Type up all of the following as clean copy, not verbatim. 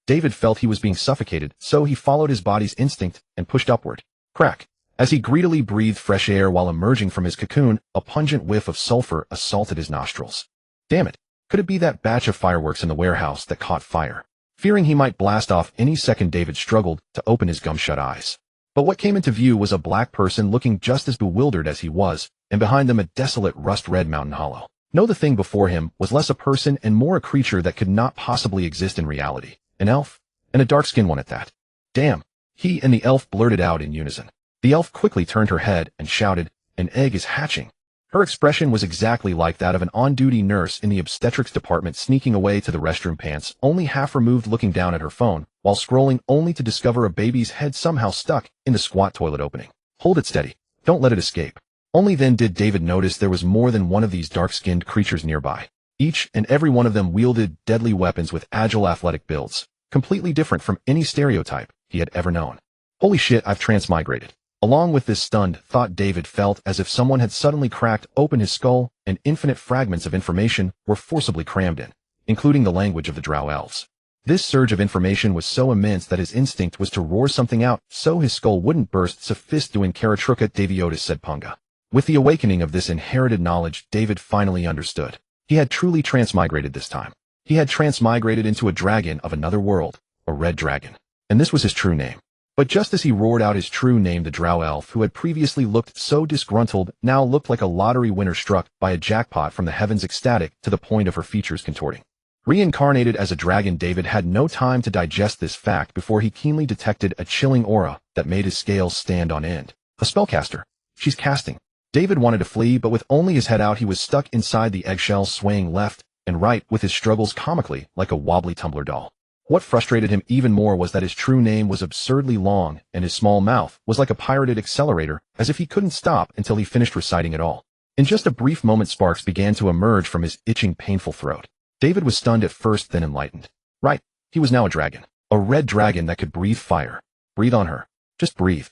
David felt he was being suffocated, so he followed his body's instinct and pushed upward. Crack. As he greedily breathed fresh air while emerging from his cocoon, a pungent whiff of sulfur assaulted his nostrils. Damn it. Could it be that batch of fireworks in the warehouse that caught fire? Fearing he might blast off any second, David struggled to open his gum-shut eyes. But what came into view was a black person looking just as bewildered as he was, and behind them a desolate rust-red mountain hollow. No, the thing before him was less a person and more a creature that could not possibly exist in reality. An elf, and a dark-skinned one at that. Damn, he and the elf blurted out in unison. The elf quickly turned her head and shouted, "An egg is hatching." Her expression was exactly like that of an on-duty nurse in the obstetrics department sneaking away to the restroom, pants only half removed, looking down at her phone, while scrolling only to discover a baby's head somehow stuck in the squat toilet opening. Hold it steady. Don't let it escape. Only then did David notice there was more than one of these dark-skinned creatures nearby. Each and every one of them wielded deadly weapons with agile athletic builds, completely different from any stereotype he had ever known. Holy shit, I've transmigrated. Along with this stunned thought, David felt as if someone had suddenly cracked open his skull and infinite fragments of information were forcibly crammed in, including the language of the Drow elves. This surge of information was so immense that his instinct was to roar something out so his skull wouldn't burst. "Sophist doing Karatruka Daviotis," said Punga. With the awakening of this inherited knowledge, David finally understood. He had truly transmigrated this time. He had transmigrated into a dragon of another world, a red dragon. And this was his true name. But just as he roared out his true name, the Drow elf, who had previously looked so disgruntled, now looked like a lottery winner struck by a jackpot from the heavens, ecstatic to the point of her features contorting. Reincarnated as a dragon, David had no time to digest this fact before he keenly detected a chilling aura that made his scales stand on end. A spellcaster. She's casting. David wanted to flee, but with only his head out, he was stuck inside the eggshell, swaying left and right with his struggles comically like a wobbly tumbler doll. What frustrated him even more was that his true name was absurdly long, and his small mouth was like a pirated accelerator, as if he couldn't stop until he finished reciting it all. In just a brief moment, sparks began to emerge from his itching, painful throat. David was stunned at first, then enlightened. Right, he was now a dragon. A red dragon that could breathe fire. Breathe on her. Just breathe.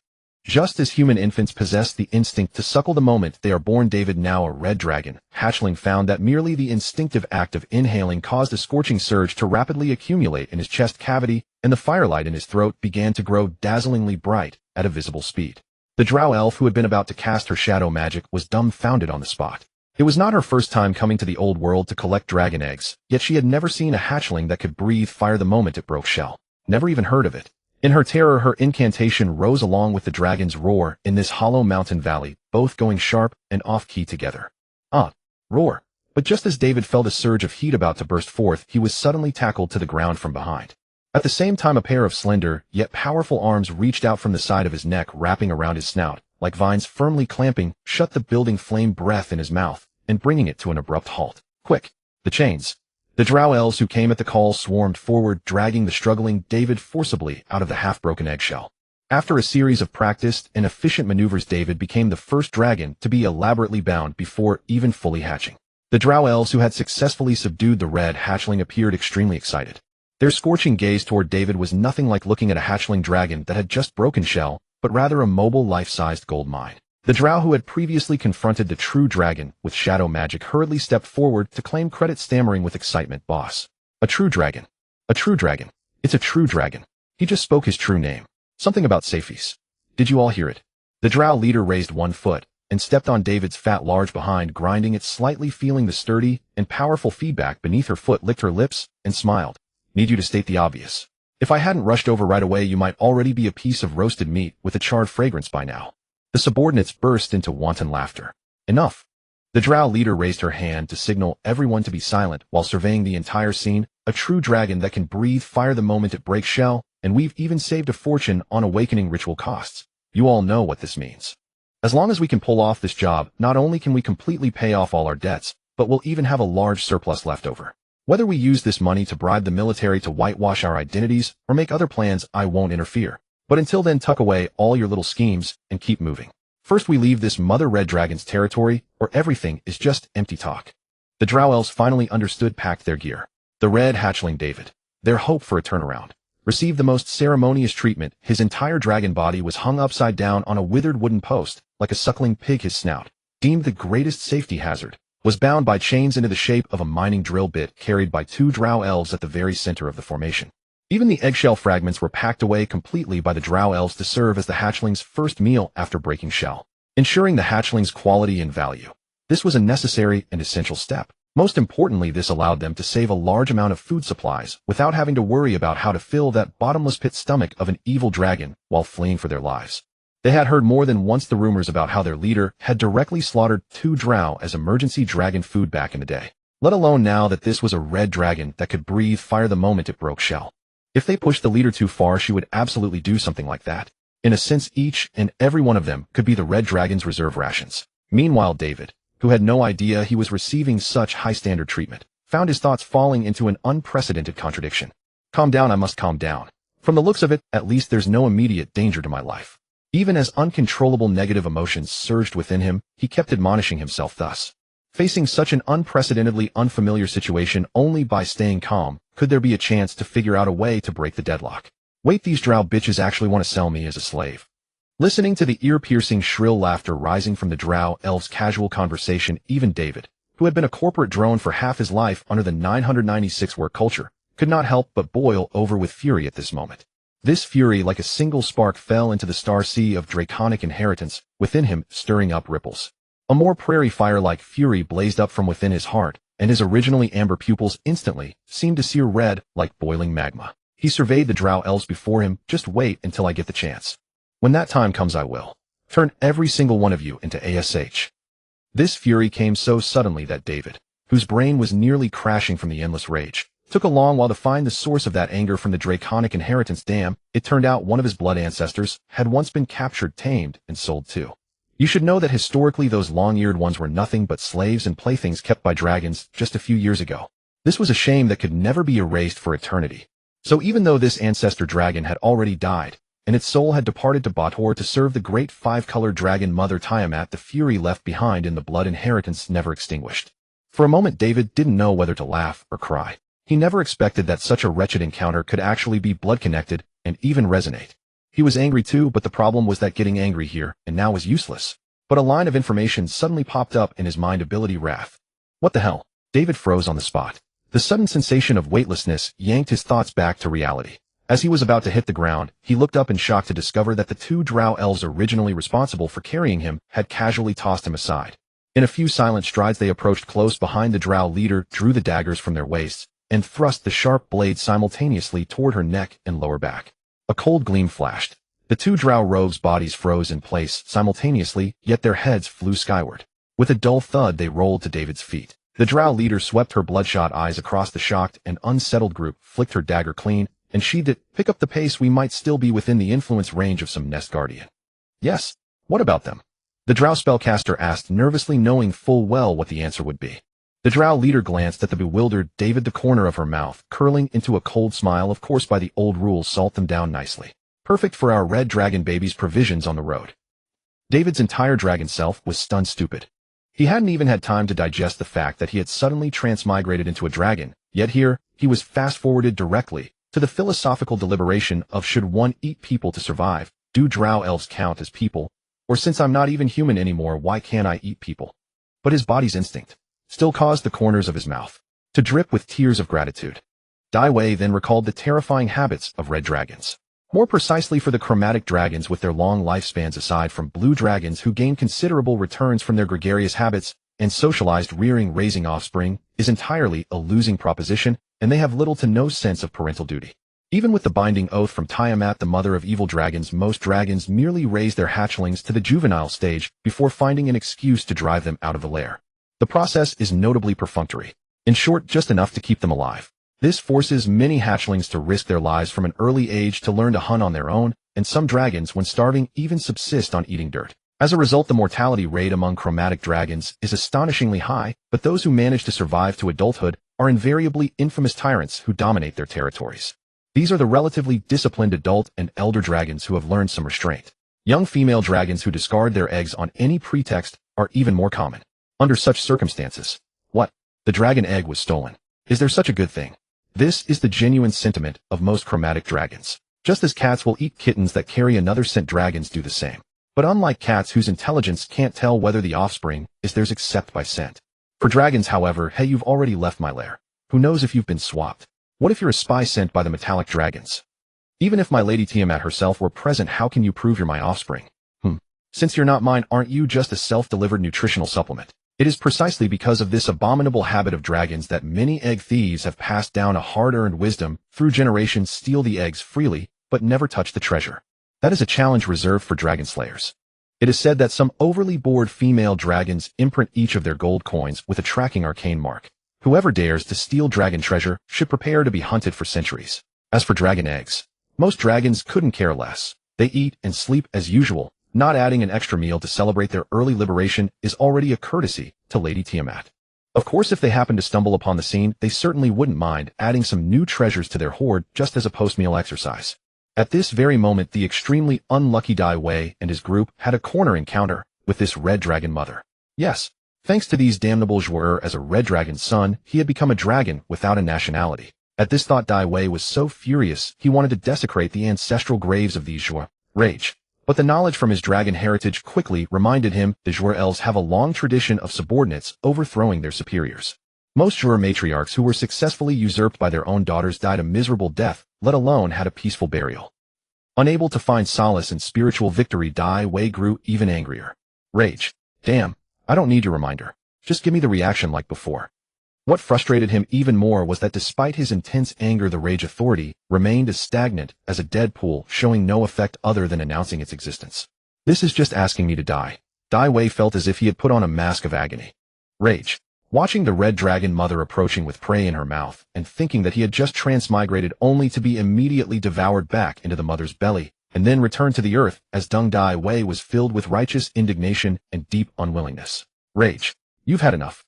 Just as human infants possess the instinct to suckle the moment they are born, David, now a red dragon, hatchling, found that merely the instinctive act of inhaling caused a scorching surge to rapidly accumulate in his chest cavity, and the firelight in his throat began to grow dazzlingly bright at a visible speed. The Drow elf, who had been about to cast her shadow magic, was dumbfounded on the spot. It was not her first time coming to the old world to collect dragon eggs, yet she had never seen a hatchling that could breathe fire the moment it broke shell. Never even heard of it. In her terror, her incantation rose along with the dragon's roar in this hollow mountain valley, both going sharp and off-key together. Roar. But just as David felt a surge of heat about to burst forth, he was suddenly tackled to the ground from behind. At the same time, a pair of slender, yet powerful arms reached out from the side of his neck, wrapping around his snout, like vines, firmly clamping shut the building flame breath in his mouth, and bringing it to an abrupt halt. Quick! The chains! The Drow elves who came at the call swarmed forward, dragging the struggling David forcibly out of the half-broken eggshell. After a series of practiced and efficient maneuvers, David became the first dragon to be elaborately bound before even fully hatching. The Drow elves who had successfully subdued the red hatchling appeared extremely excited. Their scorching gaze toward David was nothing like looking at a hatchling dragon that had just broken shell, but rather a mobile, life-sized gold mine. The Drow who had previously confronted the true dragon with shadow magic hurriedly stepped forward to claim credit, stammering with excitement, "Boss. A true dragon. A true dragon. It's a true dragon. He just spoke his true name. Something about feces. Did you all hear it?" The Drow leader raised one foot and stepped on David's fat large behind, grinding it slightly, feeling the sturdy and powerful feedback beneath her foot, licked her lips, and smiled. "Need you to state the obvious. If I hadn't rushed over right away, you might already be a piece of roasted meat with a charred fragrance by now." The subordinates burst into wanton laughter. "Enough." The Drow leader raised her hand to signal everyone to be silent while surveying the entire scene. "A true dragon that can breathe fire the moment it breaks shell, and we've even saved a fortune on awakening ritual costs. You all know what this means. As long as we can pull off this job, not only can we completely pay off all our debts, but we'll even have a large surplus left over. Whether we use this money to bribe the military to whitewash our identities or make other plans, I won't interfere. But until then, tuck away all your little schemes and keep moving. First we leave this mother red dragon's territory, or everything is just empty talk." The Drow elves finally understood, packed their gear. The red hatchling David, their hope for a turnaround, received the most ceremonious treatment. His entire dragon body was hung upside down on a withered wooden post, like a suckling pig. His snout, deemed the greatest safety hazard, was bound by chains into the shape of a mining drill bit, carried by two Drow elves at the very center of the formation. Even the eggshell fragments were packed away completely by the Drow elves to serve as the hatchling's first meal after breaking shell, ensuring the hatchling's quality and value. This was a necessary and essential step. Most importantly, this allowed them to save a large amount of food supplies without having to worry about how to fill that bottomless pit stomach of an evil dragon while fleeing for their lives. They had heard more than once the rumors about how their leader had directly slaughtered 2 Drow as emergency dragon food back in the day, let alone now that this was a red dragon that could breathe fire the moment it broke shell. If they pushed the leader too far, she would absolutely do something like that. In a sense, each and every one of them could be the red dragon's reserve rations. Meanwhile, David, who had no idea he was receiving such high-standard treatment, found his thoughts falling into an unprecedented contradiction. Calm down, I must calm down. From the looks of it, at least there's no immediate danger to my life. Even as uncontrollable negative emotions surged within him, he kept admonishing himself thus. Facing such an unprecedentedly unfamiliar situation, only by staying calm could there be a chance to figure out a way to break the deadlock. Wait, these Drow bitches actually want to sell me as a slave. Listening to the ear-piercing shrill laughter rising from the Drow elves' casual conversation, even David, who had been a corporate drone for half his life under the 996 work culture, could not help but boil over with fury at this moment. This fury, like a single spark, fell into the star sea of draconic inheritance within him, stirring up ripples. A more prairie fire-like fury blazed up from within his heart, and his originally amber pupils instantly seemed to sear red like boiling magma. He surveyed the Drow elves before him. Just wait until I get the chance. When that time comes, I will turn every single one of you into ASH. This fury came so suddenly that David, whose brain was nearly crashing from the endless rage, took a long while to find the source of that anger from the draconic inheritance. Damn, it turned out one of his blood ancestors had once been captured, tamed, and sold too. You should know that historically those long-eared ones were nothing but slaves and playthings kept by dragons just a few years ago. This was a shame that could never be erased for eternity. So even though this ancestor dragon had already died, and its soul had departed to Bator to serve the great 5-colored dragon mother Tiamat, the fury left behind in the blood inheritance never extinguished. For a moment David didn't know whether to laugh or cry. He never expected that such a wretched encounter could actually be blood-connected and even resonate. He was angry too, but the problem was that getting angry here and now was useless. But a line of information suddenly popped up in his mind. Ability wrath. What the hell? David froze on the spot. The sudden sensation of weightlessness yanked his thoughts back to reality. As he was about to hit the ground, he looked up in shock to discover that the 2 Drow elves originally responsible for carrying him had casually tossed him aside. In a few silent strides they approached close behind the Drow leader, drew the daggers from their waists, and thrust the sharp blade simultaneously toward her neck and lower back. A cold gleam flashed. The 2 Drow rogues' bodies froze in place simultaneously, yet their heads flew skyward. With a dull thud they rolled to David's feet. The Drow leader swept her bloodshot eyes across the shocked and unsettled group, flicked her dagger clean, and sheathed it. Pick up the pace, we might still be within the influence range of some Nest Guardian. Yes, what about them? The Drow spellcaster asked nervously, knowing full well what the answer would be. The Drow leader glanced at the bewildered David, the corner of her mouth curling into a cold smile. Of course, by the old rules, salt them down nicely. Perfect for our red dragon baby's provisions on the road. David's entire dragon self was stunned stupid. He hadn't even had time to digest the fact that he had suddenly transmigrated into a dragon, yet here, he was fast-forwarded directly to the philosophical deliberation of should one eat people to survive? Do Drow elves count as people? Or since I'm not even human anymore, why can't I eat people? But his body's instinct still caused the corners of his mouth to drip with tears of gratitude. Dai Wei then recalled the terrifying habits of red dragons. More precisely, for the chromatic dragons with their long lifespans, aside from blue dragons who gain considerable returns from their gregarious habits and socialized raising offspring, is entirely a losing proposition, and they have little to no sense of parental duty. Even with the binding oath from Tiamat, the mother of evil dragons, most dragons merely raise their hatchlings to the juvenile stage before finding an excuse to drive them out of the lair. The process is notably perfunctory. In short, just enough to keep them alive. This forces many hatchlings to risk their lives from an early age to learn to hunt on their own, and some dragons, when starving, even subsist on eating dirt. As a result, the mortality rate among chromatic dragons is astonishingly high, but those who manage to survive to adulthood are invariably infamous tyrants who dominate their territories. These are the relatively disciplined adult and elder dragons who have learned some restraint. Young female dragons who discard their eggs on any pretext are even more common. Under such circumstances, what? The dragon egg was stolen. Is there such a good thing? This is the genuine sentiment of most chromatic dragons. Just as cats will eat kittens that carry another scent, dragons do the same. But unlike cats whose intelligence can't tell whether the offspring is theirs except by scent. For dragons, however, hey, you've already left my lair. Who knows if you've been swapped? What if you're a spy sent by the metallic dragons? Even if my lady Tiamat herself were present, how can you prove you're my offspring? Since you're not mine, aren't you just a self-delivered nutritional supplement? It is precisely because of this abominable habit of dragons that many egg thieves have passed down a hard-earned wisdom through generations: steal the eggs freely, but never touch the treasure. That is a challenge reserved for dragon slayers. It is said that some overly bored female dragons imprint each of their gold coins with a tracking arcane mark. Whoever dares to steal dragon treasure should prepare to be hunted for centuries. As for dragon eggs, most dragons couldn't care less. They eat and sleep as usual. Not adding an extra meal to celebrate their early liberation is already a courtesy to Lady Tiamat. Of course, if they happen to stumble upon the scene, they certainly wouldn't mind adding some new treasures to their hoard just as a post-meal exercise. At this very moment, the extremely unlucky Dai Wei and his group had a corner encounter with this red dragon mother. Yes, thanks to these damnable joueurs, as a red dragon's son, he had become a dragon without a nationality. At this thought, Dai Wei was so furious he wanted to desecrate the ancestral graves of these joueurs. Rage. But the knowledge from his dragon heritage quickly reminded him the joueur elves have a long tradition of subordinates overthrowing their superiors. Most joueur matriarchs who were successfully usurped by their own daughters died a miserable death, let alone had a peaceful burial. Unable to find solace in spiritual victory, Dai Wei grew even angrier. Rage. Damn, I don't need your reminder. Just give me the reaction like before. What frustrated him even more was that despite his intense anger, the rage authority remained as stagnant as a dead pool, showing no effect other than announcing its existence. This is just asking me to die. Dai Wei felt as if he had put on a mask of agony. Rage. Watching the red dragon mother approaching with prey in her mouth and thinking that he had just transmigrated only to be immediately devoured back into the mother's belly and then returned to the earth as dung, Dai Wei was filled with righteous indignation and deep unwillingness. Rage. You've had enough.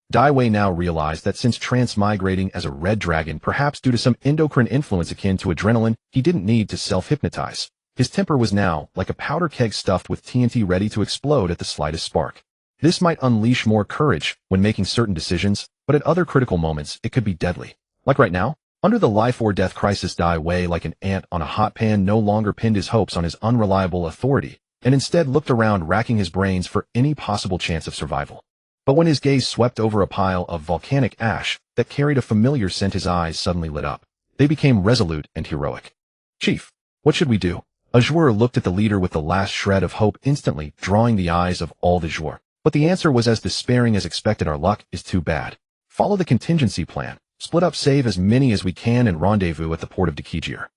Dai Wei now realized that since transmigrating as a red dragon, perhaps due to some endocrine influence akin to adrenaline, he didn't need to self-hypnotize. His temper was now like a powder keg stuffed with TNT, ready to explode at the slightest spark. This might unleash more courage when making certain decisions, but at other critical moments it could be deadly. Like right now, under the life or death crisis, Dai Wei, like an ant on a hot pan, no longer pinned his hopes on his unreliable authority, and instead looked around, racking his brains for any possible chance of survival. But when his gaze swept over a pile of volcanic ash that carried a familiar scent, his eyes suddenly lit up. They became resolute and heroic. Chief, what should we do? A joueur looked at the leader with the last shred of hope, instantly drawing the eyes of all the joueurs. But the answer was as despairing as expected. Our luck is too bad. Follow the contingency plan. Split up, save as many as we can, and rendezvous at the port of Dekijir.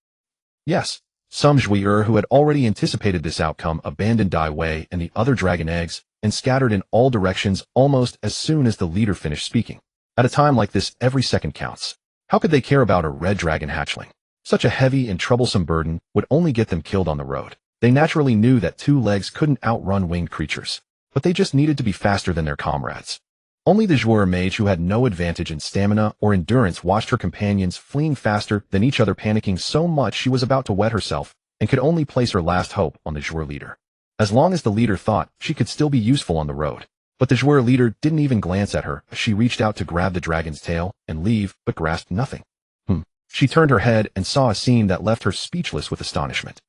Yes. Some joueurs who had already anticipated this outcome abandoned Dai Wei and the other dragon eggs and scattered in all directions almost as soon as the leader finished speaking. At a time like this, every second counts. How could they care about a red dragon hatchling? Such a heavy and troublesome burden would only get them killed on the road. They naturally knew that two legs couldn't outrun winged creatures, but they just needed to be faster than their comrades. Only the joueur mage, who had no advantage in stamina or endurance, watched her companions fleeing faster than each other, panicking so much she was about to wet herself and could only place her last hope on the joueur leader. As long as the leader thought she could still be useful on the road. But the joueur leader didn't even glance at her as she reached out to grab the dragon's tail and leave, but grasped nothing. She turned her head and saw a scene that left her speechless with astonishment.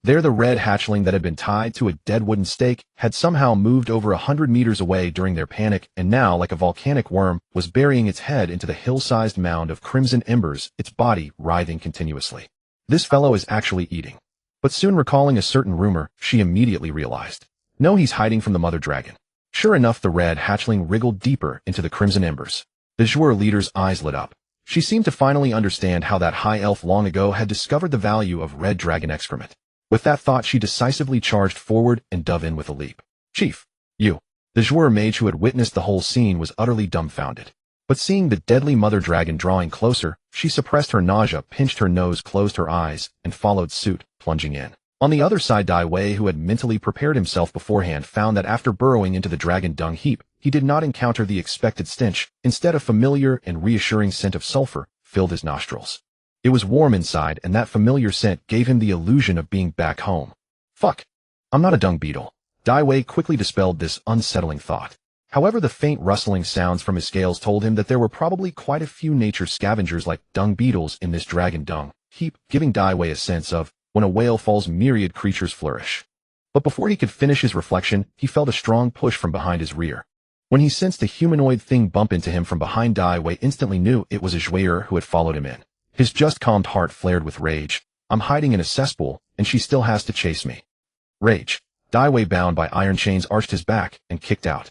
There, the red hatchling that had been tied to a dead wooden stake had somehow moved over 100 meters away during their panic, and now, like a volcanic worm, was burying its head into the hill-sized mound of crimson embers, its body writhing continuously. This fellow is actually eating. But soon, recalling a certain rumor, she immediately realized. No, he's hiding from the mother dragon. Sure enough, the red hatchling wriggled deeper into the crimson embers. The joueur leader's eyes lit up. She seemed to finally understand how that high elf long ago had discovered the value of red dragon excrement. With that thought, she decisively charged forward and dove in with a leap. Chief, you. The joueur mage, who had witnessed the whole scene, was utterly dumbfounded. But seeing the deadly mother dragon drawing closer, she suppressed her nausea, pinched her nose, closed her eyes, and followed suit, plunging in. On the other side, Dai Wei, who had mentally prepared himself beforehand, found that after burrowing into the dragon dung heap, he did not encounter the expected stench. Instead, a familiar and reassuring scent of sulfur filled his nostrils. It was warm inside, and that familiar scent gave him the illusion of being back home. Fuck. I'm not a dung beetle. Dai Wei quickly dispelled this unsettling thought. However, the faint rustling sounds from his scales told him that there were probably quite a few nature scavengers like dung beetles in this dragon dung heap, giving Dai Wei a sense of, when a whale falls, myriad creatures flourish. But before he could finish his reflection, he felt a strong push from behind his rear. When he sensed a humanoid thing bump into him from behind, Dai Wei instantly knew it was a joueur who had followed him in. His just calmed heart flared with rage. I'm hiding in a cesspool, and she still has to chase me. Rage. Daiwei, bound by iron chains, arched his back and kicked out.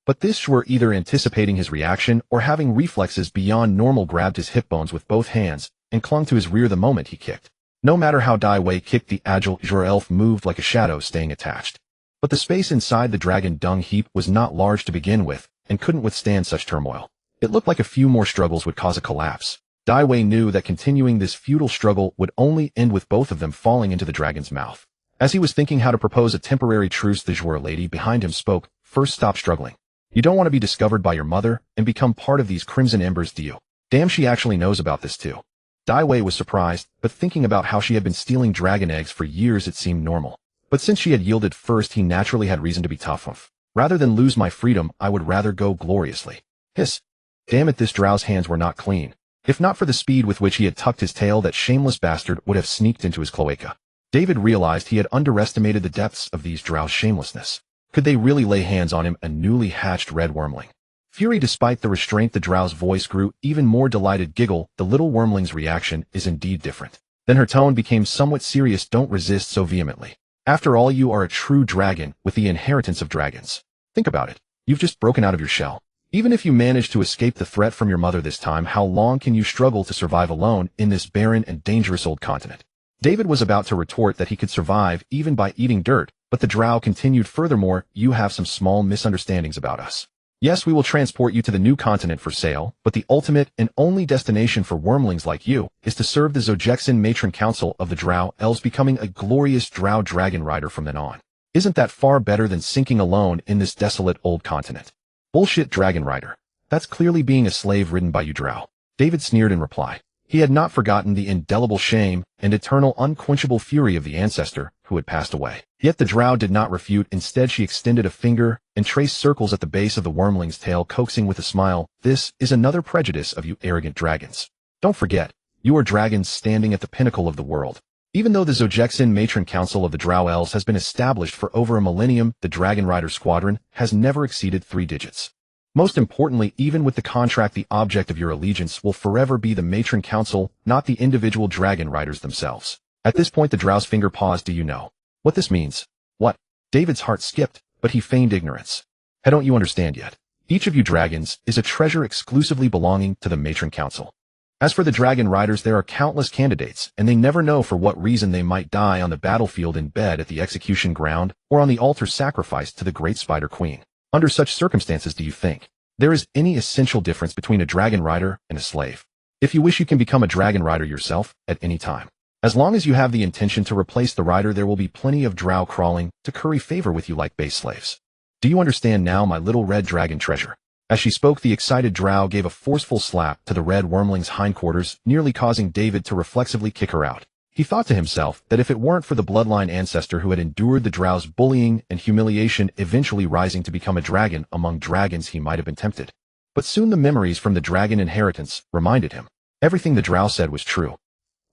But this were either anticipating his reaction or having reflexes beyond normal, grabbed his hip bones with both hands and clung to his rear the moment he kicked. No matter how Daiwei kicked, the agile Zhur elf moved like a shadow, staying attached. But the space inside the dragon dung heap was not large to begin with and couldn't withstand such turmoil. It looked like a few more struggles would cause a collapse. Daiwei knew that continuing this futile struggle would only end with both of them falling into the dragon's mouth. As he was thinking how to propose a temporary truce, the Zhur lady behind him spoke. First, stop struggling. You don't want to be discovered by your mother and become part of these crimson embers, do you? Damn, she actually knows about this too. Daiwei was surprised, but thinking about how she had been stealing dragon eggs for years, it seemed normal. But since she had yielded first, he naturally had reason to be tough. Rather than lose my freedom, I would rather go gloriously. Hiss. Damn it, this Drow's hands were not clean. If not for the speed with which he had tucked his tail, that shameless bastard would have sneaked into his cloaca. David realized he had underestimated the depths of these Drow's shamelessness. Could they really lay hands on him, a newly hatched red wyrmling? Fury. Despite the restraint, the Drow's voice grew even more delighted. Giggle. The little wyrmling's reaction is indeed different. Then her tone became somewhat serious. Don't resist so vehemently. After all, you are a true dragon with the inheritance of dragons. Think about it. You've just broken out of your shell. Even if you manage to escape the threat from your mother this time, how long can you struggle to survive alone in this barren and dangerous old continent? David was about to retort that he could survive even by eating dirt, but the Drow continued. Furthermore, you have some small misunderstandings about us. Yes, we will transport you to the new continent for sale, but the ultimate and only destination for wyrmlings like you is to serve the Zojexin matron council of the Drow Elves, becoming a glorious Drow dragon rider from then on. Isn't that far better than sinking alone in this desolate old continent? Bullshit, dragon rider. That's clearly being a slave ridden by you, Drow. David sneered in reply. He had not forgotten the indelible shame and eternal unquenchable fury of the ancestor who had passed away. Yet the Drow did not refute. Instead, she extended a finger and traced circles at the base of the wyrmling's tail, coaxing with a smile. This is another prejudice of you arrogant dragons. Don't forget, you are dragons standing at the pinnacle of the world. Even though the Zojexin matron council of the Drow Elves has been established for over a millennium, the Dragon Rider squadron has never exceeded 3 digits. Most importantly, even with the contract, the object of your allegiance will forever be the matron council, not the individual dragon riders themselves. At this point, the Drow's finger paused. Do you know what this means? What? David's heart skipped, but he feigned ignorance. Don't you understand yet? Each of you dragons is a treasure exclusively belonging to the matron council. As for the dragon riders, there are countless candidates, and they never know for what reason they might die on the battlefield, in bed at the execution ground, or on the altar sacrificed to the great Spider Queen. Under such circumstances, do you think there is any essential difference between a dragon rider and a slave? If you wish, you can become a dragon rider yourself at any time. As long as you have the intention to replace the rider, there will be plenty of Drow crawling to curry favor with you like base slaves. Do you understand now, my little red dragon treasure? As she spoke, the excited Drow gave a forceful slap to the red wyrmling's hindquarters, nearly causing David to reflexively kick her out. He thought to himself that if it weren't for the bloodline ancestor who had endured the Drow's bullying and humiliation, eventually rising to become a dragon among dragons, he might have been tempted. But soon the memories from the dragon inheritance reminded him. Everything the Drow said was true.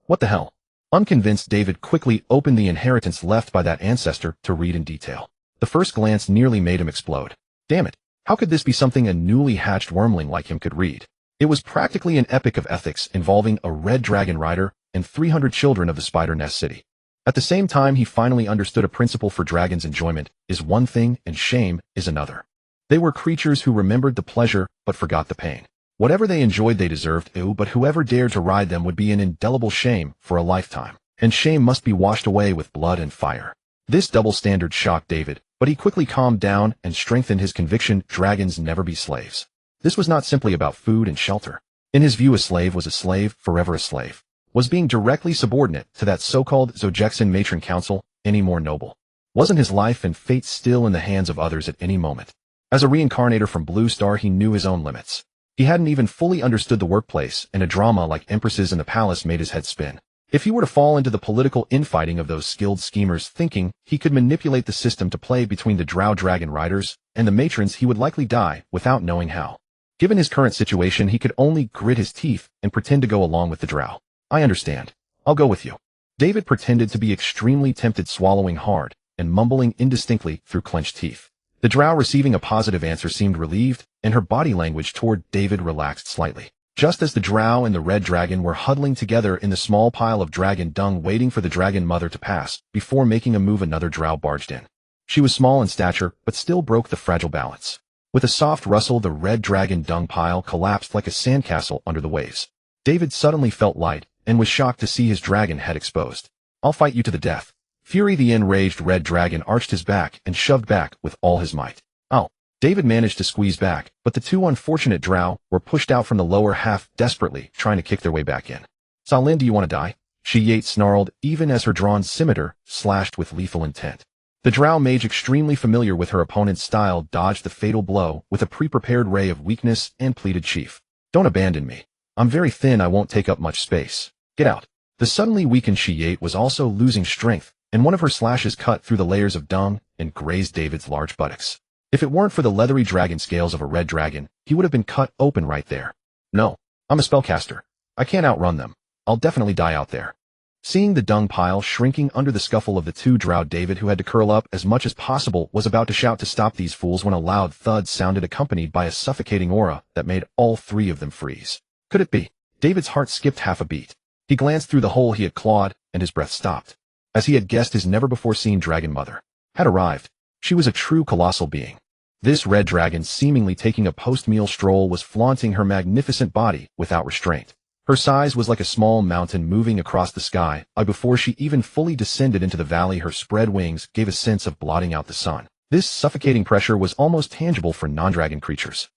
What the hell? Unconvinced, David quickly opened the inheritance left by that ancestor to read in detail. The first glance nearly made him explode. Damn it. How could this be something a newly hatched wyrmling like him could read? It was practically an epic of ethics involving a red dragon rider and 300 children of the Spider Nest City. At the same time, he finally understood a principle for dragons: enjoyment is one thing and shame is another. They were creatures who remembered the pleasure but forgot the pain. Whatever they enjoyed they deserved, but whoever dared to ride them would be an indelible shame for a lifetime, and shame must be washed away with blood and fire. This double standard shocked David, but he quickly calmed down and strengthened his conviction: dragons never be slaves. This was not simply about food and shelter. In his view, a slave was a slave, forever a slave. Was being directly subordinate to that so-called Zojexin matron council any more noble? Wasn't his life and fate still in the hands of others at any moment? As a reincarnator from Blue Star, he knew his own limits. He hadn't even fully understood the workplace, and a drama like Empresses in the Palace made his head spin. If he were to fall into the political infighting of those skilled schemers, thinking he could manipulate the system to play between the Drow dragon riders and the matrons, he would likely die without knowing how. Given his current situation, he could only grit his teeth and pretend to go along with the Drow. I understand. I'll go with you. David pretended to be extremely tempted, swallowing hard and mumbling indistinctly through clenched teeth. The Drow, receiving a positive answer, seemed relieved, and her body language toward David relaxed slightly. Just as the Drow and the Red Dragon were huddling together in the small pile of dragon dung waiting for the Dragon Mother to pass, before making a move another Drow barged in. She was small in stature, but still broke the fragile balance. With a soft rustle, the Red Dragon dung pile collapsed like a sandcastle under the waves. David suddenly felt light, and was shocked to see his dragon head exposed. "I'll fight you to the death." Fury, the enraged Red Dragon, arched his back and shoved back with all his might. "Ow." David managed to squeeze back, but the two unfortunate Drow were pushed out from the lower half, desperately trying to kick their way back in. "Salin, do you want to die?" She Yates snarled, even as her drawn scimitar slashed with lethal intent. The Drow mage, extremely familiar with her opponent's style, dodged the fatal blow with a pre-prepared ray of weakness and pleaded, "Chief, don't abandon me. I'm very thin, I won't take up much space. Get out." The suddenly weakened She was also losing strength, and one of her slashes cut through the layers of dung and grazed David's large buttocks. If it weren't for the leathery dragon scales of a red dragon, he would have been cut open right there. "No, I'm a spellcaster. I can't outrun them. I'll definitely die out there." Seeing the dung pile shrinking under the scuffle of the two Drow, David, who had to curl up as much as possible, was about to shout to stop these fools when a loud thud sounded, accompanied by a suffocating aura that made all three of them freeze. Could it be? David's heart skipped half a beat. He glanced through the hole he had clawed, and his breath stopped. As he had guessed, his never-before-seen Dragon Mother had arrived. She was a true colossal being. This red dragon, seemingly taking a post-meal stroll, was flaunting her magnificent body without restraint. Her size was like a small mountain moving across the sky, before she even fully descended into the valley. Her spread wings gave a sense of blotting out the sun. This suffocating pressure was almost tangible for non-dragon creatures.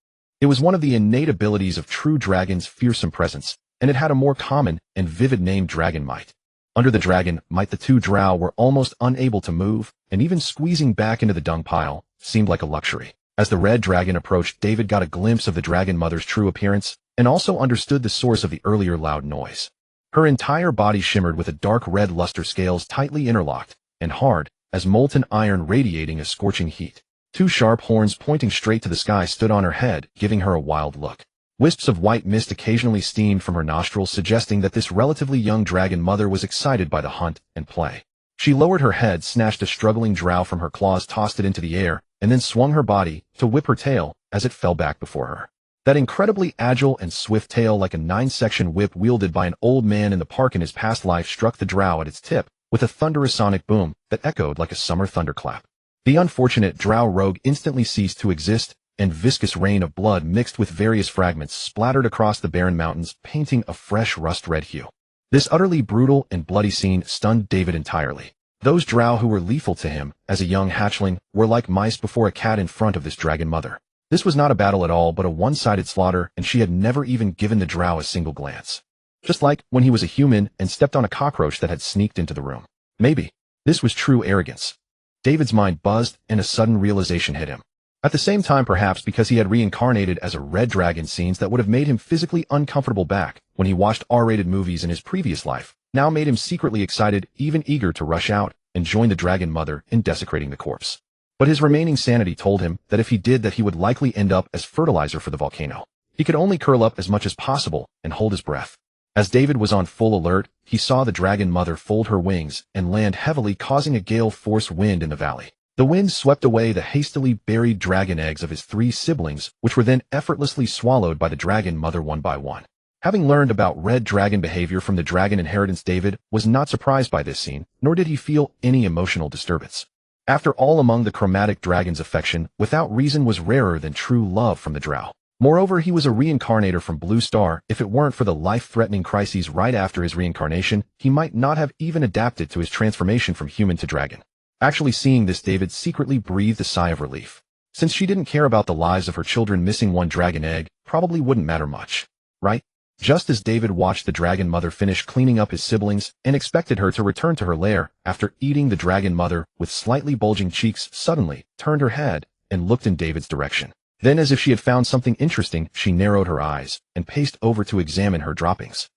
It was one of the innate abilities of true dragons' fearsome presence, and it had a more common and vivid name: Dragon Might. Under the Dragon Might, the two Drow were almost unable to move, and even squeezing back into the dung pile seemed like a luxury. As the red dragon approached, David got a glimpse of the Dragon Mother's true appearance, and also understood the source of the earlier loud noise. Her entire body shimmered with a dark red luster, scales tightly interlocked, and hard as molten iron, radiating a scorching heat. Two sharp horns pointing straight to the sky stood on her head, giving her a wild look. Wisps of white mist occasionally steamed from her nostrils, suggesting that this relatively young Dragon Mother was excited by the hunt and play. She lowered her head, snatched a struggling Drow from her claws, tossed it into the air, and then swung her body to whip her tail as it fell back before her. That incredibly agile and swift tail, like a 9-section whip wielded by an old man in the park in his past life, struck the Drow at its tip with a thunderous sonic boom that echoed like a summer thunderclap. The unfortunate Drow rogue instantly ceased to exist, and viscous rain of blood mixed with various fragments splattered across the barren mountains, painting a fresh rust-red hue. This utterly brutal and bloody scene stunned David entirely. Those Drow who were lethal to him as a young hatchling were like mice before a cat in front of this Dragon Mother. This was not a battle at all, but a one-sided slaughter, and she had never even given the Drow a single glance. Just like when he was a human and stepped on a cockroach that had sneaked into the room. Maybe this was true arrogance. David's mind buzzed, and a sudden realization hit him. At the same time, perhaps because he had reincarnated as a red dragon, scenes that would have made him physically uncomfortable back when he watched R-rated movies in his previous life now made him secretly excited, even eager to rush out and join the Dragon Mother in desecrating the corpse. But his remaining sanity told him that if he did that, he would likely end up as fertilizer for the volcano. He could only curl up as much as possible and hold his breath. As David was on full alert, he saw the Dragon Mother fold her wings and land heavily, causing a gale-force wind in the valley. The wind swept away the hastily buried dragon eggs of his three siblings, which were then effortlessly swallowed by the Dragon Mother one by one. Having learned about red dragon behavior from the dragon inheritance, David was not surprised by this scene, nor did he feel any emotional disturbance. After all, among the chromatic dragon's affection, without reason, was rarer than true love from the Drow. Moreover, he was a reincarnator from Blue Star. If it weren't for the life-threatening crises right after his reincarnation, he might not have even adapted to his transformation from human to dragon. Actually seeing this, David secretly breathed a sigh of relief. Since she didn't care about the lives of her children, missing one dragon egg probably wouldn't matter much, right? Just as David watched the Dragon Mother finish cleaning up his siblings and expected her to return to her lair after eating, the Dragon Mother, with slightly bulging cheeks, suddenly turned her head and looked in David's direction. Then, as if she had found something interesting, she narrowed her eyes and paced over to examine her droppings.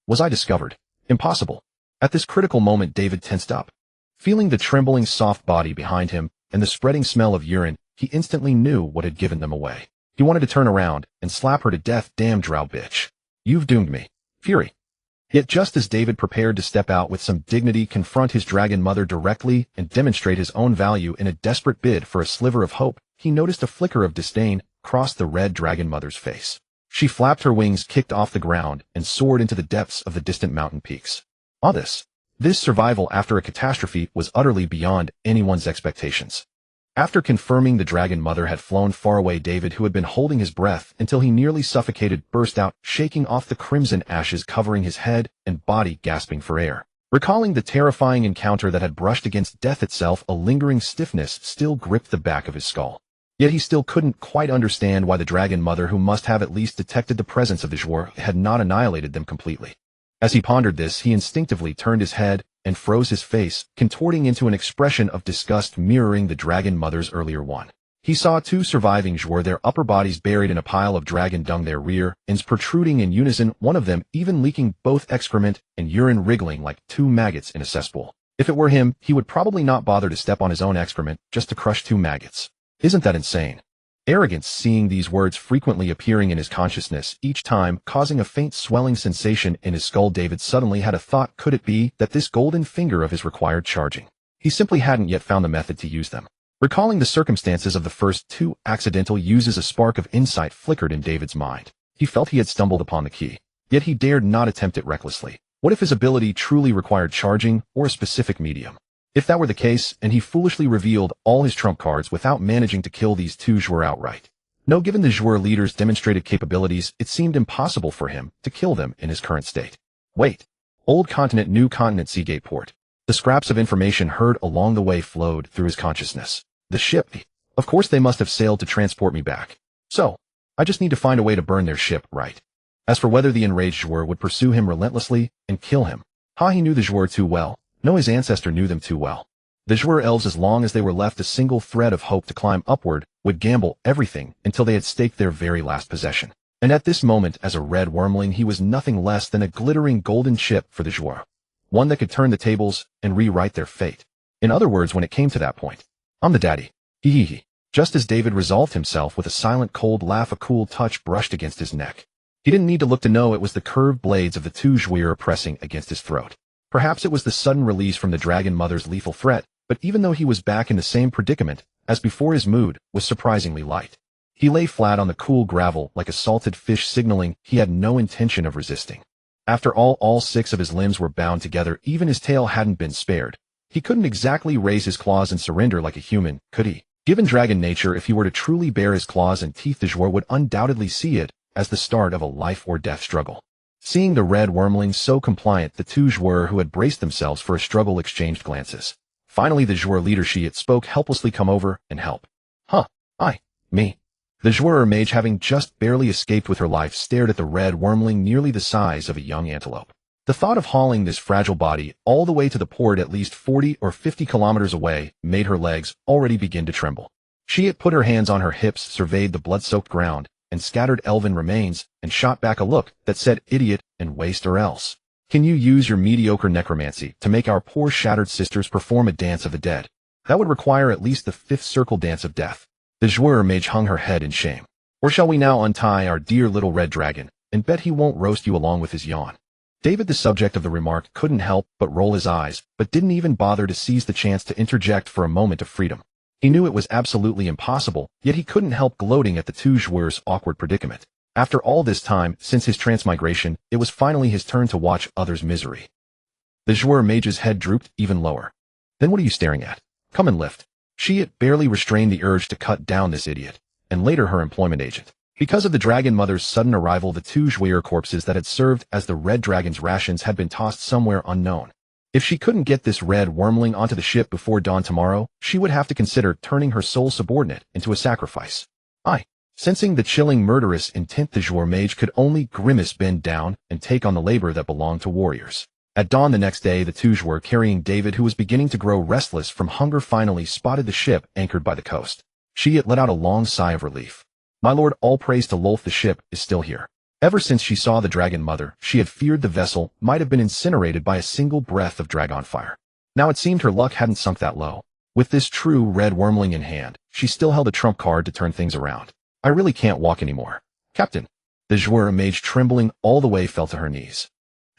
Was I discovered? Impossible. At this critical moment, David tensed up. Feeling the trembling soft body behind him and the spreading smell of urine, he instantly knew what had given them away. He wanted to turn around and slap her to death. Damn Drow bitch. You've doomed me. Fury. Yet just as David prepared to step out with some dignity, confront his Dragon Mother directly, and demonstrate his own value in a desperate bid for a sliver of hope, he noticed a flicker of disdain cross the red Dragon Mother's face. She flapped her wings, kicked off the ground, and soared into the depths of the distant mountain peaks. This survival after a catastrophe was utterly beyond anyone's expectations. After confirming the dragon mother had flown far away, David, who had been holding his breath until he nearly suffocated, burst out, shaking off the crimson ashes covering his head and body, gasping for air. Recalling the terrifying encounter that had brushed against death itself, a lingering stiffness still gripped the back of his skull. Yet he still couldn't quite understand why the dragon mother, who must have at least detected the presence of the Djwar, had not annihilated them completely. As he pondered this, he instinctively turned his head and froze his face, contorting into an expression of disgust mirroring the dragon mother's earlier one. He saw two surviving Djwar, their upper bodies buried in a pile of dragon dung, their rear ends protruding in unison, one of them even leaking both excrement and urine, wriggling like two maggots in a cesspool. If it were him, he would probably not bother to step on his own excrement just to crush two maggots. Isn't that insane? Arrogance, seeing these words frequently appearing in his consciousness, each time causing a faint swelling sensation in his skull. David suddenly had a thought. Could it be that this golden finger of his required charging? He simply hadn't yet found the method to use them. Recalling the circumstances of the first two accidental uses, a spark of insight flickered in David's mind. He felt he had stumbled upon the key, yet he dared not attempt it recklessly. What if his ability truly required charging or a specific medium? If that were the case, and he foolishly revealed all his trump cards without managing to kill these two Djwar outright? No, given the Djwar leader's demonstrated capabilities, it seemed impossible for him to kill them in his current state. Wait. Old continent, new continent, Seagate port. The scraps of information heard along the way flowed through his consciousness. The ship. Of course they must have sailed to transport me back. So, I just need to find a way to burn their ship, right? As for whether the enraged Djwar would pursue him relentlessly and kill him, he knew the Djwar too well. No, his ancestor knew them too well. The Djwar elves, as long as they were left a single thread of hope to climb upward, would gamble everything until they had staked their very last possession. And at this moment, as a red wyrmling, he was nothing less than a glittering golden chip for the Djwar. One that could turn the tables and rewrite their fate. In other words, when it came to that point, I'm the daddy. Hee. Just as David resolved himself with a silent cold laugh, a cool touch brushed against his neck. He didn't need to look to know it was the curved blades of the two Djwar pressing against his throat. Perhaps it was the sudden release from the dragon mother's lethal threat, but even though he was back in the same predicament as before, his mood was surprisingly light. He lay flat on the cool gravel like a salted fish, signaling he had no intention of resisting. After all 6 of his limbs were bound together, even his tail hadn't been spared. He couldn't exactly raise his claws and surrender like a human, could he? Given dragon nature, if he were to truly bare his claws and teeth, the Djwar would undoubtedly see it as the start of a life or death struggle. Seeing the red wyrmlings so compliant, the two Djwar who had braced themselves for a struggle exchanged glances. Finally, the Djwar leader, she spoke helplessly, "Come over and help." Me. The Djwar mage, having just barely escaped with her life, stared at the red wyrmling nearly the size of a young antelope. The thought of hauling this fragile body all the way to the port at least 40 or 50 kilometers away made her legs already begin to tremble. She had put her hands on her hips, surveyed the blood-soaked ground and scattered elven remains, and shot back a look that said, "Idiot and waste or else. Can you use your mediocre necromancy to make our poor shattered sisters perform a dance of the dead? That would require at least the 5th circle dance of death." The Djwar mage hung her head in shame. "Or shall we now untie our dear little red dragon and bet he won't roast you along with his yawn?" David, the subject of the remark, couldn't help but roll his eyes, but didn't even bother to seize the chance to interject for a moment of freedom. He knew it was absolutely impossible, yet he couldn't help gloating at the two Djwar's awkward predicament. After all this time, since his transmigration, it was finally his turn to watch others' misery. The Djwar mage's head drooped even lower. "Then what are you staring at? Come and lift." She had barely restrained the urge to cut down this idiot, and later her employment agent. Because of the dragon mother's sudden arrival, the two Djwar corpses that had served as the red dragon's rations had been tossed somewhere unknown. If she couldn't get this red wyrmling onto the ship before dawn tomorrow, she would have to consider turning her sole subordinate into a sacrifice. Sensing the chilling murderous intent, the Djwar mage could only grimace, bend down, and take on the labor that belonged to warriors. At dawn the next day, the two Djwar carrying David, who was beginning to grow restless from hunger, finally spotted the ship anchored by the coast. She had let out a long sigh of relief. "My lord, all praise to Lolth, the ship is still here." Ever since she saw the dragon mother, she had feared the vessel might have been incinerated by a single breath of dragon fire. Now it seemed her luck hadn't sunk that low. With this true red wyrmling in hand, she still held a trump card to turn things around. "I really can't walk anymore, Captain." The Djwar mage, trembling all the way, fell to her knees.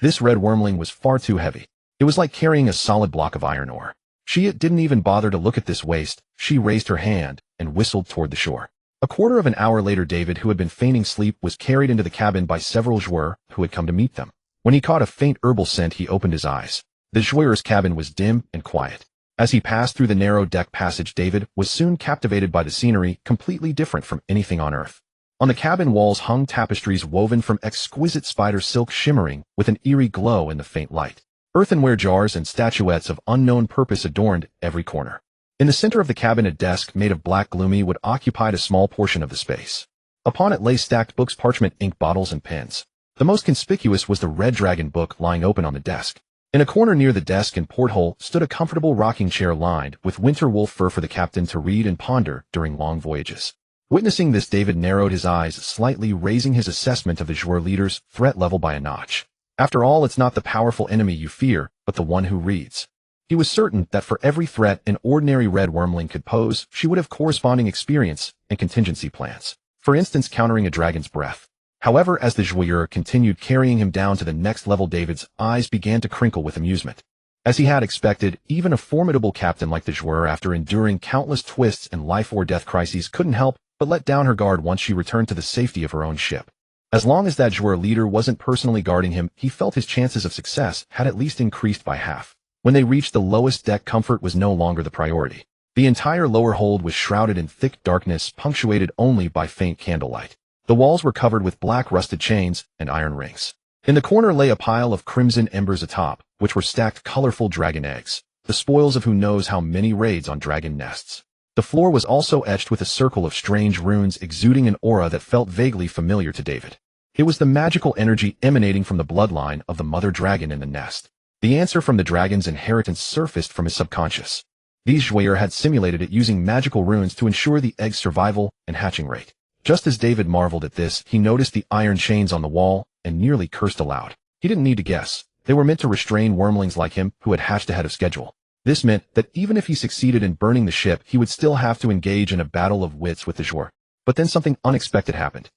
This red wyrmling was far too heavy. It was like carrying a solid block of iron ore. She didn't even bother to look at this waste. She raised her hand and whistled toward the shore. A quarter of an hour later, David, who had been feigning sleep, was carried into the cabin by several joueurs who had come to meet them. When he caught a faint herbal scent, he opened his eyes. The joueur's cabin was dim and quiet. As he passed through the narrow deck passage, David was soon captivated by the scenery, completely different from anything on Earth. On the cabin walls hung tapestries woven from exquisite spider silk, shimmering with an eerie glow in the faint light. Earthenware jars and statuettes of unknown purpose adorned every corner. In the center of the cabin, a desk made of black gloomy wood occupied a small portion of the space. Upon it lay stacked books, parchment, ink bottles, and pens. The most conspicuous was the Red Dragon book lying open on the desk. In a corner near the desk and porthole stood a comfortable rocking chair lined with winter wolf fur for the captain to read and ponder during long voyages. Witnessing this, David narrowed his eyes slightly, raising his assessment of the joueur leader's threat level by a notch. After all, it's not the powerful enemy you fear, but the one who reads. He was certain that for every threat an ordinary red wyrmling could pose, she would have corresponding experience and contingency plans. For instance, countering a dragon's breath. However, as the joueur continued carrying him down to the next level, David's eyes began to crinkle with amusement. As he had expected, even a formidable captain like the joueur, after enduring countless twists and life-or-death crises, couldn't help but let down her guard once she returned to the safety of her own ship. As long as that joueur leader wasn't personally guarding him, he felt his chances of success had at least increased by half. When they reached the lowest deck, comfort was no longer the priority. The entire lower hold was shrouded in thick darkness, punctuated only by faint candlelight. The walls were covered with black rusted chains and iron rings. In the corner lay a pile of crimson embers atop, which were stacked colorful dragon eggs, the spoils of who knows how many raids on dragon nests. The floor was also etched with a circle of strange runes exuding an aura that felt vaguely familiar to David. It was the magical energy emanating from the bloodline of the mother dragon in the nest. The answer from the dragon's inheritance surfaced from his subconscious. These joueurs had simulated it using magical runes to ensure the egg's survival and hatching rate. Just as David marveled at this, he noticed the iron chains on the wall and nearly cursed aloud. He didn't need to guess. They were meant to restrain wyrmlings like him who had hatched ahead of schedule. This meant that even if he succeeded in burning the ship, he would still have to engage in a battle of wits with the joueur. But then something unexpected happened.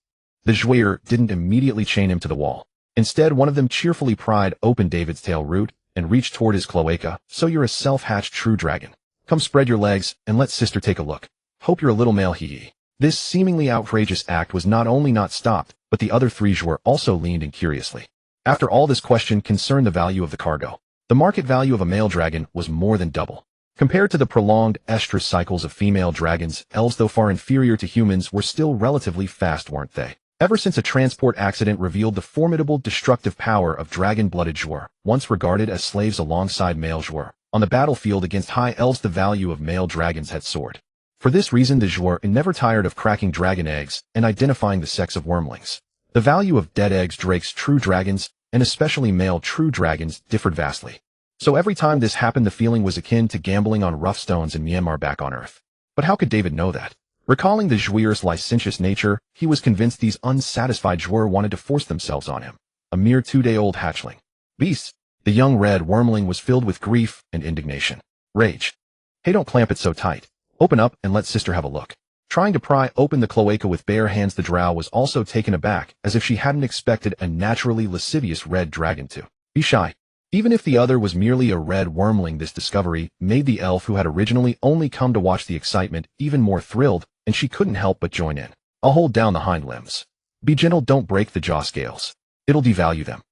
The joueur didn't immediately chain him to the wall. Instead, one of them cheerfully pried open David's tail root and reached toward his cloaca. "So you're a self-hatched true dragon. Come spread your legs and let sister take a look. Hope you're a little male, hee." This seemingly outrageous act was not only not stopped, but the other three joueurs also leaned in curiously. After all, this question concerned the value of the cargo. The market value of a male dragon was more than double. Compared to the prolonged estrus cycles of female dragons, elves, though far inferior to humans, were still relatively fast, weren't they? Ever since a transport accident revealed the formidable destructive power of dragon-blooded joueurs, once regarded as slaves alongside male joueurs, on the battlefield against high elves, the value of male dragons had soared. For this reason, the joueurs never tired of cracking dragon eggs and identifying the sex of wyrmlings. The value of dead eggs, drakes, true dragons, and especially male true dragons, differed vastly. So every time this happened, the feeling was akin to gambling on rough stones in Myanmar back on Earth. But how could David know that? Recalling the joueur's licentious nature, he was convinced these unsatisfied joueurs wanted to force themselves on him. A mere 2-day-old hatchling. Beasts! The young red wyrmling was filled with grief and indignation. Rage. "Hey, don't clamp it so tight. Open up and let sister have a look." Trying to pry open the cloaca with bare hands, the drow was also taken aback, as if she hadn't expected a naturally lascivious red dragon to be shy. Even if the other was merely a red wyrmling, this discovery made the elf, who had originally only come to watch the excitement, even more thrilled, and she couldn't help but join in. "I'll hold down the hind limbs. Be gentle, don't break the jaw scales. It'll devalue them."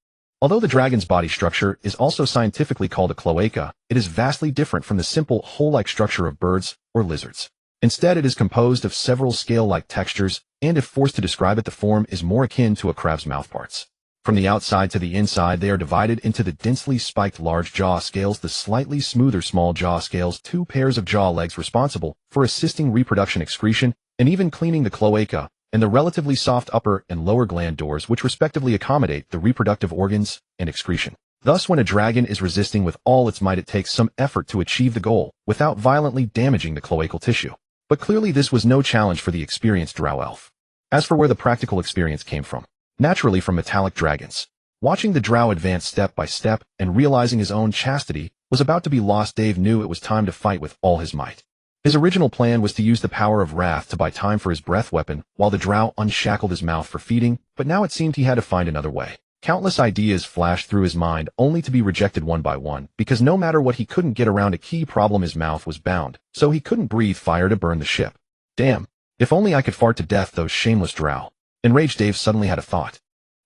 Although the dragon's body structure is also scientifically called a cloaca, it is vastly different from the simple hole-like structure of birds or lizards. Instead, it is composed of several scale-like textures, and if forced to describe it, the form is more akin to a crab's mouthparts. From the outside to the inside, they are divided into the densely spiked large jaw scales, the slightly smoother small jaw scales, 2 pairs of jaw legs responsible for assisting reproduction, excretion, and even cleaning the cloaca, and the relatively soft upper and lower gland doors, which respectively accommodate the reproductive organs and excretion. Thus, when a dragon is resisting with all its might, it takes some effort to achieve the goal without violently damaging the cloacal tissue. But clearly this was no challenge for the experienced drow elf. As for where the practical experience came from, naturally from metallic dragons. Watching the drow advance step by step and realizing his own chastity was about to be lost, Dave knew it was time to fight with all his might. His original plan was to use the power of wrath to buy time for his breath weapon while the drow unshackled his mouth for feeding, but now it seemed he had to find another way. Countless ideas flashed through his mind, only to be rejected one by one, because no matter what, he couldn't get around a key problem: his mouth was bound, so he couldn't breathe fire to burn the ship. Damn! If only I could fart to death those shameless Drow. Enraged Dave suddenly had a thought.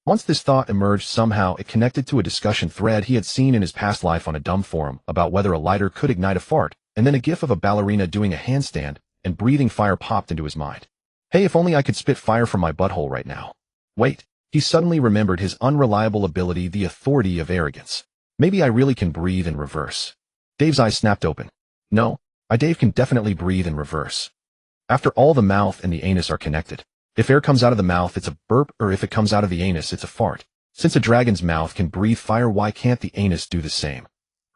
Once this thought emerged, somehow it connected to a discussion thread he had seen in his past life on a dumb forum about whether a lighter could ignite a fart, and then a gif of a ballerina doing a handstand and breathing fire popped into his mind. Hey, if only I could spit fire from my butthole right now. Wait, he suddenly remembered his unreliable ability, the authority of arrogance. Maybe I really can breathe in reverse. Dave's eyes snapped open. No, Dave can definitely breathe in reverse. After all, the mouth and the anus are connected. If air comes out of the mouth, it's a burp, or if it comes out of the anus, it's a fart. Since a dragon's mouth can breathe fire, why can't the anus do the same?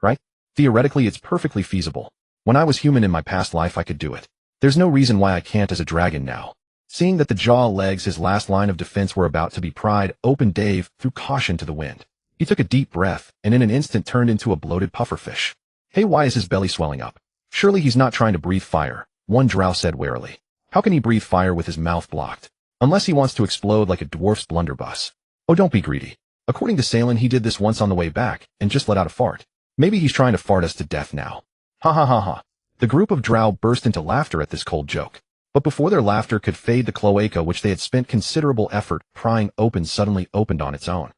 Right? Theoretically, it's perfectly feasible. When I was human in my past life, I could do it. There's no reason why I can't as a dragon now. Seeing that the jaw legs, his last line of defense, were about to be pried open, Dave threw caution to the wind. He took a deep breath, and in an instant turned into a bloated pufferfish. Hey, why is his belly swelling up? Surely he's not trying to breathe fire, one Drow said warily. How can he breathe fire with his mouth blocked? Unless he wants to explode like a dwarf's blunderbuss. Oh, don't be greedy. According to Salen, he did this once on the way back, and just let out a fart. Maybe he's trying to fart us to death now. Ha ha ha ha. The group of Drow burst into laughter at this cold joke. But before their laughter could fade, the cloaca, which they had spent considerable effort prying open, suddenly opened on its own.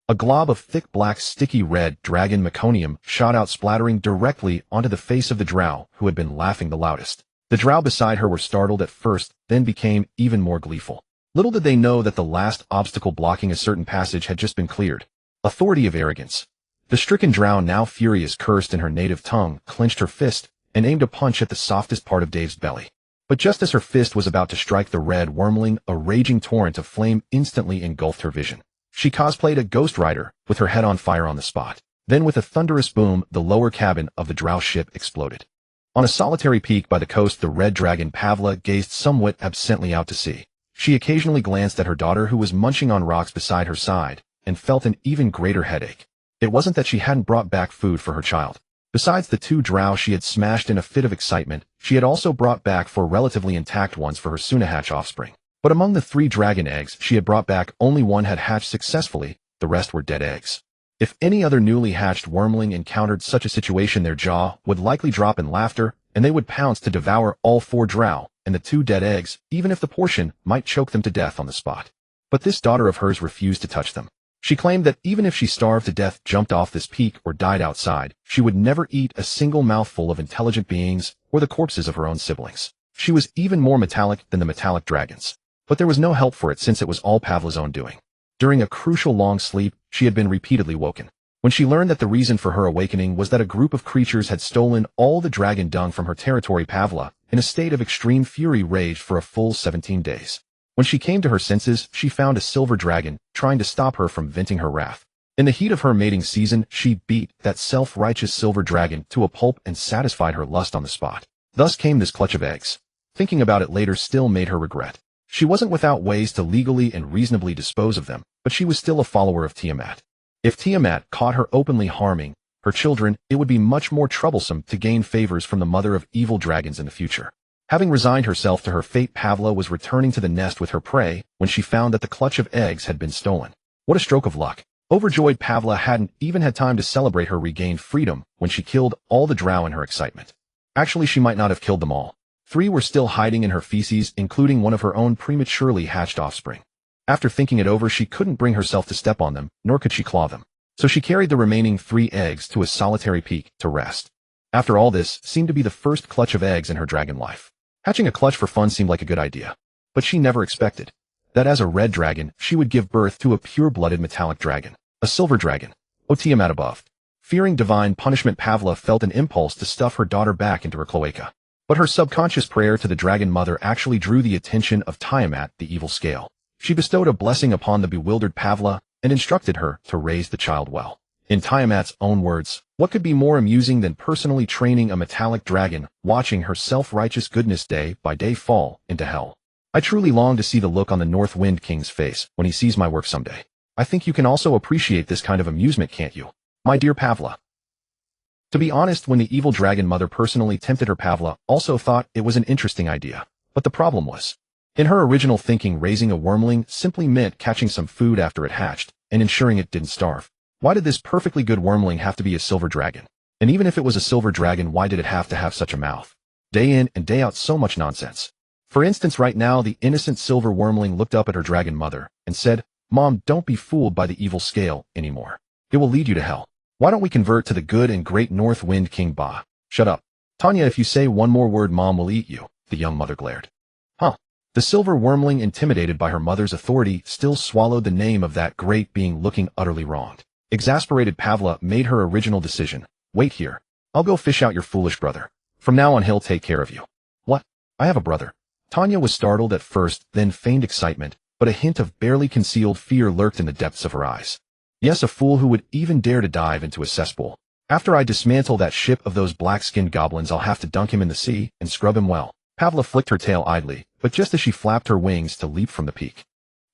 A glob of thick black sticky red dragon meconium shot out, splattering directly onto the face of the Drow, who had been laughing the loudest. The Drow beside her were startled at first, then became even more gleeful. Little did they know that the last obstacle blocking a certain passage had just been cleared. Authority of arrogance. The stricken Drow, now furious, cursed in her native tongue, clenched her fist, and aimed a punch at the softest part of Dave's belly. But just as her fist was about to strike the red wyrmling, a raging torrent of flame instantly engulfed her vision. She cosplayed a ghost rider, with her head on fire on the spot. Then with a thunderous boom, the lower cabin of the Drow ship exploded. On a solitary peak by the coast, the red dragon Pavla gazed somewhat absently out to sea. She occasionally glanced at her daughter, who was munching on rocks beside her side, and felt an even greater headache. It wasn't that she hadn't brought back food for her child. Besides the 2 Drow she had smashed in a fit of excitement, she had also brought back 4 relatively intact ones for her soon-to-hatch offspring. But among the 3 dragon eggs she had brought back, only 1 had hatched successfully, the rest were dead eggs. If any other newly hatched wyrmling encountered such a situation, their jaw would likely drop in laughter, and they would pounce to devour all 4 Drow and the 2 dead eggs, even if the portion might choke them to death on the spot. But this daughter of hers refused to touch them. She claimed that even if she starved to death, jumped off this peak, or died outside, she would never eat a single mouthful of intelligent beings or the corpses of her own siblings. She was even more metallic than the metallic dragons. But there was no help for it, since it was all Pavla's own doing. During a crucial long sleep, she had been repeatedly woken. When she learned that the reason for her awakening was that a group of creatures had stolen all the dragon dung from her territory, Pavla, in a state of extreme fury, raged for a full 17 days. When she came to her senses, she found a silver dragon trying to stop her from venting her wrath. In the heat of her mating season, she beat that self-righteous silver dragon to a pulp and satisfied her lust on the spot. Thus came this clutch of eggs. Thinking about it later still made her regret. She wasn't without ways to legally and reasonably dispose of them, but she was still a follower of Tiamat. If Tiamat caught her openly harming her children, it would be much more troublesome to gain favors from the mother of evil dragons in the future. Having resigned herself to her fate, Pavla was returning to the nest with her prey when she found that the clutch of eggs had been stolen. What a stroke of luck. Overjoyed, Pavla hadn't even had time to celebrate her regained freedom when she killed all the Drow in her excitement. Actually, she might not have killed them all. 3 were still hiding in her feces, including one of her own prematurely hatched offspring. After thinking it over, she couldn't bring herself to step on them, nor could she claw them. So she carried the remaining 3 eggs to a solitary peak to rest. After all, this seemed to be the first clutch of eggs in her dragon life. Hatching a clutch for fun seemed like a good idea. But she never expected that as a red dragon, she would give birth to a pure-blooded metallic dragon, a silver dragon. O Tiamat above. Fearing divine punishment, Pavla felt an impulse to stuff her daughter back into her cloaca. But her subconscious prayer to the dragon mother actually drew the attention of Tiamat, the evil scale. She bestowed a blessing upon the bewildered Pavla and instructed her to raise the child well. In Tiamat's own words, what could be more amusing than personally training a metallic dragon, watching her self-righteous goodness day by day fall into hell? I truly long to see the look on the North Wind King's face when he sees my work someday. I think you can also appreciate this kind of amusement, can't you, my dear Pavla? To be honest, when the evil dragon mother personally tempted her, Pavla also thought it was an interesting idea. But the problem was, in her original thinking, raising a wyrmling simply meant catching some food after it hatched and ensuring it didn't starve. Why did this perfectly good wyrmling have to be a silver dragon? And even if it was a silver dragon, why did it have to have such a mouth? Day in and day out, so much nonsense. For instance, right now, the innocent silver wyrmling looked up at her dragon mother and said, "Mom, don't be fooled by the evil scale anymore. It will lead you to hell. Why don't we convert to the good and great North Wind King Ba?" "Shut up. Tanya, if you say one more word, Mom will eat you," the young mother glared. Huh. The silver wyrmling, intimidated by her mother's authority, still swallowed the name of that great being, looking utterly wronged. Exasperated, Pavla made her original decision. "Wait here. I'll go fish out your foolish brother. From now on he'll take care of you." "What? I have a brother?" Tanya was startled at first, then feigned excitement, but a hint of barely concealed fear lurked in the depths of her eyes. "Yes, a fool who would even dare to dive into a cesspool. After I dismantle that ship of those black-skinned goblins, I'll have to dunk him in the sea and scrub him well." Pavla flicked her tail idly, but just as she flapped her wings to leap from the peak,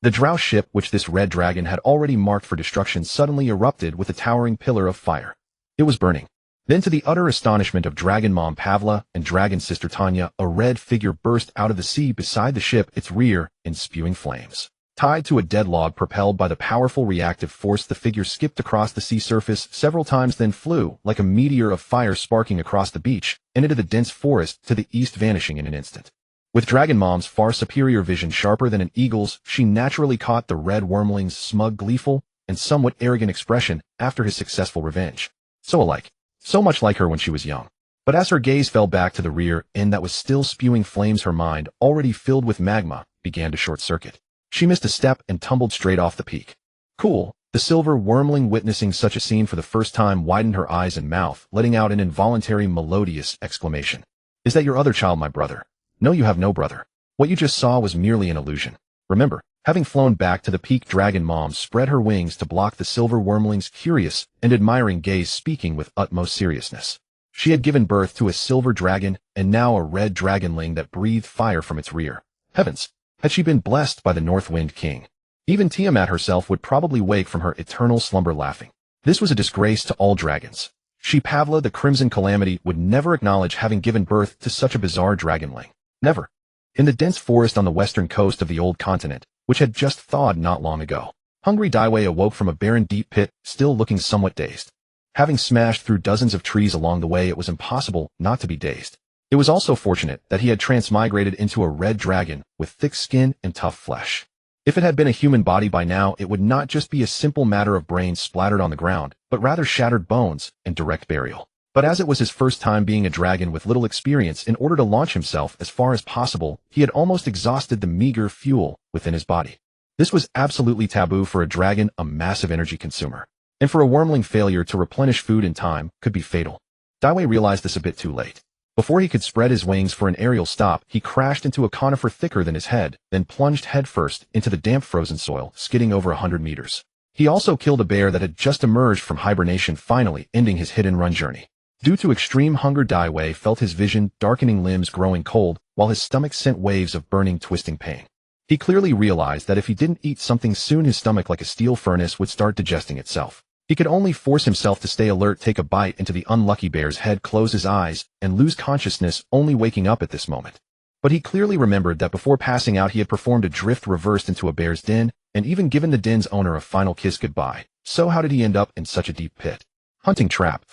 the Drow ship, which this red dragon had already marked for destruction, suddenly erupted with a towering pillar of fire. It was burning. Then, to the utter astonishment of Dragon Mom Pavla and Dragon Sister Tanya, a red figure burst out of the sea beside the ship, its rear in spewing flames. Tied to a dead log propelled by the powerful reactive force, the figure skipped across the sea surface several times, then flew like a meteor of fire sparking across the beach and into the dense forest to the east, vanishing in an instant. With Dragon Mom's far superior vision, sharper than an eagle's, she naturally caught the red wyrmling's smug, gleeful, and somewhat arrogant expression after his successful revenge. So alike. So much like her when she was young. But as her gaze fell back to the rear end that was still spewing flames, her mind, already filled with magma, began to short-circuit. She missed a step and tumbled straight off the peak. "Cool." The silver wyrmling, witnessing such a scene for the first time, widened her eyes and mouth, letting out an involuntary melodious exclamation. "Is that your other child, my brother?" "No, you have no brother. What you just saw was merely an illusion. Remember." Having flown back to the peak, Dragon Mom spread her wings to block the silver wyrmling's curious and admiring gaze, speaking with utmost seriousness. She had given birth to a silver dragon, and now a red dragonling that breathed fire from its rear. Heavens! Had she been blessed by the North Wind King? Even Tiamat herself would probably wake from her eternal slumber laughing. This was a disgrace to all dragons. She, Pavla the Crimson Calamity, would never acknowledge having given birth to such a bizarre dragonling. Never. In the dense forest on the western coast of the old continent, which had just thawed not long ago, hungry Daiwei awoke from a barren deep pit, still looking somewhat dazed. Having smashed through dozens of trees along the way, it was impossible not to be dazed. It was also fortunate that he had transmigrated into a red dragon with thick skin and tough flesh. If it had been a human body by now, it would not just be a simple matter of brains splattered on the ground, but rather shattered bones and direct burial. But as it was his first time being a dragon with little experience, in order to launch himself as far as possible, he had almost exhausted the meager fuel within his body. This was absolutely taboo for a dragon, a massive energy consumer. And for a wyrmling, failure to replenish food in time could be fatal. Daiwei realized this a bit too late. Before he could spread his wings for an aerial stop, he crashed into a conifer thicker than his head, then plunged headfirst into the damp frozen soil, skidding over 100 meters. He also killed a bear that had just emerged from hibernation, finally ending his hit-and-run journey. Due to extreme hunger, Daiwei felt his vision darkening, limbs growing cold, while his stomach sent waves of burning, twisting pain. He clearly realized that if he didn't eat something soon, his stomach, like a steel furnace, would start digesting itself. He could only force himself to stay alert, take a bite into the unlucky bear's head, close his eyes, and lose consciousness, only waking up at this moment. But he clearly remembered that before passing out he had performed a drift reversed into a bear's den, and even given the den's owner a final kiss goodbye. So how did he end up in such a deep pit? Hunting trap.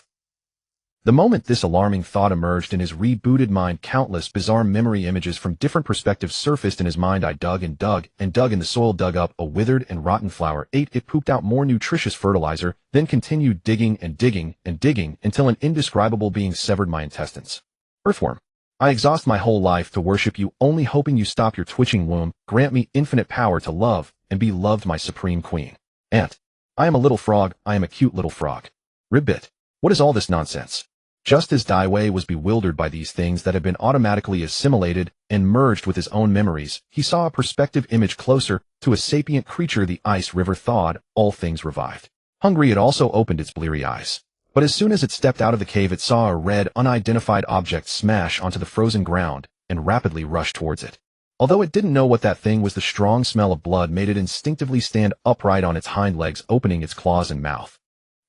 The moment this alarming thought emerged in his rebooted mind, countless bizarre memory images from different perspectives surfaced in his mind. I dug and dug and dug in the soil, dug up a withered and rotten flower, ate it, pooped out more nutritious fertilizer, then continued digging and digging and digging until an indescribable being severed my intestines. Earthworm. I exhaust my whole life to worship you, only hoping you stop your twitching womb, grant me infinite power to love and be loved, my supreme queen. Ant. I am a little frog, I am a cute little frog. Ribbit. What is all this nonsense? Just as Daiwei was bewildered by these things that had been automatically assimilated and merged with his own memories, he saw a perspective image closer to a sapient creature. The ice river thawed, all things revived. Hungry, it also opened its bleary eyes. But as soon as it stepped out of the cave, it saw a red, unidentified object smash onto the frozen ground and rapidly rush towards it. Although it didn't know what that thing was, the strong smell of blood made it instinctively stand upright on its hind legs, opening its claws and mouth.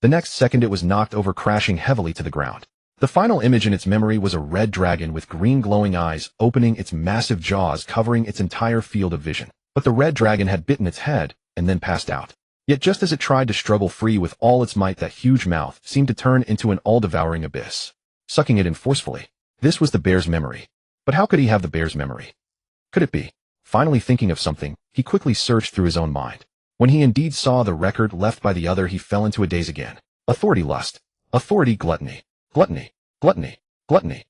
The next second it was knocked over, crashing heavily to the ground. The final image in its memory was a red dragon with green glowing eyes, opening its massive jaws, covering its entire field of vision. But the red dragon had bitten its head and then passed out. Yet just as it tried to struggle free with all its might, that huge mouth seemed to turn into an all-devouring abyss, sucking it in forcefully. This was the bear's memory. But how could he have the bear's memory? Could it be? Finally thinking of something, he quickly searched through his own mind. When he indeed saw the record left by the other, he fell into a daze again. Authority lust. Authority gluttony. Gluttony. Gluttony. Gluttony.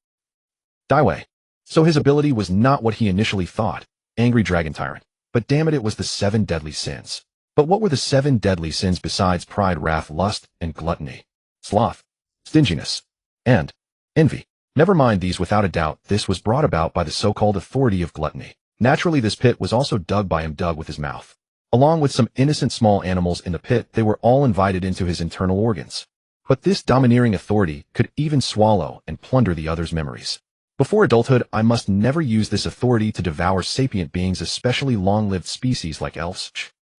Die away. So his ability was not what he initially thought, angry dragon tyrant. But damn it, it was the 7 deadly sins. But what were the 7 deadly sins besides pride, wrath, lust, and gluttony? Sloth, stinginess, and envy. Never mind these, without a doubt, this was brought about by the so-called authority of gluttony. Naturally, this pit was also dug by him, dug with his mouth. Along with some innocent small animals in the pit, they were all invited into his internal organs. But this domineering authority could even swallow and plunder the other's memories. Before adulthood, I must never use this authority to devour sapient beings, especially long-lived species like elves.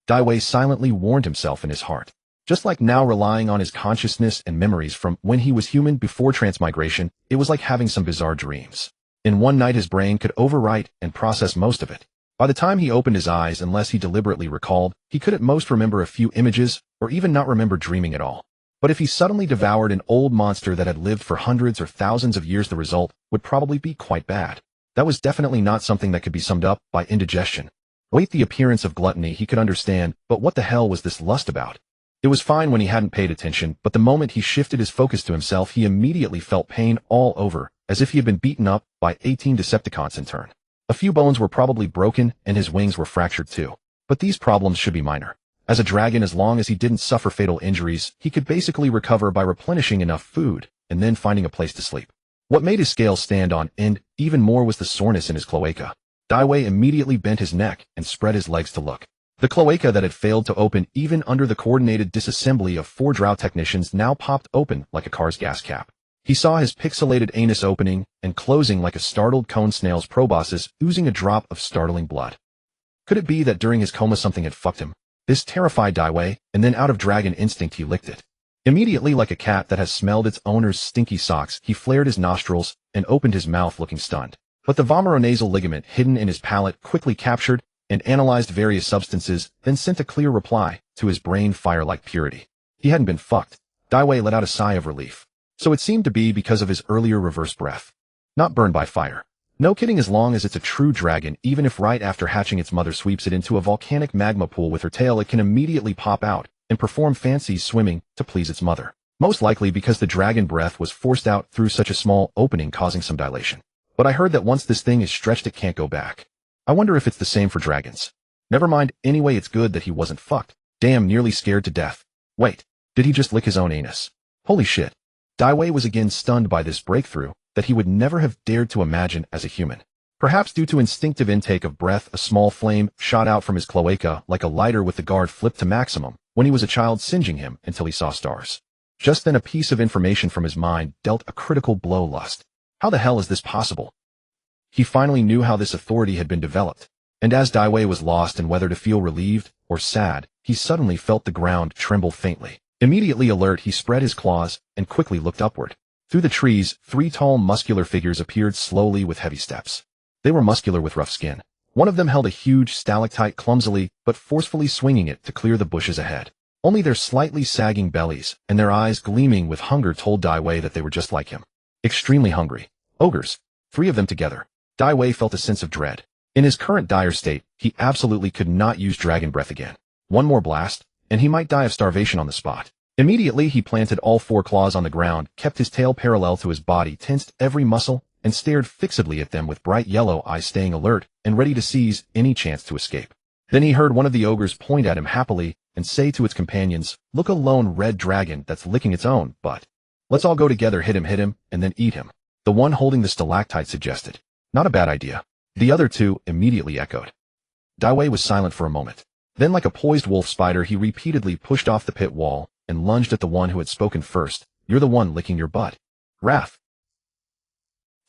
Daiwei silently warned himself in his heart. Just like now, relying on his consciousness and memories from when he was human before transmigration, it was like having some bizarre dreams. In one night, his brain could overwrite and process most of it. By the time he opened his eyes, unless he deliberately recalled, he could at most remember a few images, or even not remember dreaming at all. But if he suddenly devoured an old monster that had lived for hundreds or thousands of years, the result would probably be quite bad. That was definitely not something that could be summed up by indigestion. Wait, the appearance of gluttony he could understand, but what the hell was this lust about? It was fine when he hadn't paid attention, but the moment he shifted his focus to himself, he immediately felt pain all over, as if he had been beaten up by 18 Decepticons in turn. A few bones were probably broken, and his wings were fractured too. But these problems should be minor. As a dragon, as long as he didn't suffer fatal injuries, he could basically recover by replenishing enough food, and then finding a place to sleep. What made his scales stand on end even more was the soreness in his cloaca. Daiwei immediately bent his neck and spread his legs to look. The cloaca that had failed to open even under the coordinated disassembly of 4 Drow technicians now popped open like a car's gas cap. He saw his pixelated anus opening and closing like a startled cone snail's proboscis, oozing a drop of startling blood. Could it be that during his coma something had fucked him? This terrified Daiwei, and then out of dragon instinct he licked it. Immediately, like a cat that has smelled its owner's stinky socks, he flared his nostrils and opened his mouth, looking stunned. But the vomeronasal ligament hidden in his palate quickly captured and analyzed various substances, then sent a clear reply to his brain, fire-like purity. He hadn't been fucked. Daiwei let out a sigh of relief. So it seemed to be because of his earlier reverse breath. Not burned by fire. No kidding, as long as it's a true dragon, even if right after hatching its mother sweeps it into a volcanic magma pool with her tail, it can immediately pop out and perform fancy swimming to please its mother. Most likely because the dragon breath was forced out through such a small opening, causing some dilation. But I heard that once this thing is stretched, it can't go back. I wonder if it's the same for dragons. Never mind, anyway, it's good that he wasn't fucked. Damn, nearly scared to death. Wait, did he just lick his own anus? Holy shit. Daiwei was again stunned by this breakthrough that he would never have dared to imagine as a human. Perhaps due to instinctive intake of breath, a small flame shot out from his cloaca like a lighter with the guard flipped to maximum when he was a child, singeing him until he saw stars. Just then a piece of information from his mind dealt a critical blow. Lust. How the hell is this possible? He finally knew how this authority had been developed, and as Daiwei was lost in whether to feel relieved or sad, he suddenly felt the ground tremble faintly. Immediately alert, he spread his claws and quickly looked upward. Through the trees, 3 tall muscular figures appeared slowly with heavy steps. They were muscular with rough skin. One of them held a huge stalactite, clumsily but forcefully swinging it to clear the bushes ahead. Only their slightly sagging bellies and their eyes gleaming with hunger told Daiwei that they were just like him. Extremely hungry. Ogres. 3 of them together. Daiwei felt a sense of dread. In his current dire state, he absolutely could not use dragon breath again. One more blast, and he might die of starvation on the spot. Immediately, he planted all 4 claws on the ground, kept his tail parallel to his body, tensed every muscle, and stared fixedly at them with bright yellow eyes, staying alert and ready to seize any chance to escape. Then he heard one of the ogres point at him happily and say to its companions, "Look, a lone red dragon that's licking its own butt. Let's all go together, hit him, and then eat him." The one holding the stalactite suggested. Not a bad idea. The other 2 immediately echoed. Daiwei was silent for a moment. Then, like a poised wolf spider, he repeatedly pushed off the pit wall and lunged at the one who had spoken first. "You're the one licking your butt." Wrath.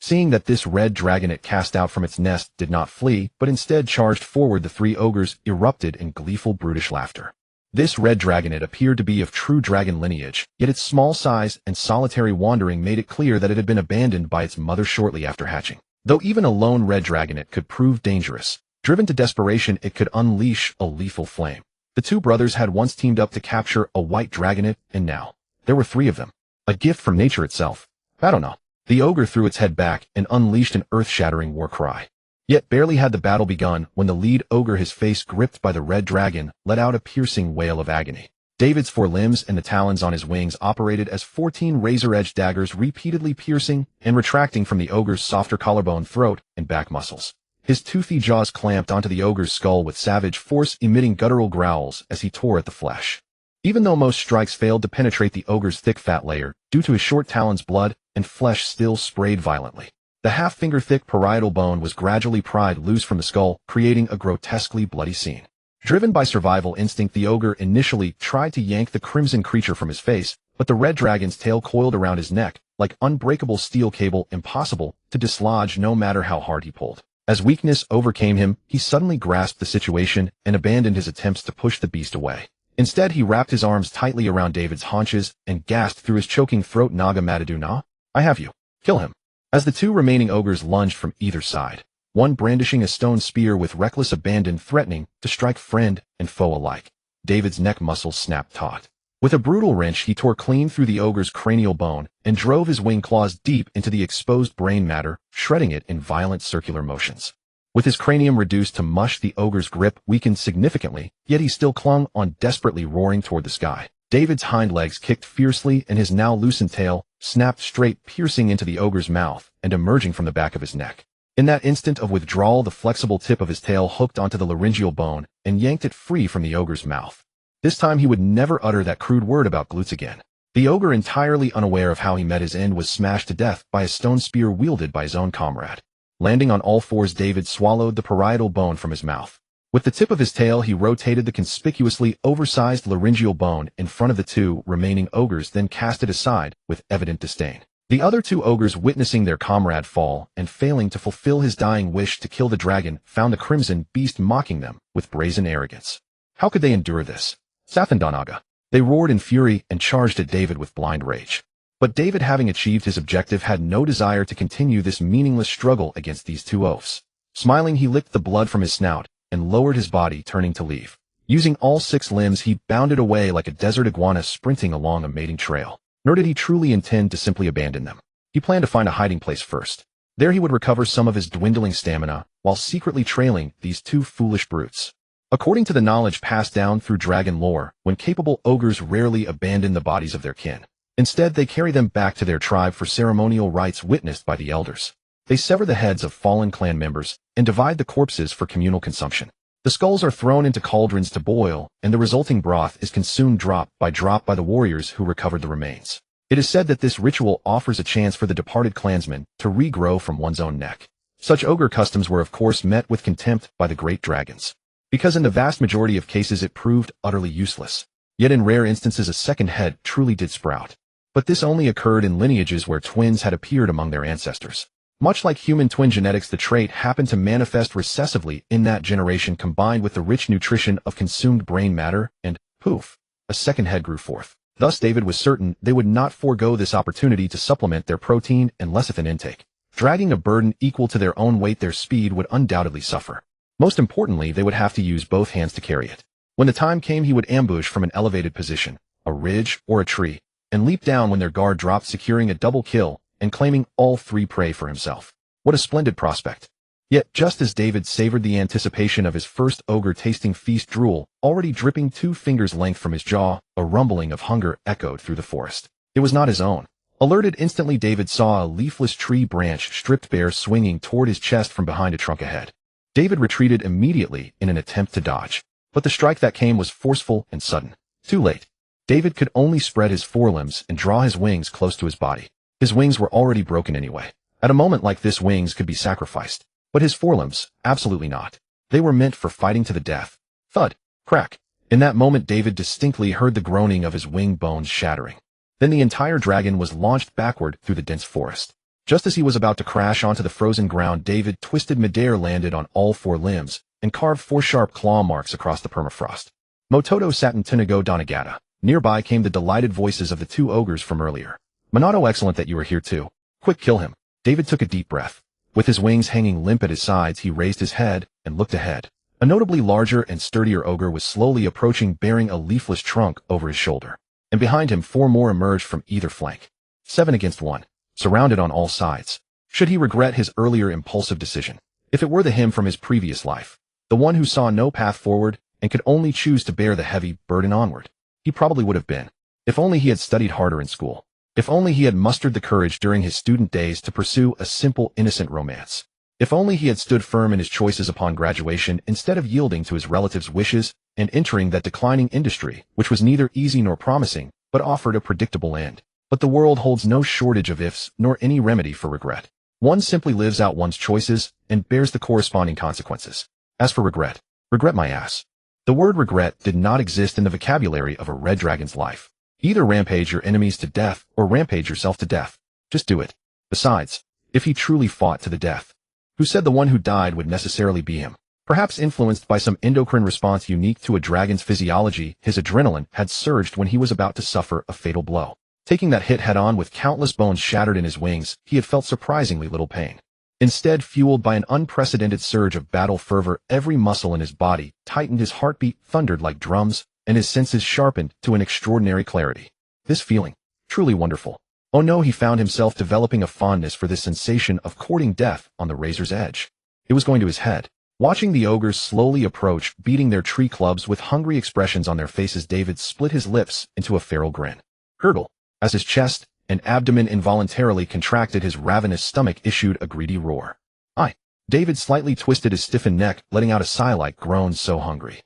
Seeing that this red dragon it cast out from its nest did not flee, but instead charged forward, the 3 ogres erupted in gleeful, brutish laughter. This red dragonet appeared to be of true dragon lineage, yet its small size and solitary wandering made it clear that it had been abandoned by its mother shortly after hatching. Though even a lone red dragonet could prove dangerous, driven to desperation, it could unleash a lethal flame. The 2 brothers had once teamed up to capture a white dragonet, and now there were 3 of them. A gift from nature itself. I don't know. The ogre threw its head back and unleashed an earth-shattering war cry. Yet barely had the battle begun when the lead ogre, his face gripped by the red dragon, let out a piercing wail of agony. David's forelimbs and the talons on his wings operated as 14 razor-edged daggers, repeatedly piercing and retracting from the ogre's softer collarbone, throat, and back muscles. His toothy jaws clamped onto the ogre's skull with savage force, emitting guttural growls as he tore at the flesh. Even though most strikes failed to penetrate the ogre's thick fat layer, due to his short talons, blood and flesh still sprayed violently. The half-finger-thick parietal bone was gradually pried loose from the skull, creating a grotesquely bloody scene. Driven by survival instinct, the ogre initially tried to yank the crimson creature from his face, but the red dragon's tail coiled around his neck, like unbreakable steel cable, impossible to dislodge no matter how hard he pulled. As weakness overcame him, he suddenly grasped the situation and abandoned his attempts to push the beast away. Instead, he wrapped his arms tightly around David's haunches and gasped through his choking throat, "Naga Madadu na? I have you. Kill him." As the two remaining ogres lunged from either side, one brandishing a stone spear with reckless abandon, threatening to strike friend and foe alike, David's neck muscles snapped taut. With a brutal wrench, he tore clean through the ogre's cranial bone and drove his wing claws deep into the exposed brain matter, shredding it in violent circular motions. With his cranium reduced to mush, the ogre's grip weakened significantly, yet he still clung on, desperately roaring toward the sky. David's hind legs kicked fiercely and his now loosened tail snapped straight, piercing into the ogre's mouth and emerging from the back of his neck. In that instant of withdrawal, the flexible tip of his tail hooked onto the laryngeal bone and yanked it free from the ogre's mouth. This time he would never utter that crude word about glutes again. The ogre, entirely unaware of how he met his end, was smashed to death by a stone spear wielded by his own comrade. Landing on all fours, David swallowed the parietal bone from his mouth. With the tip of his tail, he rotated the conspicuously oversized laryngeal bone in front of the two remaining ogres, then cast it aside with evident disdain. The other two ogres, witnessing their comrade fall and failing to fulfill his dying wish to kill the dragon, found the crimson beast mocking them with brazen arrogance. How could they endure this? Sathandanaga. They roared in fury and charged at David with blind rage. But David, having achieved his objective, had no desire to continue this meaningless struggle against these two oafs. Smiling, he licked the blood from his snout and lowered his body, turning to leave. Using all 6 limbs, he bounded away like a desert iguana sprinting along a mating trail. Nor did he truly intend to simply abandon them. He planned to find a hiding place first. There he would recover some of his dwindling stamina, while secretly trailing these two foolish brutes. According to the knowledge passed down through dragon lore, when capable ogres rarely abandon the bodies of their kin. Instead, they carry them back to their tribe for ceremonial rites witnessed by the elders. They sever the heads of fallen clan members and divide the corpses for communal consumption. The skulls are thrown into cauldrons to boil, and the resulting broth is consumed drop by the warriors who recovered the remains. It is said that this ritual offers a chance for the departed clansman to regrow from one's own neck. Such ogre customs were of course met with contempt by the great dragons, because in the vast majority of cases it proved utterly useless. Yet in rare instances a second head truly did sprout. But this only occurred in lineages where twins had appeared among their ancestors. Much like human twin genetics, the trait happened to manifest recessively in that generation, combined with the rich nutrition of consumed brain matter, and, poof, a second head grew forth. Thus David was certain they would not forego this opportunity to supplement their protein and lecithin intake. Dragging a burden equal to their own weight, their speed would undoubtedly suffer. Most importantly, they would have to use both hands to carry it. When the time came, he would ambush from an elevated position, a ridge or a tree, and leap down when their guard dropped, securing a double kill and claiming all 3 prey for himself. What a splendid prospect. Yet, just as David savored the anticipation of his first ogre-tasting feast, drool already dripping 2 fingers' length from his jaw, a rumbling of hunger echoed through the forest. It was not his own. Alerted instantly, David saw a leafless tree branch stripped bare swinging toward his chest from behind a trunk ahead. David retreated immediately in an attempt to dodge, but the strike that came was forceful and sudden. Too late. David could only spread his forelimbs and draw his wings close to his body. His wings were already broken anyway. At a moment like this, wings could be sacrificed. But his forelimbs, absolutely not. They were meant for fighting to the death. Thud. Crack. In that moment, David distinctly heard the groaning of his wing bones shattering. Then the entire dragon was launched backward through the dense forest. Just as he was about to crash onto the frozen ground, David twisted midair, landed on all 4 limbs, and carved 4 sharp claw marks across the permafrost. Mototo Satin Tinago Donagata. Nearby came the delighted voices of the 2 ogres from earlier. Minato, excellent that you are here too. Quick, kill him. David took a deep breath. With his wings hanging limp at his sides, he raised his head and looked ahead. A notably larger and sturdier ogre was slowly approaching, bearing a leafless trunk over his shoulder. And behind him, 4 more emerged from either flank. 7 against 1. Surrounded on all sides. Should he regret his earlier impulsive decision? If it were the him from his previous life, the one who saw no path forward and could only choose to bear the heavy burden onward, he probably would have been. If only he had studied harder in school. If only he had mustered the courage during his student days to pursue a simple, innocent romance. If only he had stood firm in his choices upon graduation instead of yielding to his relatives' wishes and entering that declining industry, which was neither easy nor promising, but offered a predictable end. But the world holds no shortage of ifs nor any remedy for regret. One simply lives out one's choices and bears the corresponding consequences. As for regret my ass. The word regret did not exist in the vocabulary of a red dragon's life. Either rampage your enemies to death or rampage yourself to death. Just do it. Besides, if he truly fought to the death, who said the one who died would necessarily be him? Perhaps influenced by some endocrine response unique to a dragon's physiology, his adrenaline had surged when he was about to suffer a fatal blow. Taking that hit head-on with countless bones shattered in his wings, he had felt surprisingly little pain. Instead, fueled by an unprecedented surge of battle fervor, every muscle in his body tightened, his heartbeat thundered like drums, and his senses sharpened to an extraordinary clarity. This feeling, truly wonderful. Oh no, he found himself developing a fondness for this sensation of courting death on the razor's edge. It was going to his head. Watching the ogres slowly approach, beating their tree clubs with hungry expressions on their faces, David split his lips into a feral grin. Gurgle. As his chest and abdomen involuntarily contracted, his ravenous stomach issued a greedy roar. David slightly twisted his stiffened neck, letting out a sigh-like groan, so hungry.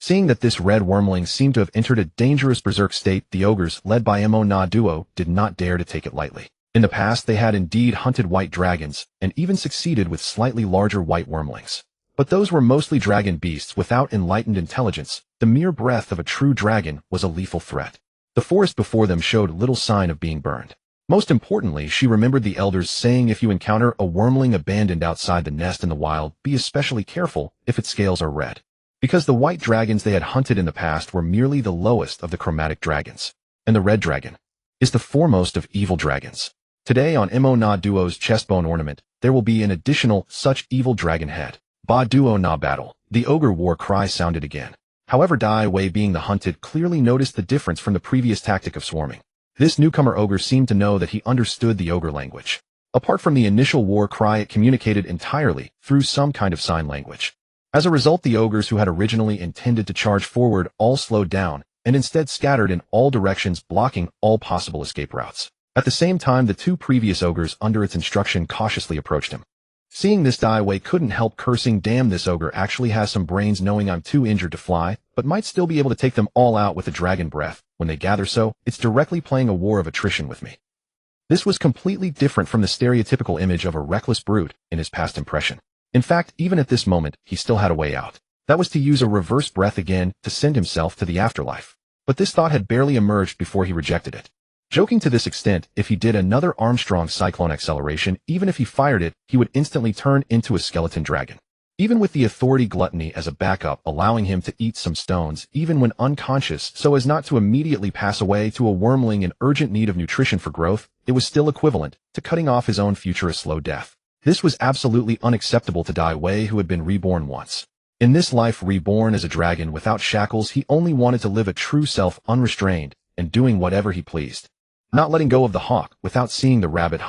Seeing that this red wyrmling seemed to have entered a dangerous berserk state, the ogres, led by Mo Na Duo, did not dare to take it lightly. In the past, they had indeed hunted white dragons, and even succeeded with slightly larger white wyrmlings. But those were mostly dragon beasts without enlightened intelligence. The mere breath of a true dragon was a lethal threat. The forest before them showed little sign of being burned. Most importantly, she remembered the elders saying if you encounter a wyrmling abandoned outside the nest in the wild, be especially careful if its scales are red. Because the white dragons they had hunted in the past were merely the lowest of the chromatic dragons. And the red dragon is the foremost of evil dragons. Today on Mo Na Duo's chestbone ornament, there will be an additional such evil dragon head. Ba Duo Na battle. The ogre war cry sounded again. However, Dai Wei, being the hunted, clearly noticed the difference from the previous tactic of swarming. This newcomer ogre seemed to know that he understood the ogre language. Apart from the initial war cry, it communicated entirely through some kind of sign language. As a result, the ogres who had originally intended to charge forward all slowed down and instead scattered in all directions, blocking all possible escape routes. At the same time, the two previous ogres under its instruction cautiously approached him. Seeing this, Dai Wei couldn't help cursing, damn, this ogre actually has some brains, knowing I'm too injured to fly, but might still be able to take them all out with a dragon breath. When they gather so, it's directly playing a war of attrition with me. This was completely different from the stereotypical image of a reckless brute in his past impression. In fact, even at this moment, he still had a way out. That was to use a reverse breath again to send himself to the afterlife. But this thought had barely emerged before he rejected it. Joking to this extent, if he did another Armstrong cyclone acceleration, even if he fired it, he would instantly turn into a skeleton dragon. Even with the authority gluttony as a backup, allowing him to eat some stones, even when unconscious, so as not to immediately pass away to a wyrmling in urgent need of nutrition for growth, it was still equivalent to cutting off his own future a slow death. This was absolutely unacceptable to Dai Wei, who had been reborn once. In this life, reborn as a dragon without shackles, he only wanted to live a true self, unrestrained, and doing whatever he pleased. Not letting go of the hawk without seeing the rabbit,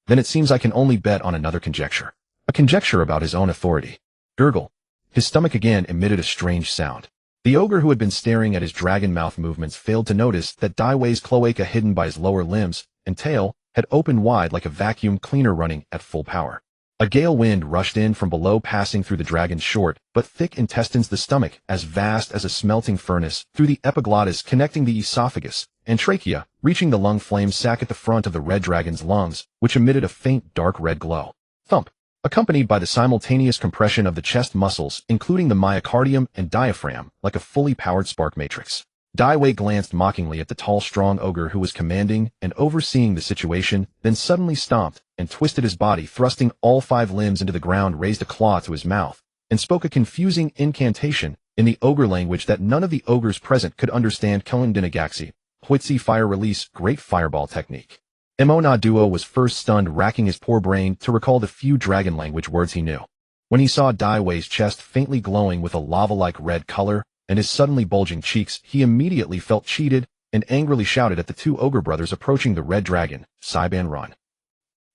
Then it seems I can only bet on another conjecture. A conjecture about his own authority. Gurgle. His stomach again emitted a strange sound. The ogre, who had been staring at his dragon mouth movements, failed to notice that Dai Wei's cloaca, hidden by his lower limbs and tail, had opened wide like a vacuum cleaner running at full power. A gale wind rushed in from below, passing through the dragon's short but thick intestines, the stomach as vast as a smelting furnace, through the epiglottis connecting the esophagus and trachea, reaching the lung flame sac at the front of the red dragon's lungs, which emitted a faint dark red glow. Thump, accompanied by the simultaneous compression of the chest muscles, including the myocardium and diaphragm, like a fully powered spark matrix. Dai Wei glanced mockingly at the tall, strong ogre who was commanding and overseeing the situation, then suddenly stomped and twisted his body, thrusting all 5 limbs into the ground, raised a claw to his mouth, and spoke a confusing incantation in the ogre language that none of the ogres present could understand. Kelendinagaxi, Huitzi fire release, great fireball technique. Mo Na Duo was first stunned, racking his poor brain to recall the few dragon language words he knew. When he saw Dai Wei's chest faintly glowing with a lava-like red color, and his suddenly bulging cheeks, he immediately felt cheated and angrily shouted at the 2 ogre brothers approaching the red dragon, Saiban, run.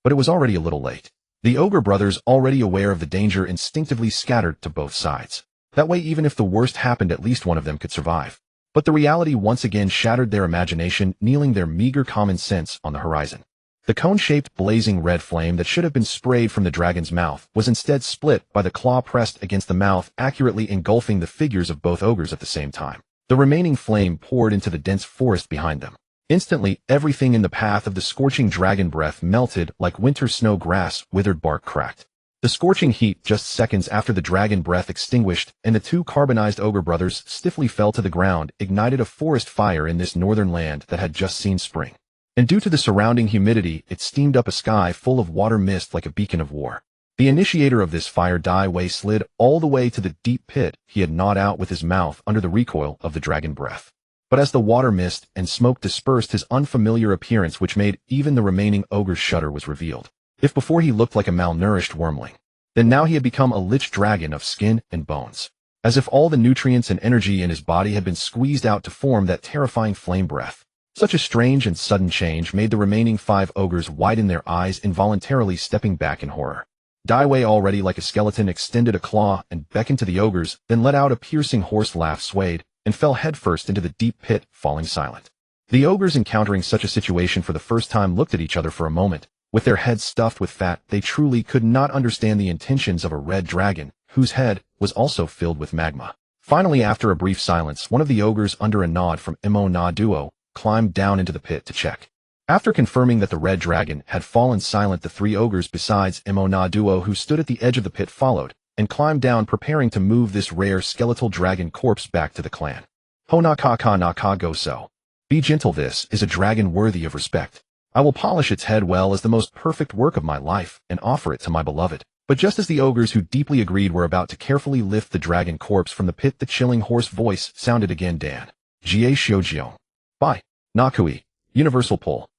But it was already a little late. The ogre brothers, already aware of the danger, instinctively scattered to both sides. That way, even if the worst happened, at least one of them could survive. But the reality once again shattered their imagination, kneeling their meager common sense on the horizon. The cone-shaped blazing red flame that should have been sprayed from the dragon's mouth was instead split by the claw pressed against the mouth, accurately engulfing the figures of both ogres at the same time. The remaining flame poured into the dense forest behind them. Instantly, everything in the path of the scorching dragon breath melted like winter snow grass, withered bark cracked. The scorching heat just seconds after the dragon breath extinguished, and the two carbonized ogre brothers stiffly fell to the ground, ignited a forest fire in this northern land that had just seen spring. And due to the surrounding humidity, it steamed up a sky full of water mist like a beacon of war. The initiator of this fire slid all the way to the deep pit he had gnawed out with his mouth under the recoil of the dragon breath. But as the water mist and smoke dispersed, his unfamiliar appearance, which made even the remaining ogres shudder, was revealed. If before he looked like a malnourished wyrmling, then now he had become a lich dragon of skin and bones. As if all the nutrients and energy in his body had been squeezed out to form that terrifying flame breath. Such a strange and sudden change made the remaining 5 ogres widen their eyes, involuntarily stepping back in horror. Daiwei, already like a skeleton, extended a claw and beckoned to the ogres, then let out a piercing hoarse laugh, swayed, and fell headfirst into the deep pit, falling silent. The ogres, encountering such a situation for the first time, looked at each other for a moment. With their heads stuffed with fat, they truly could not understand the intentions of a red dragon, whose head was also filled with magma. Finally, after a brief silence, one of the ogres, under a nod from Imo Na Duo, climbed down into the pit to check. After confirming that the red dragon had fallen silent, the 3 ogres besides Imo Na Duo, who stood at the edge of the pit, followed, and climbed down, preparing to move this rare skeletal dragon corpse back to the clan. Ho na ka go so. Be gentle, this is a dragon worthy of respect. I will polish its head well as the most perfect work of my life, and offer it to my beloved. But just as the ogres, who deeply agreed, were about to carefully lift the dragon corpse from the pit, the chilling hoarse voice sounded again. Dan. Jie Shoujiong. By Nakui. Universal Pull.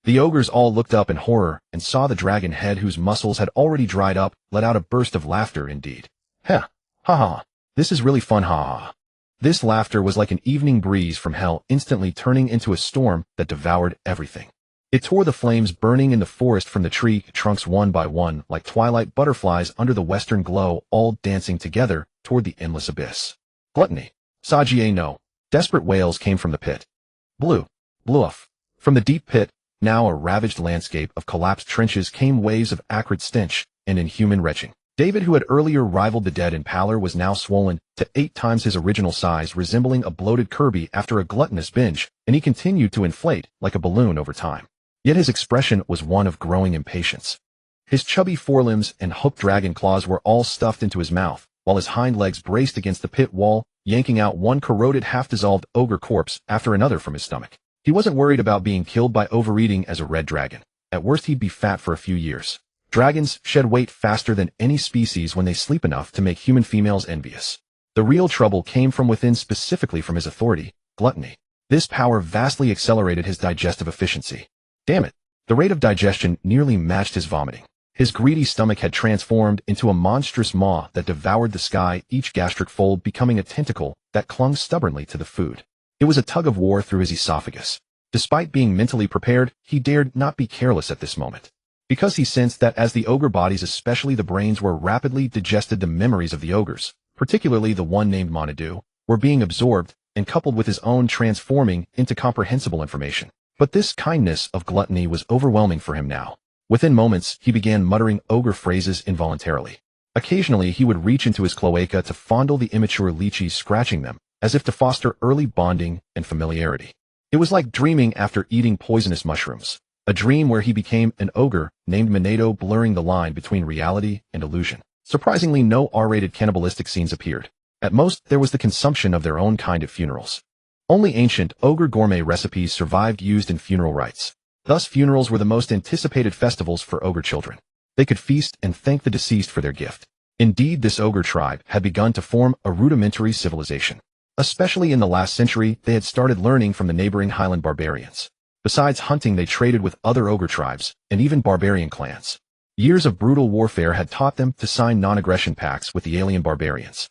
The ogres all looked up in horror and saw the dragon head, whose muscles had already dried up, let out a burst of laughter. Indeed. Heh. Ha ha. This is really fun, ha ha. This laughter was like an evening breeze from hell, instantly turning into a storm that devoured everything. It tore the flames burning in the forest from the tree trunks one by one, like twilight butterflies under the western glow, all dancing together toward the endless abyss. Gluttony. Sajie no. Desperate wails came from the pit. Bluff. From the deep pit, now a ravaged landscape of collapsed trenches, came waves of acrid stench and inhuman retching. David, who had earlier rivaled the dead in pallor, was now swollen to 8 times his original size, resembling a bloated Kirby after a gluttonous binge, and he continued to inflate like a balloon over time. Yet his expression was one of growing impatience. His chubby forelimbs and hooked dragon claws were all stuffed into his mouth, while his hind legs braced against the pit wall, yanking out one corroded, half-dissolved ogre corpse after another from his stomach. He wasn't worried about being killed by overeating as a red dragon. At worst, he'd be fat for a few years. Dragons shed weight faster than any species when they sleep enough to make human females envious. The real trouble came from within, specifically from his authority, gluttony. This power vastly accelerated his digestive efficiency. Damn it. The rate of digestion nearly matched his vomiting. His greedy stomach had transformed into a monstrous maw that devoured the sky, each gastric fold becoming a tentacle that clung stubbornly to the food. It was a tug of war through his esophagus. Despite being mentally prepared, he dared not be careless at this moment. Because he sensed that as the ogre bodies, especially the brains, were rapidly digested, the memories of the ogres, particularly the one named Monadu, were being absorbed and coupled with his own, transforming into comprehensible information. But this kindness of gluttony was overwhelming for him now. Within moments, he began muttering ogre phrases involuntarily. Occasionally, he would reach into his cloaca to fondle the immature lychees, scratching them, as if to foster early bonding and familiarity. It was like dreaming after eating poisonous mushrooms. A dream where he became an ogre named Minato, blurring the line between reality and illusion. Surprisingly, no R-rated cannibalistic scenes appeared. At most, there was the consumption of their own kind at funerals. Only ancient ogre gourmet recipes survived, used in funeral rites. Thus, funerals were the most anticipated festivals for ogre children. They could feast and thank the deceased for their gift. Indeed, this ogre tribe had begun to form a rudimentary civilization. Especially in the last century, they had started learning from the neighboring highland barbarians. Besides hunting, they traded with other ogre tribes, and even barbarian clans. Years of brutal warfare had taught them to sign non-aggression pacts with the alien barbarians.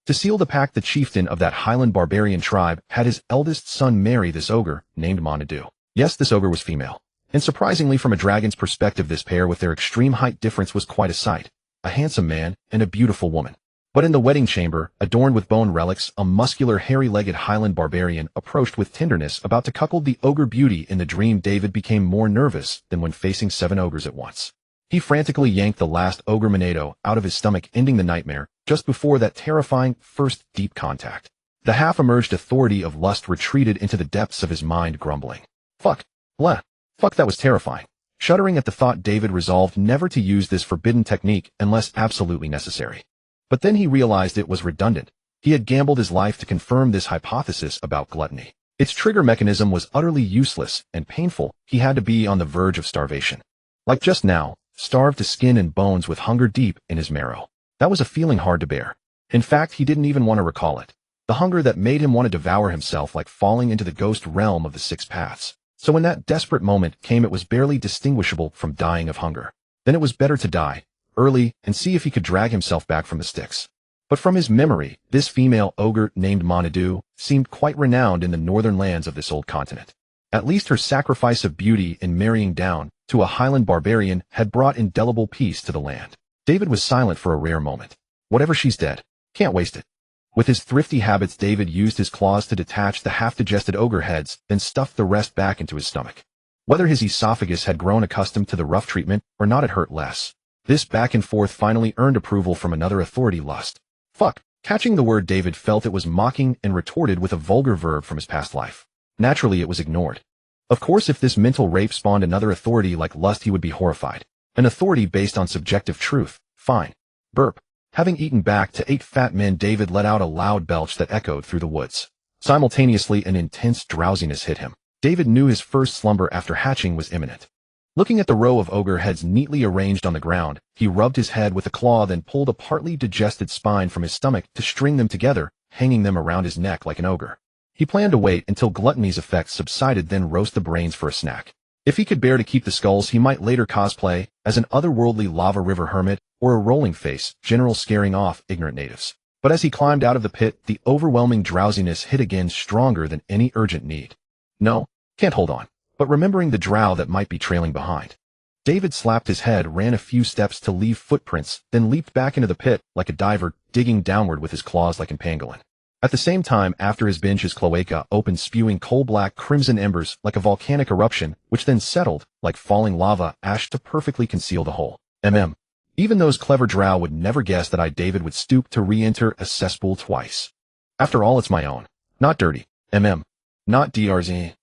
To seal the pact, the chieftain of that highland barbarian tribe had his eldest son marry this ogre named Monadu. Yes, this ogre was female. And surprisingly, from a dragon's perspective, this pair with their extreme height difference was quite a sight. A handsome man and a beautiful woman. But in the wedding chamber, adorned with bone relics, a muscular, hairy-legged Highland barbarian approached with tenderness, about to cuckold the ogre beauty. In the dream, David became more nervous than when facing 7 ogres at once. He frantically yanked the last ogre Monado out of his stomach, ending the nightmare just before that terrifying first deep contact. The half-emerged authority of lust retreated into the depths of his mind, grumbling. Fuck. Blah. Fuck, that was terrifying. Shuddering at the thought, David resolved never to use this forbidden technique unless absolutely necessary. But then he realized it was redundant. He had gambled his life to confirm this hypothesis about gluttony. Its trigger mechanism was utterly useless and painful. He had to be on the verge of starvation. Like just now, starved to skin and bones with hunger deep in his marrow. That was a feeling hard to bear. In fact, he didn't even want to recall it. The hunger that made him want to devour himself, like falling into the ghost realm of the 6 paths. So when that desperate moment came, it was barely distinguishable from dying of hunger. Then it was better to die early and see if he could drag himself back from the sticks. But from his memory, this female ogre named Monado seemed quite renowned in the northern lands of this old continent. At least her sacrifice of beauty in marrying down to a Highland barbarian had brought indelible peace to the land. David was silent for a rare moment. Whatever, she's dead. Can't waste it. With his thrifty habits, David used his claws to detach the half-digested ogre heads, then stuffed the rest back into his stomach. Whether his esophagus had grown accustomed to the rough treatment or not, it hurt less. This back and forth finally earned approval from another authority, lust. Fuck. Catching the word, David felt it was mocking and retorted with a vulgar verb from his past life. Naturally, it was ignored. Of course, if this mental rape spawned another authority like lust, he would be horrified. An authority based on subjective truth. Fine. Burp. Having eaten back to 8 fat men, David let out a loud belch that echoed through the woods. Simultaneously, an intense drowsiness hit him. David knew his first slumber after hatching was imminent. Looking at the row of ogre heads neatly arranged on the ground, he rubbed his head with a claw, then pulled a partly digested spine from his stomach to string them together, hanging them around his neck like an ogre. He planned to wait until gluttony's effects subsided, then roast the brains for a snack. If he could bear to keep the skulls, he might later cosplay as an otherworldly lava river hermit or a rolling face general scaring off ignorant natives. But as he climbed out of the pit, the overwhelming drowsiness hit again, stronger than any urgent need. No, can't hold on. But remembering the drow that might be trailing behind. David slapped his head, ran a few steps to leave footprints, then leaped back into the pit like a diver, digging downward with his claws like an pangolin. At the same time, after his binge, his cloaca opened, spewing coal-black crimson embers like a volcanic eruption, which then settled like falling lava ash to perfectly conceal the hole. Even those clever drow would never guess that I, David, would stoop to re-enter a cesspool twice. After all, it's my own. Not dirty. Not DRZ.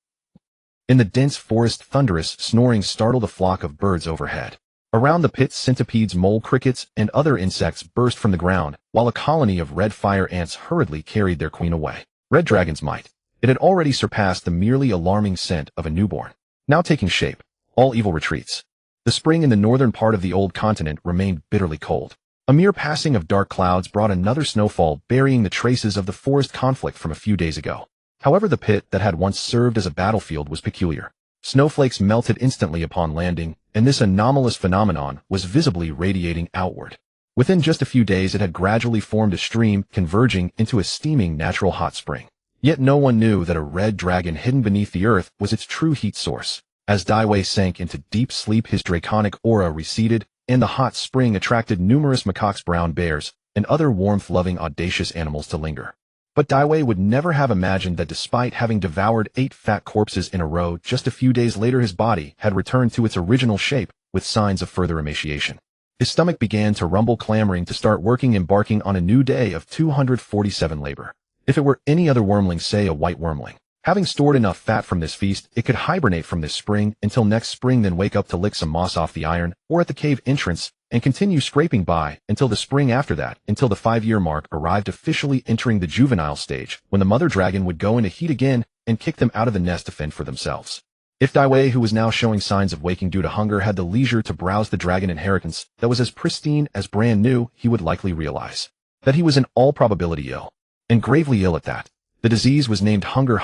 In the dense forest, thunderous snoring startled a flock of birds overhead. Around the pit, centipedes, mole crickets, and other insects burst from the ground, while a colony of red fire ants hurriedly carried their queen away. Red dragon's might. It had already surpassed the merely alarming scent of a newborn. Now taking shape, all evil retreats. The spring in the northern part of the old continent remained bitterly cold. A mere passing of dark clouds brought another snowfall, burying the traces of the forest conflict from a few days ago. However, the pit that had once served as a battlefield was peculiar. Snowflakes melted instantly upon landing, and this anomalous phenomenon was visibly radiating outward. Within just a few days, it had gradually formed a stream, converging into a steaming natural hot spring. Yet no one knew that a red dragon hidden beneath the earth was its true heat source. As Daiwei sank into deep sleep, his draconic aura receded, and the hot spring attracted numerous macaques, brown bears, and other warmth-loving, audacious animals to linger. But Daiwei would never have imagined that despite having devoured 8 fat corpses in a row, just a few days later his body had returned to its original shape, with signs of further emaciation. His stomach began to rumble, clamoring to start working, embarking on a new day of 247 labor. If it were any other wyrmling, say a white wyrmling, having stored enough fat from this feast, it could hibernate from this spring until next spring, then wake up to lick some moss off the iron, or at the cave entrance, and continue scraping by until the spring after that, until the 5-year mark arrived, officially entering the juvenile stage, when the mother dragon would go into heat again and kick them out of the nest to fend for themselves. If Daiwei, who was now showing signs of waking due to hunger, had the leisure to browse the dragon inheritance that was as pristine as brand new, he would likely realize that he was in all probability ill, and gravely ill at that. The disease was named hunger.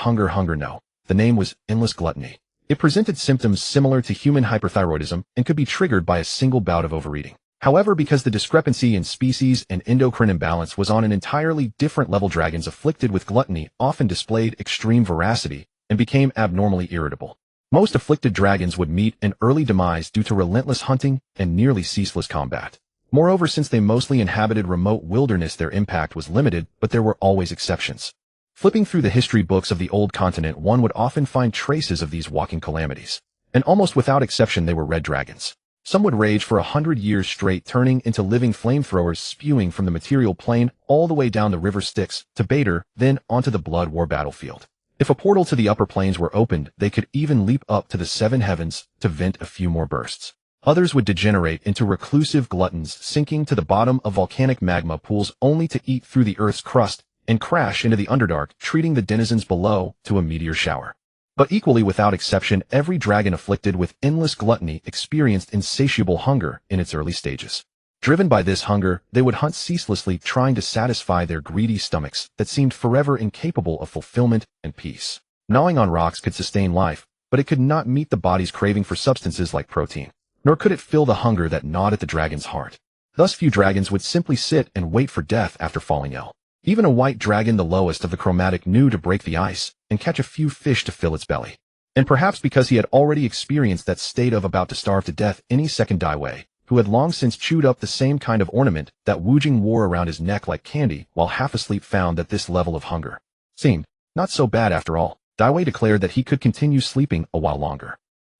No, the name was endless gluttony. It presented symptoms similar to human hyperthyroidism and could be triggered by a single bout of overeating. However, because the discrepancy in species and endocrine imbalance was on an entirely different level, dragons afflicted with gluttony often displayed extreme voracity and became abnormally irritable. Most afflicted dragons would meet an early demise due to relentless hunting and nearly ceaseless combat. Moreover, since they mostly inhabited remote wilderness, their impact was limited, but there were always exceptions. Flipping through the history books of the Old Continent, one would often find traces of these walking calamities. And almost without exception, they were red dragons. Some would rage for 100 years straight, turning into living flamethrowers spewing from the material plane all the way down the river Styx to Bader, then onto the blood war battlefield. If a portal to the upper planes were opened, they could even leap up to the seven heavens to vent a few more bursts. Others would degenerate into reclusive gluttons, sinking to the bottom of volcanic magma pools only to eat through the Earth's crust and crash into the Underdark, treating the denizens below to a meteor shower. But equally without exception, every dragon afflicted with endless gluttony experienced insatiable hunger in its early stages. Driven by this hunger, they would hunt ceaselessly, trying to satisfy their greedy stomachs that seemed forever incapable of fulfillment and peace. Gnawing on rocks could sustain life, but it could not meet the body's craving for substances like protein, nor could it fill the hunger that gnawed at the dragon's heart. Thus few dragons would simply sit and wait for death after falling ill. Even a white dragon, the lowest of the chromatic, knew to break the ice and catch a few fish to fill its belly. And perhaps because he had already experienced that state of about to starve to death any second, Daiwei, who had long since chewed up the same kind of ornament that Wu Jing wore around his neck like candy while half asleep, found that this level of hunger seemed not so bad after all. Daiwei declared that he could continue sleeping a while longer.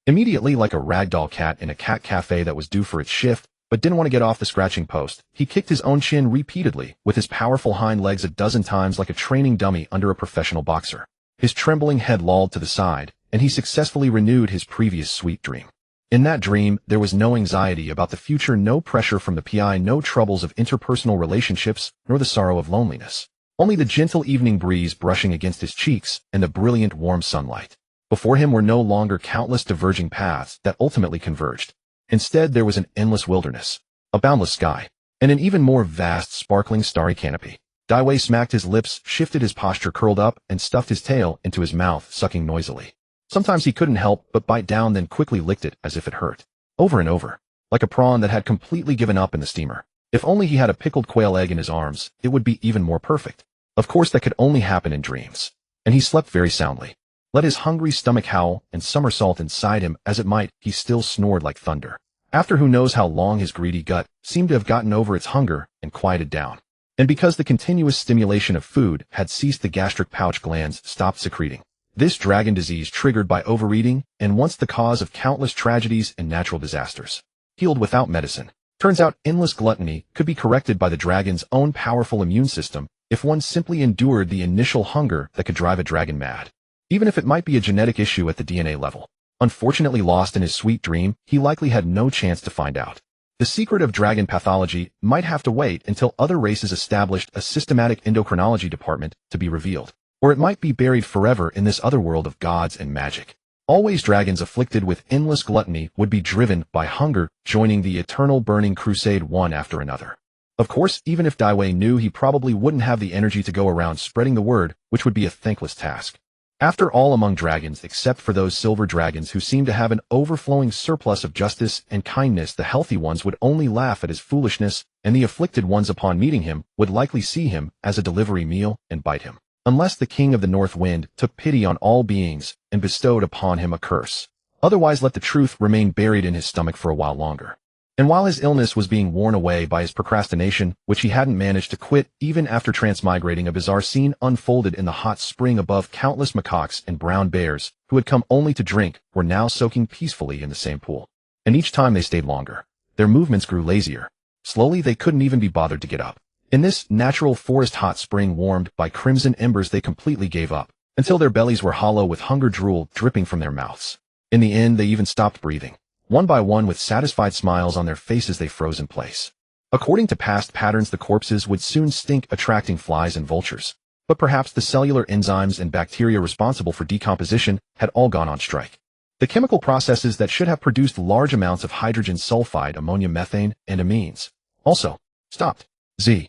Immediately, like a ragdoll cat in a cat cafe that was due for its shift, but didn't want to get off the scratching post, he kicked his own chin repeatedly with his powerful hind legs a dozen times like a training dummy under a professional boxer. His trembling head lolled to the side, and he successfully renewed his previous sweet dream. In that dream, there was no anxiety about the future, no pressure from the PI, no troubles of interpersonal relationships, nor the sorrow of loneliness. Only the gentle evening breeze brushing against his cheeks and the brilliant warm sunlight. Before him were no longer countless diverging paths that ultimately converged. Instead, there was an endless wilderness, a boundless sky, and an even more vast, sparkling starry canopy. Daiwei smacked his lips, shifted his posture, curled up, and stuffed his tail into his mouth, sucking noisily. Sometimes he couldn't help but bite down, then quickly licked it as if it hurt. Over and over, like a prawn that had completely given up in the steamer. If only he had a pickled quail egg in his arms, it would be even more perfect. Of course, that could only happen in dreams. And he slept very soundly. Let his hungry stomach howl and somersault inside him as it might, he still snored like thunder. After who knows how long, his greedy gut seemed to have gotten over its hunger and quieted down. And because the continuous stimulation of food had ceased, the gastric pouch glands stopped secreting. This dragon disease, triggered by overeating and once the cause of countless tragedies and natural disasters, healed without medicine. Turns out endless gluttony could be corrected by the dragon's own powerful immune system if one simply endured the initial hunger that could drive a dragon mad. Even if it might be a genetic issue at the DNA level. Unfortunately, lost in his sweet dream, he likely had no chance to find out. The secret of dragon pathology might have to wait until other races established a systematic endocrinology department to be revealed. Or it might be buried forever in this other world of gods and magic. Always dragons afflicted with endless gluttony would be driven by hunger, joining the eternal burning crusade one after another. Of course, even if Daiwei knew, he probably wouldn't have the energy to go around spreading the word, which would be a thankless task. After all, among dragons, except for those silver dragons who seemed to have an overflowing surplus of justice and kindness, the healthy ones would only laugh at his foolishness, and the afflicted ones, upon meeting him, would likely see him as a delivery meal and bite him. Unless the king of the north wind took pity on all beings and bestowed upon him a curse. Otherwise, let the truth remain buried in his stomach for a while longer. And while his illness was being worn away by his procrastination, which he hadn't managed to quit even after transmigrating, a bizarre scene unfolded in the hot spring above. Countless macaques and brown bears, who had come only to drink, were now soaking peacefully in the same pool. And each time they stayed longer, their movements grew lazier. Slowly, they couldn't even be bothered to get up. In this natural forest hot spring warmed by crimson embers, they completely gave up, until their bellies were hollow with hunger, drool dripping from their mouths. In the end, they even stopped breathing. One by one, with satisfied smiles on their faces, they froze in place. According to past patterns, the corpses would soon stink, attracting flies and vultures. But perhaps the cellular enzymes and bacteria responsible for decomposition had all gone on strike. The chemical processes that should have produced large amounts of hydrogen sulfide, ammonia, methane, and amines also stopped. Z-H-I-L-E.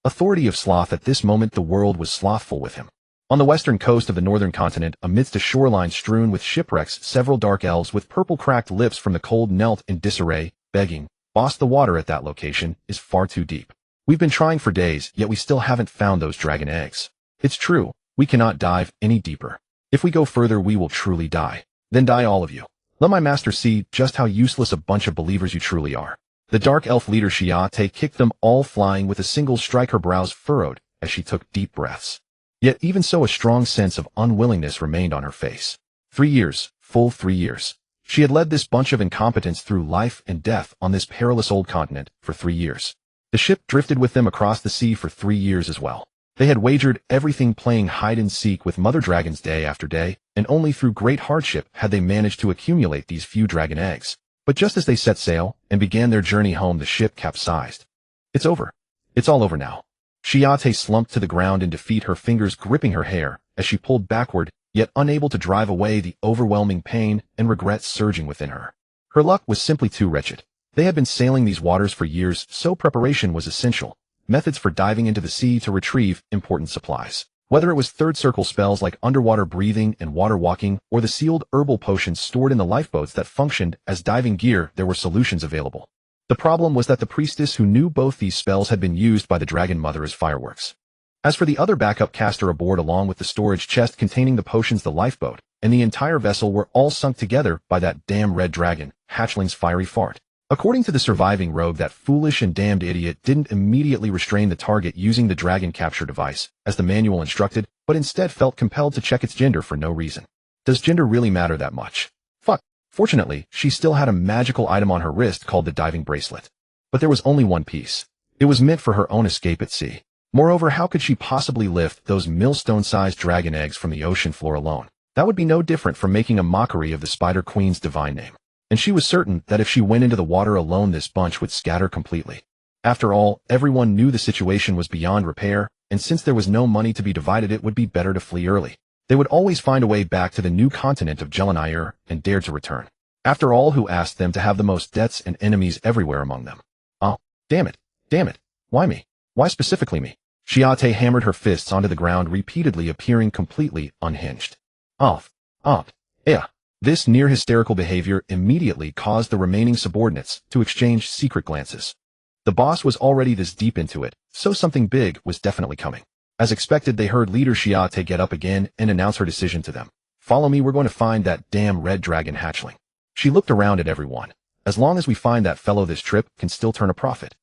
Authority of sloth. At this moment, the world was slothful with him. On the western coast of the northern continent, amidst a shoreline strewn with shipwrecks, several dark elves with purple cracked lips from the cold knelt in disarray, begging, "Boss, the water at that location is far too deep. We've been trying for days, yet we still haven't found those dragon eggs. It's true, we cannot dive any deeper. If we go further, we will truly die. Then die all of you. Let my master see just how useless a bunch of believers you truly are. The dark elf leader Shiate kicked them all flying with a single strike, her brows furrowed as she took deep breaths. Yet even so, a strong sense of unwillingness remained on her face. 3 years, full 3 years. She had led this bunch of incompetents through life and death on this perilous old continent for 3 years. The ship drifted with them across the sea for 3 years as well. They had wagered everything playing hide-and-seek with mother dragons day after day, and only through great hardship had they managed to accumulate these few dragon eggs. But just as they set sail and began their journey home, the ship capsized. It's over. It's all over now. Shiate slumped to the ground in defeat, her fingers gripping her hair as she pulled backward, yet unable to drive away the overwhelming pain and regret surging within her. Her luck was simply too wretched. They had been sailing these waters for years, so preparation was essential. Methods for diving into the sea to retrieve important supplies. Whether it was third circle spells like underwater breathing and water walking, or the sealed herbal potions stored in the lifeboats that functioned as diving gear, there were solutions available. The problem was that the priestess who knew both these spells had been used by the Dragon Mother as fireworks. As for the other backup caster aboard, along with the storage chest containing the potions, the lifeboat, and the entire vessel were all sunk together by that damn red dragon, Hatchling's fiery fart. According to the surviving rogue, that foolish and damned idiot didn't immediately restrain the target using the dragon capture device, as the manual instructed, but instead felt compelled to check its gender for no reason. Does gender really matter that much? Fuck. Fortunately, she still had a magical item on her wrist called the diving bracelet. But there was only one piece. It was meant for her own escape at sea. Moreover, how could she possibly lift those millstone-sized dragon eggs from the ocean floor alone? That would be no different from making a mockery of the Spider Queen's divine name. And she was certain that if she went into the water alone, this bunch would scatter completely. After all, everyone knew the situation was beyond repair, and since there was no money to be divided, it would be better to flee early. They would always find a way back to the new continent of Jelanair and dared to return. After all, who asked them to have the most debts and enemies everywhere among them? Oh, damn it. Damn it. Why me? Why specifically me? Shiate hammered her fists onto the ground, repeatedly appearing completely unhinged. Yeah. This near-hysterical behavior immediately caused the remaining subordinates to exchange secret glances. The boss was already this deep into it, so something big was definitely coming. As expected, they heard leader Shiate get up again and announce her decision to them. Follow me, we're going to find that damn red dragon hatchling. She looked around at everyone. As long as we find that fellow, this trip can still turn a profit.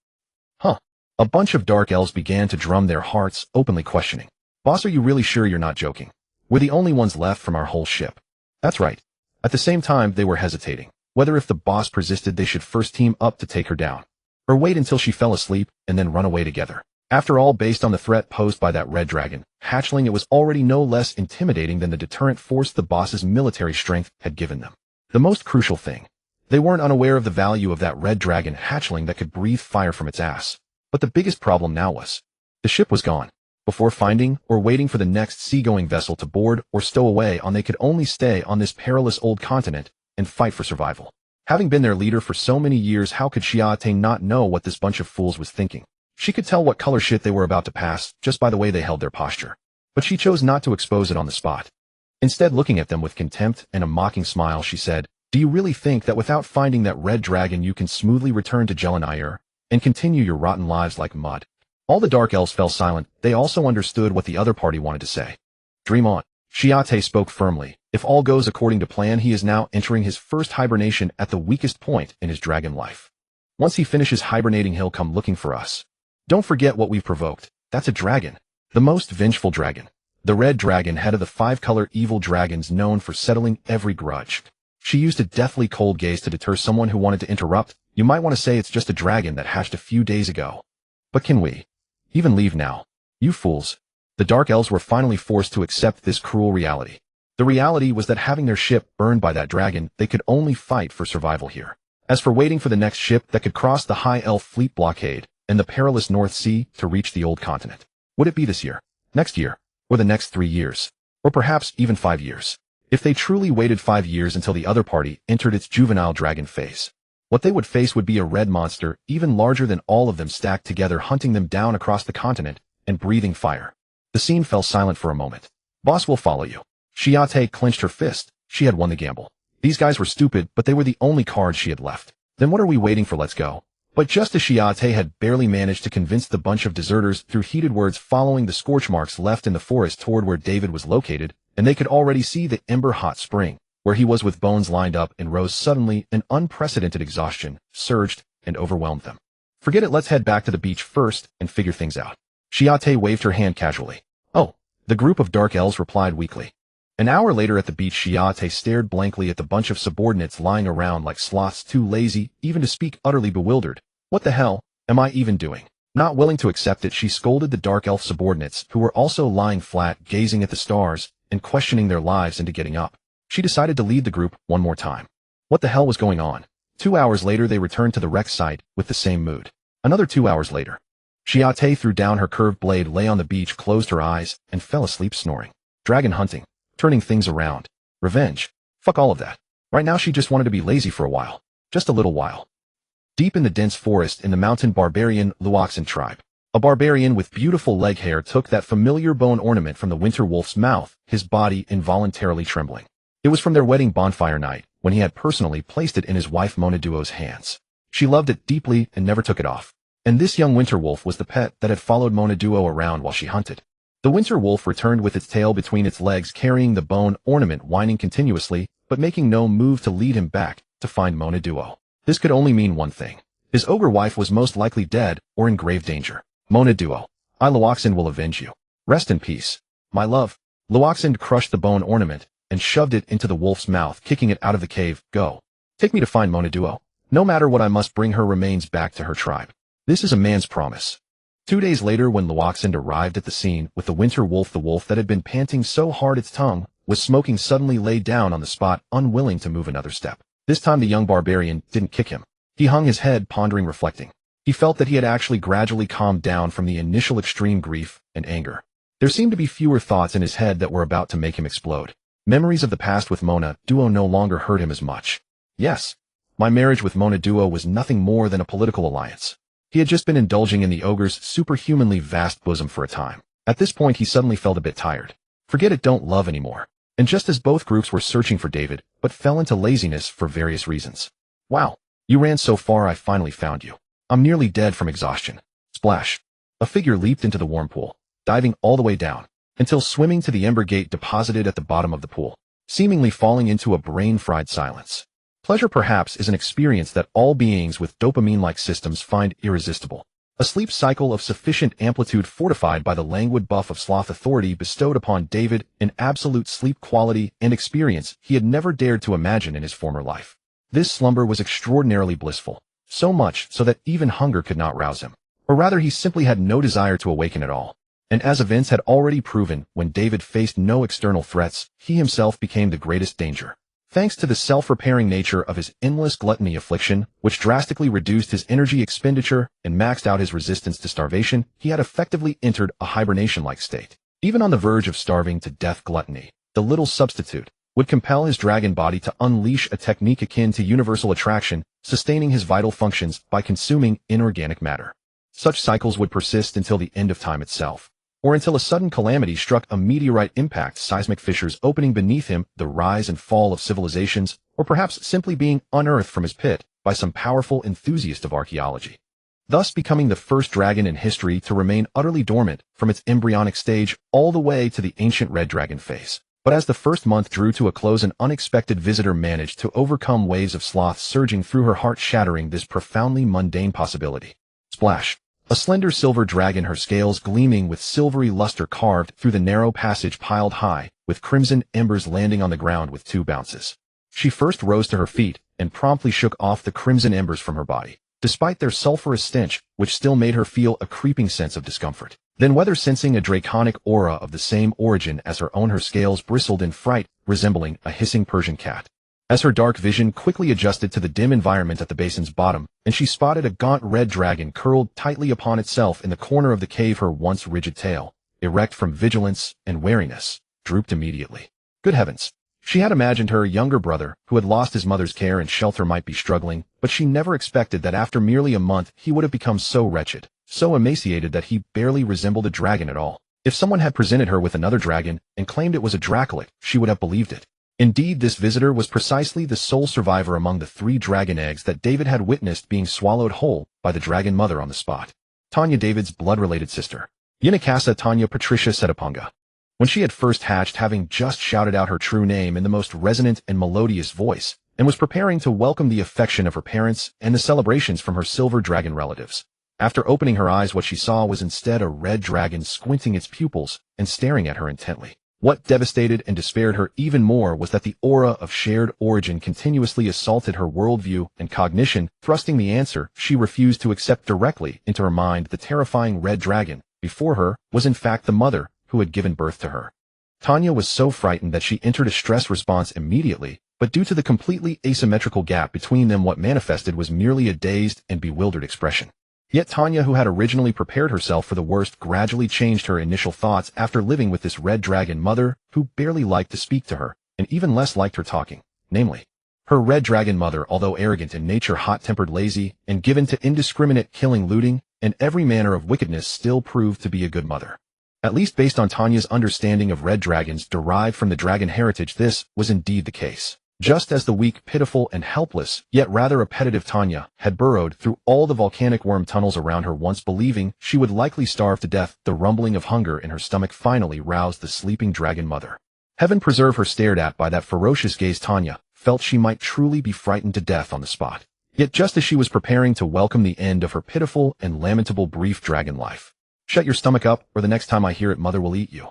Huh. A bunch of dark elves began to drum their hearts, openly questioning. Boss, are you really sure you're not joking? We're the only ones left from our whole ship. That's right. At the same time, they were hesitating, whether if the boss persisted they should first team up to take her down, or wait until she fell asleep and then run away together. After all, based on the threat posed by that red dragon hatchling, it was already no less intimidating than the deterrent force the boss's military strength had given them. The most crucial thing, they weren't unaware of the value of that red dragon hatchling that could breathe fire from its ass. But the biggest problem now was, the ship was gone. Before finding or waiting for the next seagoing vessel to board or stow away on, they could only stay on this perilous old continent and fight for survival. Having been their leader for so many years, how could Shiate not know what this bunch of fools was thinking? She could tell what color shit they were about to pass just by the way they held their posture. But she chose not to expose it on the spot. Instead, looking at them with contempt and a mocking smile, she said, "Do you really think that without finding that red dragon you can smoothly return to Jelanair and continue your rotten lives like mud?" All the dark elves fell silent. They also understood what the other party wanted to say. Dream on. Shiate spoke firmly. If all goes according to plan, he is now entering his first hibernation at the weakest point in his dragon life. Once he finishes hibernating, he'll come looking for us. Don't forget what we've provoked. That's a dragon. The most vengeful dragon. The red dragon, head of the 5-color evil dragons known for settling every grudge. She used a deathly cold gaze to deter someone who wanted to interrupt. You might want to say it's just a dragon that hatched a few days ago. But can we even leave now? You fools. The dark elves were finally forced to accept this cruel reality. The reality was that having their ship burned by that dragon, they could only fight for survival here. As for waiting for the next ship that could cross the high elf fleet blockade and the perilous North Sea to reach the old continent, would it be this year, next year, or the next 3 years, or perhaps even 5 years? If they truly waited 5 years until the other party entered its juvenile dragon phase, what they would face would be a red monster even larger than all of them stacked together, hunting them down across the continent and breathing fire. The scene fell silent for a moment. Boss will follow you. Shiate clenched her fist. She had won the gamble. These guys were stupid, but they were the only cards she had left. Then what are we waiting for? Let's go. But just as Shiate had barely managed to convince the bunch of deserters through heated words following the scorch marks left in the forest toward where David was located, and they could already see the ember-hot spring, where he was with bones lined up and rose suddenly. An unprecedented exhaustion surged and overwhelmed them. Forget it, let's head back to the beach first and figure things out. Shiate waved her hand casually. Oh, the group of dark elves replied weakly. An hour later at the beach, Shiate stared blankly at the bunch of subordinates lying around like sloths too lazy even to speak, utterly bewildered. What the hell am I even doing? Not willing to accept it, she scolded the dark elf subordinates who were also lying flat, gazing at the stars and questioning their lives into getting up. She decided to lead the group one more time. What the hell was going on? 2 hours later they returned to the wreck site with the same mood. Another 2 hours later. Shiate threw down her curved blade, lay on the beach, closed her eyes, and fell asleep snoring. Dragon hunting. Turning things around. Revenge. Fuck all of that. Right now she just wanted to be lazy for a while. Just a little while. Deep in the dense forest in the mountain barbarian Awakens tribe. A barbarian with beautiful leg hair took that familiar bone ornament from the winter wolf's mouth, his body involuntarily trembling. It was from their wedding bonfire night, when he had personally placed it in his wife Monaduo's hands. She loved it deeply and never took it off. And this young winter wolf was the pet that had followed Monaduo around while she hunted. The winter wolf returned with its tail between its legs, carrying the bone ornament, whining continuously, but making no move to lead him back to find Monaduo. This could only mean one thing. His ogre wife was most likely dead or in grave danger. Monaduo, I Awakens will avenge you. Rest in peace, my love. Awakens crushed the bone ornament and shoved it into the wolf's mouth, kicking it out of the cave. Go. Take me to find Monaduo. No matter what, I must bring her remains back to her tribe. This is a man's promise. 2 days later, when Awakens arrived at the scene with the winter wolf, the wolf that had been panting so hard its tongue was smoking, suddenly lay down on the spot, unwilling to move another step. This time the young barbarian didn't kick him. He hung his head, pondering, reflecting. He felt that he had actually gradually calmed down from the initial extreme grief and anger. There seemed to be fewer thoughts in his head that were about to make him explode. Memories of the past with Monaduo no longer hurt him as much. Yes, my marriage with Monaduo was nothing more than a political alliance. He had just been indulging in the ogre's superhumanly vast bosom for a time. At this point he suddenly felt a bit tired. Forget it, don't love anymore. And just as both groups were searching for David, but fell into laziness for various reasons. Wow, you ran so far, I finally found you. I'm nearly dead from exhaustion. Splash. A figure leaped into the warm pool, diving all the way down, until swimming to the ember gate deposited at the bottom of the pool, seemingly falling into a brain-fried silence. Pleasure perhaps is an experience that all beings with dopamine-like systems find irresistible. A sleep cycle of sufficient amplitude fortified by the languid buff of sloth authority bestowed upon David, an absolute sleep quality and experience he had never dared to imagine in his former life. This slumber was extraordinarily blissful, so much so that even hunger could not rouse him. Or rather, he simply had no desire to awaken at all. And as events had already proven, when David faced no external threats, he himself became the greatest danger. Thanks to the self-repairing nature of his endless gluttony affliction, which drastically reduced his energy expenditure and maxed out his resistance to starvation, he had effectively entered a hibernation-like state. Even on the verge of starving to death, gluttony, the little substitute, would compel his dragon body to unleash a technique akin to universal attraction, sustaining his vital functions by consuming inorganic matter. Such cycles would persist until the end of time itself, or until a sudden calamity struck, a meteorite impact, seismic fissures opening beneath him, the rise and fall of civilizations, or perhaps simply being unearthed from his pit by some powerful enthusiast of archaeology. Thus becoming the first dragon in history to remain utterly dormant from its embryonic stage all the way to the ancient red dragon phase. But as the first month drew to a close, an unexpected visitor managed to overcome waves of sloth surging through her heart, shattering this profoundly mundane possibility. Splash. A slender silver dragon, her scales gleaming with silvery luster, carved through the narrow passage piled high, with crimson embers landing on the ground with 2 bounces. She first rose to her feet and promptly shook off the crimson embers from her body, despite their sulphurous stench, which still made her feel a creeping sense of discomfort. Then, whether sensing a draconic aura of the same origin as her own, her scales bristled in fright, resembling a hissing Persian cat. As her dark vision quickly adjusted to the dim environment at the basin's bottom, and she spotted a gaunt red dragon curled tightly upon itself in the corner of the cave, her once rigid tail, erect from vigilance and wariness, drooped immediately. Good heavens! She had imagined her younger brother, who had lost his mother's care and shelter, might be struggling, but she never expected that after merely a month he would have become so wretched, so emaciated that he barely resembled a dragon at all. If someone had presented her with another dragon and claimed it was a dracolet, she would have believed it. Indeed, this visitor was precisely the sole survivor among the 3 dragon eggs that David had witnessed being swallowed whole by the dragon mother on the spot. Tanya, David's blood-related sister. Yinakasa Tanya Patricia Setapunga. When she had first hatched, having just shouted out her true name in the most resonant and melodious voice, and was preparing to welcome the affection of her parents and the celebrations from her silver dragon relatives. After opening her eyes, what she saw was instead a red dragon squinting its pupils and staring at her intently. What devastated and despaired her even more was that the aura of shared origin continuously assaulted her worldview and cognition, thrusting the answer she refused to accept directly into her mind. The terrifying red dragon before her was in fact the mother who had given birth to her. Tanya was so frightened that she entered a stress response immediately, but due to the completely asymmetrical gap between them, what manifested was merely a dazed and bewildered expression. Yet Tanya, who had originally prepared herself for the worst, gradually changed her initial thoughts after living with this red dragon mother who barely liked to speak to her, and even less liked her talking. Namely, her red dragon mother, although arrogant in nature, hot-tempered, lazy, and given to indiscriminate killing, looting, and every manner of wickedness, still proved to be a good mother. At least based on Tanya's understanding of red dragons derived from the dragon heritage, this was indeed the case. Just as the weak, pitiful, and helpless, yet rather appetitive Tanya had burrowed through all the volcanic worm tunnels around her, once believing she would likely starve to death, the rumbling of hunger in her stomach finally roused the sleeping dragon mother. Heaven preserve her! Stared at by that ferocious gaze, Tanya felt she might truly be frightened to death on the spot. Yet just as she was preparing to welcome the end of her pitiful and lamentable brief dragon life, "Shut your stomach up, or the next time I hear it, mother will eat you."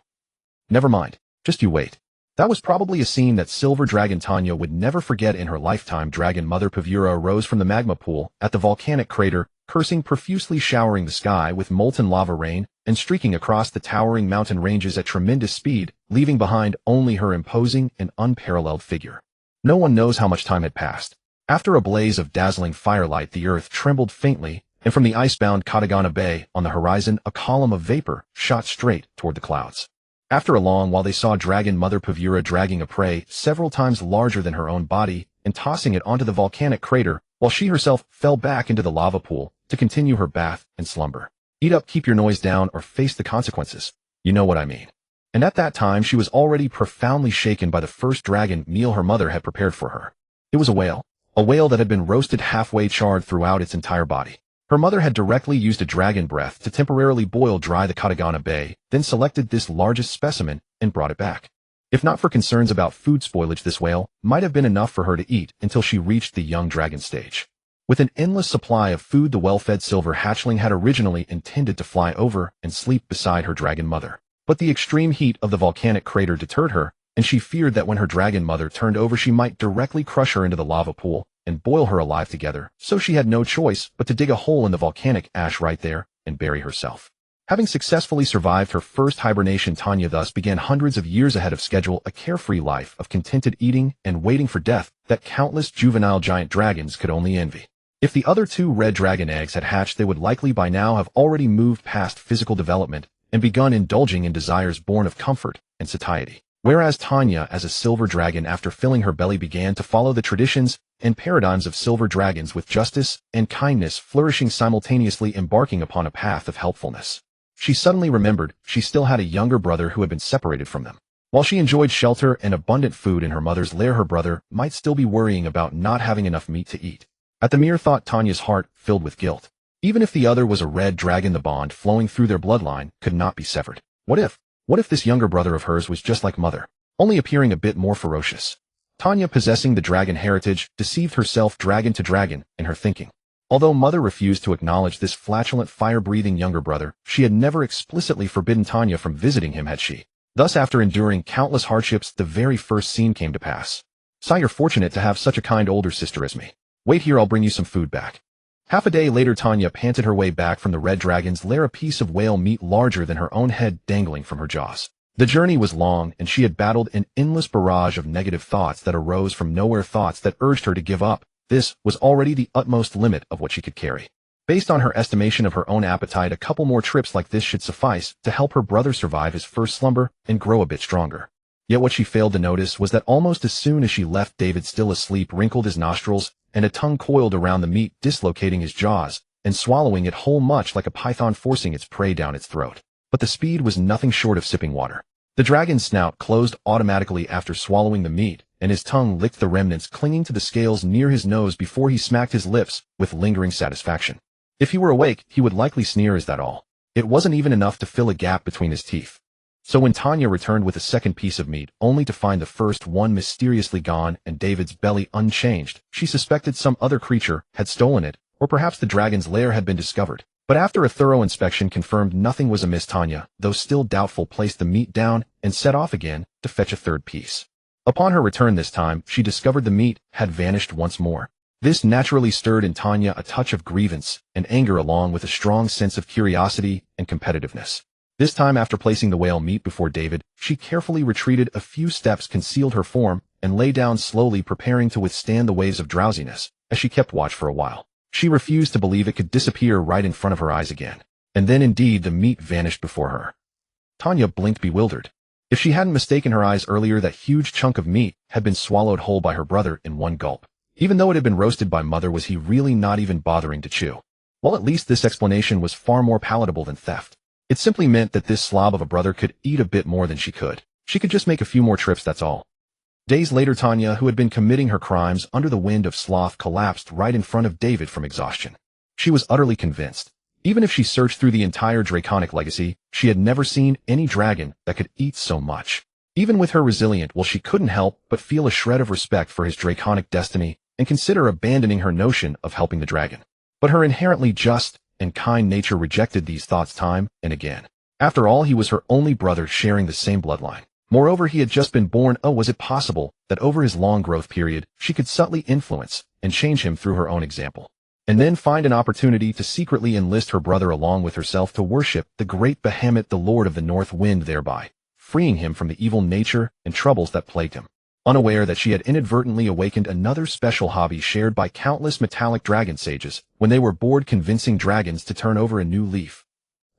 "Never mind, just you wait." That was probably a scene that silver dragon Tanya would never forget in her lifetime. Dragon mother Pavura arose from the magma pool at the volcanic crater, cursing profusely, showering the sky with molten lava rain, and streaking across the towering mountain ranges at tremendous speed, leaving behind only her imposing and unparalleled figure. No one knows how much time had passed. After a blaze of dazzling firelight, the earth trembled faintly, and from the icebound Katagana Bay on the horizon, a column of vapor shot straight toward the clouds. After a long while, they saw Dragon Mother Pavura dragging a prey several times larger than her own body and tossing it onto the volcanic crater, while she herself fell back into the lava pool to continue her bath and slumber. "Eat up, keep your noise down, or face the consequences. You know what I mean." And at that time, she was already profoundly shaken by the first dragon meal her mother had prepared for her. It was a whale that had been roasted, halfway charred throughout its entire body. Her mother had directly used a dragon breath to temporarily boil dry the Katagana Bay, then selected this largest specimen and brought it back. If not for concerns about food spoilage, this whale might have been enough for her to eat until she reached the young dragon stage. With an endless supply of food, the well-fed silver hatchling had originally intended to fly over and sleep beside her dragon mother. But the extreme heat of the volcanic crater deterred her, and she feared that when her dragon mother turned over, she might directly crush her into the lava pool and boil her alive together, so she had no choice but to dig a hole in the volcanic ash right there and bury herself. Having successfully survived her first hibernation, Tanya thus began, hundreds of years ahead of schedule, a carefree life of contented eating and waiting for death that countless juvenile giant dragons could only envy. If the other two red dragon eggs had hatched, they would likely by now have already moved past physical development and begun indulging in desires born of comfort and satiety. Whereas Tanya, as a silver dragon, after filling her belly, began to follow the traditions and paradigms of silver dragons with justice and kindness flourishing simultaneously, embarking upon a path of helpfulness. She suddenly remembered she still had a younger brother who had been separated from them. While she enjoyed shelter and abundant food in her mother's lair, her brother might still be worrying about not having enough meat to eat. At the mere thought, Tanya's heart filled with guilt. Even if the other was a red dragon, the bond flowing through their bloodline could not be severed. What if this younger brother of hers was just like mother, only appearing a bit more ferocious? Tanya, possessing the dragon heritage, deceived herself dragon to dragon in her thinking. Although mother refused to acknowledge this flatulent, fire-breathing younger brother, she had never explicitly forbidden Tanya from visiting him, had she? Thus, after enduring countless hardships, the very first scene came to pass. "Sigh, you're fortunate to have such a kind older sister as me. Wait here, I'll bring you some food back." Half a day later, Tanya panted her way back from the red dragon's lair, a piece of whale meat larger than her own head dangling from her jaws. The journey was long, and she had battled an endless barrage of negative thoughts that arose from nowhere, thoughts that urged her to give up. This was already the utmost limit of what she could carry. Based on her estimation of her own appetite, a couple more trips like this should suffice to help her brother survive his first slumber and grow a bit stronger. Yet what she failed to notice was that almost as soon as she left, David, still asleep, wrinkled his nostrils, and a tongue coiled around the meat, dislocating his jaws and swallowing it whole, much like a python forcing its prey down its throat. But the speed was nothing short of sipping water. The dragon's snout closed automatically after swallowing the meat, and his tongue licked the remnants clinging to the scales near his nose before he smacked his lips with lingering satisfaction. If he were awake, he would likely sneer, "Is that all?" It wasn't even enough to fill a gap between his teeth. So when Tanya returned with a second piece of meat, only to find the first one mysteriously gone and David's belly unchanged, she suspected some other creature had stolen it, or perhaps the dragon's lair had been discovered. But after a thorough inspection confirmed nothing was amiss, Tanya, though still doubtful, placed the meat down and set off again to fetch a third piece. Upon her return this time, she discovered the meat had vanished once more. This naturally stirred in Tanya a touch of grievance and anger along with a strong sense of curiosity and competitiveness. This time, after placing the whale meat before David, she carefully retreated a few steps, concealed her form, and lay down slowly, preparing to withstand the waves of drowsiness, as she kept watch for a while. She refused to believe it could disappear right in front of her eyes again. And then indeed the meat vanished before her. Tanya blinked, bewildered. If she hadn't mistaken her eyes earlier, that huge chunk of meat had been swallowed whole by her brother in one gulp. Even though it had been roasted by Mother, was he really not even bothering to chew? Well, at least this explanation was far more palatable than theft. It simply meant that this slob of a brother could eat a bit more than she could. She could just make a few more trips, that's all. Days later, Tanya, who had been committing her crimes under the wind of sloth, collapsed right in front of David from exhaustion. She was utterly convinced. Even if she searched through the entire draconic legacy, she had never seen any dragon that could eat so much. Even with her resilient will, she couldn't help but feel a shred of respect for his draconic destiny and consider abandoning her notion of helping the dragon. But her inherently just and kind nature rejected these thoughts time and again. After all, he was her only brother, sharing the same bloodline. Moreover, he had just been born. Oh, was it possible that over his long growth period, she could subtly influence and change him through her own example, and then find an opportunity to secretly enlist her brother along with herself to worship the great behemoth, the Lord of the North Wind, thereby freeing him from the evil nature and troubles that plagued him? Unaware that she had inadvertently awakened another special hobby shared by countless metallic dragon sages when they were bored convincing dragons to turn over a new leaf,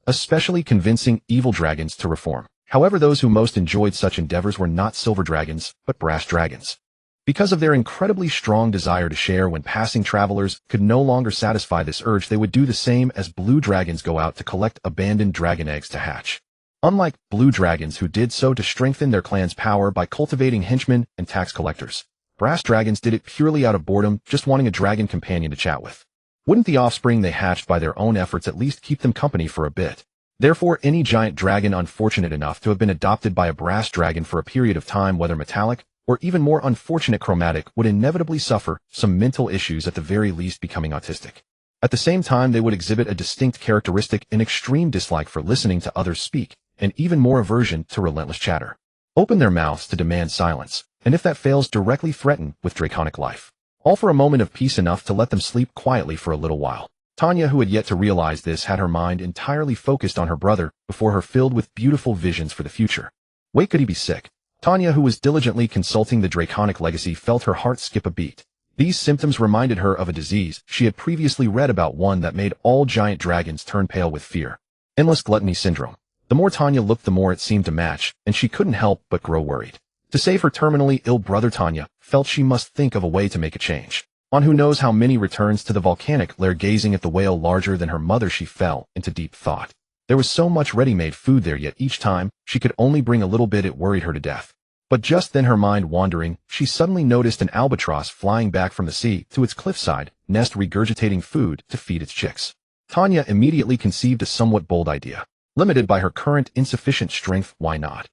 especially convincing evil dragons to reform. However, those who most enjoyed such endeavors were not silver dragons, but brass dragons. Because of their incredibly strong desire to share, when passing travelers could no longer satisfy this urge, they would do the same as blue dragons go out to collect abandoned dragon eggs to hatch. Unlike blue dragons, who did so to strengthen their clan's power by cultivating henchmen and tax collectors, brass dragons did it purely out of boredom, just wanting a dragon companion to chat with. Wouldn't the offspring they hatched by their own efforts at least keep them company for a bit? Therefore, any giant dragon unfortunate enough to have been adopted by a brass dragon for a period of time, whether metallic or even more unfortunate chromatic, would inevitably suffer some mental issues, at the very least becoming autistic. At the same time, they would exhibit a distinct characteristic: an extreme dislike for listening to others speak, and even more aversion to relentless chatter. Open their mouths to demand silence, and if that fails, directly threaten with draconic life. All for a moment of peace, enough to let them sleep quietly for a little while. Tanya, who had yet to realize this, had her mind entirely focused on her brother before her, filled with beautiful visions for the future. Wait, could he be sick? Tanya, who was diligently consulting the draconic legacy, felt her heart skip a beat. These symptoms reminded her of a disease she had previously read about, one that made all giant dragons turn pale with fear. Endless gluttony syndrome. The more Tanya looked, the more it seemed to match, and she couldn't help but grow worried. To save her terminally ill brother, Tanya felt she must think of a way to make a change. On who knows how many returns to the volcanic lair, gazing at the whale larger than her mother, she fell into deep thought. There was so much ready-made food there, yet each time she could only bring a little bit. It worried her to death. But just then, her mind wandering, she suddenly noticed an albatross flying back from the sea to its cliffside nest, regurgitating food to feed its chicks. Tanya immediately conceived a somewhat bold idea. Limited by her current insufficient strength, why not,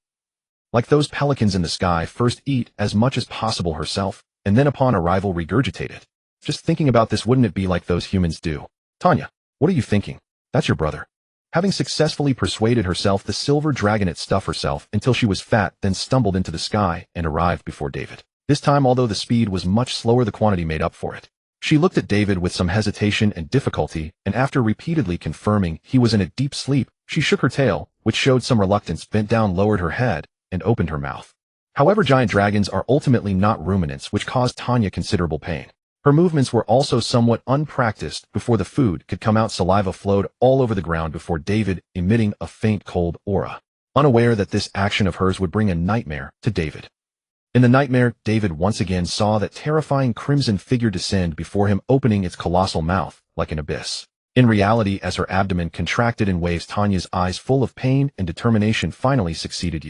like those pelicans in the sky, first eat as much as possible herself, and then upon arrival regurgitate it? Just thinking about this, wouldn't it be like those humans do? Tanya, what are you thinking? That's your brother. Having successfully persuaded herself, the silver dragonette stuffed herself until she was fat, then stumbled into the sky and arrived before David. This time, although the speed was much slower, the quantity made up for it. She looked at David with some hesitation and difficulty, and after repeatedly confirming he was in a deep sleep, she shook her tail, which showed some reluctance, bent down, lowered her head, and opened her mouth. However, giant dragons are ultimately not ruminants, which caused Tanya considerable pain. Her movements were also somewhat unpracticed. Before the food could come out, saliva flowed all over the ground before David, emitting a faint cold aura. Unaware that this action of hers would bring a nightmare to David. In the nightmare, David once again saw that terrifying crimson figure descend before him, opening its colossal mouth like an abyss. In reality, as her abdomen contracted in waves, Tanya's eyes, full of pain and determination, finally succeeded.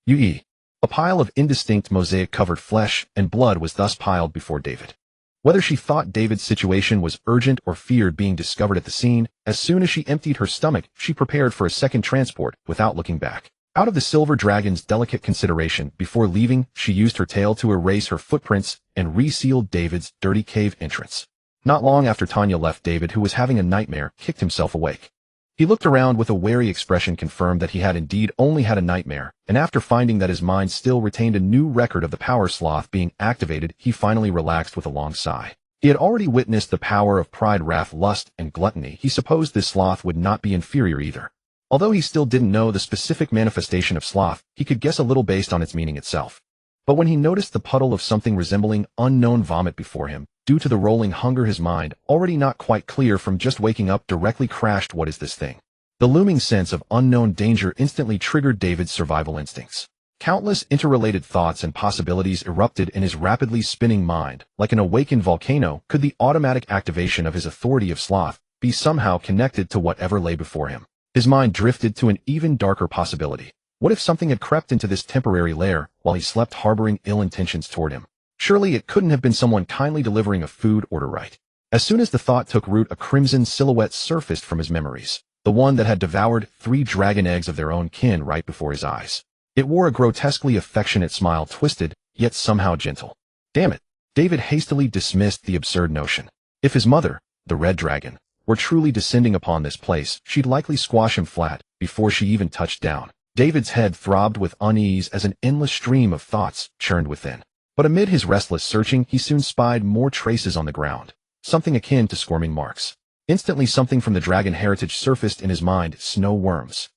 A pile of indistinct mosaic-covered flesh and blood was thus piled before David. Whether she thought David's situation was urgent or feared being discovered at the scene, as soon as she emptied her stomach, she prepared for a second transport without looking back. Out of the silver dragon's delicate consideration, before leaving, she used her tail to erase her footprints and resealed David's dirty cave entrance. Not long after Tanya left, David, who was having a nightmare, kicked himself awake. He looked around with a wary expression, confirmed that he had indeed only had a nightmare, and after finding that his mind still retained a new record of the power sloth being activated, he finally relaxed with a long sigh. He had already witnessed the power of pride, wrath, lust, and gluttony. He supposed this sloth would not be inferior either. Although he still didn't know the specific manifestation of sloth, he could guess a little based on its meaning itself. But when he noticed the puddle of something resembling unknown vomit before him, due to the rolling hunger, his mind, already not quite clear from just waking up, directly crashed. What is this thing? The looming sense of unknown danger instantly triggered David's survival instincts. Countless interrelated thoughts and possibilities erupted in his rapidly spinning mind. Like an awakened volcano, could the automatic activation of his authority of sloth be somehow connected to whatever lay before him? His mind drifted to an even darker possibility. What if something had crept into this temporary lair while he slept, harboring ill intentions toward him? Surely it couldn't have been someone kindly delivering a food order, right? As soon as the thought took root, a crimson silhouette surfaced from his memories. The one that had devoured 3 dragon eggs of their own kin right before his eyes. It wore a grotesquely affectionate smile, twisted, yet somehow gentle. Damn it! David hastily dismissed the absurd notion. If his mother, the red dragon, were truly descending upon this place, she'd likely squash him flat before she even touched down. David's head throbbed with unease as an endless stream of thoughts churned within. But amid his restless searching, he soon spied more traces on the ground. Something akin to squirming marks. Instantly, something from the dragon heritage surfaced in his mind: snow worms.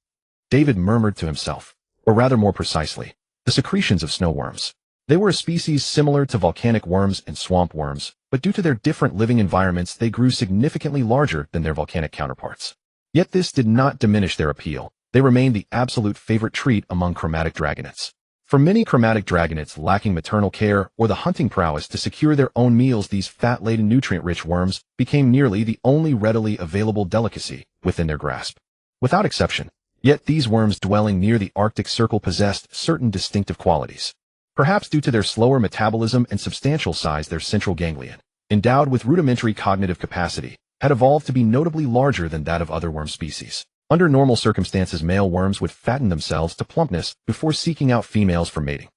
David murmured to himself. Or rather, more precisely, the secretions of snow worms. They were a species similar to volcanic worms and swamp worms, but due to their different living environments, they grew significantly larger than their volcanic counterparts. Yet this did not diminish their appeal. They remained the absolute favorite treat among chromatic dragonates. For many chromatic dragonates lacking maternal care or the hunting prowess to secure their own meals, these fat-laden, nutrient-rich worms became nearly the only readily available delicacy within their grasp. Without exception. Yet these worms dwelling near the Arctic Circle possessed certain distinctive qualities. Perhaps due to their slower metabolism and substantial size, their central ganglion, endowed with rudimentary cognitive capacity, had evolved to be notably larger than that of other worm species. Under normal circumstances, male worms would fatten themselves to plumpness before seeking out females for mating.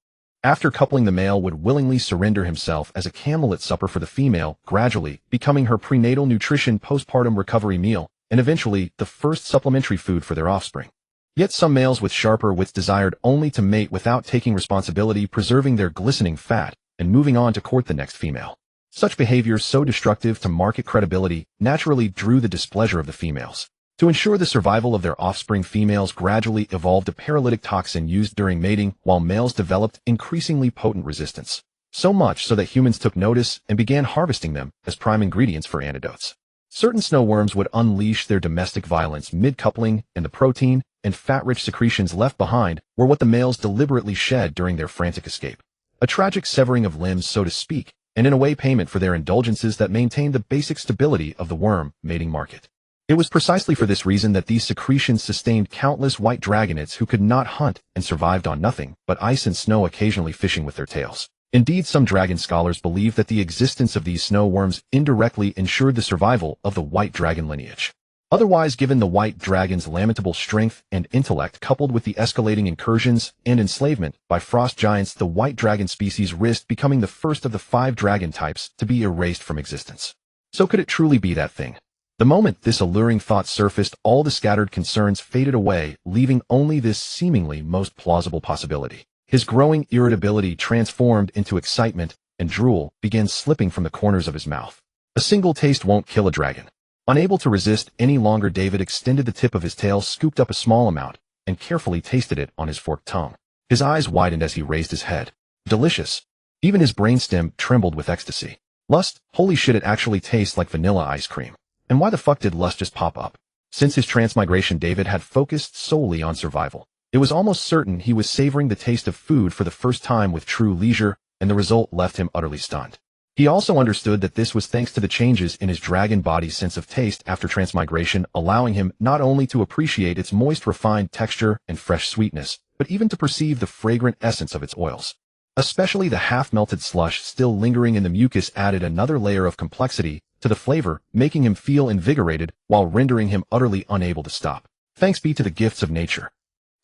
After coupling, the male would willingly surrender himself as a camelot supper for the female, gradually becoming her prenatal nutrition, postpartum recovery meal, and eventually the first supplementary food for their offspring. Yet some males with sharper wits desired only to mate without taking responsibility, preserving their glistening fat, and moving on to court the next female. Such behavior, so destructive to market credibility, naturally drew the displeasure of the females. To ensure the survival of their offspring, females gradually evolved a paralytic toxin used during mating, while males developed increasingly potent resistance. So much so that humans took notice and began harvesting them as prime ingredients for antidotes. Certain snow worms would unleash their domestic violence mid-coupling, and the protein and fat-rich secretions left behind were what the males deliberately shed during their frantic escape. A tragic severing of limbs, so to speak, and in a way payment for their indulgences that maintained the basic stability of the worm mating market. It was precisely for this reason that these secretions sustained countless white dragonates who could not hunt and survived on nothing but ice and snow, occasionally fishing with their tails. Indeed, some dragon scholars believe that the existence of these snow worms indirectly ensured the survival of the white dragon lineage. Otherwise, given the white dragon's lamentable strength and intellect, coupled with the escalating incursions and enslavement by frost giants, the white dragon species risked becoming the first of the 5 dragon types to be erased from existence. So could it truly be that thing? The moment this alluring thought surfaced, all the scattered concerns faded away, leaving only this seemingly most plausible possibility. His growing irritability transformed into excitement, and drool began slipping from the corners of his mouth. A single taste won't kill a dragon. Unable to resist any longer, David extended the tip of his tail, scooped up a small amount, and carefully tasted it on his forked tongue. His eyes widened as he raised his head. Delicious. Even his brainstem trembled with ecstasy. Lust? Holy shit, it actually tastes like vanilla ice cream. And why the fuck did lust just pop up? Since his transmigration, David had focused solely on survival. It was almost certain he was savoring the taste of food for the first time with true leisure, and the result left him utterly stunned. He also understood that this was thanks to the changes in his dragon body's sense of taste after transmigration, allowing him not only to appreciate its moist, refined texture and fresh sweetness, but even to perceive the fragrant essence of its oils. Especially the half-melted slush still lingering in the mucus added another layer of complexity to the flavor, making him feel invigorated while rendering him utterly unable to stop. Thanks be to the gifts of nature.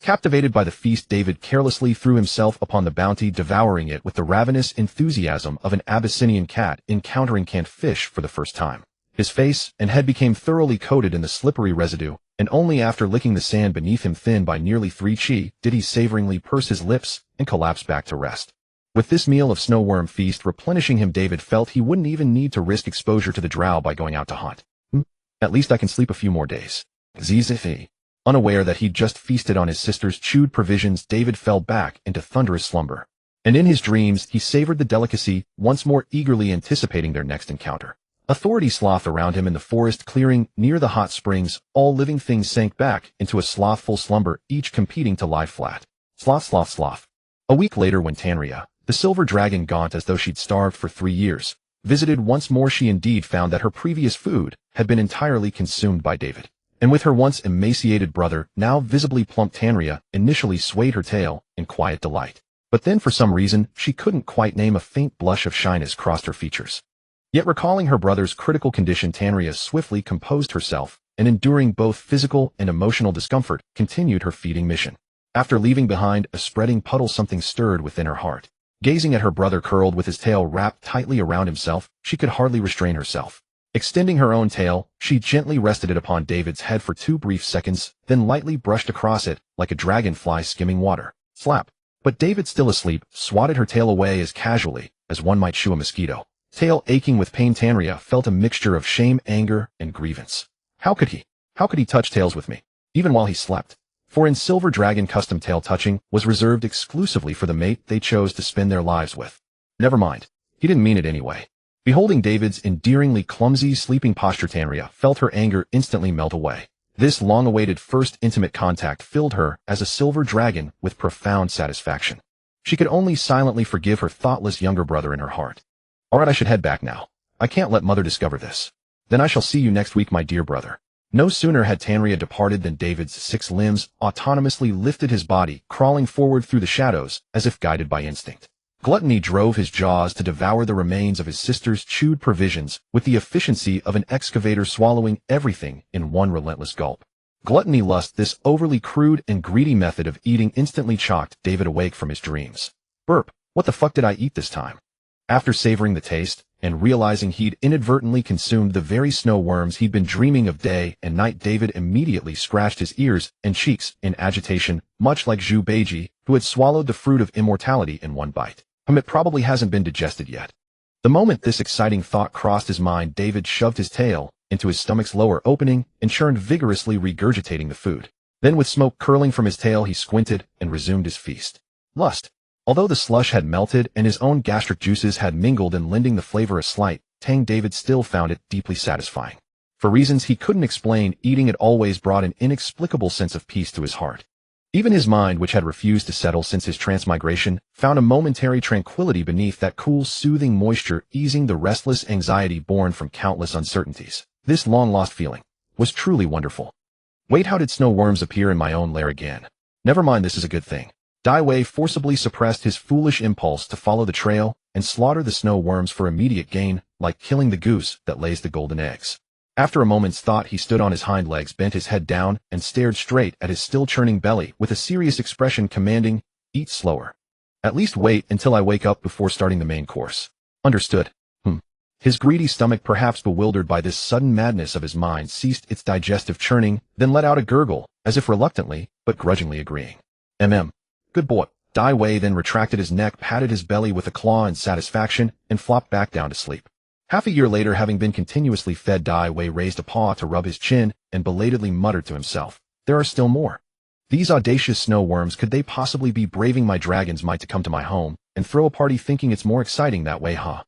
Captivated by the feast, David carelessly threw himself upon the bounty, devouring it with the ravenous enthusiasm of an Abyssinian cat encountering canned fish for the first time. His face and head became thoroughly coated in the slippery residue, and only after licking the sand beneath him thin by nearly 3 chi did he savoringly purse his lips and collapse back to rest. With this meal of snow worm feast replenishing him, David felt he wouldn't even need to risk exposure to the Drow by going out to hunt. At least I can sleep a few more days. Zizifi. Unaware that he'd just feasted on his sister's chewed provisions, David fell back into thunderous slumber. And in his dreams, he savored the delicacy, once more eagerly anticipating their next encounter. Authority sloth around him in the forest clearing near the hot springs, all living things sank back into a slothful slumber, each competing to lie flat. Sloth, sloth, sloth. A week later, when Tanria, the silver dragon, gaunt as though she'd starved for 3 years, visited once more, she indeed found that her previous food had been entirely consumed by David. And with her once emaciated brother, now visibly plump, Tanria initially swayed her tail in quiet delight. But then for some reason, she couldn't quite name, a faint blush of shyness crossed her features. Yet recalling her brother's critical condition, Tanria swiftly composed herself, and enduring both physical and emotional discomfort, continued her feeding mission. After leaving behind a spreading puddle, something stirred within her heart. Gazing at her brother curled with his tail wrapped tightly around himself, she could hardly restrain herself. Extending her own tail, she gently rested it upon David's head for 2 brief seconds, then lightly brushed across it like a dragonfly skimming water. Slap. But David, still asleep, swatted her tail away as casually as one might shoo a mosquito. Tail aching with pain, Tanria felt a mixture of shame, anger, and grievance. How could he touch tails with me, even while he slept? For in Silver Dragon custom, tail touching was reserved exclusively for the mate they chose to spend their lives with. Never mind. He didn't mean it anyway. Beholding David's endearingly clumsy sleeping posture, Tanria felt her anger instantly melt away. This long-awaited first intimate contact filled her, as a silver dragon, with profound satisfaction. She could only silently forgive her thoughtless younger brother in her heart. All right, I should head back now. I can't let Mother discover this. Then I shall see you next week, my dear brother. No sooner had Tanria departed than David's 6 limbs autonomously lifted his body, crawling forward through the shadows as if guided by instinct. Gluttony drove his jaws to devour the remains of his sister's chewed provisions with the efficiency of an excavator swallowing everything in one relentless gulp. Gluttony lust, this overly crude and greedy method of eating, instantly shocked David awake from his dreams. Burp, what the fuck did I eat this time? After savoring the taste, and realizing he'd inadvertently consumed the very snow worms he'd been dreaming of day and night, David immediately scratched his ears and cheeks in agitation, much like Zhu Beiji, who had swallowed the fruit of immortality in one bite. It probably hasn't been digested yet. The moment this exciting thought crossed his mind, David shoved his tail into his stomach's lower opening and churned vigorously, regurgitating the food. Then, with smoke curling from his tail, he squinted and resumed his feast. Lust. Although the slush had melted and his own gastric juices had mingled in lending the flavor a slight tang, David still found it deeply satisfying. For reasons he couldn't explain, eating it always brought an inexplicable sense of peace to his heart. Even his mind, which had refused to settle since his transmigration, found a momentary tranquility beneath that cool, soothing moisture, easing the restless anxiety born from countless uncertainties. This long-lost feeling was truly wonderful. Wait, how did snow worms appear in my own lair again? Never mind, this is a good thing. Dai Wei forcibly suppressed his foolish impulse to follow the trail and slaughter the snow worms for immediate gain, like killing the goose that lays the golden eggs. After a moment's thought, he stood on his hind legs, bent his head down, and stared straight at his still churning belly with a serious expression, commanding, "Eat slower. At least wait until I wake up before starting the main course." Understood. His greedy stomach, perhaps bewildered by this sudden madness of his mind, ceased its digestive churning, then let out a gurgle, as if reluctantly, but grudgingly agreeing. Good boy. Dai Wei then retracted his neck, patted his belly with a claw in satisfaction, and flopped back down to sleep. Half a year later, having been continuously fed, Dai Wei raised a paw to rub his chin and belatedly muttered to himself, "There are still more. These audacious snow worms, could they possibly be braving my dragon's might to come to my home and throw a party, thinking it's more exciting that way, huh?"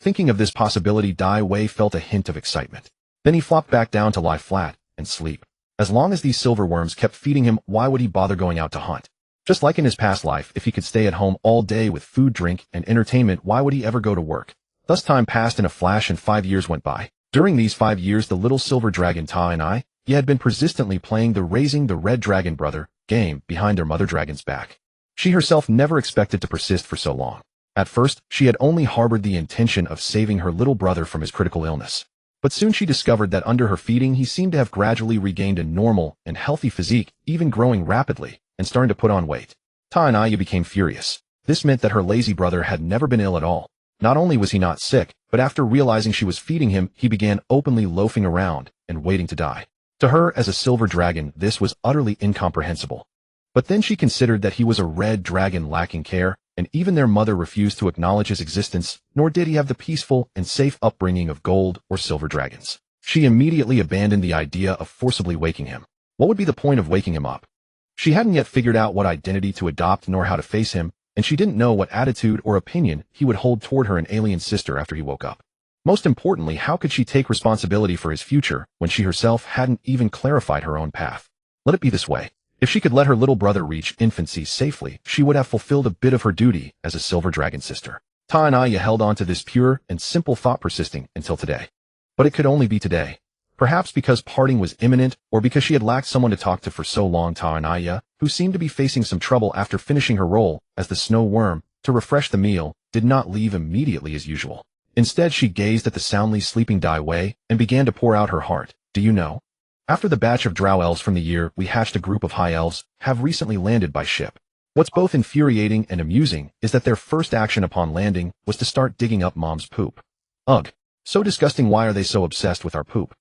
Thinking of this possibility, Dai Wei felt a hint of excitement. Then he flopped back down to lie flat and sleep. As long as these silver worms kept feeding him, why would he bother going out to hunt? Just like in his past life, if he could stay at home all day with food, drink, and entertainment, why would he ever go to work? Thus time passed in a flash and 5 years went by. During these 5 years, the little silver dragon Ta and he had been persistently playing the Raising the Red Dragon Brother game behind their mother dragon's back. She herself never expected to persist for so long. At first, she had only harbored the intention of saving her little brother from his critical illness. But soon she discovered that under her feeding, he seemed to have gradually regained a normal and healthy physique, even growing rapidly, and starting to put on weight. Ta and Aya became furious. This meant that her lazy brother had never been ill at all. Not only was he not sick, but after realizing she was feeding him, he began openly loafing around and waiting to die. To her, as a silver dragon, this was utterly incomprehensible. But then she considered that he was a red dragon lacking care, and even their mother refused to acknowledge his existence, nor did he have the peaceful and safe upbringing of gold or silver dragons. She immediately abandoned the idea of forcibly waking him. What would be the point of waking him up? She hadn't yet figured out what identity to adopt nor how to face him, and she didn't know what attitude or opinion he would hold toward her an alien sister after he woke up. Most importantly, how could she take responsibility for his future when she herself hadn't even clarified her own path? Let it be this way. If she could let her little brother reach infancy safely, she would have fulfilled a bit of her duty as a silver dragon sister. Ta and Aya held on to this pure and simple thought persisting until today. But it could only be today. Perhaps because parting was imminent, or because she had lacked someone to talk to for so long. Ta and Aya, who seemed to be facing some trouble after finishing her role as the snow worm to refresh the meal, did not leave immediately as usual. Instead, she gazed at the soundly sleeping Dai Wei and began to pour out her heart. Do you know? After the batch of Drow elves from the year we hatched, a group of high elves have recently landed by ship. What's both infuriating and amusing is that their first action upon landing was to start digging up Mom's poop. Ugh. So disgusting. Why are they so obsessed with our poop?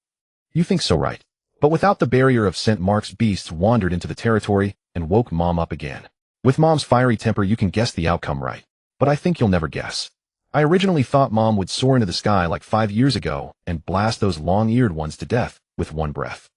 You think so, right? But without the barrier of scent marks, beasts wandered into the territory and woke Mom up again. With Mom's fiery temper, you can guess the outcome, right? But I think you'll never guess. I originally thought Mom would soar into the sky like 5 years ago and blast those long-eared ones to death with one breath.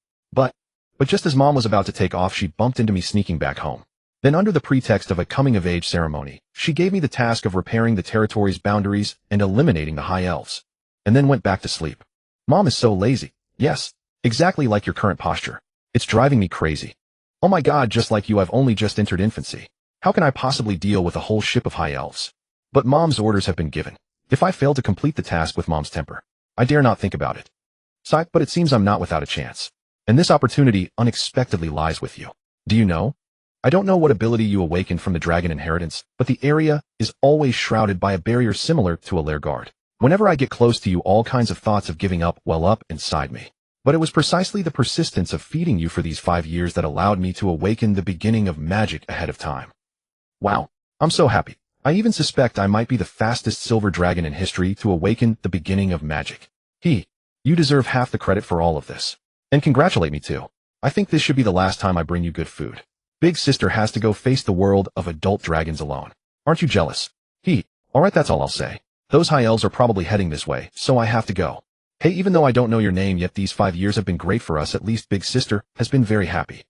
But just as Mom was about to take off, she bumped into me sneaking back home. Then, under the pretext of a coming-of-age ceremony, she gave me the task of repairing the territory's boundaries and eliminating the high elves. And then went back to sleep. Mom is so lazy. Yes, exactly like your current posture. It's driving me crazy. Oh my god, just like you, I've only just entered infancy. How can I possibly deal with a whole ship of high elves? But Mom's orders have been given. If I fail to complete the task with Mom's temper, I dare not think about it. Sigh, but it seems I'm not without a chance. And this opportunity unexpectedly lies with you. Do you know? I don't know what ability you awakened from the dragon inheritance, but the area is always shrouded by a barrier similar to a lair guard. Whenever I get close to you, all kinds of thoughts of giving up well up inside me. But it was precisely the persistence of feeding you for these 5 years that allowed me to awaken the beginning of magic ahead of time. Wow, I'm so happy. I even suspect I might be the fastest silver dragon in history to awaken the beginning of magic. You deserve half the credit for all of this. And congratulate me too. I think this should be the last time I bring you good food. Big sister has to go face the world of adult dragons alone. Aren't you jealous? Alright, that's all I'll say. Those high elves are probably heading this way, so I have to go. Hey, even though I don't know your name yet, these 5 years have been great for us. At least big sister has been very happy.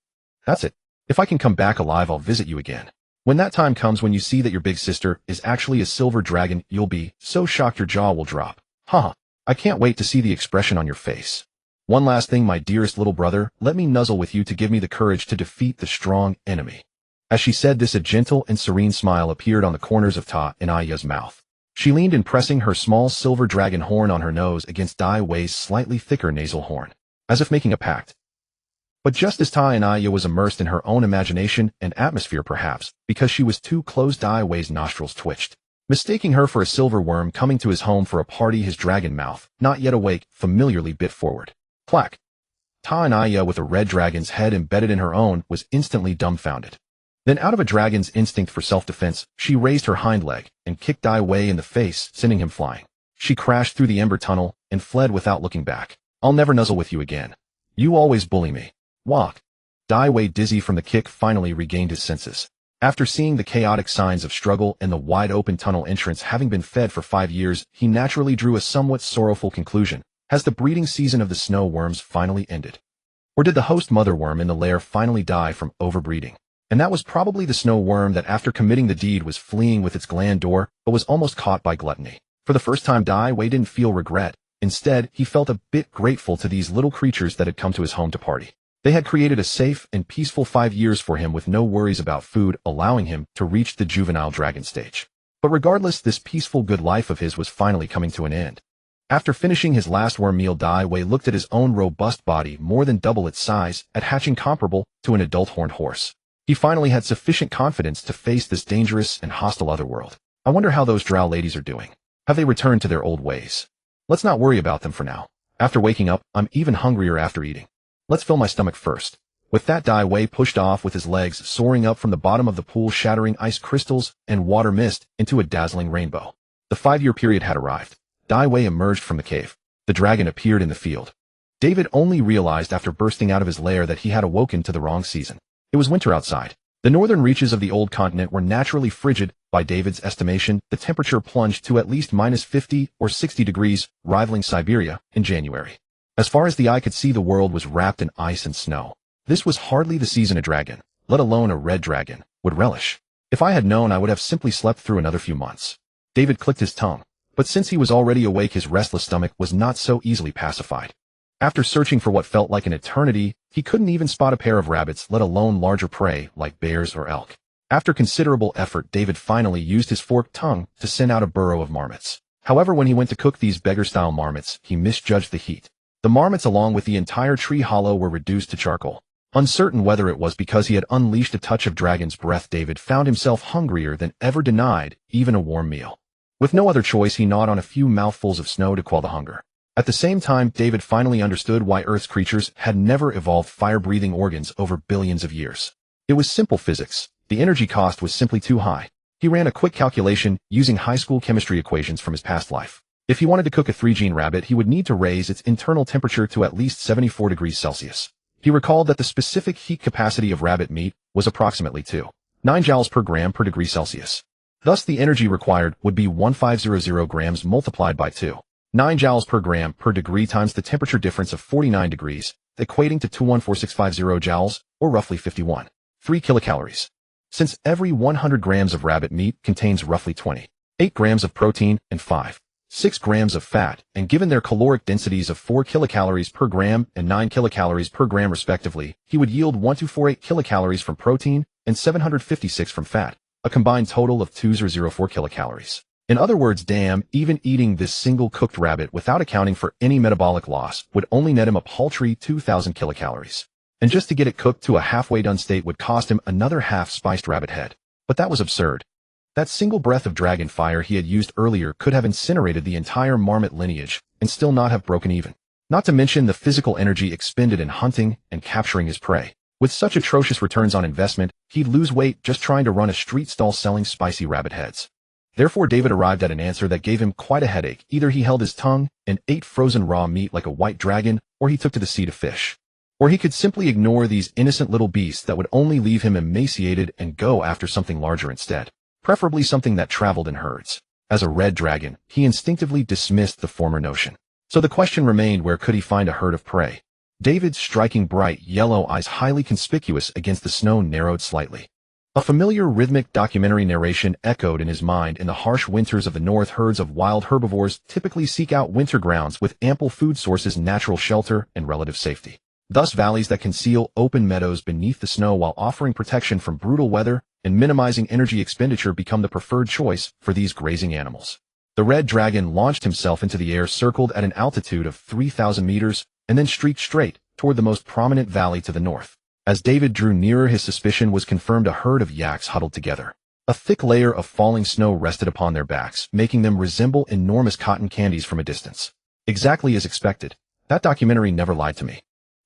That's it. If I can come back alive, I'll visit you again. When that time comes, when you see that your big sister is actually a silver dragon, you'll be so shocked your jaw will drop. Haha. I can't wait to see the expression on your face. One last thing, my dearest little brother, let me nuzzle with you to give me the courage to defeat the strong enemy. As she said this, a gentle and serene smile appeared on the corners of Ta and Aya's mouth. She leaned in, pressing her small silver dragon horn on her nose against Dai Wei's slightly thicker nasal horn, as if making a pact. But just as Ta and Aya was immersed in her own imagination and atmosphere, perhaps because she was too close, Dai Wei's nostrils twitched. Mistaking her for a silver worm coming to his home for a party, his dragon mouth, not yet awake, familiarly bit forward. Clack. Ta and Aya, with a red dragon's head embedded in her own, was instantly dumbfounded. Then, out of a dragon's instinct for self-defense, she raised her hind leg and kicked Dai Wei in the face, sending him flying. She crashed through the ember tunnel and fled without looking back. I'll never nuzzle with you again. You always bully me. Walk. Dai Wei, dizzy from the kick, finally regained his senses. After seeing the chaotic signs of struggle and the wide-open tunnel entrance having been fed for 5 years, he naturally drew a somewhat sorrowful conclusion. Has the breeding season of the snow worms finally ended? Or did the host mother worm in the lair finally die from overbreeding? And that was probably the snow worm that, after committing the deed, was fleeing with its gland door, but was almost caught by gluttony. For the first time, Dai Wei didn't feel regret. Instead, he felt a bit grateful to these little creatures that had come to his home to party. They had created a safe and peaceful 5 years for him with no worries about food, allowing him to reach the juvenile dragon stage. But regardless, this peaceful good life of his was finally coming to an end. After finishing his last worm meal, Dai Wei looked at his own robust body, more than double its size, at hatching comparable to an adult horned horse. He finally had sufficient confidence to face this dangerous and hostile otherworld. I wonder how those Drow ladies are doing. Have they returned to their old ways? Let's not worry about them for now. After waking up, I'm even hungrier after eating. Let's fill my stomach first. With that, Dai Wei pushed off with his legs soaring up from the bottom of the pool, shattering ice crystals and water mist into a dazzling rainbow. The 5-year period had arrived. Dai Wei emerged from the cave. The dragon appeared in the field. David only realized after bursting out of his lair that he had awoken to the wrong season. It was winter outside. The northern reaches of the old continent were naturally frigid. By David's estimation, the temperature plunged to at least -50 or 60 degrees, rivaling Siberia in January. As far as the eye could see, the world was wrapped in ice and snow. This was hardly the season a dragon, let alone a red dragon, would relish. If I had known, I would have simply slept through another few months. David clicked his tongue, but since he was already awake, his restless stomach was not so easily pacified. After searching for what felt like an eternity, he couldn't even spot a pair of rabbits, let alone larger prey like bears or elk. After considerable effort, David finally used his forked tongue to send out a burrow of marmots. However, when he went to cook these beggar-style marmots, he misjudged the heat. The marmots, along with the entire tree hollow, were reduced to charcoal. Uncertain whether it was because he had unleashed a touch of dragon's breath, David found himself hungrier than ever, denied even a warm meal. With no other choice, he gnawed on a few mouthfuls of snow to quell the hunger. At the same time, David finally understood why Earth's creatures had never evolved fire-breathing organs over billions of years. It was simple physics. The energy cost was simply too high. He ran a quick calculation using high school chemistry equations from his past life. If he wanted to cook a 3-gene rabbit, he would need to raise its internal temperature to at least 74 degrees Celsius. He recalled that the specific heat capacity of rabbit meat was approximately 2.9 joules per gram per degree Celsius. Thus, the energy required would be 1500 grams multiplied by 2.9 joules per gram per degree times the temperature difference of 49 degrees, equating to 214650 joules, or roughly 51.3 kilocalories. Since every 100 grams of rabbit meat contains roughly 28 grams of protein and 5.6 grams of fat, and given their caloric densities of 4 kilocalories per gram and 9 kilocalories per gram respectively, he would yield 1248 kilocalories from protein and 756 from fat, a combined total of 2004 kilocalories. In other words, even eating this single cooked rabbit without accounting for any metabolic loss would only net him a paltry 2,000 kilocalories. And just to get it cooked to a halfway done state would cost him another half-spiced rabbit head. But that was absurd. That single breath of dragon fire he had used earlier could have incinerated the entire marmot lineage and still not have broken even. Not to mention the physical energy expended in hunting and capturing his prey. With such atrocious returns on investment, he'd lose weight just trying to run a street stall selling spicy rabbit heads. Therefore, David arrived at an answer that gave him quite a headache. Either he held his tongue and ate frozen raw meat like a white dragon, or he took to the sea to fish. Or he could simply ignore these innocent little beasts that would only leave him emaciated and go after something larger instead. Preferably something that traveled in herds. As a red dragon, he instinctively dismissed the former notion. So the question remained, where could he find a herd of prey? David's striking bright yellow eyes, highly conspicuous against the snow, narrowed slightly. A familiar rhythmic documentary narration echoed in his mind. In the harsh winters of the north, herds of wild herbivores typically seek out winter grounds with ample food sources, natural shelter, and relative safety. Thus, valleys that conceal open meadows beneath the snow while offering protection from brutal weather and minimizing energy expenditure become the preferred choice for these grazing animals. The red dragon launched himself into the air, circled at an altitude of 3,000 meters, and then streaked straight toward the most prominent valley to the north. As David drew nearer, his suspicion was confirmed. A herd of yaks huddled together. A thick layer of falling snow rested upon their backs, making them resemble enormous cotton candies from a distance. Exactly as expected. That documentary never lied to me.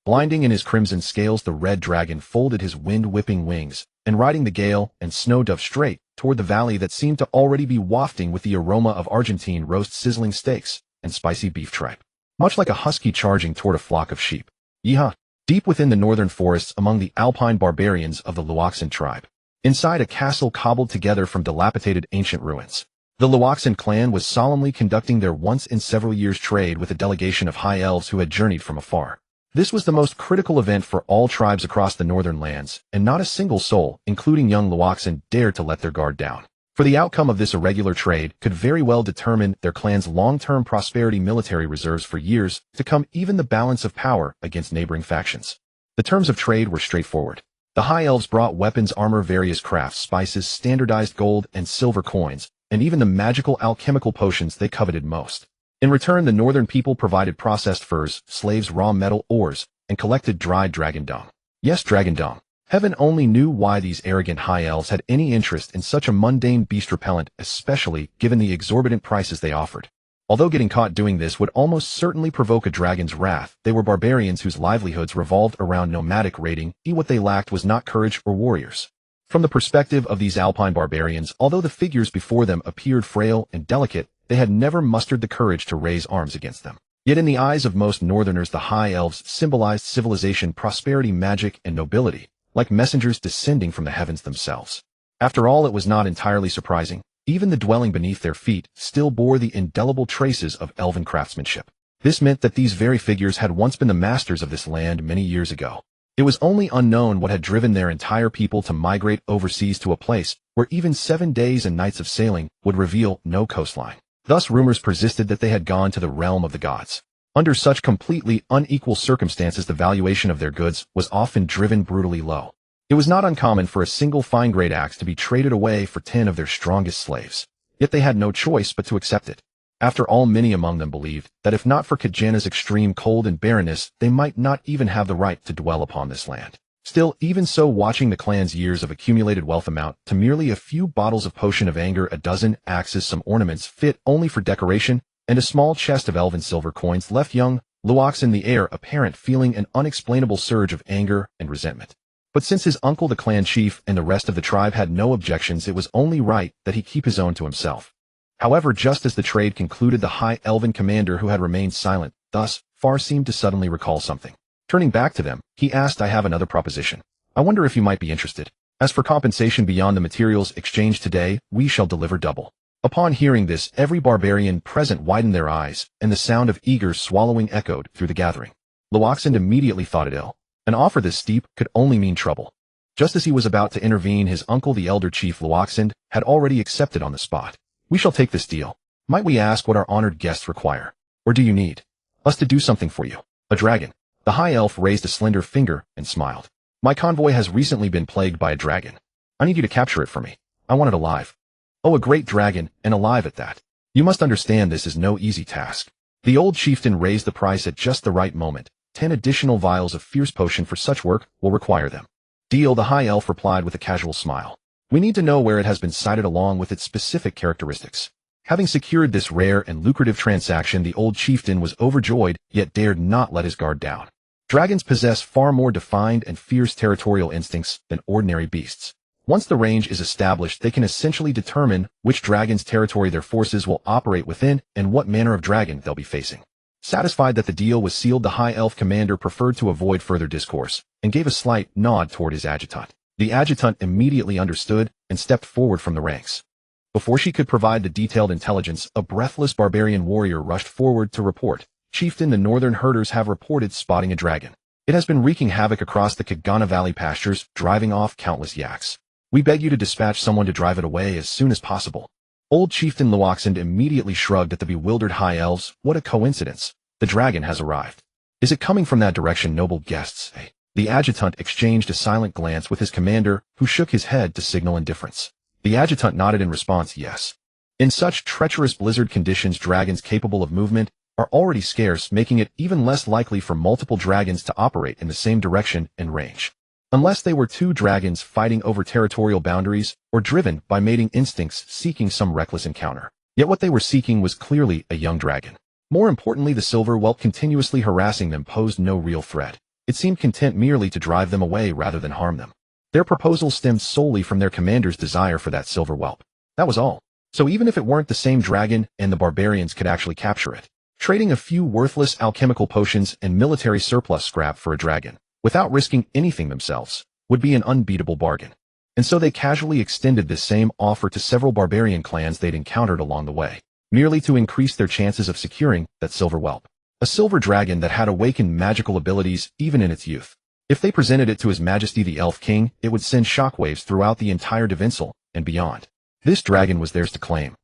Blinding in his crimson scales, the red dragon folded his wind-whipping wings, and riding the gale and snow, dove straight toward the valley that seemed to already be wafting with the aroma of Argentine roast, sizzling steaks, and spicy beef tripe. Much like a husky charging toward a flock of sheep. Yeehaw! Deep within the northern forests, among the alpine barbarians of the Luoxan tribe. Inside a castle cobbled together from dilapidated ancient ruins. The Luoxan clan was solemnly conducting their once-in-several-years trade with a delegation of high elves who had journeyed from afar. This was the most critical event for all tribes across the northern lands, and not a single soul, including young Luoxan, dared to let their guard down. For the outcome of this irregular trade could very well determine their clan's long-term prosperity, military reserves for years to come, even the balance of power against neighboring factions. The terms of trade were straightforward. The high elves brought weapons, armor, various crafts, spices, standardized gold and silver coins, and even the magical alchemical potions they coveted most. In return, the northern people provided processed furs, slaves, raw metal, ores, and collected dried dragon dung. Yes, dragon dung. Heaven only knew why these arrogant high elves had any interest in such a mundane beast repellent, especially given the exorbitant prices they offered. Although getting caught doing this would almost certainly provoke a dragon's wrath, they were barbarians whose livelihoods revolved around nomadic raiding, and what they lacked was not courage or warriors. From the perspective of these alpine barbarians, although the figures before them appeared frail and delicate, they had never mustered the courage to raise arms against them. Yet in the eyes of most northerners, the high elves symbolized civilization, prosperity, magic, and nobility, like messengers descending from the heavens themselves. After all, it was not entirely surprising. Even the dwelling beneath their feet still bore the indelible traces of elven craftsmanship. This meant that these very figures had once been the masters of this land many years ago. It was only unknown what had driven their entire people to migrate overseas to a place where even 7 days and nights of sailing would reveal no coastline. Thus rumors persisted that they had gone to the realm of the gods. Under such completely unequal circumstances, the valuation of their goods was often driven brutally low. It was not uncommon for a single fine-grade axe to be traded away for 10 of their strongest slaves. Yet they had no choice but to accept it. After all, many among them believed that if not for Kajana's extreme cold and barrenness, they might not even have the right to dwell upon this land. Still, even so, watching the clan's years of accumulated wealth amount to merely a few bottles of potion of anger, a dozen axes, some ornaments fit only for decoration, and a small chest of elven silver coins, left young Luoxan the heir apparent feeling an unexplainable surge of anger and resentment. But since his uncle, the clan chief, and the rest of the tribe had no objections, it was only right that he keep his own to himself. However, just as the trade concluded, the high elven commander, who had remained silent thus far, seemed to suddenly recall something. Turning back to them, he asked, "I have another proposition. I wonder if you might be interested. As for compensation beyond the materials exchanged today, we shall deliver double." Upon hearing this, every barbarian present widened their eyes, and the sound of eager swallowing echoed through the gathering. Luoxan immediately thought it ill. An offer this steep could only mean trouble. Just as he was about to intervene, his uncle, the elder chief Luoxan, had already accepted on the spot. "We shall take this deal. Might we ask what our honored guests require? Or do you need us to do something for you?" "A dragon." The high elf raised a slender finger and smiled. "My convoy has recently been plagued by a dragon. I need you to capture it for me. I want it alive." "Oh, a great dragon, and alive at that. You must understand this is no easy task." The old chieftain raised the price at just the right moment. 10 additional vials of fierce potion for such work will require them. "Deal," the high elf replied with a casual smile. "We need to know where it has been sighted along with its specific characteristics." Having secured this rare and lucrative transaction, the old chieftain was overjoyed, yet dared not let his guard down. Dragons possess far more defined and fierce territorial instincts than ordinary beasts. Once the range is established, they can essentially determine which dragon's territory their forces will operate within and what manner of dragon they'll be facing. Satisfied that the deal was sealed, the high elf commander preferred to avoid further discourse, and gave a slight nod toward his adjutant. The adjutant immediately understood and stepped forward from the ranks. Before she could provide the detailed intelligence, a breathless barbarian warrior rushed forward to report. "Chieftain, the northern herders have reported spotting a dragon. It has been wreaking havoc across the Kagana Valley pastures, driving off countless yaks. We beg you to dispatch someone to drive it away as soon as possible." Old Chieftain Luoxan immediately shrugged at the bewildered high elves. "What a coincidence. The dragon has arrived. Is it coming from that direction, noble guests?" The adjutant exchanged a silent glance with his commander, who shook his head to signal indifference. The adjutant nodded in response, "Yes." In such treacherous blizzard conditions, dragons capable of movement are already scarce, making it even less likely for multiple dragons to operate in the same direction and range. Unless they were two dragons fighting over territorial boundaries or driven by mating instincts seeking some reckless encounter. Yet what they were seeking was clearly a young dragon. More importantly, the silver whelp continuously harassing them posed no real threat. It seemed content merely to drive them away rather than harm them. Their proposal stemmed solely from their commander's desire for that silver whelp. That was all. So even if it weren't the same dragon and the barbarians could actually capture it, trading a few worthless alchemical potions and military surplus scrap for a dragon, without risking anything themselves, would be an unbeatable bargain. And so they casually extended this same offer to several barbarian clans they'd encountered along the way, merely to increase their chances of securing that silver whelp. A silver dragon that had awakened magical abilities even in its youth. If they presented it to His Majesty the Elf King, it would send shockwaves throughout the entire Divinsal and beyond. This dragon was theirs to claim.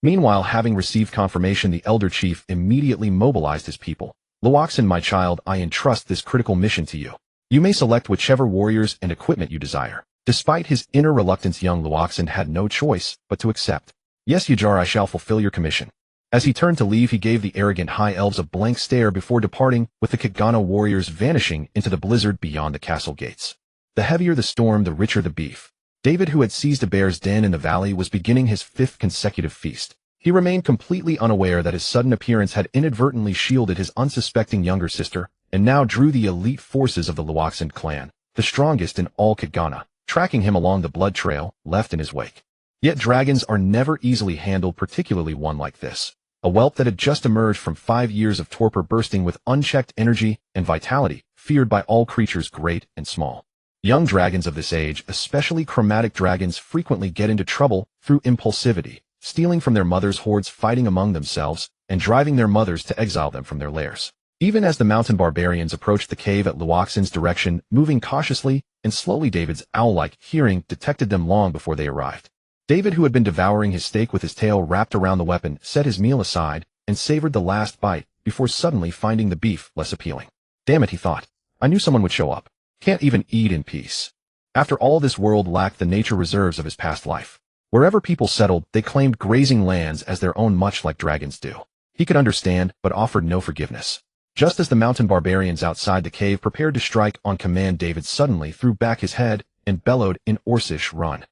Meanwhile, having received confirmation, the elder chief immediately mobilized his people. "Luoxan, my child, I entrust this critical mission to you. You may select whichever warriors and equipment you desire." Despite his inner reluctance, young Luoxan had no choice but to accept. "Yes, Yajar, I shall fulfill your commission." As he turned to leave, he gave the arrogant high elves a blank stare before departing, with the Kagana warriors vanishing into the blizzard beyond the castle gates. The heavier the storm, the richer the beef. David, who had seized a bear's den in the valley, was beginning his 5th consecutive feast. He remained completely unaware that his sudden appearance had inadvertently shielded his unsuspecting younger sister, and now drew the elite forces of the Awakens clan, the strongest in all Kitgana, tracking him along the blood trail left in his wake. Yet dragons are never easily handled, particularly one like this. A whelp that had just emerged from 5 years of torpor, bursting with unchecked energy and vitality, feared by all creatures great and small. Young dragons of this age, especially chromatic dragons, frequently get into trouble through impulsivity, stealing from their mothers' hordes, fighting among themselves, and driving their mothers to exile them from their lairs. Even as the mountain barbarians approached the cave at Awakens' direction, moving cautiously and slowly, David's owl-like hearing detected them long before they arrived. David, who had been devouring his steak with his tail wrapped around the weapon, set his meal aside and savored the last bite before suddenly finding the beef less appealing. Damn it, he thought. I knew someone would show up. Can't even eat in peace. After all, this world lacked the nature reserves of his past life. Wherever people settled, they claimed grazing lands as their own, much like dragons do. He could understand, but offered no forgiveness. Just as the mountain barbarians outside the cave prepared to strike on command, David suddenly threw back his head and bellowed in Orcish, "Run."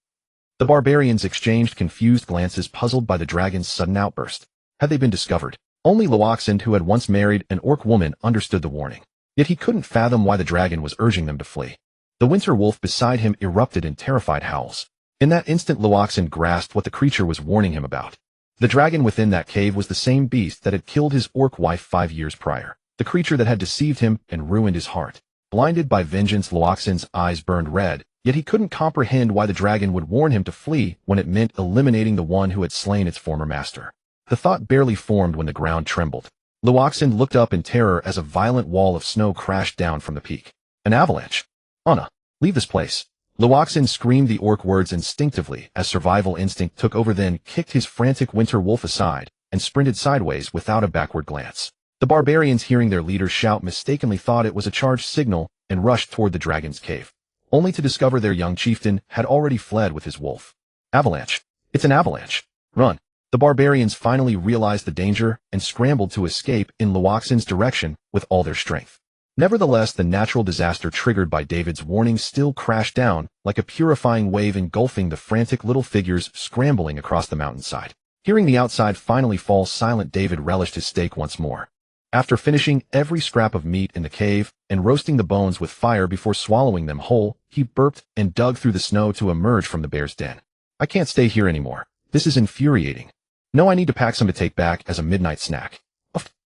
The barbarians exchanged confused glances, puzzled by the dragon's sudden outburst. Had they been discovered? Only Awakens, who had once married an orc woman, understood the warning. Yet he couldn't fathom why the dragon was urging them to flee. The winter wolf beside him erupted in terrified howls. In that instant, Awakens grasped what the creature was warning him about. The dragon within that cave was the same beast that had killed his orc wife 5 years prior. The creature that had deceived him and ruined his heart. Blinded by vengeance, Awakens' eyes burned red, yet he couldn't comprehend why the dragon would warn him to flee when it meant eliminating the one who had slain its former master. The thought barely formed when the ground trembled. Awakens looked up in terror as a violent wall of snow crashed down from the peak. An avalanche. Anna, leave this place. Awakens screamed the orc words instinctively as survival instinct took over, then kicked his frantic winter wolf aside and sprinted sideways without a backward glance. The barbarians, hearing their leader shout, mistakenly thought it was a charge signal and rushed toward the dragon's cave, only to discover their young chieftain had already fled with his wolf. Avalanche. It's an avalanche. Run. The barbarians finally realized the danger and scrambled to escape in Awakens' direction with all their strength. Nevertheless, the natural disaster triggered by David's warning still crashed down like a purifying wave, engulfing the frantic little figures scrambling across the mountainside. Hearing the outside finally fall silent, David relished his steak once more. After finishing every scrap of meat in the cave and roasting the bones with fire before swallowing them whole, he burped and dug through the snow to emerge from the bear's den. I can't stay here anymore. This is infuriating. No, I need to pack some to take back as a midnight snack.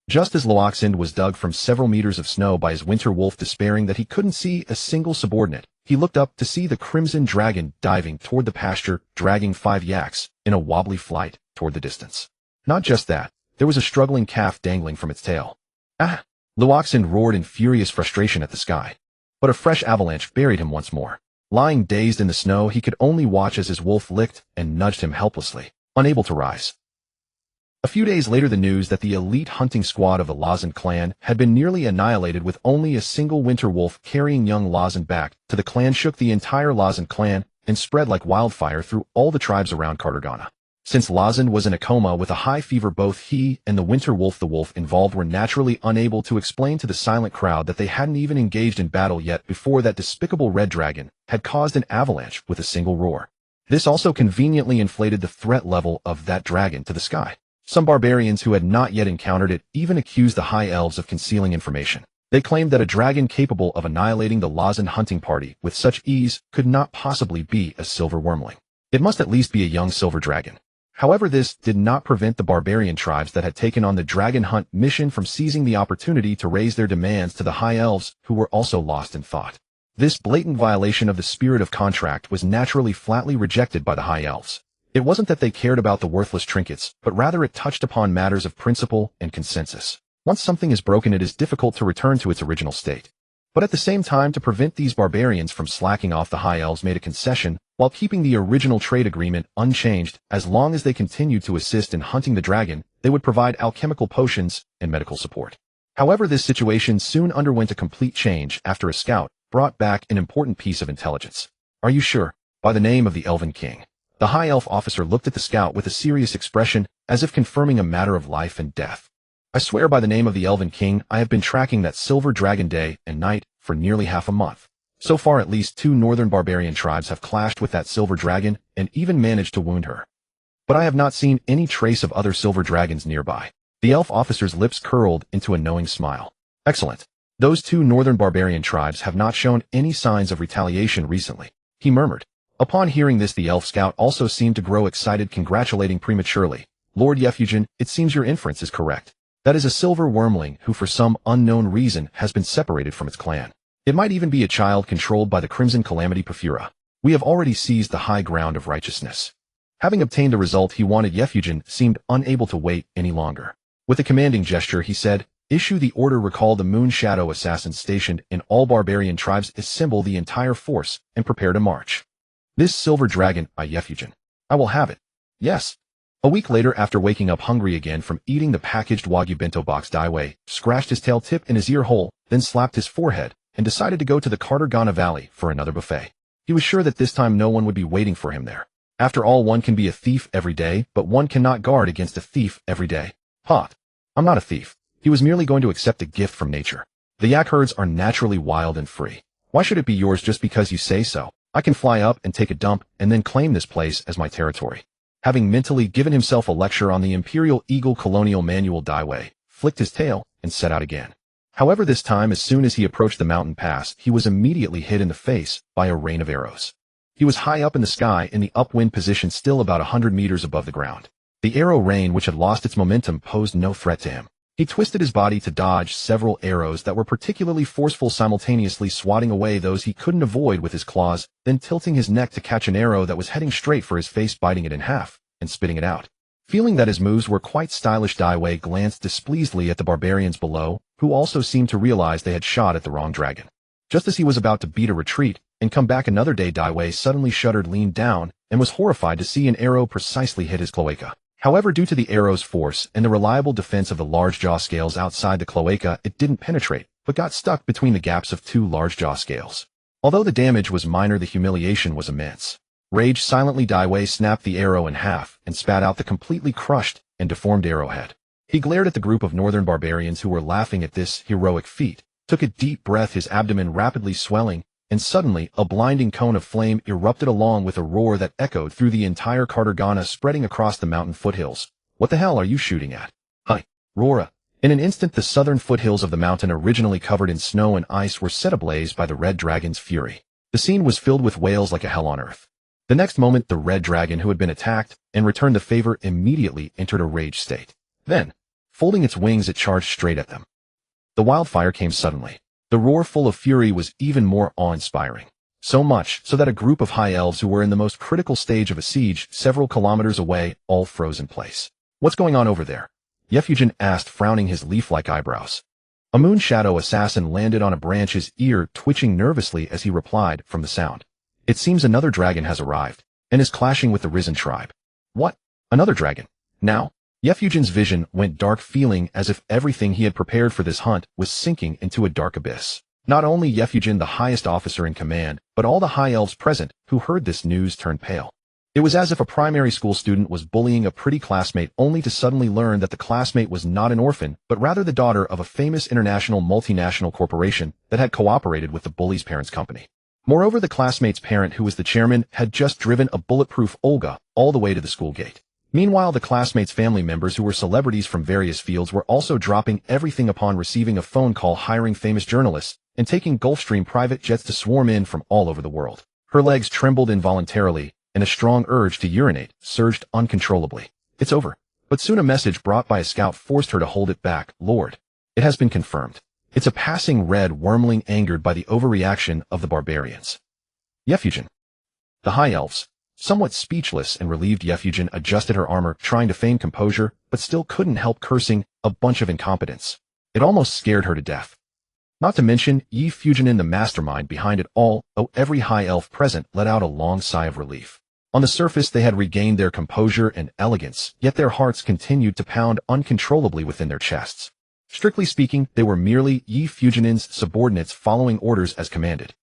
Just as Awakens was dug from several meters of snow by his winter wolf, despairing that he couldn't see a single subordinate, he looked up to see the crimson dragon diving toward the pasture, dragging 5 yaks in a wobbly flight toward the distance. Not just that, there was a struggling calf dangling from its tail. Ah! Awakens roared in furious frustration at the sky. But a fresh avalanche buried him once more. Lying dazed in the snow, he could only watch as his wolf licked and nudged him helplessly, unable to rise. A few days later, the news that the elite hunting squad of the Awakens clan had been nearly annihilated with only a single winter wolf carrying young Awakens back to the clan shook the entire Awakens clan and spread like wildfire through all the tribes around Kitgana. Since Awakens was in a coma with a high fever, both he and the winter wolf, the wolf involved, were naturally unable to explain to the silent crowd that they hadn't even engaged in battle yet before that despicable red dragon had caused an avalanche with a single roar. This also conveniently inflated the threat level of that dragon to the sky. Some barbarians who had not yet encountered it even accused the high elves of concealing information. They claimed that a dragon capable of annihilating the Awakens hunting party with such ease could not possibly be a silver wyrmling. It must at least be a young silver dragon. However, this did not prevent the barbarian tribes that had taken on the dragon hunt mission from seizing the opportunity to raise their demands to the high elves, who were also lost in thought. This blatant violation of the spirit of contract was naturally flatly rejected by the high elves. It wasn't that they cared about the worthless trinkets, but rather it touched upon matters of principle and consensus. Once something is broken, it is difficult to return to its original state. But at the same time, to prevent these barbarians from slacking off, the high elves made a concession while keeping the original trade agreement unchanged. As long as they continued to assist in hunting the dragon, they would provide alchemical potions and medical support. However, this situation soon underwent a complete change after a scout brought back an important piece of intelligence. "Are you sure?" "By the name of the Elven King." The high elf officer looked at the scout with a serious expression, as if confirming a matter of life and death. "I swear by the name of the Elven King, I have been tracking that silver dragon day and night for nearly half a month. So far, at least 2 northern barbarian tribes have clashed with that silver dragon and even managed to wound her." but I have not seen any trace of other silver dragons nearby. The elf officer's lips curled into a knowing smile. Excellent. Those two northern barbarian tribes have not shown any signs of retaliation recently, he murmured. Upon hearing this, the elf scout also seemed to grow excited, congratulating prematurely. Lord Yefugin, it seems your inference is correct. That is a silver wyrmling who for some unknown reason has been separated from its clan. It might even be a child controlled by the Crimson Calamity Porphyra. We have already seized the high ground of righteousness. Having obtained the result he wanted, Yefugin seemed unable to wait any longer. With a commanding gesture, he said, "Issue the order, recall the Moon Shadow assassins stationed in all barbarian tribes, assemble the entire force, and prepare to march." This silver dragon, Yefugin. I will have it. Yes. A week later, after waking up hungry again from eating the packaged Wagyu bento box, Daiwei scratched his tail tip in his ear hole, then slapped his forehead, and decided to go to the Cartergana Valley for another buffet. He was sure that this time no one would be waiting for him there. After all, one can be a thief every day, but one cannot guard against a thief every day. I'm not a thief. He was merely going to accept a gift from nature. The yak herds are naturally wild and free. Why should it be yours just because you say so? I can fly up and take a dump and then claim this place as my territory. Having mentally given himself a lecture on the Imperial Eagle Colonial Manual, Daiwei flicked his tail and set out again. However, this time, as soon as he approached the mountain pass, he was immediately hit in the face by a rain of arrows. He was high up in the sky in the upwind position, still about 100 meters above the ground. The arrow rain, which had lost its momentum, posed no threat to him. He twisted his body to dodge several arrows that were particularly forceful, simultaneously swatting away those he couldn't avoid with his claws, then tilting his neck to catch an arrow that was heading straight for his face, biting it in half and spitting it out. Feeling that his moves were quite stylish, Daiwei glanced displeasedly at the barbarians below, who also seemed to realize they had shot at the wrong dragon. Just as he was about to beat a retreat and come back another day, Daiwei suddenly shuddered, leaned down, and was horrified to see an arrow precisely hit his cloaca. However, due to the arrow's force and the reliable defense of the large jaw scales outside the cloaca, it didn't penetrate, but got stuck between the gaps of two large jaw scales. Although the damage was minor, the humiliation was immense. Rage silently, Daiwei snapped the arrow in half and spat out the completely crushed and deformed arrowhead. He glared at the group of northern barbarians who were laughing at this heroic feat, took a deep breath, his abdomen rapidly swelling, and suddenly a blinding cone of flame erupted along with a roar that echoed through the entire Cartergana, spreading across the mountain foothills. "What the hell are you shooting at?" Roar. In an instant, the southern foothills of the mountain, originally covered in snow and ice, were set ablaze by the red dragon's fury. The scene was filled with wails like a hell on earth. The next moment, the red dragon, who had been attacked and returned the favor, immediately entered a rage state. Then, folding its wings, it charged straight at them. The wildfire came suddenly. The roar, full of fury, was even more awe-inspiring. So much so that a group of high elves who were in the most critical stage of a siege several kilometers away all froze in place. "What's going on over there?" Yefugin asked, frowning his leaf-like eyebrows. A Moon Shadow assassin landed on a branch, his ear twitching nervously as he replied from the sound. "It seems another dragon has arrived and is clashing with the Risen tribe." "What? Another dragon? Now?" Yefugin's vision went dark, feeling as if everything he had prepared for this hunt was sinking into a dark abyss. Not only Yefugin, the highest officer in command, but all the high elves present who heard this news turned pale. It was as if a primary school student was bullying a pretty classmate, only to suddenly learn that the classmate was not an orphan, but rather the daughter of a famous international multinational corporation that had cooperated with the bully's parents' company. Moreover, the classmate's parent, who was the chairman, had just driven a bulletproof Olga all the way to the school gate. Meanwhile, the classmates' family members, who were celebrities from various fields, were also dropping everything upon receiving a phone call, hiring famous journalists, and taking Gulfstream private jets to swarm in from all over the world. Her legs trembled involuntarily, and a strong urge to urinate surged uncontrollably. "It's over." But soon a message brought by a scout forced her to hold it back. "Lord, it has been confirmed. It's a passing red wyrmling," angered by the overreaction of the barbarians. Yefugin. The high elves, somewhat speechless and relieved, Yefugin adjusted her armor, trying to feign composure, but still couldn't help cursing, "A bunch of incompetents." It almost scared her to death. Not to mention Yefugin, the mastermind behind it all. Every high elf present let out a long sigh of relief. On the surface, they had regained their composure and elegance, yet their hearts continued to pound uncontrollably within their chests. Strictly speaking, they were merely Yefugin's subordinates following orders as commanded.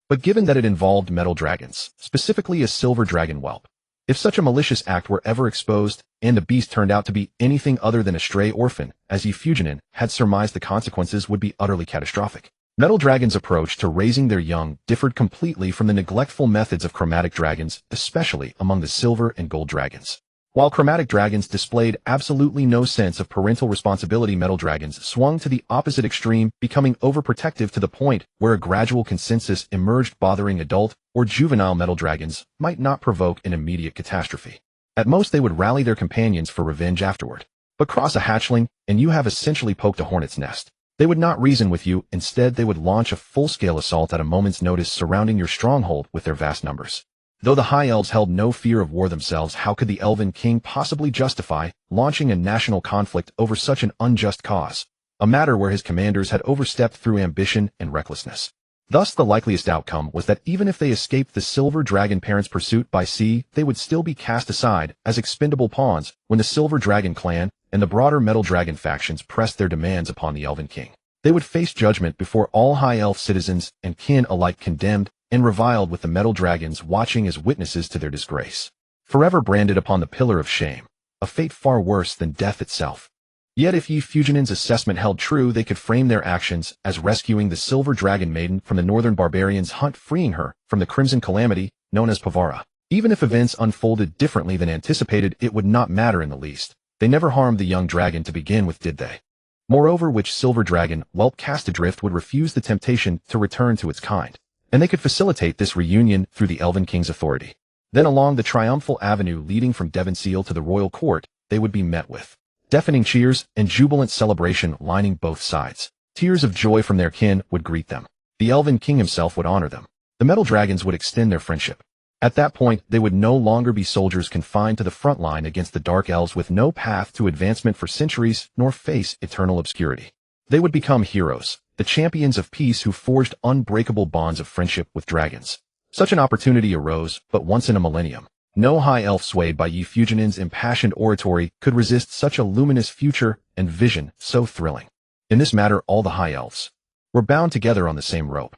But given that it involved metal dragons, specifically a silver dragon whelp, if such a malicious act were ever exposed, and the beast turned out to be anything other than a stray orphan, as Yefugin had surmised, the consequences would be utterly catastrophic. Metal dragons' approach to raising their young differed completely from the neglectful methods of chromatic dragons, especially among the silver and gold dragons. While chromatic dragons displayed absolutely no sense of parental responsibility, metal dragons swung to the opposite extreme, becoming overprotective to the point where a gradual consensus emerged. Bothering adult or juvenile metal dragons might not provoke an immediate catastrophe. At most, they would rally their companions for revenge afterward. But cross a hatchling, and you have essentially poked a hornet's nest. They would not reason with you. Instead, they would launch a full-scale assault at a moment's notice, surrounding your stronghold with their vast numbers. Though the High Elves held no fear of war themselves, how could the Elven King possibly justify launching a national conflict over such an unjust cause, a matter where his commanders had overstepped through ambition and recklessness? Thus, the likeliest outcome was that even if they escaped the Silver Dragon parents' pursuit by sea, they would still be cast aside as expendable pawns when the Silver Dragon clan and the broader Metal Dragon factions pressed their demands upon the Elven King. They would face judgment before all High Elf citizens and kin alike, condemned and reviled, with the Metal Dragons watching as witnesses to their disgrace, forever branded upon the pillar of shame, a fate far worse than death itself. Yet if Ye Fuginan's assessment held true, they could frame their actions as rescuing the Silver Dragon Maiden from the Northern Barbarians' hunt, freeing her from the Crimson Calamity known as Pavara. Even if events unfolded differently than anticipated, it would not matter in the least. They never harmed the young dragon to begin with, did they? Moreover, which Silver Dragon whelp cast adrift would refuse the temptation to return to its kind, and they could facilitate this reunion through the Elven King's authority. Then along the triumphal avenue leading from Devonseal to the royal court, they would be met with deafening cheers and jubilant celebration lining both sides. Tears of joy from their kin would greet them. The Elven King himself would honor them. The Metal Dragons would extend their friendship. At that point, they would no longer be soldiers confined to the front line against the Dark Elves with no path to advancement for centuries, nor face eternal obscurity. They would become heroes, the champions of peace who forged unbreakable bonds of friendship with dragons. Such an opportunity arose but once in a millennium. No High Elf swayed by Ye Fuginan's impassioned oratory could resist such a luminous future and vision so thrilling. In this matter, all the High Elves were bound together on the same rope.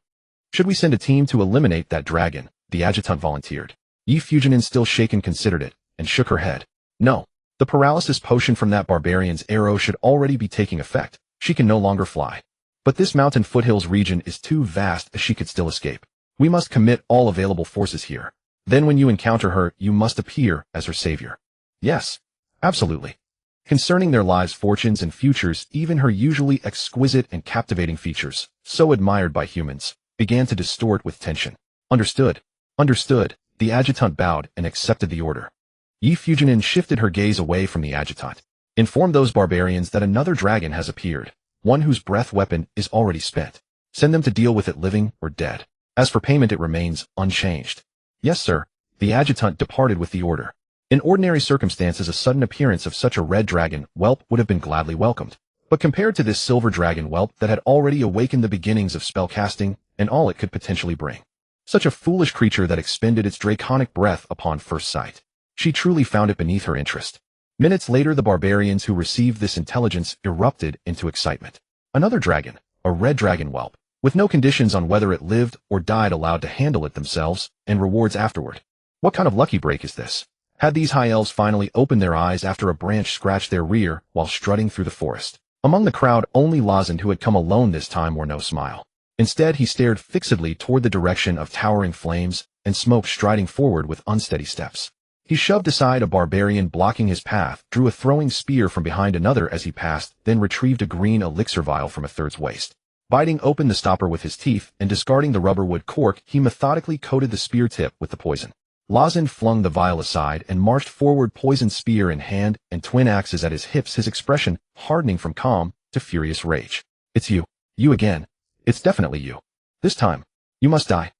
Should we send a team to eliminate that dragon? The adjutant volunteered. Ye Fuginan, still shaken, considered it, and shook her head. No. The paralysis potion from that barbarian's arrow should already be taking effect. She can no longer fly. But this mountain foothills region is too vast as she could still escape. We must commit all available forces here. Then when you encounter her, you must appear as her savior. Yes, absolutely. Concerning their lives, fortunes, and futures, even her usually exquisite and captivating features, so admired by humans, began to distort with tension. Understood. Understood. The adjutant bowed and accepted the order. Ye Fuginan shifted her gaze away from the adjutant. Inform those barbarians that another dragon has appeared, one whose breath weapon is already spent. Send them to deal with it, living or dead. As for payment, it remains unchanged. Yes, sir. The adjutant departed with the order. In ordinary circumstances, a sudden appearance of such a red dragon whelp would have been gladly welcomed. But compared to this silver dragon whelp that had already awakened the beginnings of spellcasting and all it could potentially bring, such a foolish creature that expended its draconic breath upon first sight, she truly found it beneath her interest. Minutes later, the barbarians who received this intelligence erupted into excitement. Another dragon, a red dragon whelp, with no conditions on whether it lived or died, allowed to handle it themselves, and rewards afterward. What kind of lucky break is this? Had these High Elves finally opened their eyes after a branch scratched their rear while strutting through the forest? Among the crowd, only Lozend, who had come alone this time, wore no smile. Instead, he stared fixedly toward the direction of towering flames and smoke, striding forward with unsteady steps. He shoved aside a barbarian blocking his path, drew a throwing spear from behind another as he passed, then retrieved a green elixir vial from a third's waist. Biting open the stopper with his teeth and discarding the rubber wood cork, he methodically coated the spear tip with the poison. Lozend flung the vial aside and marched forward, poisoned spear in hand and twin axes at his hips, his expression hardening from calm to furious rage. It's you. You again. It's definitely you. This time, you must die.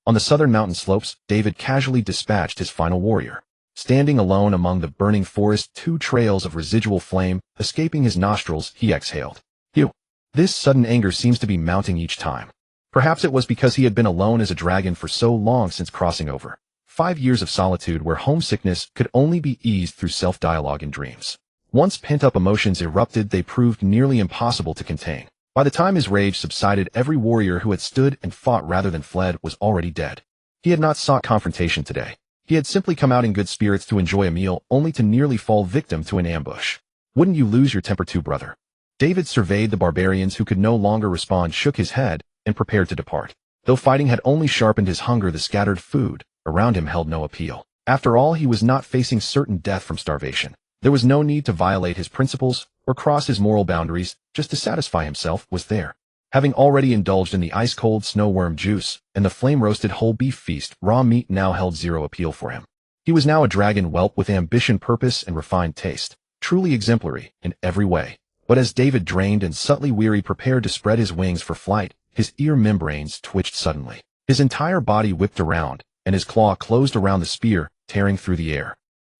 On the southern mountain slopes, David casually dispatched his final warrior. Standing alone among the burning forest, two trails of residual flame escaping his nostrils, he exhaled. You. This sudden anger seems to be mounting each time. Perhaps it was because he had been alone as a dragon for so long since crossing over. 5 years of solitude where homesickness could only be eased through self-dialogue and dreams. Once pent-up emotions erupted, they proved nearly impossible to contain. By the time his rage subsided, every warrior who had stood and fought rather than fled was already dead. He had not sought confrontation today. He had simply come out in good spirits to enjoy a meal, only to nearly fall victim to an ambush. Wouldn't you lose your temper too, brother? David surveyed the barbarians who could no longer respond, shook his head, and prepared to depart. Though fighting had only sharpened his hunger, the scattered food around him held no appeal. After all, he was not facing certain death from starvation. There was no need to violate his principles or cross his moral boundaries just to satisfy himself was there. Having already indulged in the ice-cold snowworm juice and the flame-roasted whole beef feast, raw meat now held zero appeal for him. He was now a dragon whelp with ambition, purpose, and refined taste, truly exemplary in every way. But as David, drained and subtly weary, prepared to spread his wings for flight, his ear membranes twitched suddenly. His entire body whipped around, and his claw closed around the spear, tearing through the air.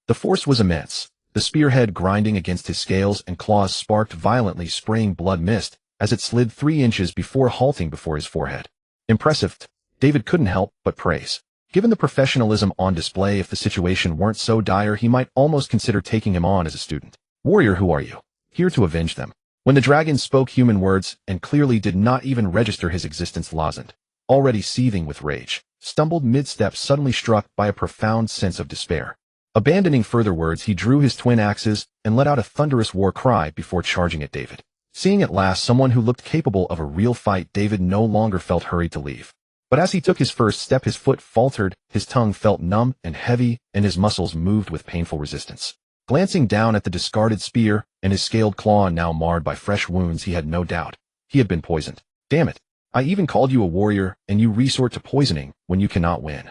The force was immense. The spearhead grinding against his scales and claws sparked violently, spraying blood mist as it slid 3 inches before halting before his forehead. Impressive, David couldn't help but praise. Given the professionalism on display, if the situation weren't so dire, he might almost consider taking him on as a student. Warrior, who are you? Here to avenge them. When the dragon spoke human words and clearly did not even register his existence, Lozand, already seething with rage, stumbled mid-step, suddenly struck by a profound sense of despair. Abandoning further words, he drew his twin axes and let out a thunderous war cry before charging at David. Seeing at last someone who looked capable of a real fight, David no longer felt hurried to leave. But as he took his first step, his foot faltered, his tongue felt numb and heavy, and his muscles moved with painful resistance. Glancing down at the discarded spear and his scaled claw now marred by fresh wounds, he had no doubt. He had been poisoned. Damn it. I even called you a warrior, and you resort to poisoning when you cannot win.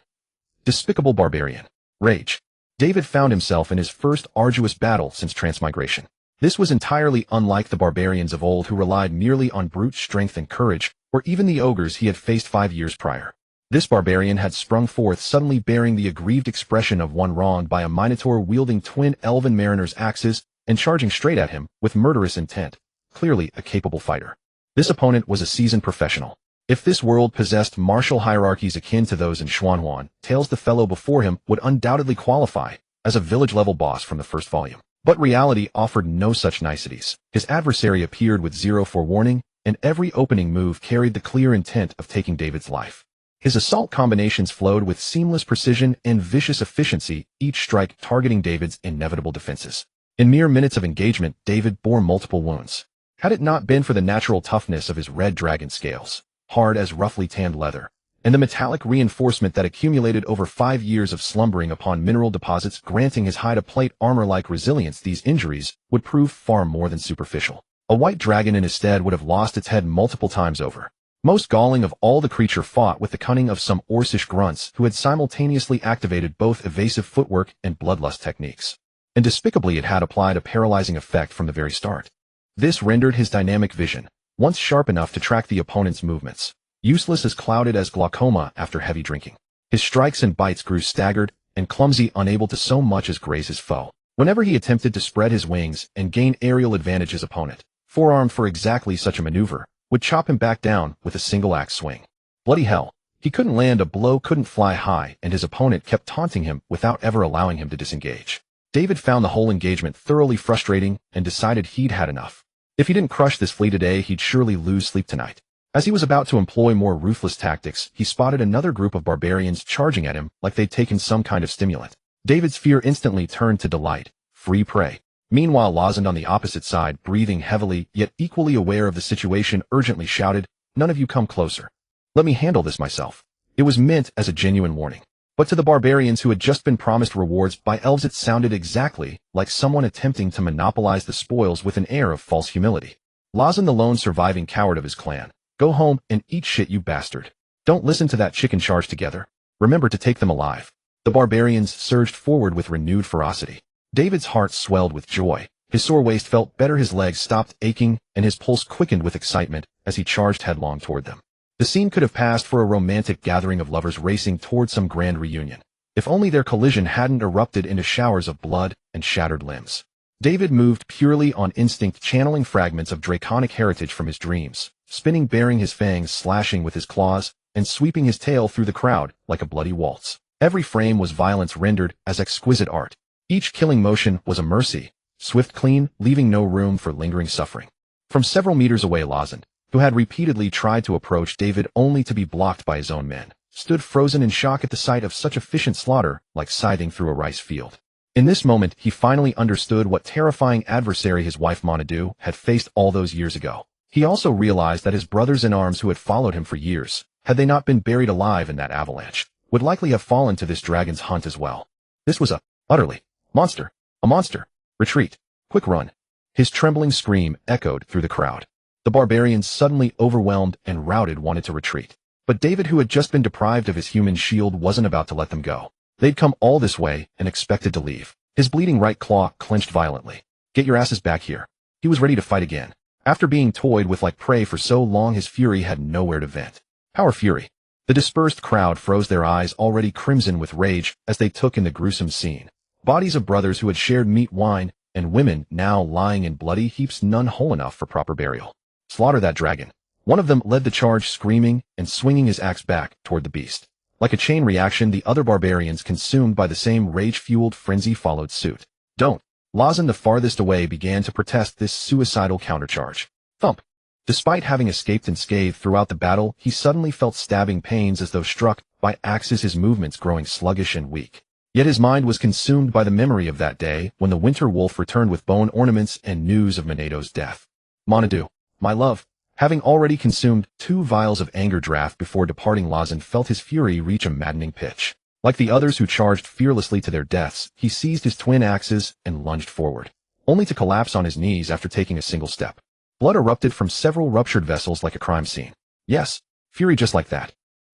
Despicable barbarian. Rage. David found himself in his first arduous battle since transmigration. This was entirely unlike the barbarians of old who relied merely on brute strength and courage, or even the ogres he had faced 5 years prior. This barbarian had sprung forth suddenly, bearing the aggrieved expression of one wronged by a minotaur, wielding twin elven mariners' axes and charging straight at him with murderous intent. Clearly a capable fighter. This opponent was a seasoned professional. If this world possessed martial hierarchies akin to those in Xuanhuan, Tales, the fellow before him would undoubtedly qualify as a village-level boss from the first volume. But reality offered no such niceties. His adversary appeared with zero forewarning, and every opening move carried the clear intent of taking David's life. His assault combinations flowed with seamless precision and vicious efficiency, each strike targeting David's inevitable defenses. In mere minutes of engagement, David bore multiple wounds. Had it not been for the natural toughness of his red dragon scales, hard as roughly tanned leather, and the metallic reinforcement that accumulated over 5 years of slumbering upon mineral deposits, granting his hide a plate armor-like resilience, these injuries would prove far more than superficial. A white dragon in his stead would have lost its head multiple times over. Most galling of all, the creature fought with the cunning of some Orcish grunts who had simultaneously activated both evasive footwork and bloodlust techniques. And despicably, it had applied a paralyzing effect from the very start. This rendered his dynamic vision, once sharp enough to track the opponent's movements, useless, as clouded as glaucoma after heavy drinking. His strikes and bites grew staggered and clumsy, unable to so much as graze his foe. Whenever he attempted to spread his wings and gain aerial advantage, his opponent, forearmed for exactly such a maneuver, would chop him back down with a single axe swing. Bloody hell. He couldn't land a blow, couldn't fly high, and his opponent kept taunting him without ever allowing him to disengage. David found the whole engagement thoroughly frustrating and decided he'd had enough. If he didn't crush this flea today, he'd surely lose sleep tonight. As he was about to employ more ruthless tactics, he spotted another group of barbarians charging at him like they'd taken some kind of stimulant. David's fear instantly turned to delight. Free prey. Meanwhile, Lozand on the opposite side, breathing heavily, yet equally aware of the situation, urgently shouted, "None of you come closer. Let me handle this myself." It was meant as a genuine warning. But to the barbarians who had just been promised rewards by elves, it sounded exactly like someone attempting to monopolize the spoils with an air of false humility. Lozand, the lone surviving coward of his clan. Go home and eat shit, you bastard. Don't listen to that chicken. Charge together. Remember to take them alive. The barbarians surged forward with renewed ferocity. David's heart swelled with joy. His sore waist felt better, his legs stopped aching, and his pulse quickened with excitement as he charged headlong toward them. The scene could have passed for a romantic gathering of lovers racing toward some grand reunion, if only their collision hadn't erupted into showers of blood and shattered limbs. David moved purely on instinct, channeling fragments of draconic heritage from his dreams, spinning, baring his fangs, slashing with his claws, and sweeping his tail through the crowd like a bloody waltz. Every frame was violence rendered as exquisite art. Each killing motion was a mercy, swift, clean, leaving no room for lingering suffering. From several meters away, Lozand, who had repeatedly tried to approach David only to be blocked by his own men, stood frozen in shock at the sight of such efficient slaughter, like scything through a rice field. In this moment, he finally understood what terrifying adversary his wife Monadu had faced all those years ago. He also realized that his brothers-in-arms who had followed him for years, had they not been buried alive in that avalanche, would likely have fallen to this dragon's hunt as well. This was utterly, monster, a monster. Retreat. Quick run. His trembling scream echoed through the crowd. The barbarians, suddenly overwhelmed and routed, wanted to retreat. But David, who had just been deprived of his human shield, wasn't about to let them go. They'd come all this way and expected to leave. His bleeding right claw clenched violently. Get your asses back here. He was ready to fight again. After being toyed with like prey for so long, his fury had nowhere to vent. Power fury. The dispersed crowd froze, their eyes already crimson with rage as they took in the gruesome scene. Bodies of brothers who had shared meat, wine, and women now lying in bloody heaps, none whole enough for proper burial. Slaughter that dragon. One of them led the charge, screaming and swinging his axe back toward the beast. Like a chain reaction, the other barbarians, consumed by the same rage-fueled frenzy, followed suit. Don't. Lawson, the farthest away, began to protest this suicidal countercharge. Thump. Despite having escaped unscathed throughout the battle, he suddenly felt stabbing pains as though struck by axes, his movements growing sluggish and weak. Yet his mind was consumed by the memory of that day when the winter wolf returned with bone ornaments and news of Monato's death. Monadu, my love. Having already consumed 2 vials of anger draft before departing, Lawson felt his fury reach a maddening pitch. Like the others who charged fearlessly to their deaths, he seized his twin axes and lunged forward, only to collapse on his knees after taking a single step. Blood erupted from several ruptured vessels like a crime scene. Yes, fury just like that.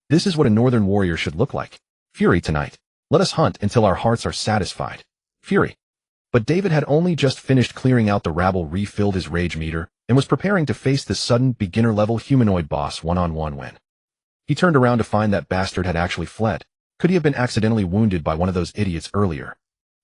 This is what a northern warrior should look like. Fury tonight. Let us hunt until our hearts are satisfied. Fury. But David had only just finished clearing out the rabble, refilled his rage meter, and was preparing to face the sudden beginner-level humanoid boss one-on-one when he turned around to find that bastard had actually fled. Could he have been accidentally wounded by one of those idiots earlier?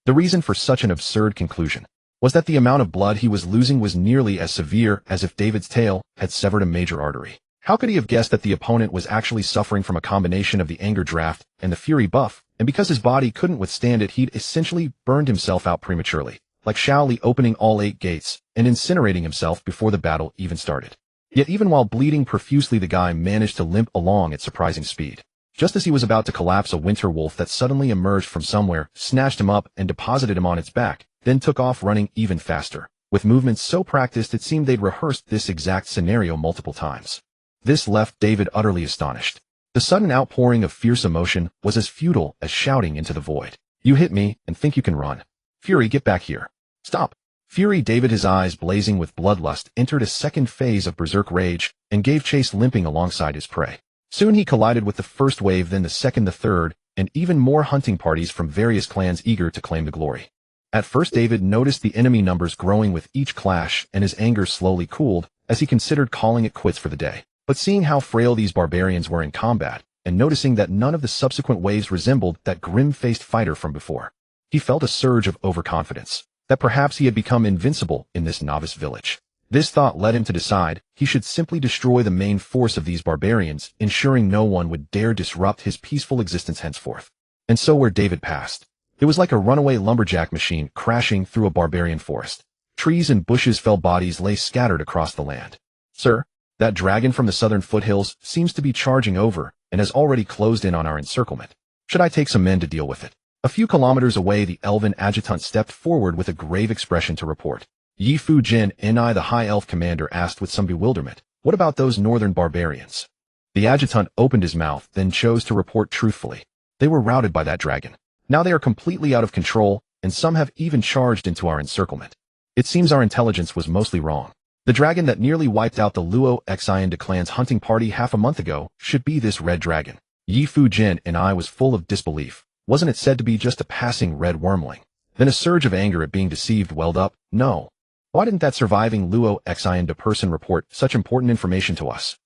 The reason for such an absurd conclusion was that the amount of blood he was losing was nearly as severe as if David's tail had severed a major artery. How could he have guessed that the opponent was actually suffering from a combination of the anger draft and the fury buff, and because his body couldn't withstand it, he'd essentially burned himself out prematurely, like Shao Li opening all 8 gates and incinerating himself before the battle even started. Yet even while bleeding profusely, the guy managed to limp along at surprising speed. Just as he was about to collapse, a winter wolf that suddenly emerged from somewhere snatched him up and deposited him on its back, then took off running even faster, with movements so practiced it seemed they'd rehearsed this exact scenario multiple times. This left David utterly astonished. The sudden outpouring of fierce emotion was as futile as shouting into the void. You hit me and think you can run. Fury, get back here. Stop. Fury. David, his eyes blazing with bloodlust, entered a second phase of berserk rage and gave chase, limping alongside his prey. Soon he collided with the first wave, then the second, the third, and even more hunting parties from various clans eager to claim the glory. At first, David noticed the enemy numbers growing with each clash, and his anger slowly cooled as he considered calling it quits for the day. But seeing how frail these barbarians were in combat, and noticing that none of the subsequent waves resembled that grim-faced fighter from before, he felt a surge of overconfidence, that perhaps he had become invincible in this novice village. This thought led him to decide he should simply destroy the main force of these barbarians, ensuring no one would dare disrupt his peaceful existence henceforth. And so where David passed, it was like a runaway lumberjack machine crashing through a barbarian forest. Trees and bushes fell, bodies lay scattered across the land. Sir, that dragon from the southern foothills seems to be charging over and has already closed in on our encirclement. Should I take some men to deal with it? A few kilometers away, the elven adjutant stepped forward with a grave expression to report. Yi Fu Jin, Ni, the high elf commander, asked with some bewilderment, what about those northern barbarians? The adjutant opened his mouth, then chose to report truthfully. They were routed by that dragon. Now they are completely out of control, and some have even charged into our encirclement. It seems our intelligence was mostly wrong. The dragon that nearly wiped out the Luo Xian clan's hunting party half a month ago should be this red dragon. Yi Fu Jin and I was full of disbelief. Wasn't it said to be just a passing red wyrmling? Then a surge of anger at being deceived welled up. No. Why didn't that surviving Luo Xian person report such important information to us?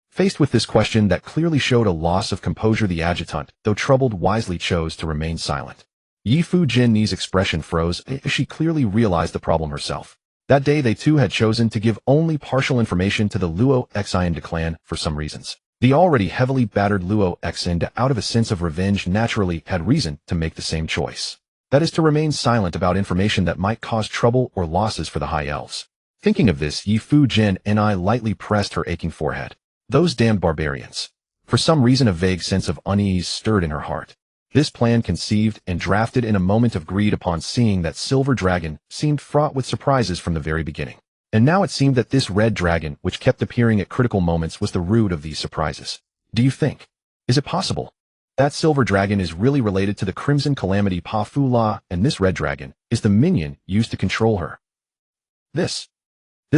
Faced with this question that clearly showed a loss of composure, the adjutant, though troubled, wisely chose to remain silent. Yi Fu Jin's expression froze as she clearly realized the problem herself. That day they too had chosen to give only partial information to the Luo Xian clan for some reasons. The already heavily battered Luo Xian, out of a sense of revenge, naturally had reason to make the same choice. That is, to remain silent about information that might cause trouble or losses for the High Elves. Thinking of this, Yi Fu Jin lightly pressed her aching forehead. Those damned barbarians. For some reason a vague sense of unease stirred in her heart. This plan, conceived and drafted in a moment of greed upon seeing that silver dragon, seemed fraught with surprises from the very beginning. And now it seemed that this red dragon, which kept appearing at critical moments, was the root of these surprises. Do you think? Is it possible? That silver dragon is really related to the crimson calamity Pa-Fu-La, and this red dragon is the minion used to control her. This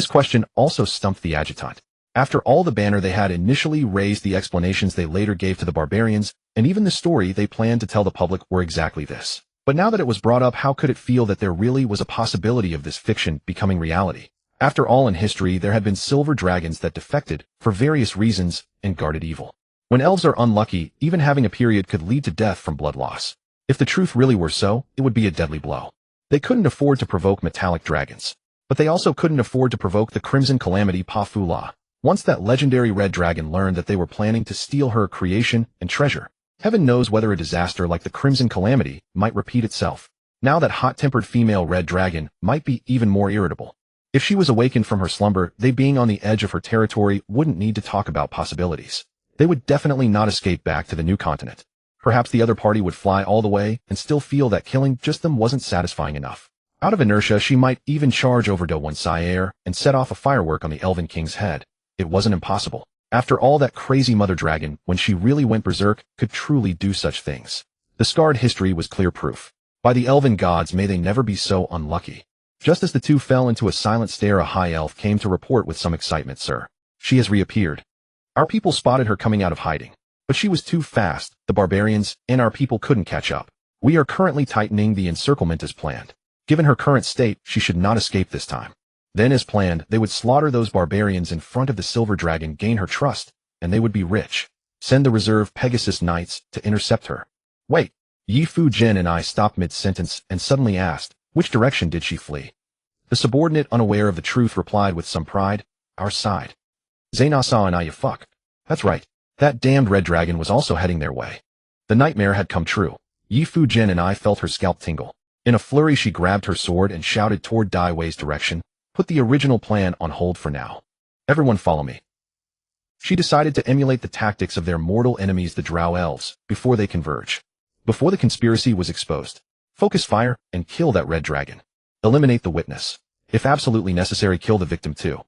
question also stumped the adjutant. After all the banner they had initially raised, the explanations they later gave to the barbarians, and even the story they planned to tell the public were exactly this. But now that it was brought up, how could it feel that there really was a possibility of this fiction becoming reality? After all, in history, there had been silver dragons that defected, for various reasons, and guarded evil. When elves are unlucky, even having a period could lead to death from blood loss. If the truth really were so, it would be a deadly blow. They couldn't afford to provoke metallic dragons. But they also couldn't afford to provoke the crimson calamity Pa-Fu-La. Once that legendary red dragon learned that they were planning to steal her creation and treasure, heaven knows whether a disaster like the crimson calamity might repeat itself. Now that hot-tempered female red dragon might be even more irritable. If she was awakened from her slumber, they being on the edge of her territory wouldn't need to talk about possibilities. They would definitely not escape back to the new continent. Perhaps the other party would fly all the way and still feel that killing just them wasn't satisfying enough. Out of inertia, she might even charge over to one Sire and set off a firework on the Elven King's head. It wasn't impossible. After all, that crazy mother dragon, when she really went berserk, could truly do such things. The scarred history was clear proof. By the elven gods, may they never be so unlucky. Just as the two fell into a silent stare, a high elf came to report with some excitement. Sir, she has reappeared. Our people spotted her coming out of hiding. But she was too fast. The barbarians and our people couldn't catch up. We are currently tightening the encirclement as planned. Given her current state, she should not escape this time. Then, as planned, they would slaughter those barbarians in front of the silver dragon, gain her trust, and they would be rich. Send the reserve Pegasus Knights to intercept her. Wait. Yi Fu Jin and I stopped mid-sentence and suddenly asked, which direction did she flee? The subordinate, unaware of the truth, replied with some pride, our side. Zainasa and I, you fuck. That's right. That damned red dragon was also heading their way. The nightmare had come true. Yi Fu Jin and I felt her scalp tingle. In a flurry, she grabbed her sword and shouted toward Dai Wei's direction, put the original plan on hold for now. Everyone follow me. She decided to emulate the tactics of their mortal enemies, the Drow elves, before they converge. Before the conspiracy was exposed. Focus fire and kill that red dragon. Eliminate the witness. If absolutely necessary, kill the victim too.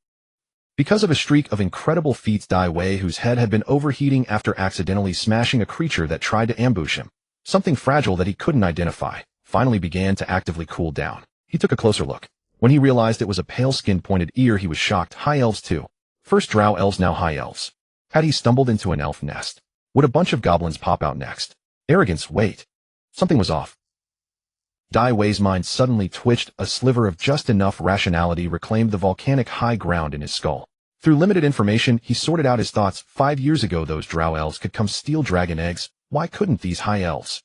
Because of a streak of incredible feats, Dai Wei, whose head had been overheating after accidentally smashing a creature that tried to ambush him, something fragile that he couldn't identify, finally began to actively cool down. He took a closer look. When he realized it was a pale-skinned pointed ear, he was shocked. High elves too. First Drow elves, now high elves. Had he stumbled into an elf nest? Would a bunch of goblins pop out next? Arrogance, wait. Something was off. Dai Wei's mind suddenly twitched. A sliver of just enough rationality reclaimed the volcanic high ground in his skull. Through limited information, he sorted out his thoughts. 5 years ago, those Drow elves could come steal dragon eggs. Why couldn't these high elves?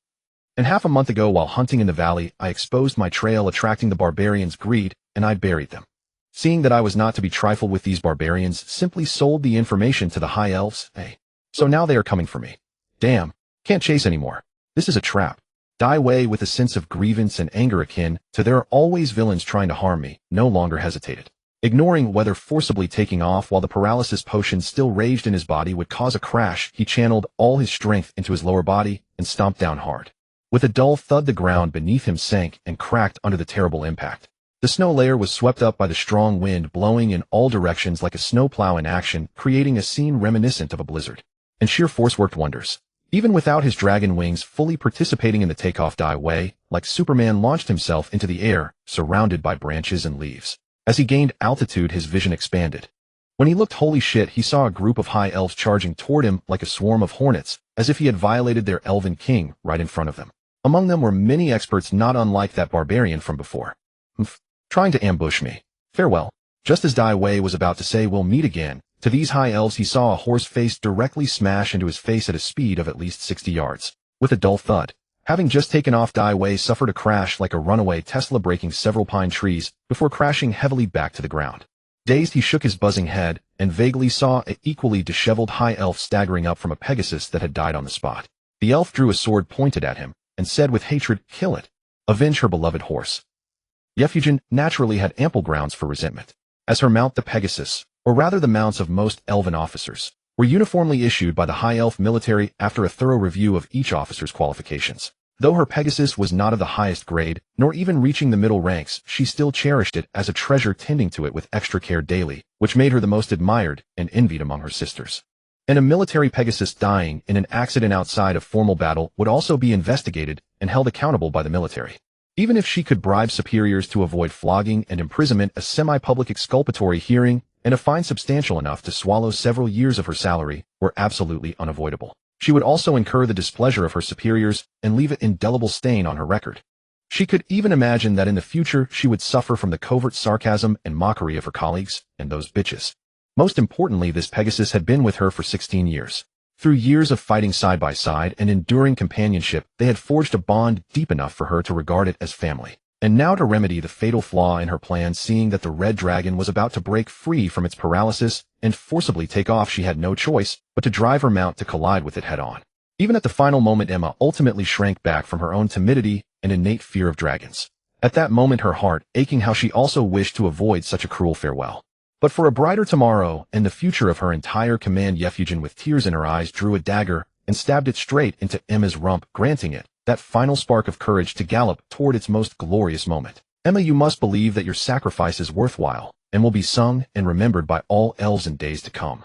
And half a month ago, while hunting in the valley, I exposed my trail, attracting the barbarians' greed, and I buried them. Seeing that I was not to be trifled with, these barbarians simply sold the information to the high elves. Hey. So now they are coming for me. Damn. Can't chase anymore. This is a trap. Dai Wei, with a sense of grievance and anger akin to there are always villains trying to harm me, no longer hesitated. Ignoring whether forcibly taking off while the paralysis potion still raged in his body would cause a crash, he channeled all his strength into his lower body and stomped down hard. With a dull thud, the ground beneath him sank and cracked under the terrible impact. The snow layer was swept up by the strong wind, blowing in all directions like a snowplow in action, creating a scene reminiscent of a blizzard. And sheer force worked wonders. Even without his dragon wings fully participating in the takeoff, Dai Wei, like Superman, launched himself into the air, surrounded by branches and leaves. As he gained altitude, his vision expanded. When he looked, holy shit, he saw a group of high elves charging toward him like a swarm of hornets, as if he had violated their elven king right in front of them. Among them were many experts not unlike that barbarian from before. Trying to ambush me. Farewell. Just as Dai Wei was about to say we'll meet again, to these high elves he saw a horse face directly smash into his face at a speed of at least 60 yards. With a dull thud. Having just taken off, Dai Wei suffered a crash like a runaway Tesla, breaking several pine trees before crashing heavily back to the ground. Dazed, he shook his buzzing head and vaguely saw an equally disheveled high elf staggering up from a Pegasus that had died on the spot. The elf drew a sword, pointed at him, and said with hatred, kill it. Avenge her beloved horse. Yefugin naturally had ample grounds for resentment, as her mount, the Pegasus, or rather the mounts of most elven officers, were uniformly issued by the high elf military after a thorough review of each officer's qualifications. Though her Pegasus was not of the highest grade, nor even reaching the middle ranks, she still cherished it as a treasure, tending to it with extra care daily, which made her the most admired and envied among her sisters. And a military Pegasus dying in an accident outside of formal battle would also be investigated and held accountable by the military. Even if she could bribe superiors to avoid flogging and imprisonment, a semi-public exculpatory hearing and a fine substantial enough to swallow several years of her salary were absolutely unavoidable. She would also incur the displeasure of her superiors and leave an indelible stain on her record. She could even imagine that in the future she would suffer from the covert sarcasm and mockery of her colleagues and those bitches. Most importantly, this Pegasus had been with her for 16 years. Through years of fighting side by side and enduring companionship, they had forged a bond deep enough for her to regard it as family. And now to remedy the fatal flaw in her plan, seeing that the red dragon was about to break free from its paralysis and forcibly take off, she had no choice but to drive her mount to collide with it head-on. Even at the final moment, Emma ultimately shrank back from her own timidity and innate fear of dragons. At that moment, her heart aching how she also wished to avoid such a cruel farewell. But for a brighter tomorrow and the future of her entire command, Yefugin, with tears in her eyes, drew a dagger and stabbed it straight into Emma's rump, granting it that final spark of courage to gallop toward its most glorious moment. Emma, you must believe that your sacrifice is worthwhile and will be sung and remembered by all elves in days to come.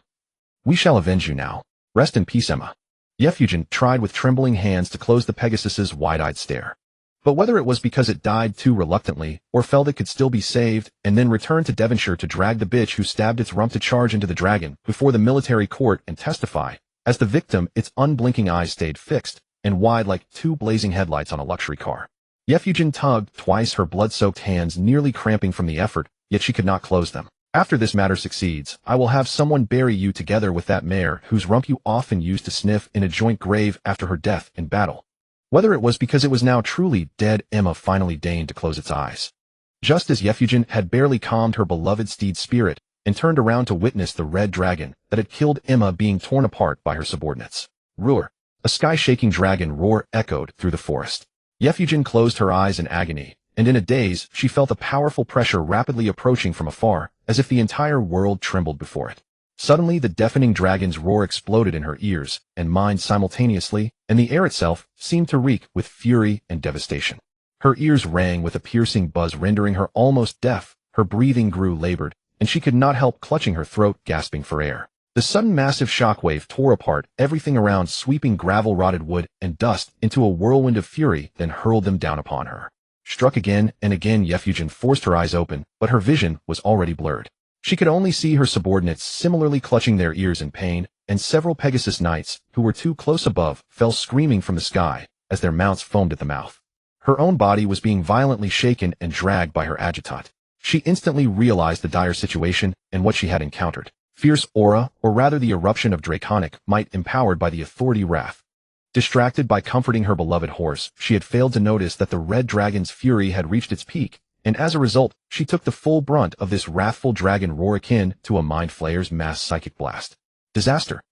We shall avenge you now. Rest in peace, Emma. Yefugin tried with trembling hands to close the Pegasus's wide-eyed stare. But whether it was because it died too reluctantly or felt it could still be saved and then returned to Devonshire to drag the bitch who stabbed its rump to charge into the dragon before the military court and testify, as the victim, its unblinking eyes stayed fixed and wide like two blazing headlights on a luxury car. Yefugin tugged twice, her blood-soaked hands nearly cramping from the effort, yet she could not close them. After this matter succeeds, I will have someone bury you together with that mare whose rump you often used to sniff in a joint grave after her death in battle. Whether it was because it was now truly dead, Emma finally deigned to close its eyes. Just as Yefugin had barely calmed her beloved steed's spirit and turned around to witness the red dragon that had killed Emma being torn apart by her subordinates. Roar! A sky-shaking dragon roar echoed through the forest. Yefugin closed her eyes in agony, and in a daze she felt a powerful pressure rapidly approaching from afar, as if the entire world trembled before it. Suddenly the deafening dragon's roar exploded in her ears and mind simultaneously, and the air itself seemed to reek with fury and devastation. Her ears rang with a piercing buzz, rendering her almost deaf. Her breathing grew labored, and she could not help clutching her throat, gasping for air. The sudden massive shockwave tore apart everything around, sweeping gravel, rotted wood, and dust into a whirlwind of fury, then hurled them down upon her. Struck again and again, Yefugin forced her eyes open, but her vision was already blurred. She could only see her subordinates similarly clutching their ears in pain, and several Pegasus knights, who were too close above, fell screaming from the sky as their mounts foamed at the mouth. Her own body was being violently shaken and dragged by her adjutant. She instantly realized the dire situation and what she had encountered. Fierce aura, or rather the eruption of draconic might empowered by the authority wrath. Distracted by comforting her beloved horse, she had failed to notice that the red dragon's fury had reached its peak, and as a result, she took the full brunt of this wrathful dragon roar, akin to a mind flayer's mass psychic blast. Disaster.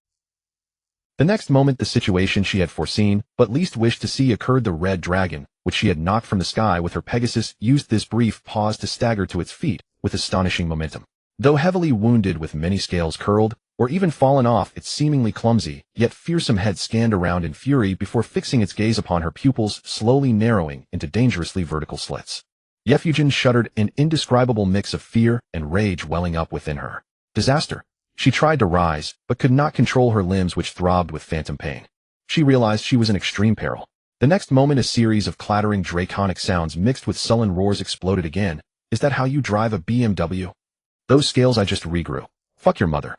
The next moment, the situation she had foreseen, but least wished to see, occurred. The red dragon, which she had knocked from the sky with her Pegasus, used this brief pause to stagger to its feet with astonishing momentum. Though heavily wounded, with many scales curled, or even fallen off its seemingly clumsy, yet fearsome head, scanned around in fury before fixing its gaze upon her pupils, slowly narrowing into dangerously vertical slits. Yefugin shuddered, an indescribable mix of fear and rage welling up within her. Disaster. She tried to rise, but could not control her limbs, which throbbed with phantom pain. She realized she was in extreme peril. The next moment, a series of clattering draconic sounds mixed with sullen roars exploded again. Is that how you drive a BMW? Those scales I just regrew. Fuck your mother.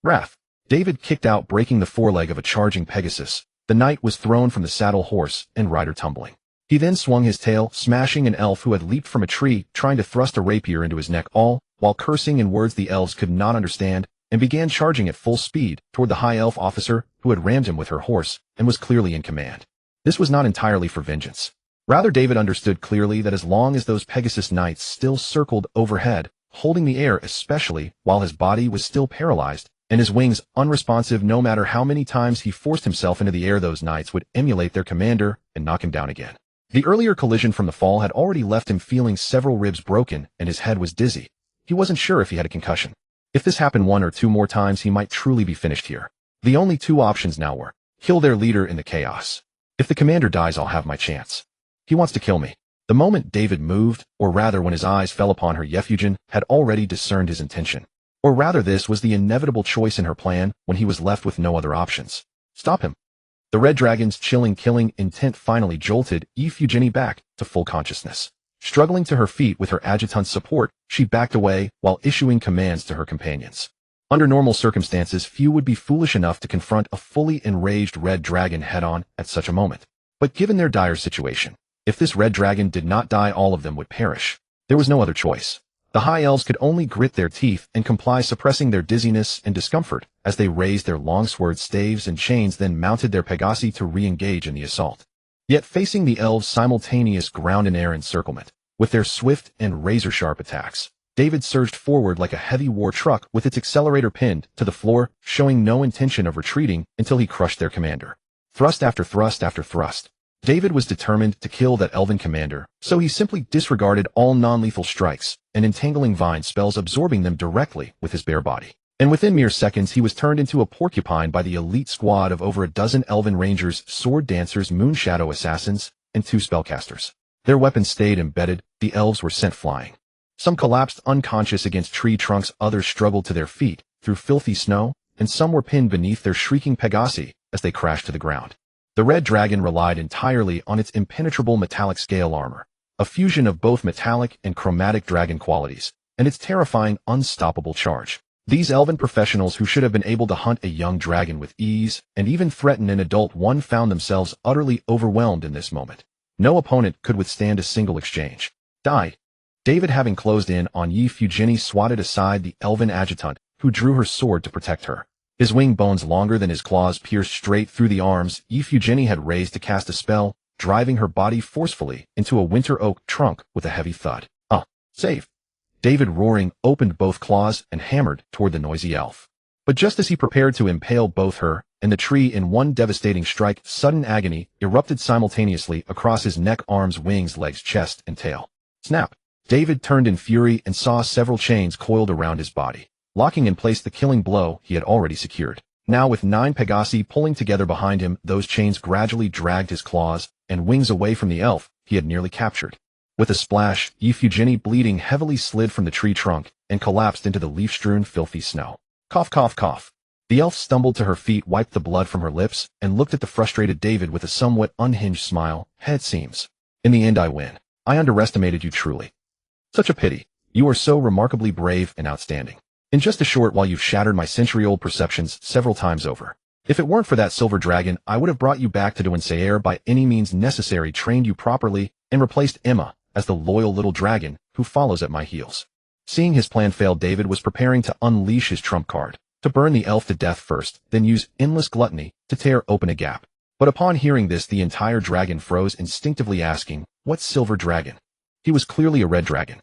Wrath. David kicked out, breaking the foreleg of a charging Pegasus. The knight was thrown from the saddle, horse and rider tumbling. He then swung his tail, smashing an elf who had leaped from a tree, trying to thrust a rapier into his neck, all while cursing in words the elves could not understand, and began charging at full speed toward the high elf officer who had rammed him with her horse and was clearly in command. This was not entirely for vengeance. Rather, David understood clearly that as long as those Pegasus knights still circled overhead, holding the air, especially while his body was still paralyzed and his wings unresponsive, no matter how many times he forced himself into the air, those knights would emulate their commander and knock him down again. The earlier collision from the fall had already left him feeling several ribs broken, and his head was dizzy. He wasn't sure if he had a concussion. If this happened one or two more times, he might truly be finished here. The only two options now were, kill their leader in the chaos. If the commander dies, I'll have my chance. He wants to kill me. The moment David moved, or rather when his eyes fell upon her, Yefugin had already discerned his intention. Or rather, this was the inevitable choice in her plan when he was left with no other options. Stop him. The red dragon's chilling killing intent finally jolted Iphigenie back to full consciousness. Struggling to her feet with her adjutant's support, she backed away while issuing commands to her companions. Under normal circumstances, few would be foolish enough to confront a fully enraged red dragon head-on at such a moment. But given their dire situation, if this red dragon did not die, all of them would perish. There was no other choice. The high elves could only grit their teeth and comply, suppressing their dizziness and discomfort as they raised their longsword staves and chains, then mounted their pegasi to re-engage in the assault. Yet facing the elves' simultaneous ground and air encirclement, with their swift and razor-sharp attacks, David surged forward like a heavy war truck with its accelerator pinned to the floor, showing no intention of retreating until he crushed their commander. Thrust after thrust after thrust. David was determined to kill that elven commander, so he simply disregarded all non-lethal strikes and entangling vine spells, absorbing them directly with his bare body. And within mere seconds, he was turned into a porcupine by the elite squad of over a dozen elven rangers, sword dancers, moonshadow assassins, and 2 spellcasters. Their weapons stayed embedded, the elves were sent flying. Some collapsed unconscious against tree trunks, others struggled to their feet through filthy snow, and some were pinned beneath their shrieking pegasi as they crashed to the ground. The red dragon relied entirely on its impenetrable metallic scale armor, a fusion of both metallic and chromatic dragon qualities, and its terrifying, unstoppable charge. These elven professionals, who should have been able to hunt a young dragon with ease and even threaten an adult one, found themselves utterly overwhelmed in this moment. No opponent could withstand a single exchange. Die. David, having closed in on Iphigenie, swatted aside the elven adjutant, who drew her sword to protect her. His wing bones, longer than his claws, pierced straight through the arms Iphigenie had raised to cast a spell, driving her body forcefully into a winter oak trunk with a heavy thud. Save! David, roaring, opened both claws and hammered toward the noisy elf. But just as he prepared to impale both her and the tree in one devastating strike, sudden agony erupted simultaneously across his neck, arms, wings, legs, chest, and tail. Snap! David turned in fury and saw several chains coiled around his body, locking in place the killing blow he had already secured. Now, with 9 pegasi pulling together behind him, those chains gradually dragged his claws and wings away from the elf he had nearly captured. With a splash, Iphigenie, bleeding heavily, slid from the tree trunk and collapsed into the leaf-strewn, filthy snow. Cough, cough, cough. The elf stumbled to her feet, wiped the blood from her lips, and looked at the frustrated David with a somewhat unhinged smile. It seems. In the end, I win. I underestimated you truly. Such a pity. You are so remarkably brave and outstanding. In just a short while, you've shattered my century-old perceptions several times over. If it weren't for that silver dragon, I would have brought you back to Doinsair by any means necessary, trained you properly, and replaced Emma as the loyal little dragon who follows at my heels. Seeing his plan fail, David was preparing to unleash his trump card, to burn the elf to death first, then use endless gluttony to tear open a gap. But upon hearing this, the entire dragon froze, instinctively asking, "What silver dragon?" He was clearly a red dragon.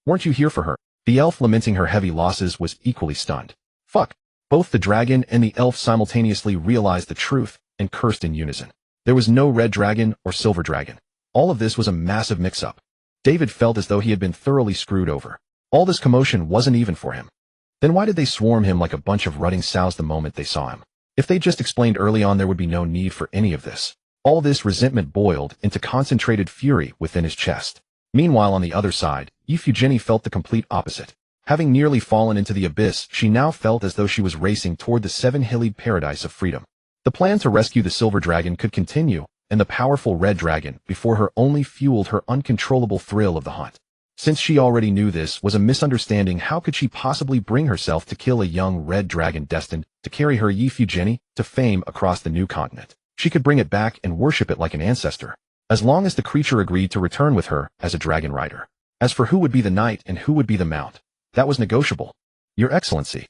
Weren't you here for her? The elf, lamenting her heavy losses, was equally stunned. Fuck. Both the dragon and the elf simultaneously realized the truth and cursed in unison. There was no red dragon or silver dragon. All of this was a massive mix-up. David felt as though he had been thoroughly screwed over. All this commotion wasn't even for him. Then why did they swarm him like a bunch of rutting sows the moment they saw him? If they just explained early on, there would be no need for any of this. All this resentment boiled into concentrated fury within his chest. Meanwhile, on the other side, Iphigenie felt the complete opposite. Having nearly fallen into the abyss, she now felt as though she was racing toward the 7-hilled paradise of freedom. The plan to rescue the silver dragon could continue, and the powerful red dragon before her only fueled her uncontrollable thrill of the hunt. Since she already knew this was a misunderstanding, how could she possibly bring herself to kill a young red dragon destined to carry her Iphigenie to fame across the new continent? She could bring it back and worship it like an ancestor, as long as the creature agreed to return with her as a dragon rider. As for who would be the knight and who would be the mount, that was negotiable. Your Excellency.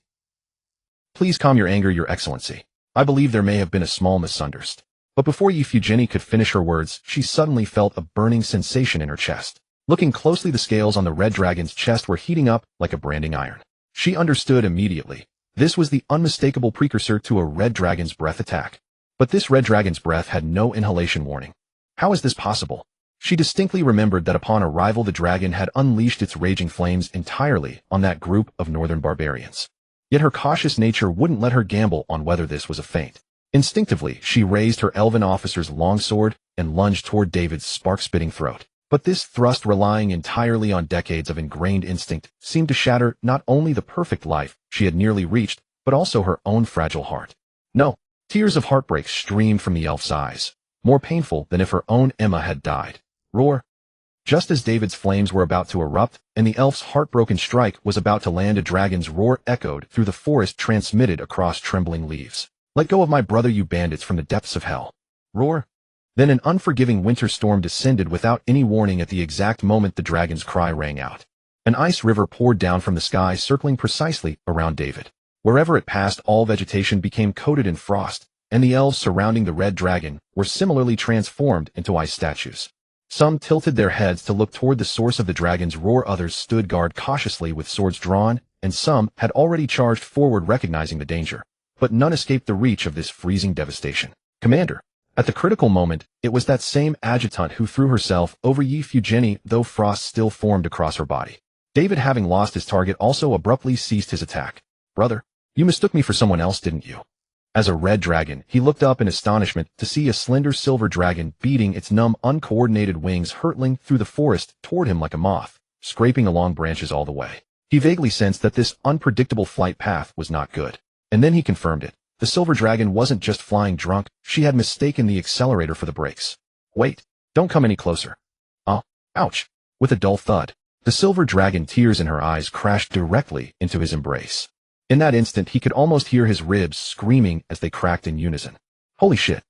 Please calm your anger, Your Excellency. I believe there may have been a small misunderstanding. But before Iphigenie could finish her words, she suddenly felt a burning sensation in her chest. Looking closely, the scales on the red dragon's chest were heating up like a branding iron. She understood immediately. This was the unmistakable precursor to a red dragon's breath attack. But this red dragon's breath had no inhalation warning. How is this possible? She distinctly remembered that upon arrival, the dragon had unleashed its raging flames entirely on that group of northern barbarians. Yet her cautious nature wouldn't let her gamble on whether this was a feint. Instinctively, she raised her elven officer's longsword and lunged toward David's spark-spitting throat. But this thrust, relying entirely on decades of ingrained instinct, seemed to shatter not only the perfect life she had nearly reached, but also her own fragile heart. No, tears of heartbreak streamed from the elf's eyes, more painful than if her own Emma had died. Roar! Just as David's flames were about to erupt, and the elf's heartbroken strike was about to land, a dragon's roar echoed through the forest, transmitted across trembling leaves. Let go of my brother, you bandits, from the depths of hell. Roar! Then an unforgiving winter storm descended without any warning. At the exact moment the dragon's cry rang out, an ice river poured down from the sky, circling precisely around David. Wherever it passed, all vegetation became coated in frost, and the elves surrounding the red dragon were similarly transformed into ice statues. Some tilted their heads to look toward the source of the dragon's roar, others stood guard cautiously with swords drawn, and some had already charged forward, recognizing the danger. But none escaped the reach of this freezing devastation. Commander! At the critical moment, it was that same adjutant who threw herself over Eugenie, though frost still formed across her body. David, having lost his target, also abruptly ceased his attack. Brother, you mistook me for someone else, didn't you? As a red dragon, he looked up in astonishment to see a slender silver dragon beating its numb, uncoordinated wings, hurtling through the forest toward him like a moth, scraping along branches all the way. He vaguely sensed that this unpredictable flight path was not good. And then he confirmed it. The silver dragon wasn't just flying drunk, she had mistaken the accelerator for the brakes. Wait, don't come any closer. Oh, ouch. With a dull thud, the silver dragon, tears in her eyes, crashed directly into his embrace. In that instant, he could almost hear his ribs screaming as they cracked in unison. Holy shit.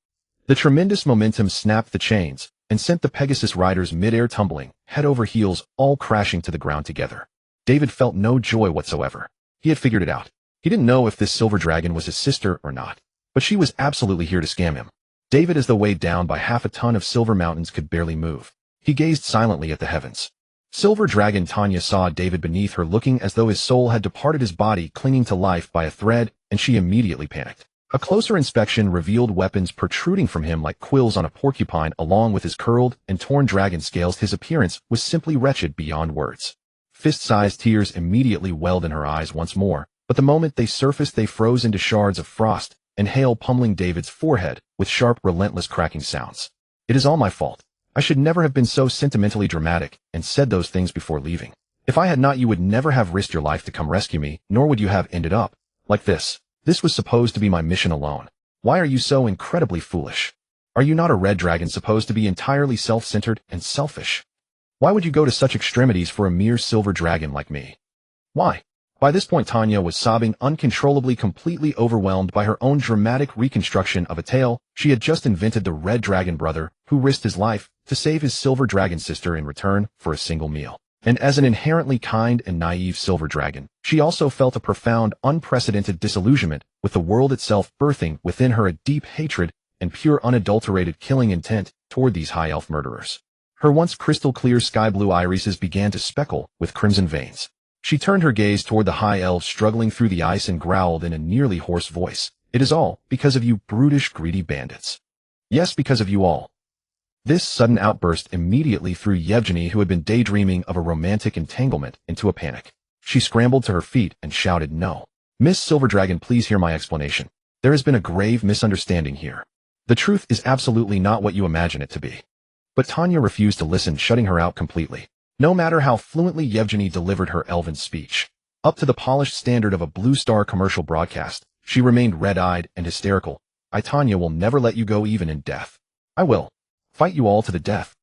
The tremendous momentum snapped the chains and sent the Pegasus riders mid-air, tumbling, head over heels, all crashing to the ground together. David felt no joy whatsoever. He had figured it out. He didn't know if this silver dragon was his sister or not, but she was absolutely here to scam him. David, as though weighed down by half a ton of silver mountains, could barely move. He gazed silently at the heavens. Silver dragon Tanya saw David beneath her, looking as though his soul had departed his body, clinging to life by a thread, and she immediately panicked. A closer inspection revealed weapons protruding from him like quills on a porcupine, along with his curled and torn dragon scales. His appearance was simply wretched beyond words. Fist-sized tears immediately welled in her eyes once more, but the moment they surfaced they froze into shards of frost and hail, pummeling David's forehead with sharp, relentless cracking sounds. It is all my fault. I should never have been so sentimentally dramatic and said those things before leaving. If I had not, you would never have risked your life to come rescue me, nor would you have ended up like this. This was supposed to be my mission alone. Why are you so incredibly foolish? Are you not a red dragon supposed to be entirely self-centered and selfish? Why would you go to such extremities for a mere silver dragon like me? Why? By this point Tanya was sobbing uncontrollably, completely overwhelmed by her own dramatic reconstruction of a tale she had just invented. The red dragon brother who risked his life to save his silver dragon sister in return for a single meal. And as an inherently kind and naive silver dragon, she also felt a profound, unprecedented disillusionment with the world itself, birthing within her a deep hatred and pure, unadulterated killing intent toward these high elf murderers. Her once crystal-clear sky-blue irises began to speckle with crimson veins. She turned her gaze toward the high elves struggling through the ice and growled in a nearly hoarse voice. It is all because of you brutish, greedy bandits. Yes, because of you all. This sudden outburst immediately threw Yevgeny, who had been daydreaming of a romantic entanglement, into a panic. She scrambled to her feet and shouted, "No. Miss Silver Dragon, please hear my explanation. There has been a grave misunderstanding here. The truth is absolutely not what you imagine it to be." But Tanya refused to listen, shutting her out completely. No matter how fluently Yevgeny delivered her elven speech, up to the polished standard of a Blue Star commercial broadcast, she remained red-eyed and hysterical. "I, Tanya, will never let you go, even in death. I will fight you all to the death."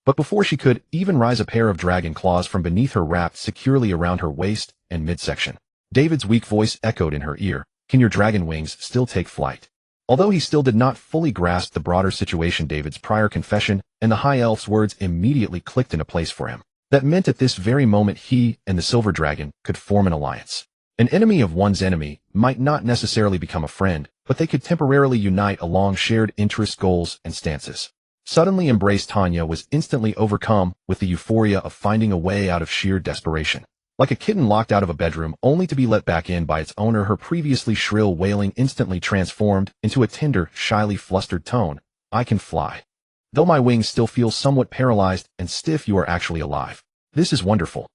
But before she could even rise, a pair of dragon claws from beneath her wrapped securely around her waist and midsection. David's weak voice echoed in her ear, "Can your dragon wings still take flight?" Although he still did not fully grasp the broader situation, David's prior confession and the high elf's words immediately clicked into place for him. That meant at this very moment he and the silver dragon could form an alliance. An enemy of one's enemy might not necessarily become a friend, but they could temporarily unite along shared interests, goals, and stances. Suddenly embraced, Tanya was instantly overcome with the euphoria of finding a way out of sheer desperation. Like a kitten locked out of a bedroom only to be let back in by its owner, her previously shrill wailing instantly transformed into a tender, shyly flustered tone. "I can fly. Though my wings still feel somewhat paralyzed and stiff, you are actually alive. This is wonderful.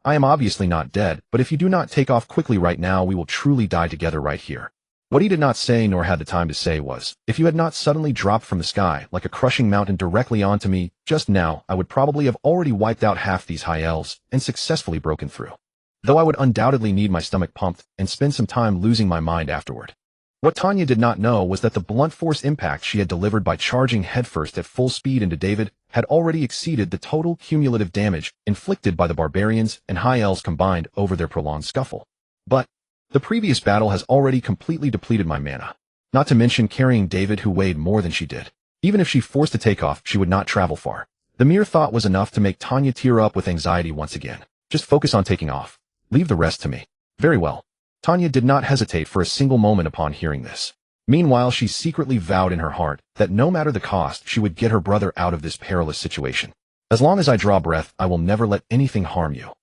I am obviously not dead, but if you do not take off quickly right now, we will truly die together right here." What he did not say nor had the time to say was, if you had not suddenly dropped from the sky like a crushing mountain directly onto me just now, I would probably have already wiped out half these high elves and successfully broken through. Though I would undoubtedly need my stomach pumped and spend some time losing my mind afterward. What Tanya did not know was that the blunt force impact she had delivered by charging headfirst at full speed into David had already exceeded the total cumulative damage inflicted by the barbarians and high elves combined over their prolonged scuffle. But the previous battle has already completely depleted my mana, not to mention carrying David, who weighed more than she did. Even if she forced to take off, she would not travel far. The mere thought was enough to make Tanya tear up with anxiety once again. Just focus on taking off. Leave the rest to me. Very well. Tanya did not hesitate for a single moment upon hearing this. Meanwhile, she secretly vowed in her heart that no matter the cost, she would get her brother out of this perilous situation. As long as I draw breath, I will never let anything harm you.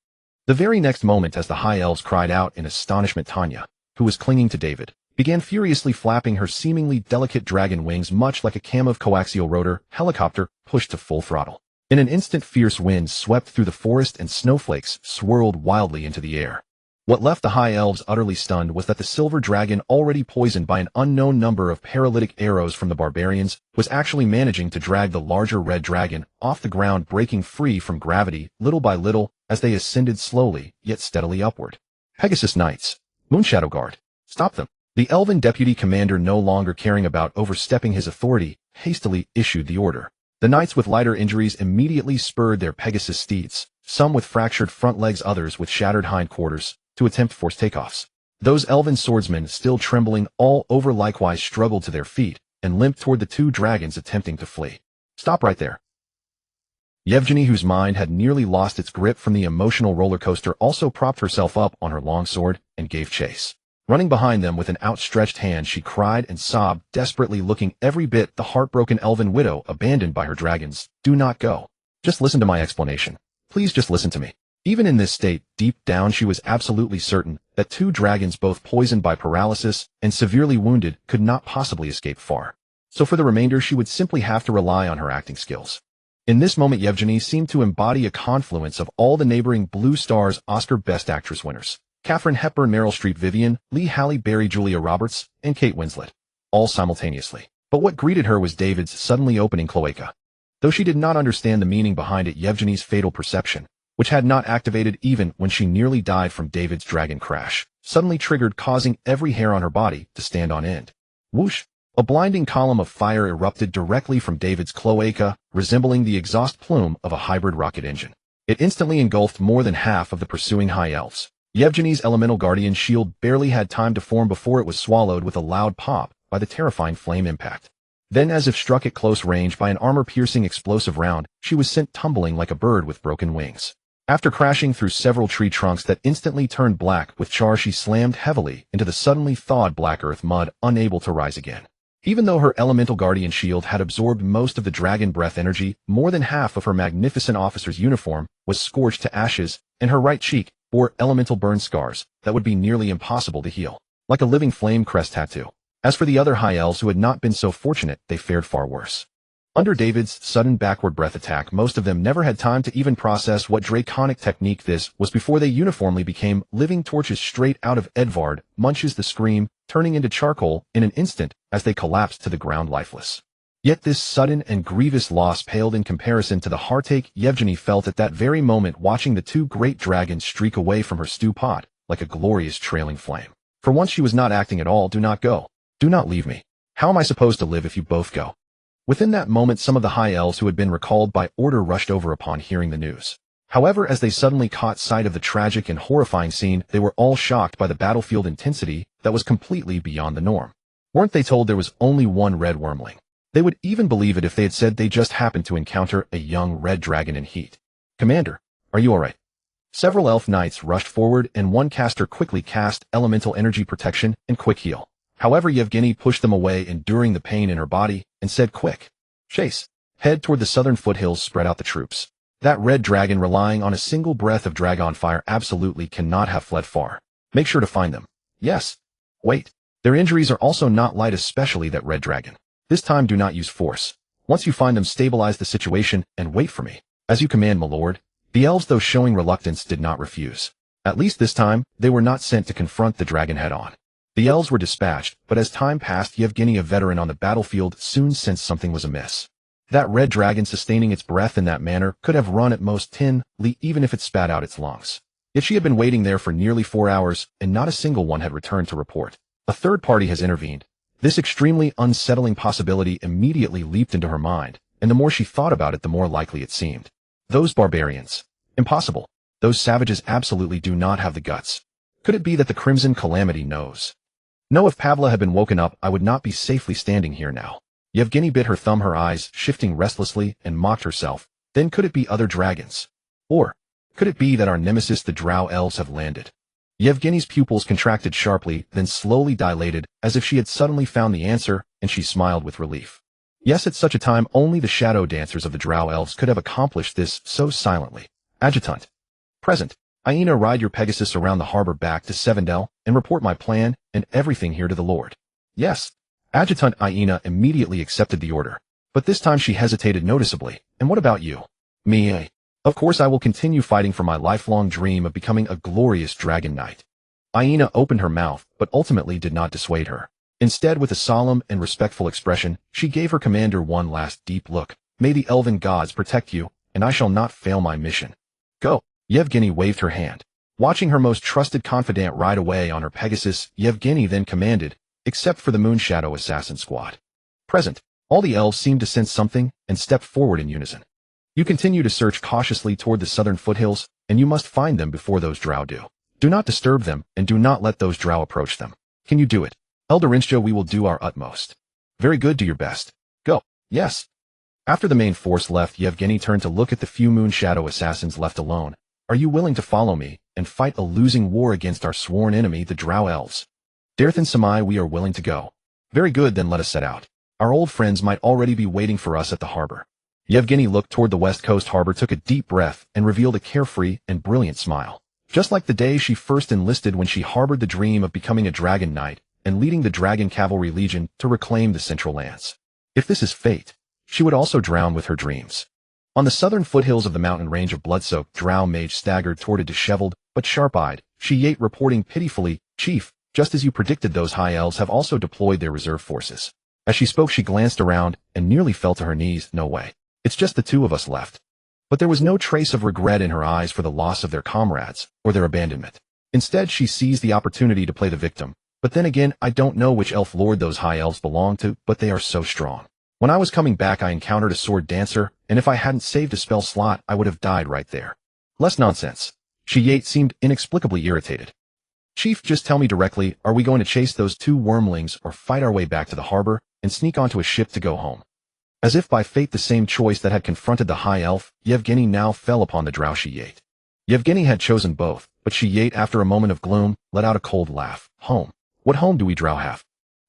The very next moment, as the high elves cried out in astonishment, Tanya, who was clinging to David, began furiously flapping her seemingly delicate dragon wings, much like a cam of coaxial rotor helicopter pushed to full throttle. In an instant, fierce winds swept through the forest and snowflakes swirled wildly into the air. What left the high elves utterly stunned was that the silver dragon, already poisoned by an unknown number of paralytic arrows from the barbarians, was actually managing to drag the larger red dragon off the ground, breaking free from gravity little by little as they ascended slowly yet steadily upward. Pegasus Knights, Moonshadow Guard, stop them. The elven deputy commander, no longer caring about overstepping his authority, hastily issued the order. The knights with lighter injuries immediately spurred their Pegasus steeds, some with fractured front legs, others with shattered hindquarters, to attempt forced takeoffs. Those elven swordsmen, still trembling all over, likewise struggled to their feet and limped toward the two dragons attempting to flee. Stop right there. Yevgeny, whose mind had nearly lost its grip from the emotional roller coaster, also propped herself up on her long sword and gave chase. Running behind them with an outstretched hand, she cried and sobbed desperately, looking every bit the heartbroken elven widow abandoned by her dragons. Do not go. Just listen to my explanation. Please just listen to me. Even in this state, deep down she was absolutely certain that two dragons, both poisoned by paralysis and severely wounded, could not possibly escape far. So for the remainder, she would simply have to rely on her acting skills. In this moment, Yevgeny seemed to embody a confluence of all the neighboring Blue Star's Oscar Best Actress winners: Katharine Hepburn, Meryl Streep, Vivian Leigh, Halle Berry, Julia Roberts, and Kate Winslet, all simultaneously. But what greeted her was David's suddenly opening cloaca. Though she did not understand the meaning behind it, Yevgeny's fatal perception, which had not activated even when she nearly died from David's dragon crash, suddenly triggered, causing every hair on her body to stand on end. Whoosh! A blinding column of fire erupted directly from David's cloaca, resembling the exhaust plume of a hybrid rocket engine. It instantly engulfed more than half of the pursuing high elves. Yevgeny's elemental guardian shield barely had time to form before it was swallowed with a loud pop by the terrifying flame impact. Then, as if struck at close range by an armor-piercing explosive round, she was sent tumbling like a bird with broken wings. After crashing through several tree trunks that instantly turned black with char, she slammed heavily into the suddenly thawed black earth mud, unable to rise again. Even though her elemental guardian shield had absorbed most of the dragon breath energy, more than half of her magnificent officer's uniform was scorched to ashes, and her right cheek bore elemental burn scars that would be nearly impossible to heal, like a living flame crest tattoo. As for the other high elves who had not been so fortunate, they fared far worse. Under David's sudden backward breath attack, most of them never had time to even process what draconic technique this was before they uniformly became living torches straight out of Edvard Munch's The Scream, turning into charcoal in an instant as they collapsed to the ground lifeless. Yet this sudden and grievous loss paled in comparison to the heartache Yevgeny felt at that very moment, watching the two great dragons streak away from her stew pot like a glorious trailing flame. For once she was not acting at all. Do not go. Do not leave me. How am I supposed to live if you both go? Within that moment, some of the high elves who had been recalled by order rushed over upon hearing the news. However, as they suddenly caught sight of the tragic and horrifying scene, they were all shocked by the battlefield intensity that was completely beyond the norm. Weren't they told there was only one red wyrmling? They would even believe it if they had said they just happened to encounter a young red dragon in heat. Commander, are you alright? Several elf knights rushed forward, and one caster quickly cast elemental energy protection and quick heal. However, Yevgeny pushed them away, enduring the pain in her body, and said, quick, chase, head toward the southern foothills, spread out the troops. That red dragon, relying on a single breath of dragon fire, absolutely cannot have fled far. Make sure to find them. Yes. Wait. Their injuries are also not light, especially that red dragon. This time do not use force. Once you find them, stabilize the situation and wait for me. As you command, my lord. The elves, though showing reluctance, did not refuse. At least this time, they were not sent to confront the dragon head-on. The elves were dispatched, but as time passed, Yevgeny, a veteran on the battlefield, soon sensed something was amiss. That red dragon sustaining its breath in that manner could have run at most 10 li even if it spat out its lungs. Yet she had been waiting there for nearly 4 hours, and not a single one had returned to report. A third party has intervened. This extremely unsettling possibility immediately leaped into her mind, and the more she thought about it, the more likely it seemed. Those barbarians. Impossible. Those savages absolutely do not have the guts. Could it be that the Crimson Calamity knows? No, if Pavla had been woken up, I would not be safely standing here now. Yevgeny bit her thumb, her eyes shifting restlessly, and mocked herself. Then could it be other dragons? Or could it be that our nemesis, the Drow elves, have landed? Yevgeny's pupils contracted sharply, then slowly dilated, as if she had suddenly found the answer, and she smiled with relief. Yes, at such a time, only the shadow dancers of the Drow elves could have accomplished this so silently. Adjutant. Present. Aina, ride your Pegasus around the harbor back to Sevendell, and report my plan and everything here to the Lord. Yes. Adjutant Aina immediately accepted the order. But this time she hesitated noticeably. And what about you? Me? Of course I will continue fighting for my lifelong dream of becoming a glorious dragon knight. Aina opened her mouth, but ultimately did not dissuade her. Instead, with a solemn and respectful expression, she gave her commander one last deep look. May the elven gods protect you, and I shall not fail my mission. Go. Yevgeny waved her hand. Watching her most trusted confidant ride away on her Pegasus, Yevgeny then commanded, except for the Moonshadow Assassin Squad. Present. All the elves seemed to sense something, and stepped forward in unison. You continue to search cautiously toward the southern foothills, and you must find them before those Drow do. Do not disturb them, and do not let those Drow approach them. Can you do it? Eldarincha, we will do our utmost. Very good, do your best. Go. Yes. After the main force left, Yevgeny turned to look at the few Moonshadow assassins left alone. Are you willing to follow me, and fight a losing war against our sworn enemy, the Drow elves? Darthan Samai, we are willing to go. Very good, then let us set out. Our old friends might already be waiting for us at the harbor. Yevgeny looked toward the west coast harbor, took a deep breath, and revealed a carefree and brilliant smile. Just like the day she first enlisted, when she harbored the dream of becoming a dragon knight and leading the Dragon Cavalry Legion to reclaim the Central Lands. If this is fate, she would also drown with her dreams. On the southern foothills of the mountain range of blood-soaked Drow mage staggered toward a disheveled but sharp-eyed Shiate, reporting pitifully, Chief, just as you predicted, those high elves have also deployed their reserve forces. As she spoke, she glanced around and nearly fell to her knees. No way. It's just the two of us left. But there was no trace of regret in her eyes for the loss of their comrades or their abandonment. Instead, she seized the opportunity to play the victim. But then again, I don't know which elf lord those high elves belong to, but they are so strong. When I was coming back, I encountered a sword dancer, and if I hadn't saved a spell slot, I would have died right there. Less nonsense. Shiate seemed inexplicably irritated. Chief, just tell me directly, are we going to chase those two wyrmlings or fight our way back to the harbor and sneak onto a ship to go home? As if by fate, the same choice that had confronted the high elf, Yevgeny now fell upon the Drow Shiate. Yevgeny had chosen both, but Shiate, after a moment of gloom, let out a cold laugh. Home. What home do we Drow have?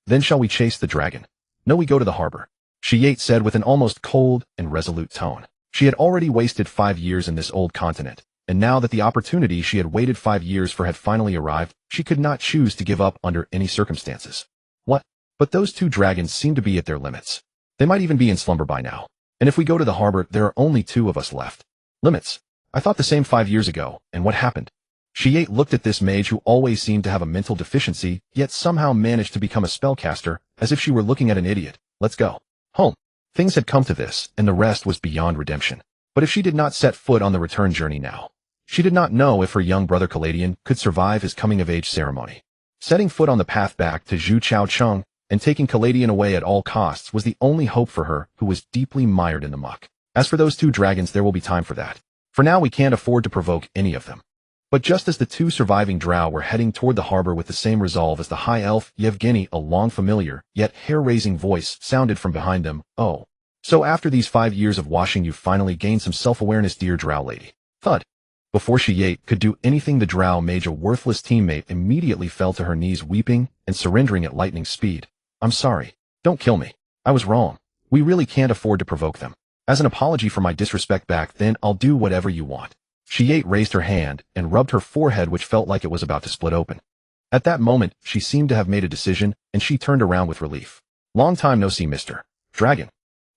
Then shall we chase the dragon? No, we go to the harbor. Shiate said with an almost cold and resolute tone. She had already wasted 5 years in this old continent, and now that the opportunity she had waited 5 years for had finally arrived, she could not choose to give up under any circumstances. What? But those two dragons seem to be at their limits. They might even be in slumber by now. And if we go to the harbor, there are only 2 of us left. Limits. I thought the same 5 years ago, and what happened? Shiate looked at this mage who always seemed to have a mental deficiency, yet somehow managed to become a spellcaster, as if she were looking at an idiot. Let's go. Home. Things had come to this, and the rest was beyond redemption. But if she did not set foot on the return journey now, she did not know if her young brother Caladian could survive his coming-of-age ceremony. Setting foot on the path back to Zhu Chao Chung and taking Caladian away at all costs was the only hope for her, who was deeply mired in the muck. As for those 2 dragons, there will be time for that. For now, we can't afford to provoke any of them. But just as the 2 surviving Drow were heading toward the harbor with the same resolve as the high elf, Yevgeny, a long familiar, yet hair-raising voice sounded from behind them. Oh. So after these 5 years of washing, you finally gained some self-awareness, dear Drow lady. Thud. Before Shiate could do anything, the Drow mage, a worthless teammate, immediately fell to her knees, weeping and surrendering at lightning speed. I'm sorry. Don't kill me. I was wrong. We really can't afford to provoke them. As an apology for my disrespect back then, I'll do whatever you want. Shiate raised her hand and rubbed her forehead, which felt like it was about to split open. At that moment, she seemed to have made a decision, and she turned around with relief. Long time no see, Mr. Dragon.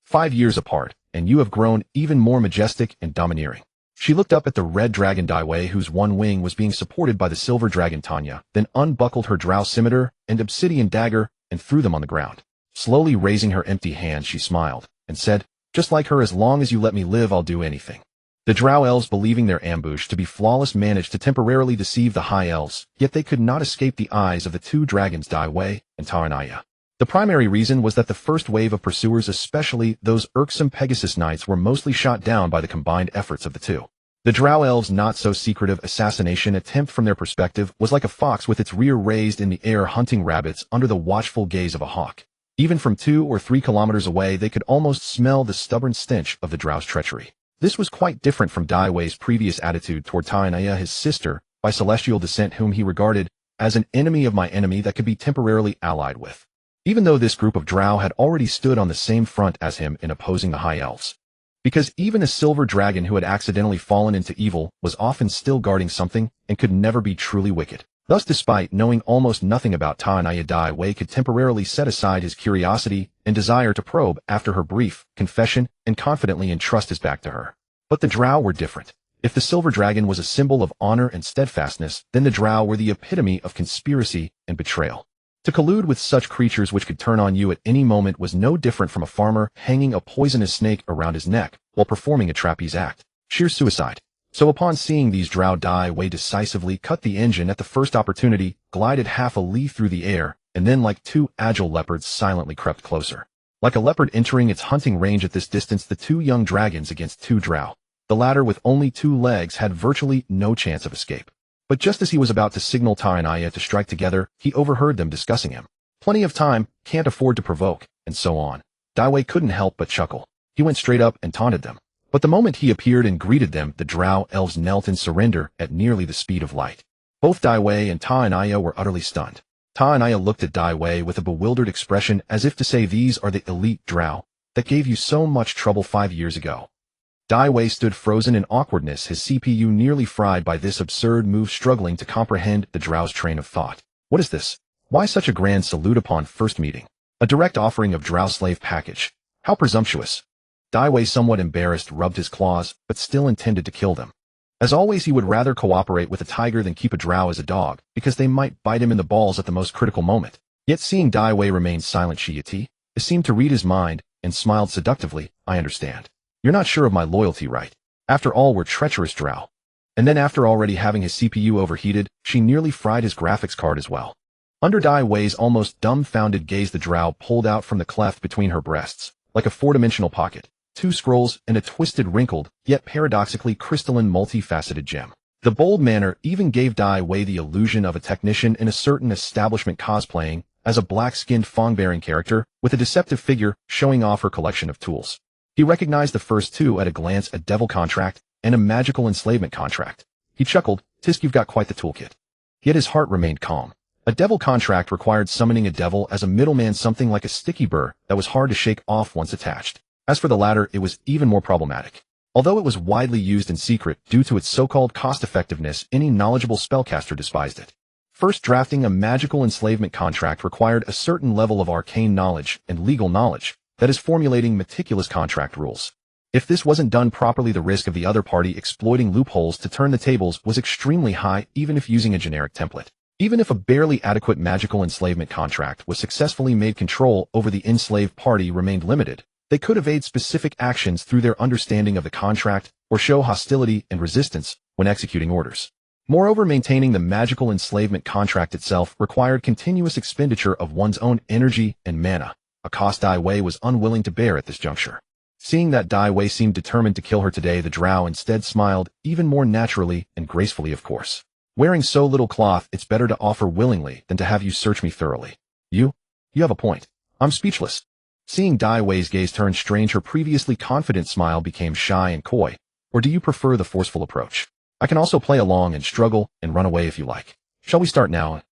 5 years apart, and you have grown even more majestic and domineering. She looked up at the red dragon Daiwei, whose one wing was being supported by the silver dragon Tanya, then unbuckled her drow scimitar and obsidian dagger and threw them on the ground. Slowly raising her empty hand, she smiled and said, "Just like her, as long as you let me live, I'll do anything." The Drow elves, believing their ambush to be flawless, managed to temporarily deceive the High Elves, yet they could not escape the eyes of the two dragons Daiwei and Taranaya. The primary reason was that the first wave of pursuers, especially those irksome Pegasus Knights, were mostly shot down by the combined efforts of the two. The Drow elves' not-so-secretive assassination attempt, from their perspective, was like a fox with its rear raised in the air hunting rabbits under the watchful gaze of a hawk. Even from 2 or 3 kilometers away, they could almost smell the stubborn stench of the Drow's treachery. This was quite different from Daiwei's previous attitude toward Taranaya, his sister, by celestial descent, whom he regarded as an enemy of my enemy that could be temporarily allied with. Even though this group of Drow had already stood on the same front as him in opposing the High Elves. Because even a silver dragon who had accidentally fallen into evil was often still guarding something and could never be truly wicked. Thus, despite knowing almost nothing about Taranaya, Daiwei could temporarily set aside his curiosity and desire to probe after her brief confession and confidently entrust his back to her. But the Drow were different. If the silver dragon was a symbol of honor and steadfastness, then the Drow were the epitome of conspiracy and betrayal. To collude with such creatures which could turn on you at any moment was no different from a farmer hanging a poisonous snake around his neck while performing a trapeze act. Sheer suicide. So upon seeing these Drow, Daiwei decisively cut the engine at the first opportunity, glided half a li through the air, and then like 2 agile leopards silently crept closer. Like a leopard entering its hunting range at this distance, the 2 young dragons against 2 Drow. The latter, with only 2 legs, had virtually no chance of escape. But just as he was about to signal Taranaya to strike together, he overheard them discussing him. Plenty of time, can't afford to provoke, and so on. Daiwei couldn't help but chuckle. He went straight up and taunted them. But the moment he appeared and greeted them, the Drow elves knelt in surrender at nearly the speed of light. Both Daiwei and Taranaya were utterly stunned. Taranaya looked at Daiwei with a bewildered expression, as if to say, "These are the elite Drow that gave you so much trouble 5 years ago." Daiwei stood frozen in awkwardness, his CPU nearly fried by this absurd move, struggling to comprehend the Drow's train of thought. What is this? Why such a grand salute upon first meeting? A direct offering of Drow slave package. How presumptuous. Daiwei, somewhat embarrassed, rubbed his claws, but still intended to kill them. As always, he would rather cooperate with a tiger than keep a Drow as a dog, because they might bite him in the balls at the most critical moment. Yet seeing Daiwei remain silent, Shiati seemed to read his mind and smiled seductively. "I understand. You're not sure of my loyalty, right? After all, we're treacherous Drow." And then, after already having his CPU overheated, she nearly fried his graphics card as well. Under Daiwei's almost dumbfounded gaze, the Drow pulled out from the cleft between her breasts, like a 4-dimensional pocket, 2 scrolls and a twisted, wrinkled, yet paradoxically crystalline, multifaceted gem. The bold manner even gave Daiwei the illusion of a technician in a certain establishment cosplaying as a black-skinned fawn-bearing character with a deceptive figure showing off her collection of tools. He recognized the first 2 at a glance: a devil contract and a magical enslavement contract. He chuckled. "Tisk, you've got quite the toolkit." Yet his heart remained calm. A devil contract required summoning a devil as a middleman, something like a sticky burr that was hard to shake off once attached. As for the latter, it was even more problematic. Although it was widely used in secret due to its so-called cost-effectiveness, any knowledgeable spellcaster despised it. First, drafting a magical enslavement contract required a certain level of arcane knowledge and legal knowledge, that is, formulating meticulous contract rules. If this wasn't done properly, the risk of the other party exploiting loopholes to turn the tables was extremely high, even if using a generic template. Even if a barely adequate magical enslavement contract was successfully made, control over the enslaved party remained limited. They could evade specific actions through their understanding of the contract or show hostility and resistance when executing orders. Moreover, maintaining the magical enslavement contract itself required continuous expenditure of one's own energy and mana, a cost Daiwei was unwilling to bear at this juncture. Seeing that Daiwei seemed determined to kill her today, the Drow instead smiled, even more naturally and gracefully, of course. "Wearing so little cloth, it's better to offer willingly than to have you search me thoroughly." You have a point. I'm speechless." Seeing Daiwei's gaze turn strange, her previously confident smile became shy and coy. "Or do you prefer the forceful approach? I can also play along and struggle and run away if you like. Shall we start now?"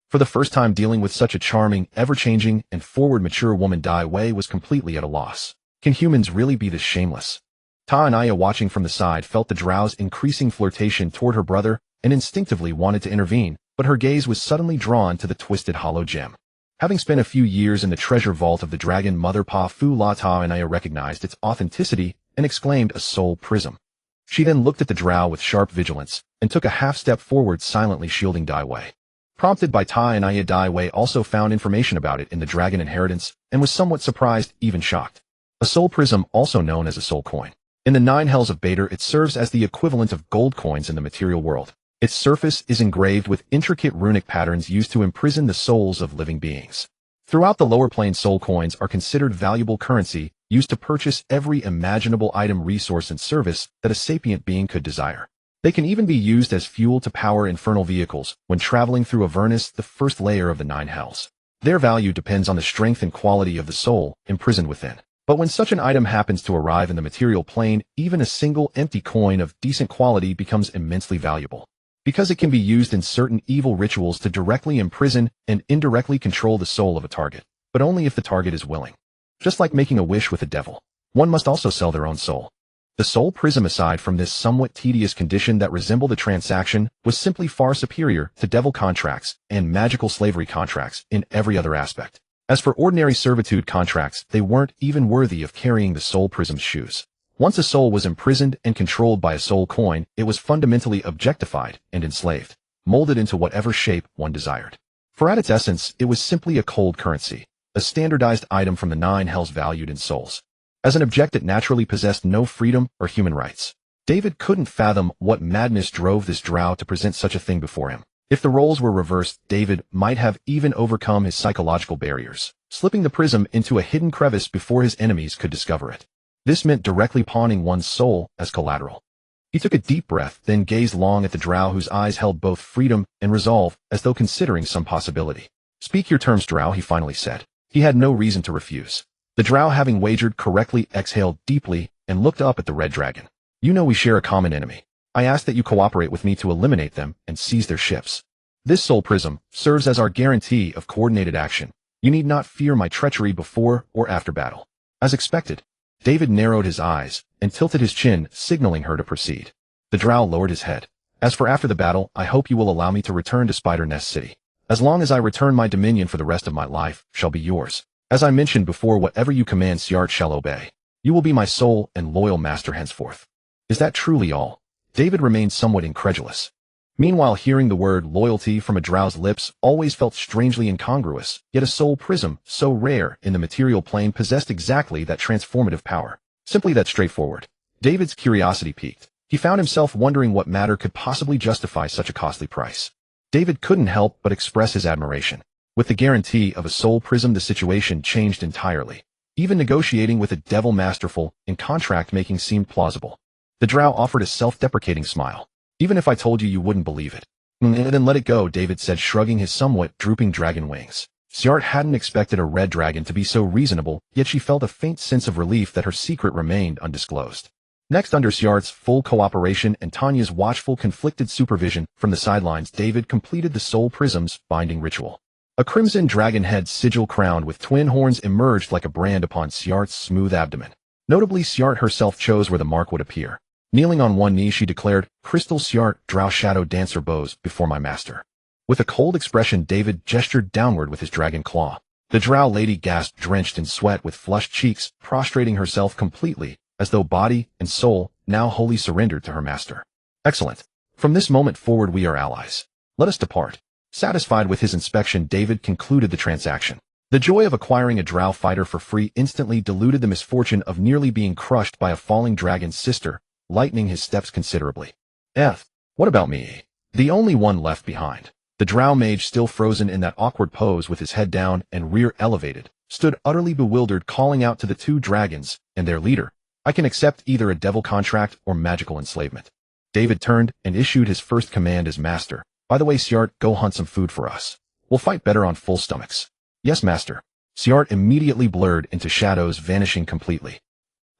For the first time dealing with such a charming, ever-changing, and forward mature woman, Daiwei was completely at a loss. Can humans really be this shameless? Taranaya, watching from the side, felt the Drow's increasing flirtation toward her brother and instinctively wanted to intervene, but her gaze was suddenly drawn to the twisted hollow gem. Having spent a few years in the treasure vault of the dragon mother Pa Fu La, Taranaya recognized its authenticity and exclaimed, "A soul prism. She then looked at the Drow with sharp vigilance, and took a half-step forward, silently shielding Daiwei. Prompted by Tai and Aya, Daiwei also found information about it in the Dragon Inheritance, and was somewhat surprised, even shocked. A soul prism, also known as a soul coin. In the 9 hells of Bader, it serves as the equivalent of gold coins in the material world. Its surface is engraved with intricate runic patterns used to imprison the souls of living beings. Throughout the lower plane, soul coins are considered valuable currency, used to purchase every imaginable item, resource, and service that a sapient being could desire. They can even be used as fuel to power infernal vehicles when traveling through Avernus, the first layer of the 9 hells. Their value depends on the strength and quality of the soul imprisoned within. But when such an item happens to arrive in the material plane, even a single empty coin of decent quality becomes immensely valuable. Because it can be used in certain evil rituals to directly imprison and indirectly control the soul of a target, but only if the target is willing. Just like making a wish with the devil, one must also sell their own soul. The soul prism, aside from this somewhat tedious condition that resembled a transaction, was simply far superior to devil contracts and magical slavery contracts in every other aspect. As for ordinary servitude contracts, they weren't even worthy of carrying the soul prism's shoes. Once a soul was imprisoned and controlled by a soul coin, it was fundamentally objectified and enslaved, molded into whatever shape one desired. For at its essence, it was simply a cold currency, a standardized item from the 9 hells valued in souls. As an object, it naturally possessed no freedom or human rights. David couldn't fathom what madness drove this Drow to present such a thing before him. If the roles were reversed, David might have even overcome his psychological barriers, slipping the prism into a hidden crevice before his enemies could discover it. This meant directly pawning one's soul as collateral. He took a deep breath, then gazed long at the Drow, whose eyes held both freedom and resolve, as though considering some possibility. "Speak your terms, Drow," he finally said. He had no reason to refuse. The Drow, having wagered correctly, exhaled deeply and looked up at the red dragon. "You know we share a common enemy. I ask that you cooperate with me to eliminate them and seize their ships. This soul prism serves as our guarantee of coordinated action. You need not fear my treachery before or after battle." As expected, David narrowed his eyes and tilted his chin, signaling her to proceed. The Drow lowered his head. "As for after the battle, I hope you will allow me to return to Spider Nest City. As long as I return, my dominion for the rest of my life shall be yours. As I mentioned before, whatever you command, Siart shall obey. You will be my sole and loyal master henceforth." "Is that truly all?" David remained somewhat incredulous. Meanwhile, hearing the word loyalty from a Drow's lips always felt strangely incongruous, yet a soul prism, so rare in the material plane, possessed exactly that transformative power. Simply that straightforward. David's curiosity piqued. He found himself wondering what matter could possibly justify such a costly price. David couldn't help but express his admiration. With the guarantee of a soul prism, the situation changed entirely. Even negotiating with a devil masterful in contract making seemed plausible. The Drow offered a self-deprecating smile. "Even if I told you, you wouldn't believe it." "Then let it go," David said, shrugging his somewhat drooping dragon wings. Siart hadn't expected a red dragon to be so reasonable, yet she felt a faint sense of relief that her secret remained undisclosed. Next, under Siart's full cooperation and Tanya's watchful, conflicted supervision from the sidelines, David completed the soul prism's binding ritual. A crimson dragon head sigil crowned with twin horns emerged like a brand upon Siart's smooth abdomen. Notably, Siart herself chose where the mark would appear. Kneeling on one knee, she declared, "Crystal Siart, Drow Shadow Dancer, bows before my master." With a cold expression, David gestured downward with his dragon claw. The Drow lady gasped, drenched in sweat with flushed cheeks, prostrating herself completely, as though body and soul now wholly surrendered to her master. "Excellent. From this moment forward we are allies. Let us depart." Satisfied with his inspection, David concluded the transaction. The joy of acquiring a Drow fighter for free instantly diluted the misfortune of nearly being crushed by a falling dragon's sister, lightening his steps considerably. What about me? The only one left behind." The Drow mage, still frozen in that awkward pose with his head down and rear elevated, stood utterly bewildered, calling out to the 2 dragons and their leader, "I can accept either a devil contract or magical enslavement." David turned and issued his first command as master. "By the way, Siart, go hunt some food for us. We'll fight better on full stomachs." "Yes, master." Siart immediately blurred into shadows, vanishing completely.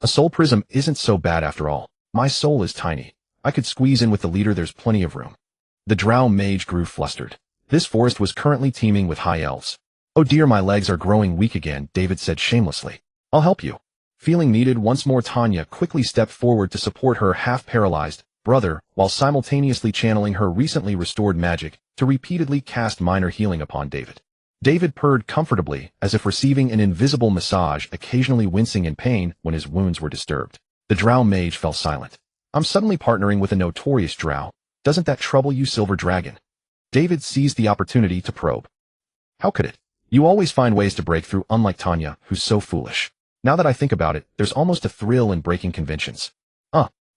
"A soul prism isn't so bad after all. My soul is tiny. I could squeeze in with the leader, there's plenty of room." The Drow mage grew flustered. This forest was currently teeming with high elves. "Oh dear, my legs are growing weak again," David said shamelessly. "I'll help you." Feeling needed once more, Tanya quickly stepped forward to support her half-paralyzed brother, while simultaneously channeling her recently restored magic to repeatedly cast minor healing upon David. David purred comfortably, as if receiving an invisible massage, occasionally wincing in pain when his wounds were disturbed. The Drow mage fell silent. I'm suddenly partnering with a notorious Drow. Doesn't that trouble you, Silver Dragon? David seized the opportunity to probe. How could it? You always find ways to break through, unlike Tanya, who's so foolish. Now that I think about it, there's almost a thrill in breaking conventions.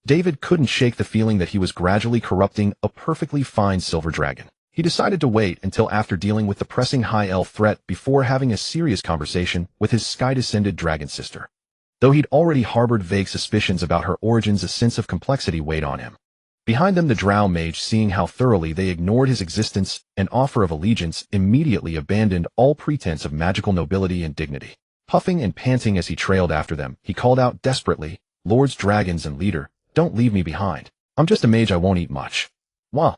David couldn't shake the feeling that he was gradually corrupting a perfectly fine Silver Dragon. He decided to wait until after dealing with the pressing High Elf threat before having a serious conversation with his sky-descended dragon sister. Though he'd already harbored vague suspicions about her origins, a sense of complexity weighed on him. Behind them, the Drow mage, seeing how thoroughly they ignored his existence and offer of allegiance, immediately abandoned all pretense of magical nobility and dignity. Puffing and panting as he trailed after them, he called out desperately, "Lords, dragons, and leader, don't leave me behind. I'm just a mage, I won't eat much." Wah.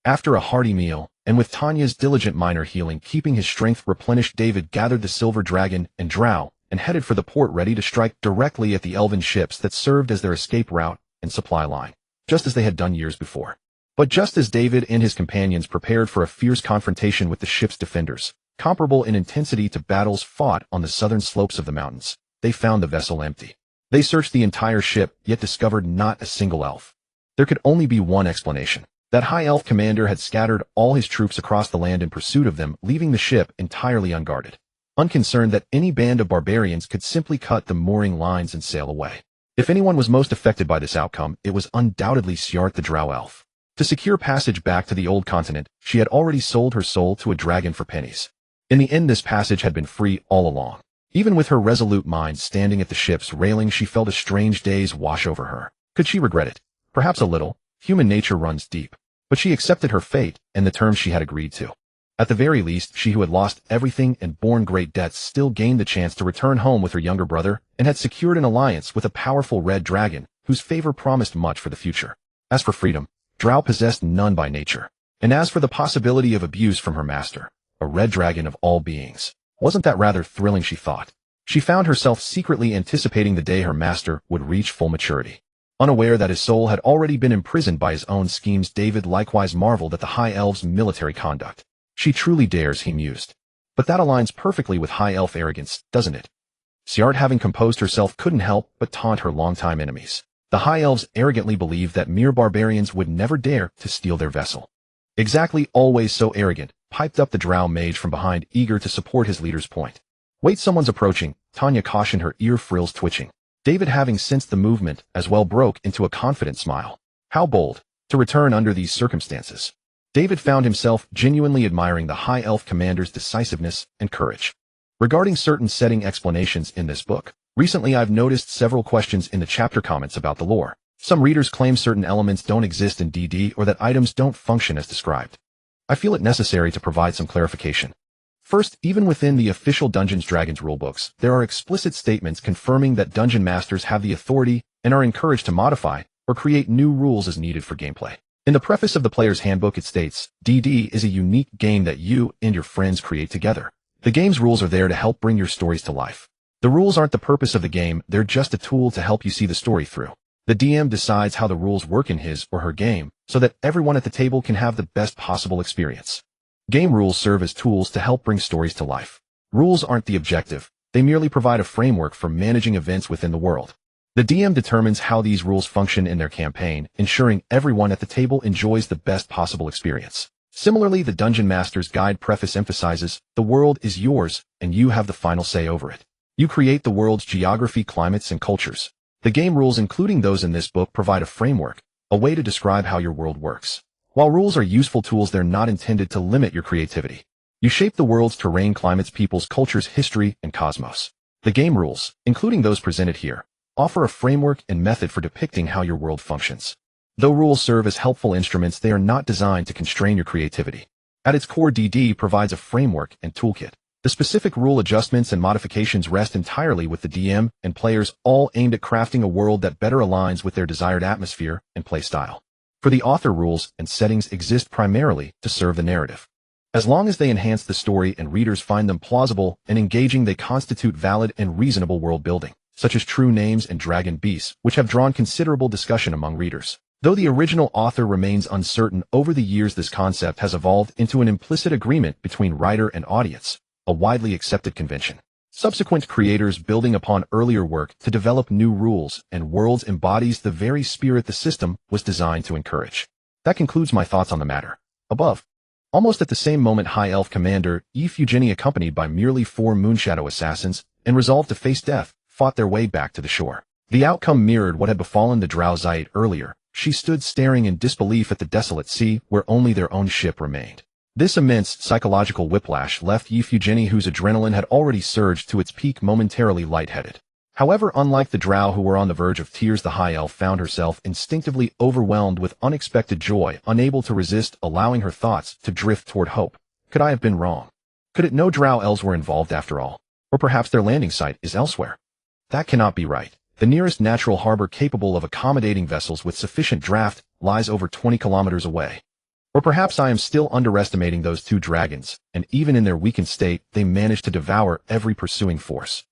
After a hearty meal, and with Tanya's diligent minor healing keeping his strength replenished, David gathered the Silver Dragon and Drow and headed for the port, ready to strike directly at the elven ships that served as their escape route and supply line, just as they had done years before. But just as David and his companions prepared for a fierce confrontation with the ship's defenders, comparable in intensity to battles fought on the southern slopes of the mountains, they found the vessel empty. They searched the entire ship, yet discovered not a single elf. There could only be one explanation. That High Elf commander had scattered all his troops across the land in pursuit of them, leaving the ship entirely unguarded, unconcerned that any band of barbarians could simply cut the mooring lines and sail away. If anyone was most affected by this outcome, it was undoubtedly Sjart the Drow elf. To secure passage back to the old continent, she had already sold her soul to a dragon for pennies. In the end, this passage had been free all along. Even with her resolute mind standing at the ship's railing, she felt a strange daze wash over her. Could she regret it? Perhaps a little. Human nature runs deep. But she accepted her fate and the terms she had agreed to. At the very least, she who had lost everything and borne great debts still gained the chance to return home with her younger brother and had secured an alliance with a powerful red dragon whose favor promised much for the future. As for freedom, Drow possessed none by nature. And as for the possibility of abuse from her master, a red dragon of all beings, wasn't that rather thrilling, she thought. She found herself secretly anticipating the day her master would reach full maturity. Unaware that his soul had already been imprisoned by his own schemes, David likewise marveled at the High Elf's military conduct. She truly dares, he mused. But that aligns perfectly with High Elf arrogance, doesn't it? Sjart, having composed herself, couldn't help but taunt her longtime enemies. The High Elves arrogantly believed that mere barbarians would never dare to steal their vessel. Exactly, always so arrogant, piped up the Drow mage from behind, eager to support his leader's point. Wait, someone's approaching, Tanya cautioned, her ear frills twitching. David, having sensed the movement, as well broke into a confident smile. How bold, to return under these circumstances. David found himself genuinely admiring the High Elf commander's decisiveness and courage. Regarding certain setting explanations in this book, recently I've noticed several questions in the chapter comments about the lore. Some readers claim certain elements don't exist in DD or that items don't function as described. I feel it necessary to provide some clarification. First, even within the official Dungeons & Dragons rulebooks, there are explicit statements confirming that dungeon masters have the authority and are encouraged to modify or create new rules as needed for gameplay. In the preface of the player's handbook, it states, DD is a unique game that you and your friends create together. The game's rules are there to help bring your stories to life. The rules aren't the purpose of the game, they're just a tool to help you see the story through. The DM decides how the rules work in his or her game, so that everyone at the table can have the best possible experience. Game rules serve as tools to help bring stories to life. Rules aren't the objective, they merely provide a framework for managing events within the world. The DM determines how these rules function in their campaign, ensuring everyone at the table enjoys the best possible experience. Similarly, the Dungeon Master's Guide preface emphasizes, the world is yours, and you have the final say over it. You create the world's geography, climates, and cultures. The game rules, including those in this book, provide a framework, a way to describe how your world works. While rules are useful tools, they're not intended to limit your creativity. You shape the world's terrain, climates, peoples, cultures, history, and cosmos. The game rules, including those presented here, offer a framework and method for depicting how your world functions. Though rules serve as helpful instruments, they are not designed to constrain your creativity. At its core, DD provides a framework and toolkit. The specific rule adjustments and modifications rest entirely with the DM and players, all aimed at crafting a world that better aligns with their desired atmosphere and playstyle. For the author, rules and settings exist primarily to serve the narrative. As long as they enhance the story and readers find them plausible and engaging, they constitute valid and reasonable world building, such as true names and dragon beasts, which have drawn considerable discussion among readers. Though the original author remains uncertain, over the years this concept has evolved into an implicit agreement between writer and audience, a widely accepted convention. Subsequent creators building upon earlier work to develop new rules and worlds embodies the very spirit the system was designed to encourage. That concludes my thoughts on the matter. Above. Almost at the same moment, High Elf Commander Eugenie, accompanied by merely 4 Moonshadow assassins and resolved to face death, fought their way back to the shore. The outcome mirrored what had befallen the Drow earlier. She stood staring in disbelief at the desolate sea where only their own ship remained. This immense psychological whiplash left Eugenie, whose adrenaline had already surged to its peak, momentarily lightheaded. However, unlike the Drow who were on the verge of tears, the High Elf found herself instinctively overwhelmed with unexpected joy, unable to resist, allowing her thoughts to drift toward hope. Could I have been wrong? Could it no Drow elves were involved after all? Or perhaps their landing site is elsewhere? That cannot be right. The nearest natural harbor capable of accommodating vessels with sufficient draft lies over 20 kilometers away. Or perhaps I am still underestimating those 2 dragons, and even in their weakened state, they managed to devour every pursuing force.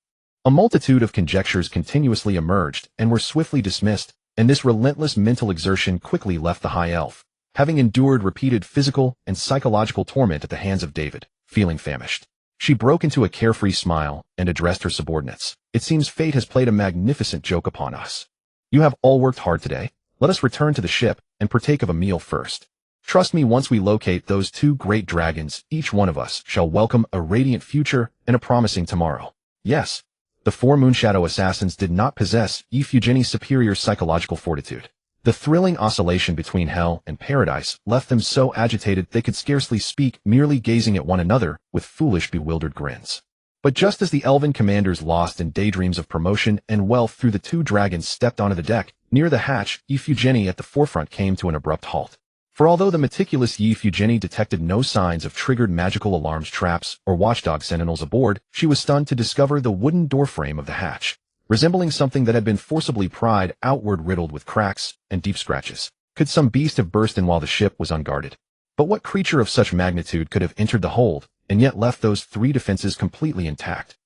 A multitude of conjectures continuously emerged and were swiftly dismissed, and this relentless mental exertion quickly left the High Elf, having endured repeated physical and psychological torment at the hands of David, feeling famished. She broke into a carefree smile and addressed her subordinates. It seems fate has played a magnificent joke upon us. You have all worked hard today. Let us return to the ship and partake of a meal first. Trust me, once we locate those 2 great dragons, each one of us shall welcome a radiant future and a promising tomorrow. Yes, the 4 Moonshadow assassins did not possess Eugenie's superior psychological fortitude. The thrilling oscillation between hell and paradise left them so agitated they could scarcely speak, merely gazing at one another with foolish, bewildered grins. But just as the elven commanders lost in daydreams of promotion and wealth through the 2 dragons stepped onto the deck, near the hatch, Eugenie at the forefront came to an abrupt halt. For although the meticulous Eugenie detected no signs of triggered magical alarms, traps, or watchdog sentinels aboard, she was stunned to discover the wooden doorframe of the hatch, resembling something that had been forcibly pried outward, riddled with cracks and deep scratches. Could some beast have burst in while the ship was unguarded? But what creature of such magnitude could have entered the hold and yet left those 3 defenses completely intact?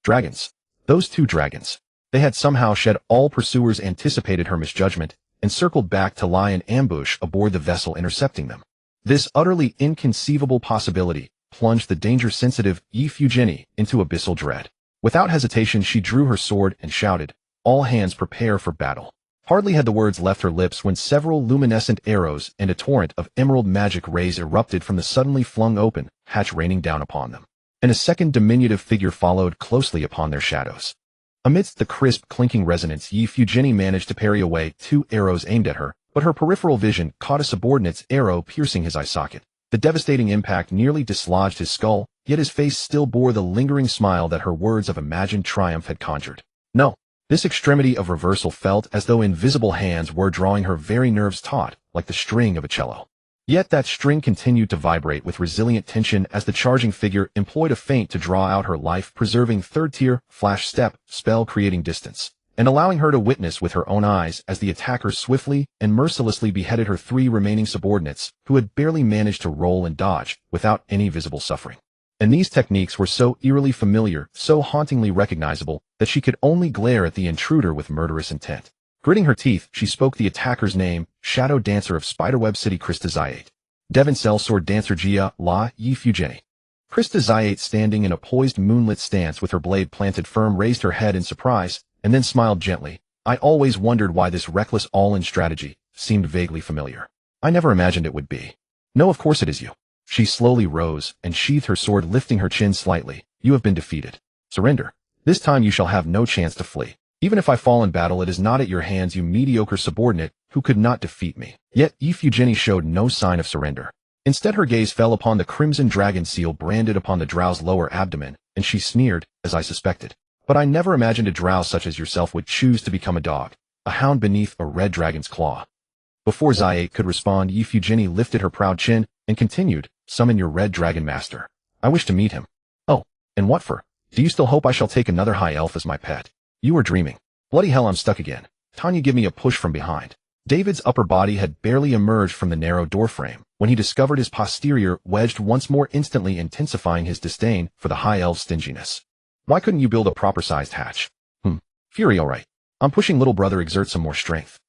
Dragons. Those 2 dragons. They had somehow shed all pursuers, anticipated her misjudgment, and circled back to lie in ambush aboard the vessel, intercepting them. This utterly inconceivable possibility plunged the danger-sensitive Eugenie into abyssal dread. Without hesitation, she drew her sword and shouted, "All hands prepare for battle." Hardly had the words left her lips when several luminescent arrows and a torrent of emerald magic rays erupted from the suddenly flung open hatch, raining down upon them. And a second diminutive figure followed closely upon their shadows. Amidst the crisp, clinking resonance, Eugenie managed to parry away 2 arrows aimed at her, but her peripheral vision caught a subordinate's arrow piercing his eye socket. The devastating impact nearly dislodged his skull, yet his face still bore the lingering smile that her words of imagined triumph had conjured. No. This extremity of reversal felt as though invisible hands were drawing her very nerves taut, like the string of a cello. Yet that string continued to vibrate with resilient tension as the charging figure employed a feint to draw out her life-preserving 3rd-tier flash step spell, creating distance, and allowing her to witness with her own eyes as the attacker swiftly and mercilessly beheaded her 3 remaining subordinates, who had barely managed to roll and dodge without any visible suffering. And these techniques were so eerily familiar, so hauntingly recognizable, that she could only glare at the intruder with murderous intent. Gritting her teeth, she spoke the attacker's name: Shadow Dancer of Spiderweb City, Krista Zyate. Devon Cell Sword Dancer Gia La Eugenie. Krista Zyate, standing in a poised moonlit stance with her blade planted firm, raised her head in surprise, and then smiled gently. I always wondered why this reckless all-in strategy seemed vaguely familiar. I never imagined it would be. No, of course it is you. She slowly rose and sheathed her sword, lifting her chin slightly. You have been defeated. Surrender. This time you shall have no chance to flee. Even if I fall in battle, it is not at your hands, you mediocre subordinate who could not defeat me. Yet Eugenie showed no sign of surrender. Instead, her gaze fell upon the crimson dragon seal branded upon the Drow's lower abdomen, and she sneered, as I suspected. But I never imagined a Drow such as yourself would choose to become a dog, a hound beneath a red dragon's claw. Before Zyate could respond, Eugenie lifted her proud chin and continued, Summon your red dragon master. I wish to meet him. Oh, and what for? Do you still hope I shall take another high elf as my pet? You are dreaming. Bloody hell, I'm stuck again. Tanya, give me a push from behind. David's upper body had barely emerged from the narrow doorframe when he discovered his posterior wedged once more, instantly intensifying his disdain for the high elf's stinginess. Why couldn't you build a proper-sized hatch? Fury, all right. I'm pushing, little brother, exert some more strength.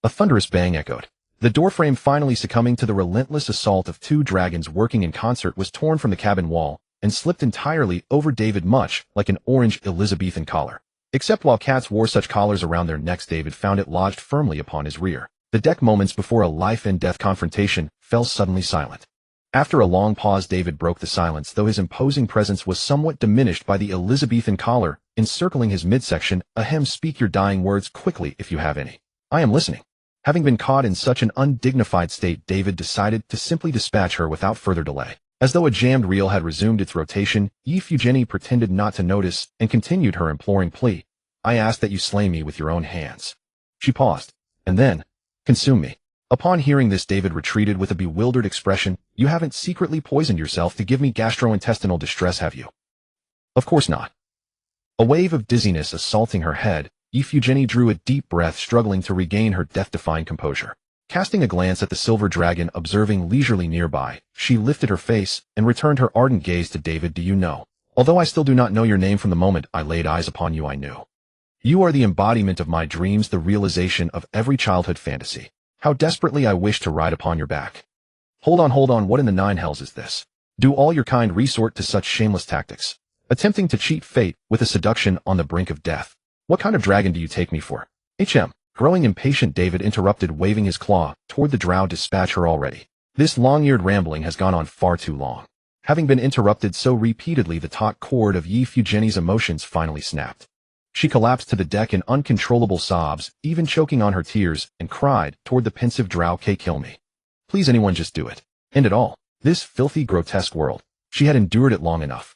A thunderous bang echoed. The doorframe, finally succumbing to the relentless assault of two dragons working in concert, was torn from the cabin wall, and slipped entirely over David, much like an orange Elizabethan collar. Except while cats wore such collars around their necks, David found it lodged firmly upon his rear. The deck, moments before a life-and-death confrontation, fell suddenly silent. After a long pause, David broke the silence, though his imposing presence was somewhat diminished by the Elizabethan collar encircling his midsection. Ahem, speak your dying words quickly if you have any. I am listening. Having been caught in such an undignified state, David decided to simply dispatch her without further delay. As though a jammed reel had resumed its rotation, Iphigenie pretended not to notice and continued her imploring plea. I ask that you slay me with your own hands. She paused. And then, consume me. Upon hearing this, David retreated with a bewildered expression. You haven't secretly poisoned yourself to give me gastrointestinal distress, have you? Of course not. A wave of dizziness assaulting her head, Iphigenie drew a deep breath, struggling to regain her death-defying composure. Casting a glance at the silver dragon observing leisurely nearby, she lifted her face and returned her ardent gaze to David. Do you know? Although I still do not know your name, from the moment I laid eyes upon you I knew. You are the embodiment of my dreams, the realization of every childhood fantasy. How desperately I wish to ride upon your back. Hold on, what in the nine hells is this? Do all your kind resort to such shameless tactics? Attempting to cheat fate with a seduction on the brink of death? What kind of dragon do you take me for? Growing impatient, David interrupted, waving his claw toward the Drow. Dispatch her already. This long-eared rambling has gone on far too long. Having been interrupted so repeatedly, the taut cord of Iphigenie's emotions finally snapped. She collapsed to the deck in uncontrollable sobs, even choking on her tears, and cried toward the pensive Drow, kill me. Please, anyone, just do it. End it all. This filthy, grotesque world. She had endured it long enough.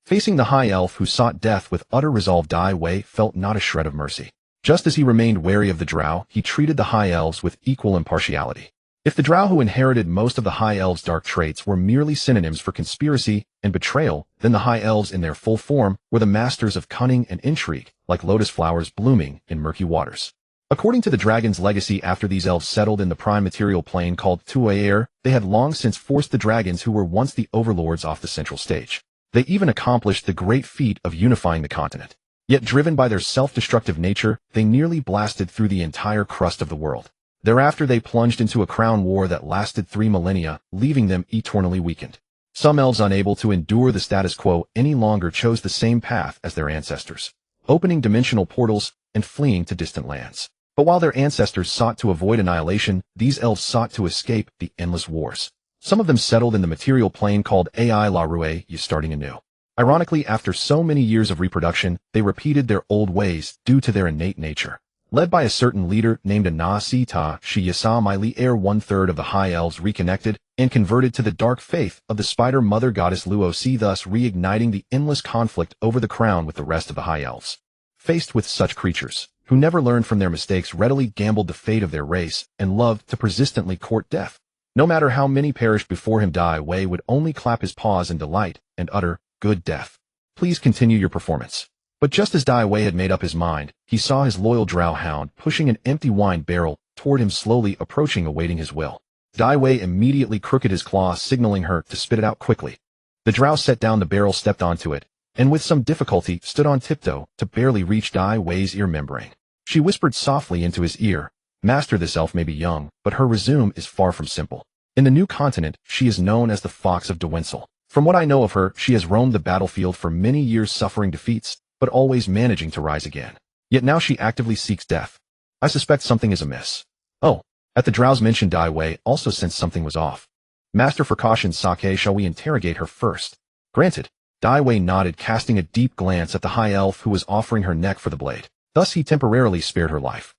Facing the high elf who sought death with utter resolve, Dai Wei felt not a shred of mercy. Just as he remained wary of the Drow, he treated the high elves with equal impartiality. If the Drow who inherited most of the high elves' dark traits were merely synonyms for conspiracy and betrayal, then the high elves in their full form were the masters of cunning and intrigue, like lotus flowers blooming in murky waters. According to the dragon's legacy, after these elves settled in the prime material plane called Tuaer, they had long since forced the dragons who were once the overlords off the central stage. They even accomplished the great feat of unifying the continent. Yet, driven by their self-destructive nature, they nearly blasted through the entire crust of the world. Thereafter, they plunged into a crown war that lasted 3 millennia, leaving them eternally weakened. Some elves, unable to endure the status quo any longer, chose the same path as their ancestors, opening dimensional portals and fleeing to distant lands. But while their ancestors sought to avoid annihilation, these elves sought to escape the endless wars. Some of them settled in the material plane called Ai La Rue, starting anew. Ironically, after so many years of reproduction, they repeated their old ways due to their innate nature. Led by a certain leader named Anasi Ta, she Yasa Miley Air, 1/3 of the high elves reconnected and converted to the dark faith of the spider mother goddess Luosi, thus reigniting the endless conflict over the crown with the rest of the high elves. Faced with such creatures, who never learned from their mistakes, readily gambled the fate of their race, and loved to persistently court death. No matter how many perished before him, Dai Wei would only clap his paws in delight and utter, "Good death. Please continue your performance." But just as Dai Wei had made up his mind, he saw his loyal Drow hound pushing an empty wine barrel toward him, slowly approaching, awaiting his will. Dai Wei immediately crooked his claw, signaling her to spit it out quickly. The Drow set down the barrel, stepped onto it, and with some difficulty stood on tiptoe to barely reach Dai Wei's ear membrane. She whispered softly into his ear, "Master, this elf may be young, but her resume is far from simple. In the new continent, she is known as the Fox of Dewensel. From what I know of her, she has roamed the battlefield for many years, suffering defeats, but always managing to rise again. Yet now she actively seeks death. I suspect something is amiss." Oh, at the Drow's mention, Dai Wei also sensed something was off. "Master, for caution's sake, shall we interrogate her first?" "Granted." Dai Wei nodded, casting a deep glance at the high elf who was offering her neck for the blade. Thus he temporarily spared her life.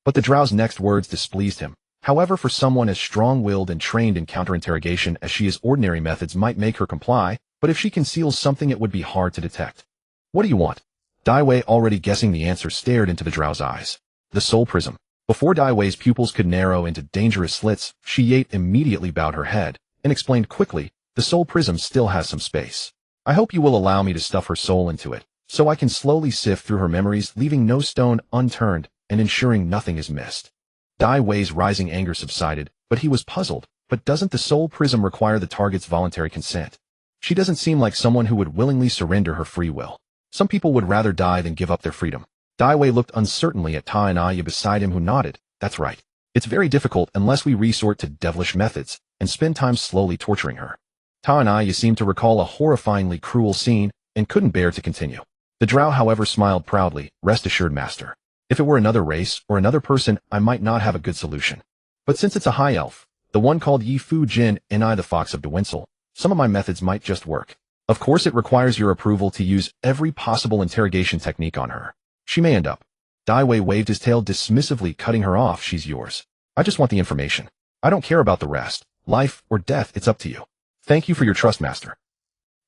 But the Drow's next words displeased him. However, for someone as strong-willed and trained in counterinterrogation as she is, ordinary methods might make her comply, but if she conceals something, it would be hard to detect. "What do you want?" Dai Wei, already guessing the answer, stared into the Drow's eyes. The soul prism. Before Dai Wei's pupils could narrow into dangerous slits, she immediately bowed her head and explained quickly, "The soul prism still has some space. I hope you will allow me to stuff her soul into it, so I can slowly sift through her memories, leaving no stone unturned and ensuring nothing is missed." Dai Wei's rising anger subsided, but he was puzzled. But doesn't the soul prism require the target's voluntary consent? She doesn't seem like someone who would willingly surrender her free will. Some people would rather die than give up their freedom. Dai Wei looked uncertainly at Ta and Aya beside him, who nodded. "That's right. It's very difficult unless we resort to devilish methods and spend time slowly torturing her." Ta and I seemed to recall a horrifyingly cruel scene and couldn't bear to continue. The Drow, however, smiled proudly. Rest assured, Master. If it were another race or another person, I might not have a good solution. But since it's a high elf, the one called Yi Fu Jin and I the Fox of Dewinsel, some of my methods might just work. Of course, it requires your approval to use every possible interrogation technique on her. She may end up. Dai Wei waved his tail dismissively, cutting her off. She's yours. I just want the information. I don't care about the rest. Life or death, it's up to you. Thank you for your trust, Master.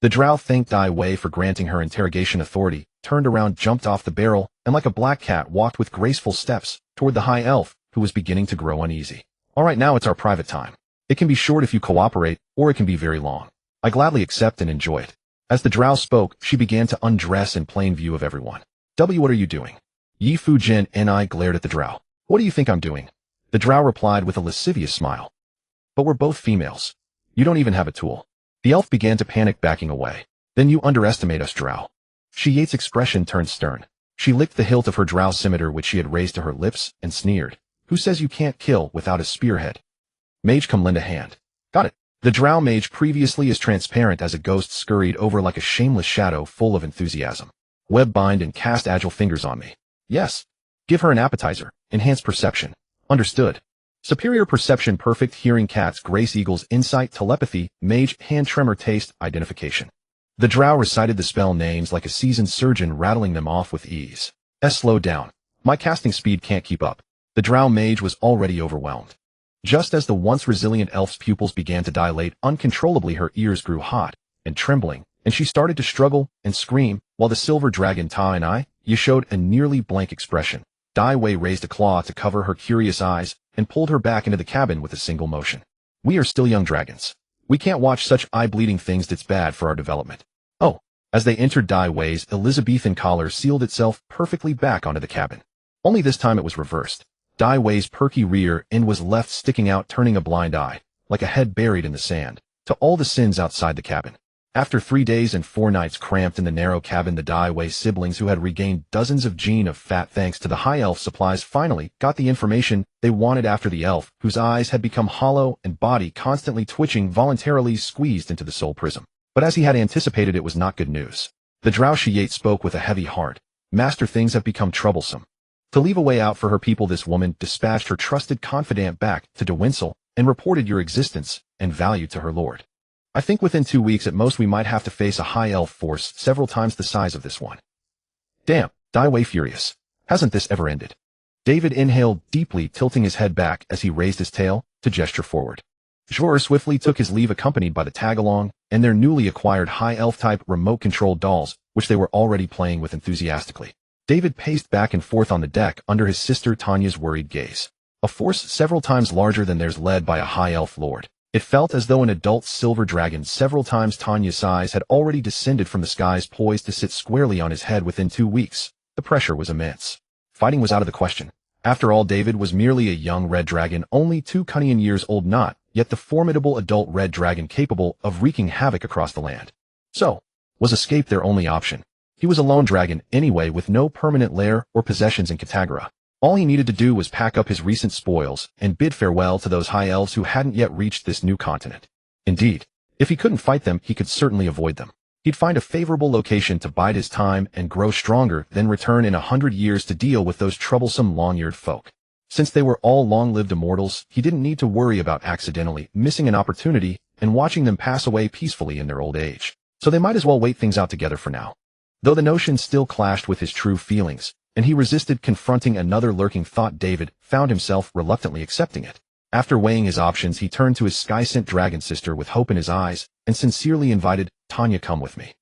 The Drow thanked Dai Wei for granting her interrogation authority, turned around, jumped off the barrel, and like a black cat walked with graceful steps toward the high elf, who was beginning to grow uneasy. All right, now it's our private time. It can be short if you cooperate, or it can be very long. I gladly accept and enjoy it. As the Drow spoke, she began to undress in plain view of everyone. What are you doing? Yi Fu Jin and I glared at the Drow. What do you think I'm doing? The Drow replied with a lascivious smile. But we're both females. You don't even have a tool. The elf began to panic, backing away. Then you underestimate us, Drow. Shi Yate's expression turned stern. She licked the hilt of her Drow scimitar, which she had raised to her lips, and sneered. Who says you can't kill without a spearhead? Mage, come lend a hand. Got it. The Drow mage, previously as transparent as a ghost, scurried over like a shameless shadow, full of enthusiasm. Web bind and cast agile fingers on me. Yes. Give her an appetizer. Enhanced perception. Understood. Superior perception, perfect hearing, cats, grace, eagles, insight, telepathy, mage, hand tremor, taste, identification. The Drow recited the spell names like a seasoned surgeon, rattling them off with ease. Slow down. My casting speed can't keep up. The Drow mage was already overwhelmed. Just as the once resilient elf's pupils began to dilate uncontrollably, her ears grew hot and trembling, and she started to struggle and scream, while the silver dragon Ta and I showed a nearly blank expression. Dai Wei raised a claw to cover her curious eyes and pulled her back into the cabin with a single motion. We are still young dragons. We can't watch such eye-bleeding things. That's bad for our development. Oh. As they entered, Dai Wei's Elizabethan collar sealed itself perfectly back onto the cabin. Only this time it was reversed. Dai Wei's perky rear end was left sticking out, turning a blind eye, like a head buried in the sand, to all the sins outside the cabin. After 3 days and 4 nights cramped in the narrow cabin, the Dai Wei siblings, who had regained dozens of gene of fat thanks to the high elf supplies, finally got the information they wanted after the elf, whose eyes had become hollow and body constantly twitching, voluntarily squeezed into the soul prism. But as he had anticipated, it was not good news. The Drow Shi Yate spoke with a heavy heart. Master, things have become troublesome. To leave a way out for her people, this woman dispatched her trusted confidant back to Dewinsel and reported your existence and value to her lord. I think within 2 weeks at most we might have to face a high elf force several times the size of this one. Damn, Dai Wei furious. Hasn't this ever ended? David inhaled deeply, tilting his head back as he raised his tail to gesture forward. Zhor swiftly took his leave, accompanied by the tag-along and their newly acquired high elf-type remote-controlled dolls, which they were already playing with enthusiastically. David paced back and forth on the deck under his sister Tanya's worried gaze. A force several times larger than theirs, led by a high elf lord. It felt as though an adult silver dragon several times Tanya's size had already descended from the skies, poised to sit squarely on his head within 2 weeks. The pressure was immense. Fighting was out of the question. After all, David was merely a young red dragon, only 2 cunning years old, not yet the formidable adult red dragon capable of wreaking havoc across the land. So, was escape their only option? He was a lone dragon anyway, with no permanent lair or possessions in Katagara. All he needed to do was pack up his recent spoils and bid farewell to those high elves who hadn't yet reached this new continent. Indeed, if he couldn't fight them, he could certainly avoid them. He'd find a favorable location to bide his time and grow stronger, then return in 100 years to deal with those troublesome long-eared folk. Since they were all long-lived immortals, he didn't need to worry about accidentally missing an opportunity and watching them pass away peacefully in their old age. So they might as well wait things out together for now. Though the notion still clashed with his true feelings, and he resisted confronting another lurking thought, David found himself reluctantly accepting it. After weighing his options, he turned to his sky-sent dragon sister with hope in his eyes and sincerely invited, Tanya, come with me.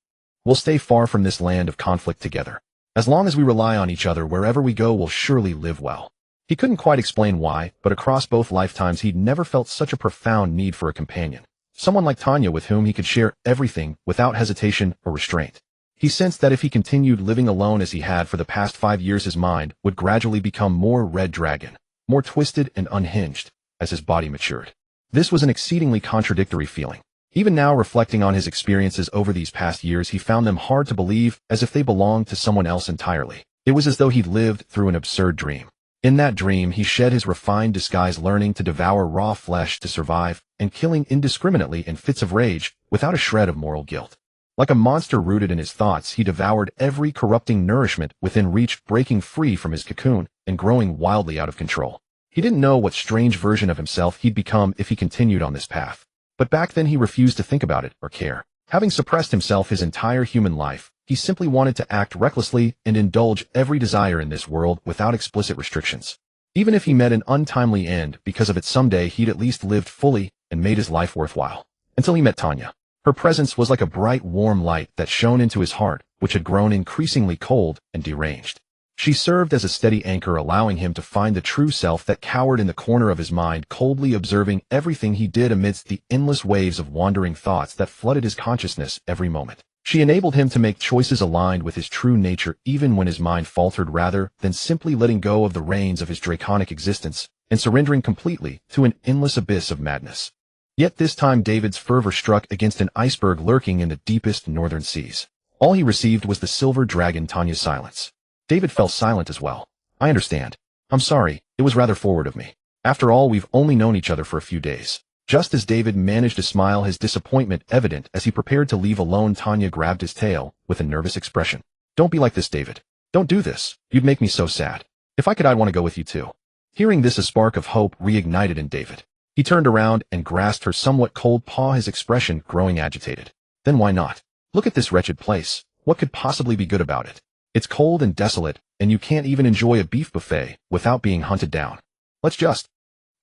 We'll stay far from this land of conflict together. As long as we rely on each other, wherever we go, we'll surely live well. He couldn't quite explain why, but across both lifetimes he'd never felt such a profound need for a companion. Someone like Tanya with whom he could share everything without hesitation or restraint. He sensed that if he continued living alone as he had for the past 5 years, his mind would gradually become more red dragon, more twisted and unhinged, as his body matured. This was an exceedingly contradictory feeling. Even now, reflecting on his experiences over these past years, he found them hard to believe, as if they belonged to someone else entirely. It was as though he'd lived through an absurd dream. In that dream, he shed his refined disguise, learning to devour raw flesh to survive, and killing indiscriminately in fits of rage, without a shred of moral guilt. Like a monster rooted in his thoughts, he devoured every corrupting nourishment within reach, breaking free from his cocoon and growing wildly out of control. He didn't know what strange version of himself he'd become if he continued on this path. But back then he refused to think about it or care. Having suppressed himself his entire human life, he simply wanted to act recklessly and indulge every desire in this world without explicit restrictions. Even if he met an untimely end because of it someday, he'd at least lived fully and made his life worthwhile. Until he met Tanya. Her presence was like a bright, warm light that shone into his heart, which had grown increasingly cold and deranged. She served as a steady anchor, allowing him to find the true self that cowered in the corner of his mind, coldly observing everything he did amidst the endless waves of wandering thoughts that flooded his consciousness every moment. She enabled him to make choices aligned with his true nature even when his mind faltered, rather than simply letting go of the reins of his draconic existence and surrendering completely to an endless abyss of madness. Yet this time David's fervor struck against an iceberg lurking in the deepest northern seas. All he received was the silver dragon Tanya's silence. David fell silent as well. I understand. I'm sorry, it was rather forward of me. After all, we've only known each other for a few days. Just as David managed to smile, his disappointment evident as he prepared to leave alone, Tanya grabbed his tail with a nervous expression. Don't be like this, David. Don't do this. You'd make me so sad. If I could, I'd want to go with you too. Hearing this, a spark of hope reignited in David. He turned around and grasped her somewhat cold paw, his expression growing agitated. Then why not? Look at this wretched place. What could possibly be good about it? It's cold and desolate, and you can't even enjoy a beef buffet without being hunted down. Let's just...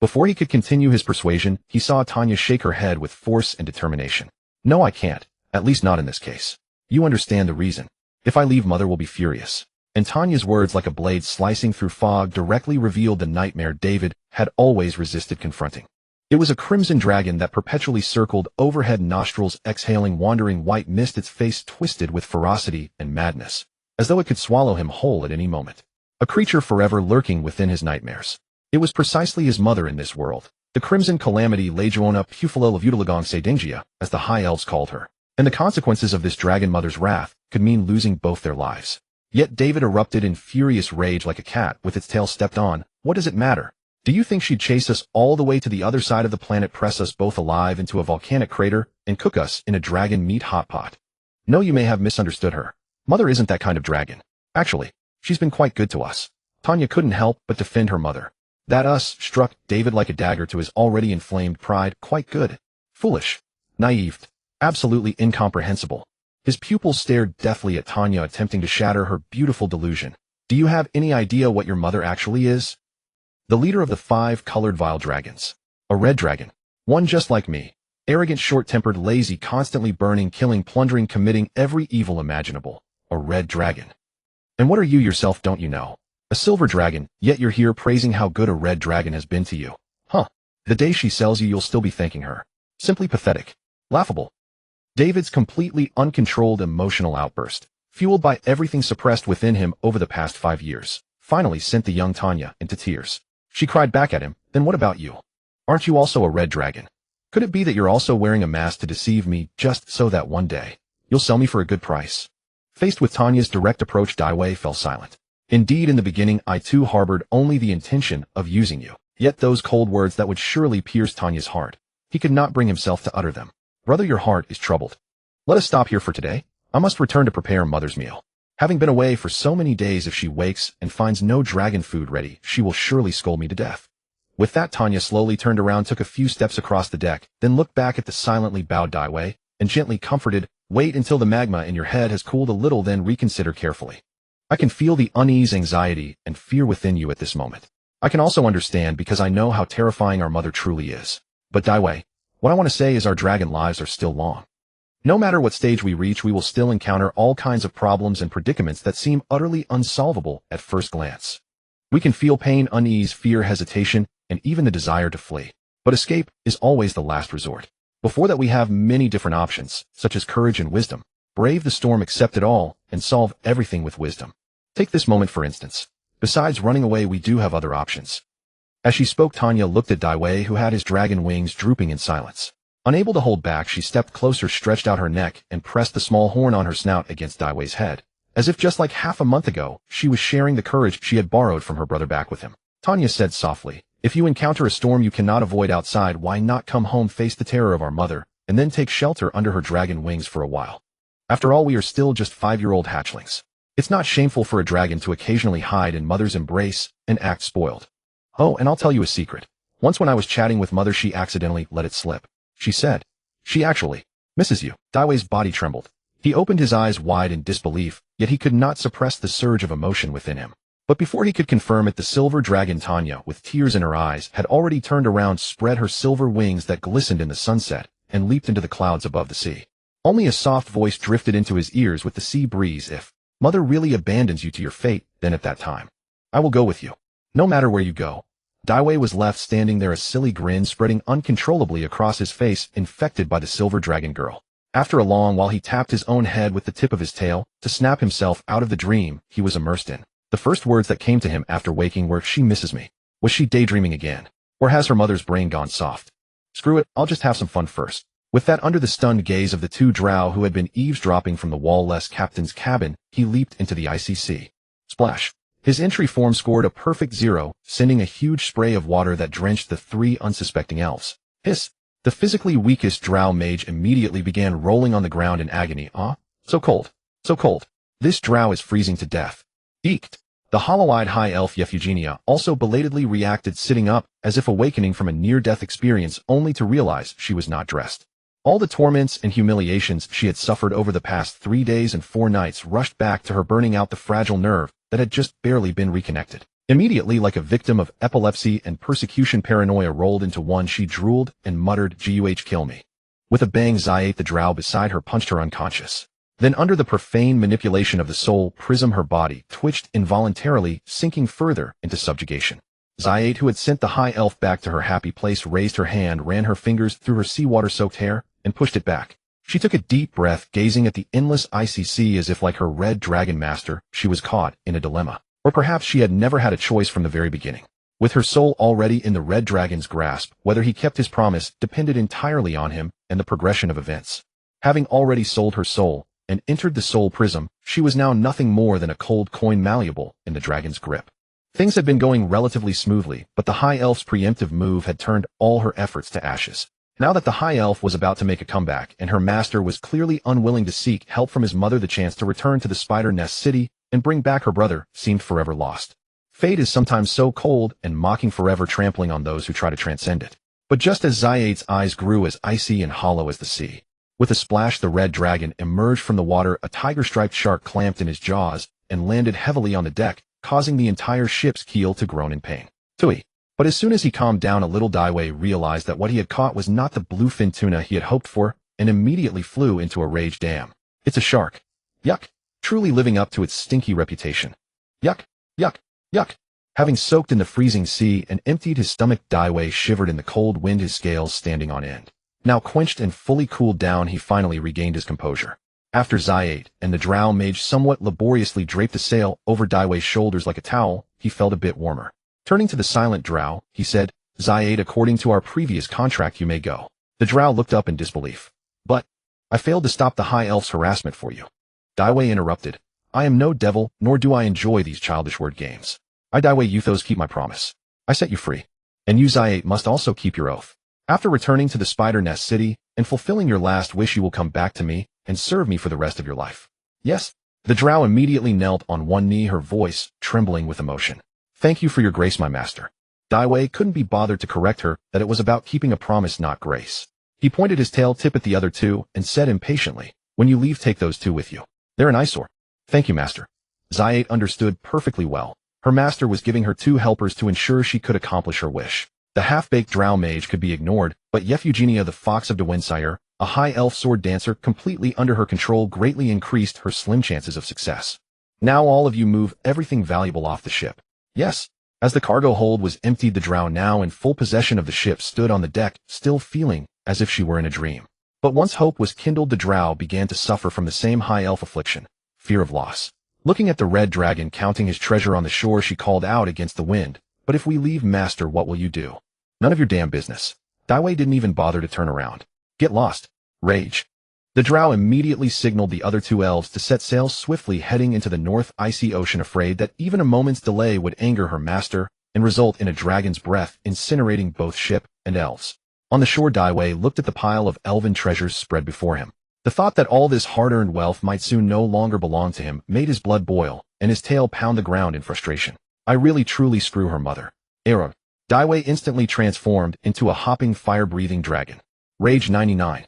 Before he could continue his persuasion, he saw Tanya shake her head with force and determination. No, I can't. At least not in this case. You understand the reason. If I leave, Mother will be furious. And Tanya's words, like a blade slicing through fog, directly revealed the nightmare David had always resisted confronting. It was a crimson dragon that perpetually circled overhead, nostrils exhaling wandering white mist, its face twisted with ferocity and madness, as though it could swallow him whole at any moment. A creature forever lurking within his nightmares. It was precisely his mother in this world, the Crimson Calamity Legiona Pufalo of Utiligon Sedingia, as the High Elves called her, and the consequences of this dragon mother's wrath could mean losing both their lives. Yet David erupted in furious rage like a cat with its tail stepped on. What does it matter? Do you think she'd chase us all the way to the other side of the planet, press us both alive into a volcanic crater, and cook us in a dragon meat hot pot? No, you may have misunderstood her. Mother isn't that kind of dragon. Actually, she's been quite good to us. Tanya couldn't help but defend her mother. That "us" struck David like a dagger to his already inflamed pride. Quite good. Foolish. Naive. Absolutely incomprehensible. His pupils stared deathly at Tanya, attempting to shatter her beautiful delusion. Do you have any idea what your mother actually is? The leader of the 5 colored vile dragons. A red dragon. One just like me. Arrogant, short-tempered, lazy, constantly burning, killing, plundering, committing every evil imaginable. A red dragon. And what are you yourself, don't you know? A silver dragon, yet you're here praising how good a red dragon has been to you. Huh. The day she sells you, you'll still be thanking her. Simply pathetic. Laughable. David's completely uncontrolled emotional outburst, fueled by everything suppressed within him over the past 5 years, finally sent the young Tanya into tears. She cried back at him, then what about you? Aren't you also a red dragon? Could it be that you're also wearing a mask to deceive me just so that one day you'll sell me for a good price? Faced with Tanya's direct approach, Daiwei fell silent. Indeed, in the beginning, I too harbored only the intention of using you. Yet those cold words that would surely pierce Tanya's heart, he could not bring himself to utter them. Brother, your heart is troubled. Let us stop here for today. I must return to prepare Mother's meal. Having been away for so many days, if she wakes and finds no dragon food ready, she will surely scold me to death. With that, Tanya slowly turned around, took a few steps across the deck, then looked back at the silently bowed Daiwei, and gently comforted, wait until the magma in your head has cooled a little, then reconsider carefully. I can feel the unease, anxiety, and fear within you at this moment. I can also understand because I know how terrifying our mother truly is. But Daiwei, what I want to say is our dragon lives are still long. No matter what stage we reach, we will still encounter all kinds of problems and predicaments that seem utterly unsolvable at first glance. We can feel pain, unease, fear, hesitation, and even the desire to flee. But escape is always the last resort. Before that, we have many different options, such as courage and wisdom. Brave the storm, accept it all, and solve everything with wisdom. Take this moment for instance. Besides running away, we do have other options. As she spoke, Tanya looked at Daiwei, who had his dragon wings drooping in silence. Unable to hold back, she stepped closer, stretched out her neck, and pressed the small horn on her snout against Daiwei's head, as if just like half a month ago, she was sharing the courage she had borrowed from her brother back with him. Tanya said softly. If you encounter a storm you cannot avoid outside, why not come home, face the terror of our mother, and then take shelter under her dragon wings for a while? After all, we are still just 5-year-old hatchlings. It's not shameful for a dragon to occasionally hide in mother's embrace and act spoiled. Oh, and I'll tell you a secret. Once when I was chatting with mother, she accidentally let it slip. She said, she actually misses you. Daiwei's body trembled. He opened his eyes wide in disbelief, yet he could not suppress the surge of emotion within him. But before he could confirm it, the silver dragon Tanya, with tears in her eyes, had already turned around, spread her silver wings that glistened in the sunset, and leaped into the clouds above the sea. Only a soft voice drifted into his ears with the sea breeze. If mother really abandons you to your fate, then at that time, I will go with you. No matter where you go. Daiwei was left standing there, a silly grin spreading uncontrollably across his face, infected by the silver dragon girl. After a long while he tapped his own head with the tip of his tail to snap himself out of the dream he was immersed in. The first words that came to him after waking were, "She misses me." Was she daydreaming again? Or has her mother's brain gone soft? Screw it, I'll just have some fun first. With that, under the stunned gaze of the two Drow who had been eavesdropping from the wall-less captain's cabin, he leaped into the icy sea. Splash. His entry form scored a perfect 0, sending a huge spray of water that drenched the 3 unsuspecting elves. Hiss. The physically weakest Drow mage immediately began rolling on the ground in agony. So cold. So cold. This Drow is freezing to death. Eeked. The hollow-eyed high elf Euphegenia also belatedly reacted, sitting up, as if awakening from a near-death experience, only to realize she was not dressed. All the torments and humiliations she had suffered over the past 3 days and 4 nights rushed back to her, burning out the fragile nerve that had just barely been reconnected. Immediately, like a victim of epilepsy and persecution, paranoia rolled into one. She drooled and muttered, "Guh, kill me." With a bang, Zayate the Drow beside her punched her unconscious. Then, under the profane manipulation of the soul prism, her body twitched involuntarily, sinking further into subjugation. Zayate, who had sent the high elf back to her happy place, raised her hand, ran her fingers through her seawater-soaked hair, and pushed it back. She took a deep breath, gazing at the endless icy sea as if, like her red dragon master, she was caught in a dilemma. Or perhaps she had never had a choice from the very beginning. With her soul already in the red dragon's grasp, whether he kept his promise depended entirely on him and the progression of events. Having already sold her soul and entered the soul prism, she was now nothing more than a cold coin malleable in the dragon's grip. Things had been going relatively smoothly, but the high elf's preemptive move had turned all her efforts to ashes. Now that the high elf was about to make a comeback and her master was clearly unwilling to seek help from his mother, the chance to return to the Spider Nest City and bring back her brother seemed forever lost. Fate is sometimes so cold and mocking, forever trampling on those who try to transcend it. But just as Zayate's eyes grew as icy and hollow as the sea, with a splash the red dragon emerged from the water, a tiger-striped shark clamped in his jaws and landed heavily on the deck, causing the entire ship's keel to groan in pain. Tui. But as soon as he calmed down a little, Daiwei realized that what he had caught was not the bluefin tuna he had hoped for, and immediately flew into a rage. Damn. It's a shark. Yuck. Truly living up to its stinky reputation. Yuck. Yuck. Yuck. Having soaked in the freezing sea and emptied his stomach, Daiwei shivered in the cold wind, his scales standing on end. Now quenched and fully cooled down, he finally regained his composure. After Zayate and the Drow mage somewhat laboriously draped the sail over Daiwei's shoulders like a towel, he felt a bit warmer. Turning to the silent Drow, he said, "Zayate, according to our previous contract, you may go." The Drow looked up in disbelief. "But I failed to stop the high elf's harassment for you." Daiwei interrupted. "I am no devil, nor do I enjoy these childish word games. I, Daiwei Euthos, keep my promise. I set you free. And you, Zayate, must also keep your oath. After returning to the Spider Nest City and fulfilling your last wish, you will come back to me and serve me for the rest of your life." "Yes." The Drow immediately knelt on one knee, her voice trembling with emotion. "Thank you for your grace, my master." Daiwei couldn't be bothered to correct her that it was about keeping a promise, not grace. He pointed his tail tip at the other two and said impatiently, "When you leave, take those two with you. They're an eyesore." "Thank you, master." Zayate understood perfectly well. Her master was giving her 2 helpers to ensure she could accomplish her wish. The half-baked Drow mage could be ignored, but Euphegenia, the Fox of Dewindsire, a high elf sword dancer completely under her control, greatly increased her slim chances of success. "Now all of you move everything valuable off the ship." "Yes." As the cargo hold was emptied, the Drow, now in full possession of the ship, stood on the deck, still feeling as if she were in a dream. But once hope was kindled, the Drow began to suffer from the same high elf affliction, fear of loss. Looking at the red dragon counting his treasure on the shore, she called out against the wind, "But if we leave, master, what will you do?" "None of your damn business." Daiwei didn't even bother to turn around. "Get lost." Rage. The Drow immediately signaled the other 2 elves to set sail swiftly, heading into the North Icy Ocean, afraid that even a moment's delay would anger her master and result in a dragon's breath incinerating both ship and elves. On the shore, Daiwei looked at the pile of elven treasures spread before him. The thought that all this hard-earned wealth might soon no longer belong to him made his blood boil, and his tail pound the ground in frustration. I really truly screw her mother. Error. Daiwei instantly transformed into a hopping, fire-breathing dragon. Rage 99.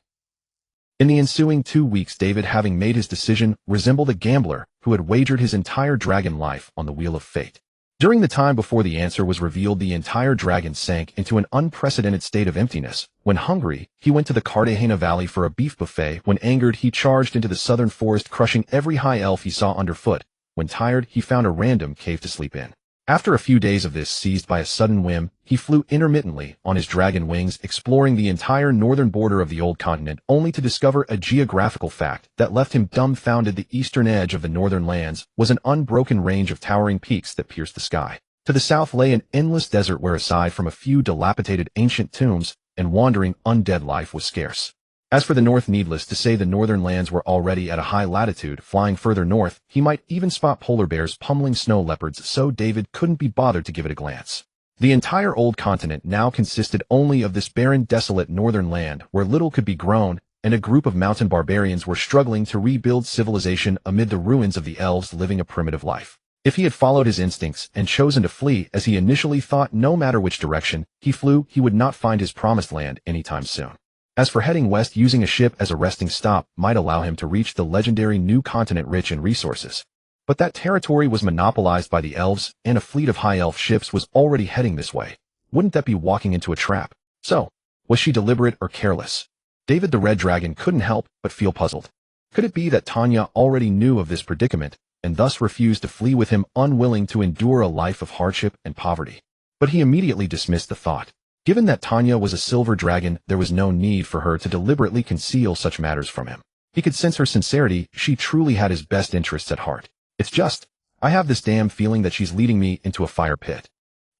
In the ensuing 2 weeks, David, having made his decision, resembled a gambler who had wagered his entire dragon life on the wheel of fate. During the time before the answer was revealed, the entire dragon sank into an unprecedented state of emptiness. When hungry, he went to the Cartagena Valley for a beef buffet. When angered, he charged into the southern forest, crushing every high elf he saw underfoot. When tired, he found a random cave to sleep in. After a few days of this, seized by a sudden whim, he flew intermittently on his dragon wings, exploring the entire northern border of the old continent, only to discover a geographical fact that left him dumbfounded. The eastern edge of the northern lands was an unbroken range of towering peaks that pierced the sky. To the south lay an endless desert where, aside from a few dilapidated ancient tombs and wandering undead, life was scarce. As for the north, needless to say, the northern lands were already at a high latitude. Flying further north, he might even spot polar bears pummeling snow leopards, so David couldn't be bothered to give it a glance. The entire old continent now consisted only of this barren, desolate northern land where little could be grown, and a group of mountain barbarians were struggling to rebuild civilization amid the ruins of the elves living a primitive life. If he had followed his instincts and chosen to flee, as he initially thought, no matter which direction he flew, he would not find his promised land anytime soon. As for heading west, using a ship as a resting stop might allow him to reach the legendary new continent rich in resources. But that territory was monopolized by the elves, and a fleet of high elf ships was already heading this way. Wouldn't that be walking into a trap? So, was she deliberate or careless? David the Red Dragon couldn't help but feel puzzled. Could it be that Tanya already knew of this predicament, and thus refused to flee with him, unwilling to endure a life of hardship and poverty? But he immediately dismissed the thought. Given that Tanya was a silver dragon, there was no need for her to deliberately conceal such matters from him. He could sense her sincerity. She truly had his best interests at heart. It's just, I have this damn feeling that she's leading me into a fire pit.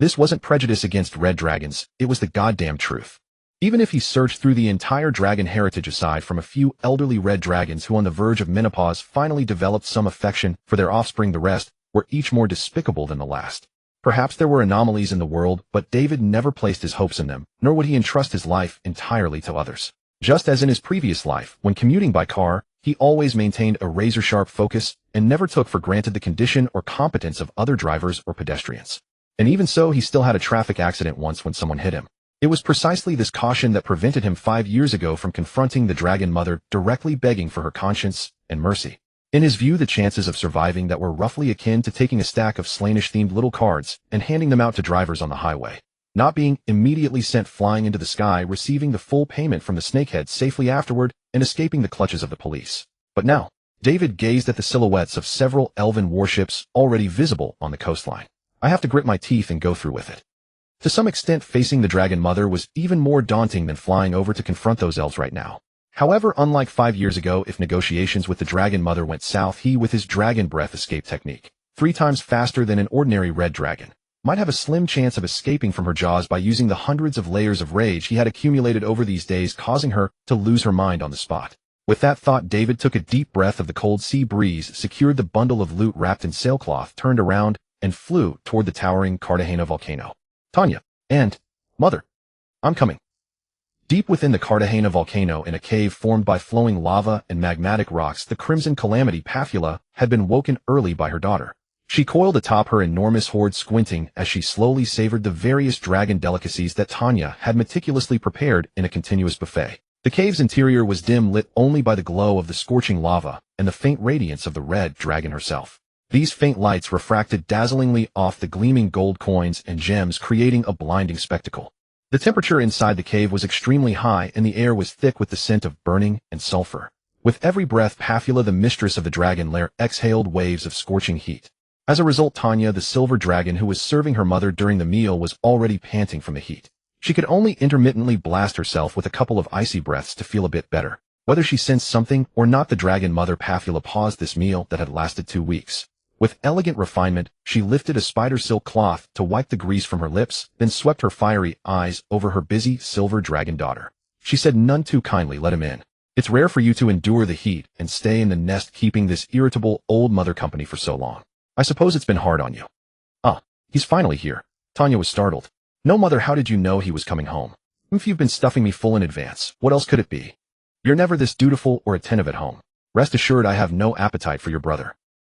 This wasn't prejudice against red dragons, it was the goddamn truth. Even if he searched through the entire dragon heritage, aside from a few elderly red dragons who on the verge of menopause finally developed some affection for their offspring, the rest were each more despicable than the last. Perhaps there were anomalies in the world, but David never placed his hopes in them, nor would he entrust his life entirely to others. Just as in his previous life, when commuting by car, he always maintained a razor-sharp focus and never took for granted the condition or competence of other drivers or pedestrians. And even so, he still had a traffic accident once when someone hit him. It was precisely this caution that prevented him 5 years ago from confronting the Dragon Mother, directly begging for her conscience and mercy. In his view, the chances of surviving that were roughly akin to taking a stack of Slanish-themed little cards and handing them out to drivers on the highway, not being immediately sent flying into the sky, receiving the full payment from the snakehead safely afterward, and escaping the clutches of the police. But now, David gazed at the silhouettes of several elven warships already visible on the coastline. I have to grit my teeth and go through with it. To some extent, facing the Dragon Mother was even more daunting than flying over to confront those elves right now. However, unlike 5 years ago, if negotiations with the Dragon Mother went south, he, with his dragon breath escape technique, 3 times faster than an ordinary red dragon, might have a slim chance of escaping from her jaws by using the hundreds of layers of rage he had accumulated over these days, causing her to lose her mind on the spot. With that thought, David took a deep breath of the cold sea breeze, secured the bundle of loot wrapped in sailcloth, turned around, and flew toward the towering Cartagena volcano. Tanya and Mother, I'm coming. Deep within the Cartagena volcano, in a cave formed by flowing lava and magmatic rocks, the crimson calamity Pathula had been woken early by her daughter. She coiled atop her enormous hoard, squinting as she slowly savored the various dragon delicacies that Tanya had meticulously prepared in a continuous buffet. The cave's interior was dim, lit only by the glow of the scorching lava and the faint radiance of the red dragon herself. These faint lights refracted dazzlingly off the gleaming gold coins and gems, creating a blinding spectacle. The temperature inside the cave was extremely high, and the air was thick with the scent of burning and sulfur. With every breath, Pathula, the mistress of the dragon lair, exhaled waves of scorching heat. As a result, Tanya, the silver dragon who was serving her mother during the meal, was already panting from the heat. She could only intermittently blast herself with a couple of icy breaths to feel a bit better. Whether she sensed something or not, the dragon mother Pathula paused this meal that had lasted 2 weeks. With elegant refinement, she lifted a spider silk cloth to wipe the grease from her lips, then swept her fiery eyes over her busy silver dragon daughter. She said none too kindly, "Let him in. It's rare for you to endure the heat and stay in the nest keeping this irritable old mother company for so long. I suppose it's been hard on you." "Ah, he's finally here." Tanya was startled. No, mother, how did you know he was coming home? If you've been stuffing me full in advance, what else could it be? You're never this dutiful or attentive at home. Rest assured I have no appetite for your brother.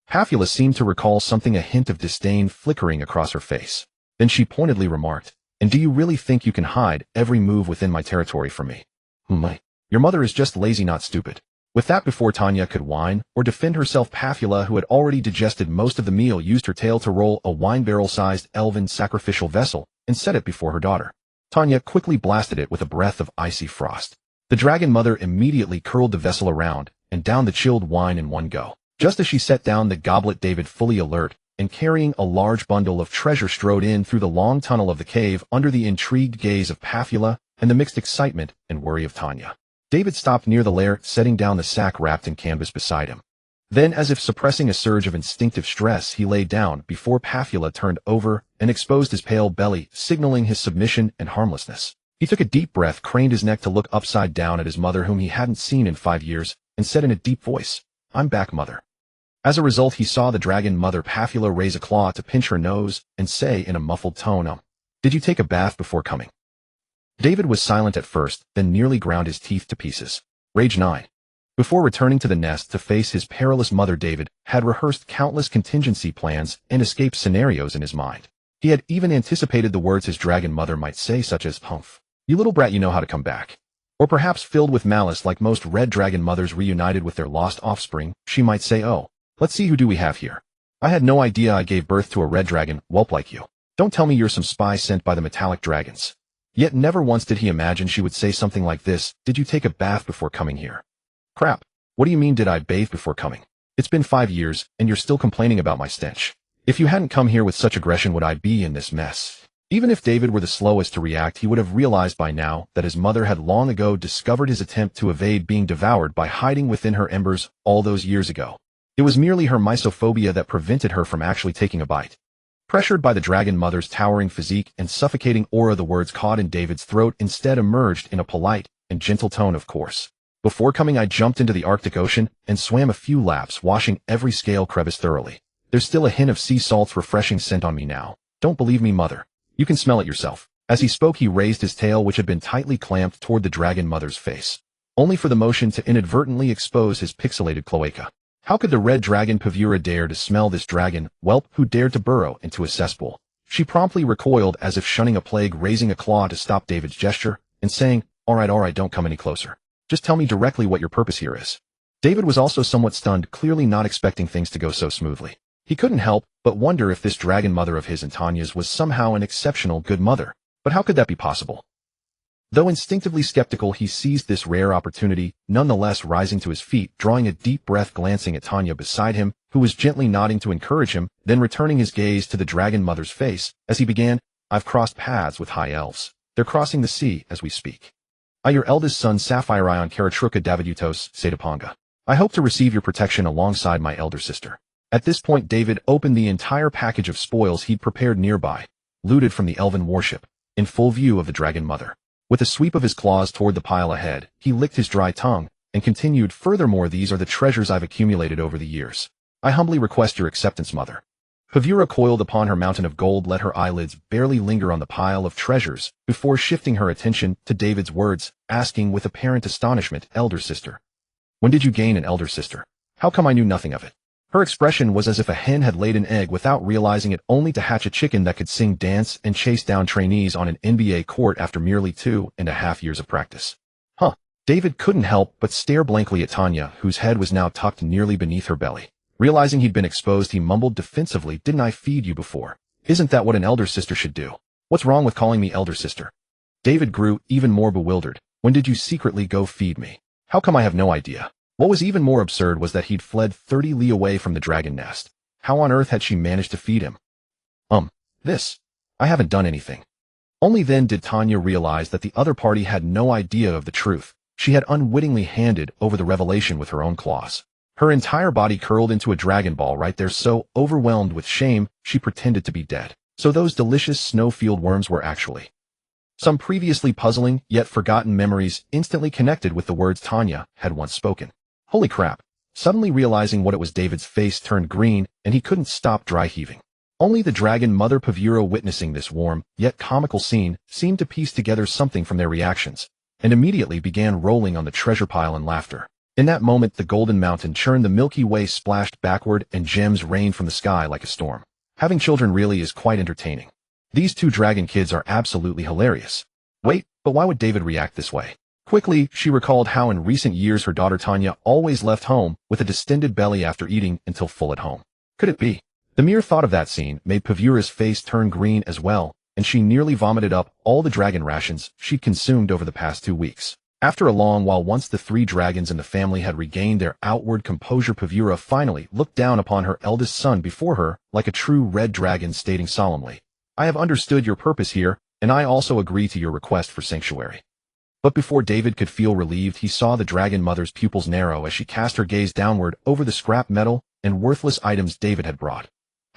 Pafula seemed to recall something, a hint of disdain flickering across her face. Then she pointedly remarked, and do you really think you can hide every move within my territory from me? Your mother is just lazy, not stupid. With that, before Tanya could whine or defend herself, Pafula, who had already digested most of the meal, used her tail to roll a wine barrel-sized elven sacrificial vessel and set it before her daughter. Tanya quickly blasted it with a breath of icy frost. The dragon mother immediately curled the vessel around and downed the chilled wine in one go. Just as she set down the goblet, David, fully alert and carrying a large bundle of treasure, strode in through the long tunnel of the cave under the intrigued gaze of Pafula and the mixed excitement and worry of Tanya. David stopped near the lair, setting down the sack wrapped in canvas beside him. Then, as if suppressing a surge of instinctive stress, he lay down before Pafula turned over and exposed his pale belly, signaling his submission and harmlessness. He took a deep breath, craned his neck to look upside down at his mother, whom he hadn't seen in 5 years, and said in a deep voice, "I'm back, mother." As a result, he saw the dragon mother Pafula raise a claw to pinch her nose and say in a muffled tone, "Did you take a bath before coming?" David was silent at first, then nearly ground his teeth to pieces. Rage 9. Before returning to the nest to face his perilous mother, David had rehearsed countless contingency plans and escape scenarios in his mind. He had even anticipated the words his dragon mother might say, such as, "Humph, you little brat, you know how to come back." Or perhaps, filled with malice like most red dragon mothers reunited with their lost offspring, she might say, "Oh, let's see, who do we have here? I had no idea I gave birth to a red dragon, whelp like you. Don't tell me you're some spy sent by the metallic dragons." Yet never once did he imagine she would say something like this. "Did you take a bath before coming here?" "Crap. What do you mean, did I bathe before coming? It's been 5 years, and you're still complaining about my stench. If you hadn't come here with such aggression, would I be in this mess?" Even if David were the slowest to react, he would have realized by now that his mother had long ago discovered his attempt to evade being devoured by hiding within her embers all those years ago. It was merely her mysophobia that prevented her from actually taking a bite. Pressured by the dragon mother's towering physique and suffocating aura, the words caught in David's throat instead emerged in a polite and gentle tone, "Of course. Before coming, I jumped into the Arctic Ocean and swam a few laps, washing every scale crevice thoroughly. There's still a hint of sea salt's refreshing scent on me now. Don't believe me, mother? You can smell it yourself." As he spoke, he raised his tail, which had been tightly clamped, toward the dragon mother's face, only for the motion to inadvertently expose his pixelated cloaca. How could the red dragon Pavura dare to smell this dragon whelp who dared to burrow into a cesspool? She promptly recoiled, as if shunning a plague, raising a claw to stop David's gesture and saying, all right, don't come any closer. Just tell me directly what your purpose here is." David was also somewhat stunned, clearly not expecting things to go so smoothly. He couldn't help but wonder if this dragon mother of his and Tanya's was somehow an exceptional good mother. But how could that be possible? Though instinctively skeptical, he seized this rare opportunity, nonetheless, rising to his feet, drawing a deep breath, glancing at Tanya beside him, who was gently nodding to encourage him, then returning his gaze to the dragon mother's face, as he began, "I've crossed paths with high elves. They're crossing the sea as we speak. I, your eldest son, Sapphirion Karatruka Davidutos, Sedapanga. I hope to receive your protection alongside my elder sister." At this point, David opened the entire package of spoils he'd prepared nearby, looted from the elven warship, in full view of the dragon mother. With a sweep of his claws toward the pile ahead, he licked his dry tongue and continued, "Furthermore, these are the treasures I've accumulated over the years. I humbly request your acceptance, mother." Pavura, coiled upon her mountain of gold, let her eyelids barely linger on the pile of treasures before shifting her attention to David's words, asking with apparent astonishment, "Elder sister? When did you gain an elder sister? How come I knew nothing of it?" Her expression was as if a hen had laid an egg without realizing it, only to hatch a chicken that could sing, dance, and chase down trainees on an NBA court after merely 2.5 years of practice. David couldn't help but stare blankly at Tanya, whose head was now tucked nearly beneath her belly. Realizing he'd been exposed, he mumbled defensively, "Didn't I feed you before? Isn't that what an elder sister should do? What's wrong with calling me elder sister?" David grew even more bewildered. "When did you secretly go feed me? How come I have no idea?" What was even more absurd was that he'd fled 30 li away from the dragon nest. How on earth had she managed to feed him? I haven't done anything." Only then did Tanya realize that the other party had no idea of the truth. She had unwittingly handed over the revelation with her own claws. Her entire body curled into a dragon ball right there, so overwhelmed with shame, she pretended to be dead. So those delicious snowfield worms were actually some previously puzzling yet forgotten memories instantly connected with the words Tanya had once spoken. Holy crap. Suddenly realizing what it was, David's face turned green, and he couldn't stop dry heaving. Only the dragon mother Pavura, witnessing this warm, yet comical scene, seemed to piece together something from their reactions, and immediately began rolling on the treasure pile in laughter. In that moment the golden mountain churned, the Milky Way splashed backward, and gems rained from the sky like a storm. Having children really is quite entertaining. These two dragon kids are absolutely hilarious. Wait, but why would David react this way? Quickly, she recalled how in recent years her daughter Tanya always left home with a distended belly after eating until full at home. Could it be? The mere thought of that scene made Pavura's face turn green as well, and she nearly vomited up all the dragon rations she'd consumed over the past 2 weeks. After a long while, once the 3 dragons in the family had regained their outward composure, Pavura finally looked down upon her eldest son before her like a true red dragon, stating solemnly, "I have understood your purpose here, and I also agree to your request for sanctuary." But before David could feel relieved, he saw the dragon mother's pupils narrow as she cast her gaze downward over the scrap metal and worthless items David had brought.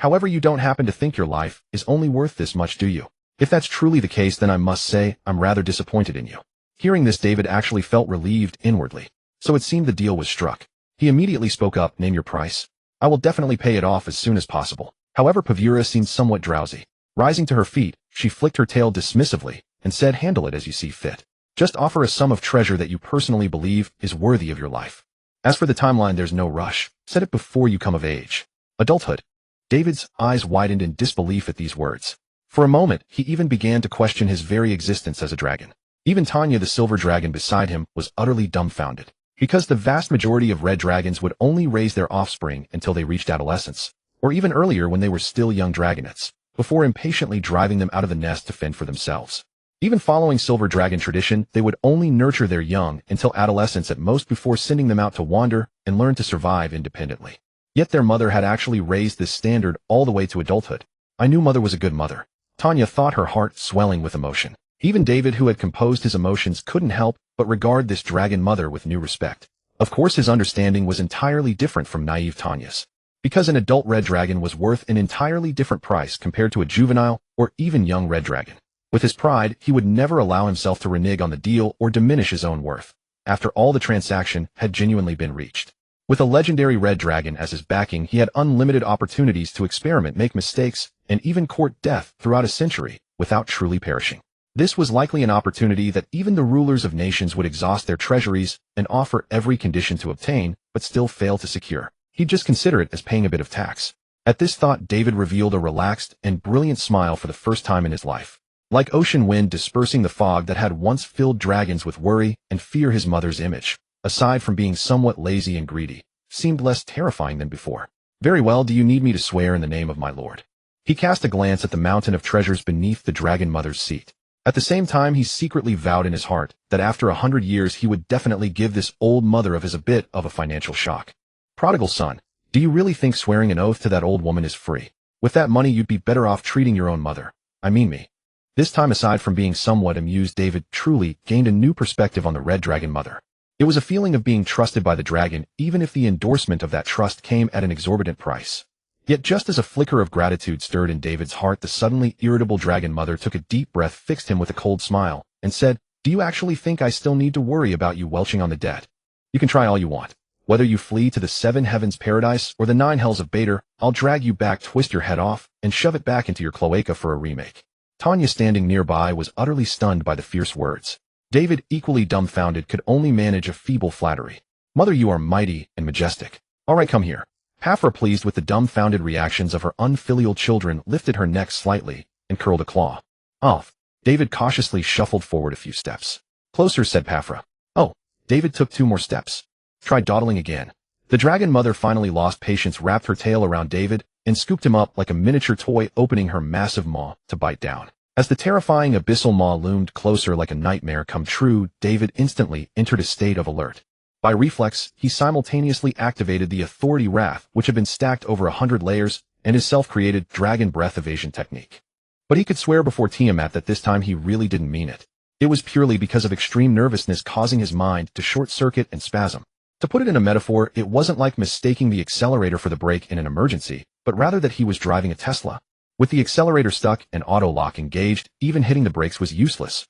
"However, you don't happen to think your life is only worth this much, do you? If that's truly the case, then I must say I'm rather disappointed in you." Hearing this, David actually felt relieved inwardly. So it seemed the deal was struck. He immediately spoke up, "Name your price. I will definitely pay it off as soon as possible." However, Pavura seemed somewhat drowsy. Rising to her feet, she flicked her tail dismissively and said, "Handle it as you see fit. Just offer a sum of treasure that you personally believe is worthy of your life. As for the timeline, there's no rush. Set it before you come of age." Adulthood. David's eyes widened in disbelief at these words. For a moment, he even began to question his very existence as a dragon. Even Tanya, the silver dragon beside him, was utterly dumbfounded, because the vast majority of red dragons would only raise their offspring until they reached adolescence, or even earlier when they were still young dragonettes, before impatiently driving them out of the nest to fend for themselves. Even following silver dragon tradition, they would only nurture their young until adolescence at most before sending them out to wander and learn to survive independently. Yet their mother had actually raised this standard all the way to adulthood. "I knew mother was a good mother," Tanya thought, her heart swelling with emotion. Even David, who had composed his emotions, couldn't help but regard this dragon mother with new respect. Of course, his understanding was entirely different from naive Tanya's, because an adult red dragon was worth an entirely different price compared to a juvenile or even young red dragon. With his pride, he would never allow himself to renege on the deal or diminish his own worth, after all the transaction had genuinely been reached. With a legendary red dragon as his backing, he had unlimited opportunities to experiment, make mistakes, and even court death throughout a century without truly perishing. This was likely an opportunity that even the rulers of nations would exhaust their treasuries and offer every condition to obtain, but still fail to secure. He'd just consider it as paying a bit of tax. At this thought, David revealed a relaxed and brilliant smile for the first time in his life. Like ocean wind dispersing the fog that had once filled dragons with worry and fear, his mother's image, aside from being somewhat lazy and greedy, seemed less terrifying than before. "Very well, do you need me to swear in the name of my lord?" He cast a glance at the mountain of treasures beneath the dragon mother's seat. At the same time, he secretly vowed in his heart that after 100 years he would definitely give this old mother of his a bit of a financial shock. "Prodigal son, do you really think swearing an oath to that old woman is free? With that money you'd be better off treating your own mother. I mean me." This time, aside from being somewhat amused, David truly gained a new perspective on the red dragon mother. It was a feeling of being trusted by the dragon, even if the endorsement of that trust came at an exorbitant price. Yet just as a flicker of gratitude stirred in David's heart, the suddenly irritable dragon mother took a deep breath, fixed him with a cold smile, and said, "Do you actually think I still need to worry about you welching on the debt? You can try all you want. Whether you flee to the 7 heavens paradise or the 9 hells of Bader, I'll drag you back, twist your head off, and shove it back into your cloaca for a remake." Tanya, standing nearby, was utterly stunned by the fierce words. David, equally dumbfounded, could only manage a feeble flattery. "Mother, you are mighty and majestic. All right, come here." Hafra, pleased with the dumbfounded reactions of her unfilial children, lifted her neck slightly and curled a claw. "Off." David cautiously shuffled forward a few steps. "Closer," said Hafra. "Oh." David took 2 more steps. "Try dawdling again." The dragon mother finally lost patience, wrapped her tail around David, and scooped him up like a miniature toy, opening her massive maw to bite down. As the terrifying abyssal maw loomed closer like a nightmare come true, David instantly entered a state of alert. By reflex, he simultaneously activated the authority wrath, which had been stacked over 100 layers, and his self-created dragon breath evasion technique. But he could swear before Tiamat that this time he really didn't mean it. It was purely because of extreme nervousness causing his mind to short-circuit and spasm. To put it in a metaphor, it wasn't like mistaking the accelerator for the brake in an emergency, but rather that he was driving a Tesla. With the accelerator stuck and auto-lock engaged, even hitting the brakes was useless.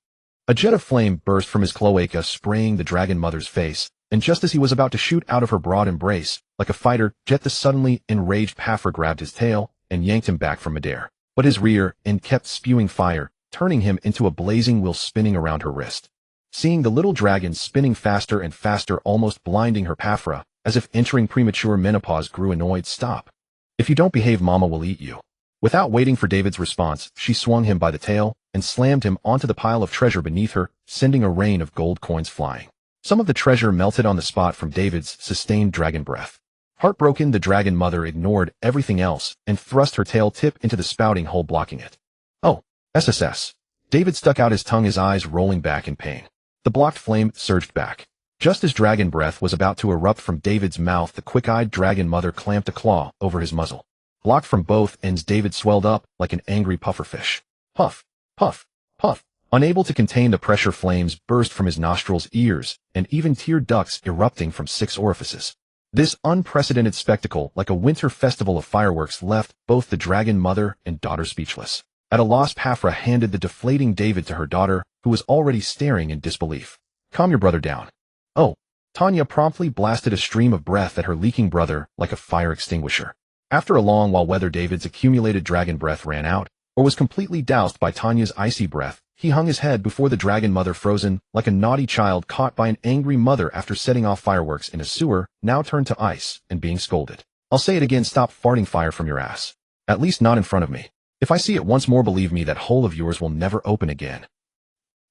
A jet of flame burst from his cloaca, spraying the dragon mother's face, and just as he was about to shoot out of her broad embrace, like a fighter jet, the suddenly enraged Pafra grabbed his tail and yanked him back from midair. But his rear end kept spewing fire, turning him into a blazing wheel spinning around her wrist. Seeing the little dragon spinning faster and faster, almost blinding her, Paphra, as if entering premature menopause, grew annoyed. "Stop. If you don't behave, Mama will eat you." Without waiting for David's response, she swung him by the tail and slammed him onto the pile of treasure beneath her, sending a rain of gold coins flying. Some of the treasure melted on the spot from David's sustained dragon breath. Heartbroken, the dragon mother ignored everything else and thrust her tail tip into the spouting hole, blocking it. "Oh, SSS. David stuck out his tongue, his eyes rolling back in pain. The blocked flame surged back. Just as dragon breath was about to erupt from David's mouth, the quick-eyed dragon mother clamped a claw over his muzzle. Blocked from both ends, David swelled up like an angry pufferfish. Puff, puff, puff. Unable to contain the pressure, flames burst from his nostrils, ears, and even tear ducts erupting from 6 orifices. This unprecedented spectacle, like a winter festival of fireworks, left both the dragon mother and daughter speechless. At a loss, Paphra handed the deflating David to her daughter, who was already staring in disbelief. "Calm your brother down." "Oh." Tanya promptly blasted a stream of breath at her leaking brother like a fire extinguisher. After a long while, whether David's accumulated dragon breath ran out or was completely doused by Tanya's icy breath, he hung his head before the dragon mother, frozen like a naughty child caught by an angry mother after setting off fireworks in a sewer, now turned to ice and being scolded. "I'll say it again, stop farting fire from your ass. At least not in front of me. If I see it once more, believe me, that hole of yours will never open again."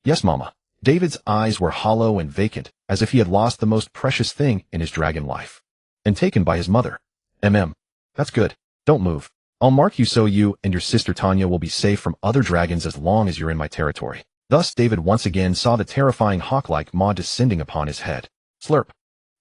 "Yes, Mama." David's eyes were hollow and vacant, as if he had lost the most precious thing in his dragon life. And taken by his mother. That's good. Don't move. I'll mark you so you and your sister Tanya will be safe from other dragons as long as you're in my territory." Thus David once again saw the terrifying hawk-like maw descending upon his head. Slurp.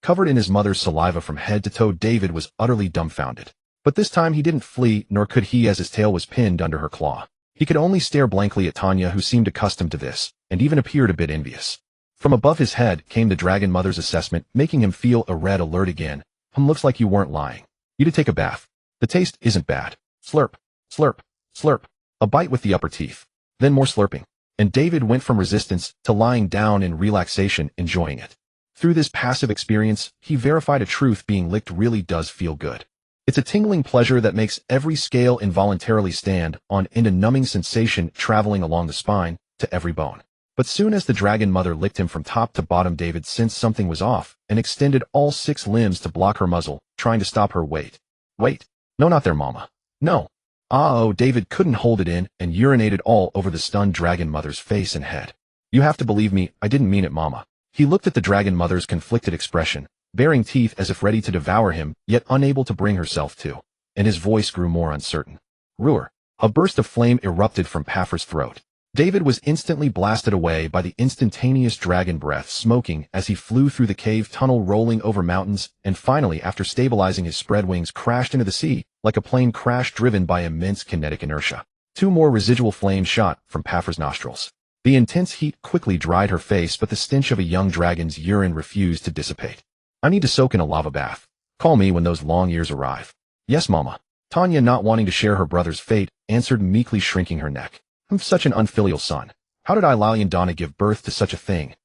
Covered in his mother's saliva from head to toe, David was utterly dumbfounded. But this time he didn't flee, nor could he, as his tail was pinned under her claw. He could only stare blankly at Tanya, who seemed accustomed to this, and even appeared a bit envious. From above his head came the dragon mother's assessment, making him feel a red alert again. "Looks like you weren't lying. You did take a bath. The taste isn't bad." Slurp, slurp, slurp. A bite with the upper teeth. Then more slurping. And David went from resistance to lying down in relaxation, enjoying it. Through this passive experience, he verified a truth: being licked really does feel good. It's a tingling pleasure that makes every scale involuntarily stand on end, a numbing sensation traveling along the spine to every bone. But soon as the dragon mother licked him from top to bottom, David sensed something was off and extended all 6 limbs to block her muzzle, trying to stop her. Wait. No, not there, Mama. No. Oh, David couldn't hold it in and urinated all over the stunned dragon mother's face and head. "You have to believe me, I didn't mean it, Mama." He looked at the dragon mother's conflicted expression, baring teeth as if ready to devour him, yet unable to bring herself to, and his voice grew more uncertain. "Roar." A burst of flame erupted from Paphra's throat. David was instantly blasted away by the instantaneous dragon breath, smoking as he flew through the cave tunnel, rolling over mountains, and finally, after stabilizing his spread wings, crashed into the sea, like a plane crash driven by immense kinetic inertia. 2 more residual flames shot from Paphra's nostrils. The intense heat quickly dried her face, but the stench of a young dragon's urine refused to dissipate. "I need to soak in a lava bath. Call me when those long years arrive." "Yes, Mama." Tanya, not wanting to share her brother's fate, answered meekly, shrinking her neck. "I'm such an unfilial son. How did Lily Donna give birth to such a thing?"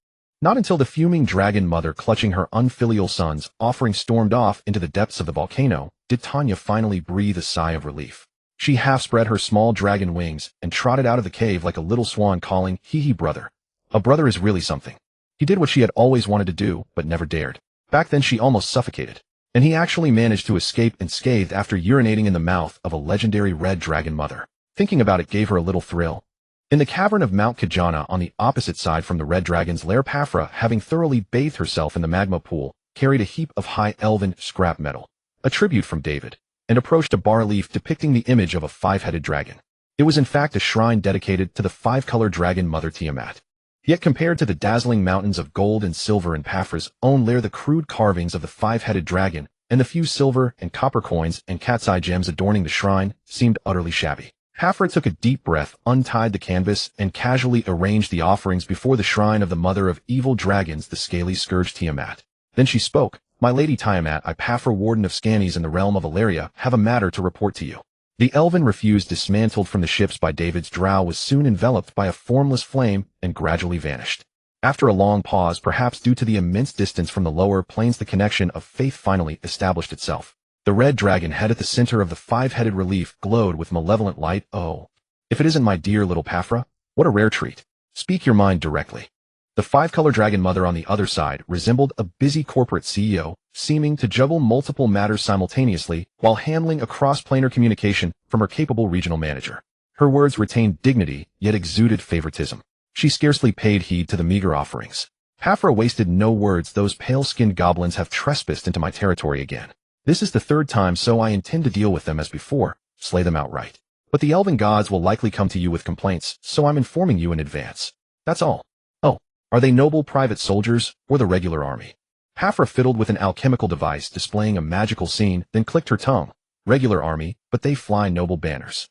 Not until the fuming dragon mother, clutching her unfilial son's offering, stormed off into the depths of the volcano, did Tanya finally breathe a sigh of relief. She half spread her small dragon wings and trotted out of the cave like a little swan, calling, "Hee, brother. A brother is really something." He did what she had always wanted to do, but never dared. Back then she almost suffocated. And he actually managed to escape unscathed after urinating in the mouth of a legendary red dragon mother. Thinking about it gave her a little thrill. In the cavern of Mount Kajana, on the opposite side from the red dragon's lair, Paphra, having thoroughly bathed herself in the magma pool, carried a heap of high elven scrap metal, a tribute from David, and approached a bas-relief depicting the image of a 5-headed dragon. It was in fact a shrine dedicated to the 5-color dragon mother Tiamat. Yet compared to the dazzling mountains of gold and silver in Paphra's own lair, the crude carvings of the 5-headed dragon and the few silver and copper coins and cat's eye gems adorning the shrine seemed utterly shabby. Paphra took a deep breath, untied the canvas, and casually arranged the offerings before the shrine of the mother of evil dragons, the scaly scourge Tiamat. Then she spoke. "My lady Tiamat, I, Paphra, warden of Scannies in the realm of Ilaria, have a matter to report to you." The elven refuse, dismantled from the ships by David's drow, was soon enveloped by a formless flame and gradually vanished. After a long pause, perhaps due to the immense distance from the lower planes, the connection of faith finally established itself. The red dragon head at the center of the five-headed relief glowed with malevolent light. Oh, if it isn't my dear little Paphra, what a rare treat. Speak your mind directly. The five-color dragon mother on the other side resembled a busy corporate CEO, seeming to juggle multiple matters simultaneously while handling a cross-planar communication from her capable regional manager. Her words retained dignity, yet exuded favoritism. She scarcely paid heed to the meager offerings. Paphra wasted no words. Those pale-skinned goblins have trespassed into my territory again. This is the third time, so I intend to deal with them as before, slay them outright. But the elven gods will likely come to you with complaints, so I'm informing you in advance. That's all. Oh, are they noble private soldiers, or the regular army? Paphra fiddled with an alchemical device displaying a magical scene, then clicked her tongue. Regular army, but they fly noble banners.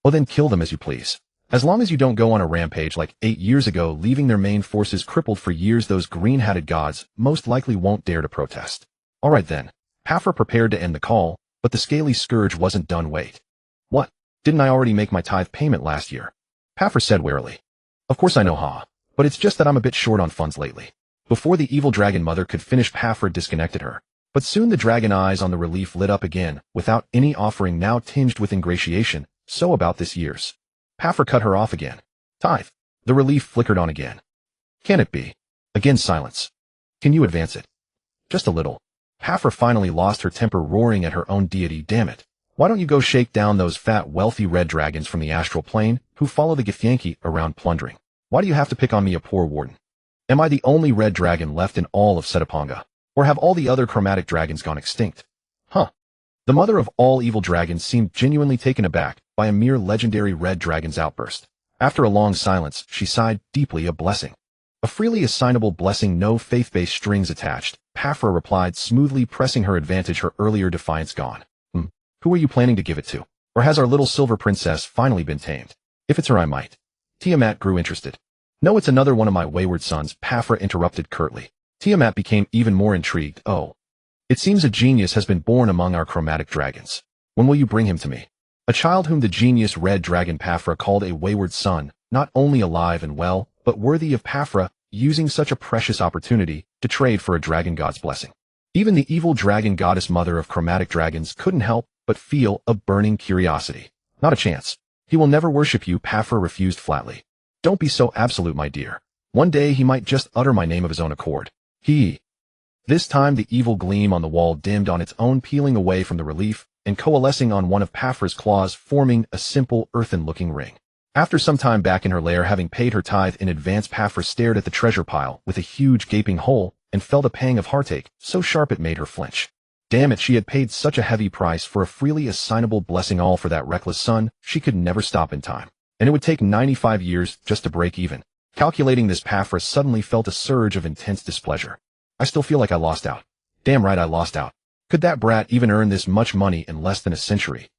Oh, then kill them as you please. As long as you don't go on a rampage like 8 years ago, leaving their main forces crippled for years, those green-hatted gods most likely won't dare to protest. All right then. Paphra prepared to end the call, but the scaly scourge wasn't done. Wait. What? Didn't I already make my tithe payment last year? Paphra said wearily. Of course I know, but it's just that I'm a bit short on funds lately. Before the evil dragon mother could finish, Paphra disconnected her. But soon the dragon eyes on the relief lit up again, without any offering, now tinged with ingratiation. So about this year's. Paphra cut her off again. Tithe. The relief flickered on again. Can it be? Again silence. Can you advance it? Just a little. Paphra finally lost her temper, roaring at her own deity. Damn it. Why don't you go shake down those fat, wealthy red dragons from the astral plane who follow the Githyanki around plundering? Why do you have to pick on me, a poor warden? Am I the only red dragon left in all of Setapanga? Or have all the other chromatic dragons gone extinct? Huh. The mother of all evil dragons seemed genuinely taken aback by a mere legendary red dragon's outburst. After a long silence, she sighed deeply. A blessing. A freely assignable blessing, no faith-based strings attached. Paphra replied smoothly, pressing her advantage, her earlier defiance gone. Who are you planning to give it to? Or has our little silver princess finally been tamed? If it's her, I might. Tiamat grew interested. No, it's another one of my wayward sons, Paphra interrupted curtly. Tiamat became even more intrigued. Oh. It seems a genius has been born among our chromatic dragons. When will you bring him to me? A child whom the genius red dragon Paphra called a wayward son, not only alive and well, but worthy of Paphra using such a precious opportunity to trade for a dragon god's blessing. Even the evil dragon goddess mother of chromatic dragons couldn't help but feel a burning curiosity. Not a chance. He will never worship you, Paphra refused flatly. Don't be so absolute, my dear. One day he might just utter my name of his own accord. This time the evil gleam on the wall dimmed on its own, peeling away from the relief and coalescing on one of Paphra's claws, forming a simple earthen-looking ring. After some time back in her lair, having paid her tithe in advance, Paphra stared at the treasure pile with a huge gaping hole and felt a pang of heartache, so sharp it made her flinch. Damn it, she had paid such a heavy price for a freely assignable blessing, all for that reckless son. She could never stop in time, and it would take 95 years just to break even. Calculating this, Paphra suddenly felt a surge of intense displeasure. I still feel like I lost out. Damn right I lost out. Could that brat even earn this much money in less than a century?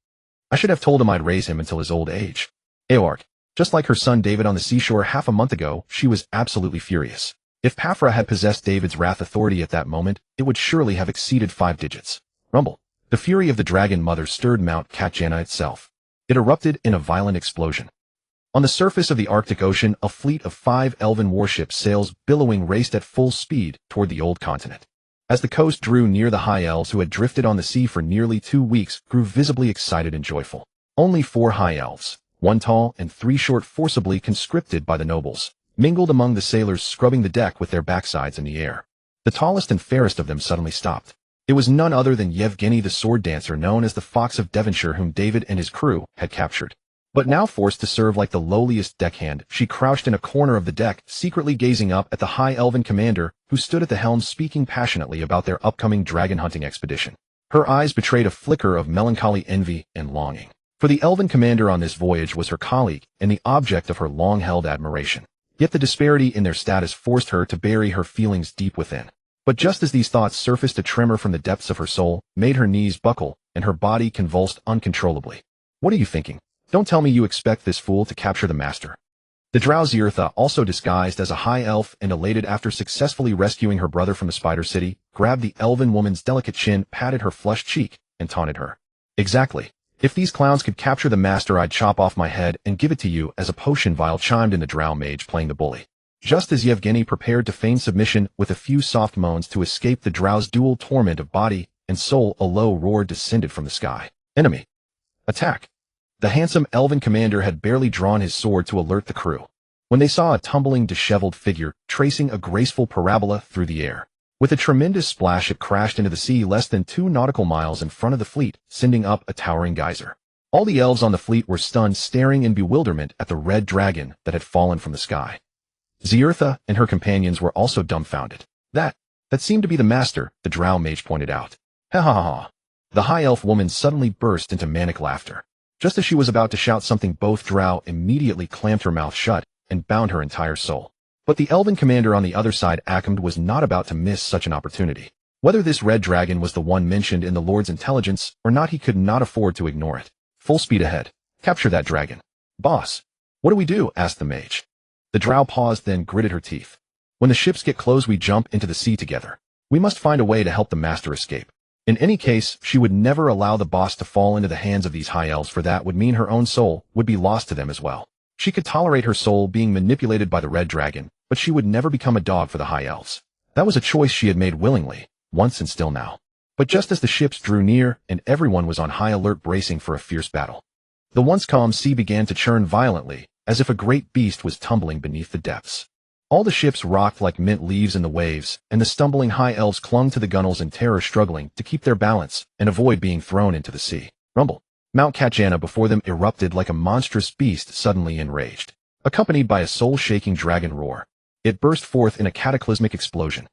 I should have told him I'd raise him until his old age. Eoward, just like her son David on the seashore half a month ago, she was absolutely furious. If Paphra had possessed David's wrath authority at that moment, it would surely have exceeded 5 digits. Rumble. The fury of the dragon mother stirred Mount Katjana itself. It erupted in a violent explosion. On the surface of the Arctic Ocean, a fleet of 5 elven warships, sails billowing, raced at full speed toward the old continent. As the coast drew near, the high elves, who had drifted on the sea for nearly 2 weeks, grew visibly excited and joyful. Only 4 high elves, 1 tall and 3 short, forcibly conscripted by the nobles, mingled among the sailors, scrubbing the deck with their backsides in the air. The tallest and fairest of them suddenly stopped. It was none other than Yevgeny, the sword dancer known as the Fox of Devonshire, whom David and his crew had captured. But now forced to serve like the lowliest deckhand, she crouched in a corner of the deck, secretly gazing up at the high elven commander who stood at the helm, speaking passionately about their upcoming dragon hunting expedition. Her eyes betrayed a flicker of melancholy envy and longing. For the elven commander on this voyage was her colleague and the object of her long-held admiration. Yet the disparity in their status forced her to bury her feelings deep within. But just as these thoughts surfaced, a tremor from the depths of her soul made her knees buckle and her body convulsed uncontrollably. What are you thinking? Don't tell me you expect this fool to capture the master. The Drow Zirtha, also disguised as a high elf and elated after successfully rescuing her brother from the Spider City, grabbed the elven woman's delicate chin, patted her flushed cheek, and taunted her. Exactly. If these clowns could capture the master, I'd chop off my head and give it to you as a potion vial, chimed in the Drow mage, playing the bully. Just as Yevgeny prepared to feign submission with a few soft moans to escape the Drow's dual torment of body and soul, a low roar descended from the sky. Enemy! Attack! The handsome elven commander had barely drawn his sword to alert the crew, when they saw a tumbling, disheveled figure tracing a graceful parabola through the air. With a tremendous splash, it crashed into the sea less than 2 nautical miles in front of the fleet, sending up a towering geyser. All the elves on the fleet were stunned, staring in bewilderment at the red dragon that had fallen from the sky. Ziertha and her companions were also dumbfounded. That seemed to be the master, the Drow mage pointed out. Ha ha ha. The high elf woman suddenly burst into manic laughter. Just as she was about to shout something, both Drow immediately clamped her mouth shut and bound her entire soul. But the elven commander on the other side, Akhamd, was not about to miss such an opportunity. Whether this red dragon was the one mentioned in the Lord's intelligence or not, he could not afford to ignore it. Full speed ahead. Capture that dragon. Boss, what do we do? Asked the mage. The Drow paused, then gritted her teeth. When the ships get close, we jump into the sea together. We must find a way to help the master escape. In any case, she would never allow the boss to fall into the hands of these high elves, for that would mean her own soul would be lost to them as well. She could tolerate her soul being manipulated by the red dragon, but she would never become a dog for the high elves. That was a choice she had made willingly, once and still now. But just as the ships drew near and everyone was on high alert, bracing for a fierce battle, the once calm sea began to churn violently, as if a great beast was tumbling beneath the depths. All the ships rocked like mint leaves in the waves, and the stumbling high elves clung to the gunwales in terror, struggling to keep their balance and avoid being thrown into the sea. Rumble! Mount Kachana before them erupted like a monstrous beast suddenly enraged, accompanied by a soul-shaking dragon roar. It burst forth in a cataclysmic explosion.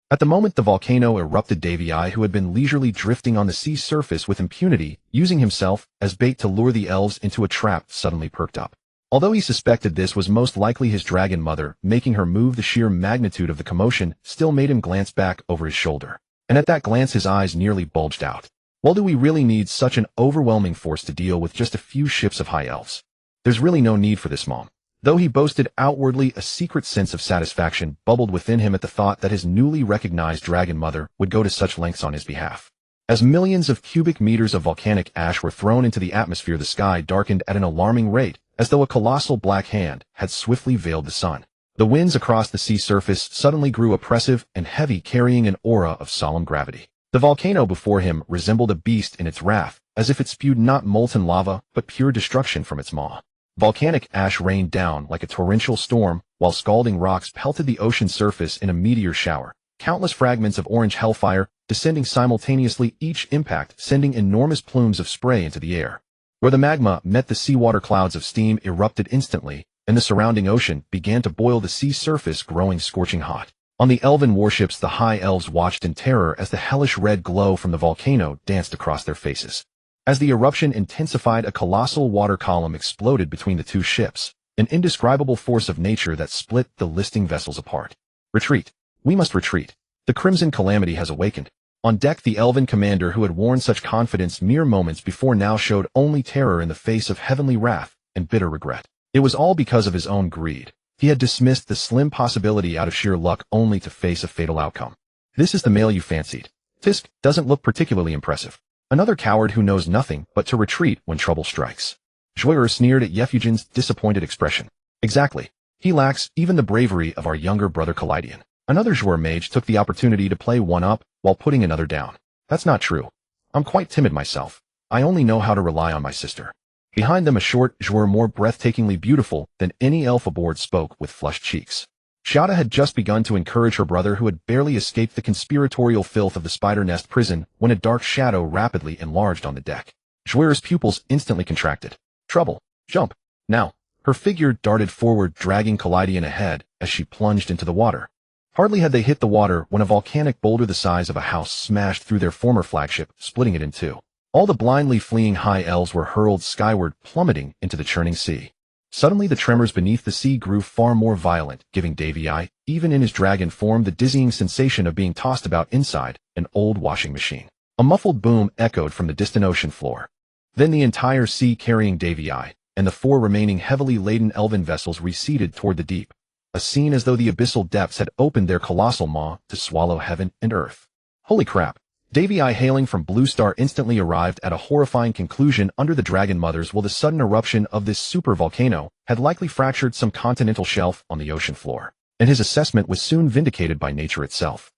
At the moment the volcano erupted, Devour, who had been leisurely drifting on the sea surface with impunity, using himself as bait to lure the elves into a trap, suddenly perked up. Although he suspected this was most likely his dragon mother making her move, the sheer magnitude of the commotion still made him glance back over his shoulder. And at that glance his eyes nearly bulged out. Well, do we really need such an overwhelming force to deal with just a few ships of high elves? There's really no need for this, Mom. Though he boasted outwardly, a secret sense of satisfaction bubbled within him at the thought that his newly recognized dragon mother would go to such lengths on his behalf. As millions of cubic meters of volcanic ash were thrown into the atmosphere, the sky darkened at an alarming rate, as though a colossal black hand had swiftly veiled the sun. The winds across the sea surface suddenly grew oppressive and heavy, carrying an aura of solemn gravity. The volcano before him resembled a beast in its wrath, as if it spewed not molten lava, but pure destruction from its maw. Volcanic ash rained down like a torrential storm, while scalding rocks pelted the ocean surface in a meteor shower, countless fragments of orange hellfire descending simultaneously, each impact sending enormous plumes of spray into the air. Where the magma met the seawater, clouds of steam erupted instantly, and the surrounding ocean began to boil, the sea surface growing scorching hot. On the elven warships, the high elves watched in terror as the hellish red glow from the volcano danced across their faces. As the eruption intensified, a colossal water column exploded between the two ships, an indescribable force of nature that split the listing vessels apart. Retreat. We must retreat. The Crimson Calamity has awakened. On deck, the elven commander who had worn such confidence mere moments before now showed only terror in the face of heavenly wrath and bitter regret. It was all because of his own greed. He had dismissed the slim possibility out of sheer luck, only to face a fatal outcome. This is the male you fancied. Tisk doesn't look particularly impressive. Another coward who knows nothing but to retreat when trouble strikes. Joyer sneered at Yefugin's disappointed expression. Exactly. He lacks even the bravery of our younger brother Kaleidian. Another Joyer mage took the opportunity to play one up while putting another down. That's not true. I'm quite timid myself. I only know how to rely on my sister. Behind them, a short Joyer, more breathtakingly beautiful than any elf aboard, spoke with flushed cheeks. Shada had just begun to encourage her brother, who had barely escaped the conspiratorial filth of the spider nest prison, when a dark shadow rapidly enlarged on the deck. Joyer's pupils instantly contracted. Trouble. Jump. Now. Her figure darted forward, dragging Kaleidian ahead as she plunged into the water. Hardly had they hit the water when a volcanic boulder the size of a house smashed through their former flagship, splitting it in two. All the blindly fleeing high elves were hurled skyward, plummeting into the churning sea. Suddenly the tremors beneath the sea grew far more violent, giving Devour, even in his dragon form, the dizzying sensation of being tossed about inside an old washing machine. A muffled boom echoed from the distant ocean floor. Then the entire sea, carrying Devour and the 4 remaining heavily laden elven vessels, receded toward the deep. A scene as though the abyssal depths had opened their colossal maw to swallow heaven and earth. Holy crap! Devour, hailing from Blue Star, instantly arrived at a horrifying conclusion under the Dragon Mothers. Well, the sudden eruption of this super volcano had likely fractured some continental shelf on the ocean floor, and his assessment was soon vindicated by nature itself.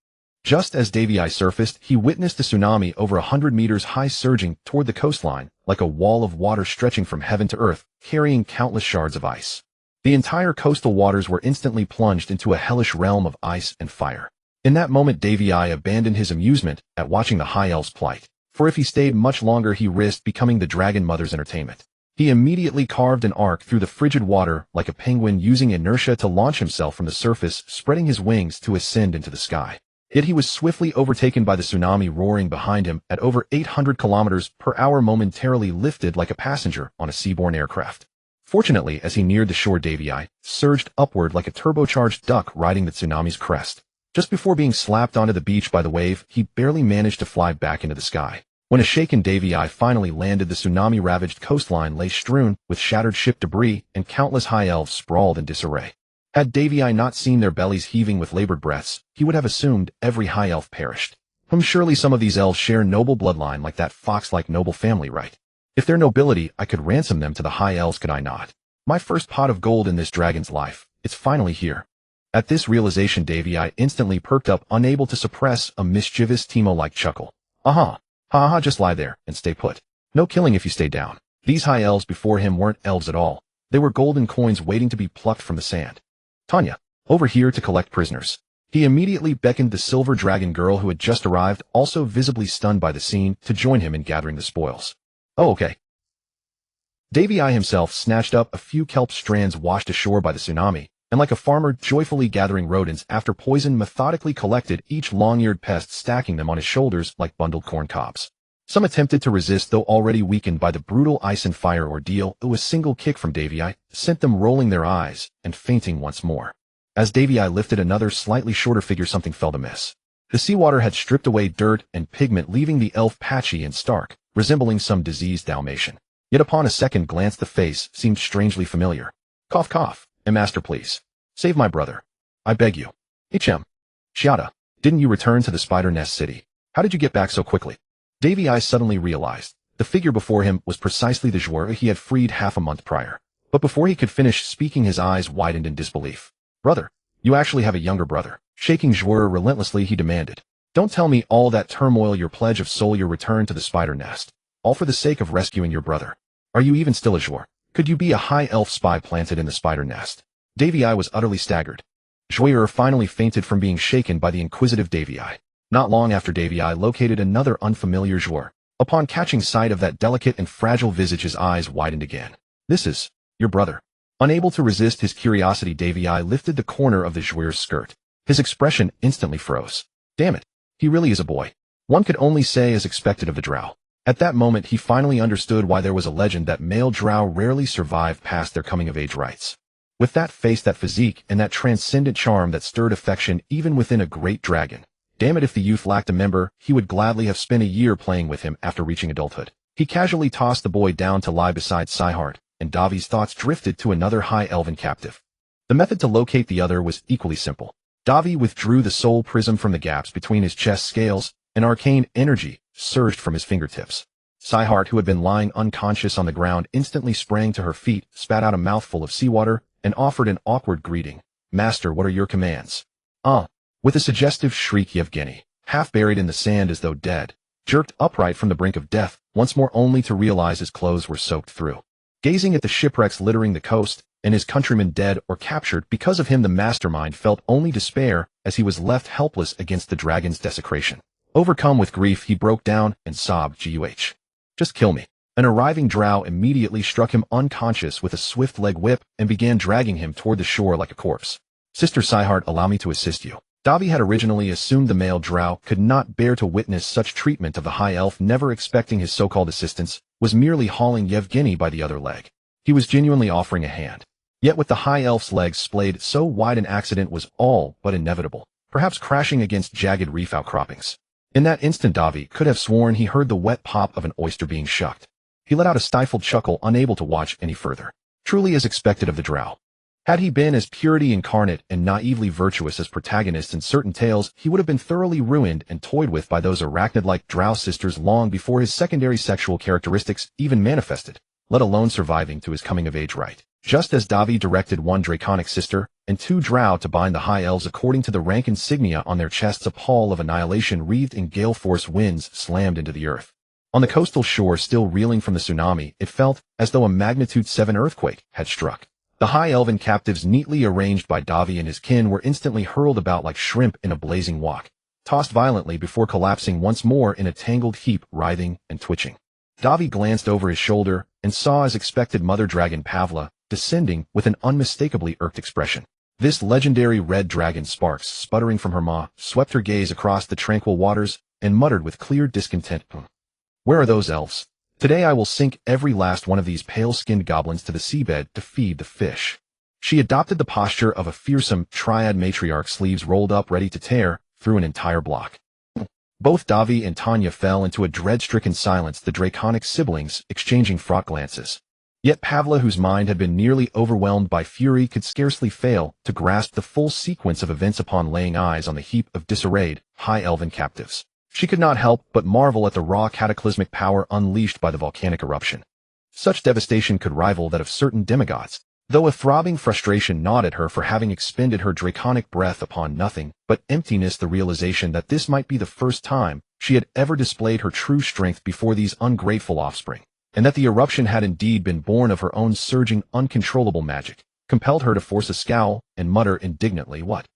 Just as Davii surfaced, he witnessed a tsunami over 100 meters high surging toward the coastline, like a wall of water stretching from heaven to earth, carrying countless shards of ice. The entire coastal waters were instantly plunged into a hellish realm of ice and fire. In that moment, Davii abandoned his amusement at watching the High Elves' plight, for if he stayed much longer he risked becoming the Dragon Mother's entertainment. He immediately carved an arc through the frigid water like a penguin, using inertia to launch himself from the surface, spreading his wings to ascend into the sky. Yet he was swiftly overtaken by the tsunami roaring behind him at over 800 kilometers per hour, momentarily lifted like a passenger on a seaborne aircraft. Fortunately, as he neared the shore, Davii surged upward like a turbocharged duck riding the tsunami's crest. Just before being slapped onto the beach by the wave, he barely managed to fly back into the sky. When a shaken Davii finally landed, the tsunami-ravaged coastline lay strewn with shattered ship debris and countless High Elves sprawled in disarray. Had Davii not seen their bellies heaving with labored breaths, he would have assumed every High Elf perished. Surely some of these elves share noble bloodline, like that fox-like noble family, right? If they're nobility, I could ransom them to the High Elves, could I not? My first pot of gold in this dragon's life, it's finally here. At this realization, Davii instantly perked up, unable to suppress a mischievous Teemo-like chuckle. Ha ha, just lie there and stay put. No killing if you stay down. These High Elves before him weren't elves at all. They were golden coins waiting to be plucked from the sand. Tanya, over here to collect prisoners. He immediately beckoned the silver dragon girl who had just arrived, also visibly stunned by the scene, to join him in gathering the spoils. Oh, okay. Davii himself snatched up a few kelp strands washed ashore by the tsunami, and like a farmer joyfully gathering rodents after poison, methodically collected each long-eared pest, stacking them on his shoulders like bundled corn cobs. Some attempted to resist, though already weakened by the brutal ice and fire ordeal. A single kick from Davii sent them rolling their eyes and fainting once more. As Davii lifted another slightly shorter figure, something felt amiss. The seawater had stripped away dirt and pigment, leaving the elf patchy and stark, resembling some diseased Dalmatian. Yet upon a second glance the face seemed strangely familiar. Cough cough. Master, please. Save my brother. I beg you. Hm. Shiata, didn't you return to the Spider Nest City? How did you get back so quickly? Davii suddenly realized the figure before him was precisely the joueur he had freed half a month prior. But before he could finish speaking, his eyes widened in disbelief. Brother, you actually have a younger brother. Shaking joueur relentlessly, he demanded. Don't tell me all that turmoil, your pledge of soul, your return to the Spider Nest, all for the sake of rescuing your brother. Are you even still a joueur? Could you be a High Elf spy planted in the Spider Nest? Davii was utterly staggered. Joueur finally fainted from being shaken by the inquisitive Davii. Not long after, Davii located another unfamiliar joueur. Upon catching sight of that delicate and fragile visage, his eyes widened again. This is your brother. Unable to resist his curiosity, Davii lifted the corner of the joueur's skirt. His expression instantly froze. Damn it, he really is a boy. One could only say as expected of the Drow. At that moment he finally understood why there was a legend that male Drow rarely survive past their coming-of-age rites. With that face, that physique, and that transcendent charm that stirred affection even within a great dragon. Damn it, if the youth lacked a member, he would gladly have spent a year playing with him after reaching adulthood. He casually tossed the boy down to lie beside Cyhart, and Davi's thoughts drifted to another High Elven captive. The method to locate the other was equally simple. Davi withdrew the soul prism from the gaps between his chest scales, and arcane energy surged from his fingertips. Cyhart, who had been lying unconscious on the ground, instantly sprang to her feet, spat out a mouthful of seawater, and offered an awkward greeting. Master, what are your commands? With a suggestive shriek, Yevgeny, half buried in the sand as though dead, jerked upright from the brink of death, once more only to realize his clothes were soaked through. Gazing at the shipwrecks littering the coast, and his countrymen dead or captured because of him, the mastermind felt only despair as he was left helpless against the dragon's desecration. Overcome with grief, he broke down and sobbed, "Guh. Just kill me." An arriving Drow immediately struck him unconscious with a swift leg whip and began dragging him toward the shore like a corpse. Sister Cyhart, allow me to assist you. Davi had originally assumed the male Drow could not bear to witness such treatment of the High Elf, never expecting his so-called assistance, was merely hauling Yevgeny by the other leg. He was genuinely offering a hand. Yet with the High Elf's legs splayed so wide, an accident was all but inevitable, perhaps crashing against jagged reef outcroppings. In that instant, Davi could have sworn he heard the wet pop of an oyster being shucked. He let out a stifled chuckle, unable to watch any further. Truly as expected of the Drow. Had he been as purity incarnate and naively virtuous as protagonists in certain tales, he would have been thoroughly ruined and toyed with by those arachnid-like Drow sisters long before his secondary sexual characteristics even manifested, let alone surviving to his coming-of-age rite. Just as Davi directed one draconic sister, and 2 Drow to bind the High Elves according to the rank insignia on their chests. A pall of annihilation wreathed in gale-force winds slammed into the earth. On the coastal shore, still reeling from the tsunami, it felt as though a magnitude 7 earthquake had struck. The High Elven captives, neatly arranged by Davi and his kin, were instantly hurled about like shrimp in a blazing wok, tossed violently before collapsing once more in a tangled heap, writhing and twitching. Davi glanced over his shoulder and saw, as expected, Mother Dragon Pavla descending with an unmistakably irked expression. This legendary red dragon, sparks sputtering from her maw, swept her gaze across the tranquil waters and muttered with clear discontent, "Where are those elves? Today I will sink every last one of these pale-skinned goblins to the seabed to feed the fish." She adopted the posture of a fearsome triad matriarch, sleeves rolled up ready to tear through an entire block. Both Davi and Tanya fell into a dread-stricken silence, the draconic siblings exchanging fraught glances. Yet Pavla, whose mind had been nearly overwhelmed by fury, could scarcely fail to grasp the full sequence of events upon laying eyes on the heap of disarrayed, High Elven captives. She could not help but marvel at the raw cataclysmic power unleashed by the volcanic eruption. Such devastation could rival that of certain demigods, though a throbbing frustration gnawed at her for having expended her draconic breath upon nothing but emptiness. The realization that this might be the first time she had ever displayed her true strength before these ungrateful offspring, and that the eruption had indeed been born of her own surging, uncontrollable magic, compelled her to force a scowl and mutter indignantly, "What?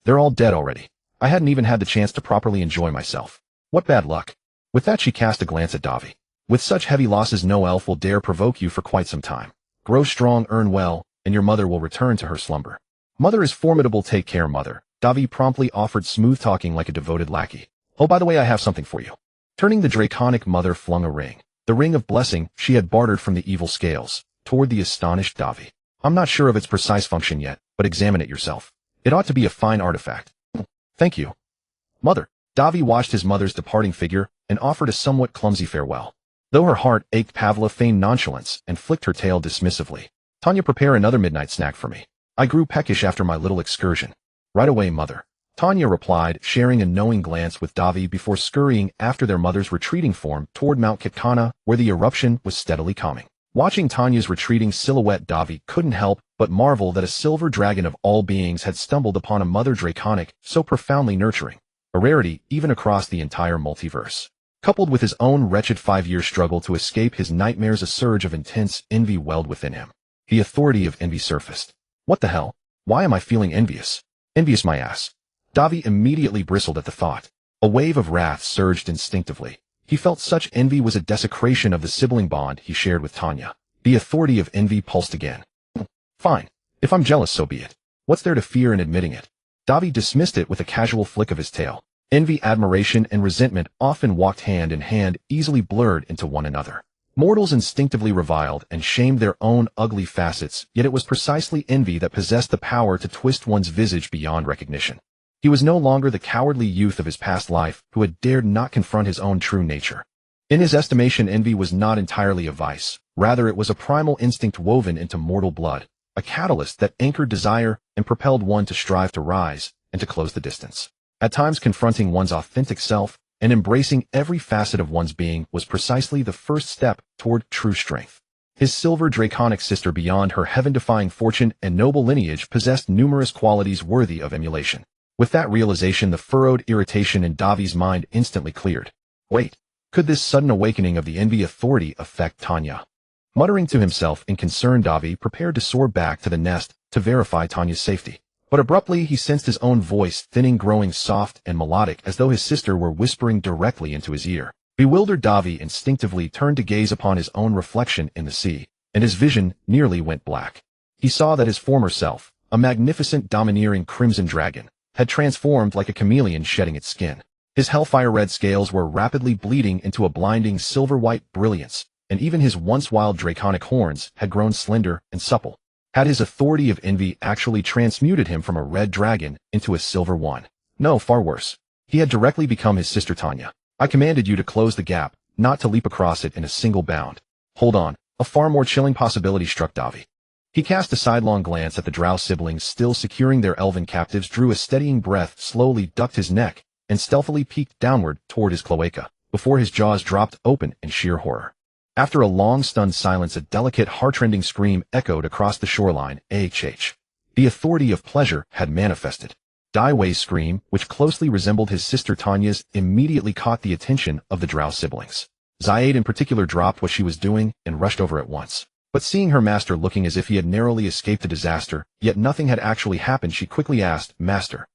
They're all dead already. I hadn't even had the chance to properly enjoy myself. What bad luck." With that, she cast a glance at Davi. "With such heavy losses, no elf will dare provoke you for quite some time. Grow strong, earn well, and your mother will return to her slumber." "Mother is formidable. Take care, mother," Davi promptly offered, smooth-talking like a devoted lackey. "Oh, by the way, I have something for you." Turning, the draconic mother flung a ring, the ring of blessing she had bartered from the evil scales, toward the astonished Davi. "I'm not sure of its precise function yet, but examine it yourself. It ought to be a fine artifact." "Thank you, mother." Davi watched his mother's departing figure and offered a somewhat clumsy farewell. Though her heart ached, Pavla feigned nonchalance and flicked her tail dismissively. "Tanya, prepare another midnight snack for me. I grew peckish after my little excursion." "Right away, mother," Tanya replied, sharing a knowing glance with Davi before scurrying after their mother's retreating form toward Mount Kitkana, where the eruption was steadily calming. Watching Tanya's retreating silhouette, Davi couldn't help but marvel that a silver dragon of all beings had stumbled upon a mother draconic so profoundly nurturing, a rarity even across the entire multiverse. Coupled with his own wretched 5-year struggle to escape his nightmares, a surge of intense envy welled within him. The authority of envy surfaced. "What the hell? Why am I feeling envious? Envious my ass." Davi immediately bristled at the thought. A wave of wrath surged instinctively. He felt such envy was a desecration of the sibling bond he shared with Tanya. The authority of envy pulsed again. "Fine. If I'm jealous, so be it. What's there to fear in admitting it?" Davi dismissed it with a casual flick of his tail. Envy, admiration, and resentment often walked hand in hand, easily blurred into one another. Mortals instinctively reviled and shamed their own ugly facets, yet it was precisely envy that possessed the power to twist one's visage beyond recognition. He was no longer the cowardly youth of his past life who had dared not confront his own true nature. In his estimation, envy was not entirely a vice. Rather, it was a primal instinct woven into mortal blood, a catalyst that anchored desire and propelled one to strive to rise and to close the distance. At times, confronting one's authentic self and embracing every facet of one's being was precisely the first step toward true strength. His silver draconic sister, beyond her heaven-defying fortune and noble lineage, possessed numerous qualities worthy of emulation. With that realization, the furrowed irritation in Davi's mind instantly cleared. Wait, could this sudden awakening of the envy authority affect Tanya? Muttering to himself in concern, Davi prepared to soar back to the nest to verify Tanya's safety. But abruptly he sensed his own voice thinning, growing soft and melodic, as though his sister were whispering directly into his ear. Bewildered, Davi instinctively turned to gaze upon his own reflection in the sea, and his vision nearly went black. He saw that his former self, a magnificent domineering crimson dragon, had transformed like a chameleon shedding its skin. His hellfire-red scales were rapidly bleeding into a blinding silver-white brilliance, and even his once wild draconic horns had grown slender and supple. Had his authority of envy actually transmuted him from a red dragon into a silver one? No, far worse. He had directly become his sister Tanya. "I commanded you to close the gap, not to leap across it in a single bound." Hold on. A far more chilling possibility struck Davi. He cast a sidelong glance at the Drow siblings still securing their elven captives, drew a steadying breath, slowly ducked his neck, and stealthily peeked downward toward his cloaca, before his jaws dropped open in sheer horror. After a long stunned silence, a delicate, heartrending scream echoed across the shoreline. The The authority of pleasure had manifested. Dai Wei's scream, which closely resembled his sister Tanya's, immediately caught the attention of the Drow siblings. Zaid in particular dropped what she was doing and rushed over at once. But seeing her master looking as if he had narrowly escaped a disaster, yet nothing had actually happened, she quickly asked, "Master,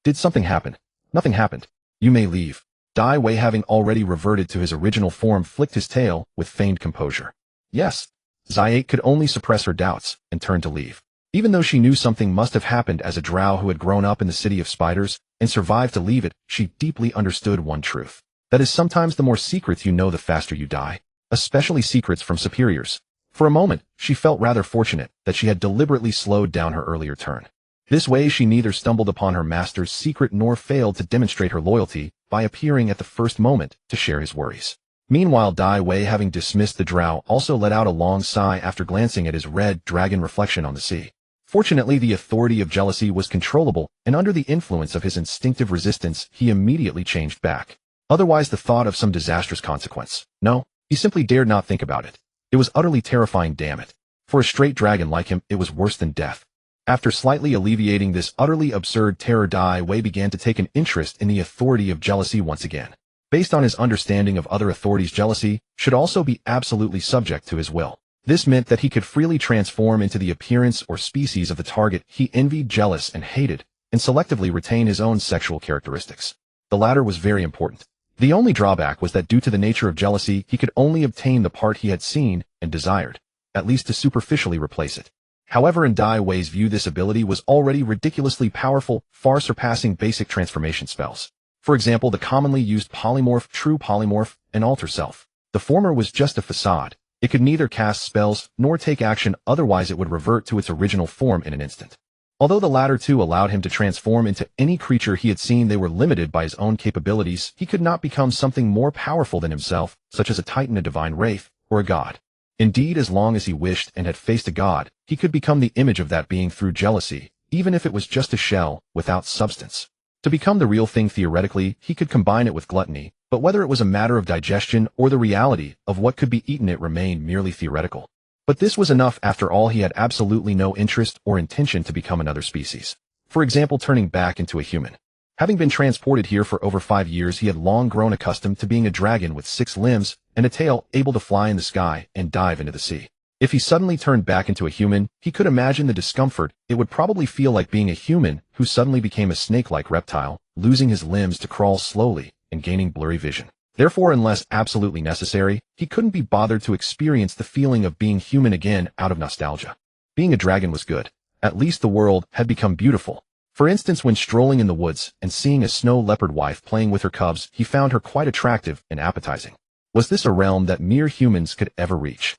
did something happen?" "Nothing happened. You may leave." Dai Wei, having already reverted to his original form, flicked his tail with feigned composure. Yes. Zaid could only suppress her doubts and turned to leave. Even though she knew something must have happened as a Drow who had grown up in the City of Spiders and survived to leave it, she deeply understood one truth. That is, sometimes the more secrets you know, the faster you die, especially secrets from superiors. For a moment, she felt rather fortunate that she had deliberately slowed down her earlier turn. This way she neither stumbled upon her master's secret nor failed to demonstrate her loyalty by appearing at the first moment to share his worries. Meanwhile, Dai Wei, having dismissed the Drow, also let out a long sigh after glancing at his red dragon reflection on the sea. Fortunately, the authority of jealousy was controllable, and under the influence of his instinctive resistance, he immediately changed back. Otherwise, the thought of some disastrous consequence. No, he simply dared not think about it. It was utterly terrifying, damn it. For a straight dragon like him, it was worse than death. After slightly alleviating this utterly absurd terror, Dai Wei began to take an interest in the authority of jealousy once again. Based on his understanding of other authorities, jealousy should also be absolutely subject to his will. This meant that he could freely transform into the appearance or species of the target he envied, jealous, and hated, and selectively retain his own sexual characteristics. The latter was very important. The only drawback was that due to the nature of jealousy, he could only obtain the part he had seen and desired, at least to superficially replace it. However, in Dai Wei's view, this ability was already ridiculously powerful, far surpassing basic transformation spells. For example, the commonly used polymorph, true polymorph, and alter self. The former was just a facade. It could neither cast spells nor take action, otherwise it would revert to its original form in an instant. Although the latter two allowed him to transform into any creature he had seen, they were limited by his own capabilities. He could not become something more powerful than himself, such as a titan, a divine wraith, or a god. Indeed, as long as he wished and had faced a god, he could become the image of that being through jealousy, even if it was just a shell, without substance. To become the real thing, theoretically, he could combine it with gluttony, but whether it was a matter of digestion or the reality of what could be eaten, it remained merely theoretical. But this was enough. After all, he had absolutely no interest or intention to become another species. For example, turning back into a human. Having been transported here for over 5 years, he had long grown accustomed to being a dragon with 6 limbs and a tail, able to fly in the sky and dive into the sea. If he suddenly turned back into a human, he could imagine the discomfort it would probably feel like being a human who suddenly became a snake-like reptile, losing his limbs to crawl slowly and gaining blurry vision. Therefore, unless absolutely necessary, he couldn't be bothered to experience the feeling of being human again out of nostalgia. Being a dragon was good. At least the world had become beautiful. For instance, when strolling in the woods and seeing a snow leopard wife playing with her cubs, he found her quite attractive and appetizing. Was this a realm that mere humans could ever reach?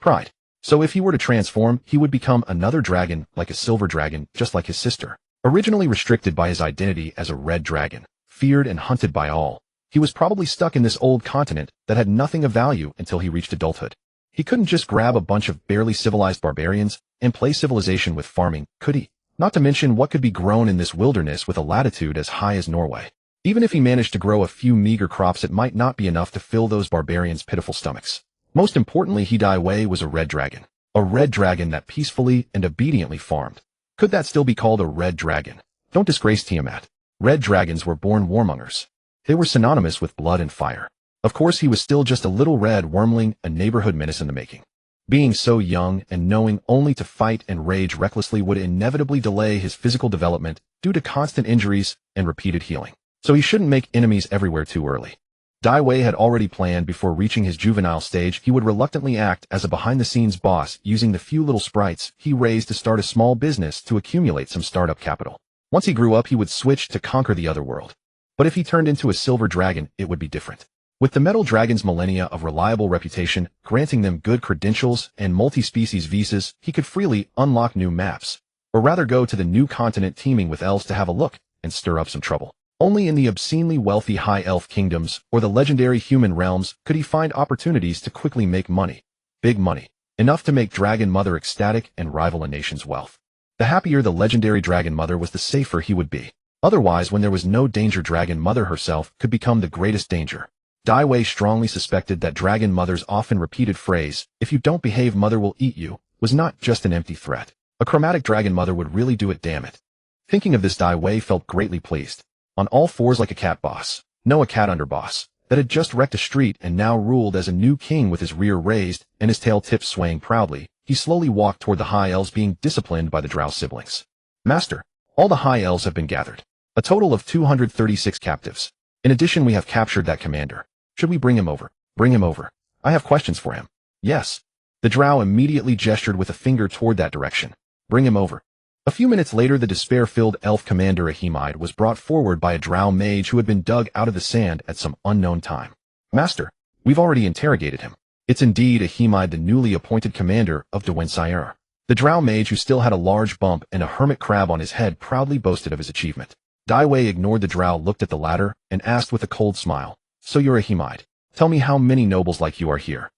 Pride. So if he were to transform, he would become another dragon, like a silver dragon, just like his sister. Originally restricted by his identity as a red dragon, feared and hunted by all, he was probably stuck in this old continent that had nothing of value until he reached adulthood. He couldn't just grab a bunch of barely civilized barbarians and play civilization with farming, could he? Not to mention what could be grown in this wilderness with a latitude as high as Norway. Even if he managed to grow a few meager crops, it might not be enough to fill those barbarians' pitiful stomachs. Most importantly, Dai Wei was a red dragon. A red dragon that peacefully and obediently farmed. Could that still be called a red dragon? Don't disgrace Tiamat. Red dragons were born warmongers. They were synonymous with blood and fire. Of course, he was still just a little red wyrmling, a neighborhood menace in the making. Being so young and knowing only to fight and rage recklessly would inevitably delay his physical development due to constant injuries and repeated healing. So he shouldn't make enemies everywhere too early. Dai Wei had already planned before reaching his juvenile stage he would reluctantly act as a behind-the-scenes boss, using the few little sprites he raised to start a small business to accumulate some startup capital. Once he grew up, he would switch to conquer the other world. But if he turned into a silver dragon, it would be different. With the metal dragon's millennia of reliable reputation, granting them good credentials and multi-species visas, he could freely unlock new maps, or rather go to the new continent teeming with elves to have a look and stir up some trouble. Only in the obscenely wealthy high elf kingdoms or the legendary human realms could he find opportunities to quickly make money. Big money. Enough to make Dragon Mother ecstatic and rival a nation's wealth. The happier the legendary Dragon Mother was, the safer he would be. Otherwise, when there was no danger, Dragon Mother herself could become the greatest danger. Dai Wei strongly suspected that Dragon Mother's often repeated phrase, "If you don't behave, Mother will eat you," was not just an empty threat. A chromatic dragon mother would really do it, damn it. Thinking of this, Dai Wei felt greatly pleased. On all fours like a cat boss, no a cat underboss, that had just wrecked a street and now ruled as a new king with his rear raised and his tail tipped swaying proudly, he slowly walked toward the high elves being disciplined by the Drow siblings. Master, all the high elves have been gathered. A total of 236 captives. In addition, we have captured that commander. Should we bring him over? Bring him over. I have questions for him. Yes. The Drow immediately gestured with a finger toward that direction. Bring him over. A few minutes later, the despair-filled elf commander Ahimide was brought forward by a Drow mage who had been dug out of the sand at some unknown time. Master, we've already interrogated him. It's indeed Ahimide, the newly appointed commander of Dwynsair. The Drow mage, who still had a large bump and a hermit crab on his head, proudly boasted of his achievement. Dai Wei ignored the Drow, looked at the latter, and asked with a cold smile, "So you're Ahimide. Tell me how many nobles like you are here.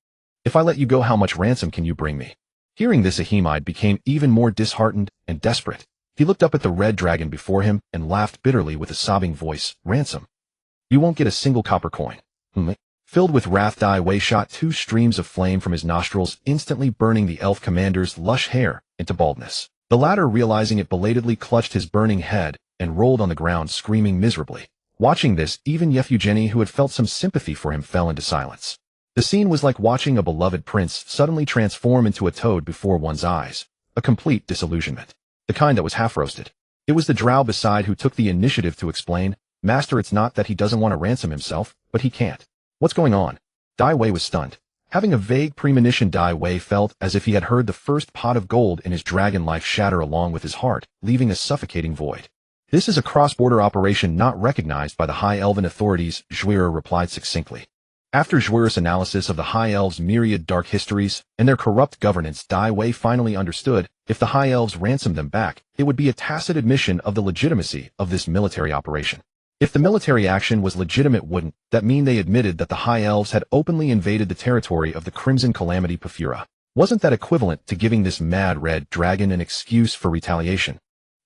If I let you go, how much ransom can you bring me?" Hearing this, Ahimide became even more disheartened and desperate. He looked up at the red dragon before him and laughed bitterly with a sobbing voice. "Ransom? You won't get a single copper coin." Filled with wrath, Dai Wei shot 2 streams of flame from his nostrils, instantly burning the elf commander's lush hair into baldness. The latter, realizing it, belatedly clutched his burning head and rolled on the ground, screaming miserably. Watching this, even Yefugeni, who had felt some sympathy for him, fell into silence. The scene was like watching a beloved prince suddenly transform into a toad before one's eyes. A complete disillusionment. The kind that was half-roasted. It was the Drow beside who took the initiative to explain, "Master, it's not that he doesn't want to ransom himself, but he can't." "What's going on?" Dai Wei was stunned. Having a vague premonition, Dai Wei felt as if he had heard the first pot of gold in his dragon life shatter along with his heart, leaving a suffocating void. "This is a cross-border operation not recognized by the High Elven authorities," Zhuir replied succinctly. After Zhuir's analysis of the High Elves' myriad dark histories and their corrupt governance, Dai Wei finally understood, if the High Elves ransomed them back, it would be a tacit admission of the legitimacy of this military operation. If the military action was legitimate, wouldn't that mean they admitted that the High Elves had openly invaded the territory of the Crimson Calamity Pafura? Wasn't that equivalent to giving this mad red dragon an excuse for retaliation?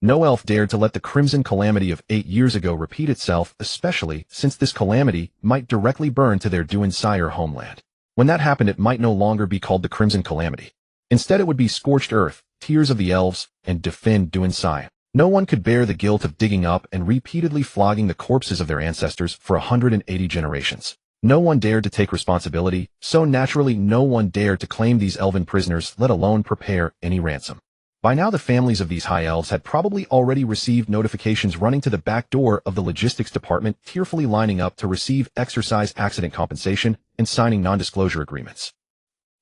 No elf dared to let the Crimson Calamity of 8 years ago repeat itself, especially since this calamity might directly burn to their Dwynsair homeland. When that happened, it might no longer be called the Crimson Calamity. Instead, it would be Scorched Earth, Tears of the Elves, and Defend Dwynsair. No one could bear the guilt of digging up and repeatedly flogging the corpses of their ancestors for 180 generations. No one dared to take responsibility, so naturally no one dared to claim these elven prisoners, let alone prepare any ransom. By now, the families of these high elves had probably already received notifications running to the back door of the logistics department, tearfully lining up to receive exercise accident compensation and signing non-disclosure agreements.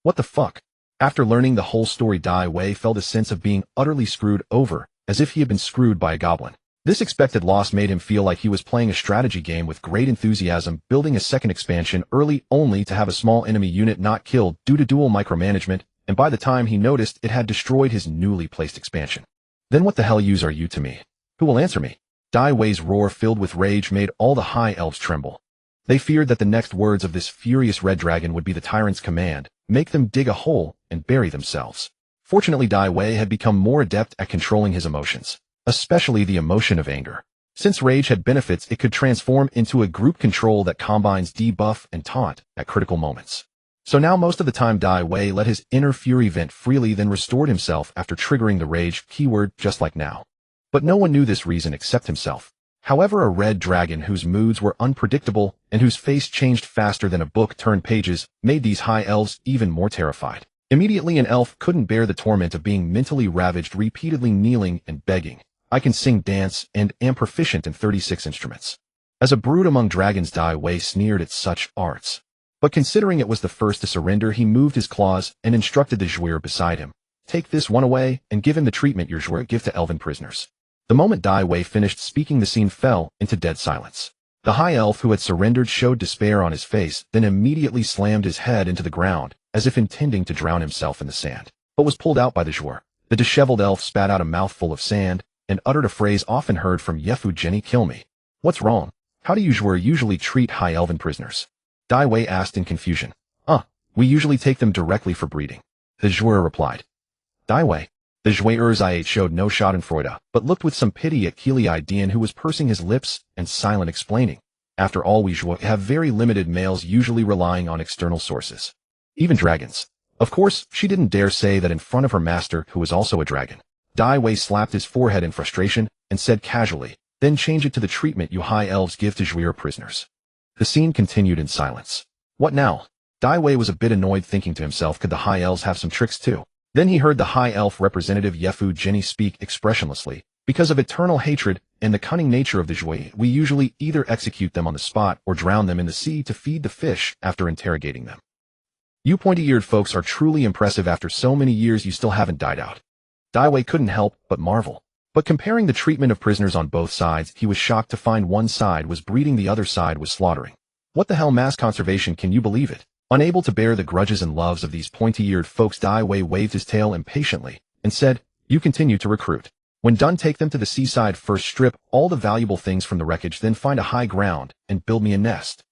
What the fuck? After learning the whole story, Dai Wei felt a sense of being utterly screwed over, as if he had been screwed by a goblin. This expected loss made him feel like he was playing a strategy game with great enthusiasm, building a second expansion early only to have a small enemy unit not killed due to dual micromanagement, and by the time he noticed, it had destroyed his newly placed expansion. Then what the hell use are you to me? Who will answer me? Dai Wei's roar, filled with rage, made all the high elves tremble. They feared that the next words of this furious red dragon would be the tyrant's command, make them dig a hole and bury themselves. Fortunately, Dai Wei had become more adept at controlling his emotions, especially the emotion of anger. Since rage had benefits, it could transform into a group control that combines debuff and taunt at critical moments. So now most of the time Dai Wei let his inner fury vent freely, then restored himself after triggering the rage keyword, just like now. But no one knew this reason except himself. However, a red dragon whose moods were unpredictable and whose face changed faster than a book turned pages made these high elves even more terrified. Immediately, an elf couldn't bear the torment of being mentally ravaged, repeatedly kneeling and begging, "I can sing, dance, and am proficient in 36 instruments." As a brood among dragons, Dai Wei sneered at such arts. But considering it was the first to surrender, he moved his claws and instructed the Zhuir beside him, "Take this one away and give him the treatment your Zhuir give to elven prisoners." The moment Dai Wei finished speaking, the scene fell into dead silence. The high elf who had surrendered showed despair on his face, then immediately slammed his head into the ground, as if intending to drown himself in the sand, but was pulled out by the Zhuir. The disheveled elf spat out a mouthful of sand and uttered a phrase often heard from Yefugeni, "Kill me." "What's wrong? How do you Zhuir usually treat high elven prisoners?" Dai Wei asked in confusion. We usually take them directly for breeding," the Zhuir replied. "Dai Wei." The Zhuir's showed no schadenfreude, but looked with some pity at Keelii Dian, who was pursing his lips and silent, explaining, "After all, we Zhuir have very limited males, usually relying on external sources. Even dragons." Of course, she didn't dare say that in front of her master, who was also a dragon. Dai Wei slapped his forehead in frustration and said casually, "Then change it to the treatment you high elves give to Zhuir prisoners." The scene continued in silence. What now? Dai Wei was a bit annoyed, thinking to himself, could the high elves have some tricks too? Then he heard the high elf representative Yefu Jinni speak expressionlessly. "Because of eternal hatred and the cunning nature of the Zhui, we usually either execute them on the spot or drown them in the sea to feed the fish after interrogating them. You pointy-eared folks are truly impressive. After so many years you still haven't died out." Dai Wei couldn't help but marvel. But comparing the treatment of prisoners on both sides, he was shocked to find one side was breeding, the other side was slaughtering. What the hell, mass conservation, can you believe it? Unable to bear the grudges and loves of these pointy-eared folks, Dai Wei waved his tail impatiently and said, "You continue to recruit. When done, take them to the seaside first, strip all the valuable things from the wreckage, then find a high ground and build me a nest."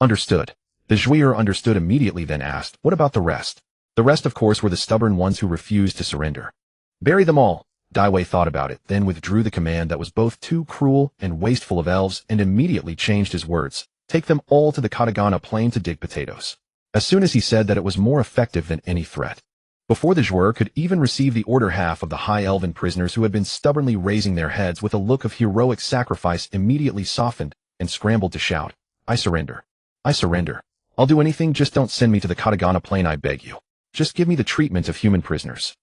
Understood. The Zhuir understood immediately, then asked, "What about the rest?" The rest, of course, were the stubborn ones who refused to surrender. "Bury them all." Dai Wei thought about it, then withdrew the command that was both too cruel and wasteful of elves, and immediately changed his words. "Take them all to the Katagana plain to dig potatoes." As soon as he said that, it was more effective than any threat. Before the Zhuir could even receive the order, half of the high elven prisoners who had been stubbornly raising their heads with a look of heroic sacrifice immediately softened and scrambled to shout, "I surrender. I surrender. I'll do anything, just don't send me to the Katagana plain, I beg you. Just give me the treatment of human prisoners."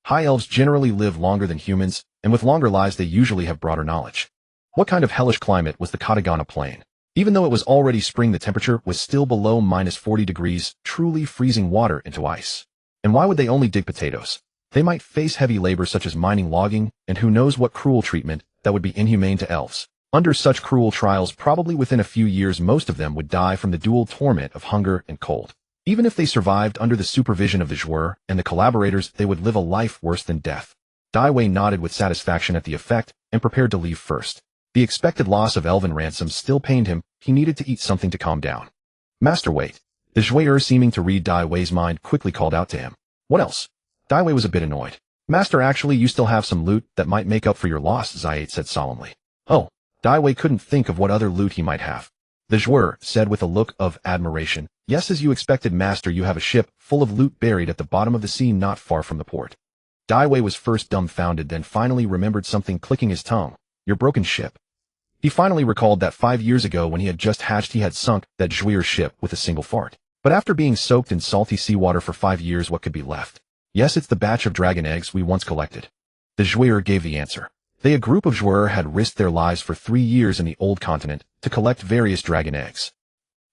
High elves generally live longer than humans, and with longer lives they usually have broader knowledge. What kind of hellish climate was the Katagana plain? Even though it was already spring, the temperature was still below -40 degrees, truly freezing water into ice. And why would they only dig potatoes? They might face heavy labor such as mining, logging, and who knows what cruel treatment that would be inhumane to elves. Under such cruel trials, probably within a few years, most of them would die from the dual torment of hunger and cold. Even if they survived under the supervision of the Zhuir and the collaborators, they would live a life worse than death. Dai Wei nodded with satisfaction at the effect and prepared to leave first. The expected loss of elven ransoms still pained him. He needed to eat something to calm down. "Master, wait." The Zhuir, seeming to read Dai Wei's mind, quickly called out to him. "What else?" Dai Wei was a bit annoyed. "Master, actually you still have some loot that might make up for your loss," Zayate said solemnly. "Oh." Dai Wei couldn't think of what other loot he might have. The Zhuir said with a look of admiration, "Yes, as you expected, Master, you have a ship full of loot buried at the bottom of the sea not far from the port." Dai Wei was first dumbfounded, then finally remembered something, clicking his tongue. "Your broken ship." He finally recalled that 5 years ago, when he had just hatched, he had sunk that Zhuir ship with a single fart. But after being soaked in salty seawater for 5 years, what could be left? "Yes, it's the batch of dragon eggs we once collected." The Zhuir gave the answer. A group of Zhuir had risked their lives for 3 years in the old continent to collect various dragon eggs.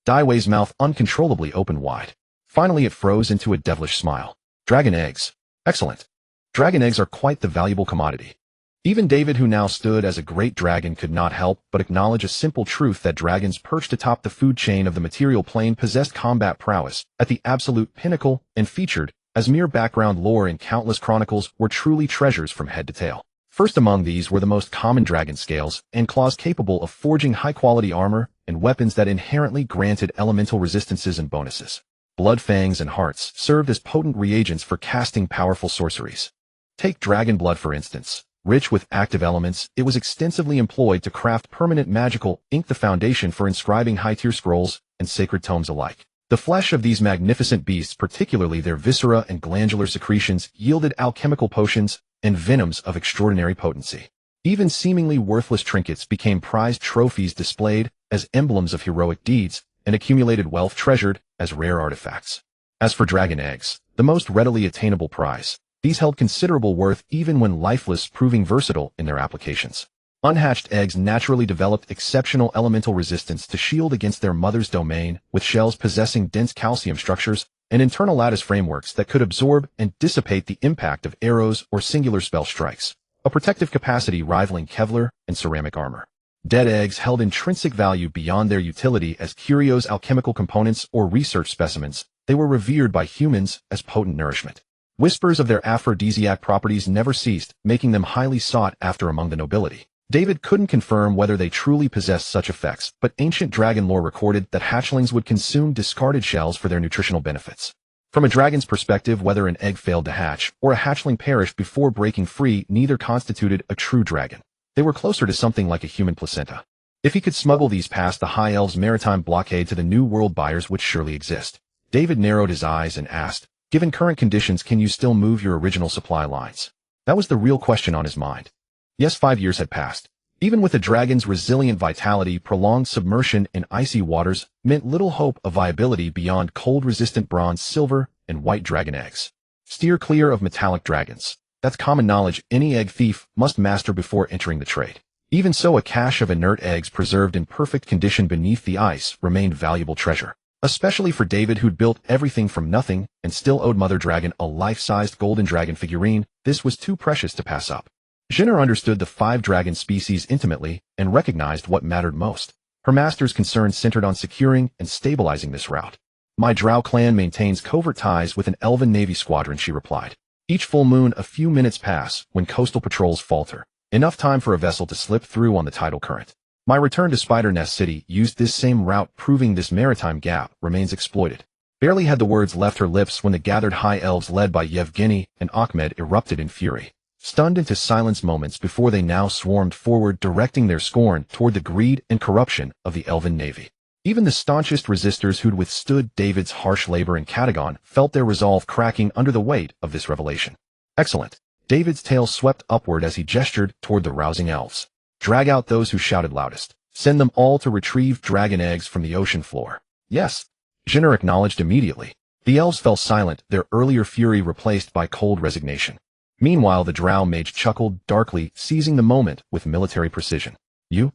Dai Wei's mouth uncontrollably opened wide. Finally it froze into a devilish smile. "Dragon eggs. Excellent. Dragon eggs are quite the valuable commodity." Even David, who now stood as a great dragon, could not help but acknowledge a simple truth, that dragons perched atop the food chain of the material plane possessed combat prowess at the absolute pinnacle, and featured, as mere background lore in countless chronicles, were truly treasures from head to tail. First among these were the most common dragon scales and claws, capable of forging high-quality armor and weapons that inherently granted elemental resistances and bonuses. Blood fangs and hearts served as potent reagents for casting powerful sorceries. Take dragon blood for instance. Rich with active elements, it was extensively employed to craft permanent magical ink, the foundation for inscribing high-tier scrolls and sacred tomes alike. The flesh of these magnificent beasts, particularly their viscera and glandular secretions, yielded alchemical potions and venoms of extraordinary potency. Even seemingly worthless trinkets became prized trophies, displayed as emblems of heroic deeds, and accumulated wealth treasured as rare artifacts. As for dragon eggs, the most readily attainable prize, these held considerable worth even when lifeless, proving versatile in their applications. Unhatched eggs naturally developed exceptional elemental resistance to shield against their mother's domain, with shells possessing dense calcium structures and internal lattice frameworks that could absorb and dissipate the impact of arrows or singular spell strikes, a protective capacity rivaling Kevlar and ceramic armor. Dead eggs held intrinsic value beyond their utility as curios, alchemical components, or research specimens. They were revered by humans as potent nourishment. Whispers of their aphrodisiac properties never ceased, making them highly sought after among the nobility. David couldn't confirm whether they truly possessed such effects, but ancient dragon lore recorded that hatchlings would consume discarded shells for their nutritional benefits. From a dragon's perspective, whether an egg failed to hatch or a hatchling perished before breaking free, neither constituted a true dragon. They were closer to something like a human placenta. If he could smuggle these past the High Elves' maritime blockade to the New World buyers which surely exist. David narrowed his eyes and asked, "Given current conditions, can you still move your original supply lines?" That was the real question on his mind. Yes, 5 years had passed. Even with the dragon's resilient vitality, prolonged submersion in icy waters meant little hope of viability beyond cold-resistant bronze, silver, and white dragon eggs. Steer clear of metallic dragons. That's common knowledge any egg thief must master before entering the trade. Even so, a cache of inert eggs preserved in perfect condition beneath the ice remained valuable treasure. Especially for David, who'd built everything from nothing and still owed Mother Dragon a life-sized golden dragon figurine, this was too precious to pass up. Jinner understood the 5 dragon species intimately and recognized what mattered most. Her master's concern centered on securing and stabilizing this route. My Drow clan maintains covert ties with an elven navy squadron, she replied. Each full moon a few minutes pass when coastal patrols falter, enough time for a vessel to slip through on the tidal current. My return to Spider Nest City used this same route, proving this maritime gap remains exploited. Barely had the words left her lips when the gathered high elves led by Yevgeny and Ahmed erupted in fury. Stunned into silence moments before they now swarmed forward, directing their scorn toward the greed and corruption of the elven navy. Even the staunchest resistors who'd withstood David's harsh labor in Catagon felt their resolve cracking under the weight of this revelation. Excellent. David's tail swept upward as he gestured toward the rousing elves. Drag out those who shouted loudest. Send them all to retrieve dragon eggs from the ocean floor. Yes. Jinner acknowledged immediately. The elves fell silent, their earlier fury replaced by cold resignation. Meanwhile, the Drow mage chuckled darkly, seizing the moment with military precision. You,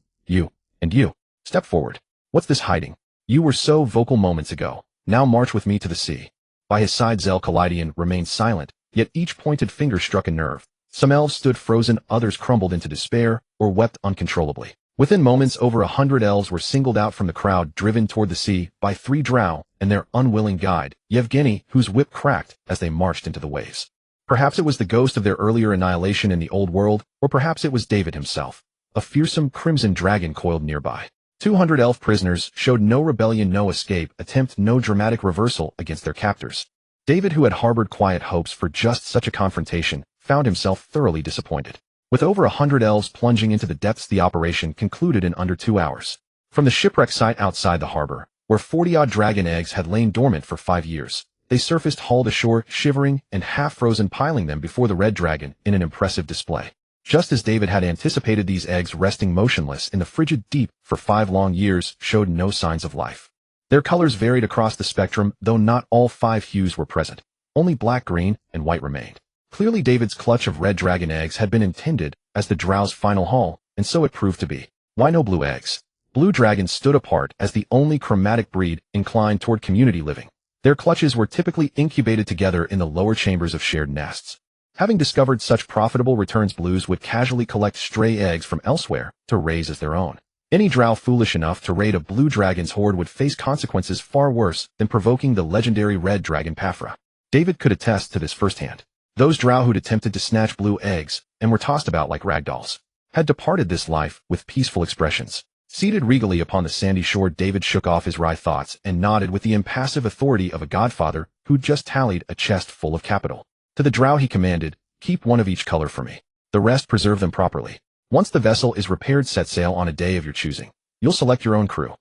and you. Step forward. What's this hiding? You were so vocal moments ago. Now march with me to the sea. By his side, Zel Kalidian remained silent, yet each pointed finger struck a nerve. Some elves stood frozen, others crumbled into despair or wept uncontrollably. Within moments, over 100 elves were singled out from the crowd, driven toward the sea by 3 Drow and their unwilling guide, Yevgeny, whose whip cracked as they marched into the waves. Perhaps it was the ghost of their earlier annihilation in the old world, or perhaps it was David himself. A fearsome crimson dragon coiled nearby. 200 elf prisoners showed no rebellion, no escape attempt, no dramatic reversal against their captors. David, who had harbored quiet hopes for just such a confrontation, found himself thoroughly disappointed. With over 100 elves plunging into the depths, the operation concluded in under 2 hours. From the shipwreck site outside the harbor, where 40-odd dragon eggs had lain dormant for 5 years, they surfaced hauled ashore, shivering and half-frozen, piling them before the red dragon in an impressive display. Just as David had anticipated, these eggs, resting motionless in the frigid deep for 5 long years, showed no signs of life. Their colors varied across the spectrum, though not all 5 hues were present. Only black, green, and white remained. Clearly, David's clutch of red dragon eggs had been intended as the Drow's final haul, and so it proved to be. Why no blue eggs? Blue dragons stood apart as the only chromatic breed inclined toward community living. Their clutches were typically incubated together in the lower chambers of shared nests. Having discovered such profitable returns, blues would casually collect stray eggs from elsewhere to raise as their own. Any Drow foolish enough to raid a blue dragon's horde would face consequences far worse than provoking the legendary red dragon Paphra. David could attest to this firsthand. Those Drow who'd attempted to snatch blue eggs and were tossed about like ragdolls had departed this life with peaceful expressions. Seated regally upon the sandy shore, David shook off his wry thoughts and nodded with the impassive authority of a godfather who'd just tallied a chest full of capital. To the Drow he commanded, "Keep one of each color for me. The rest preserve them properly. Once the vessel is repaired, set sail on a day of your choosing. You'll select your own crew."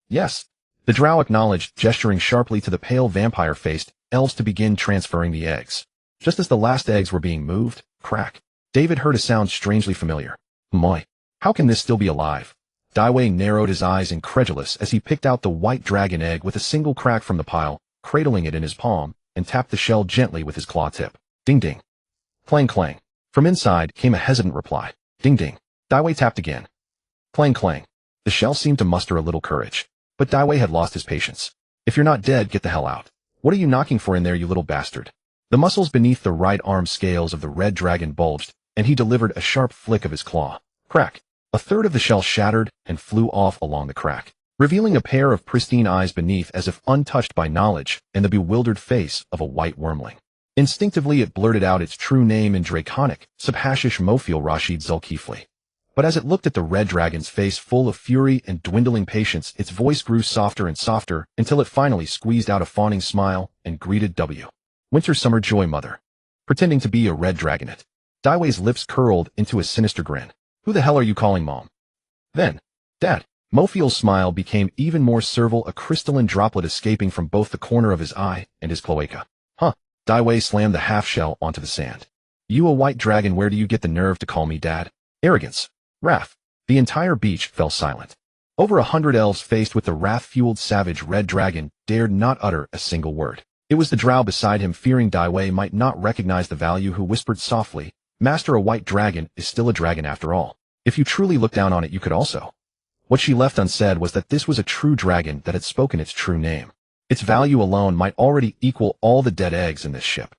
"Yes." The Drow acknowledged, gesturing sharply to the pale vampire-faced elves to begin transferring the eggs. Just as the last eggs were being moved, crack, David heard a sound strangely familiar. "Moi, how can this still be alive?" Daiwei narrowed his eyes, incredulous, as he picked out the white dragon egg with a single crack from the pile, cradling it in his palm, and tapped the shell gently with his claw tip. Ding ding. Clang clang. From inside came a hesitant reply. Ding ding. Daiwei tapped again. Clang clang. The shell seemed to muster a little courage. But Daiwei had lost his patience. "If you're not dead, get the hell out. What are you knocking for in there, you little bastard?" The muscles beneath the right arm scales of the red dragon bulged, and he delivered a sharp flick of his claw. Crack. A third of the shell shattered and flew off along the crack, revealing a pair of pristine eyes beneath, as if untouched by knowledge, and the bewildered face of a white wyrmling. Instinctively it blurted out its true name in Draconic, Subhashish Mofil Rashid Zulkifli. But as it looked at the red dragon's face full of fury and dwindling patience, its voice grew softer and softer until it finally squeezed out a fawning smile and greeted W. Winter Summer Joy Mother. Pretending to be a red dragonet. Daiwei's lips curled into a sinister grin. "Who the hell are you calling Mom?" "Then, Dad." Mofil's smile became even more servile, a crystalline droplet escaping from both the corner of his eye and his cloaca. "Huh." Daiwei slammed the half-shell onto the sand. You a white dragon, where do you get the nerve to call me dad? Arrogance. Wrath. The entire beach fell silent. Over 100 elves faced with the wrath-fueled savage red dragon dared not utter a single word. It was the drow beside him, fearing Daiwei might not recognize the value, who whispered softly, Master, a white dragon is still a dragon after all. If you truly look down on it, you could also. What she left unsaid was that this was a true dragon that had spoken its true name. Its value alone might already equal all the dead eggs in this ship.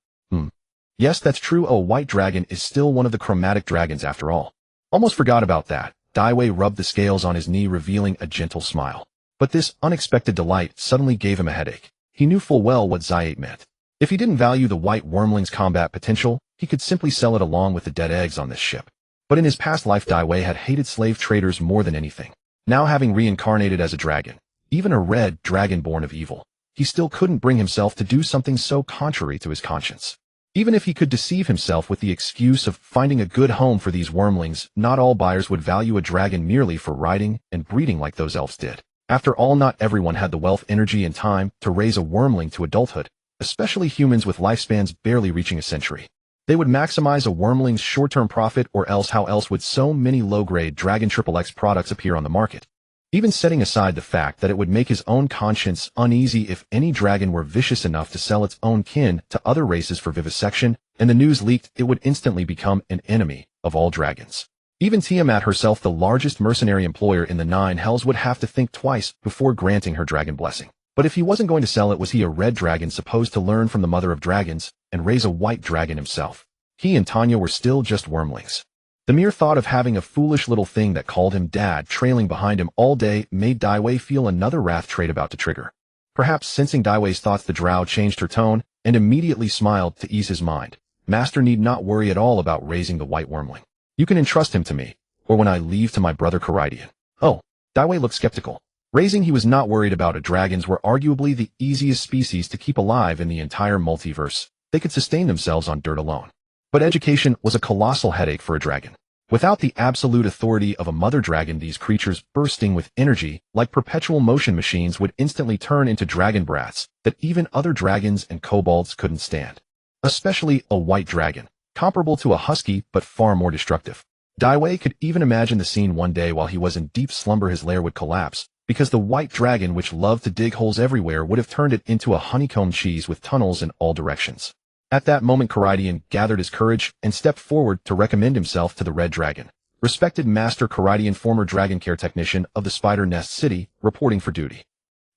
Yes, that's true. A white dragon is still one of the chromatic dragons after all. Almost forgot about that. Daiwei rubbed the scales on his knee, revealing a gentle smile. But this unexpected delight suddenly gave him a headache. He knew full well what Xiate meant. If he didn't value the white wyrmling's combat potential, he could simply sell it along with the dead eggs on this ship. But in his past life, Daiwei had hated slave traders more than anything. Now, having reincarnated as a dragon, even a red dragon born of evil, he still couldn't bring himself to do something so contrary to his conscience. Even if he could deceive himself with the excuse of finding a good home for these wyrmlings, not all buyers would value a dragon merely for riding and breeding like those elves did. After all, not everyone had the wealth, energy, and time to raise a wyrmling to adulthood, especially humans with lifespans barely reaching a century. They would maximize a wyrmling's short-term profit, or else how else would so many low-grade Dragon XXX products appear on the market? Even setting aside the fact that it would make his own conscience uneasy if any dragon were vicious enough to sell its own kin to other races for vivisection, and the news leaked, it would instantly become an enemy of all dragons. Even Tiamat herself, the largest mercenary employer in the Nine Hells, would have to think twice before granting her dragon blessing. But if he wasn't going to sell it, was he a red dragon supposed to learn from the mother of dragons and raise a white dragon himself? He and Tanya were still just wyrmlings. The mere thought of having a foolish little thing that called him dad trailing behind him all day made Daiwei feel another wrath trait about to trigger. Perhaps sensing Daiwei's thoughts, the drow changed her tone and immediately smiled to ease his mind. Master need not worry at all about raising the white wyrmling. You can entrust him to me, or when I leave, to my brother Caridian. Oh, Daiwei looked skeptical. Raising, he was not worried about it. Dragons were arguably the easiest species to keep alive in the entire multiverse. They could sustain themselves on dirt alone. But education was a colossal headache for a dragon. Without the absolute authority of a mother dragon, these creatures, bursting with energy like perpetual motion machines, would instantly turn into dragon brats that even other dragons and kobolds couldn't stand. Especially a white dragon, comparable to a husky but far more destructive. Daiwei could even imagine the scene one day while he was in deep slumber. His lair would collapse, because the white dragon, which loved to dig holes everywhere, would have turned it into a honeycomb cheese with tunnels in all directions. At that moment, Caridian gathered his courage and stepped forward to recommend himself to the red dragon. Respected Master Caridian, former dragon care technician of the Spider Nest City, reporting for duty.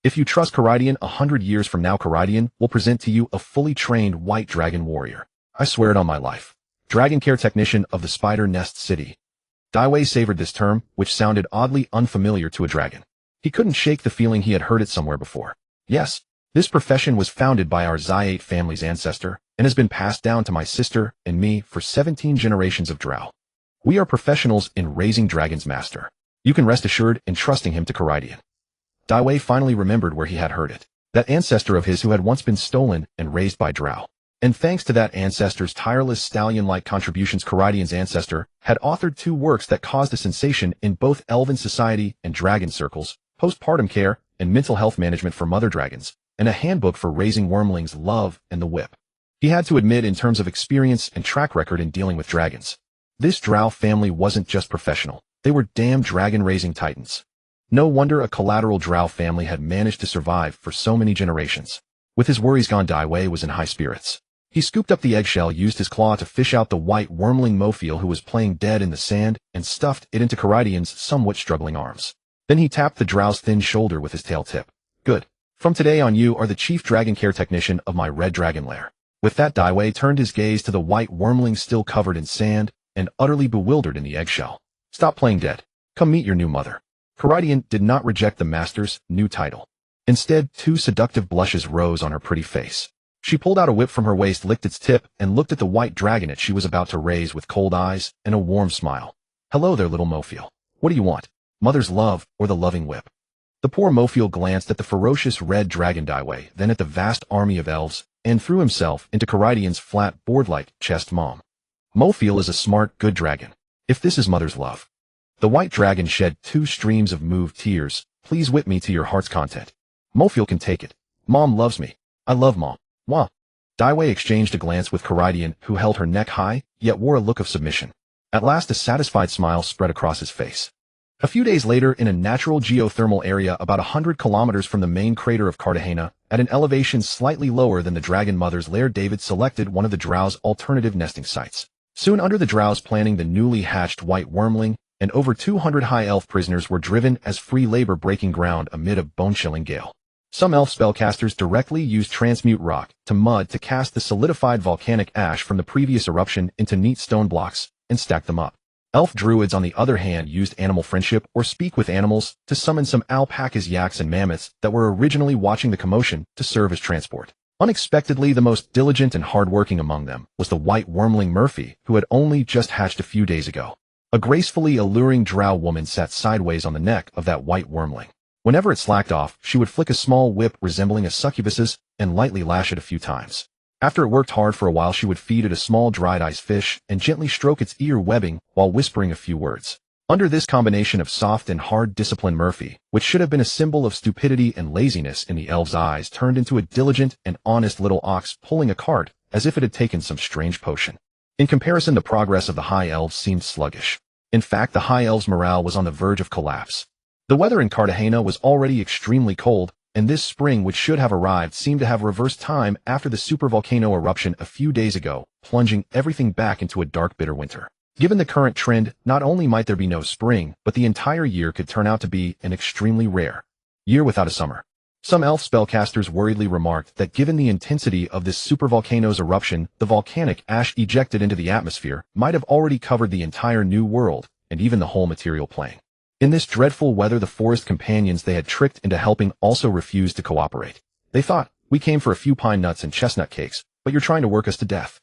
If you trust Caridian, 100 years from now, Caridian will present to you a fully trained white dragon warrior. I swear it on my life. Dragon care technician of the Spider Nest City. Daiwei savored this term, which sounded oddly unfamiliar to a dragon. He couldn't shake the feeling he had heard it somewhere before. Yes, this profession was founded by our Xiate family's ancestor, and has been passed down to my sister and me for 17 generations of Drow. We are professionals in raising dragons, Master. You can rest assured in trusting him to Caridian. Daiwei finally remembered where he had heard it. That ancestor of his who had once been stolen and raised by Drow. And thanks to that ancestor's tireless stallion-like contributions, Caridian's ancestor had authored 2 works that caused a sensation in both elven society and dragon circles: postpartum care and mental health management for mother dragons, and a handbook for raising wyrmlings, love, and the whip. He had to admit, in terms of experience and track record in dealing with dragons, this Drow family wasn't just professional, they were damn dragon-raising titans. No wonder a collateral Drow family had managed to survive for so many generations. With his worries gone, Daiwei was in high spirits. He scooped up the eggshell, used his claw to fish out the white wyrmling Mofiel who was playing dead in the sand, and stuffed it into Caridian's somewhat struggling arms. Then he tapped the Drow's thin shoulder with his tail tip. Good. From today on, you are the chief dragon care technician of my red dragon lair. With that, Daiwei turned his gaze to the white wyrmling still covered in sand and utterly bewildered in the eggshell. Stop playing dead. Come meet your new mother. Caridian did not reject the master's new title. Instead, 2 seductive blushes rose on her pretty face. She pulled out a whip from her waist, licked its tip, and looked at the white dragonet she was about to raise with cold eyes and a warm smile. Hello there, little Mofiel. What do you want? Mother's love or the loving whip? The poor Mofiel glanced at the ferocious red dragon Daiwei, then at the vast army of elves, and threw himself into Caridian's flat, board-like chest. Mom. Mofiel is a smart, good dragon. If this is mother's love. The white dragon shed 2 streams of moved tears. Please whip me to your heart's content. Mofiel can take it. Mom loves me. I love Mom. Wah. Daiwei exchanged a glance with Caridian, who held her neck high, yet wore a look of submission. At last a satisfied smile spread across his face. A few days later, in a natural geothermal area about 100 kilometers from the main crater of Cartagena, at an elevation slightly lower than the Dragon Mother's lair, David selected one of the Drow's alternative nesting sites. Soon under the Drow's planning, the newly hatched white wyrmling and over 200 high elf prisoners were driven as free labor, breaking ground amid a bone-chilling gale. Some elf spellcasters directly used transmute rock to mud to cast the solidified volcanic ash from the previous eruption into neat stone blocks and stack them up. Elf druids, on the other hand, used animal friendship or speak with animals to summon some alpacas, yaks, and mammoths that were originally watching the commotion to serve as transport. Unexpectedly, the most diligent and hardworking among them was the white wyrmling Murphy, who had only just hatched a few days ago. A gracefully alluring drow woman sat sideways on the neck of that white wyrmling. Whenever it slacked off, she would flick a small whip resembling a succubus's and lightly lash it a few times. After it worked hard for a while, she would feed it a small dried ice fish and gently stroke its ear webbing while whispering a few words. Under this combination of soft and hard discipline, Murphy, which should have been a symbol of stupidity and laziness in the elves' eyes, turned into a diligent and honest little ox pulling a cart as if it had taken some strange potion. In comparison, the progress of the high elves seemed sluggish. In fact, the high elves' morale was on the verge of collapse. The weather in Cartagena was already extremely cold, and this spring, which should have arrived, seemed to have reversed time after the supervolcano eruption a few days ago, plunging everything back into a dark, bitter winter. Given the current trend, not only might there be no spring, but the entire year could turn out to be an extremely rare year without a summer. Some elf spellcasters worriedly remarked that given the intensity of this supervolcano's eruption, the volcanic ash ejected into the atmosphere might have already covered the entire New World and even the whole material plane. In this dreadful weather, the forest companions they had tricked into helping also refused to cooperate. They thought, "We came for a few pine nuts and chestnut cakes, but you're trying to work us to death.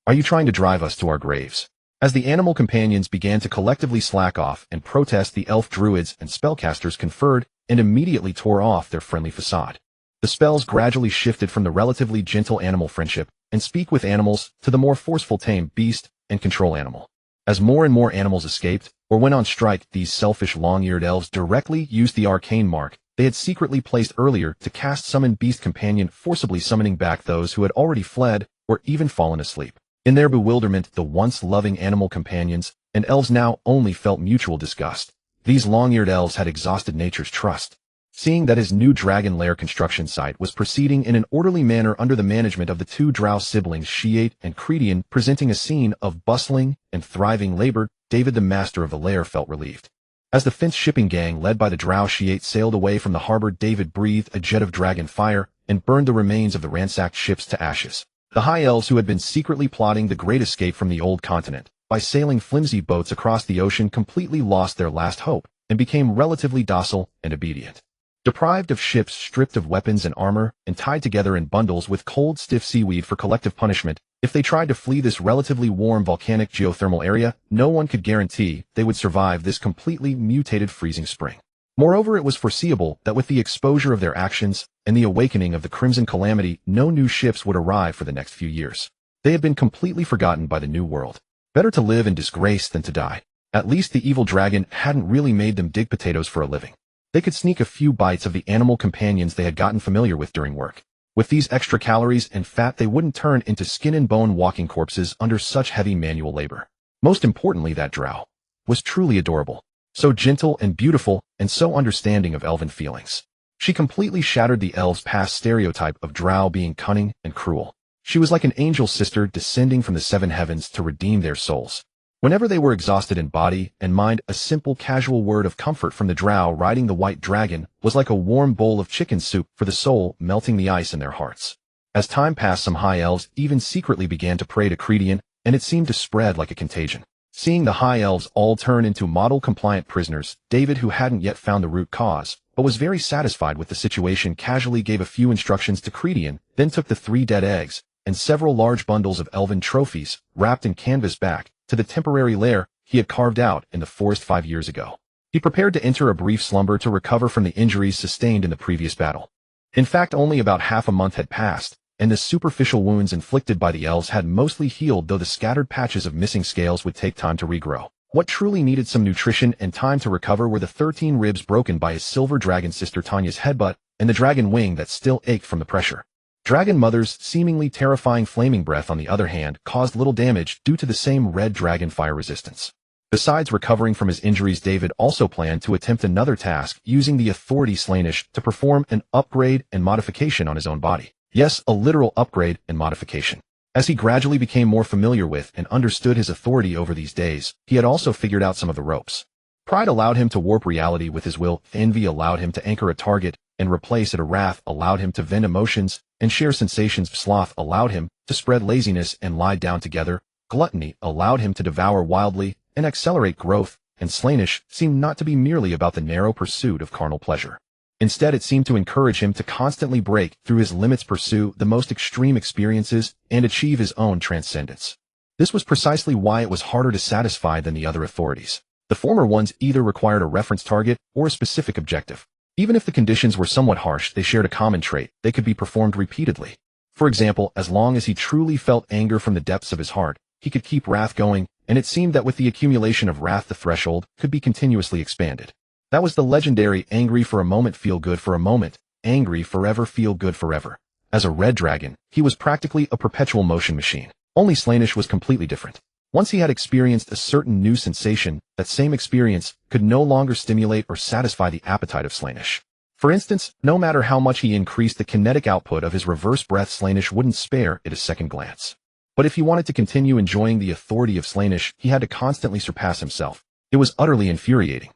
Are you trying to drive us to our graves?" As the animal companions began to collectively slack off and protest, the elf druids and spellcasters conferred and immediately tore off their friendly facade. The spells gradually shifted from the relatively gentle animal friendship and speak with animals to the more forceful tame beast and control animal. As more and more animals escaped or went on strike, these selfish long-eared elves directly used the arcane mark they had secretly placed earlier to cast summon beast companion, forcibly summoning back those who had already fled or even fallen asleep. In their bewilderment, the once loving animal companions and elves now only felt mutual disgust. These long-eared elves had exhausted nature's trust. Seeing that his new dragon lair construction site was proceeding in an orderly manner under the management of the two Drow siblings, Shiate and Credian, presenting a scene of bustling and thriving labor, David, the master of the lair, felt relieved. As the fenced shipping gang led by the Drow Shiate sailed away from the harbor, David breathed a jet of dragon fire and burned the remains of the ransacked ships to ashes. The high elves, who had been secretly plotting the great escape from the old continent by sailing flimsy boats across the ocean, completely lost their last hope and became relatively docile and obedient. Deprived of ships, stripped of weapons and armor, and tied together in bundles with cold, stiff seaweed for collective punishment, if they tried to flee this relatively warm volcanic geothermal area, no one could guarantee they would survive this completely mutated freezing spring. Moreover, it was foreseeable that with the exposure of their actions and the awakening of the Crimson Calamity, no new ships would arrive for the next few years. They had been completely forgotten by the New World. Better to live in disgrace than to die. At least the evil dragon hadn't really made them dig potatoes for a living. They could sneak a few bites of the animal companions they had gotten familiar with during work. With these extra calories and fat, they wouldn't turn into skin and bone walking corpses under such heavy manual labor. Most importantly, that Drow was truly adorable. So gentle and beautiful, and so understanding of elven feelings. She completely shattered the elves' past stereotype of Drow being cunning and cruel. She was like an angel sister descending from the seven heavens to redeem their souls. Whenever they were exhausted in body and mind, a simple casual word of comfort from the Drow riding the white dragon was like a warm bowl of chicken soup for the soul, melting the ice in their hearts. As time passed, some high elves even secretly began to pray to Credian, and it seemed to spread like a contagion. Seeing the high elves all turn into model-compliant prisoners, David, who hadn't yet found the root cause, but was very satisfied with the situation, casually gave a few instructions to Credian, then took the 3 dead eggs and several large bundles of elven trophies, wrapped in canvas, back to the temporary lair he had carved out in the forest 5 years ago. He prepared to enter a brief slumber to recover from the injuries sustained in the previous battle. In fact, only about half a month had passed, and the superficial wounds inflicted by the elves had mostly healed, though the scattered patches of missing scales would take time to regrow. What truly needed some nutrition and time to recover were the 13 ribs broken by his silver dragon sister Tanya's headbutt and the dragon wing that still ached from the pressure. Dragon Mother's seemingly terrifying flaming breath, on the other hand, caused little damage due to the same red dragon fire resistance. Besides recovering from his injuries, David also planned to attempt another task using the authority Slaanesh to perform an upgrade and modification on his own body. Yes, a literal upgrade and modification. As he gradually became more familiar with and understood his authority over these days, he had also figured out some of the ropes. Pride allowed him to warp reality with his will, envy allowed him to anchor a target and replace it, a wrath allowed him to vent emotions and share sensations, sloth allowed him to spread laziness and lie down together, gluttony allowed him to devour wildly and accelerate growth, and Slaanesh seemed not to be merely about the narrow pursuit of carnal pleasure. Instead, it seemed to encourage him to constantly break through his limits, pursue the most extreme experiences, and achieve his own transcendence. This was precisely why it was harder to satisfy than the other authorities. The former ones either required a reference target or a specific objective. Even if the conditions were somewhat harsh, they shared a common trait: they could be performed repeatedly. For example, as long as he truly felt anger from the depths of his heart, he could keep wrath going, and it seemed that with the accumulation of wrath the threshold could be continuously expanded. That was the legendary angry for a moment, feel good for a moment, angry forever, feel good forever. As a red dragon, he was practically a perpetual motion machine. Only Slaanesh was completely different. Once he had experienced a certain new sensation, that same experience could no longer stimulate or satisfy the appetite of Slaanesh. For instance, no matter how much he increased the kinetic output of his reverse breath, Slaanesh wouldn't spare it a second glance. But if he wanted to continue enjoying the authority of Slaanesh, he had to constantly surpass himself. It was utterly infuriating.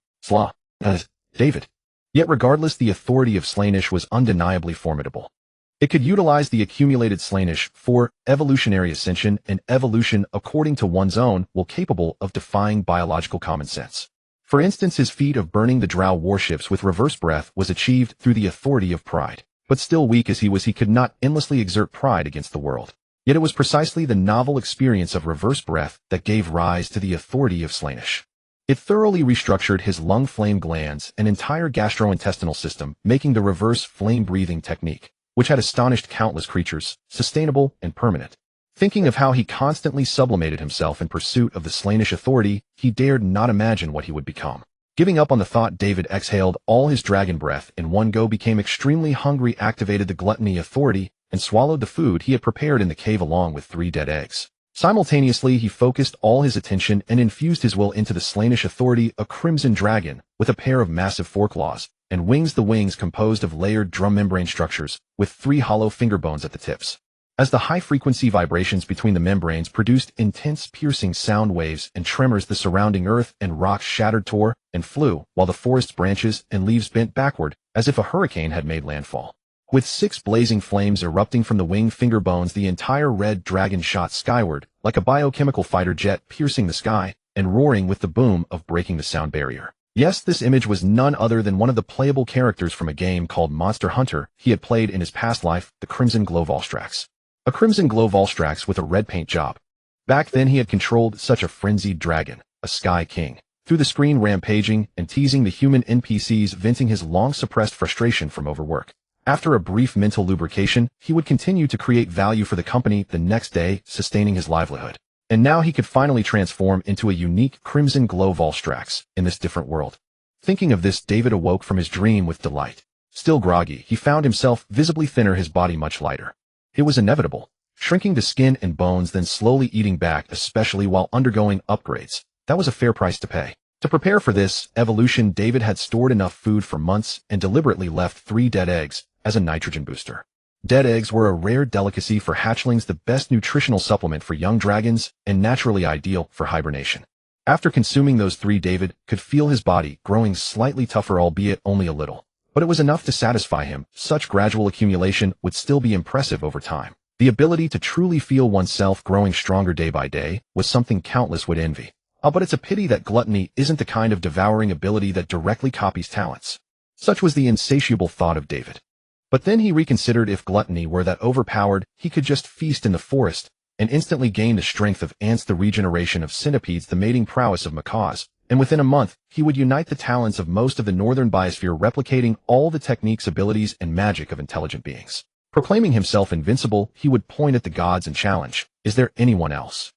David. Yet regardless, the authority of Slaanesh was undeniably formidable. It could utilize the accumulated Slaanesh for evolutionary ascension and evolution according to one's own will, capable of defying biological common sense. For instance, his feat of burning the Drow warships with reverse breath was achieved through the authority of pride. But still weak as he was, he could not endlessly exert pride against the world. Yet it was precisely the novel experience of reverse breath that gave rise to the authority of Slaanesh. It thoroughly restructured his lung flame glands and entire gastrointestinal system, making the reverse flame breathing technique, which had astonished countless creatures, sustainable and permanent. Thinking of how he constantly sublimated himself in pursuit of the Slaanesh authority, he dared not imagine what he would become. Giving up on the thought, David exhaled all his dragon breath in one go, became extremely hungry, activated the gluttony authority, and swallowed the food he had prepared in the cave along with 3 dead eggs. Simultaneously, he focused all his attention and infused his will into the Slaanesh authority, a crimson dragon with a pair of massive foreclaws and wings, the wings composed of layered drum membrane structures with 3 hollow finger bones at the tips. As the high-frequency vibrations between the membranes produced intense piercing sound waves and tremors, the surrounding earth and rocks shattered, tore, and flew, while the forest's branches and leaves bent backward as if a hurricane had made landfall. With 6 blazing flames erupting from the wing finger bones, the entire red dragon shot skyward like a biochemical fighter jet, piercing the sky and roaring with the boom of breaking the sound barrier. Yes, this image was none other than one of the playable characters from a game called Monster Hunter he had played in his past life, the Crimson Glow Volstrax. A Crimson Glow Volstrax with a red paint job. Back then he had controlled such a frenzied dragon, a Sky King, through the screen, rampaging and teasing the human NPCs, venting his long-suppressed frustration from overwork. After a brief mental lubrication, he would continue to create value for the company the next day, sustaining his livelihood. And now he could finally transform into a unique Crimson Glow Volstrax in this different world. Thinking of this, David awoke from his dream with delight. Still groggy, he found himself visibly thinner, his body much lighter. It was inevitable, shrinking to skin and bones, then slowly eating back, especially while undergoing upgrades. That was a fair price to pay. To prepare for this evolution, David had stored enough food for months and deliberately left 3 dead eggs as a nitrogen booster. Dead eggs were a rare delicacy for hatchlings, the best nutritional supplement for young dragons, and naturally ideal for hibernation. After consuming those 3, David could feel his body growing slightly tougher, albeit only a little. But it was enough to satisfy him. Such gradual accumulation would still be impressive over time. The ability to truly feel oneself growing stronger day by day was something countless would envy. But it's a pity that gluttony isn't the kind of devouring ability that directly copies talents. Such was the insatiable thought of David. But then he reconsidered. If gluttony were that overpowered, he could just feast in the forest and instantly gain the strength of ants, the regeneration of centipedes, the mating prowess of macaws, and within a month, he would unite the talents of most of the northern biosphere, replicating all the techniques, abilities, and magic of intelligent beings. Proclaiming himself invincible, he would point at the gods and challenge, "Is there anyone else?"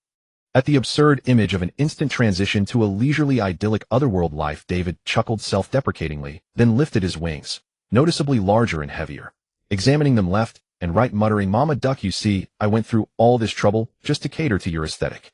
At the absurd image of an instant transition to a leisurely, idyllic otherworld life, David chuckled self-deprecatingly, then lifted his wings, noticeably larger and heavier. Examining them left and right muttering, "Mama Duck, you see, I went through all this trouble just to cater to your aesthetic."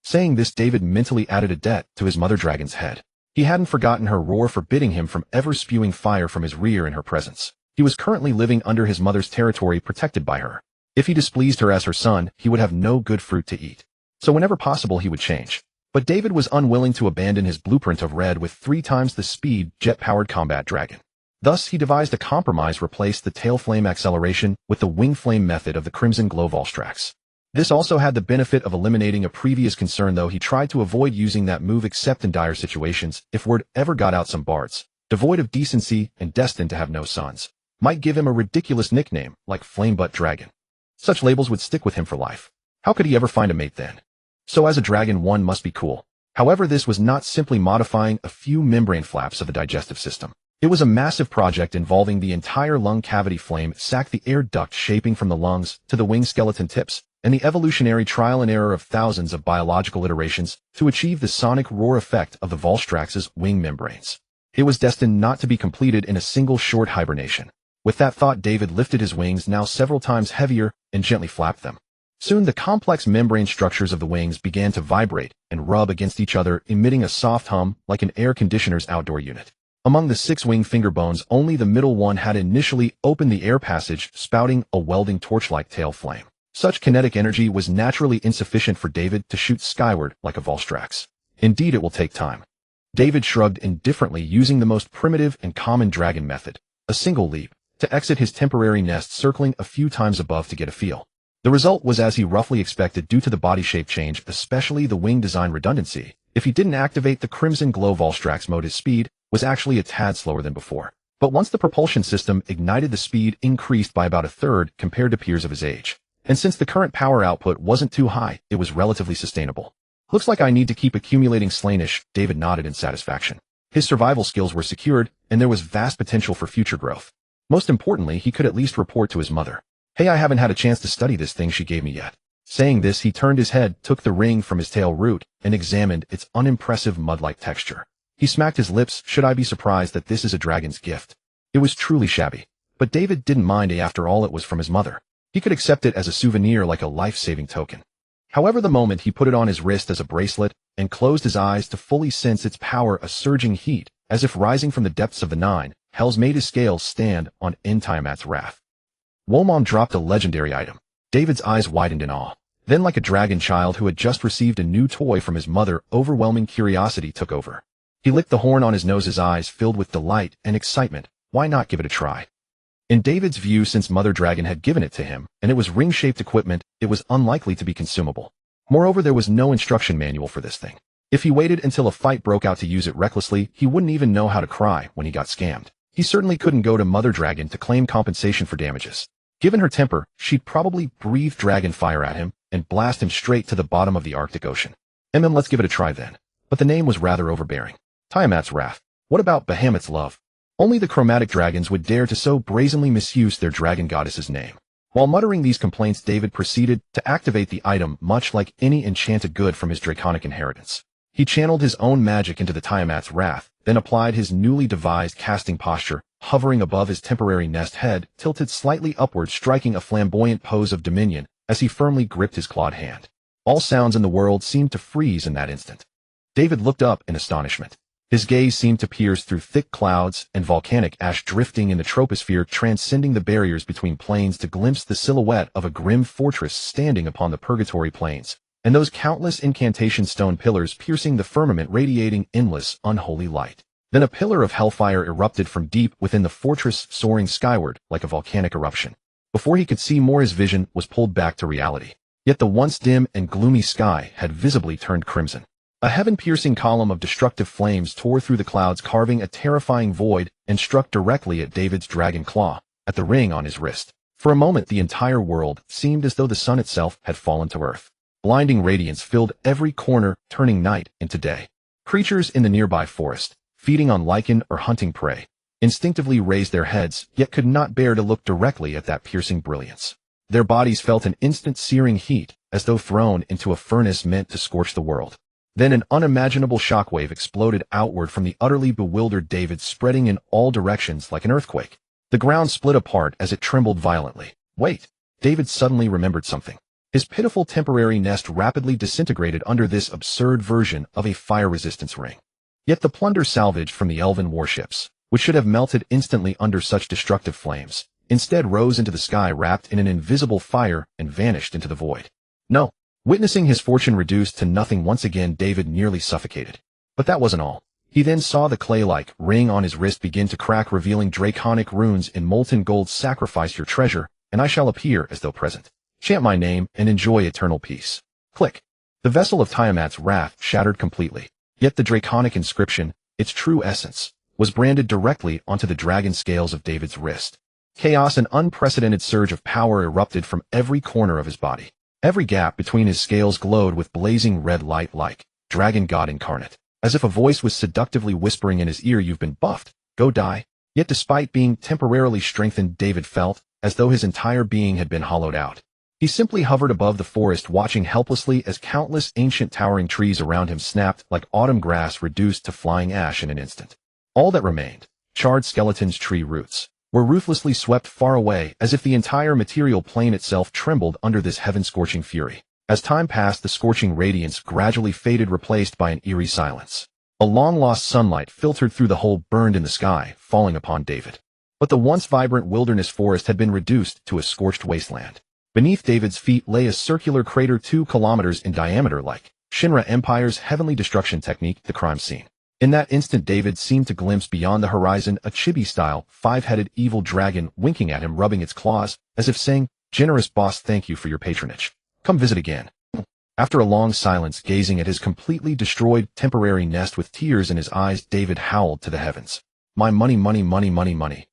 Saying this, David mentally added a debt to his mother dragon's head. He hadn't forgotten her roar forbidding him from ever spewing fire from his rear in her presence. He was currently living under his mother's territory, protected by her. If he displeased her as her son, he would have no good fruit to eat. So whenever possible, he would change. But David was unwilling to abandon his blueprint of red with 3 times the speed jet-powered combat dragon. Thus, he devised a compromise, replaced the tail flame acceleration with the wing flame method of the Crimson Glow Volstrax. This also had the benefit of eliminating a previous concern, though he tried to avoid using that move except in dire situations. If word ever got out, some bards, devoid of decency and destined to have no sons, might give him a ridiculous nickname like Flamebutt Dragon. Such labels would stick with him for life. How could he ever find a mate then? So as a dragon, one must be cool. However, this was not simply modifying a few membrane flaps of the digestive system. It was a massive project involving the entire lung cavity flame sac, the air duct shaping from the lungs to the wing skeleton tips, and the evolutionary trial and error of thousands of biological iterations to achieve the sonic roar effect of the Volstrax's wing membranes. It was destined not to be completed in a single short hibernation. With that thought, David lifted his wings, now several times heavier, and gently flapped them. Soon the complex membrane structures of the wings began to vibrate and rub against each other, emitting a soft hum like an air conditioner's outdoor unit. Among the 6 wing finger bones, only the middle one had initially opened the air passage, spouting a welding torch-like tail flame. Such kinetic energy was naturally insufficient for David to shoot skyward like a Volstrax. Indeed, it will take time. David shrugged indifferently, using the most primitive and common dragon method, a single leap, to exit his temporary nest, circling a few times above to get a feel. The result was as he roughly expected due to the body shape change, especially the wing design redundancy. If he didn't activate the Crimson Glow Volstrax mode, his speed was actually a tad slower than before. But once the propulsion system ignited, the speed increased by about a third compared to peers of his age. And since the current power output wasn't too high, it was relatively sustainable. "Looks like I need to keep accumulating Slainish," David nodded in satisfaction. His survival skills were secured, and there was vast potential for future growth. Most importantly, he could at least report to his mother, "Hey, I haven't had a chance to study this thing she gave me yet." Saying this, he turned his head, took the ring from his tail root, and examined its unimpressive mud-like texture. He smacked his lips. Should I be surprised that this is a dragon's gift? It was truly shabby. But David didn't mind. After all, it was from his mother. He could accept it as a souvenir, like a life-saving token. However, the moment he put it on his wrist as a bracelet and closed his eyes to fully sense its power, a surging heat, as if rising from the depths of the 9 hells, made his scales stand on end Tiamat's wrath. Womom dropped a legendary item. David's eyes widened in awe. Then, like a dragon child who had just received a new toy from his mother, overwhelming curiosity took over. He licked the horn on his nose, his eyes filled with delight and excitement. Why not give it a try? In David's view, since Mother Dragon had given it to him, and it was ring-shaped equipment, it was unlikely to be consumable. Moreover, there was no instruction manual for this thing. If he waited until a fight broke out to use it recklessly, he wouldn't even know how to cry when he got scammed. He certainly couldn't go to Mother Dragon to claim compensation for damages. Given her temper, she'd probably breathe dragon fire at him and blast him straight to the bottom of the Arctic Ocean. Let's give it a try then. But the name was rather overbearing. Tiamat's wrath. What about Bahamut's love? Only the chromatic dragons would dare to so brazenly misuse their dragon goddess's name. While muttering these complaints, David proceeded to activate the item, much like any enchanted good from his draconic inheritance. He channeled his own magic into the Tiamat's wrath, then applied his newly devised casting posture, hovering above his temporary nest, head tilted slightly upward, striking a flamboyant pose of dominion as he firmly gripped his clawed hand. All sounds in the world seemed to freeze in that instant. David looked up in astonishment. His gaze seemed to pierce through thick clouds and volcanic ash drifting in the troposphere, transcending the barriers between planes to glimpse the silhouette of a grim fortress standing upon the Purgatory Plains, and those countless incantation stone pillars piercing the firmament, radiating endless, unholy light. Then a pillar of hellfire erupted from deep within the fortress, soaring skyward like a volcanic eruption. Before he could see more, his vision was pulled back to reality. Yet the once dim and gloomy sky had visibly turned crimson. A heaven-piercing column of destructive flames tore through the clouds, carving a terrifying void, and struck directly at David's dragon claw, at the ring on his wrist. For a moment, the entire world seemed as though the sun itself had fallen to earth. Blinding radiance filled every corner, turning night into day. Creatures in the nearby forest, feeding on lichen or hunting prey, instinctively raised their heads, yet could not bear to look directly at that piercing brilliance. Their bodies felt an instant searing heat, as though thrown into a furnace meant to scorch the world. Then an unimaginable shockwave exploded outward from the utterly bewildered David, spreading in all directions like an earthquake. The ground split apart as it trembled violently. Wait. David suddenly remembered something. His pitiful temporary nest rapidly disintegrated under this absurd version of a fire resistance ring. Yet the plunder salvaged from the elven warships, which should have melted instantly under such destructive flames, instead rose into the sky wrapped in an invisible fire and vanished into the void. No. Witnessing his fortune reduced to nothing once again, David nearly suffocated. But that wasn't all. He then saw the clay-like ring on his wrist begin to crack, revealing draconic runes in molten gold. Sacrifice your treasure, and I shall appear as though present. Chant my name and enjoy eternal peace. Click. The vessel of Tiamat's wrath shattered completely. Yet the draconic inscription, its true essence, was branded directly onto the dragon scales of David's wrist. Chaos and unprecedented surge of power erupted from every corner of his body. Every gap between his scales glowed with blazing red light like dragon god incarnate, as if a voice was seductively whispering in his ear, "You've been buffed, go die." Yet despite being temporarily strengthened, David felt as though his entire being had been hollowed out. He simply hovered above the forest, watching helplessly as countless ancient towering trees around him snapped like autumn grass reduced to flying ash in an instant. All that remained, charred skeletons, tree roots, were ruthlessly swept far away, as if the entire material plane itself trembled under this heaven-scorching fury. As time passed, the scorching radiance gradually faded, replaced by an eerie silence. A long-lost sunlight filtered through the hole burned in the sky, falling upon David. But the once vibrant wilderness forest had been reduced to a scorched wasteland. Beneath David's feet lay a circular crater 2 kilometers in diameter, like Shinra Empire's heavenly destruction technique, the crime scene. In that instant, David seemed to glimpse beyond the horizon a chibi-style, 5-headed evil dragon winking at him, rubbing its claws, as if saying, "Generous boss, thank you for your patronage. Come visit again." After a long silence, gazing at his completely destroyed temporary nest with tears in his eyes, David howled to the heavens. "My money, money, money, money, money."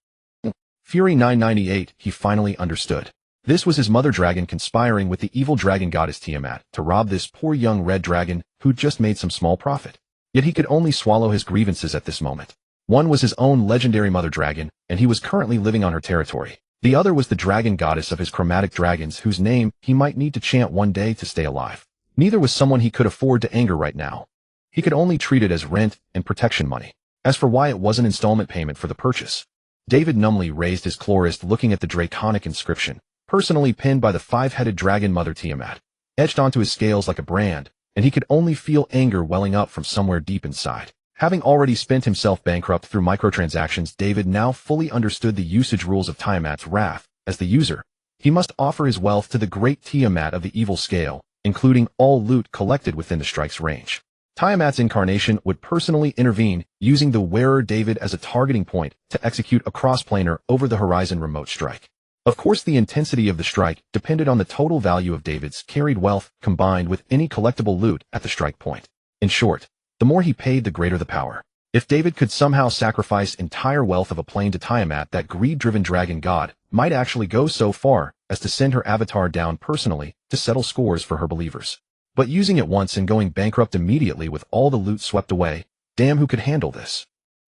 Fury 998, he finally understood. This was his mother dragon conspiring with the evil dragon goddess Tiamat to rob this poor young red dragon who'd just made some small profit. Yet he could only swallow his grievances at this moment. One was his own legendary mother dragon, and he was currently living on her territory. The other was the dragon goddess of his chromatic dragons, whose name he might need to chant one day to stay alive. Neither was someone he could afford to anger right now. He could only treat it as rent and protection money. As for why it was an installment payment for the purchase, David numbly raised his chlorist, looking at the draconic inscription, personally pinned by the 5-headed dragon mother Tiamat, etched onto his scales like a brand, and he could only feel anger welling up from somewhere deep inside. Having already spent himself bankrupt through microtransactions, David now fully understood the usage rules of Tiamat's wrath. As the user, he must offer his wealth to the great Tiamat of the evil scale, including all loot collected within the strike's range. Tiamat's incarnation would personally intervene, using the wearer David as a targeting point to execute a cross-planar over-the-horizon remote strike. Of course, the intensity of the strike depended on the total value of David's carried wealth combined with any collectible loot at the strike point. In short, the more he paid, the greater the power. If David could somehow sacrifice entire wealth of a plane to Tiamat, that greed-driven dragon god might actually go so far as to send her avatar down personally to settle scores for her believers. But using it once and going bankrupt immediately with all the loot swept away, damn, who could handle this?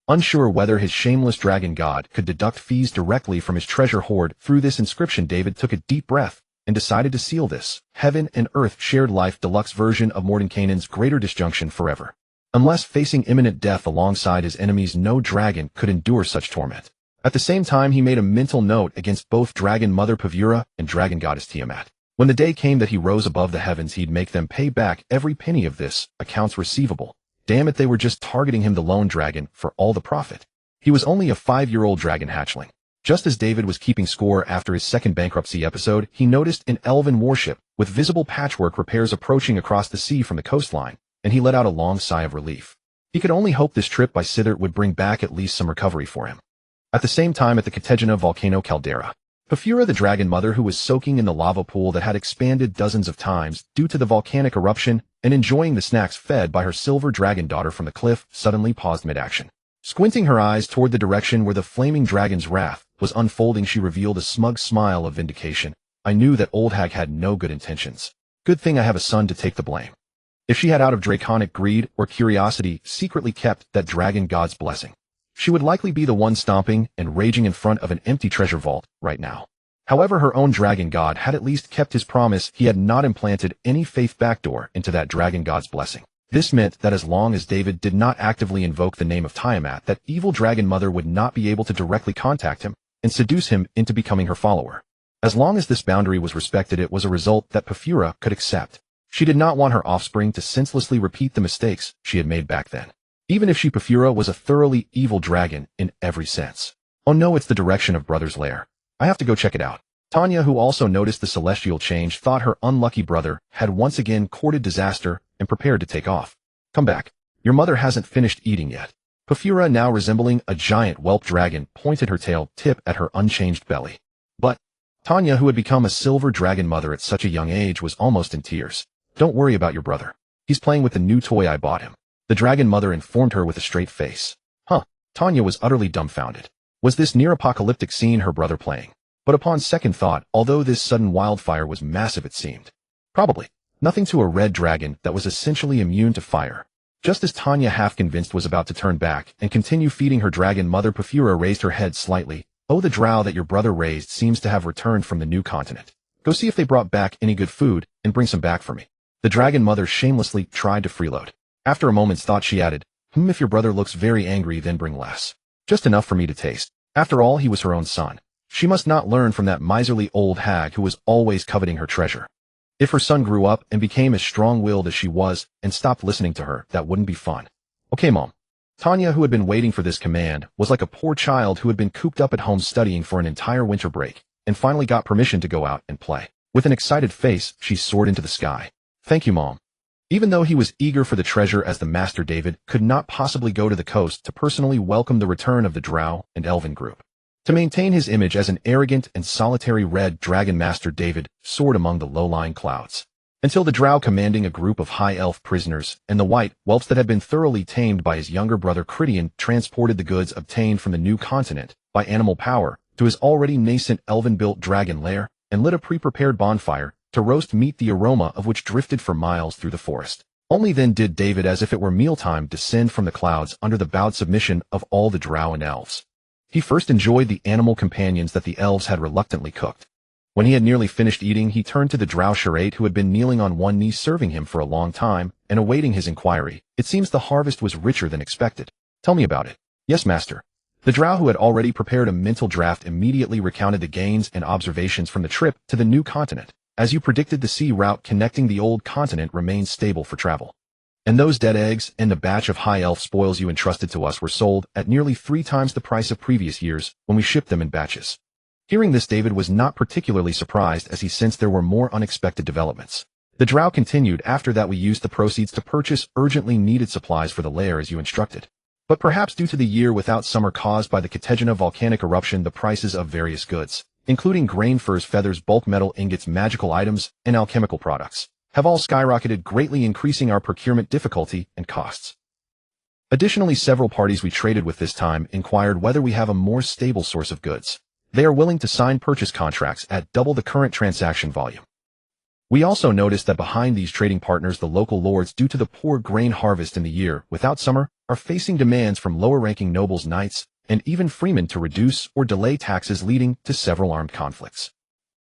Unsure whether his shameless dragon god could deduct fees directly from his treasure hoard through this inscription, David took a deep breath and decided to seal this heaven and earth shared life deluxe version of Mordenkainen's greater disjunction forever. Unless facing imminent death alongside his enemies, no dragon could endure such torment. At the same time, he made a mental note against both dragon mother Pavura and dragon goddess Tiamat. When the day came that he rose above the heavens, he'd make them pay back every penny of this accounts receivable. Damn it, they were just targeting him, the lone dragon, for all the profit. He was only a 5-year-old dragon hatchling. Just as David was keeping score after his second bankruptcy episode, he noticed an elven warship with visible patchwork repairs approaching across the sea from the coastline, and he let out a long sigh of relief. He could only hope this trip by Sithert would bring back at least some recovery for him. At the same time, at the Catejana volcano caldera, Pafura, the dragon mother, who was soaking in the lava pool that had expanded dozens of times due to the volcanic eruption and enjoying the snacks fed by her silver dragon daughter from the cliff, suddenly paused mid-action. Squinting her eyes toward the direction where the flaming dragon's wrath was unfolding, she revealed a smug smile of vindication. "I knew that old hag had no good intentions. Good thing I have a son to take the blame." If she had, out of draconic greed or curiosity, secretly kept that dragon god's blessing, she would likely be the one stomping and raging in front of an empty treasure vault right now. However, her own dragon god had at least kept his promise. He had not implanted any faith backdoor into that dragon god's blessing. This meant that as long as David did not actively invoke the name of Tiamat, that evil dragon mother would not be able to directly contact him and seduce him into becoming her follower. As long as this boundary was respected, it was a result that Porphyra could accept. She did not want her offspring to senselessly repeat the mistakes she had made back then. Even if Porphyra was a thoroughly evil dragon in every sense. Oh no, it's the direction of Brother's lair. I have to go check it out. Tanya, who also noticed the celestial change, thought her unlucky brother had once again courted disaster and prepared to take off. Come back. Your mother hasn't finished eating yet. Porphyra, now resembling a giant whelp dragon, pointed her tail tip at her unchanged belly. But Tanya, who had become a silver dragon mother at such a young age, was almost in tears. Don't worry about your brother. He's playing with the new toy I bought him. The dragon mother informed her with a straight face. Huh. Tanya was utterly dumbfounded. Was this near-apocalyptic scene her brother playing? But upon second thought, although this sudden wildfire was massive, it seemed probably nothing to a red dragon that was essentially immune to fire. Just as Tanya, half convinced, was about to turn back and continue feeding her dragon mother, Porphyra raised her head slightly. Oh, the drow that your brother raised seems to have returned from the new continent. Go see if they brought back any good food and bring some back for me. The dragon mother shamelessly tried to freeload. After a moment's thought, she added, if your brother looks very angry, then bring less. Just enough for me to taste. After all, he was her own son. She must not learn from that miserly old hag who was always coveting her treasure. If her son grew up and became as strong-willed as she was and stopped listening to her, that wouldn't be fun. Okay, Mom. Tanya, who had been waiting for this command, was like a poor child who had been cooped up at home studying for an entire winter break and finally got permission to go out and play. With an excited face, she soared into the sky. Thank you, Mom. Even though he was eager for the treasure, as the Master David could not possibly go to the coast to personally welcome the return of the Drow and Elven group. To maintain his image as an arrogant and solitary red dragon, Master David soared among the low-lying clouds, until the Drow, commanding a group of high elf prisoners, and the white whelps that had been thoroughly tamed by his younger brother Cridian, transported the goods obtained from the new continent by animal power to his already nascent elven-built dragon lair, and lit a pre-prepared bonfire to roast meat, the aroma of which drifted for miles through the forest. Only then did David, as if it were mealtime, descend from the clouds under the bowed submission of all the Drow and Elves. He first enjoyed the animal companions that the Elves had reluctantly cooked. When he had nearly finished eating, he turned to the Drow Charade, who had been kneeling on one knee serving him for a long time and awaiting his inquiry. It seems the harvest was richer than expected. Tell me about it. Yes, Master. The Drow, who had already prepared a mental draft, immediately recounted the gains and observations from the trip to the new continent. As you predicted, the sea route connecting the old continent remains stable for travel. And those dead eggs and the batch of high elf spoils you entrusted to us were sold at nearly 3 times the price of previous years when we shipped them in batches. Hearing this, David was not particularly surprised, as he sensed there were more unexpected developments. The Drow continued, after that we used the proceeds to purchase urgently needed supplies for the lair as you instructed. But perhaps due to the year without summer caused by the Catechina volcanic eruption, the prices of various goods, including grain, furs, feathers, bulk metal ingots, magical items, and alchemical products, have all skyrocketed, greatly increasing our procurement difficulty and costs. Additionally, several parties we traded with this time inquired whether we have a more stable source of goods. They are willing to sign purchase contracts at double the current transaction volume. We also noticed that behind these trading partners, the local lords, due to the poor grain harvest in the year without summer, are facing demands from lower-ranking nobles, knights, and even freemen to reduce or delay taxes, leading to several armed conflicts.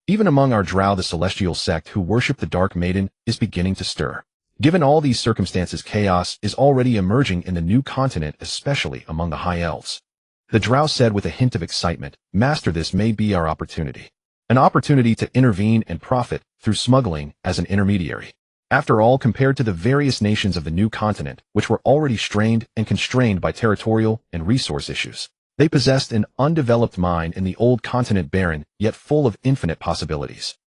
Even among our Drow, the celestial sect who worship the Dark Maiden is beginning to stir. Given all these circumstances, chaos is already emerging in the new continent, especially among the High Elves. The Drow said with a hint of excitement, Master, this may be our opportunity. An opportunity to intervene and profit through smuggling as an intermediary. After all, compared to the various nations of the new continent, which were already strained and constrained by territorial and resource issues, they possessed an undeveloped mind in the old continent, barren, yet full of infinite possibilities.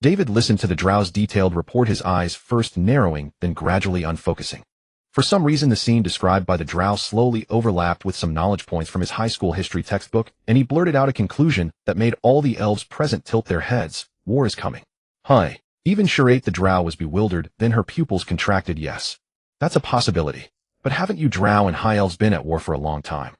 David listened to the Drow's detailed report, his eyes first narrowing, then gradually unfocusing. For some reason, the scene described by the Drow slowly overlapped with some knowledge points from his high school history textbook, and he blurted out a conclusion that made all the Elves present tilt their heads. War is coming. Hi. Even Charade the Drow was bewildered, then her pupils contracted. Yes. That's a possibility. But haven't you Drow and High Elves been at war for a long time?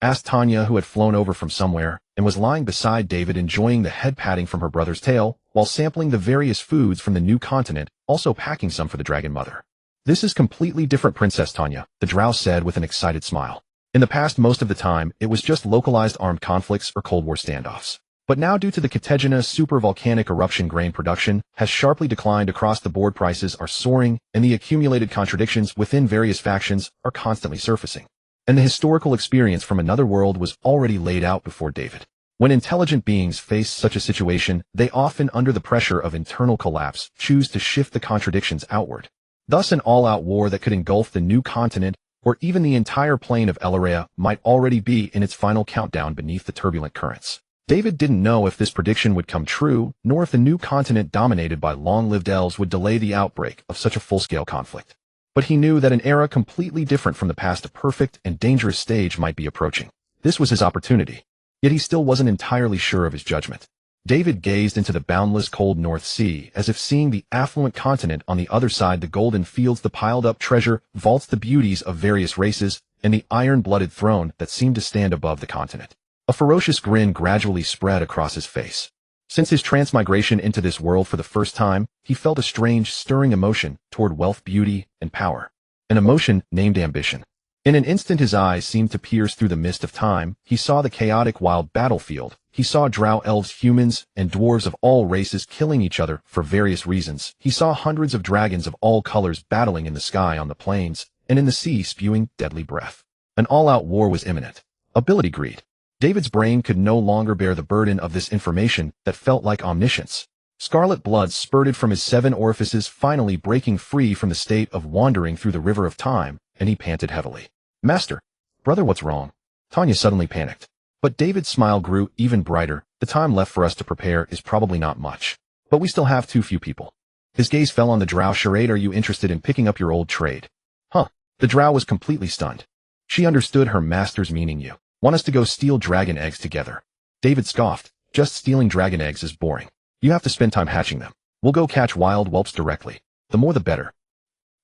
Asked Tanya, who had flown over from somewhere and was lying beside David, enjoying the head patting from her brother's tail while sampling the various foods from the new continent, also packing some for the dragon mother. This is completely different, Princess Tanya, the Drow said with an excited smile. In the past, most of the time, it was just localized armed conflicts or Cold War standoffs. But now, due to the Catechina supervolcanic eruption, grain production has sharply declined across the board, prices are soaring, and the accumulated contradictions within various factions are constantly surfacing. And the historical experience from another world was already laid out before David. When intelligent beings face such a situation, they often, under the pressure of internal collapse, choose to shift the contradictions outward. Thus, an all-out war that could engulf the new continent, or even the entire plain of Elarea, might already be in its final countdown beneath the turbulent currents. David didn't know if this prediction would come true, nor if the new continent dominated by long-lived elves would delay the outbreak of such a full-scale conflict. But he knew that an era completely different from the past, a perfect and dangerous stage, might be approaching. This was his opportunity. Yet he still wasn't entirely sure of his judgment. David gazed into the boundless cold North Sea, as if seeing the affluent continent on the other side, the golden fields, the piled-up treasure, vaults, the beauties of various races, and the iron-blooded throne that seemed to stand above the continent. A ferocious grin gradually spread across his face. Since his transmigration into this world for the first time, he felt a strange, stirring emotion toward wealth, beauty, and power. An emotion named ambition. In an instant his eyes seemed to pierce through the mist of time. He saw the chaotic wild battlefield. He saw Drow, elves, humans, and dwarves of all races killing each other for various reasons. He saw hundreds of dragons of all colors battling in the sky, on the plains, and in the sea, spewing deadly breath. An all-out war was imminent. Ability greed. David's brain could no longer bear the burden of this information that felt like omniscience. Scarlet blood spurted from his 7 orifices, finally breaking free from the state of wandering through the river of time, and he panted heavily. Master. Brother, what's wrong? Tanya suddenly panicked. But David's smile grew even brighter. The time left for us to prepare is probably not much. But we still have too few people. His gaze fell on the Drow. Charade, are you interested in picking up your old trade? Huh. The Drow was completely stunned. She understood her master's meaning. You want us to go steal dragon eggs together? David scoffed. Just stealing dragon eggs is boring. You have to spend time hatching them. We'll go catch wild whelps directly. The more the better.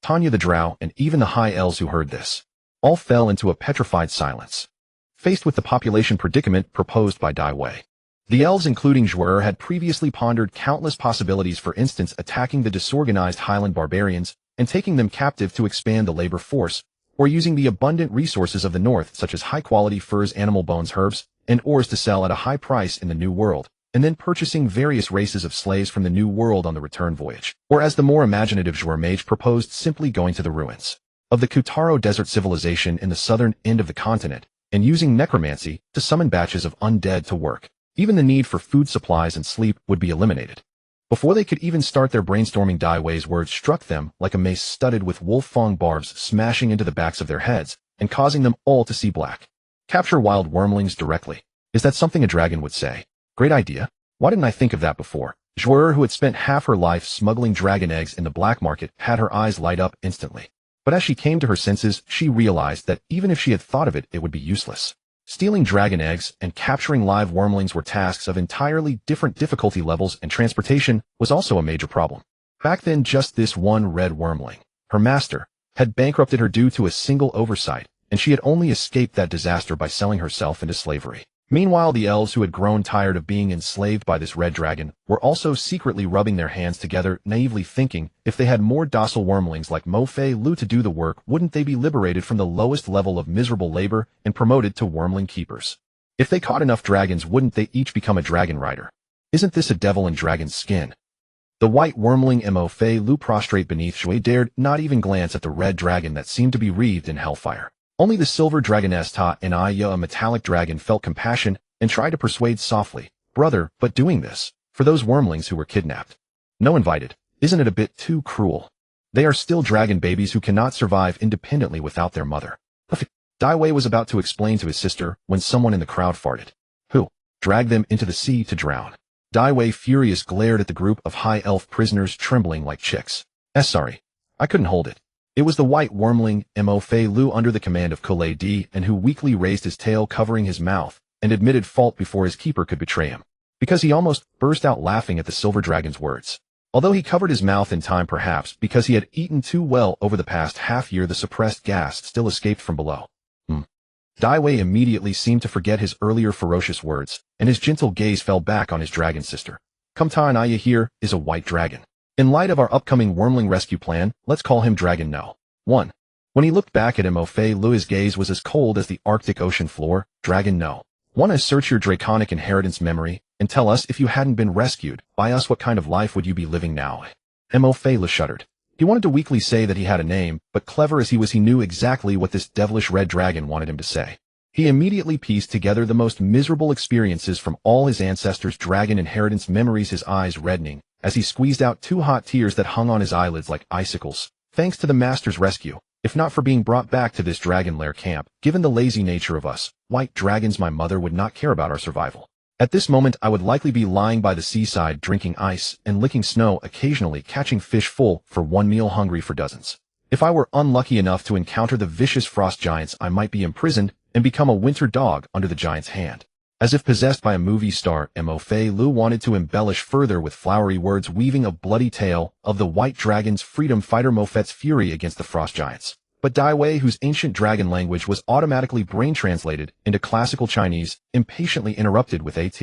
Tanya, the Drow, and even the high elves who heard this, all fell into a petrified silence, faced with the population predicament proposed by Dai Wei. The elves, including Zhuer, had previously pondered countless possibilities, for instance attacking the disorganized highland barbarians and taking them captive to expand the labor force, or using the abundant resources of the north such as high-quality furs, animal bones, herbs, and ores to sell at a high price in the New World, and then purchasing various races of slaves from the New World on the return voyage. Or as the more imaginative Zhuer mage proposed, simply going to the ruins of the Kutaro Desert civilization in the southern end of the continent, and using necromancy to summon batches of undead to work. Even the need for food supplies and sleep would be eliminated. Before they could even start their brainstorming, Dai Wei's words struck them like a mace studded with wolf-fang barbs, smashing into the backs of their heads and causing them all to see black. Capture wild wyrmlings directly. Is that something a dragon would say? Great idea. Why didn't I think of that before? Zhuer, who had spent half her life smuggling dragon eggs in the black market, had her eyes light up instantly. But as she came to her senses, she realized that even if she had thought of it, it would be useless. Stealing dragon eggs and capturing live wyrmlings were tasks of entirely different difficulty levels, and transportation was also a major problem. Back then, just this one red wyrmling, her master, had bankrupted her due to a single oversight, and she had only escaped that disaster by selling herself into slavery. Meanwhile, the elves, who had grown tired of being enslaved by this red dragon, were also secretly rubbing their hands together, naively thinking if they had more docile wyrmlings like Mo Fei Lu to do the work, wouldn't they be liberated from the lowest level of miserable labor and promoted to wyrmling keepers? If they caught enough dragons, wouldn't they each become a dragon rider? Isn't this a devil in dragon's skin? The white wyrmling Mo Fei Lu, prostrate beneath Shui, dared not even glance at the red dragon that seemed to be wreathed in hellfire. Only the silver dragoness Ta and Aya, a metallic dragon, felt compassion and tried to persuade softly, brother, but doing this for those wyrmlings who were kidnapped. No invited. Isn't it a bit too cruel? They are still dragon babies who cannot survive independently without their mother. Dai Wei was about to explain to his sister when someone in the crowd farted. Who? Drag them into the sea to drown. Dai Wei, furious, glared at the group of high elf prisoners, trembling like chicks. Sorry. I couldn't hold it. It was the white wyrmling Mo Fei Lu, under the command of Kule Di, and who weakly raised his tail, covering his mouth, and admitted fault before his keeper could betray him. Because he almost burst out laughing at the silver dragon's words. Although he covered his mouth in time, perhaps because he had eaten too well over the past half-year, the suppressed gas still escaped from below. Dai Wei immediately seemed to forget his earlier ferocious words, and his gentle gaze fell back on his dragon sister. Come, Ta and Aya, here is a white dragon. In light of our upcoming wyrmling rescue plan, let's call him Dragon No. 1. When he looked back at Mo Fei Lu, his gaze was as cold as the Arctic Ocean floor. Dragon No. 1. Search your draconic inheritance memory, and tell us, if you hadn't been rescued by us, what kind of life would you be living now? Mo Fei Lu shuddered. He wanted to weakly say that he had a name, but clever as he was, he knew exactly what this devilish red dragon wanted him to say. He immediately pieced together the most miserable experiences from all his ancestors' dragon inheritance memories, his eyes reddening, as he squeezed out 2 hot tears that hung on his eyelids like icicles. Thanks to the master's rescue, if not for being brought back to this dragon lair camp, given the lazy nature of us, white dragons, my mother would not care about our survival. At this moment I would likely be lying by the seaside drinking ice and licking snow, occasionally catching fish full for one meal, hungry for dozens. If I were unlucky enough to encounter the vicious frost giants, I might be imprisoned and become a winter dog under the giant's hand. As if possessed by a movie star, Mo Fei Lu wanted to embellish further with flowery words, weaving a bloody tale of the white dragon's freedom fighter Mofet's fury against the frost giants. But Dai Wei, whose ancient dragon language was automatically brain translated into classical Chinese, impatiently interrupted with "At."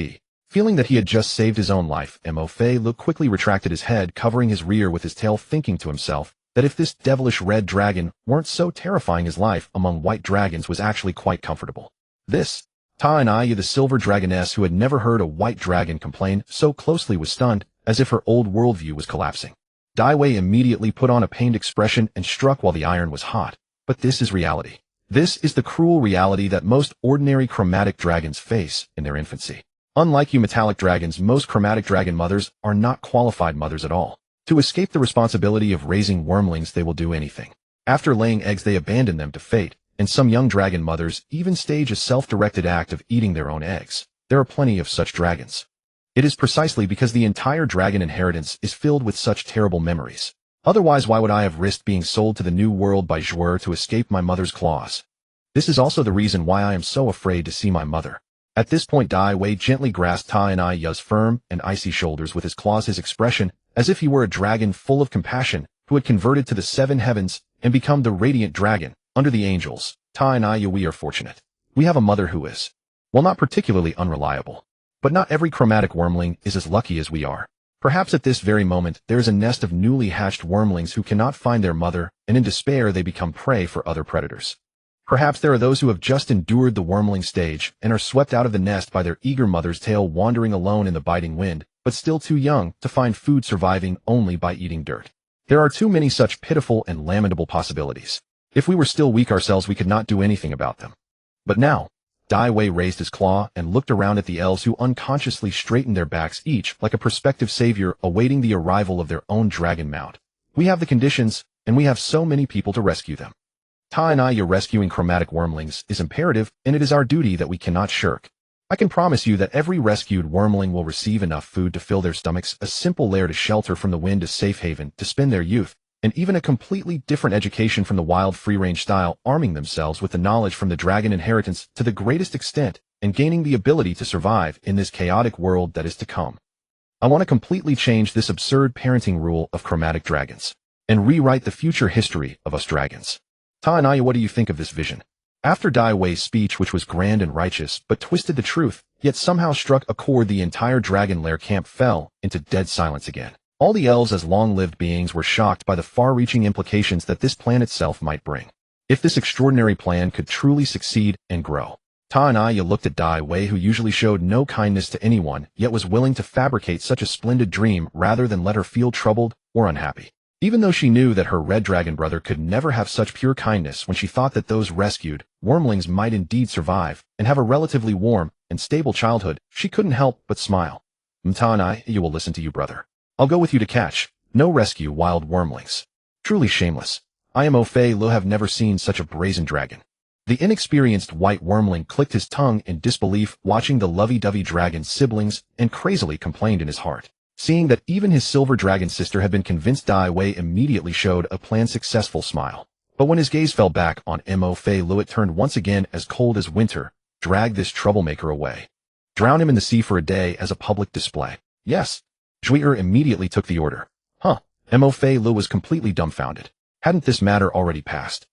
Feeling that he had just saved his own life, Mo Fei Lu quickly retracted his head, covering his rear with his tail, thinking to himself that if this devilish red dragon weren't so terrifying, his life among white dragons was actually quite comfortable. This, Ta and I, the silver dragoness who had never heard a white dragon complain so closely, was stunned, as if her old worldview was collapsing. Dai Wei immediately put on a pained expression and struck while the iron was hot. But this is reality. This is the cruel reality that most ordinary chromatic dragons face in their infancy. Unlike you metallic dragons, most chromatic dragon mothers are not qualified mothers at all. To escape the responsibility of raising wyrmlings, they will do anything. After laying eggs, they abandon them to fate, and some young dragon mothers even stage a self-directed act of eating their own eggs. There are plenty of such dragons. It is precisely because the entire dragon inheritance is filled with such terrible memories. Otherwise, why would I have risked being sold to the new world by Zhuer to escape my mother's claws? This is also the reason why I am so afraid to see my mother. At this point, Dai Wei gently grasped Ta and I's firm and icy shoulders with his claws, his expression as if he were a dragon full of compassion who had converted to the 7 heavens and become the radiant dragon under the angels. Ta and I, we are fortunate. We have a mother who is, well, not particularly unreliable. But not every chromatic wyrmling is as lucky as we are. Perhaps at this very moment there is a nest of newly hatched wyrmlings who cannot find their mother, and in despair they become prey for other predators. Perhaps there are those who have just endured the wyrmling stage and are swept out of the nest by their eager mother's tail, wandering alone in the biting wind, but still too young to find food, surviving only by eating dirt. There are too many such pitiful and lamentable possibilities. If we were still weak ourselves, we could not do anything about them. But now, Dai Wei raised his claw and looked around at the elves, who unconsciously straightened their backs, each like a prospective savior awaiting the arrival of their own dragon mount. We have the conditions, and we have so many people to rescue them. Ta and I, your rescuing chromatic wyrmlings is imperative, and it is our duty that we cannot shirk. I can promise you that every rescued wyrmling will receive enough food to fill their stomachs, a simple lair to shelter from the wind, a safe haven to spend their youth, and even a completely different education from the wild free-range style, arming themselves with the knowledge from the dragon inheritance to the greatest extent, and gaining the ability to survive in this chaotic world that is to come. I want to completely change this absurd parenting rule of chromatic dragons, and rewrite the future history of us dragons. Ta and I, what do you think of this vision? After Dai Wei's speech, which was grand and righteous, but twisted the truth, yet somehow struck a chord, the entire dragon lair camp fell into dead silence again. All the elves, as long-lived beings, were shocked by the far-reaching implications that this plan itself might bring. If this extraordinary plan could truly succeed and grow. Ta and I looked at Dai Wei, who usually showed no kindness to anyone, yet was willing to fabricate such a splendid dream rather than let her feel troubled or unhappy. Even though she knew that her red dragon brother could never have such pure kindness, when she thought that those rescued wyrmlings might indeed survive and have a relatively warm and stable childhood, she couldn't help but smile. Ta and I, you will listen to you, brother. I'll go with you to catch, no rescue wild wyrmlings. Truly shameless. I, Mo Fei Lu, have never seen such a brazen dragon. The inexperienced white wyrmling clicked his tongue in disbelief, watching the lovey-dovey dragon's siblings, and crazily complained in his heart. Seeing that even his silver dragon sister had been convinced, Dai Wei immediately showed a planned successful smile. But when his gaze fell back on Mo Fei Lu, it turned once again as cold as winter. Drag this troublemaker away. Drown him in the sea for a day as a public display. Yes. Zhuer immediately took the order. Mo Fei Lu was completely dumbfounded. Hadn't this matter already passed?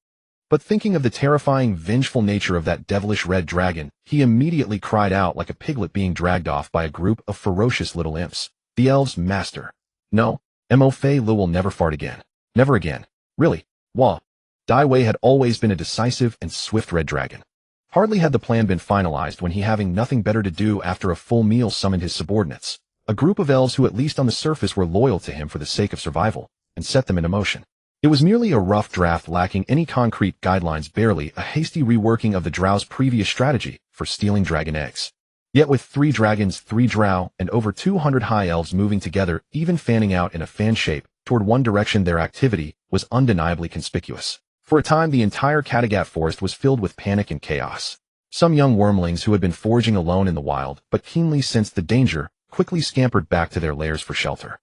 But thinking of the terrifying, vengeful nature of that devilish red dragon, he immediately cried out like a piglet being dragged off by a group of ferocious little imps. The elves' master. No, Mo Fei Lu will never fart again. Never again. Really? Wah. Dai Wei had always been a decisive and swift red dragon. Hardly had the plan been finalized when he, having nothing better to do after a full meal, summoned his subordinates, a group of elves who at least on the surface were loyal to him for the sake of survival, and set them into motion. It was merely a rough draft lacking any concrete guidelines, barely a hasty reworking of the Drow's previous strategy for stealing dragon eggs. Yet with 3 dragons, 3 Drow, and over 200 high elves moving together, even fanning out in a fan shape toward one direction, their activity was undeniably conspicuous. For a time, the entire Kattegat forest was filled with panic and chaos. Some young wyrmlings who had been foraging alone in the wild, but keenly sensed the danger, quickly scampered back to their lairs for shelter.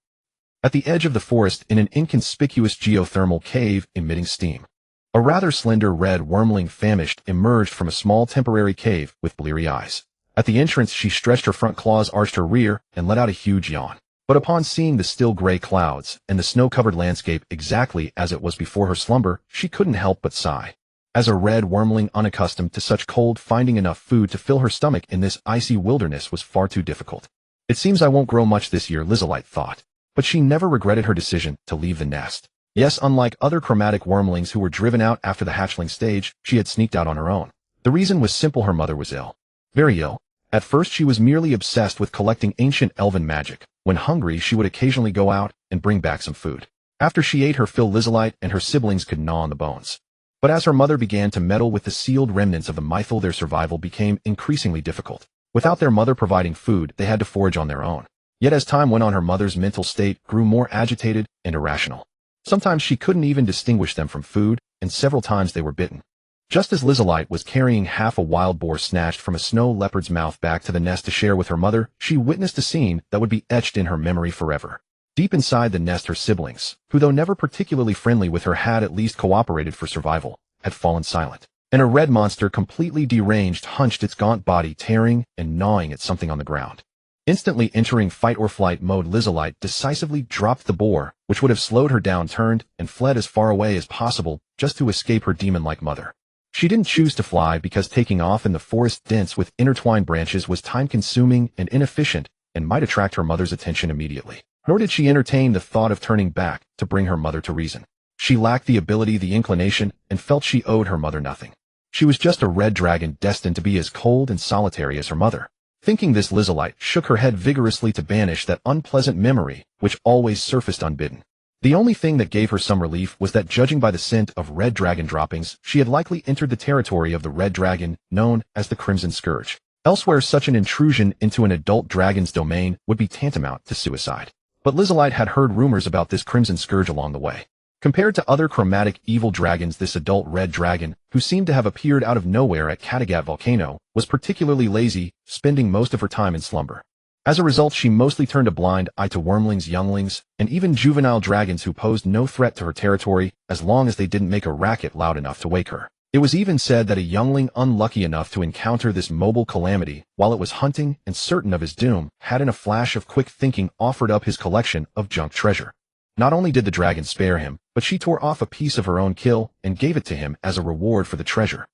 At the edge of the forest, in an inconspicuous geothermal cave emitting steam, a rather slender red wyrmling famished emerged from a small temporary cave with bleary eyes. At the entrance, she stretched her front claws, arched her rear, and let out a huge yawn. But upon seeing the still gray clouds and the snow-covered landscape exactly as it was before her slumber, she couldn't help but sigh. As a red wyrmling unaccustomed to such cold, finding enough food to fill her stomach in this icy wilderness was far too difficult. It seems I won't grow much this year, Lizalite thought. But she never regretted her decision to leave the nest. Yes, unlike other chromatic wyrmlings who were driven out after the hatchling stage, she had sneaked out on her own. The reason was simple: her mother was ill. Very ill. At first she was merely obsessed with collecting ancient elven magic. When hungry, she would occasionally go out and bring back some food. After she ate her fill, Lizalite and her siblings could gnaw on the bones. But as her mother began to meddle with the sealed remnants of the mythal, their survival became increasingly difficult. Without their mother providing food, they had to forage on their own. Yet as time went on, her mother's mental state grew more agitated and irrational. Sometimes she couldn't even distinguish them from food, and several times they were bitten. Just as Lizalite was carrying half a wild boar snatched from a snow leopard's mouth back to the nest to share with her mother, she witnessed a scene that would be etched in her memory forever. Deep inside the nest, her siblings, who though never particularly friendly with her had at least cooperated for survival, had fallen silent. And a red monster, completely deranged, hunched its gaunt body, tearing and gnawing at something on the ground. Instantly entering fight or flight mode, Lizalite decisively dropped the boar, which would have slowed her down, turned, and fled as far away as possible just to escape her demon-like mother. She didn't choose to fly because taking off in the forest dense with intertwined branches was time-consuming and inefficient and might attract her mother's attention immediately. Nor did she entertain the thought of turning back to bring her mother to reason. She lacked the ability, the inclination, and felt she owed her mother nothing. She was just a red dragon destined to be as cold and solitary as her mother. Thinking this, Lizalite shook her head vigorously to banish that unpleasant memory which always surfaced unbidden. The only thing that gave her some relief was that, judging by the scent of red dragon droppings, she had likely entered the territory of the red dragon, known as the Crimson Scourge. Elsewhere, such an intrusion into an adult dragon's domain would be tantamount to suicide. But Lizalite had heard rumors about this Crimson Scourge along the way. Compared to other chromatic evil dragons, this adult red dragon, who seemed to have appeared out of nowhere at Kattegat Volcano, was particularly lazy, spending most of her time in slumber. As a result, she mostly turned a blind eye to wyrmlings, younglings, and even juvenile dragons who posed no threat to her territory as long as they didn't make a racket loud enough to wake her. It was even said that a youngling unlucky enough to encounter this mobile calamity while it was hunting and certain of his doom had, in a flash of quick thinking, offered up his collection of junk treasure. Not only did the dragon spare him, but she tore off a piece of her own kill and gave it to him as a reward for the treasure.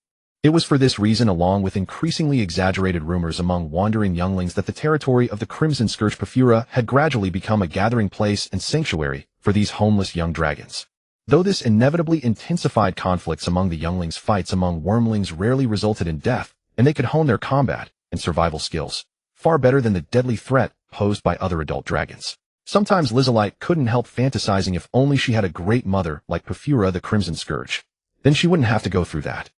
It was for this reason, along with increasingly exaggerated rumors among wandering younglings, that the territory of the Crimson Scourge Porphyra had gradually become a gathering place and sanctuary for these homeless young dragons. Though this inevitably intensified conflicts among the younglings, fights among wyrmlings rarely resulted in death, and they could hone their combat and survival skills far better than the deadly threat posed by other adult dragons. Sometimes Lizalite couldn't help fantasizing if only she had a great mother like Porphyra the Crimson Scourge. Then she wouldn't have to go through that.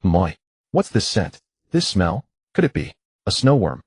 Moi. What's this scent? This smell? Could it be a snowworm?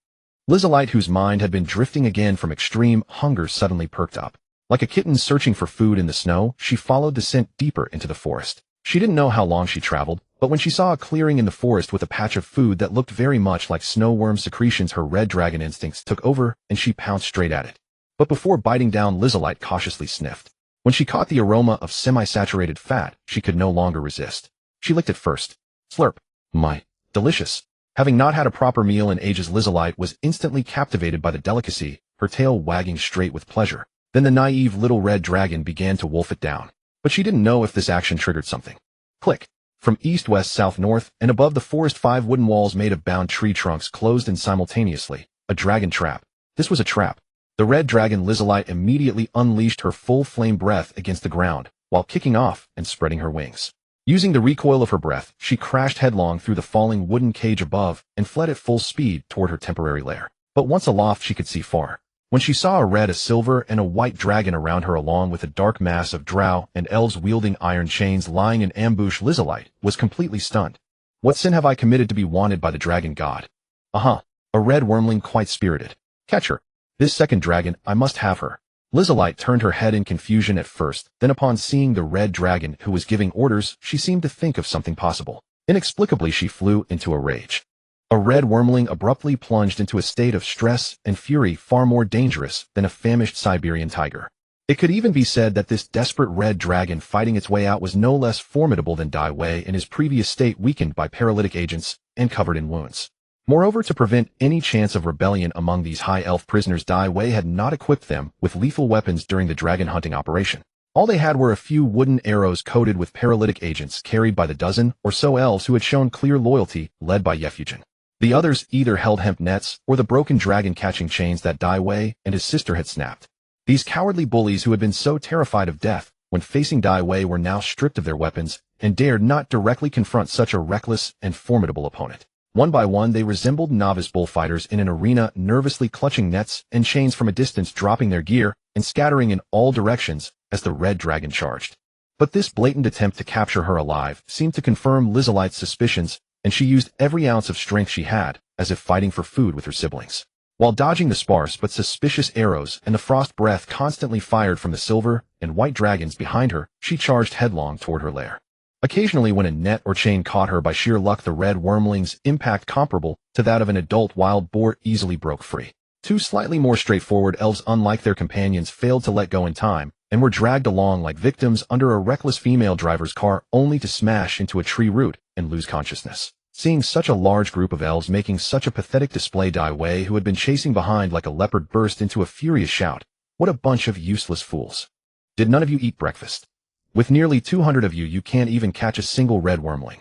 Lizalite, whose mind had been drifting again from extreme hunger, suddenly perked up. Like a kitten searching for food in the snow, she followed the scent deeper into the forest. She didn't know how long she traveled, but when she saw a clearing in the forest with a patch of food that looked very much like snowworm secretions, her red dragon instincts took over and she pounced straight at it. But before biting down, Lizalite cautiously sniffed. When she caught the aroma of semi-saturated fat, she could no longer resist. She licked it first. Slurp. My. Delicious. Having not had a proper meal in ages, Lizalite was instantly captivated by the delicacy, her tail wagging straight with pleasure. Then the naive little red dragon began to wolf it down. But she didn't know if this action triggered something. Click. From east, west, south, north, and above the forest, 5 wooden walls made of bound tree trunks closed in simultaneously. A dragon trap. This was a trap. The red dragon Lizalite immediately unleashed her full flame breath against the ground, while kicking off and spreading her wings. Using the recoil of her breath, she crashed headlong through the falling wooden cage above and fled at full speed toward her temporary lair. But once aloft, she could see far. When she saw a silver, and a white dragon around her along with a dark mass of Drow and Elves wielding iron chains lying in ambush, Lizalite was completely stunned. What sin have I committed to be wanted by the dragon god? A red wyrmling quite spirited. Catch her. This second dragon, I must have her. Lizalite turned her head in confusion at first, then upon seeing the red dragon who was giving orders, she seemed to think of something possible. Inexplicably she flew into a rage. A red wyrmling abruptly plunged into a state of stress and fury far more dangerous than a famished Siberian tiger. It could even be said that this desperate red dragon fighting its way out was no less formidable than Dai Wei in his previous state, weakened by paralytic agents and covered in wounds. Moreover, to prevent any chance of rebellion among these high elf prisoners, Dai Wei had not equipped them with lethal weapons during the dragon hunting operation. All they had were a few wooden arrows coated with paralytic agents carried by the dozen or so elves who had shown clear loyalty, led by Yefugin. The others either held hemp nets or the broken dragon-catching chains that Dai Wei and his sister had snapped. These cowardly bullies who had been so terrified of death when facing Dai Wei were now stripped of their weapons and dared not directly confront such a reckless and formidable opponent. One by one they resembled novice bullfighters in an arena, nervously clutching nets and chains from a distance, dropping their gear and scattering in all directions as the red dragon charged. But this blatant attempt to capture her alive seemed to confirm Lizalite's suspicions, and she used every ounce of strength she had, as if fighting for food with her siblings. While dodging the sparse but suspicious arrows and the frost breath constantly fired from the silver and white dragons behind her, she charged headlong toward her lair. Occasionally, when a net or chain caught her by sheer luck, the red wyrmling's impact, comparable to that of an adult wild boar, easily broke free. Two slightly more straightforward elves, unlike their companions, failed to let go in time and were dragged along like victims under a reckless female driver's car, only to smash into a tree root and lose consciousness. Seeing such a large group of elves making such a pathetic display, Dai Wei, who had been chasing behind like a leopard, burst into a furious shout. What a bunch of useless fools. Did none of you eat breakfast? With nearly 200 of you, you can't even catch a single red wyrmling.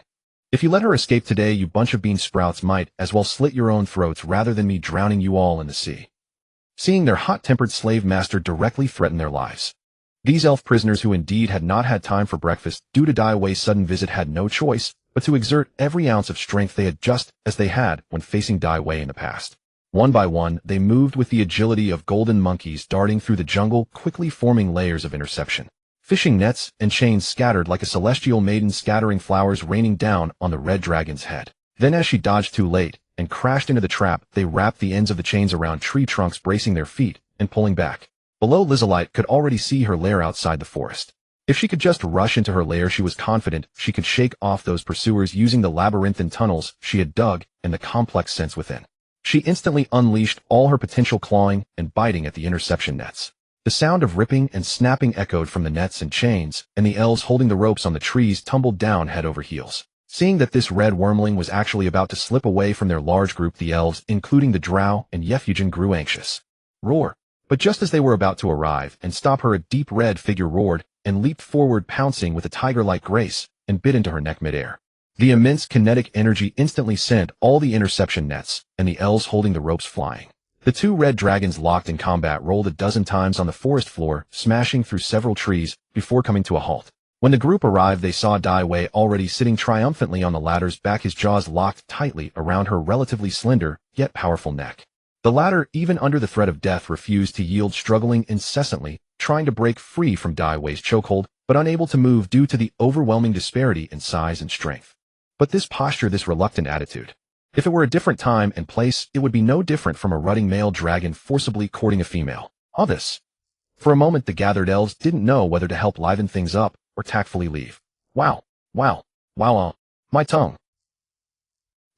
If you let her escape today, you bunch of bean sprouts might as well slit your own throats rather than me drowning you all in the sea. Seeing their hot-tempered slave master directly threaten their lives, these elf prisoners, who indeed had not had time for breakfast due to Dai Wei's sudden visit, had no choice but to exert every ounce of strength they had, just as they had when facing Dai Wei in the past. One by one, they moved with the agility of golden monkeys darting through the jungle, quickly forming layers of interception. Fishing nets and chains scattered like a celestial maiden scattering flowers, raining down on the red dragon's head. Then, as she dodged too late and crashed into the trap, they wrapped the ends of the chains around tree trunks, bracing their feet and pulling back. Below, Lizalite could already see her lair outside the forest. If she could just rush into her lair, she was confident she could shake off those pursuers using the labyrinthine tunnels she had dug and the complex sense within. She instantly unleashed all her potential, clawing and biting at the interception nets. The sound of ripping and snapping echoed from the nets and chains, and the elves holding the ropes on the trees tumbled down head over heels. Seeing that this red wyrmling was actually about to slip away from their large group, the elves, including the Drow and Yefugin, grew anxious. Roar! But just as they were about to arrive and stop her, a deep red figure roared and leaped forward, pouncing with a tiger-like grace, and bit into her neck midair. The immense kinetic energy instantly sent all the interception nets and the elves holding the ropes flying. The two red dragons, locked in combat, rolled a dozen times on the forest floor, smashing through several trees before coming to a halt. When the group arrived, they saw Dai Wei already sitting triumphantly on the ladder's back, his jaws locked tightly around her relatively slender yet powerful neck. The latter, even under the threat of death, refused to yield, struggling incessantly, trying to break free from Dai Wei's chokehold, but unable to move due to the overwhelming disparity in size and strength. But this posture, this reluctant attitude, if it were a different time and place, it would be no different from a rutting male dragon forcibly courting a female. All this. For a moment, the gathered elves didn't know whether to help liven things up or tactfully leave. Wow, my tongue.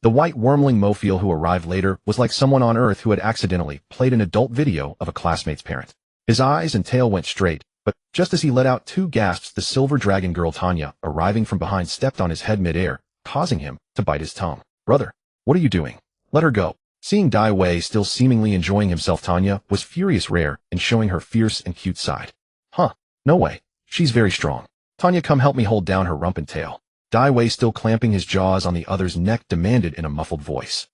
The white wyrmling Mophiel, who arrived later, was like someone on Earth who had accidentally played an adult video of a classmate's parent. His eyes and tail went straight, but just as he let out two gasps, the silver dragon girl Tanya, arriving from behind, stepped on his head midair, causing him to bite his tongue. Brother, what are you doing? Let her go. Seeing Dai Wei still seemingly enjoying himself, Tanya was furious, rare, and showing her fierce and cute side. No way. She's very strong. Tanya, come help me hold down her rump and tail. Dai Wei, still clamping his jaws on the other's neck, demanded in a muffled voice.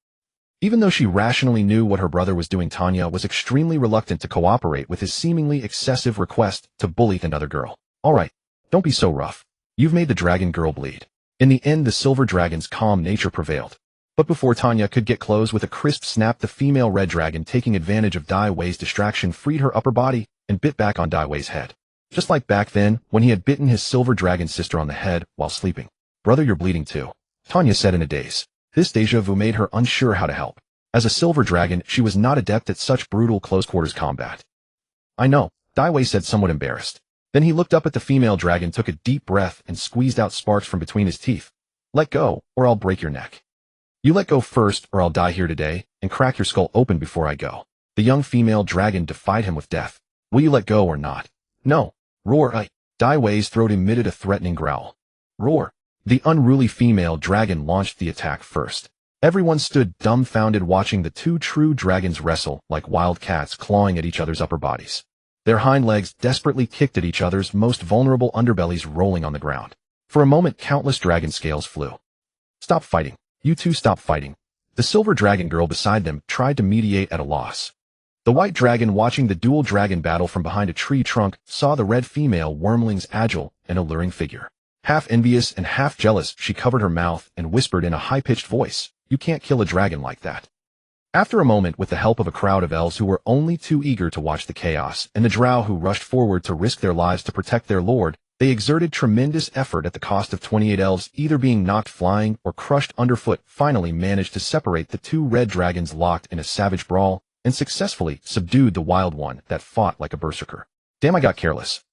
Even though she rationally knew what her brother was doing, Tanya was extremely reluctant to cooperate with his seemingly excessive request to bully another girl. All right, don't be so rough. You've made the dragon girl bleed. In the end, the silver dragon's calm nature prevailed. But before Tanya could get close, with a crisp snap, the female red dragon, taking advantage of Dai Wei's distraction, freed her upper body and bit back on Dai Wei's head. Just like back then, when he had bitten his silver dragon sister on the head while sleeping. "Brother, you're bleeding too," Tanya said in a daze. This deja vu made her unsure how to help. As a silver dragon, she was not adept at such brutal close-quarters combat. "I know," Dai Wei said, somewhat embarrassed. Then he looked up at the female dragon, took a deep breath, and squeezed out sparks from between his teeth. "Let go, or I'll break your neck. You let go first, or I'll die here today, and crack your skull open before I go." The young female dragon defied him with death. "Will you let go or not?" "No." "Roar!" Dai Wei's throat emitted a threatening growl. "Roar!" The unruly female dragon launched the attack first. Everyone stood dumbfounded, watching the two true dragons wrestle like wild cats, clawing at each other's upper bodies. Their hind legs desperately kicked at each other's most vulnerable underbellies, rolling on the ground. For a moment, countless dragon scales flew. "Stop fighting. You two stop fighting." The silver dragon girl beside them tried to mediate, at a loss. The white dragon, watching the dual dragon battle from behind a tree trunk, saw the red female wyrmling's agile and alluring figure. Half envious and half jealous, she covered her mouth and whispered in a high-pitched voice, "You can't kill a dragon like that." After a moment, with the help of a crowd of elves who were only too eager to watch the chaos, and the Drow who rushed forward to risk their lives to protect their lord, they exerted tremendous effort at the cost of 28 elves either being knocked flying or crushed underfoot, finally managed to separate the two red dragons locked in a savage brawl, and successfully subdued the wild one that fought like a berserker. "Damn, I got careless."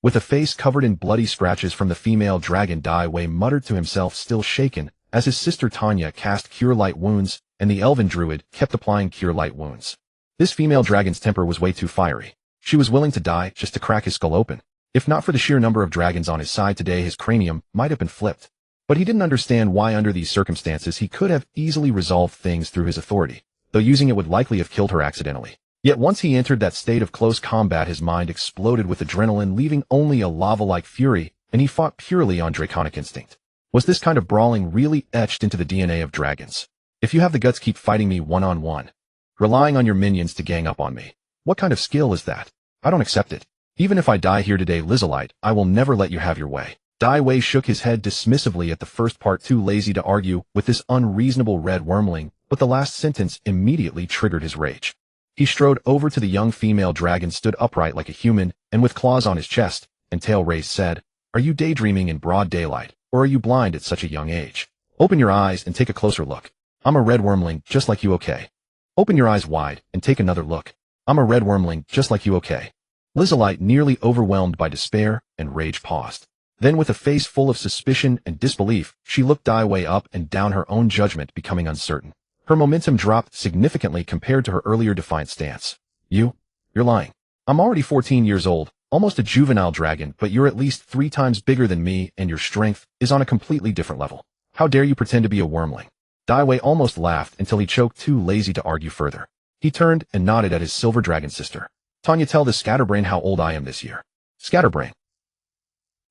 With a face covered in bloody scratches from the female dragon, Dai Wei muttered to himself, still shaken, as his sister Tanya cast Cure Light Wounds, and the elven druid kept applying Cure Light Wounds. This female dragon's temper was way too fiery. She was willing to die just to crack his skull open. If not for the sheer number of dragons on his side today, his cranium might have been flipped. But he didn't understand why under these circumstances he could have easily resolved things through his authority, though using it would likely have killed her accidentally. Yet once he entered that state of close combat, his mind exploded with adrenaline, leaving only a lava-like fury, and he fought purely on draconic instinct. Was this kind of brawling really etched into the DNA of dragons? "If you have the guts, keep fighting me one-on-one. Relying on your minions to gang up on me. What kind of skill is that? I don't accept it. Even if I die here today, Lizalite, I will never let you have your way." Dai Wei shook his head dismissively at the first part, too lazy to argue with this unreasonable red wyrmling, but the last sentence immediately triggered his rage. He strode over to the young female dragon, stood upright like a human, and with claws on his chest and tail raised said, "Are you daydreaming in broad daylight, or are you blind at such a young age? Open your eyes and take a closer look. I'm a red wyrmling just like you, okay? Open your eyes wide and take another look. I'm a red wyrmling just like you, okay?" Lizalite, nearly overwhelmed by despair and rage, paused. Then, with a face full of suspicion and disbelief, she looked Dai Wei up and down, her own judgment becoming uncertain. Her momentum dropped significantly compared to her earlier defiant stance. You're lying. I'm already 14 years old, almost a juvenile dragon, but you're at least 3 times bigger than me, and your strength is on a completely different level. How dare you pretend to be a wyrmling?" Dai Wei almost laughed until he choked, too lazy to argue further. He turned and nodded at his silver dragon sister. "Tanya, tell this scatterbrain how old I am this year." "Scatterbrain?"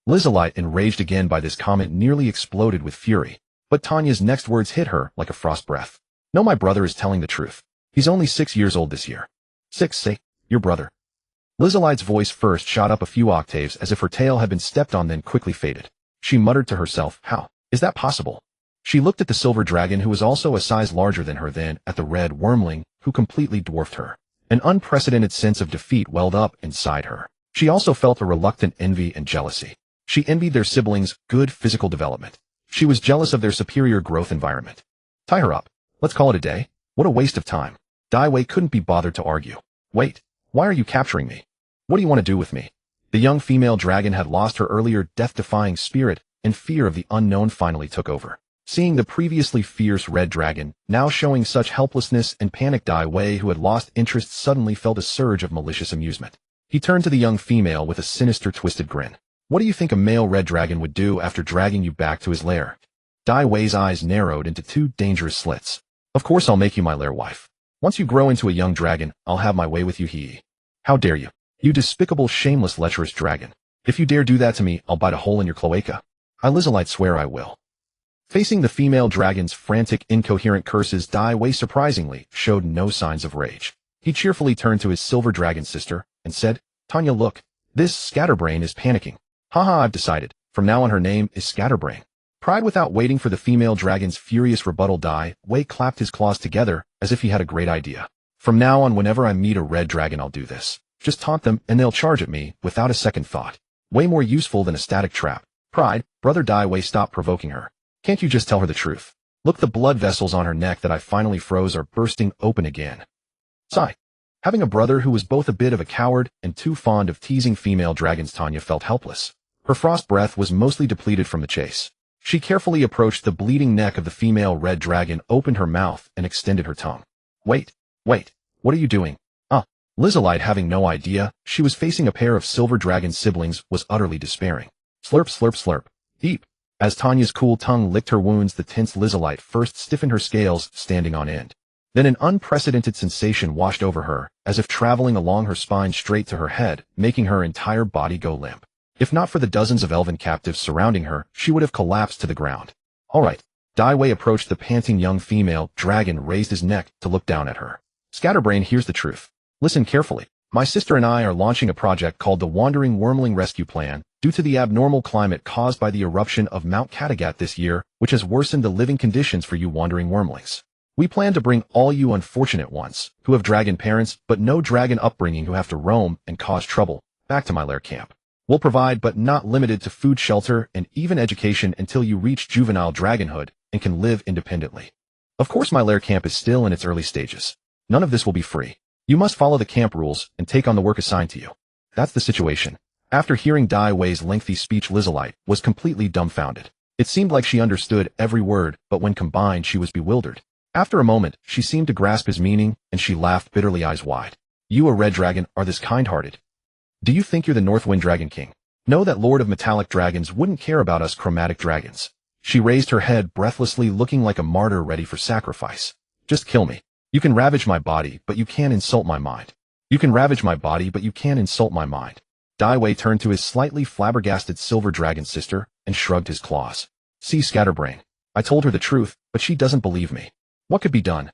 Lizalite, enraged again by this comment, nearly exploded with fury, but Tanya's next words hit her like a frost breath. "No, my brother is telling the truth. He's only 6 years old this year." "6, say? Your brother?" Lizalite's voice first shot up a few octaves as if her tail had been stepped on, then quickly faded. She muttered to herself, "How is that possible?" She looked at the silver dragon, who was also a size larger than her, then at the red wyrmling, who completely dwarfed her. An unprecedented sense of defeat welled up inside her. She also felt a reluctant envy and jealousy. She envied their siblings' good physical development. She was jealous of their superior growth environment. "Tie her up. Let's call it a day. What a waste of time." Dai Wei couldn't be bothered to argue. "Wait, why are you capturing me? What do you want to do with me?" The young female dragon had lost her earlier death-defying spirit, and fear of the unknown finally took over. Seeing the previously fierce red dragon now showing such helplessness and panic, Dai Wei, who had lost interest, suddenly felt a surge of malicious amusement. He turned to the young female with a sinister, twisted grin. "What do you think a male red dragon would do after dragging you back to his lair?" Dai Wei's eyes narrowed into 2 dangerous slits. "Of course I'll make you my lair wife. Once you grow into a young dragon, I'll have my way with you, he. How dare you? You despicable, shameless, lecherous dragon. If you dare do that to me, I'll bite a hole in your cloaca. I Lizalite swear I will." Facing the female dragon's frantic, incoherent curses, Dai Wei surprisingly showed no signs of rage. He cheerfully turned to his silver dragon sister and said, "Tanya, look. This scatterbrain is panicking. Haha, I've decided. From now on her name is Scatterbrain. Pride without waiting for the female dragon's furious rebuttal Wei clapped his claws together as if he had a great idea. From now on, whenever I meet a red dragon, I'll do this. Just taunt them and they'll charge at me without a second thought. Way more useful than a static trap. Pride, brother Wei, stop provoking her. Can't you just tell her the truth? Look, the blood vessels on her neck that I finally froze are bursting open again. Sigh. Having a brother who was both a bit of a coward and too fond of teasing female dragons, Tanya felt helpless. Her frost breath was mostly depleted from the chase. She carefully approached the bleeding neck of the female red dragon, opened her mouth, and extended her tongue. Wait, what are you doing? Lizalite, having no idea she was facing a pair of silver dragon siblings, was utterly despairing. Slurp, slurp, slurp. Deep. As Tanya's cool tongue licked her wounds, the tense Lizalite first stiffened her scales, standing on end. Then an unprecedented sensation washed over her, as if traveling along her spine straight to her head, making her entire body go limp. If not for the dozens of elven captives surrounding her, she would have collapsed to the ground. All right. Wei approached the panting young female dragon, raised his neck to look down at her. Scatterbrain, here's the truth. Listen carefully. My sister and I are launching a project called the Wandering Wyrmling Rescue Plan, due to the abnormal climate caused by the eruption of Mount Kattegat this year, which has worsened the living conditions for you wandering wyrmlings. We plan to bring all you unfortunate ones, who have dragon parents but no dragon upbringing, who have to roam and cause trouble, back to my lair camp. We'll provide, but not limited to, food, shelter, and even education until you reach juvenile dragonhood and can live independently. Of course, my lair camp is still in its early stages. None of this will be free. You must follow the camp rules and take on the work assigned to you. That's the situation. After hearing Wei's lengthy speech, Lizalite was completely dumbfounded. It seemed like she understood every word, but when combined, she was bewildered. After a moment, she seemed to grasp his meaning, and she laughed bitterly, eyes wide. You, a red dragon, are this kind-hearted? Do you think you're the Northwind Dragon King? Know that Lord of Metallic Dragons wouldn't care about us chromatic dragons. She raised her head breathlessly, looking like a martyr ready for sacrifice. Just kill me. You can ravage my body, but you can't insult my mind. You can ravage my body, but you can't insult my mind. Wei turned to his slightly flabbergasted silver dragon sister and shrugged his claws. See, Scatterbrain. I told her the truth, but she doesn't believe me. What could be done?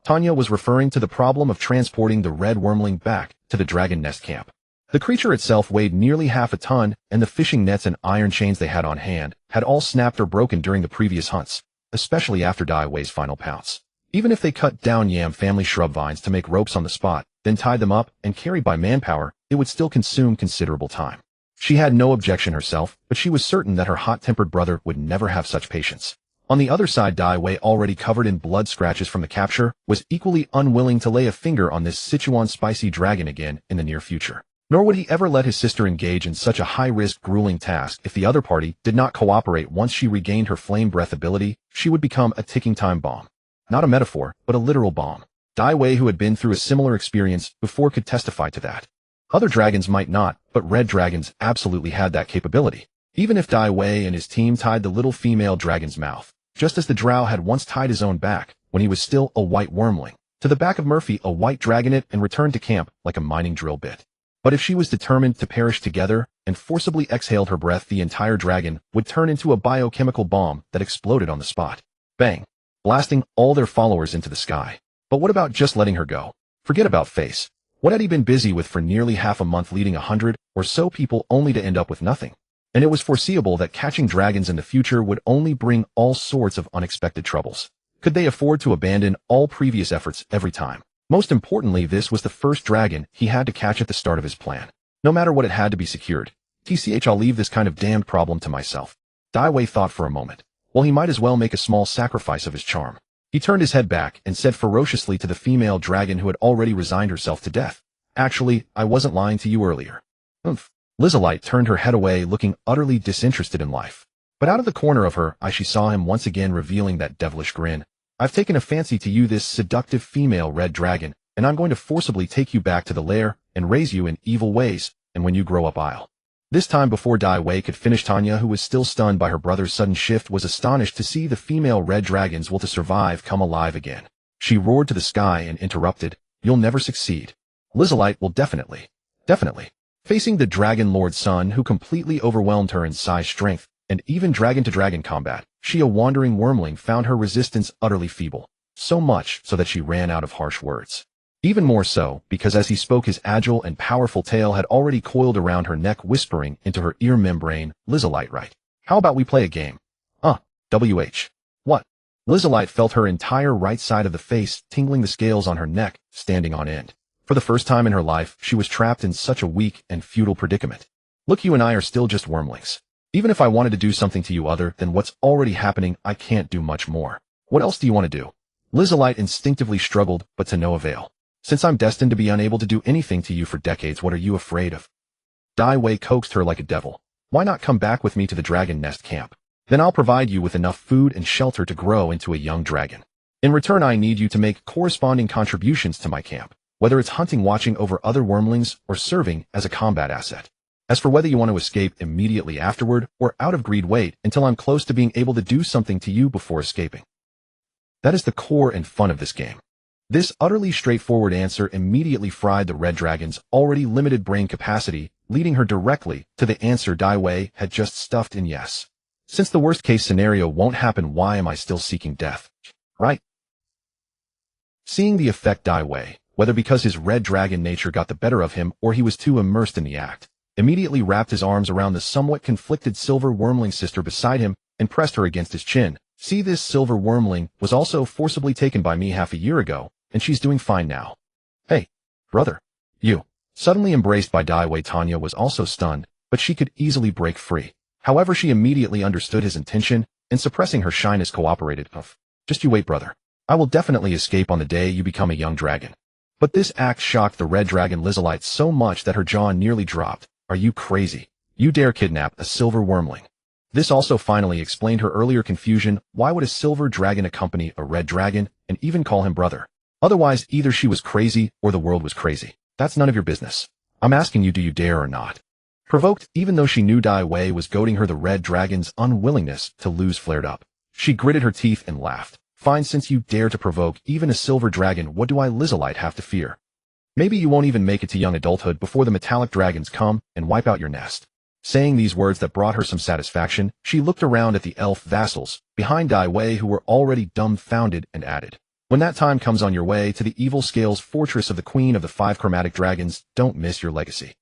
Tanya was referring to the problem of transporting the red wyrmling back to the dragon nest camp. The creature itself weighed nearly half a ton, and the fishing nets and iron chains they had on hand had all snapped or broken during the previous hunts, especially after Wei's final pounce. Even if they cut down yam family shrub vines to make ropes on the spot, then tied them up and carried by manpower, it would still consume considerable time. She had no objection herself, but she was certain that her hot-tempered brother would never have such patience. On the other side, Wei, already covered in blood scratches from the capture, was equally unwilling to lay a finger on this Sichuan spicy dragon again in the near future. Nor would he ever let his sister engage in such a high-risk, grueling task. If the other party did not cooperate once she regained her flame breath ability, she would become a ticking time bomb. Not a metaphor, but a literal bomb. Wei, who had been through a similar experience before, could testify to that. Other dragons might not, but red dragons absolutely had that capability. Even if Wei and his team tied the little female dragon's mouth, just as the Drow had once tied his own back, when he was still a white wyrmling, to the back of Murphy, a white dragonet, and returned to camp like a mining drill bit. But if she was determined to perish together and forcibly exhaled her breath, the entire dragon would turn into a biochemical bomb that exploded on the spot. Bang! Blasting all their followers into the sky. But what about just letting her go? Forget about Face. What had he been busy with for nearly half a month, leading 100 or so people only to end up with nothing? And it was foreseeable that catching dragons in the future would only bring all sorts of unexpected troubles. Could they afford to abandon all previous efforts every time? Most importantly, this was the first dragon he had to catch at the start of his plan. No matter what, it had to be secured. I'll leave this kind of damned problem to myself. Wei thought for a moment. Well, he might as well make a small sacrifice of his charm. He turned his head back and said ferociously to the female dragon, who had already resigned herself to death. Actually, I wasn't lying to you earlier. Oomph. Lizalite turned her head away, looking utterly disinterested in life. But out of the corner of her eye, she saw him once again, revealing that devilish grin. I've taken a fancy to you, this seductive female red dragon, and I'm going to forcibly take you back to the lair and raise you in evil ways, and when you grow up, I'll... This time, before Wei could finish, Tanya, who was still stunned by her brother's sudden shift, was astonished to see the female red dragon's will to survive come alive again. She roared to the sky and interrupted, You'll never succeed. Lizalite will definitely. Facing the Dragon Lord's son, who completely overwhelmed her in size, strength, and even dragon-to-dragon combat, she, a wandering wyrmling, found her resistance utterly feeble. So much so that she ran out of harsh words. Even more so, because as he spoke, his agile and powerful tail had already coiled around her neck, whispering into her ear membrane, Lizalite, right? How about we play a game? What? Lizalite felt her entire right side of the face tingling, the scales on her neck standing on end. For the first time in her life, she was trapped in such a weak and futile predicament. Look, you and I are still just wyrmlings. Even if I wanted to do something to you other than what's already happening, I can't do much more. What else do you want to do? Lizalite instinctively struggled, but to no avail. Since I'm destined to be unable to do anything to you for decades, what are you afraid of? Dai Wei coaxed her like a devil. Why not come back with me to the dragon nest camp? Then I'll provide you with enough food and shelter to grow into a young dragon. In return, I need you to make corresponding contributions to my camp, whether it's hunting, watching over other wyrmlings, or serving as a combat asset. As for whether you want to escape immediately afterward or out of greed, wait until I'm close to being able to do something to you before escaping. That is the core and fun of this game. This utterly straightforward answer immediately fried the red dragon's already limited brain capacity, leading her directly to the answer Dai Wei had just stuffed in yes. Since the worst-case scenario won't happen, why am I still seeking death? Right? Seeing the effect, Dai Wei, whether because his red dragon nature got the better of him or he was too immersed in the act, immediately wrapped his arms around the somewhat conflicted silver wyrmling sister beside him and pressed her against his chin. See, this silver wyrmling was also forcibly taken by me half a year ago, and she's doing fine now. Hey, brother. You. Suddenly embraced by Dai Wei, Tanya was also stunned, but she could easily break free. However, she immediately understood his intention, and suppressing her shyness cooperated. Just you wait, brother. I will definitely escape on the day you become a young dragon. But this act shocked the red dragon Lizalite so much that her jaw nearly dropped. Are you crazy? You dare kidnap a silver wyrmling? This also finally explained her earlier confusion. Why would a silver dragon accompany a red dragon and even call him brother? Otherwise, either she was crazy or the world was crazy. That's none of your business. I'm asking you, do you dare or not? Provoked, even though she knew Dai Wei was goading her, the red dragon's unwillingness to lose flared up. She gritted her teeth and laughed. Fine, since you dare to provoke even a silver dragon, what do I, Lizalite, have to fear? Maybe you won't even make it to young adulthood before the metallic dragons come and wipe out your nest. Saying these words that brought her some satisfaction, she looked around at the elf vassals behind Dai Wei who were already dumbfounded and added, when that time comes on your way to the evil scales fortress of the queen of the 5 chromatic dragons, don't miss your legacy.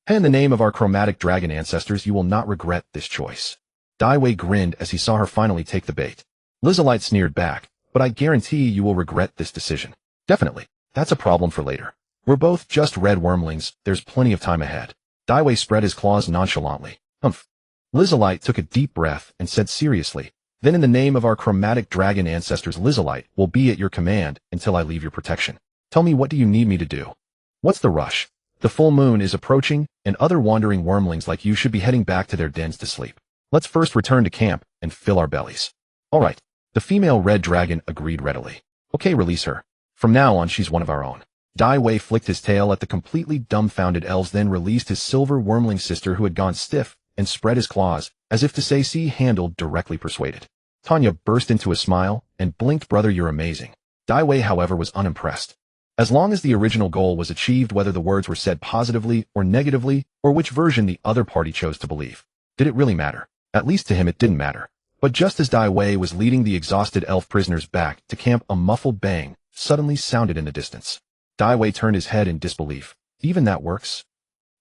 In the name of our chromatic dragon ancestors, you will not regret this choice. Dai Wei grinned as he saw her finally take the bait. Lizalite sneered back, but I guarantee you will regret this decision. Definitely. That's a problem for later. We're both just red wyrmlings, there's plenty of time ahead. Dai Wei spread his claws nonchalantly. Humph. Lizalite took a deep breath and said seriously, then in the name of our chromatic dragon ancestors, Lizalite will be at your command until I leave your protection. Tell me, what do you need me to do? What's the rush? The full moon is approaching, and other wandering wyrmlings like you should be heading back to their dens to sleep. Let's first return to camp and fill our bellies. All right. The female red dragon agreed readily. Okay, release her. From now on, she's one of our own. Dai Wei flicked his tail at the completely dumbfounded elves, then released his silver wyrmling sister who had gone stiff and spread his claws, as if to say, see, handled, directly persuaded. Tanya burst into a smile and blinked, brother, you're amazing. Dai Wei, however, was unimpressed. As long as the original goal was achieved, whether the words were said positively or negatively, or which version the other party chose to believe, did it really matter? At least to him it didn't matter. But just as Dai Wei was leading the exhausted elf prisoners back to camp, a muffled bang suddenly sounded in the distance. Dai Wei turned his head in disbelief. Even that works?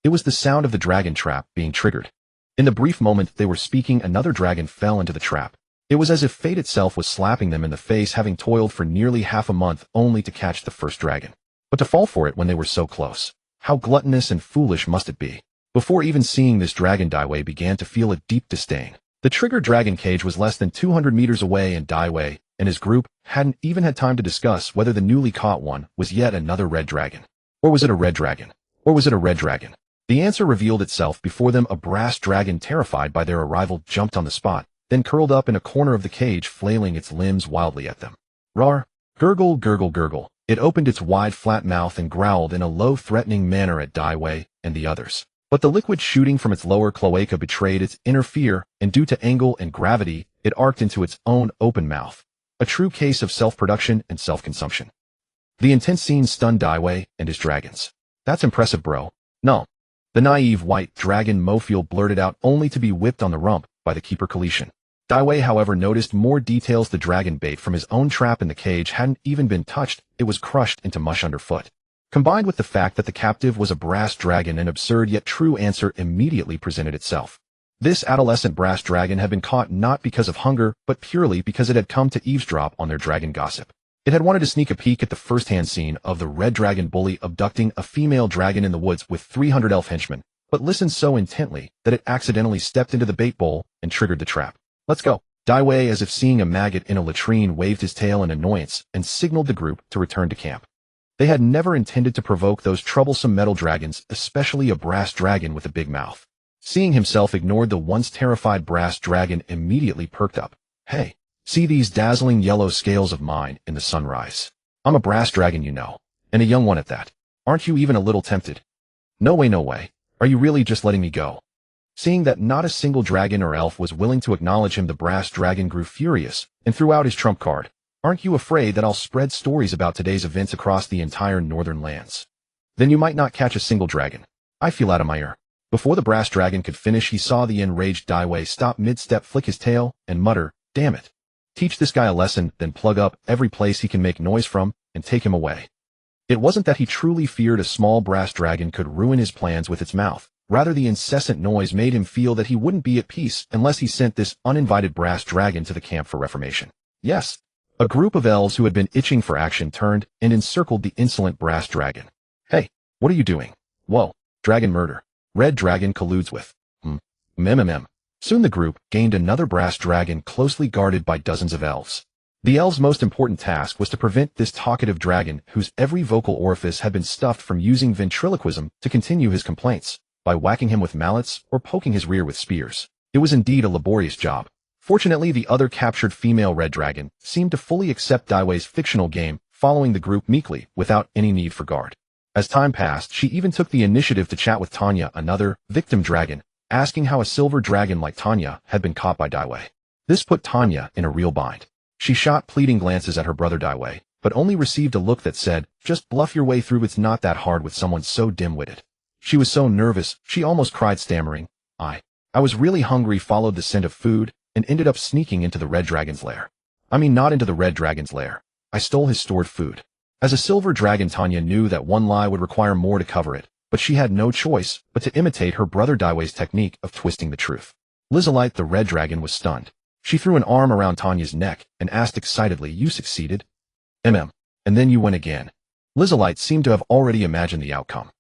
It was the sound of the dragon trap being triggered. In the brief moment they were speaking, another dragon fell into the trap. It was as if fate itself was slapping them in the face, having toiled for nearly half a month only to catch the first dragon. But to fall for it when they were so close. How gluttonous and foolish must it be? Before even seeing this dragon, Dai Wei began to feel a deep disdain. The triggered dragon cage was less than 200 meters away, and Dai Wei and his group hadn't even had time to discuss whether the newly caught one was yet another red dragon. Or was it a red dragon? Or was it a red dragon? The answer revealed itself before them. A brass dragon, terrified by their arrival, jumped on the spot, then curled up in a corner of the cage, flailing its limbs wildly at them. Rawr! Gurgle, gurgle, gurgle. It opened its wide, flat mouth and growled in a low, threatening manner at Dai Wei and the others. But the liquid shooting from its lower cloaca betrayed its inner fear, and due to angle and gravity, it arced into its own open mouth. A true case of self-production and self-consumption. The intense scene stunned Dai Wei and his dragons. That's impressive, bro. No. The naive white dragon Mofiel blurted out, only to be whipped on the rump by the keeper Kalishan. Dai Wei, however, noticed more details. The dragon bait from his own trap in the cage hadn't even been touched, it was crushed into mush underfoot. Combined with the fact that the captive was a brass dragon, an absurd yet true answer immediately presented itself. This adolescent brass dragon had been caught not because of hunger, but purely because it had come to eavesdrop on their dragon gossip. It had wanted to sneak a peek at the first-hand scene of the red dragon bully abducting a female dragon in the woods with 300 elf henchmen, but listened so intently that it accidentally stepped into the bait bowl and triggered the trap. Let's go. Daiwei, as if seeing a maggot in a latrine, waved his tail in annoyance and signaled the group to return to camp. They had never intended to provoke those troublesome metal dragons, especially a brass dragon with a big mouth. Seeing himself ignored, the once terrified brass dragon immediately perked up. Hey, see these dazzling yellow scales of mine in the sunrise? I'm a brass dragon, you know, and a young one at that. Aren't you even a little tempted? No way, no way. Are you really just letting me go? Seeing that not a single dragon or elf was willing to acknowledge him, the brass dragon grew furious and threw out his trump card. Aren't you afraid that I'll spread stories about today's events across the entire northern lands? Then you might not catch a single dragon. I feel out of my ear. Before the brass dragon could finish, he saw the enraged Daiwei stop mid-step, flick his tail, and mutter, "Damn it. Teach this guy a lesson, then plug up every place he can make noise from and take him away." It wasn't that he truly feared a small brass dragon could ruin his plans with its mouth. Rather, the incessant noise made him feel that he wouldn't be at peace unless he sent this uninvited brass dragon to the camp for reformation. Yes, a group of elves who had been itching for action turned and encircled the insolent brass dragon. Hey, what are you doing? Whoa, dragon murder. Red dragon colludes with. Soon the group gained another brass dragon closely guarded by dozens of elves. The elves' most important task was to prevent this talkative dragon, whose every vocal orifice had been stuffed, from using ventriloquism to continue his complaints, by whacking him with mallets or poking his rear with spears. It was indeed a laborious job. Fortunately, the other captured female red dragon seemed to fully accept Daiwei's fictional game, following the group meekly, without any need for guard. As time passed, she even took the initiative to chat with Tanya, another victim dragon, asking how a silver dragon like Tanya had been caught by Daiwei. This put Tanya in a real bind. She shot pleading glances at her brother Daiwei, but only received a look that said, "Just bluff your way through, it's not that hard with someone so dim-witted." She was so nervous, she almost cried, stammering, I was really hungry," followed the scent of food, and ended up sneaking into the red dragon's lair. I mean, not into the red dragon's lair. I stole his stored food. As a silver dragon, Tanya knew that one lie would require more to cover it, but she had no choice but to imitate her brother Daiwei's technique of twisting the truth. Lizalite, the red dragon, was stunned. She threw an arm around Tanya's neck and asked excitedly, "You succeeded? And then you win again." Lizalite seemed to have already imagined the outcome.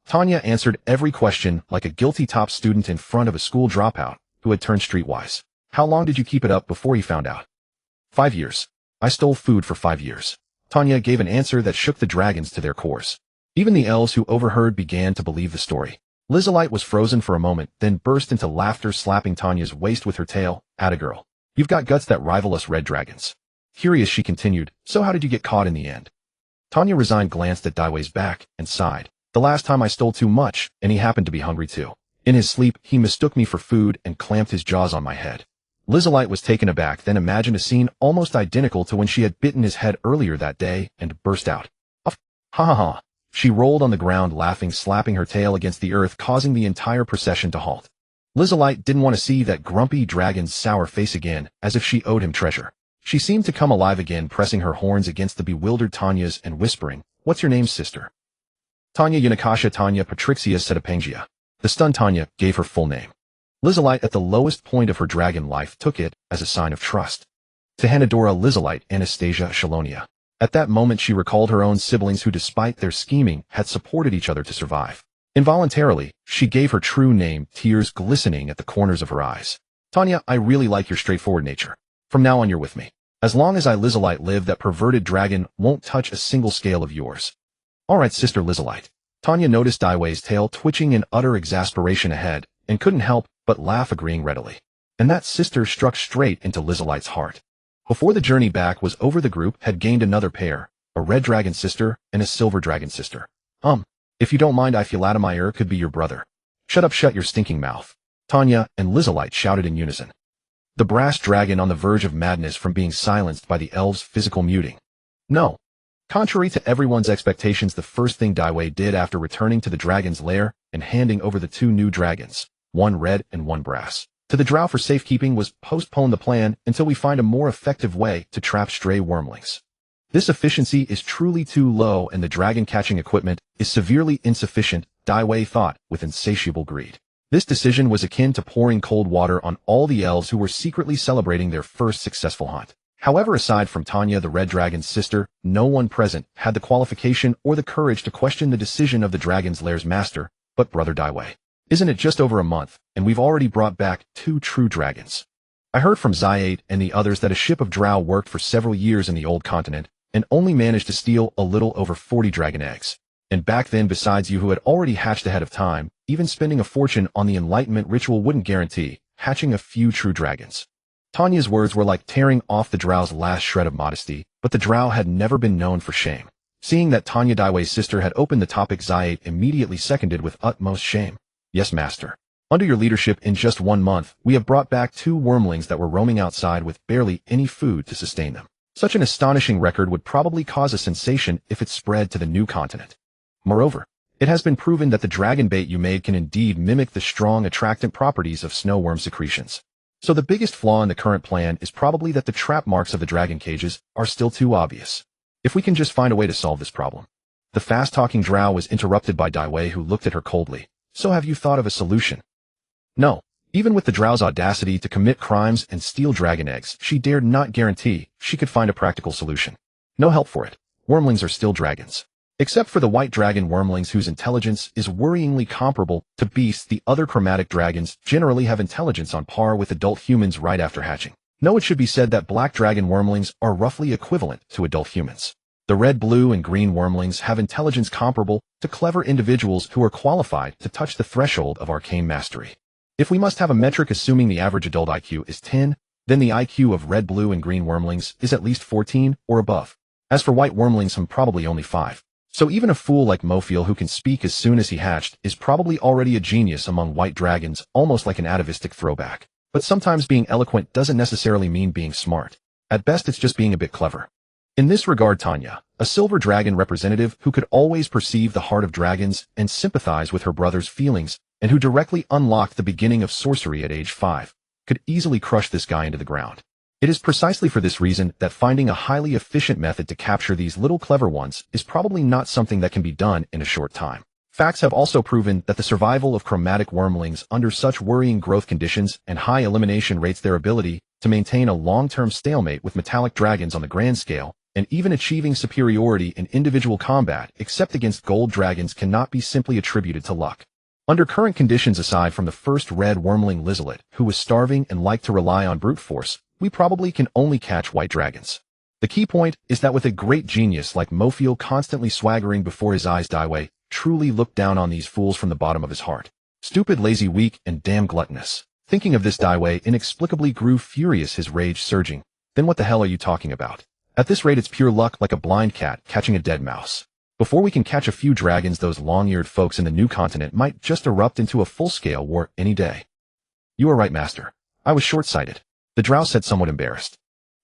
Tanya answered every question like a guilty top student in front of a school dropout who had turned streetwise. "How long did you keep it up before he found out?" 5 years. I stole food for 5 years. Tanya gave an answer that shook the dragons to their cores. Even the elves who overheard began to believe the story. Lizalite was frozen for a moment, then burst into laughter, slapping Tanya's waist with her tail. "Atta girl. You've got guts that rival us red dragons." Curious, she continued, "So how did you get caught in the end?" Tanya, resigned, glanced at Daiwei's back and sighed. "The last time I stole too much, and he happened to be hungry too. In his sleep, he mistook me for food and clamped his jaws on my head." Lizalite was taken aback, then imagined a scene almost identical to when she had bitten his head earlier that day, and burst out. "Ha ha ha." She rolled on the ground laughing, slapping her tail against the earth, causing the entire procession to halt. Lizalite didn't want to see that grumpy dragon's sour face again, as if she owed him treasure. She seemed to come alive again, pressing her horns against the bewildered Tanya's and whispering, "What's your name, sister?" "Tanya Yunakasha Tanya Patrixia Setapangia." The stunned Tanya gave her full name. Lizalite, at the lowest point of her dragon life, took it as a sign of trust. Tehanadora Lizalite Anastasia Shalonia. At that moment she recalled her own siblings who, despite their scheming, had supported each other to survive. Involuntarily, she gave her true name, tears glistening at the corners of her eyes. "Tanya, I really like your straightforward nature. From now on you're with me. As long as I, Lizalite, live, that perverted dragon won't touch a single scale of yours." "All right, sister Lizalite." Tanya noticed Daiwei's tail twitching in utter exasperation ahead, and couldn't help but laugh, agreeing readily. And that sister struck straight into Lizalite's heart. Before the journey back was over, the group had gained another pair, a red dragon sister and a silver dragon sister. If you don't mind, I feel out of my ear could be your brother." "Shut up, shut your stinking mouth," Tanya and Lizalite shouted in unison. The brass dragon on the verge of madness from being silenced by the elves' physical muting. No. Contrary to everyone's expectations, the first thing Daiwei did after returning to the dragon's lair and handing over the 2 new dragons, one red and one brass, to the Drow for safekeeping, was postpone the plan until we find a more effective way to trap stray wyrmlings. This efficiency is truly too low, and the dragon catching equipment is severely insufficient, Daiwei thought with insatiable greed. This decision was akin to pouring cold water on all the elves who were secretly celebrating their first successful hunt. However, aside from Tanya, the Red Dragon's sister, no one present had the qualification or the courage to question the decision of the Dragon's Lair's master, but Brother Daiwei. Isn't it just over a month, and we've already brought back 2 true dragons? I heard from Zyate and the others that a ship of Drow worked for several years in the Old Continent, and only managed to steal a little over 40 dragon eggs. And back then, besides you who had already hatched ahead of time, even spending a fortune on the Enlightenment ritual wouldn't guarantee hatching a few true dragons. Tanya's words were like tearing off the Drow's last shred of modesty, but the Drow had never been known for shame. Seeing that Tanya Daiwei's sister had opened the topic, Zyate immediately seconded with utmost shame. Yes, master. Under your leadership, in just 1 month, we have brought back 2 wyrmlings that were roaming outside with barely any food to sustain them. Such an astonishing record would probably cause a sensation if it spread to the new continent. Moreover, it has been proven that the dragon bait you made can indeed mimic the strong attractant properties of snowworm secretions. So the biggest flaw in the current plan is probably that the trap marks of the dragon cages are still too obvious. If we can just find a way to solve this problem. The fast-talking Drow was interrupted by Daiwei, who looked at her coldly. So have you thought of a solution? No. Even with the Drow's audacity to commit crimes and steal dragon eggs, she dared not guarantee she could find a practical solution. No help for it. Wyrmlings are still dragons. Except for the white dragon wyrmlings, whose intelligence is worryingly comparable to beasts, the other chromatic dragons generally have intelligence on par with adult humans right after hatching. No, it should be said that black dragon wyrmlings are roughly equivalent to adult humans. The red, blue, and green wyrmlings have intelligence comparable to clever individuals who are qualified to touch the threshold of arcane mastery. If we must have a metric assuming the average adult IQ is 10, then the IQ of red, blue, and green wyrmlings is at least 14 or above. As for white wyrmlings, probably only 5. So even a fool like Mofiel, who can speak as soon as he hatched, is probably already a genius among white dragons, almost like an atavistic throwback. But sometimes being eloquent doesn't necessarily mean being smart. At best, it's just being a bit clever. In this regard, Tanya, a silver dragon representative who could always perceive the heart of dragons and sympathize with her brother's feelings, and who directly unlocked the beginning of sorcery at age 5, could easily crush this guy into the ground. It is precisely for this reason that finding a highly efficient method to capture these little clever ones is probably not something that can be done in a short time. Facts have also proven that the survival of chromatic wyrmlings under such worrying growth conditions and high elimination rates, their ability to maintain a long-term stalemate with metallic dragons on the grand scale, and even achieving superiority in individual combat except against gold dragons, cannot be simply attributed to luck. Under current conditions, aside from the first red wyrmling Lizelet, who was starving and liked to rely on brute force, we probably can only catch white dragons. The key point is that with a great genius like Mofiel constantly swaggering before his eyes, Daiwei truly looked down on these fools from the bottom of his heart. Stupid, lazy, weak, and damn gluttonous. Thinking of this, Daiwei inexplicably grew furious, his rage surging. Then what the hell are you talking about? At this rate, it's pure luck, like a blind cat catching a dead mouse. Before we can catch a few dragons, those long-eared folks in the new continent might just erupt into a full-scale war any day. You are right, master. I was short-sighted. The Drow said, somewhat embarrassed.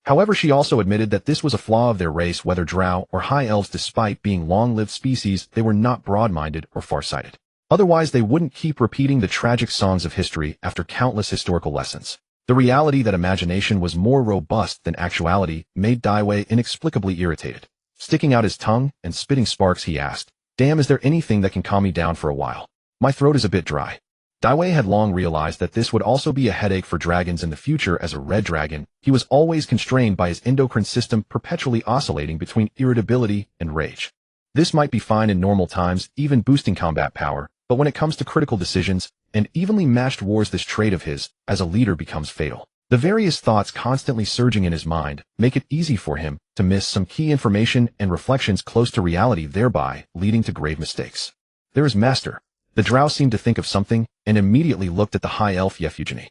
However, she also admitted that this was a flaw of their race, whether Drow or High Elves. Despite being long-lived species, they were not broad-minded or far-sighted. Otherwise, they wouldn't keep repeating the tragic songs of history after countless historical lessons. The reality that imagination was more robust than actuality made Daiwei inexplicably irritated. Sticking out his tongue and spitting sparks, he asked, "Damn, is there anything that can calm me down for a while? My throat is a bit dry." Daiwei had long realized that this would also be a headache for dragons in the future. As a red dragon, he was always constrained by his endocrine system, perpetually oscillating between irritability and rage. This might be fine in normal times, even boosting combat power, but when it comes to critical decisions and evenly matched wars, this trait of his as a leader becomes fatal. The various thoughts constantly surging in his mind make it easy for him to miss some key information and reflections close to reality, thereby leading to grave mistakes. There is master. The Drow seemed to think of something and immediately looked at the high elf Yefugenie.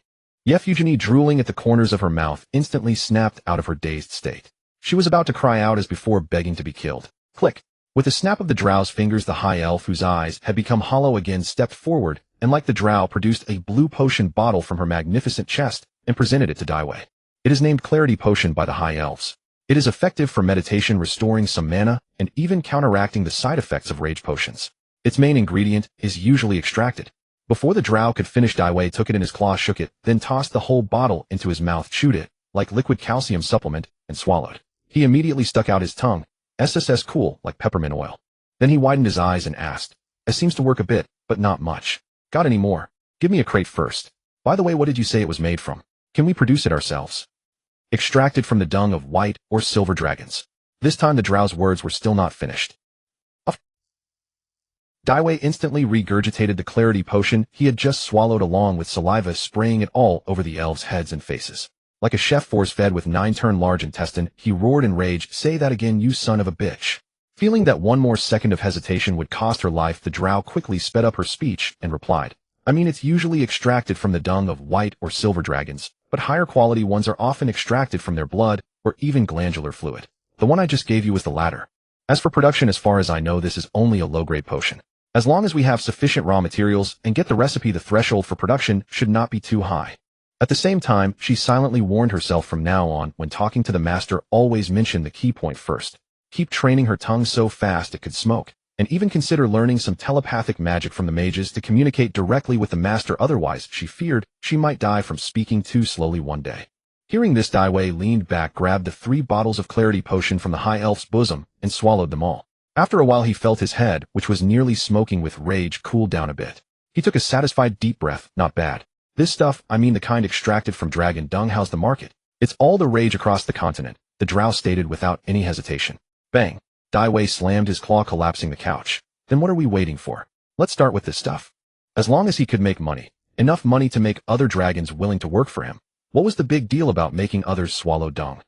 Yefugenie, drooling at the corners of her mouth, instantly snapped out of her dazed state. She was about to cry out as before, begging to be killed. Click! With a snap of the Drow's fingers, the high elf, whose eyes had become hollow again, stepped forward and, like the Drow, produced a blue potion bottle from her magnificent chest and presented it to Daiwei. It is named Clarity Potion by the High Elves. It is effective for meditation, restoring some mana, and even counteracting the side effects of rage potions. Its main ingredient is usually extracted. Before the Drow could finish, Daiwei took it in his claw, shook it, then tossed the whole bottle into his mouth, chewed it like liquid calcium supplement, and swallowed. He immediately stuck out his tongue, SSS cool, like peppermint oil. Then he widened his eyes and asked, "It seems to work a bit, but not much. Got any more?" Give me a crate first. By the way, what did you say it was made from? Can we produce it ourselves? Extracted from the dung of white or silver dragons. This time the Drow's words were still not finished. Daiwei instantly regurgitated the clarity potion he had just swallowed along with saliva, spraying it all over the elves' heads and faces. Like a chef force-fed with 9-turn large intestine, he roared in rage, "Say that again, you son of a bitch." Feeling that one more second of hesitation would cost her life, the Drow quickly sped up her speech and replied, "I mean, it's usually extracted from the dung of white or silver dragons, but higher quality ones are often extracted from their blood or even glandular fluid. The one I just gave you is the latter. As for production, as far as I know, this is only a low-grade potion. As long as we have sufficient raw materials and get the recipe, the threshold for production should not be too high." At the same time, she silently warned herself from now on, when talking to the master, always mention the key point first. Keep training her tongue so fast it could smoke, and even consider learning some telepathic magic from the mages to communicate directly with the master, otherwise, she feared, she might die from speaking too slowly one day. Hearing this, Daiwei leaned back, grabbed the 3 bottles of clarity potion from the high elf's bosom, and swallowed them all. After a while he felt his head, which was nearly smoking with rage, cool down a bit. He took a satisfied deep breath. Not bad. This stuff, I mean the kind extracted from dragon dung, how's the market? It's all the rage across the continent, the Drow stated without any hesitation. Bang. Daiwei slammed his claw, collapsing the couch. Then what are we waiting for? Let's start with this stuff. As long as he could make money, enough money to make other dragons willing to work for him, what was the big deal about making others swallow dung?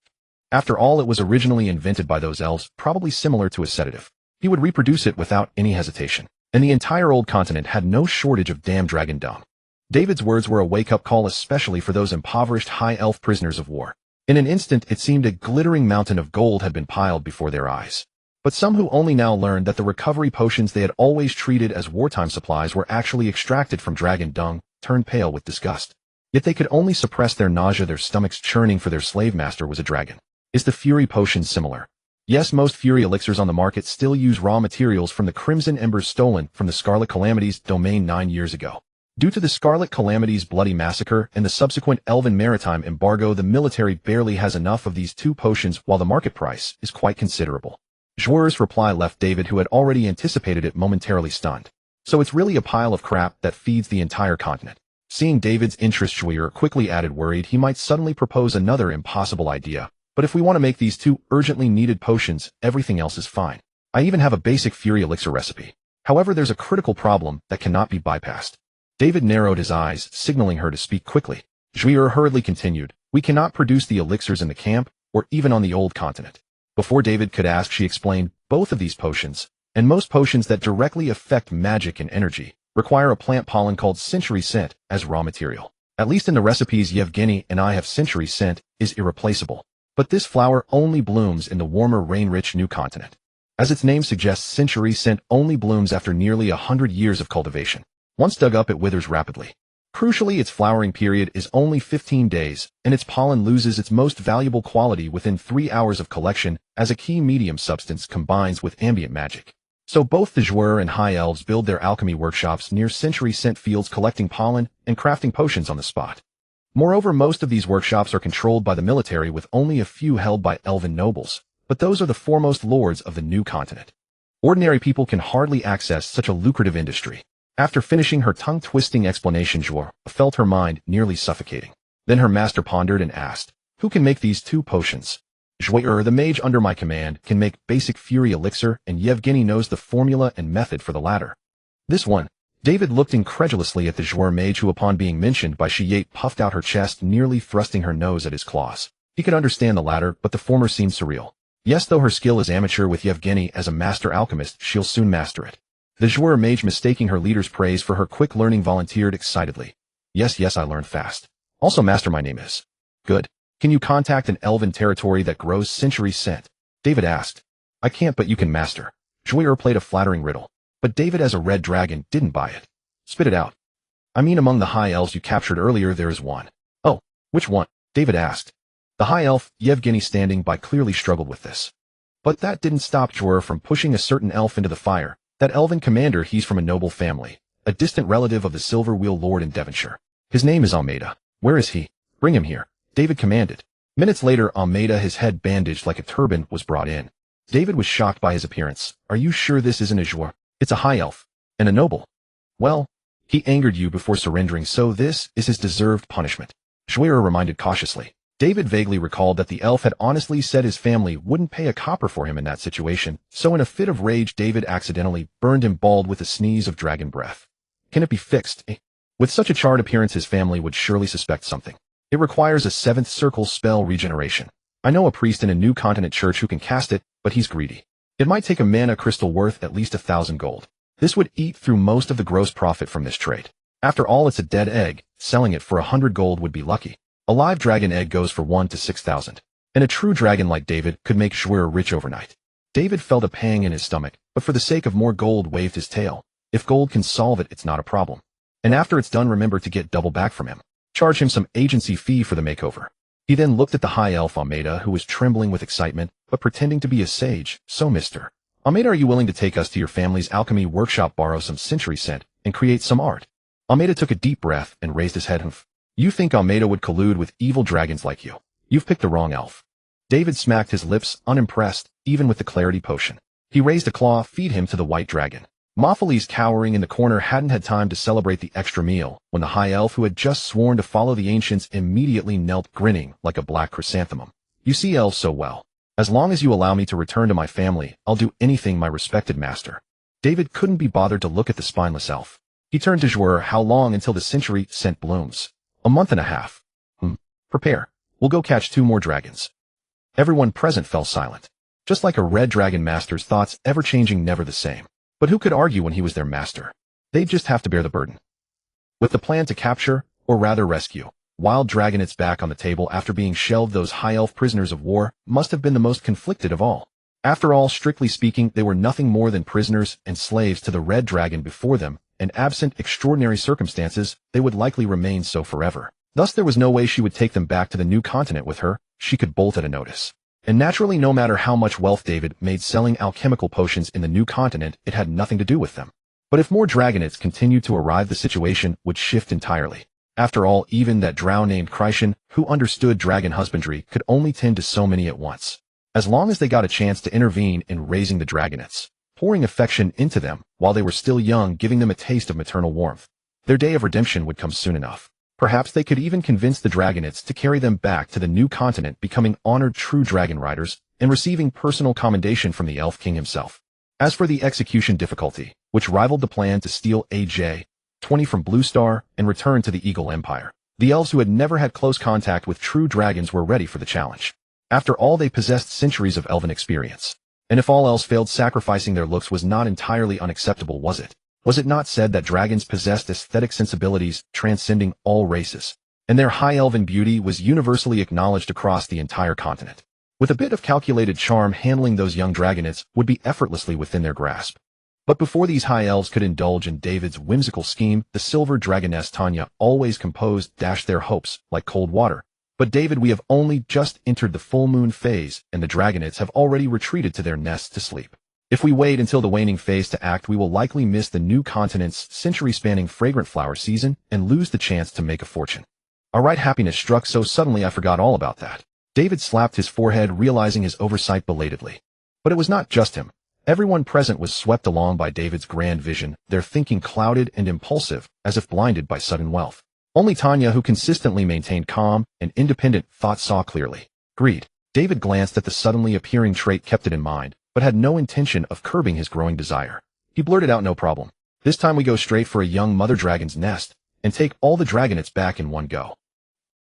After all, it was originally invented by those elves, probably similar to a sedative. He would reproduce it without any hesitation, and the entire old continent had no shortage of damn dragon dung. David's words were a wake-up call, especially for those impoverished high elf prisoners of war. In an instant, it seemed a glittering mountain of gold had been piled before their eyes. But some who only now learned that the recovery potions they had always treated as wartime supplies were actually extracted from dragon dung turned pale with disgust. Yet they could only suppress their nausea, their stomachs churning, for their slave master was a dragon. Is the Fury potion similar? Yes, most Fury elixirs on the market still use raw materials from the Crimson Embers stolen from the Scarlet Calamity's domain 9 years ago. Due to the Scarlet Calamity's bloody massacre and the subsequent Elven maritime embargo, the military barely has enough of these 2 potions, while the market price is quite considerable. Zhuer's reply left David, who had already anticipated it, momentarily stunned. So it's really a pile of crap that feeds the entire continent. Seeing David's interest, Zhuer quickly added, worried he might suddenly propose another impossible idea. But if we want to make these 2 urgently needed potions, everything else is fine. I even have a basic Fury elixir recipe. However, there's a critical problem that cannot be bypassed. David narrowed his eyes, signaling her to speak quickly. Zhuer hurriedly continued, "We cannot produce the elixirs in the camp, or even on the old continent." Before David could ask, she explained, both of these potions, and most potions that directly affect magic and energy, require a plant pollen called century scent as raw material. At least in the recipes Yevgeny and I have, century scent is irreplaceable. But this flower only blooms in the warmer, rain-rich new continent. As its name suggests, century scent only blooms after nearly 100 years of cultivation. Once dug up, it withers rapidly. Crucially, its flowering period is only 15 days, and its pollen loses its most valuable quality within 3 hours of collection, as a key medium substance combines with ambient magic. So both the Zhuer and High Elves build their alchemy workshops near century scent fields, collecting pollen and crafting potions on the spot. Moreover, most of these workshops are controlled by the military, with only a few held by elven nobles, but those are the foremost lords of the new continent. Ordinary people can hardly access such a lucrative industry. After finishing her tongue-twisting explanation, Zhuer felt her mind nearly suffocating. Then her master pondered and asked, "Who can make these 2 potions?" "Zhuer, the mage under my command, can make basic Fury elixir, and Yevgeny knows the formula and method for the latter." "This one?" David looked incredulously at the Zhuer mage, who upon being mentioned by Shiyate puffed out her chest, nearly thrusting her nose at his claws. He could understand the latter, but the former seemed surreal. Yes, though her skill is amateur, with Yevgeny as a master alchemist, she'll soon master it. The Zhuer mage, mistaking her leader's praise for her quick learning, volunteered excitedly. Yes, I learned fast. Also, master, my name is." "Good. Can you contact an elven territory that grows century scent?" David asked. "I can't, but you can, master." Zhuer played a flattering riddle. But David, as a red dragon, didn't buy it. "Spit it out." "I mean, among the high elves you captured earlier, there is one." "Oh, which one?" David asked. The high elf, Yevgeny, standing by, clearly struggled with this. But that didn't stop Zhuer from pushing a certain elf into the fire. "That elven commander, he's from a noble family, a distant relative of the Silver Wheel Lord in Devonshire. His name is Almeida. Where is he? Bring him here," David commanded. Minutes later, Almeida, his head bandaged like a turban, was brought in. David was shocked by his appearance. "Are you sure this isn't a Zhuer? It's a high elf. And a noble." "Well, He angered you before surrendering, so this is his deserved punishment. Schwerer reminded cautiously. David vaguely recalled that the elf had honestly said his family wouldn't pay a copper for him in that situation, so in a fit of rage David accidentally burned him bald with a sneeze of dragon breath. Can it be fixed? With such a charred appearance his family would surely suspect something. It requires a 7th circle spell regeneration. I know a priest in a new continent church who can cast it, but he's greedy. It might take a mana crystal worth at least 1,000 gold. This would eat through most of the gross profit from this trade. After all, it's a dead egg. Selling it for 100 gold would be lucky. A live dragon egg goes for 1 to 6,000. And a true dragon like David could make Schwerer rich overnight. David felt a pang in his stomach, but for the sake of more gold waved his tail. If gold can solve it, it's not a problem. And after it's done, remember to get double back from him. Charge him some agency fee for the makeover. He then looked at the high elf Almeida, who was trembling with excitement, but pretending to be a sage. So Mr. Almeida, are you willing to take us to your family's alchemy workshop, borrow some century scent, and create some art? Almeida took a deep breath and raised his head. You think Almeida would collude with evil dragons like you? You've picked the wrong elf. David smacked his lips, unimpressed, even with the clarity potion. He raised a claw, feed him to the white dragon. Mophiles, cowering in the corner, hadn't had time to celebrate the extra meal when the high elf, who had just sworn to follow the ancients, immediately knelt, grinning like a black chrysanthemum. You see elves so well. As long as you allow me to return to my family, I'll do anything, my respected master. David couldn't be bothered to look at the spineless elf. He turned to Schwerer. How long until the century scent blooms? A month and a half. Prepare. We'll go catch 2 more dragons. Everyone present fell silent. Just like a red dragon master's thoughts, ever-changing, never the same. But who could argue when he was their master? They'd just have to bear the burden. With the plan to capture, or rather rescue, wild dragonettes back on the table after being shelved, those high elf prisoners of war must have been the most conflicted of all. After all, strictly speaking, they were nothing more than prisoners and slaves to the red dragon before them, and absent extraordinary circumstances, they would likely remain so forever. Thus there was no way she would take them back to the new continent with her. She could bolt at a notice. And naturally, no matter how much wealth David made selling alchemical potions in the new continent, it had nothing to do with them. But if more dragonettes continued to arrive, the situation would shift entirely. After all, even that drow named Christian, who understood dragon husbandry, could only tend to so many at once. As long as they got a chance to intervene in raising the dragonettes, pouring affection into them while they were still young, giving them a taste of maternal warmth, their day of redemption would come soon enough. Perhaps they could even convince the dragonettes to carry them back to the new continent, becoming honored true dragon riders and receiving personal commendation from the elf king himself. As for the execution difficulty, which rivaled the plan to steal AJ-20 from Blue Star and return to the Eagle Empire, the elves, who had never had close contact with true dragons, were ready for the challenge. After all, they possessed centuries of elven experience. And if all else failed, sacrificing their looks was not entirely unacceptable, was it? Was it not said that dragons possessed aesthetic sensibilities transcending all races, and their high elven beauty was universally acknowledged across the entire continent? With a bit of calculated charm, handling those young dragonettes would be effortlessly within their grasp. But before these high elves could indulge in David's whimsical scheme, the silver dragoness Tanya, always composed, dashed their hopes like cold water. But David, we have only just entered the full moon phase, and the dragonettes have already retreated to their nests to sleep. If we wait until the waning phase to act, we will likely miss the new continent's century-spanning fragrant flower season and lose the chance to make a fortune. All right, happiness struck so suddenly I forgot all about that. David slapped his forehead, realizing his oversight belatedly. But it was not just him. Everyone present was swept along by David's grand vision, their thinking clouded and impulsive, as if blinded by sudden wealth. Only Tanya, who consistently maintained calm and independent thought, saw clearly. Greed. David glanced at the suddenly appearing trait, kept it in mind, but had no intention of curbing his growing desire. He blurted out, no problem. This time we go straight for a young mother dragon's nest, and take all the dragonettes back in one go.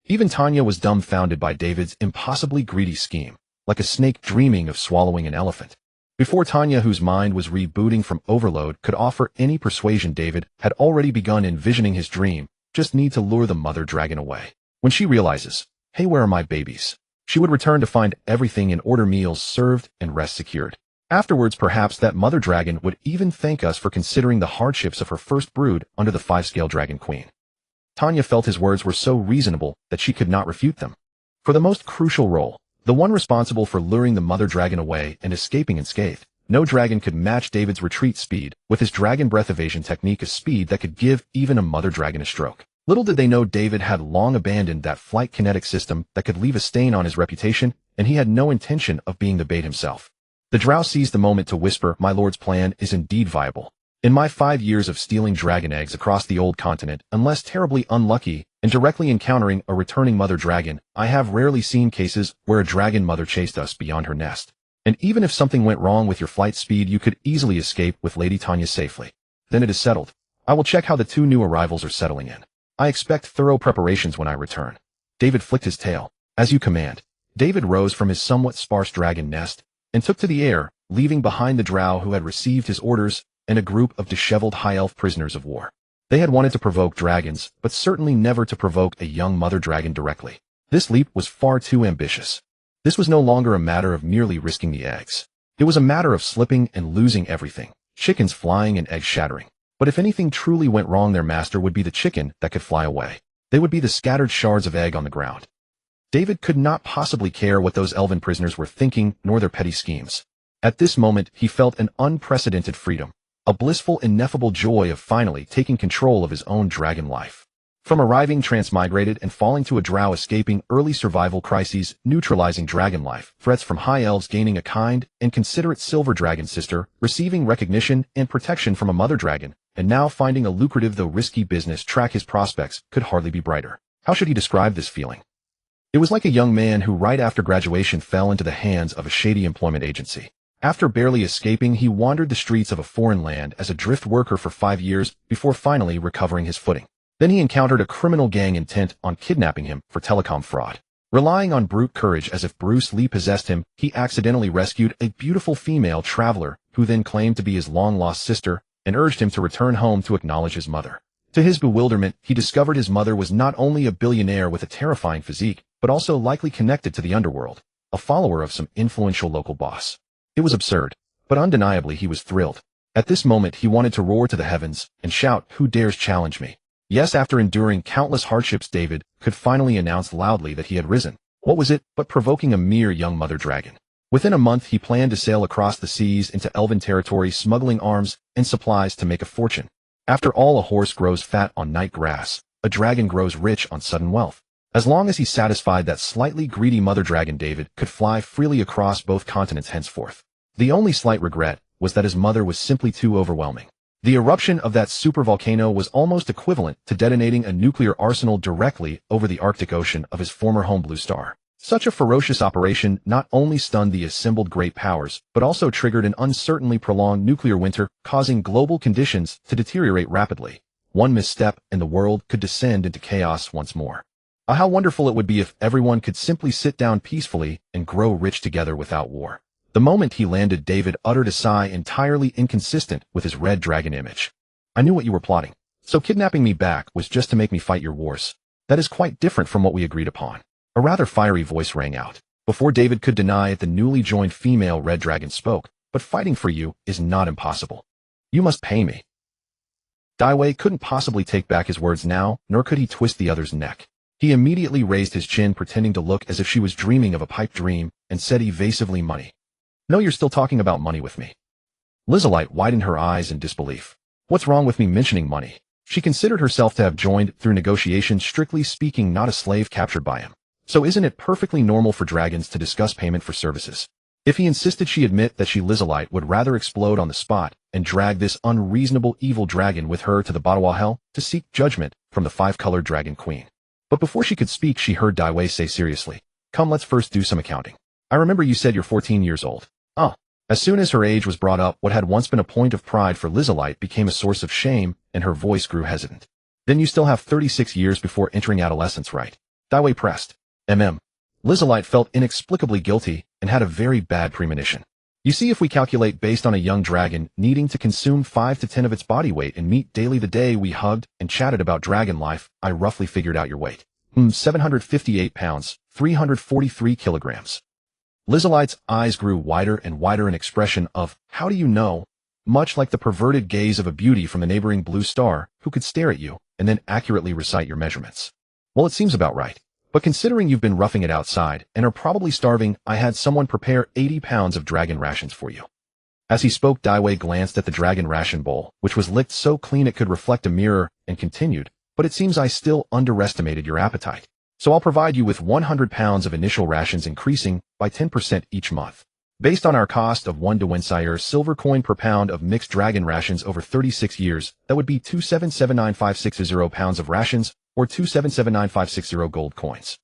Even Tanya was dumbfounded by David's impossibly greedy scheme, like a snake dreaming of swallowing an elephant. Before Tanya, whose mind was rebooting from overload, could offer any persuasion, David had already begun envisioning his dream. Just need to lure the mother dragon away. When she realizes, hey, where are my babies? She would return to find everything in order, meals served and rest secured. Afterwards, perhaps that mother dragon would even thank us for considering the hardships of her first brood under the 5-scale dragon queen. Tanya felt his words were so reasonable that she could not refute them. For the most crucial role, the one responsible for luring the mother dragon away and escaping unscathed, no dragon could match David's retreat speed, with his dragon breath evasion technique, a speed that could give even a mother dragon a stroke. Little did they know David had long abandoned that flight kinetic system that could leave a stain on his reputation, and he had no intention of being the bait himself. The drow seized the moment to whisper, my lord's plan is indeed viable. In my 5 years of stealing dragon eggs across the old continent, unless terribly unlucky and directly encountering a returning mother dragon, I have rarely seen cases where a dragon mother chased us beyond her nest. And even if something went wrong with your flight speed, you could easily escape with Lady Tanya safely. Then it is settled. I will check how the 2 new arrivals are settling in. I expect thorough preparations when I return. David flicked his tail. As you command. David rose from his somewhat sparse dragon nest and took to the air, leaving behind the Drow who had received his orders and a group of disheveled high elf prisoners of war. They had wanted to provoke dragons, but certainly never to provoke a young mother dragon directly. This leap was far too ambitious. This was no longer a matter of merely risking the eggs. It was a matter of slipping and losing everything, chickens flying and eggs shattering. But if anything truly went wrong, their master would be the chicken that could fly away. They would be the scattered shards of egg on the ground. David could not possibly care what those elven prisoners were thinking, nor their petty schemes. At this moment, he felt an unprecedented freedom, a blissful, ineffable joy of finally taking control of his own dragon life. From arriving transmigrated and falling to a Drow, escaping early survival crises, neutralizing dragon life, threats from high elves, gaining a kind and considerate silver dragon sister, receiving recognition and protection from a mother dragon, and now finding a lucrative though risky business track, his prospects could hardly be brighter. How should he describe this feeling? It was like a young man who right after graduation fell into the hands of a shady employment agency. After barely escaping, he wandered the streets of a foreign land as a drift worker for 5 years before finally recovering his footing. Then he encountered a criminal gang intent on kidnapping him for telecom fraud. Relying on brute courage as if Bruce Lee possessed him, he accidentally rescued a beautiful female traveler who then claimed to be his long-lost sister and urged him to return home to acknowledge his mother. To his bewilderment, he discovered his mother was not only a billionaire with a terrifying physique, but also likely connected to the underworld, a follower of some influential local boss. It was absurd, but undeniably he was thrilled. At this moment he wanted to roar to the heavens and shout, "Who dares challenge me?" Yes, after enduring countless hardships, David could finally announce loudly that he had risen. What was it but provoking a mere young mother dragon? Within a month he planned to sail across the seas into elven territory, smuggling arms and supplies to make a fortune. After all, a horse grows fat on night grass, a dragon grows rich on sudden wealth. As long as he satisfied that slightly greedy mother dragon, David could fly freely across both continents henceforth. The only slight regret was that his mother was simply too overwhelming. The eruption of that supervolcano was almost equivalent to detonating a nuclear arsenal directly over the Arctic Ocean of his former home Blue Star. Such a ferocious operation not only stunned the assembled great powers, but also triggered an uncertainly prolonged nuclear winter, causing global conditions to deteriorate rapidly. One misstep and the world could descend into chaos once more. How wonderful it would be if everyone could simply sit down peacefully and grow rich together without war. The moment he landed, David uttered a sigh entirely inconsistent with his red dragon image. I knew what you were plotting. So kidnapping me back was just to make me fight your wars. That is quite different from what we agreed upon. A rather fiery voice rang out. Before David could deny it, the newly joined female red dragon spoke. But fighting for you is not impossible. You must pay me. Daiwei couldn't possibly take back his words now, nor could he twist the other's neck. He immediately raised his chin, pretending to look as if she was dreaming of a pipe dream, and said evasively, "Money." "No, you're still talking about money with me." Lizalite widened her eyes in disbelief. "What's wrong with me mentioning money?" She considered herself to have joined through negotiation, strictly speaking not a slave captured by him. So isn't it perfectly normal for dragons to discuss payment for services? If he insisted she admit that she, Lizalite, would rather explode on the spot and drag this unreasonable evil dragon with her to the Badawa Hell to seek judgment from the five-colored dragon queen. But before she could speak, she heard Daiwei say seriously, "Come, let's first do some accounting. I remember you said you're 14 years old. As soon as her age was brought up, what had once been a point of pride for Lizalite became a source of shame, and her voice grew hesitant. Then you still have 36 years before entering adolescence, right?" Daiwei pressed. Lizalite felt inexplicably guilty and had a very bad premonition. "You see, if we calculate based on a young dragon needing to consume 5 to 10 of its body weight and meat daily the day we hugged and chatted about dragon life, I roughly figured out your weight. 758 pounds, 343 kilograms. Lizalite's eyes grew wider and wider, an expression of, "How do you know?" much like the perverted gaze of a beauty from the neighboring Blue Star who could stare at you and then accurately recite your measurements. "Well, it seems about right. But considering you've been roughing it outside and are probably starving, I had someone prepare 80 pounds of dragon rations for you." As he spoke, Daiwei glanced at the dragon ration bowl, which was licked so clean it could reflect a mirror, and continued, "But it seems I still underestimated your appetite. So I'll provide you with 100 pounds of initial rations, increasing by 10% each month. Based on our cost of 1 Dwensire silver coin per pound of mixed dragon rations over 36 years, that would be 2779560 pounds of rations, or 2779560 gold coins.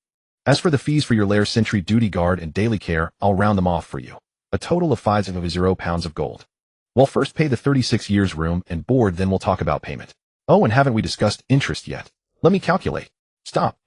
As for the fees for your lair sentry duty guard and daily care, I'll round them off for you. A total of 500 pounds of gold. Well, first pay the 36 years room and board, then we'll talk about payment. Oh, and haven't we discussed interest yet? Let me calculate. Stop.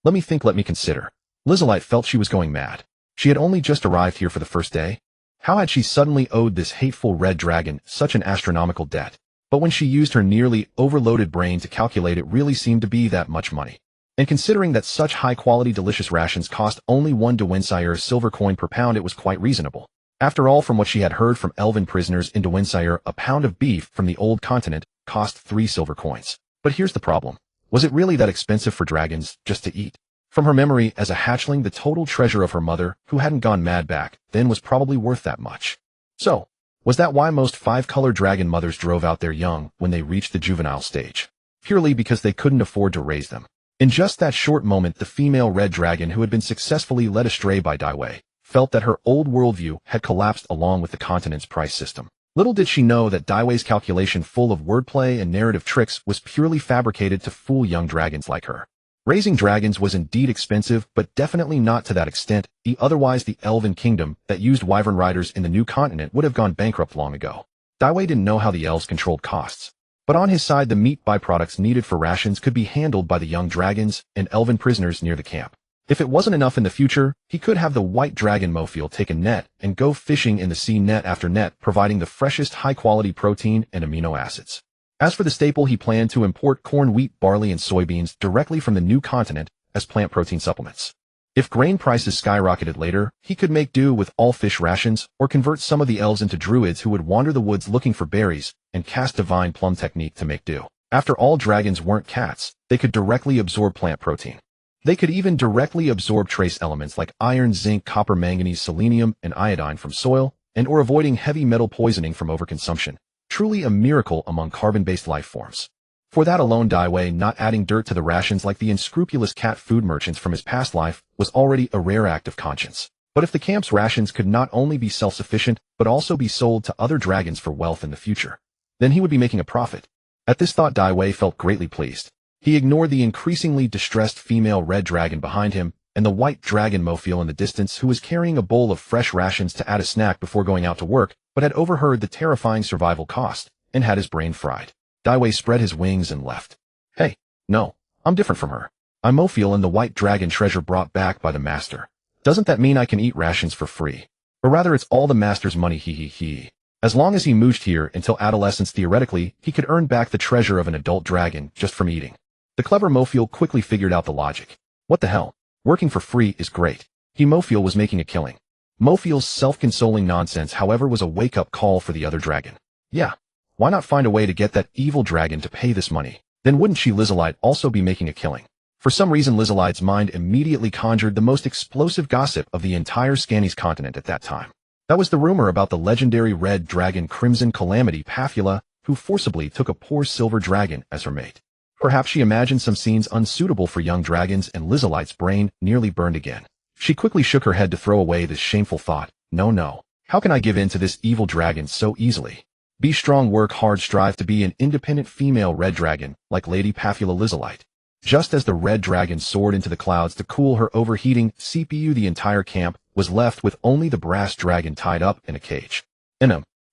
Let me think, let me consider. Lizalite felt she was going mad. She had only just arrived here for the first day. How had she suddenly owed this hateful red dragon such an astronomical debt? But when she used her nearly overloaded brain to calculate, it really seemed to be that much money. And considering that such high-quality delicious rations cost only 1 Dwensire silver coin per pound, it was quite reasonable. After all, from what she had heard from elven prisoners in Dwensire, a pound of beef from the old continent cost 3 silver coins. But here's the problem. Was it really that expensive for dragons just to eat? From her memory as a hatchling, the total treasure of her mother, who hadn't gone mad back then, was probably worth that much. So, was that why most 5-color dragon mothers drove out their young when they reached the juvenile stage? Purely because they couldn't afford to raise them. In just that short moment, the female red dragon, who had been successfully led astray by Daiwei, felt that her old worldview had collapsed along with the continent's price system. Little did she know that Daiwei's calculation, full of wordplay and narrative tricks, was purely fabricated to fool young dragons like her. Raising dragons was indeed expensive, but definitely not to that extent. Otherwise, the elven kingdom that used wyvern riders in the new continent would have gone bankrupt long ago. Daiwei didn't know how the elves controlled costs. But on his side, the meat byproducts needed for rations could be handled by the young dragons and elven prisoners near the camp. If it wasn't enough in the future, he could have the white dragon Mofiel take a net and go fishing in the sea, net after net, providing the freshest high-quality protein and amino acids. As for the staple, he planned to import corn, wheat, barley, and soybeans directly from the new continent as plant protein supplements. If grain prices skyrocketed later, he could make do with all fish rations or convert some of the elves into druids who would wander the woods looking for berries and cast divine plum technique to make do. After all, dragons weren't cats. They could directly absorb plant protein. They could even directly absorb trace elements like iron, zinc, copper, manganese, selenium, and iodine from soil, and or avoiding heavy metal poisoning from overconsumption. Truly a miracle among carbon-based life forms. For that alone, Daiwei not adding dirt to the rations like the unscrupulous cat food merchants from his past life was already a rare act of conscience. But if the camp's rations could not only be self-sufficient, but also be sold to other dragons for wealth in the future, then he would be making a profit. At this thought, Daiwei felt greatly pleased. He ignored the increasingly distressed female red dragon behind him and the white dragon Mofiel in the distance, who was carrying a bowl of fresh rations to add a snack before going out to work, but had overheard the terrifying survival cost and had his brain fried. Daiwei spread his wings and left. Hey, no, I'm different from her. I'm Mofiel and the white dragon treasure brought back by the master. Doesn't that mean I can eat rations for free? Or rather, it's all the master's money, he. As long as he mooched here until adolescence, theoretically, he could earn back the treasure of an adult dragon just from eating. The clever Mofiel quickly figured out the logic. What the hell? Working for free is great. Mofiel was making a killing. Mofiel's self-consoling nonsense, however, was a wake-up call for the other dragon. Yeah, why not find a way to get that evil dragon to pay this money? Then wouldn't she, Lizalite, also be making a killing? For some reason, Lizalite's mind immediately conjured the most explosive gossip of the entire Scannies continent at that time. That was the rumor about the legendary red dragon Crimson Calamity Pathula, who forcibly took a poor silver dragon as her mate. Perhaps she imagined some scenes unsuitable for young dragons, and Lizalite's brain nearly burned again. She quickly shook her head to throw away this shameful thought. No. How can I give in to this evil dragon so easily? Be strong, work hard, strive to be an independent female red dragon, like Lady Pathula Lizalite. Just as the red dragon soared into the clouds to cool her overheating CPU, the entire camp was left with only the brass dragon tied up in a cage.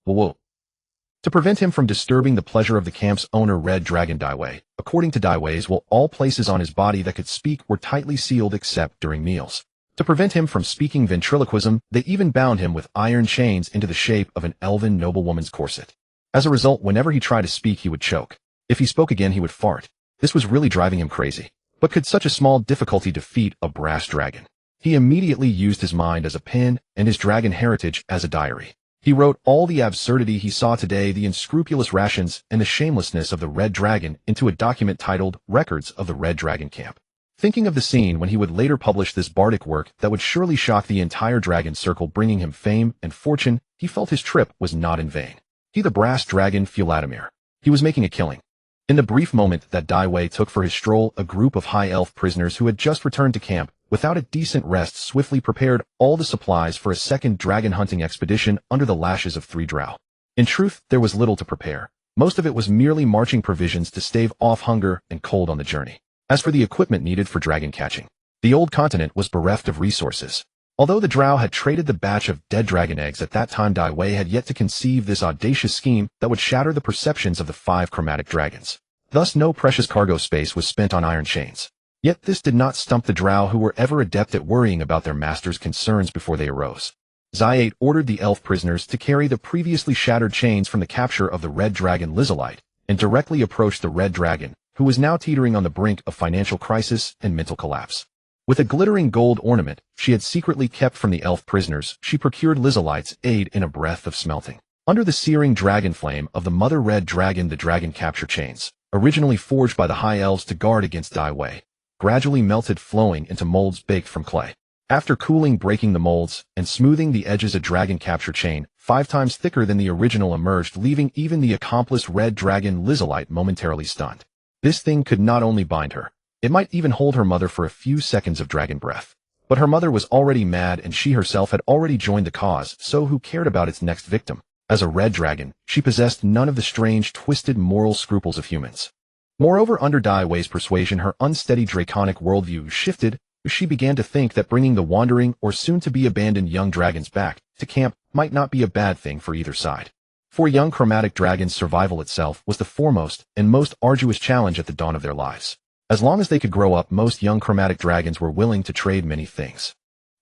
Whoa. To prevent him from disturbing the pleasure of the camp's owner, Red Dragon Daiwei, according to Daiwei's will, all places on his body that could speak were tightly sealed except during meals. To prevent him from speaking ventriloquism, they even bound him with iron chains into the shape of an elven noblewoman's corset. As a result, whenever he tried to speak, he would choke. If he spoke again, he would fart. This was really driving him crazy. But could such a small difficulty defeat a brass dragon? He immediately used his mind as a pen and his dragon heritage as a diary. He wrote all the absurdity he saw today, the unscrupulous rations, and the shamelessness of the Red Dragon into a document titled Records of the Red Dragon Camp. Thinking of the scene when he would later publish this bardic work that would surely shock the entire dragon circle, bringing him fame and fortune, he felt his trip was not in vain. He, the brass dragon Vladimir. He was making a killing. In the brief moment that Daiwei took for his stroll, a group of high elf prisoners who had just returned to camp without a decent rest, swiftly prepared all the supplies for a second dragon hunting expedition under the lashes of 3 Drow. In truth, there was little to prepare. Most of it was merely marching provisions to stave off hunger and cold on the journey. As for the equipment needed for dragon catching, the old continent was bereft of resources. Although the Drow had traded the batch of dead dragon eggs at that time, Dai Wei had yet to conceive this audacious scheme that would shatter the perceptions of the 5 chromatic dragons. Thus no precious cargo space was spent on iron chains. Yet this did not stump the Drow, who were ever adept at worrying about their master's concerns before they arose. Xiate ordered the elf prisoners to carry the previously shattered chains from the capture of the red dragon Lizalite and directly approach the red dragon, who was now teetering on the brink of financial crisis and mental collapse. With a glittering gold ornament she had secretly kept from the elf prisoners, she procured Lizalite's aid in a breath of smelting. Under the searing dragon flame of the mother red dragon, the dragon capture chains, originally forged by the high elves to guard against Dai Wei, gradually melted, flowing into molds baked from clay. After cooling, breaking the molds, and smoothing the edges, a dragon capture chain 5 times thicker than the original emerged, leaving even the accomplice red dragon Lizalite momentarily stunned. This thing could not only bind her, it might even hold her mother for a few seconds of dragon breath. But her mother was already mad, and she herself had already joined the cause, so who cared about its next victim? As a red dragon, she possessed none of the strange, twisted moral scruples of humans. Moreover, under Dai Wei's persuasion, her unsteady draconic worldview shifted. She began to think that bringing the wandering or soon-to-be abandoned young dragons back to camp might not be a bad thing for either side. For young chromatic dragons, survival itself was the foremost and most arduous challenge at the dawn of their lives. As long as they could grow up, most young chromatic dragons were willing to trade many things,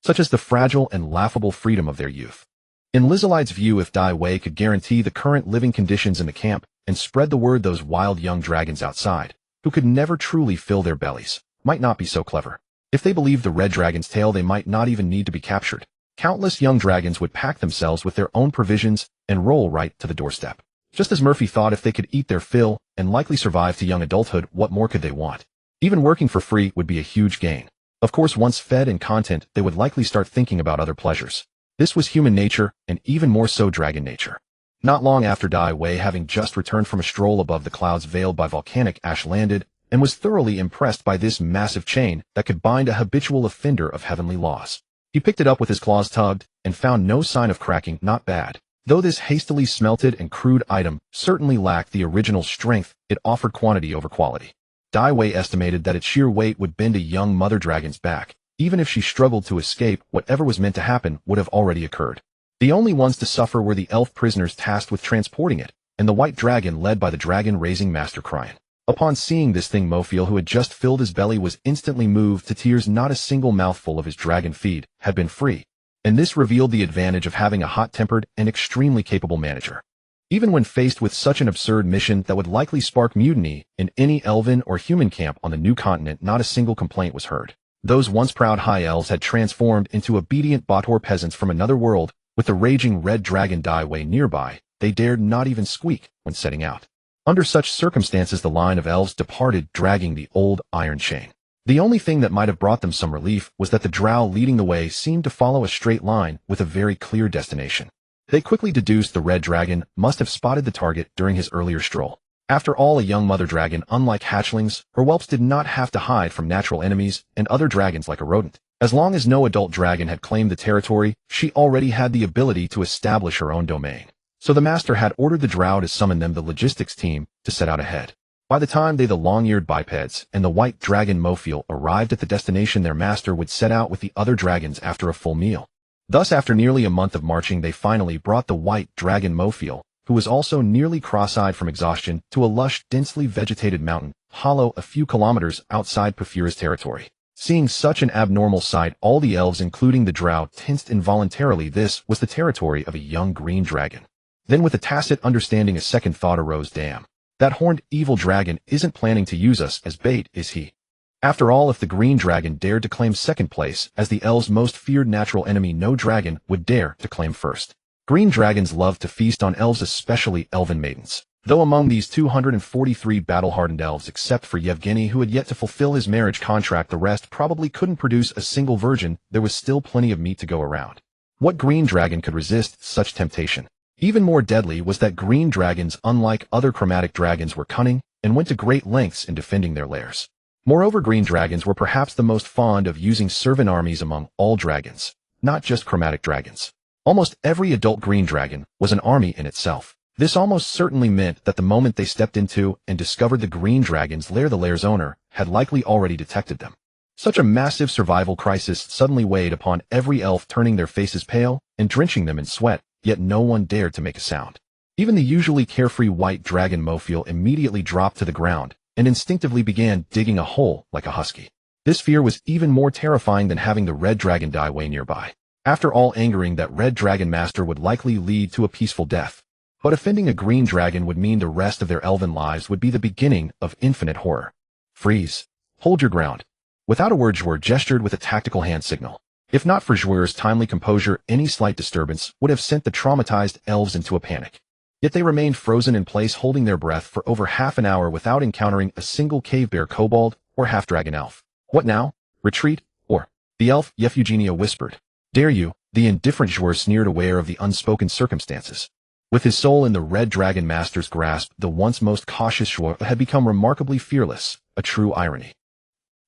such as the fragile and laughable freedom of their youth. In Lizalite's view, if Dai Wei could guarantee the current living conditions in the camp and spread the word, those wild young dragons outside, who could never truly fill their bellies, might not be so clever. If they believed the red dragon's tale, they might not even need to be captured. Countless young dragons would pack themselves with their own provisions and roll right to the doorstep. Just as Murphy thought, if they could eat their fill and likely survive to young adulthood, what more could they want? Even working for free would be a huge gain. Of course, once fed and content, they would likely start thinking about other pleasures. This was human nature, and even more so dragon nature. Not long after Dai Wei, having just returned from a stroll above the clouds veiled by volcanic ash, landed and was thoroughly impressed by this massive chain that could bind a habitual offender of heavenly laws. He picked it up with his claws, tugged, and found no sign of cracking. Not bad. Though this hastily smelted and crude item certainly lacked the original strength, it offered quantity over quality. Dai Wei estimated that its sheer weight would bend a young mother dragon's back. Even if she struggled to escape, whatever was meant to happen would have already occurred. The only ones to suffer were the elf prisoners tasked with transporting it, and the white dragon led by the dragon-raising master Cryan. Upon seeing this thing, Mofiel, who had just filled his belly, was instantly moved to tears. Not a single mouthful of his dragon feed had been free, and this revealed the advantage of having a hot-tempered and extremely capable manager. Even when faced with such an absurd mission that would likely spark mutiny in any elven or human camp on the new continent, not a single complaint was heard. Those once proud high elves had transformed into obedient Bator peasants from another world. With the raging red dragon Dai Wei nearby, they dared not even squeak when setting out. Under such circumstances, the line of elves departed, dragging the old iron chain. The only thing that might have brought them some relief was that the Drow leading the way seemed to follow a straight line with a very clear destination. They quickly deduced the red dragon must have spotted the target during his earlier stroll. After all, a young mother dragon, unlike hatchlings, her whelps did not have to hide from natural enemies and other dragons like a rodent. As long as no adult dragon had claimed the territory, she already had the ability to establish her own domain. So the master had ordered the Drow to summon them, the logistics team, to set out ahead. By the time they, the long-eared bipeds, and the white dragon Mofiel arrived at the destination, their master would set out with the other dragons after a full meal. Thus, after nearly a month of marching, they finally brought the white dragon Mofiel, who was also nearly cross-eyed from exhaustion, to a lush, densely vegetated mountain, hollow a few kilometers outside Pafira's territory. Seeing such an abnormal sight, all the elves, including the Drow, tensed involuntarily. This was the territory of a young green dragon. Then, with a tacit understanding, a second thought arose. Damn. That horned evil dragon isn't planning to use us as bait, is he? After all, if the green dragon dared to claim second place as the elves' most feared natural enemy, no dragon would dare to claim first. Green dragons loved to feast on elves, especially elven maidens. Though among these 243 battle-hardened elves, except for Yevgeny, who had yet to fulfill his marriage contract, the rest probably couldn't produce a single virgin, there was still plenty of meat to go around. What green dragon could resist such temptation? Even more deadly was that green dragons, unlike other chromatic dragons, were cunning and went to great lengths in defending their lairs. Moreover, green dragons were perhaps the most fond of using servant armies among all dragons, not just chromatic dragons. Almost every adult green dragon was an army in itself. This almost certainly meant that the moment they stepped into and discovered the green dragon's lair, the lair's owner had likely already detected them. Such a massive survival crisis suddenly weighed upon every elf, turning their faces pale and drenching them in sweat, yet no one dared to make a sound. Even the usually carefree white dragon Mophiel immediately dropped to the ground and instinctively began digging a hole like a husky. This fear was even more terrifying than having the red dragon die way nearby. After all, angering that red dragon master would likely lead to a peaceful death. But offending a green dragon would mean the rest of their elven lives would be the beginning of infinite horror. Freeze. Hold your ground. Without a word, Jouer gestured with a tactical hand signal. If not for Jouer's timely composure, any slight disturbance would have sent the traumatized elves into a panic. Yet they remained frozen in place, holding their breath for over half an hour without encountering a single cave bear, kobold, or half-dragon elf. What now? Retreat? Or? The elf, Eugenia whispered. Dare you? The indifferent Jouer sneered, aware of the unspoken circumstances. With his soul in the red dragon master's grasp, the once most cautious Jouer had become remarkably fearless, a true irony.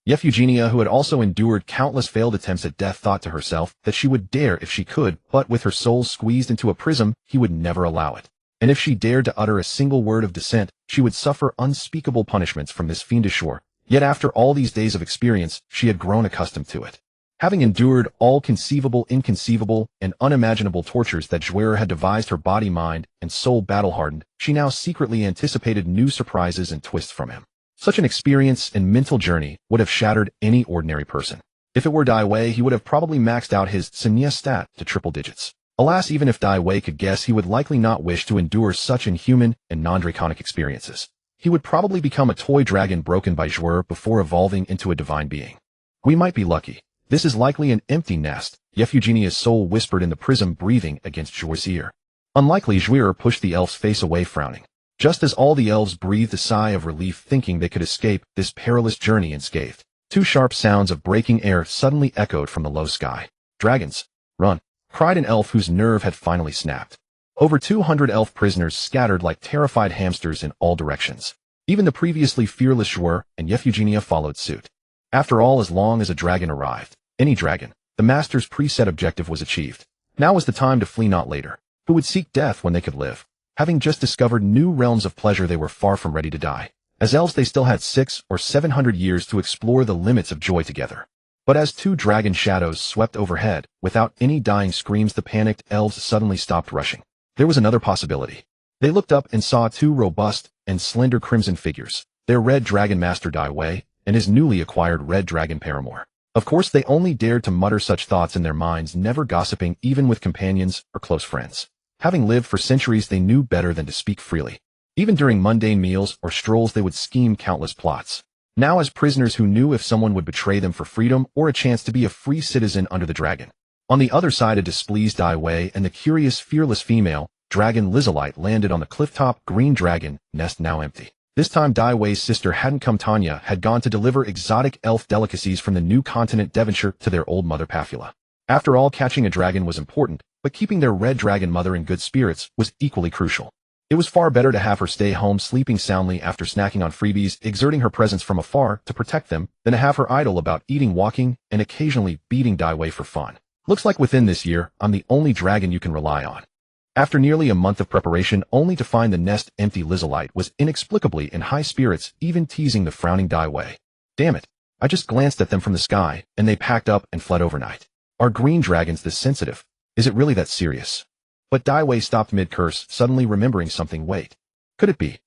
Eugenia, who had also endured countless failed attempts at death, thought to herself that she would dare if she could, but with her soul squeezed into a prism, he would never allow it. And if she dared to utter a single word of dissent, she would suffer unspeakable punishments from this fiendish Jouer. Yet after all these days of experience, she had grown accustomed to it. Having endured all conceivable, inconceivable, and unimaginable tortures that Jouer had devised, her body, mind, and soul battle-hardened, she now secretly anticipated new surprises and twists from him. Such an experience and mental journey would have shattered any ordinary person. If it were Dai Wei, he would have probably maxed out his Senya stat to triple digits. Alas, even if Dai Wei could guess, he would likely not wish to endure such inhuman and non-draconic experiences. He would probably become a toy dragon broken by Jouer before evolving into a divine being. We might be lucky. This is likely an empty nest, Eugenia's soul whispered in the prism, breathing against Jouer's ear. Unlikely. Jouer pushed the elf's face away, frowning. Just as all the elves breathed a sigh of relief, thinking they could escape this perilous journey unscathed, two sharp sounds of breaking air suddenly echoed from the low sky. Dragons! Run! Cried an elf whose nerve had finally snapped. Over 200 elf prisoners scattered like terrified hamsters in all directions. Even the previously fearless Jouer and Eugenia followed suit. After all, as long as a dragon arrived, any dragon, the master's preset objective was achieved. Now was the time to flee, not later. Who would seek death when they could live? Having just discovered new realms of pleasure, they were far from ready to die. As elves, they still had 600 or 700 years to explore the limits of joy together. But as two dragon shadows swept overhead, without any dying screams, the panicked elves suddenly stopped rushing. There was another possibility. They looked up and saw two robust and slender crimson figures, their red dragon master Dai Wei and his newly acquired red dragon paramour. Of course, they only dared to mutter such thoughts in their minds, never gossiping even with companions or close friends. Having lived for centuries, they knew better than to speak freely. Even during mundane meals or strolls, they would scheme countless plots. Now, as prisoners who knew if someone would betray them for freedom or a chance to be a free citizen under the dragon. On the other side, a displeased Dai Wei and the curious, fearless female, dragon Lizalite, landed on the clifftop green dragon nest, now empty. This time, Dai Wei's sister hadn't come. Tanya had gone to deliver exotic elf delicacies from the new continent Devonshire to their old mother Pafula. After all, catching a dragon was important, but keeping their red dragon mother in good spirits was equally crucial. It was far better to have her stay home sleeping soundly after snacking on freebies, exerting her presence from afar to protect them, than to have her idle about eating, walking, and occasionally beating Dai Wei for fun. Looks like within this year, I'm the only dragon you can rely on. After nearly a month of preparation, only to find the nest empty, Lizalite was inexplicably in high spirits, even teasing the frowning Dai Wei. Damn it. I just glanced at them from the sky, and they packed up and fled overnight. Are green dragons this sensitive? Is it really that serious? But Dai Wei stopped mid-curse, suddenly remembering something. Wait. Could it be?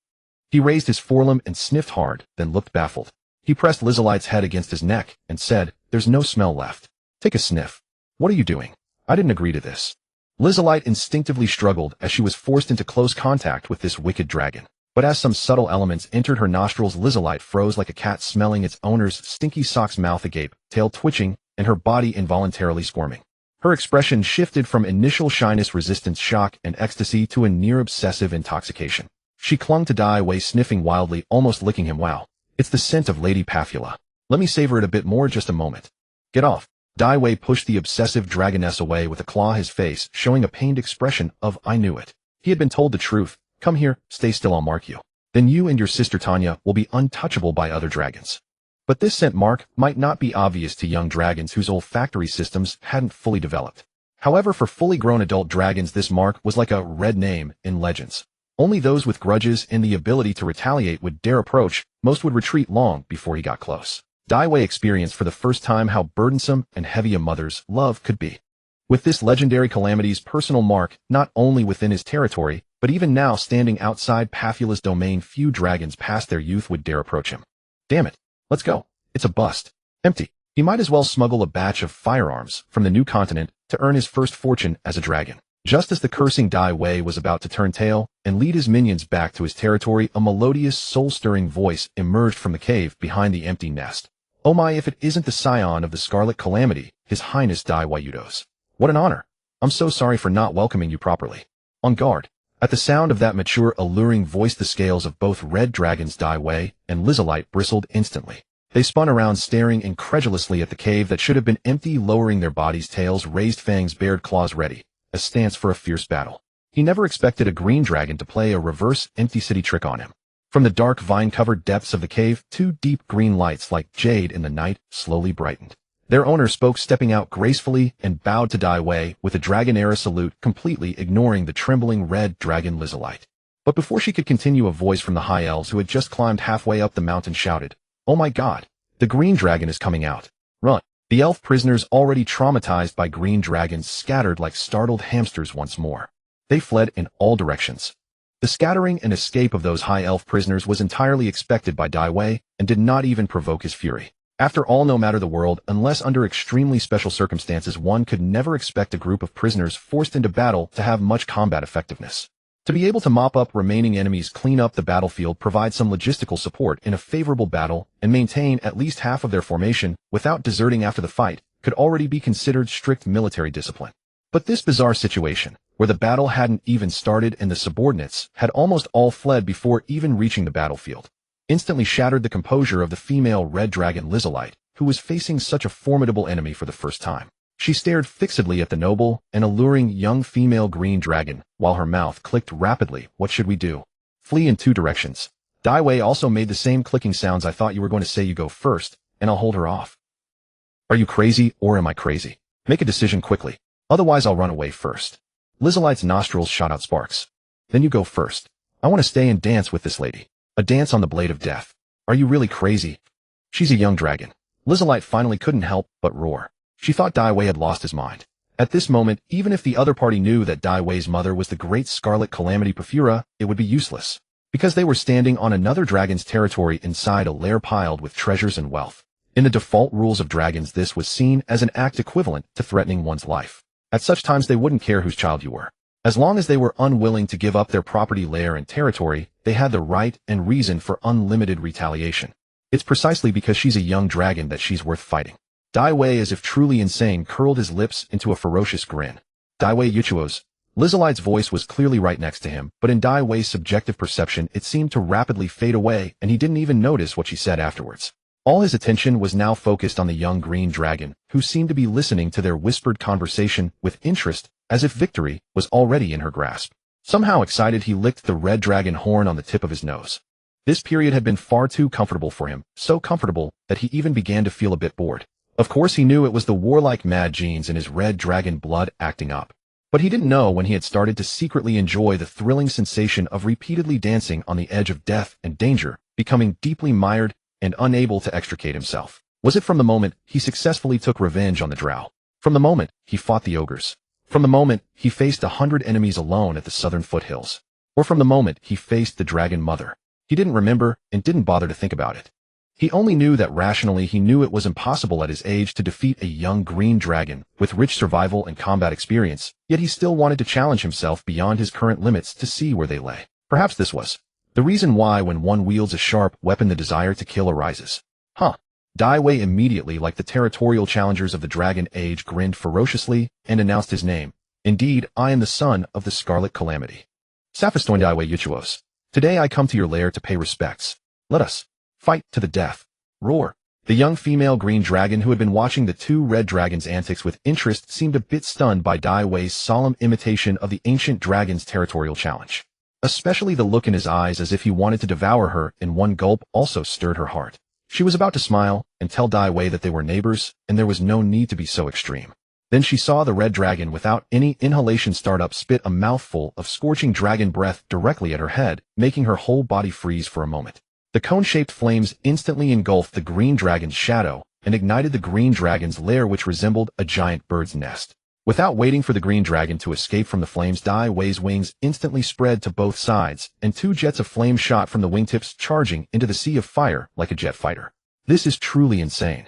He raised his forelimb and sniffed hard, then looked baffled. He pressed Lizalite's head against his neck and said, "There's no smell left. Take a sniff." "What are you doing? I didn't agree to this." Lizalite instinctively struggled as she was forced into close contact with this wicked dragon. But as some subtle elements entered her nostrils, Lizalite froze like a cat smelling its owner's stinky socks, mouth agape, tail twitching, and her body involuntarily squirming. Her expression shifted from initial shyness, resistance, shock, and ecstasy to a near-obsessive intoxication. She clung to Dai Wei, sniffing wildly, almost licking him. "Wow. It's the scent of Lady Pafula. Let me savor it a bit more, just a moment." "Get off." Dai Wei pushed the obsessive dragoness away with a claw, his face showing a pained expression of "I knew it." He had been told the truth. "Come here, stay still, I'll mark you. Then you and your sister Tanya will be untouchable by other dragons." But this scent mark might not be obvious to young dragons whose olfactory systems hadn't fully developed. However, for fully grown adult dragons, this mark was like a red name in legends. Only those with grudges and the ability to retaliate would dare approach. Most would retreat long before he got close. Daiwei experienced for the first time how burdensome and heavy a mother's love could be. With this legendary calamity's personal mark not only within his territory, but even now standing outside Pathula's domain, few dragons past their youth would dare approach him. Damn it. Let's go. It's a bust. Empty. He might as well smuggle a batch of firearms from the new continent to earn his first fortune as a dragon. Just as the cursing Daiwei was about to turn tail and lead his minions back to his territory, a melodious, soul-stirring voice emerged from the cave behind the empty nest. Oh my, if it isn't the scion of the Scarlet Calamity, His Highness Daiwei Yudos. What an honor. I'm so sorry for not welcoming you properly. On guard. At the sound of that mature, alluring voice, the scales of both red dragons Daiwei and Lizalite bristled instantly. They spun around, staring incredulously at the cave that should have been empty, lowering their bodies, tails raised, fangs bared, claws ready, a stance for a fierce battle. He never expected a green dragon to play a reverse empty city trick on him. From the dark vine-covered depths of the cave, two deep green lights like jade in the night slowly brightened. Their owner spoke, stepping out gracefully, and bowed to Daiwei with a dragon-era salute, completely ignoring the trembling red dragon Lizalite. But before she could continue, a voice from the high elves who had just climbed halfway up the mountain shouted, "Oh my god, the green dragon is coming out. Run." The elf prisoners, already traumatized by green dragons, scattered like startled hamsters once more. They fled in all directions. The scattering and escape of those high elf prisoners was entirely expected by Daiwei and did not even provoke his fury. After all, no matter the world, unless under extremely special circumstances, one could never expect a group of prisoners forced into battle to have much combat effectiveness. To be able to mop up remaining enemies, clean up the battlefield, provide some logistical support in a favorable battle, and maintain at least half of their formation without deserting after the fight could already be considered strict military discipline. But this bizarre situation, where the battle hadn't even started and the subordinates had almost all fled before even reaching the battlefield, instantly shattered the composure of the female red dragon Lizalite, who was facing such a formidable enemy for the first time. She stared fixedly at the noble and alluring young female green dragon, while her mouth clicked rapidly. What should we do? Flee in two directions. Daiwei also made the same clicking sounds. I thought you were going to say you go first, and I'll hold her off. Are you crazy, or am I crazy? Make a decision quickly. Otherwise I'll run away first. Lizalite's nostrils shot out sparks. Then you go first. I want to stay and dance with this lady. A dance on the blade of death. Are you really crazy? She's a young dragon. Lizalite finally couldn't help but roar. She thought Daiwei had lost his mind. At this moment, even if the other party knew that Daiwei's mother was the great Scarlet Calamity Pafura, it would be useless, because they were standing on another dragon's territory inside a lair piled with treasures and wealth. In the default rules of dragons, this was seen as an act equivalent to threatening one's life. At such times, they wouldn't care whose child you were. As long as they were unwilling to give up their property, lair, and territory, they had the right and reason for unlimited retaliation. It's precisely because she's a young dragon that she's worth fighting. Daiwei, as if truly insane, curled his lips into a ferocious grin. Daiwei Yuchuos. Lizalite's voice was clearly right next to him, but in Daiwei's subjective perception, it seemed to rapidly fade away, and he didn't even notice what she said afterwards. All his attention was now focused on the young green dragon, who seemed to be listening to their whispered conversation with interest, as if victory was already in her grasp. Somehow excited, he licked the red dragon horn on the tip of his nose. This period had been far too comfortable for him, so comfortable that he even began to feel a bit bored. Of course, he knew it was the warlike mad genes in his red dragon blood acting up. But he didn't know when he had started to secretly enjoy the thrilling sensation of repeatedly dancing on the edge of death and danger, becoming deeply mired and unable to extricate himself. Was it from the moment he successfully took revenge on the Drow? From the moment he fought the ogres? From the moment he faced 100 enemies alone at the southern foothills? Or from the moment he faced the dragon mother? He didn't remember and didn't bother to think about it. He only knew that rationally he knew it was impossible at his age to defeat a young green dragon with rich survival and combat experience, yet he still wanted to challenge himself beyond his current limits to see where they lay. Perhaps this was the reason why when one wields a sharp weapon the desire to kill arises. Daiwei immediately, like the territorial challengers of the Dragon Age, grinned ferociously and announced his name. Indeed, I am the son of the Scarlet Calamity. Saphistoin Daiwei Yuchuos. Today I come to your lair to pay respects. Let us fight to the death. Roar. The young female green dragon, who had been watching the two red dragons' antics with interest, seemed a bit stunned by Daiwei's solemn imitation of the ancient dragon's territorial challenge. Especially the look in his eyes, as if he wanted to devour her in one gulp, also stirred her heart. She was about to smile and tell Dai Wei that they were neighbors, and there was no need to be so extreme. Then she saw the red dragon without any inhalation start up spit a mouthful of scorching dragon breath directly at her head, making her whole body freeze for a moment. The cone-shaped flames instantly engulfed the green dragon's shadow and ignited the green dragon's lair, which resembled a giant bird's nest. Without waiting for the green dragon to escape from the flames, Dai Wei's wings instantly spread to both sides, and 2 jets of flame shot from the wingtips, charging into the sea of fire like a jet fighter. This is truly insane.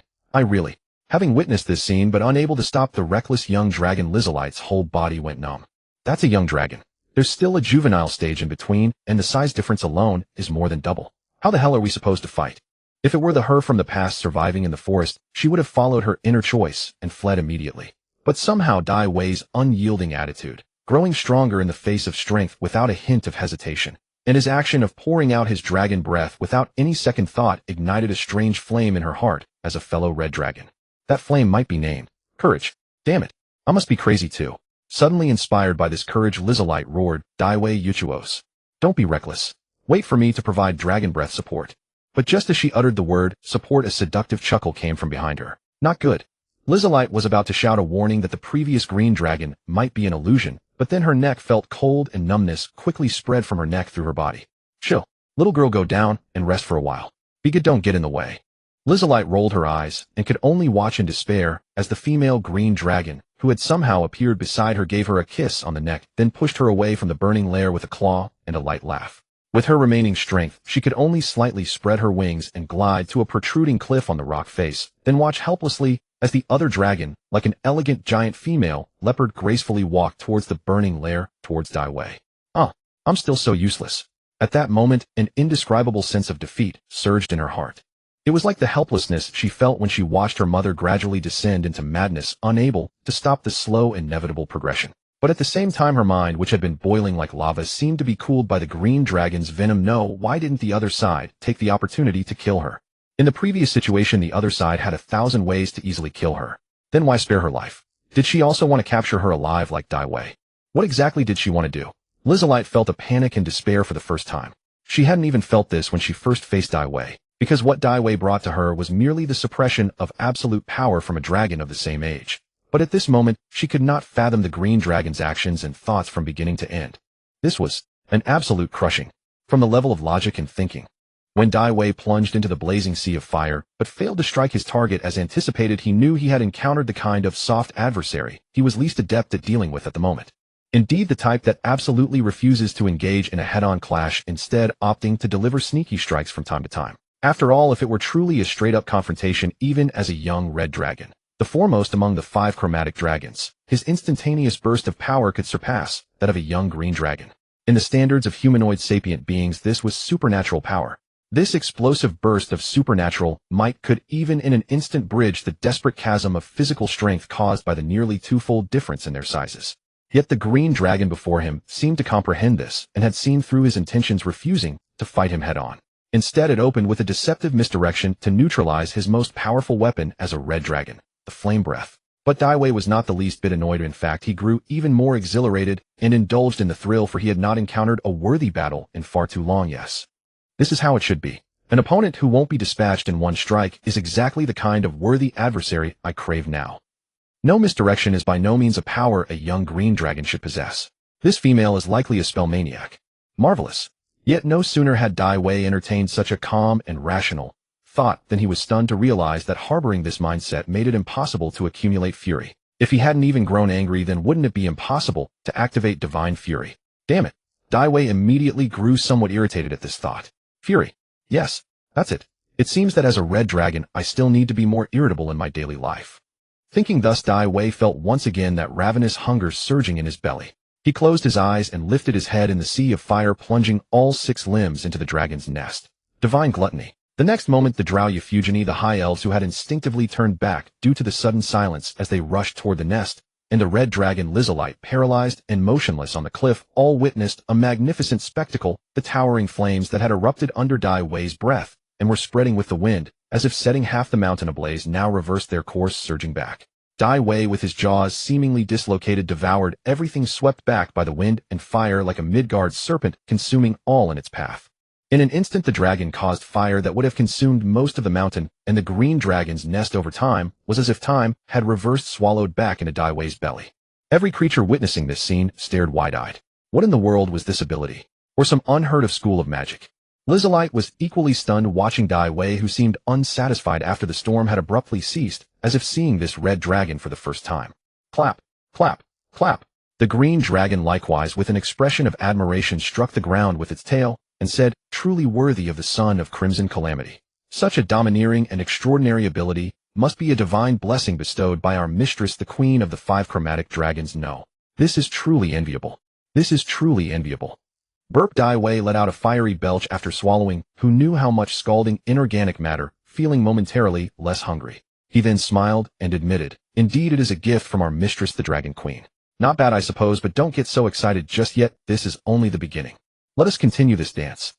Having witnessed this scene but unable to stop the reckless young dragon, Lizalite's whole body went numb. That's a young dragon. There's still a juvenile stage in between, and the size difference alone is more than double. How the hell are we supposed to fight? If it were the her from the past surviving in the forest, she would have followed her inner choice and fled immediately. But somehow Dai Wei's unyielding attitude, growing stronger in the face of strength without a hint of hesitation, and his action of pouring out his dragon breath without any second thought ignited a strange flame in her heart as a fellow red dragon. That flame might be named courage. Damn it, I must be crazy too. Suddenly inspired by this courage, Lizalite roared, Dai Wei Yuchuos. Don't be reckless. Wait for me to provide dragon breath support. But just as she uttered the word support, a seductive chuckle came from behind her. Not good. Lizalite was about to shout a warning that the previous green dragon might be an illusion, but then her neck felt cold and numbness quickly spread from her neck through her body. Chill. Little girl, go down and rest for a while. Be good, don't get in the way. Lizalite rolled her eyes and could only watch in despair as the female green dragon, who had somehow appeared beside her, gave her a kiss on the neck, then pushed her away from the burning lair with a claw and a light laugh. With her remaining strength, she could only slightly spread her wings and glide to a protruding cliff on the rock face, then watch helplessly as the other dragon, like an elegant giant female leopard, gracefully walked towards the burning lair, towards Dai Wei. I'm still so useless. At that moment, an indescribable sense of defeat surged in her heart. It was like the helplessness she felt when she watched her mother gradually descend into madness, unable to stop the slow, inevitable progression. But at the same time, her mind, which had been boiling like lava, seemed to be cooled by the green dragon's venom. No, why didn't the other side take the opportunity to kill her? In the previous situation, the other side had 1,000 ways to easily kill her. Then why spare her life? Did she also want to capture her alive like Dai Wei? What exactly did she want to do? Lizalite felt a panic and despair for the first time. She hadn't even felt this when she first faced Dai Wei, because what Dai Wei brought to her was merely the suppression of absolute power from a dragon of the same age. But at this moment, she could not fathom the green dragon's actions and thoughts from beginning to end. This was an absolute crushing, from the level of logic and thinking. When Dai Wei plunged into the blazing sea of fire, but failed to strike his target as anticipated, he knew he had encountered the kind of soft adversary he was least adept at dealing with at the moment. Indeed, the type that absolutely refuses to engage in a head-on clash, instead opting to deliver sneaky strikes from time to time. After all, if it were truly a straight-up confrontation, even as a young red dragon, the foremost among the 5 chromatic dragons, his instantaneous burst of power could surpass that of a young green dragon. In the standards of humanoid sapient beings, this was supernatural power. This explosive burst of supernatural might could even in an instant bridge the desperate chasm of physical strength caused by the nearly 2-fold difference in their sizes. Yet the green dragon before him seemed to comprehend this and had seen through his intentions, refusing to fight him head-on. Instead, it opened with a deceptive misdirection to neutralize his most powerful weapon as a red dragon, the flame breath. But Dai Wei was not the least bit annoyed. In fact, he grew even more exhilarated and indulged in the thrill, for he had not encountered a worthy battle in far too long. Yes, this is how it should be. An opponent who won't be dispatched in one strike is exactly the kind of worthy adversary I crave now. No, misdirection is by no means a power a young green dragon should possess. This female is likely a spell maniac. Marvelous. Yet no sooner had Dai Wei entertained such a calm and rational thought than he was stunned to realize that harboring this mindset made it impossible to accumulate fury. If he hadn't even grown angry, then wouldn't it be impossible to activate divine fury? Damn it. Dai Wei immediately grew somewhat irritated at this thought. Fury. Yes, that's it. It seems that as a red dragon, I still need to be more irritable in my daily life. Thinking thus, Dai Wei felt once again that ravenous hunger surging in his belly. He closed his eyes and lifted his head in the sea of fire, plunging all 6 limbs into the dragon's nest. Divine gluttony. The next moment, the Drow Euphugeni, the high elves who had instinctively turned back due to the sudden silence as they rushed toward the nest, and the red dragon Lizalite, paralyzed and motionless on the cliff, all witnessed a magnificent spectacle, the towering flames that had erupted under Dai Wei's breath and were spreading with the wind, as if setting half the mountain ablaze, now reversed their course, surging back. Dai Wei, with his jaws seemingly dislocated, devoured everything swept back by the wind and fire like a Midgard serpent, consuming all in its path. In an instant the dragon caused fire that would have consumed most of the mountain, and the green dragon's nest over time was as if time had reversed swallowed back into Dai Wei's belly. Every creature witnessing this scene stared wide-eyed. What in the world was this ability? Or some unheard of school of magic? Lizalite was equally stunned watching Dai Wei, who seemed unsatisfied after the storm had abruptly ceased, as if seeing this red dragon for the first time. Clap, clap, clap. The green dragon likewise with an expression of admiration struck the ground with its tail, and said, truly worthy of the son of Crimson Calamity. Such a domineering and extraordinary ability must be a divine blessing bestowed by our mistress the queen of the 5 chromatic dragons. No. This is truly enviable. This is truly enviable. Burp. Dai Wei let out a fiery belch after swallowing, who knew how much scalding inorganic matter, feeling momentarily less hungry. He then smiled and admitted, indeed it is a gift from our mistress the Dragon Queen. Not bad I suppose, but don't get so excited just yet, this is only the beginning. Let us continue this dance.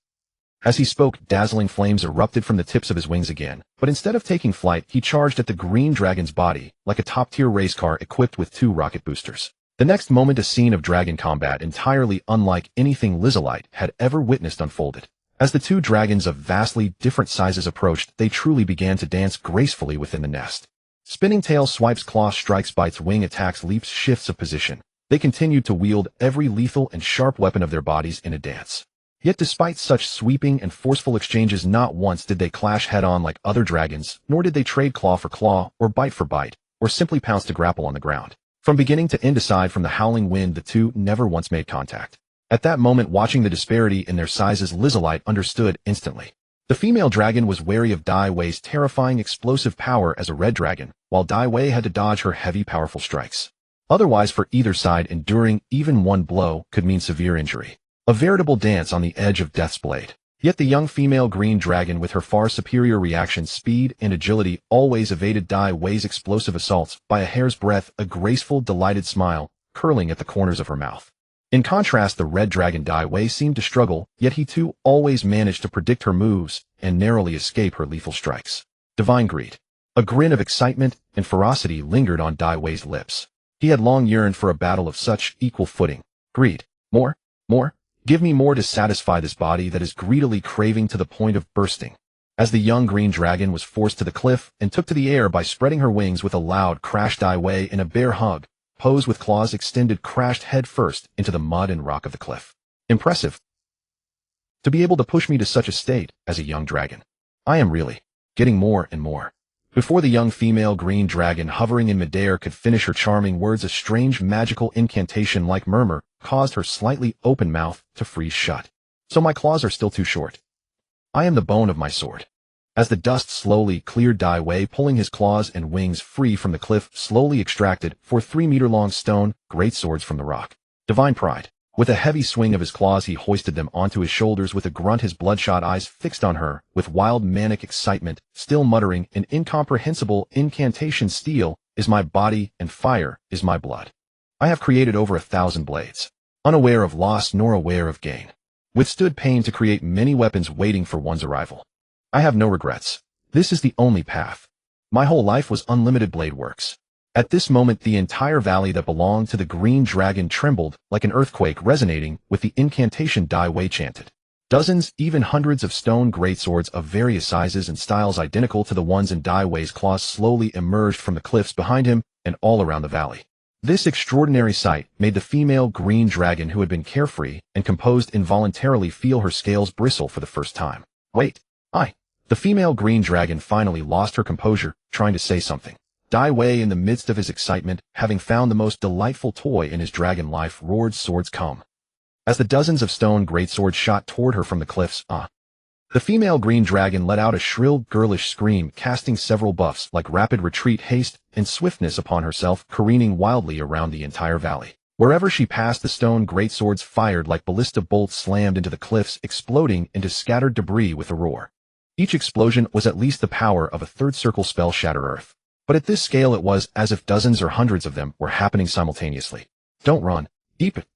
As he spoke, dazzling flames erupted from the tips of his wings again, but instead of taking flight, he charged at the green dragon's body, like a top-tier race car equipped with 2 rocket boosters. The next moment a scene of dragon combat entirely unlike anything Lizalite had ever witnessed unfolded. As the 2 dragons of vastly different sizes approached, they truly began to dance gracefully within the nest. Spinning tail swipes, claw strikes, bites, wing attacks, leaps, shifts of position. They continued to wield every lethal and sharp weapon of their bodies in a dance. Yet despite such sweeping and forceful exchanges, not once did they clash head-on like other dragons, nor did they trade claw for claw, or bite for bite, or simply pounce to grapple on the ground. From beginning to end, aside from the howling wind, the 2 never once made contact. At that moment, watching the disparity in their sizes, Lizalite understood instantly. The female dragon was wary of Dai Wei's terrifying explosive power as a red dragon, while Dai Wei had to dodge her heavy, powerful strikes. Otherwise, for either side, enduring even one blow could mean severe injury. A veritable dance on the edge of death's blade. Yet the young female green dragon, with her far superior reaction speed and agility, always evaded Dai Wei's explosive assaults by a hair's breadth, a graceful, delighted smile curling at the corners of her mouth. In contrast, the red dragon Dai Wei seemed to struggle, yet he too always managed to predict her moves and narrowly escape her lethal strikes. Divine greed. A grin of excitement and ferocity lingered on Dai Wei's lips. He had long yearned for a battle of such equal footing. Greed. More. More. Give me more to satisfy this body that is greedily craving to the point of bursting. As the young green dragon was forced to the cliff and took to the air by spreading her wings with a loud crash, Dai Wei, in a bear hug, posed with claws extended, crashed head first into the mud and rock of the cliff. Impressive. To be able to push me to such a state as a young dragon. I am really getting more and more. Before the young female green dragon hovering in midair could finish her charming words, a strange magical incantation-like murmur caused her slightly open mouth to freeze shut. So my claws are still too short. I am the bone of my sword. As the dust slowly cleared, Dai Wei, pulling his claws and wings free from the cliff, slowly extracted 4 3-meter-long stone greatswords from the rock. Divine pride. With a heavy swing of his claws, he hoisted them onto his shoulders with a grunt, his bloodshot eyes fixed on her with wild manic excitement, still muttering an incomprehensible incantation. Steel is my body and fire is my blood. I have created over 1,000 blades, unaware of loss nor aware of gain. Withstood pain to create many weapons waiting for one's arrival. I have no regrets. This is the only path. My whole life was unlimited blade works. At this moment, the entire valley that belonged to the green dragon trembled like an earthquake, resonating with the incantation Dai Wei chanted. Dozens, even hundreds of stone greatswords of various sizes and styles identical to the ones in Dai Wei's claws slowly emerged from the cliffs behind him and all around the valley. This extraordinary sight made the female green dragon, who had been carefree and composed, involuntarily feel her scales bristle for the first time. Wait, The female green dragon finally lost her composure, trying to say something. Dai Wei, in the midst of his excitement, having found the most delightful toy in his dragon life, roared, "Swords come!" As the dozens of stone greatswords shot toward her from the cliffs. The female green dragon let out a shrill, girlish scream, casting several buffs like rapid retreat, haste, and swiftness upon herself, careening wildly around the entire valley. Wherever she passed, the stone greatswords fired like ballista bolts, slammed into the cliffs, exploding into scattered debris with a roar. Each explosion was at least the power of a third circle spell, Shatter Earth. But at this scale, it was as if dozens or hundreds of them were happening simultaneously. Don't run. Keep it.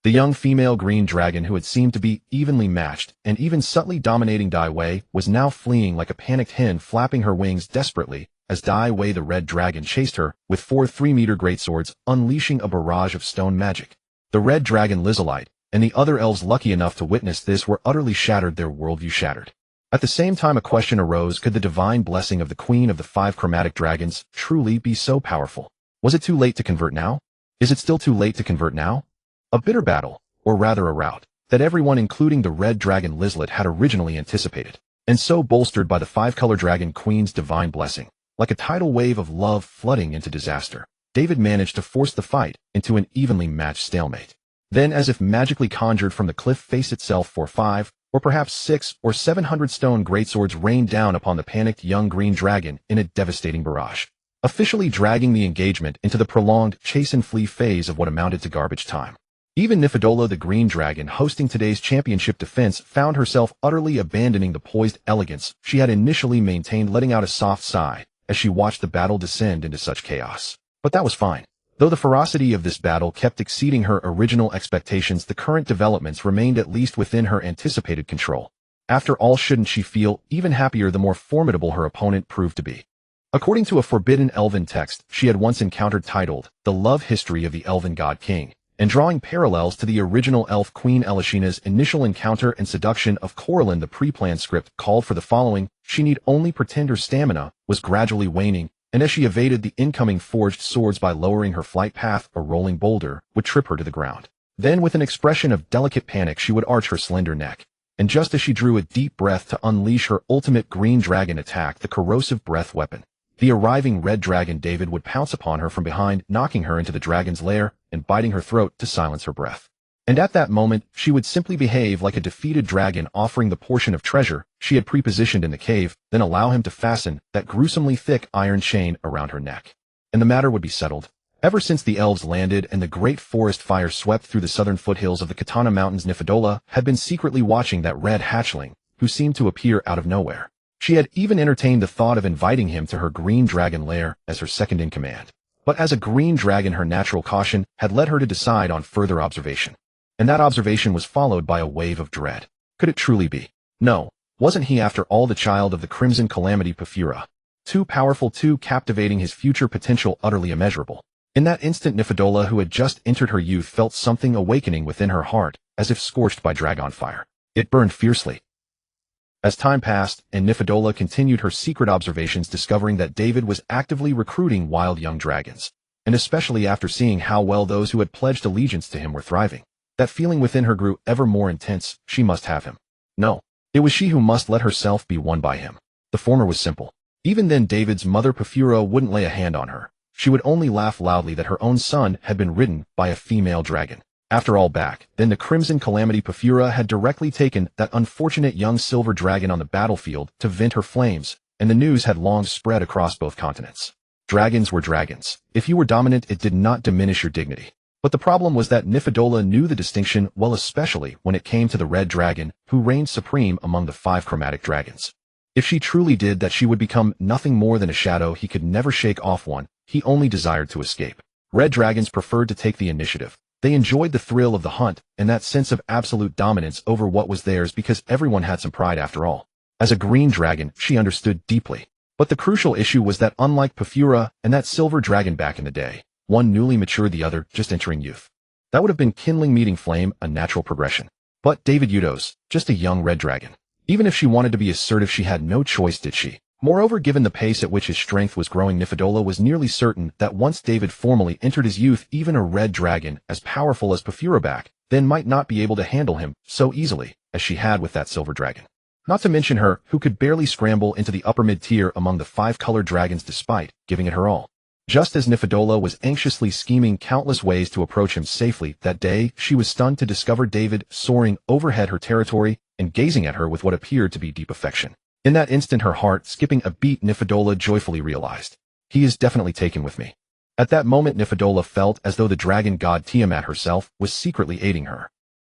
The young female green dragon, who had seemed to be evenly matched and even subtly dominating Dai Wei, was now fleeing like a panicked hen, flapping her wings desperately as Dai Wei the red dragon chased her with 4 3-meter greatswords, unleashing a barrage of stone magic. The red dragon Lizalite, and the other elves lucky enough to witness this were utterly shattered, their worldview shattered. At the same time, a question arose: could the divine blessing of the queen of the 5 chromatic dragons truly be so powerful? Was it too late to convert now? Is it still too late to convert now? A bitter battle, or rather a rout, that everyone including the red dragon Lizlet had originally anticipated, and so bolstered by the 5-color dragon queen's divine blessing. Like a tidal wave of love flooding into disaster, David managed to force the fight into an evenly matched stalemate. Then, as if magically conjured from the cliff face itself, 4, 5, or perhaps 6 or 700 stone greatswords rained down upon the panicked young green dragon in a devastating barrage, officially dragging the engagement into the prolonged chase and flee phase of what amounted to garbage time. Even Nifidola, the green dragon hosting today's championship defense, found herself utterly abandoning the poised elegance she had initially maintained, letting out a soft sigh as she watched the battle descend into such chaos. But that was fine. Though the ferocity of this battle kept exceeding her original expectations, the current developments remained at least within her anticipated control. After all, shouldn't she feel even happier the more formidable her opponent proved to be? According to a forbidden elven text she had once encountered titled The Love History of the Elven God King, and drawing parallels to the original elf queen Elishina's initial encounter and seduction of Coralin, the pre-planned script called for the following: she need only pretend her stamina was gradually waning, and as she evaded the incoming forged swords by lowering her flight path, a rolling boulder would trip her to the ground. Then, with an expression of delicate panic, she would arch her slender neck, and just as she drew a deep breath to unleash her ultimate green dragon attack, the corrosive breath weapon, the arriving red dragon David would pounce upon her from behind, knocking her into the dragon's lair and biting her throat to silence her breath. And at that moment, she would simply behave like a defeated dragon, offering the portion of treasure she had prepositioned in the cave, then allow him to fasten that gruesomely thick iron chain around her neck. And the matter would be settled. Ever since the elves landed and the great forest fire swept through the southern foothills of the Katana Mountains, Nifidola had been secretly watching that red hatchling, who seemed to appear out of nowhere. She had even entertained the thought of inviting him to her green dragon lair as her second in command. But as a green dragon, her natural caution had led her to decide on further observation. And that observation was followed by a wave of dread. Could it truly be? No. Wasn't he, after all, the child of the crimson calamity Pafura? Too powerful, too captivating, his future potential utterly immeasurable. In that instant, Nifidola, who had just entered her youth, felt something awakening within her heart, as if scorched by dragon fire. It burned fiercely. As time passed, and Nifidola continued her secret observations, discovering that David was actively recruiting wild young dragons, and especially after seeing how well those who had pledged allegiance to him were thriving, that feeling within her grew ever more intense. She must have him. No, it was she who must let herself be won by him. The former was simple. Even then, David's mother Pafura wouldn't lay a hand on her. She would only laugh loudly that her own son had been ridden by a female dragon. After all, back then the crimson calamity Pafura had directly taken that unfortunate young silver dragon on the battlefield to vent her flames, and the news had long spread across both continents. Dragons were dragons. If you were dominant, it did not diminish your dignity. But the problem was that Nifidola knew the distinction well, especially when it came to the red dragon, who reigned supreme among the 5 chromatic dragons. If she truly did that, she would become nothing more than a shadow he could never shake off, one he only desired to escape. Red dragons preferred to take the initiative. They enjoyed the thrill of the hunt and that sense of absolute dominance over what was theirs, because everyone had some pride after all. As a green dragon, she understood deeply. But the crucial issue was that, unlike Pafura and that silver dragon back in the day, one newly matured, the other just entering youth. That would have been kindling, meeting flame, a natural progression. But David Udos, just a young red dragon. Even if she wanted to be assertive, she had no choice, did she? Moreover, given the pace at which his strength was growing, Nifidola was nearly certain that once David formally entered his youth, even a red dragon as powerful as Pafura back then might not be able to handle him so easily as she had with that silver dragon. Not to mention her, who could barely scramble into the upper mid-tier among the 5-colored dragons despite giving it her all. Just as Nifidola was anxiously scheming countless ways to approach him safely, that day she was stunned to discover David soaring overhead her territory and gazing at her with what appeared to be deep affection. In that instant, her heart skipping a beat, Nifidola joyfully realized, he is definitely taken with me. At that moment, Nifidola felt as though the dragon god Tiamat herself was secretly aiding her.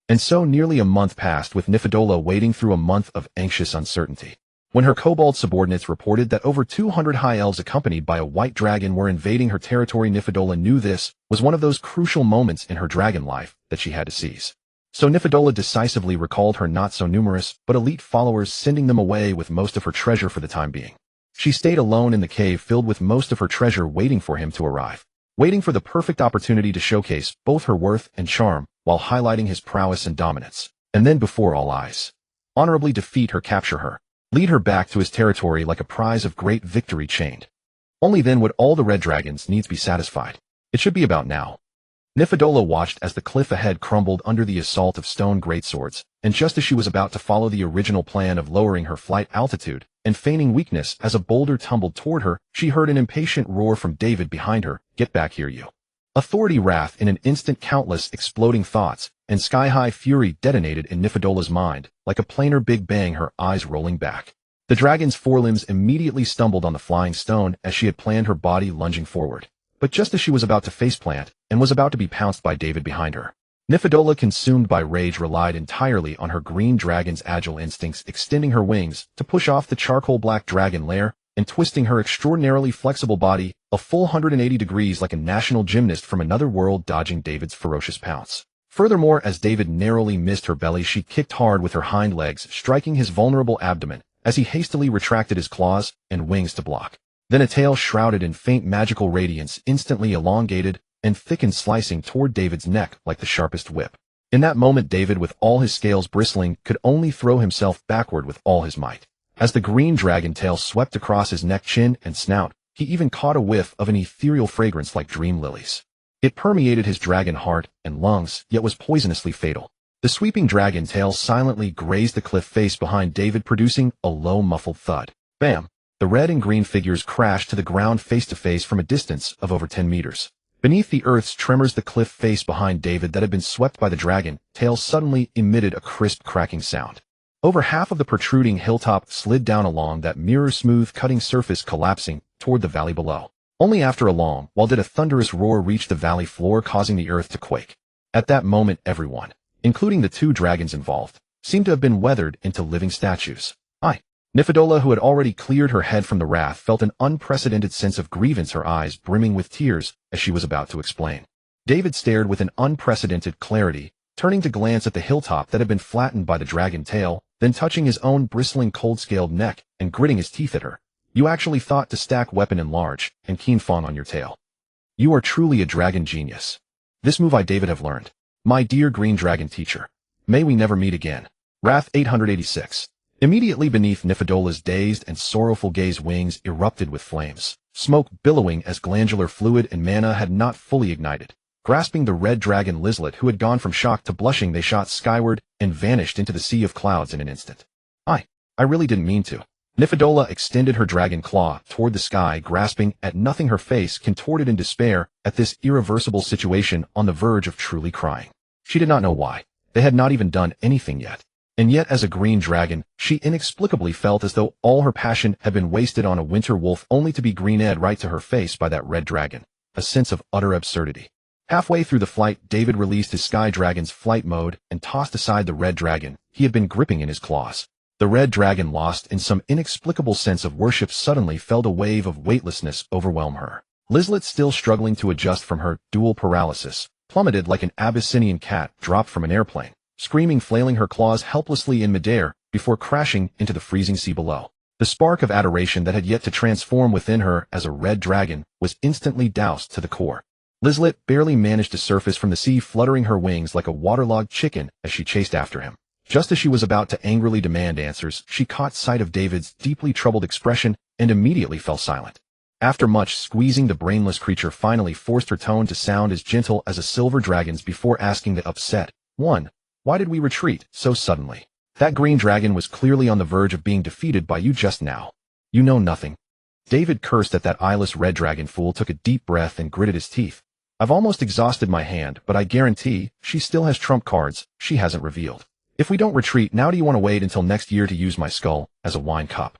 And so nearly a month passed, with Nifidola wading through a month of anxious uncertainty. When her kobold subordinates reported that over 200 high elves accompanied by a white dragon were invading her territory, Nifidola knew this was one of those crucial moments in her dragon life that she had to seize. So Nifidola decisively recalled her not-so-numerous but elite followers, sending them away with most of her treasure for the time being. She stayed alone in the cave, filled with most of her treasure, waiting for him to arrive, waiting for the perfect opportunity to showcase both her worth and charm while highlighting his prowess and dominance, and then before all eyes, honorably defeat her, capture her, lead her back to his territory like a prize of great victory chained. Only then would all the red dragons' needs be satisfied. It should be about now. Nifidola watched as the cliff ahead crumbled under the assault of stone greatswords, and just as she was about to follow the original plan of lowering her flight altitude and feigning weakness as a boulder tumbled toward her, she heard an impatient roar from David behind her. "Get back here, you!" Authority, wrath in an instant, countless exploding thoughts, and sky-high fury detonated in Nifidola's mind, like a planar big bang, her eyes rolling back. The dragon's forelimbs immediately stumbled on the flying stone as she had planned, her body lunging forward. But just as she was about to faceplant, and was about to be pounced by David behind her, Nifidola, consumed by rage, relied entirely on her green dragon's agile instincts, extending her wings to push off the charcoal black dragon lair and twisting her extraordinarily flexible body a full 180 degrees like a national gymnast from another world, dodging David's ferocious pounce. Furthermore, as David narrowly missed her belly, she kicked hard with her hind legs, striking his vulnerable abdomen as he hastily retracted his claws and wings to block. Then a tail shrouded in faint magical radiance instantly elongated and thickened, slicing toward David's neck like the sharpest whip. In that moment, David, with all his scales bristling, could only throw himself backward with all his might. As the green dragon tail swept across his neck, chin, and snout, he even caught a whiff of an ethereal fragrance like dream lilies. It permeated his dragon heart and lungs, yet was poisonously fatal. The sweeping dragon tail silently grazed the cliff face behind David, producing a low, muffled thud. Bam! The red and green figures crashed to the ground face to face from a distance of over 10 meters. Beneath the earth's tremors, the cliff face behind David that had been swept by the dragon tail suddenly emitted a crisp, cracking sound. Over half of the protruding hilltop slid down along that mirror-smooth cutting surface, collapsing toward the valley below. Only after a long while did a thunderous roar reach the valley floor, causing the earth to quake. At that moment, everyone, including the two dragons involved, seemed to have been weathered into living statues. Nifidola, who had already cleared her head from the wrath, felt an unprecedented sense of grievance, her eyes brimming with tears as she was about to explain. David stared with an unprecedented clarity, turning to glance at the hilltop that had been flattened by the dragon tail, then touching his own bristling, cold-scaled neck and gritting his teeth at her. "You actually thought to stack weapon and large and keen fawn on your tail. You are truly a dragon genius. This move I, David, have learned. My dear green dragon teacher. May we never meet again." Wrath 886. Immediately beneath Nifidola's dazed and sorrowful gaze, wings erupted with flames, smoke billowing as glandular fluid and mana had not fully ignited. Grasping the red dragon Lizlet, who had gone from shock to blushing, they shot skyward and vanished into the sea of clouds in an instant. I really didn't mean to. Nifidola extended her dragon claw toward the sky, grasping at nothing, her face contorted in despair at this irreversible situation, on the verge of truly crying. She did not know why. They had not even done anything yet. And yet, as a green dragon, she inexplicably felt as though all her passion had been wasted on a winter wolf, only to be greened right to her face by that red dragon. A sense of utter absurdity. Halfway through the flight, David released his sky dragon's flight mode and tossed aside the red dragon he had been gripping in his claws. The red dragon, lost in some inexplicable sense of worship, suddenly felt a wave of weightlessness overwhelm her. Lizlet, still struggling to adjust from her dual paralysis, plummeted like an Abyssinian cat dropped from an airplane, screaming, flailing her claws helplessly in midair before crashing into the freezing sea below. The spark of adoration that had yet to transform within her as a red dragon was instantly doused to the core. Lizlet barely managed to surface from the sea, fluttering her wings like a waterlogged chicken as she chased after him. Just as she was about to angrily demand answers, she caught sight of David's deeply troubled expression and immediately fell silent. After much squeezing, the brainless creature finally forced her tone to sound as gentle as a silver dragon's before asking the upset one, "Why did we retreat so suddenly? That green dragon was clearly on the verge of being defeated by you just now. You know nothing." David cursed at that eyeless red dragon fool, took a deep breath, and gritted his teeth. "I've almost exhausted my hand, but I guarantee she still has trump cards she hasn't revealed. If we don't retreat now, do you want to wait until next year to use my skull as a wine cup?"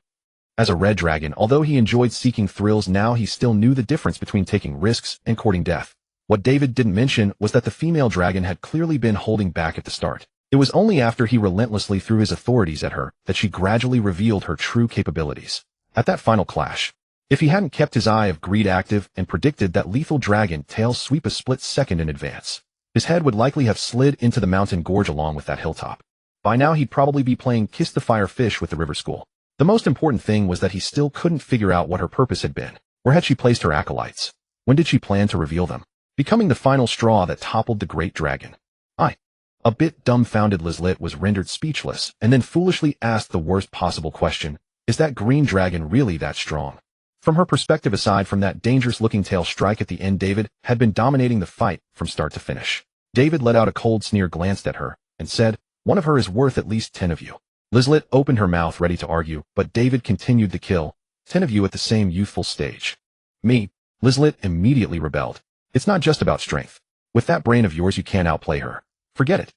As a red dragon, although he enjoyed seeking thrills, now he still knew the difference between taking risks and courting death. What David didn't mention was that the female dragon had clearly been holding back at the start. It was only after he relentlessly threw his authorities at her that she gradually revealed her true capabilities. At that final clash, if he hadn't kept his eye of greed active and predicted that lethal dragon tail sweep a split second in advance, his head would likely have slid into the mountain gorge along with that hilltop. By now he'd probably be playing Kiss the Fire Fish with the river school. The most important thing was that he still couldn't figure out what her purpose had been. Where had she placed her acolytes? When did she plan to reveal them? Becoming the final straw that toppled the great dragon. A bit dumbfounded, Lizlet was rendered speechless and then foolishly asked the worst possible question. Is that green dragon really that strong? From her perspective, aside from that dangerous-looking tail strike at the end, David had been dominating the fight from start to finish. David let out a cold sneer, glanced at her, and said, "One of her is worth at least 10 of you." Lizlet opened her mouth ready to argue, but David continued the kill. 10 of you at the same youthful stage. Me? Lizlet immediately rebelled. It's not just about strength. With that brain of yours you can't outplay her. Forget it.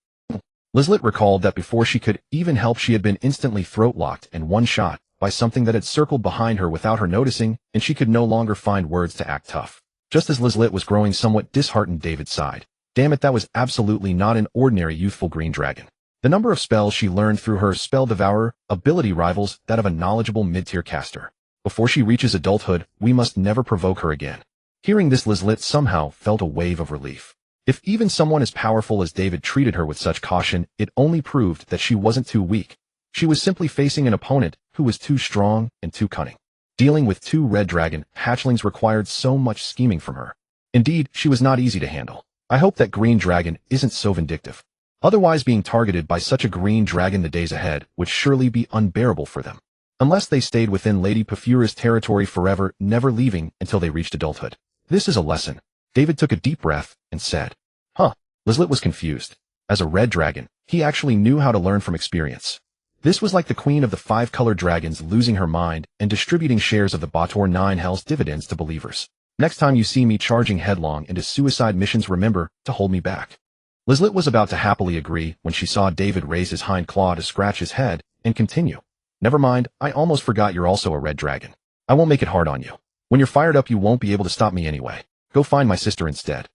Lizlet recalled that before she could even help, she had been instantly throat-locked and one-shot by something that had circled behind her without her noticing, and she could no longer find words to act tough. Just as Lizlet was growing somewhat disheartened, David sighed. Damn it, that was absolutely not an ordinary youthful green dragon. The number of spells she learned through her spell devourer ability rivals that of a knowledgeable mid-tier caster. Before she reaches adulthood, we must never provoke her again. Hearing this, Lizlet somehow felt a wave of relief. If even someone as powerful as David treated her with such caution, it only proved that she wasn't too weak. She was simply facing an opponent who was too strong and too cunning. Dealing with 2 red dragon hatchlings required so much scheming from her. Indeed, she was not easy to handle. I hope that green dragon isn't so vindictive. Otherwise, being targeted by such a green dragon the days ahead would surely be unbearable for them. Unless they stayed within Lady Pafura's territory forever, never leaving until they reached adulthood. This is a lesson. David took a deep breath and said, "Huh." Lizlet was confused. As a red dragon, he actually knew how to learn from experience. This was like the queen of the 5-colored dragons losing her mind and distributing shares of the Bator 9 Hell's dividends to believers. Next time you see me charging headlong into suicide missions, remember to hold me back. Lizlet was about to happily agree when she saw David raise his hind claw to scratch his head and continue. "Never mind, I almost forgot you're also a red dragon. I won't make it hard on you. When you're fired up, you won't be able to stop me anyway. Go find my sister instead."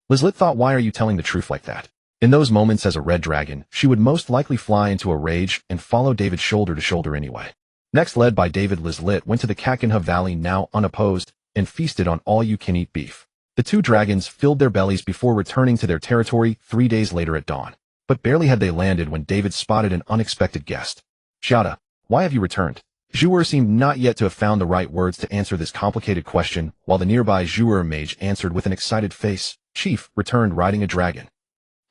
Lizlet thought, why are you telling the truth like that? In those moments as a red dragon, she would most likely fly into a rage and follow David shoulder to shoulder anyway. Next, led by David, Lizlet went to the Kakinha Valley, now unopposed, and feasted on all-you-can-eat beef. The 2 dragons filled their bellies before returning to their territory 3 days later at dawn. But barely had they landed when David spotted an unexpected guest. "Shada, why have you returned?" Jouer seemed not yet to have found the right words to answer this complicated question, while the nearby Jouer mage answered with an excited face, "Chief, returned riding a dragon."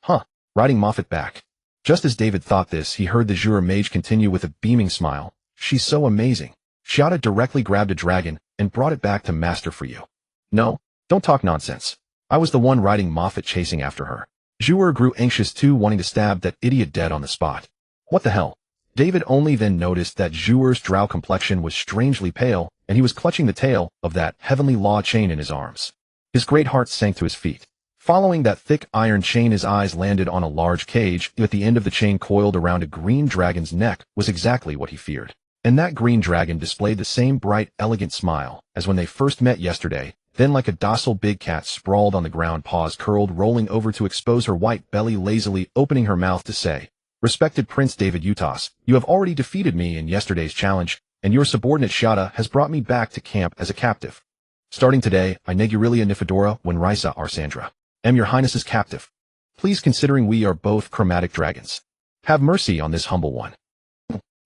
"Huh, riding Moffat back." Just as David thought this, he heard the Jouer mage continue with a beaming smile, "She's so amazing. Shada directly grabbed a dragon and brought it back to master for you." "No, don't talk nonsense. I was the one riding Moffat chasing after her." Jouer grew anxious too, wanting to stab that idiot dead on the spot. What the hell? David only then noticed that Jouer's drow complexion was strangely pale, and he was clutching the tail of that heavenly law chain in his arms. His great heart sank to his feet. Following that thick iron chain, his eyes landed on a large cage at the end of the chain coiled around a green dragon's neck was exactly what he feared. And that green dragon displayed the same bright, elegant smile as when they first met yesterday, then like a docile big cat sprawled on the ground, paws curled, rolling over to expose her white belly, lazily opening her mouth to say, "Respected Prince David Utas, you have already defeated me in yesterday's challenge, and your subordinate Shada has brought me back to camp as a captive. Starting today, I Negurilia Nifidora Wenrisa Arsandra am your highness's captive. Please, considering we are both chromatic dragons, have mercy on this humble one."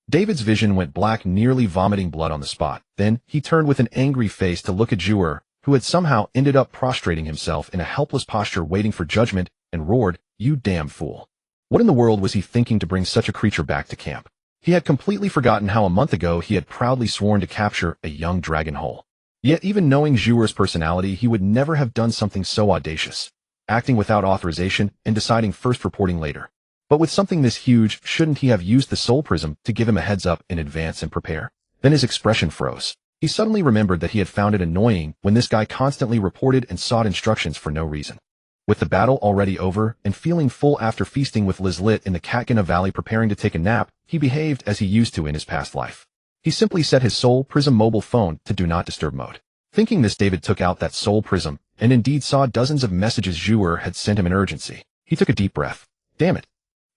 David's vision went black, nearly vomiting blood on the spot. Then he turned with an angry face to look at Jouer, who had somehow ended up prostrating himself in a helpless posture waiting for judgment, and roared, "You damn fool. What in the world was he thinking to bring such a creature back to camp?" He had completely forgotten how a month ago he had proudly sworn to capture a young dragon whole. Yet even knowing Jouer's personality, he would never have done something so audacious. Acting without authorization and deciding first, reporting later. But with something this huge, shouldn't he have used the soul prism to give him a heads up in advance and prepare? Then his expression froze. He suddenly remembered that he had found it annoying when this guy constantly reported and sought instructions for no reason. With the battle already over and feeling full after feasting with Lizlet in the Katkina Valley preparing to take a nap, he behaved as he used to in his past life. He simply set his soul prism mobile phone to do not disturb mode. Thinking this, David took out that soul prism and indeed saw dozens of messages Jouer had sent him in urgency. He took a deep breath. Damn it.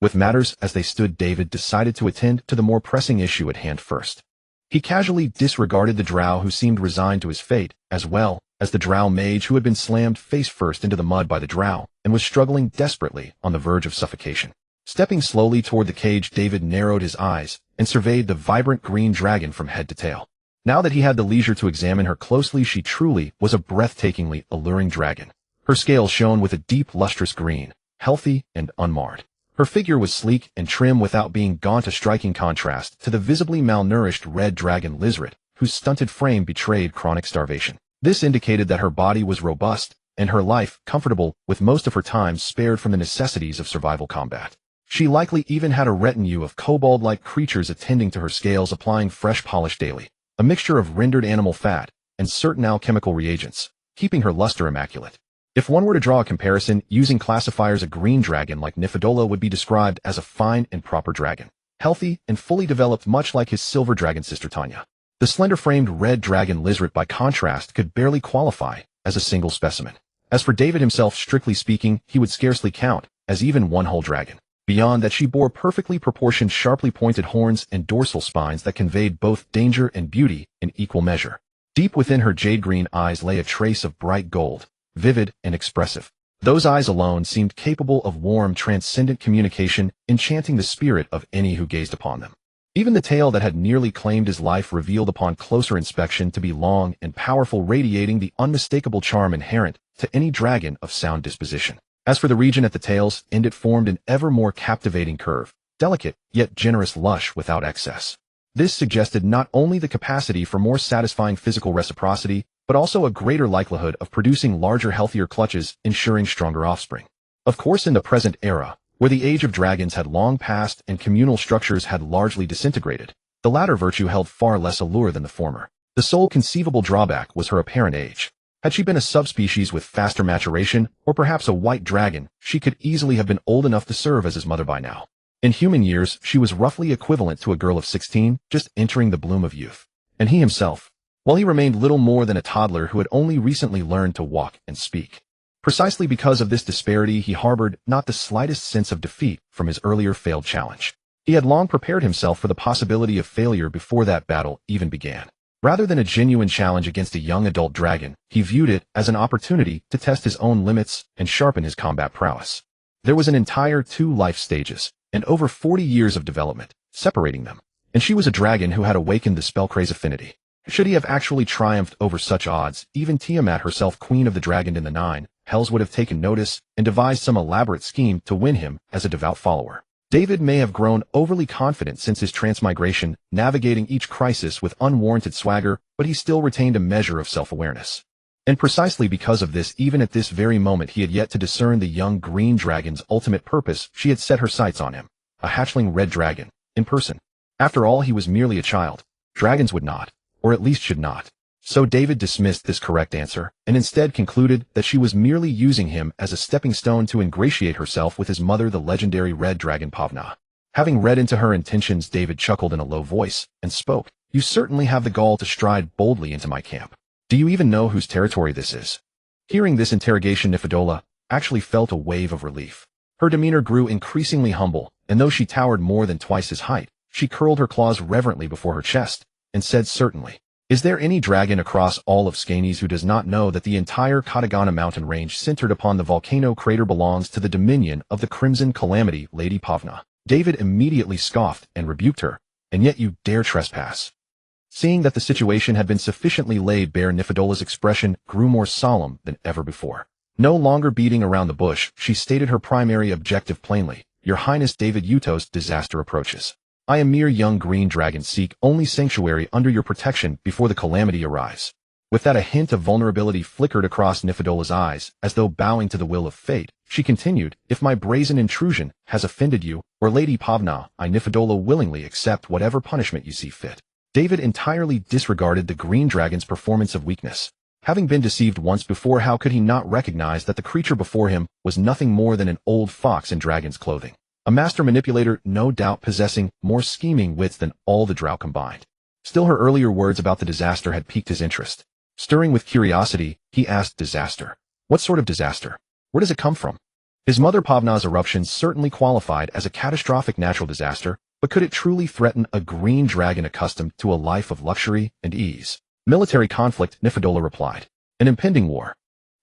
With matters as they stood, David decided to attend to the more pressing issue at hand first. He casually disregarded the Drow who seemed resigned to his fate, as well as the Drow mage who had been slammed face first into the mud by the Drow and was struggling desperately on the verge of suffocation. Stepping slowly toward the cage, David narrowed his eyes and surveyed the vibrant green dragon from head to tail. Now that he had the leisure to examine her closely, she truly was a breathtakingly alluring dragon. Her scales shone with a deep, lustrous green, healthy and unmarred. Her figure was sleek and trim without being gaunt, a striking contrast to the visibly malnourished red dragon lizard, whose stunted frame betrayed chronic starvation. This indicated that her body was robust, and her life comfortable, with most of her time spared from the necessities of survival combat. She likely even had a retinue of kobold-like creatures attending to her scales, applying fresh polish daily, a mixture of rendered animal fat and certain alchemical reagents, keeping her luster immaculate. If one were to draw a comparison using classifiers, a green dragon like Nifedola would be described as a fine and proper dragon, healthy and fully developed, much like his silver dragon sister Tanya. The slender-framed red dragon lizard, by contrast, could barely qualify as a single specimen. As for David himself, strictly speaking, he would scarcely count as even one whole dragon. Beyond that, she bore perfectly proportioned, sharply pointed horns and dorsal spines that conveyed both danger and beauty in equal measure. Deep within her jade-green eyes lay a trace of bright gold, vivid and expressive. Those eyes alone seemed capable of warm, transcendent communication, enchanting the spirit of any who gazed upon them. Even the tail that had nearly claimed his life revealed upon closer inspection to be long and powerful, radiating the unmistakable charm inherent to any dragon of sound disposition. As for the region at the tail's end, it formed an ever more captivating curve, delicate yet generous, lush without excess. This suggested not only the capacity for more satisfying physical reciprocity, but also a greater likelihood of producing larger, healthier clutches, ensuring stronger offspring. Of course, in the present era, where the age of dragons had long passed and communal structures had largely disintegrated, the latter virtue held far less allure than the former. The sole conceivable drawback was her apparent age. Had she been a subspecies with faster maturation, or perhaps a white dragon, she could easily have been old enough to serve as his mother by now. In human years, she was roughly equivalent to a girl of 16, just entering the bloom of youth. And he himself, well, he remained little more than a toddler who had only recently learned to walk and speak. Precisely because of this disparity, he harbored not the slightest sense of defeat from his earlier failed challenge. He had long prepared himself for the possibility of failure before that battle even began. Rather than a genuine challenge against a young adult dragon, he viewed it as an opportunity to test his own limits and sharpen his combat prowess. There was an entire 2 life stages, and over 40 years of development, separating them. And she was a dragon who had awakened the spellcraze affinity. Should he have actually triumphed over such odds, even Tiamat herself, queen of the dragon in the 9 hells, would have taken notice and devised some elaborate scheme to win him as a devout follower. David may have grown overly confident since his transmigration, navigating each crisis with unwarranted swagger, but he still retained a measure of self-awareness. And precisely because of this, even at this very moment, he had yet to discern the young green dragon's ultimate purpose. She had set her sights on him, a hatchling red dragon, in person. After all, he was merely a child. Dragons would not, or at least should not. So David dismissed this correct answer, and instead concluded that she was merely using him as a stepping stone to ingratiate herself with his mother, the legendary red dragon Pavna. Having read into her intentions, David chuckled in a low voice and spoke. "You certainly have the gall to stride boldly into my camp. Do you even know whose territory this is?" Hearing this interrogation, Nifedola actually felt a wave of relief. Her demeanor grew increasingly humble, and though she towered more than twice his height, she curled her claws reverently before her chest and said, "Certainly. Is there any dragon across all of Skanes who does not know that the entire Katagana mountain range centered upon the volcano crater belongs to the dominion of the Crimson Calamity, Lady Pavna?" David immediately scoffed and rebuked her. "And yet you dare trespass." Seeing that the situation had been sufficiently laid bare, Nifedola's expression grew more solemn than ever before. No longer beating around the bush, she stated her primary objective plainly. "Your Highness, David Utos, disaster approaches. I, a mere young green dragon, seek only sanctuary under your protection before the calamity arrives." With that, a hint of vulnerability flickered across Nifedola's eyes, as though bowing to the will of fate. She continued, "If my brazen intrusion has offended you, or Lady Pavna, I, Nifedola, willingly accept whatever punishment you see fit." David entirely disregarded the green dragon's performance of weakness. Having been deceived once before, how could he not recognize that the creature before him was nothing more than an old fox in dragon's clothing? A master manipulator, no doubt possessing more scheming wits than all the Drow combined. Still, her earlier words about the disaster had piqued his interest. Stirring with curiosity, he asked, "Disaster? What sort of disaster? Where does it come from?" His mother Pavna's eruption certainly qualified as a catastrophic natural disaster, but could it truly threaten a green dragon accustomed to a life of luxury and ease? "Military conflict," Nifedola replied. "An impending war."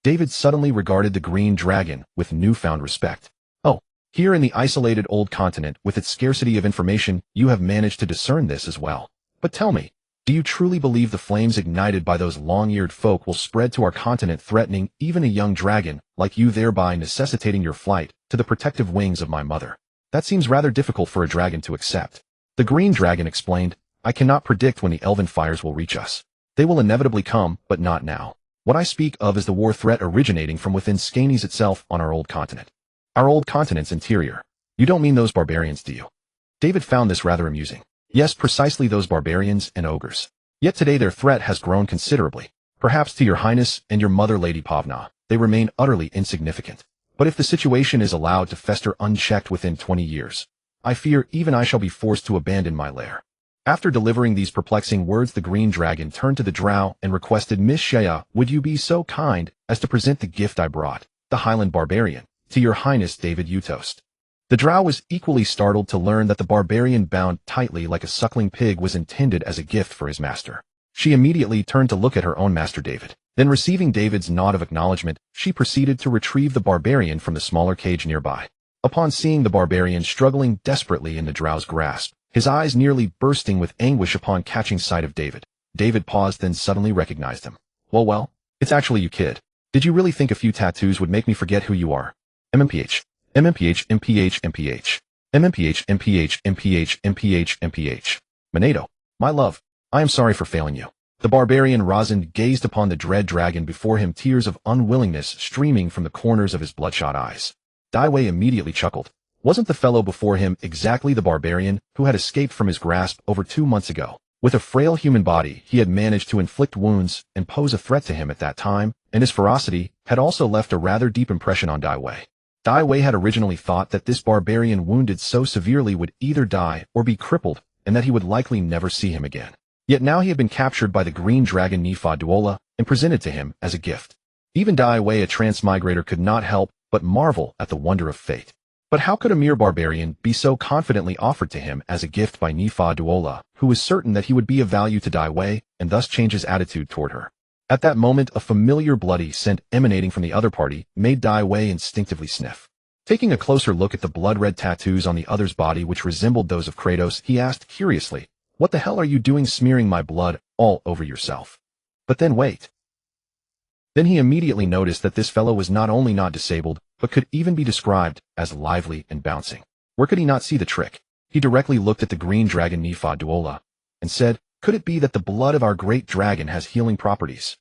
David suddenly regarded the green dragon with newfound respect. "Oh, here in the isolated old continent, with its scarcity of information, you have managed to discern this as well. But tell me, do you truly believe the flames ignited by those long-eared folk will spread to our continent, threatening even a young dragon like you, thereby necessitating your flight to the protective wings of my mother?" That seems rather difficult for a dragon to accept. The green dragon explained, I cannot predict when the elven fires will reach us. They will inevitably come, but not now. What I speak of is the war threat originating from within Skanes itself on our old continent. Our old continent's interior. You don't mean those barbarians, do you? David found this rather amusing. Yes, precisely those barbarians and ogres. Yet today their threat has grown considerably. Perhaps to your highness and your mother Lady Pavna, they remain utterly insignificant. But if the situation is allowed to fester unchecked within 20 years, I fear even I shall be forced to abandon my lair. After delivering these perplexing words, the green dragon turned to the Drow and requested, Miss Shea, would you be so kind as to present the gift I brought, the Highland barbarian, to your highness David Utost. The Drow was equally startled to learn that the barbarian bound tightly like a suckling pig was intended as a gift for his master. She immediately turned to look at her own master David. Then receiving David's nod of acknowledgement, she proceeded to retrieve the barbarian from the smaller cage nearby. Upon seeing the barbarian struggling desperately in the Drow's grasp, his eyes nearly bursting with anguish upon catching sight of David, David paused, then suddenly recognized him. Well, it's actually you, kid. Did you really think a few tattoos would make me forget who you are? MMPH. MMPH, MPH, MPH. MMPH, MPH, MPH, MPH, MPH. Minato, my love, I am sorry for failing you. The barbarian Rosand gazed upon the dread dragon before him, tears of unwillingness streaming from the corners of his bloodshot eyes. Daiwei immediately chuckled. Wasn't the fellow before him exactly the barbarian who had escaped from his grasp over 2 months ago? With a frail human body, he had managed to inflict wounds and pose a threat to him at that time, and his ferocity had also left a rather deep impression on Daiwei. Daiwei had originally thought that this barbarian wounded so severely would either die or be crippled, and that he would likely never see him again. Yet now he had been captured by the green dragon Nifa Duola and presented to him as a gift. Even Daiwei, a transmigrator, could not help but marvel at the wonder of fate. But how could a mere barbarian be so confidently offered to him as a gift by Nifa Duola, who was certain that he would be of value to Daiwei and thus change his attitude toward her? At that moment, a familiar bloody scent emanating from the other party made Daiwei instinctively sniff. Taking a closer look at the blood-red tattoos on the other's body which resembled those of Kratos, he asked curiously, What the hell are you doing smearing my blood all over yourself? But then wait. Then he immediately noticed that this fellow was not only not disabled, but could even be described as lively and bouncing. Where could he not see the trick? He directly looked at the green dragon Nifa Duola and said, Could it be that the blood of our great dragon has healing properties?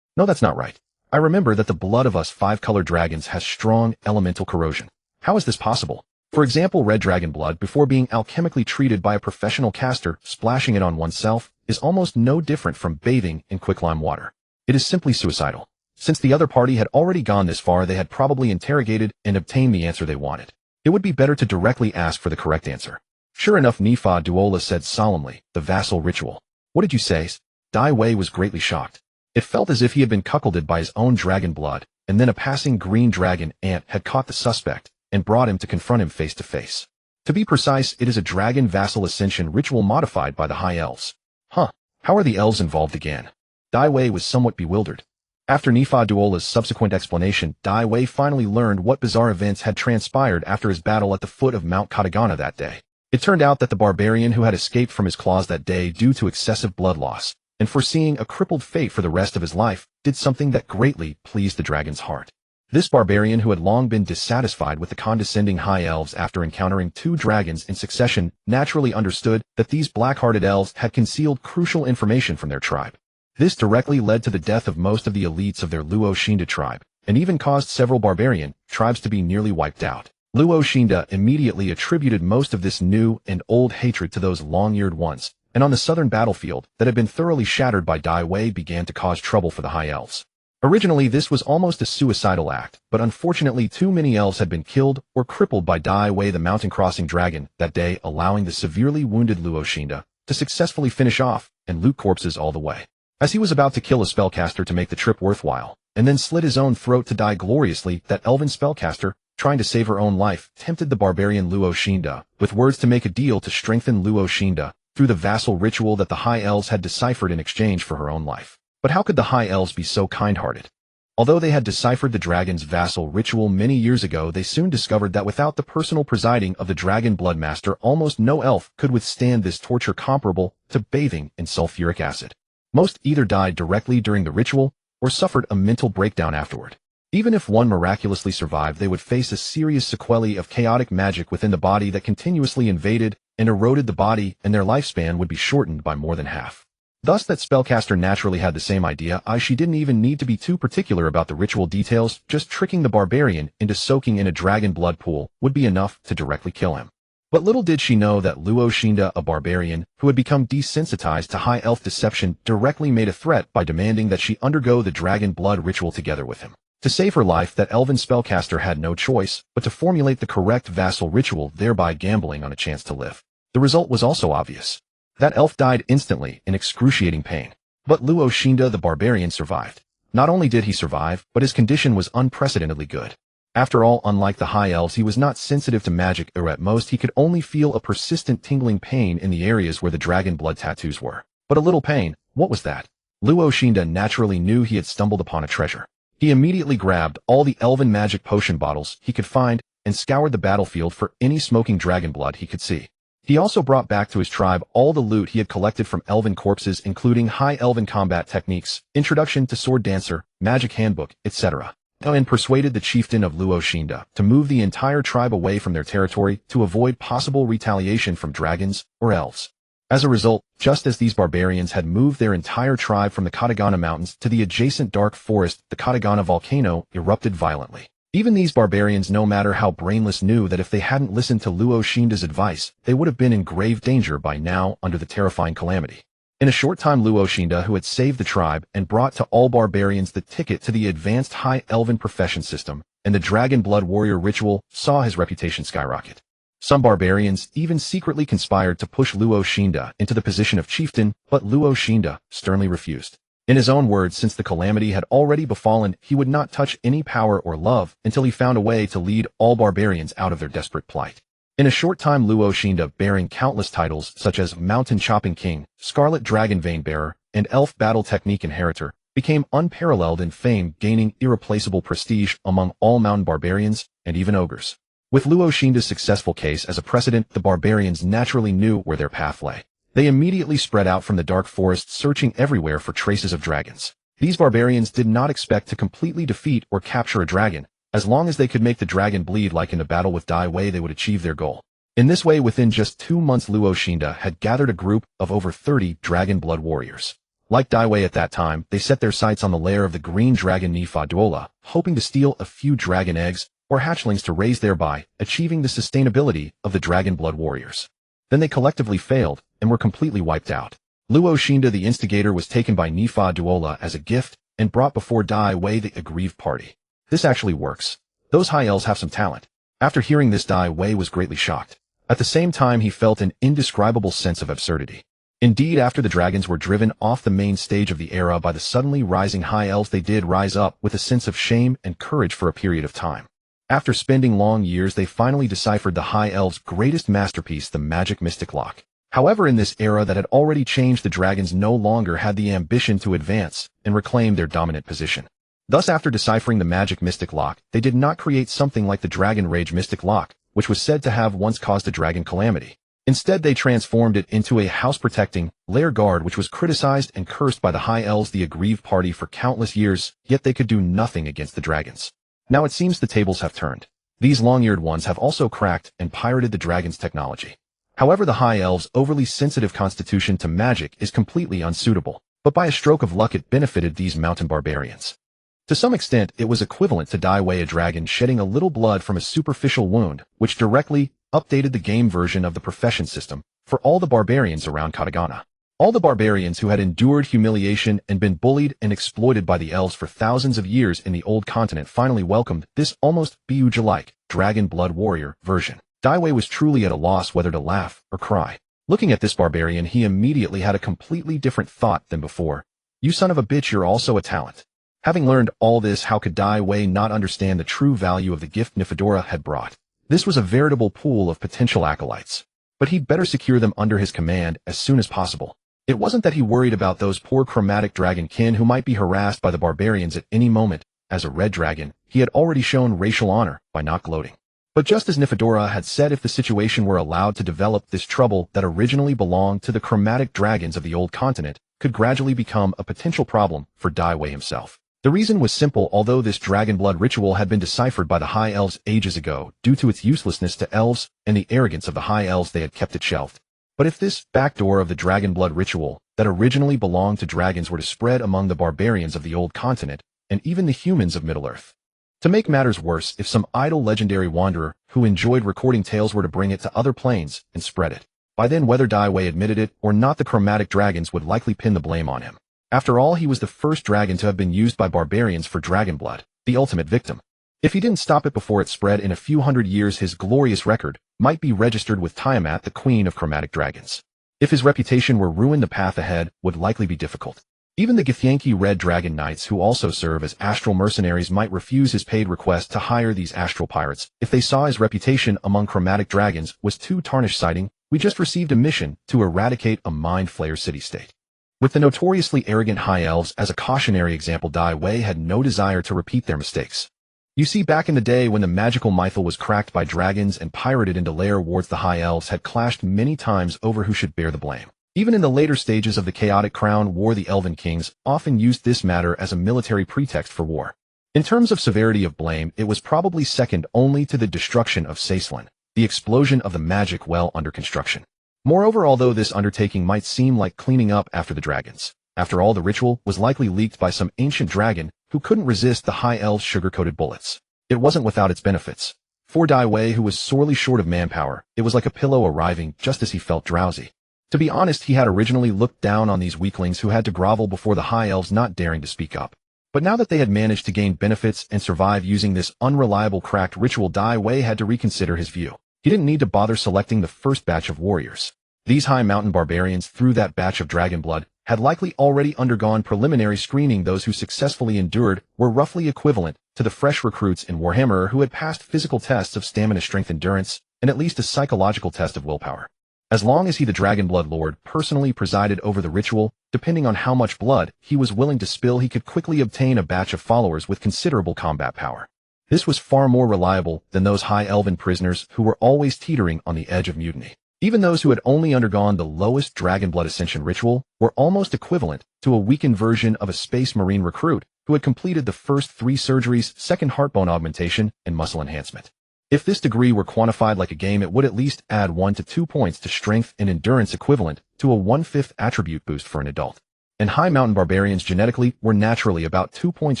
No, that's not right. I remember that the blood of us 5-colored dragons has strong elemental corrosion. How is this possible? For example, red dragon blood, before being alchemically treated by a professional caster, splashing it on oneself, is almost no different from bathing in quicklime water. It is simply suicidal. Since the other party had already gone this far, they had probably interrogated and obtained the answer they wanted. It would be better to directly ask for the correct answer. Sure enough, Nifa Duola said solemnly, the vassal ritual. What did you say? Daiwei was greatly shocked. It felt as if he had been cuckolded by his own dragon blood, and then a passing green dragon ant had caught the suspect and brought him to confront him face to face. To be precise, it is a dragon vassal ascension ritual modified by the High Elves. Huh, how are the elves involved again? Daiwei was somewhat bewildered. After Nifa Duola's subsequent explanation, Daiwei finally learned what bizarre events had transpired after his battle at the foot of Mount Katagana that day. It turned out that the barbarian who had escaped from his claws that day due to excessive blood loss, and foreseeing a crippled fate for the rest of his life, did something that greatly pleased the dragon's heart. This barbarian, who had long been dissatisfied with the condescending High Elves after encountering 2 dragons in succession, naturally understood that these black-hearted elves had concealed crucial information from their tribe. This directly led to the death of most of the elites of their Luo Shinda tribe, and even caused several barbarian tribes to be nearly wiped out. Luo Shinda immediately attributed most of this new and old hatred to those long-eared ones, and on the southern battlefield that had been thoroughly shattered by Daiwei began to cause trouble for the High Elves. Originally, this was almost a suicidal act, but unfortunately too many elves had been killed or crippled by Daiwei the mountain-crossing dragon that day, allowing the severely wounded Luo Shinda to successfully finish off and loot corpses all the way. As he was about to kill a spellcaster to make the trip worthwhile, and then slit his own throat to die gloriously, that elven spellcaster, trying to save her own life, tempted the barbarian Luo Shinda with words to make a deal to strengthen Luo Shinda through the vassal ritual that the High Elves had deciphered in exchange for her own life. But how could the High Elves be so kind-hearted? Although they had deciphered the dragon's vassal ritual many years ago, they soon discovered that without the personal presiding of the Dragon Bloodmaster, almost no elf could withstand this torture comparable to bathing in sulfuric acid. Most either died directly during the ritual or suffered a mental breakdown afterward. Even if one miraculously survived, they would face a serious sequelae of chaotic magic within the body that continuously invaded and eroded the body, and their lifespan would be shortened by more than half. Thus that spellcaster naturally had the same idea. She didn't even need to be too particular about the ritual details, just tricking the barbarian into soaking in a dragon blood pool would be enough to directly kill him. But little did she know that Luoshinda, a barbarian who had become desensitized to high elf deception, directly made a threat by demanding that she undergo the dragon blood ritual together with him. To save her life, that elven spellcaster had no choice but to formulate the correct vassal ritual, thereby gambling on a chance to live. The result was also obvious. That elf died instantly in excruciating pain. But Luoshinda the barbarian survived. Not only did he survive, but his condition was unprecedentedly good. After all, unlike the high elves, he was not sensitive to magic, or at most he could only feel a persistent tingling pain in the areas where the dragon blood tattoos were. But a little pain, what was that? Luoshinda naturally knew he had stumbled upon a treasure. He immediately grabbed all the elven magic potion bottles he could find and scoured the battlefield for any smoking dragon blood he could see. He also brought back to his tribe all the loot he had collected from elven corpses, including high elven combat techniques, introduction to sword dancer, magic handbook, etc., and persuaded the chieftain of Luoshinda to move the entire tribe away from their territory to avoid possible retaliation from dragons or elves. As a result, just as these barbarians had moved their entire tribe from the Katagana Mountains to the adjacent dark forest, the Katagana volcano erupted violently. Even these barbarians, no matter how brainless, knew that if they hadn't listened to Luoshinda's advice, they would have been in grave danger by now under the terrifying calamity. In a short time, Luoshinda, who had saved the tribe and brought to all barbarians the ticket to the advanced high elven profession system and the dragon blood warrior ritual, saw his reputation skyrocket. Some barbarians even secretly conspired to push Luoshinda into the position of chieftain, but Luoshinda sternly refused. In his own words, since the calamity had already befallen, he would not touch any power or love until he found a way to lead all barbarians out of their desperate plight. In a short time, Luoshinda, bearing countless titles such as Mountain Chopping King, Scarlet Dragon Vein Bearer, and Elf Battle Technique Inheritor, became unparalleled in fame, gaining irreplaceable prestige among all mountain barbarians and even ogres. With Luoshinda's successful case as a precedent, the barbarians naturally knew where their path lay. They immediately spread out from the dark forest, searching everywhere for traces of dragons. These barbarians did not expect to completely defeat or capture a dragon. As long as they could make the dragon bleed like in a battle with Dai Wei, they would achieve their goal. In this way, within just 2 months, Luoshinda had gathered a group of over 30 dragon blood warriors. Like Dai Wei at that time, they set their sights on the lair of the green dragon Nifa Duola, hoping to steal a few dragon eggs or hatchlings to raise, thereby achieving the sustainability of the dragon blood warriors. Then they collectively failed and were completely wiped out. Luoshinda, the instigator, was taken by Nifa Duola as a gift and brought before Dai Wei, the aggrieved party. This actually works. Those high elves have some talent. After hearing this, Dai Wei was greatly shocked. At the same time, he felt an indescribable sense of absurdity. Indeed, after the dragons were driven off the main stage of the era by the suddenly rising high elves, they did rise up with a sense of shame and courage for a period of time. After spending long years, they finally deciphered the high elves' greatest masterpiece, the magic mystic lock. However, in this era that had already changed, the dragons no longer had the ambition to advance and reclaim their dominant position. Thus, after deciphering the magic mystic lock, they did not create something like the dragon rage mystic lock, which was said to have once caused a dragon calamity. Instead, they transformed it into a house-protecting lair guard, which was criticized and cursed by the high elves, the aggrieved party, for countless years, yet they could do nothing against the dragons. Now it seems the tables have turned. These long-eared ones have also cracked and pirated the dragon's technology. However, the high elves' overly sensitive constitution to magic is completely unsuitable, but by a stroke of luck it benefited these mountain barbarians. To some extent, it was equivalent to Dai Wei, a dragon shedding a little blood from a superficial wound, which directly updated the game version of the profession system for all the barbarians around Katagana. All the barbarians who had endured humiliation and been bullied and exploited by the elves for thousands of years in the old continent finally welcomed this almost Biyuja-like dragon blood warrior version. Dai Wei was truly at a loss whether to laugh or cry. Looking at this barbarian, he immediately had a completely different thought than before. You son of a bitch, you're also a talent. Having learned all this, how could Dai Wei not understand the true value of the gift Nifadora had brought? This was a veritable pool of potential acolytes. But he'd better secure them under his command as soon as possible. It wasn't that he worried about those poor chromatic dragon kin who might be harassed by the barbarians at any moment. As a red dragon, he had already shown racial honor by not gloating. But just as Nifadora had said, if the situation were allowed to develop, this trouble that originally belonged to the chromatic dragons of the old continent could gradually become a potential problem for Dai Wei himself. The reason was simple. Although this dragon blood ritual had been deciphered by the High Elves ages ago due to its uselessness to elves and the arrogance of the High Elves, they had kept it shelved. But if this backdoor of the dragon blood ritual that originally belonged to dragons were to spread among the barbarians of the Old Continent and even the humans of Middle-earth. To make matters worse, if some idle legendary wanderer who enjoyed recording tales were to bring it to other planes and spread it, by then whether Daiwei admitted it or not, the chromatic dragons would likely pin the blame on him. After all, he was the first dragon to have been used by barbarians for dragon blood, the ultimate victim. If he didn't stop it before it spread in a few hundred years, his glorious record might be registered with Tiamat, the queen of chromatic dragons. If his reputation were ruined, the path ahead would likely be difficult. Even the Githyanki Red Dragon Knights, who also serve as astral mercenaries, might refuse his paid request to hire these astral pirates if they saw his reputation among chromatic dragons was too tarnished, citing, "We just received a mission to eradicate a mind flayer city-state." With the notoriously arrogant High Elves as a cautionary example, Daiwei had no desire to repeat their mistakes. You see, back in the day when the magical mythal was cracked by dragons and pirated into lair wards, the High Elves had clashed many times over who should bear the blame. Even in the later stages of the Chaotic Crown War, the Elven kings often used this matter as a military pretext for war. In terms of severity of blame, it was probably second only to the destruction of Saislan, the explosion of the magic well under construction. Moreover, although this undertaking might seem like cleaning up after the dragons, after all, the ritual was likely leaked by some ancient dragon who couldn't resist the High Elves' sugar-coated bullets. It wasn't without its benefits. For Daiwei, who was sorely short of manpower, it was like a pillow arriving just as he felt drowsy. To be honest, he had originally looked down on these weaklings who had to grovel before the High Elves, not daring to speak up. But now that they had managed to gain benefits and survive using this unreliable cracked ritual, Daiwei had to reconsider his view. He didn't need to bother selecting the first batch of warriors. These high mountain barbarians, through that batch of dragon blood, had likely already undergone preliminary screening. Those who successfully endured were roughly equivalent to the fresh recruits in Warhammer who had passed physical tests of stamina, strength, endurance, and at least a psychological test of willpower. As long as he, the Dragon Blood Lord, personally presided over the ritual, depending on how much blood he was willing to spill, he could quickly obtain a batch of followers with considerable combat power. This was far more reliable than those high elven prisoners who were always teetering on the edge of mutiny. Even those who had only undergone the lowest Dragon Blood Ascension ritual were almost equivalent to a weakened version of a Space Marine recruit who had completed the first 3 surgeries, second heartbone augmentation, and muscle enhancement. If this degree were quantified like a game, it would at least add 1 to 2 points to strength and endurance, equivalent to a 1/5 attribute boost for an adult. And high mountain barbarians genetically were naturally about 2 points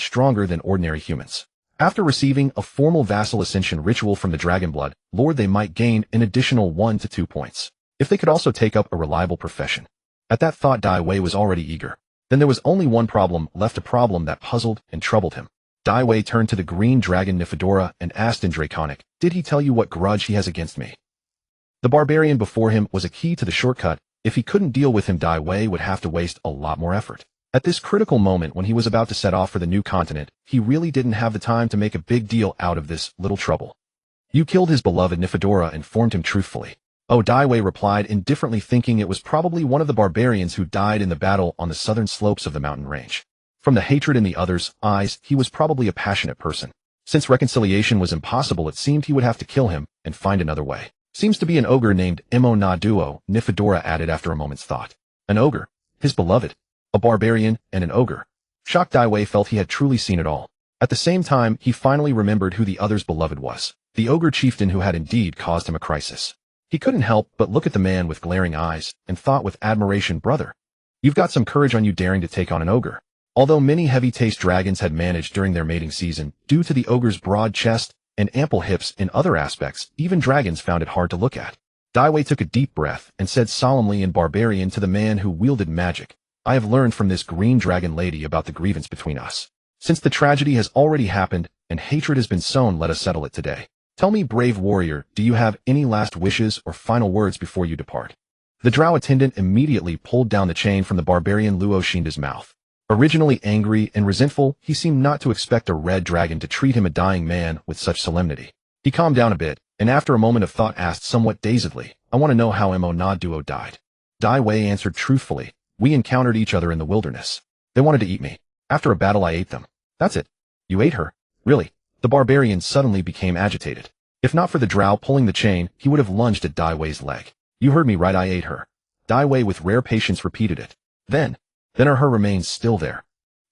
stronger than ordinary humans. After receiving a formal vassal ascension ritual from the Dragon Blood Lord, they might gain an additional 1 to 2 points, if they could also take up a reliable profession. At that thought, Daiwei was already eager. Then there was only one problem left, a problem that puzzled and troubled him. Daiwei turned to the green dragon Nifedora and asked in Draconic, "Did he tell you what grudge he has against me?" The barbarian before him was a key to the shortcut. If he couldn't deal with him, Daiwei would have to waste a lot more effort. At this critical moment when he was about to set off for the new continent, he really didn't have the time to make a big deal out of this little trouble. "You killed his beloved," Nifedora informed him truthfully. "Oh," Daiwei replied indifferently, thinking it was probably one of the barbarians who died in the battle on the southern slopes of the mountain range. From the hatred in the other's eyes, he was probably a passionate person. Since reconciliation was impossible, it seemed he would have to kill him and find another way. "Seems to be an ogre named Emo Na Duo," Nifedora added after a moment's thought. An ogre? His beloved? A barbarian and an ogre? Shocked, Daiwei felt he had truly seen it all. At the same time, he finally remembered who the other's beloved was. The ogre chieftain who had indeed caused him a crisis. He couldn't help but look at the man with glaring eyes and thought with admiration, "Brother, you've got some courage on you, daring to take on an ogre." Although many heavy-taste dragons had managed during their mating season, due to the ogre's broad chest and ample hips in other aspects, even dragons found it hard to look at. Daiwei took a deep breath and said solemnly in barbarian to the man who wielded magic, "I have learned from this green dragon lady about the grievance between us. Since the tragedy has already happened and hatred has been sown, let us settle it today. Tell me, brave warrior, do you have any last wishes or final words before you depart?" The drow attendant immediately pulled down the chain from the barbarian Luo Shinda's mouth. Originally angry and resentful, he seemed not to expect a red dragon to treat him, a dying man, with such solemnity. He calmed down a bit, and after a moment of thought asked somewhat dazedly, "I want to know how Emo Na Duo died." Daiwei answered truthfully, "We encountered each other in the wilderness. They wanted to eat me. After a battle I ate them." "That's it? You ate her? Really?" The barbarian suddenly became agitated. If not for the drow pulling the chain, he would have lunged at Daiwei's leg. "You heard me right, I ate her." Daiwei with rare patience repeated it. Then are her remains still there?"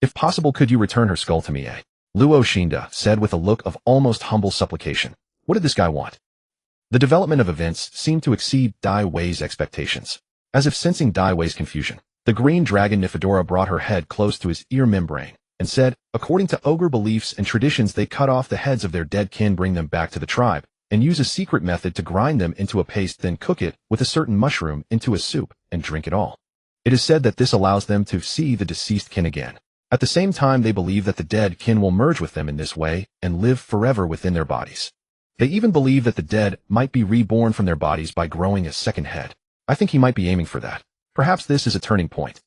If possible, could you return her skull to me, eh? Luo Shinda said with a look of almost humble supplication. What did this guy want? The development of events seemed to exceed Dai Wei's expectations. As if sensing Dai Wei's confusion, the green dragon Nifedora brought her head close to his ear membrane and said, according to ogre beliefs and traditions, they cut off the heads of their dead kin, bring them back to the tribe, and use a secret method to grind them into a paste, then cook it with a certain mushroom into a soup and drink it all. It is said that this allows them to see the deceased kin again. At the same time, they believe that the dead kin will merge with them in this way and live forever within their bodies. They even believe that the dead might be reborn from their bodies by growing a second head. I think he might be aiming for that. Perhaps this is a turning point.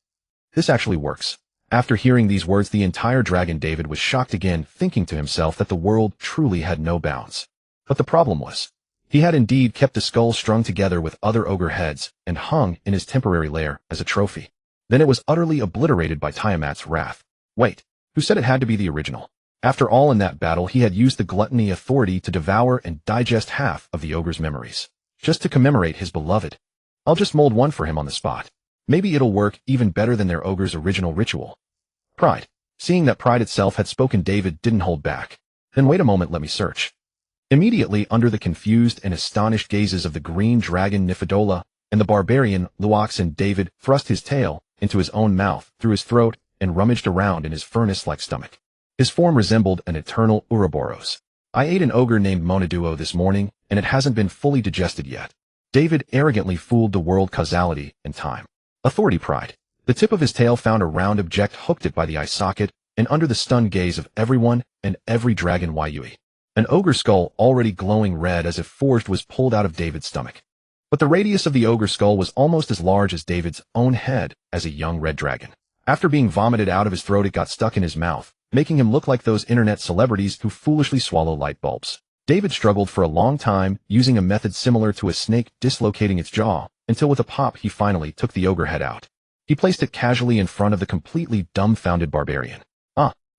This actually works. After hearing these words, the entire dragon David was shocked again, thinking to himself that the world truly had no bounds. But the problem was, he had indeed kept the skull strung together with other ogre heads and hung in his temporary lair as a trophy. Then it was utterly obliterated by Tiamat's wrath. Wait, who said it had to be the original? After all, in that battle, he had used the gluttony authority to devour and digest half of the ogre's memories, just to commemorate his beloved. I'll just mold one for him on the spot. Maybe it'll work even better than their ogre's original ritual. Pride. Seeing that pride itself had spoken, David didn't hold back. Then wait a moment, let me search. Immediately, under the confused and astonished gazes of the green dragon Nifedola and the barbarian Luoxan, David thrust his tail into his own mouth, through his throat, and rummaged around in his furnace-like stomach. His form resembled an eternal Ouroboros. I ate an ogre named Monaduo this morning, and it hasn't been fully digested yet. David arrogantly fooled the world, causality and time. Authority, pride. The tip of his tail found a round object, hooked it by the eye socket, and under the stunned gaze of everyone and every dragon Yui, an ogre skull already glowing red as if forged was pulled out of David's stomach. But the radius of the ogre skull was almost as large as David's own head as a young red dragon. After being vomited out of his throat, it got stuck in his mouth, making him look like those internet celebrities who foolishly swallow light bulbs. David struggled for a long time, using a method similar to a snake dislocating its jaw, until with a pop he finally took the ogre head out. He placed it casually in front of the completely dumbfounded barbarian.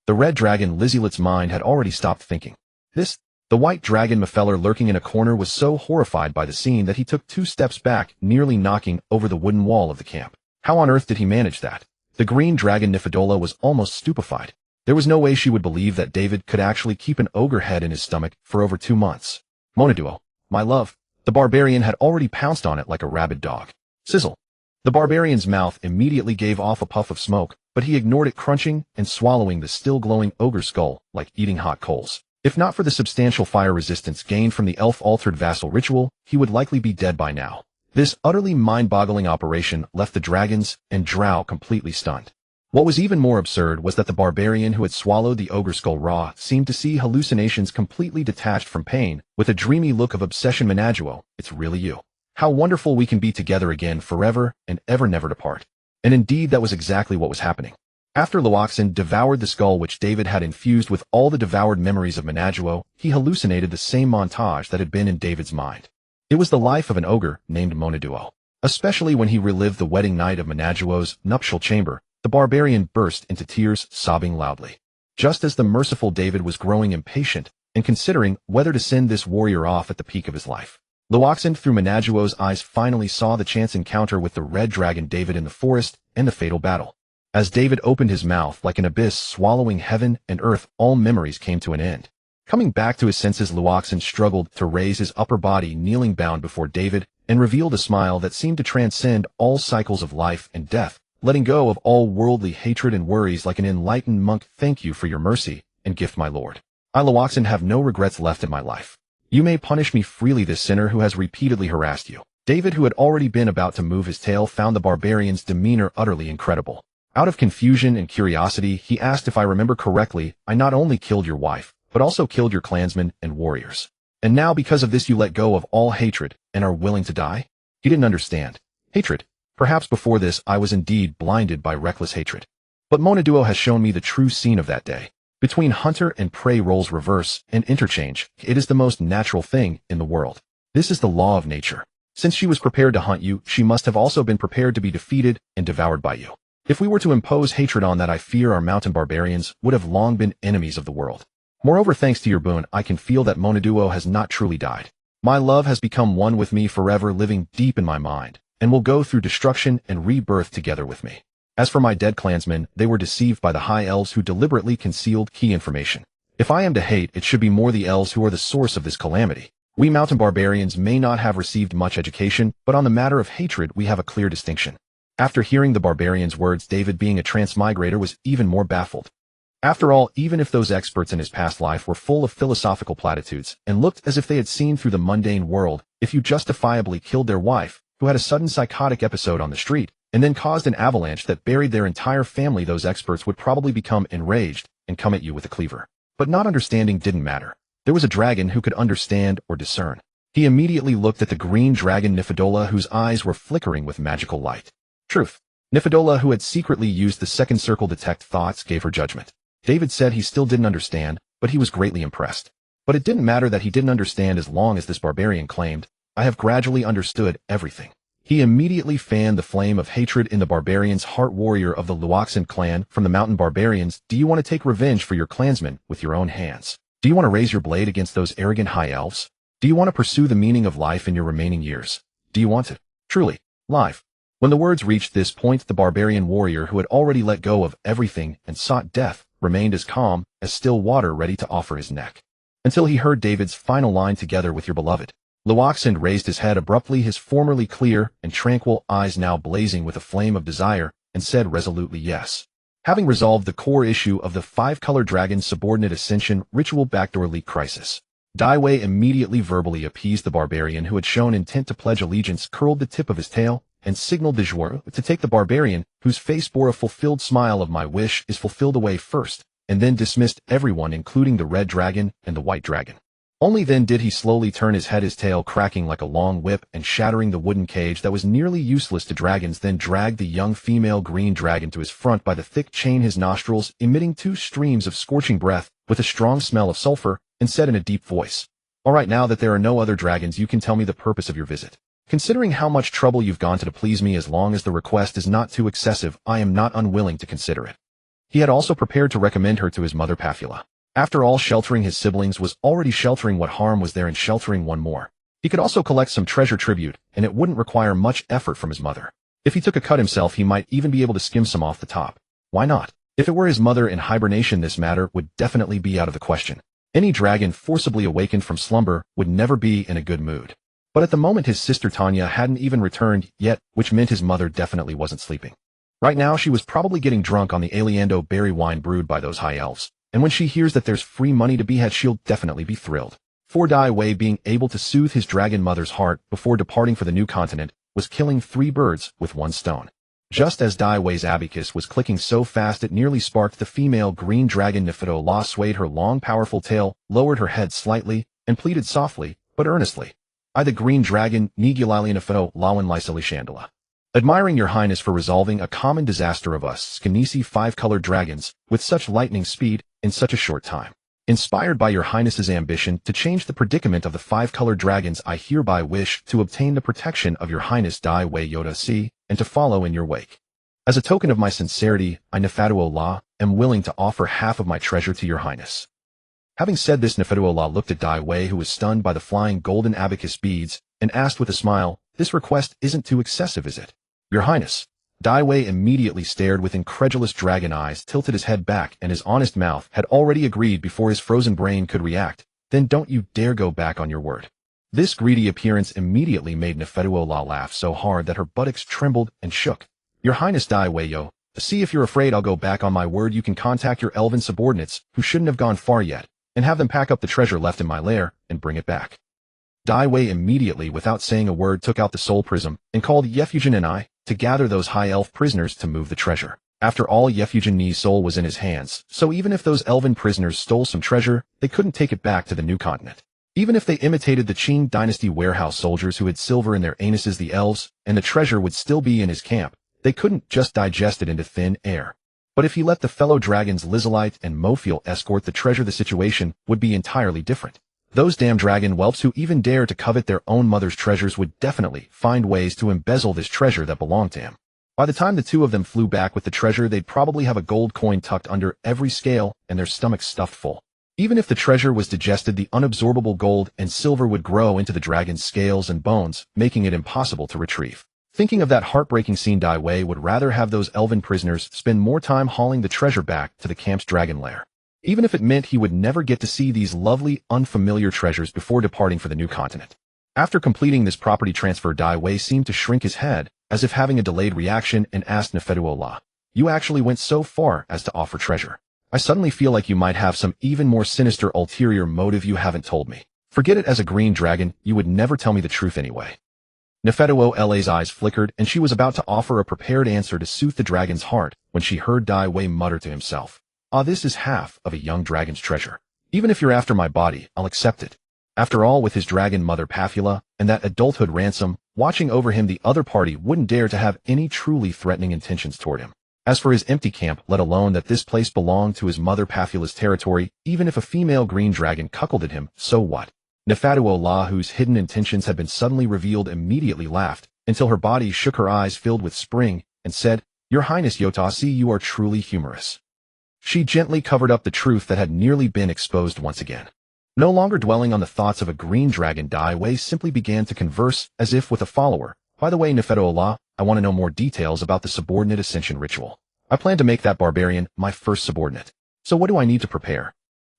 The red dragon Lizzielet's mind had already stopped thinking. The white dragon Mefeller, lurking in a corner, was so horrified by the scene that he took 2 steps back, nearly knocking over the wooden wall of the camp. How on earth did he manage that? The green dragon Nifedola was almost stupefied. There was no way she would believe that David could actually keep an ogre head in his stomach for over 2 months. Monaduo, my love. The barbarian had already pounced on it like a rabid dog. Sizzle. The barbarian's mouth immediately gave off a puff of smoke, but he ignored it, crunching and swallowing the still glowing ogre skull like eating hot coals. If not for the substantial fire resistance gained from the elf-altered vassal ritual, he would likely be dead by now. This utterly mind-boggling operation left the dragons and Drow completely stunned. What was even more absurd was that the barbarian who had swallowed the ogre skull raw seemed to see hallucinations, completely detached from pain, with a dreamy look of obsession. Menaduo, it's really you. How wonderful we can be together again, forever and ever, never to part. And indeed, that was exactly what was happening. After Luoxan devoured the skull which David had infused with all the devoured memories of Menaduo, he hallucinated the same montage that had been in David's mind. It was the life of an ogre named Monaduo. Especially when he relived the wedding night of Menaduo's nuptial chamber, the barbarian burst into tears, sobbing loudly. Just as the merciful David was growing impatient and considering whether to send this warrior off at the peak of his life, Luoxan, through Menaduo's eyes, finally saw the chance encounter with the red dragon David in the forest and the fatal battle. As David opened his mouth like an abyss, swallowing heaven and earth, all memories came to an end. Coming back to his senses, Luoxan struggled to raise his upper body, kneeling bound before David, and revealed a smile that seemed to transcend all cycles of life and death, letting go of all worldly hatred and worries like an enlightened monk. Thank you for your mercy and gift, my lord. I, Luoxan, have no regrets left in my life. You may punish me freely, this sinner who has repeatedly harassed you. David, who had already been about to move his tail, found the barbarian's demeanor utterly incredible. Out of confusion and curiosity, he asked, if I remember correctly, I not only killed your wife, but also killed your clansmen and warriors. And now because of this you let go of all hatred and are willing to die? He didn't understand. Hatred. Perhaps before this I was indeed blinded by reckless hatred. But Monaduo has shown me the true scene of that day. Between hunter and prey roles reverse and interchange. It is the most natural thing in the world. This is the law of nature. Since she was prepared to hunt you, she must have also been prepared to be defeated and devoured by you. If we were to impose hatred on that, I fear our mountain barbarians would have long been enemies of the world. Moreover, thanks to your boon, I can feel that Monaduo has not truly died. My love has become one with me forever, living deep in my mind, and will go through destruction and rebirth together with me. As for my dead clansmen, they were deceived by the high elves who deliberately concealed key information. If I am to hate, it should be more the elves who are the source of this calamity. We mountain barbarians may not have received much education, but on the matter of hatred we have a clear distinction. After hearing the barbarian's words, David, being a transmigrator, was even more baffled. After all, even if those experts in his past life were full of philosophical platitudes and looked as if they had seen through the mundane world, if you justifiably killed their wife, who had a sudden psychotic episode on the street, and then caused an avalanche that buried their entire family, those experts would probably become enraged and come at you with a cleaver. But not understanding didn't matter. There was a dragon who could understand or discern. He immediately looked at the green dragon Nifedola, whose eyes were flickering with magical light. Truth. Nifedola, who had secretly used the second circle detect thoughts, gave her judgment. David said he still didn't understand, but he was greatly impressed. But it didn't matter that he didn't understand as long as this barbarian claimed, "I have gradually understood everything." He immediately fanned the flame of hatred in the barbarian's heart. Warrior of the Awakens clan from the mountain barbarians, do you want to take revenge for your clansmen with your own hands? Do you want to raise your blade against those arrogant high elves? Do you want to pursue the meaning of life in your remaining years? Do you want to truly live? When the words reached this point, the barbarian warrior, who had already let go of everything and sought death, remained as calm as still water, ready to offer his neck, until he heard David's final line, "Together with your beloved." Awakens raised his head abruptly, his formerly clear and tranquil eyes now blazing with a flame of desire, and said resolutely yes. Having resolved the core issue of the five-color dragon's subordinate ascension ritual backdoor leak crisis, Daiwei immediately verbally appeased the barbarian, who had shown intent to pledge allegiance, curled the tip of his tail, and signaled de jour to take the barbarian, whose face bore a fulfilled smile of "My wish is fulfilled," away first, and then dismissed everyone, including the red dragon and the white dragon. Only then did he slowly turn his head, his tail cracking like a long whip and shattering the wooden cage that was nearly useless to dragons, then dragged the young female green dragon to his front by the thick chain, his nostrils emitting two streams of scorching breath with a strong smell of sulfur, and said in a deep voice, "All right, now that there are no other dragons, you can tell me the purpose of your visit. Considering how much trouble you've gone to please me, as long as the request is not too excessive, I am not unwilling to consider it." He had also prepared to recommend her to his mother Pafula. After all, sheltering his siblings was already sheltering. What harm was there in sheltering one more? He could also collect some treasure tribute, and it wouldn't require much effort from his mother. If he took a cut himself, he might even be able to skim some off the top. Why not? If it were his mother in hibernation, this matter would definitely be out of the question. Any dragon forcibly awakened from slumber would never be in a good mood. But at the moment his sister Tanya hadn't even returned yet, which meant his mother definitely wasn't sleeping. Right now she was probably getting drunk on the Aliando berry wine brewed by those high elves. And when she hears that there's free money to be had, she'll definitely be thrilled. For Daiwei, being able to soothe his dragon mother's heart before departing for the new continent, was killing three birds with one stone. Just as Daiwei's abacus was clicking so fast it nearly sparked, the female green dragon Nifedola swayed her long powerful tail, lowered her head slightly, and pleaded softly but earnestly, "I, the green dragon, Nigulali Nifedo Lawan Lysili Chandala. Admiring your highness for resolving a common disaster of us Skanisi five-colored dragons with such lightning speed in such a short time. Inspired by your highness's ambition to change the predicament of the five-colored dragons, I hereby wish to obtain the protection of your highness Daiwei Yoda C, and to follow in your wake. As a token of my sincerity, I Nifedola am willing to offer half of my treasure to your highness." Having said this, Nifedola looked at Daiwei, who was stunned by the flying golden abacus beads, and asked with a smile, "This request isn't too excessive, is it?" "Your highness." Daiwei immediately stared with incredulous dragon eyes, tilted his head back, and his honest mouth had already agreed before his frozen brain could react. "Then don't you dare go back on your word." This greedy appearance immediately made Nifedola laugh so hard that her buttocks trembled and shook. "Your highness Daiwei yo, see if you're afraid I'll go back on my word. You can contact your elven subordinates, who shouldn't have gone far yet, and have them pack up the treasure left in my lair and bring it back." Daiwei immediately, without saying a word, took out the soul prism and called Yefugin and I to gather those high elf prisoners to move the treasure. After all, Yefugin soul was in his hands, so even if those elven prisoners stole some treasure, they couldn't take it back to the new continent. Even if they imitated the Qing dynasty warehouse soldiers who had silver in their anuses, the elves, and the treasure would still be in his camp, they couldn't just digest it into thin air. But if he let the fellow dragons Lizalite and Mofiel escort the treasure, the situation would be entirely different. Those damn dragon whelps who even dare to covet their own mother's treasures would definitely find ways to embezzle this treasure that belonged to him. By the time the two of them flew back with the treasure, they'd probably have a gold coin tucked under every scale and their stomachs stuffed full. Even if the treasure was digested, the unabsorbable gold and silver would grow into the dragon's scales and bones, making it impossible to retrieve. Thinking of that heartbreaking scene, Dai Wei would rather have those elven prisoners spend more time hauling the treasure back to the camp's dragon lair. Even if it meant he would never get to see these lovely, unfamiliar treasures before departing for the new continent. After completing this property transfer, Dai Wei seemed to shrink his head, as if having a delayed reaction, and asked Nefetuola, "You actually went so far as to offer treasure? I suddenly feel like you might have some even more sinister ulterior motive you haven't told me. Forget it, as a green dragon, you would never tell me the truth anyway." Nefetuola's eyes flickered, and she was about to offer a prepared answer to soothe the dragon's heart when she heard Dai Wei mutter to himself, "Ah, this is half of a young dragon's treasure. Even if you're after my body, I'll accept it." After all, with his dragon mother Papula and that adulthood ransom watching over him, the other party wouldn't dare to have any truly threatening intentions toward him. As for his empty camp, let alone that this place belonged to his mother Papula's territory, even if a female green dragon cuckolded him, so what? Nefetuola, whose hidden intentions had been suddenly revealed, immediately laughed, until her body shook, her eyes filled with spring, and said, "Your Highness Yotasi, you are truly humorous." She gently covered up the truth that had nearly been exposed once again. No longer dwelling on the thoughts of a green dragon, Dai Wei simply began to converse as if with a follower. "By the way, Nefetuola, I want to know more details about the subordinate ascension ritual. I plan to make that barbarian my first subordinate. So what do I need to prepare?"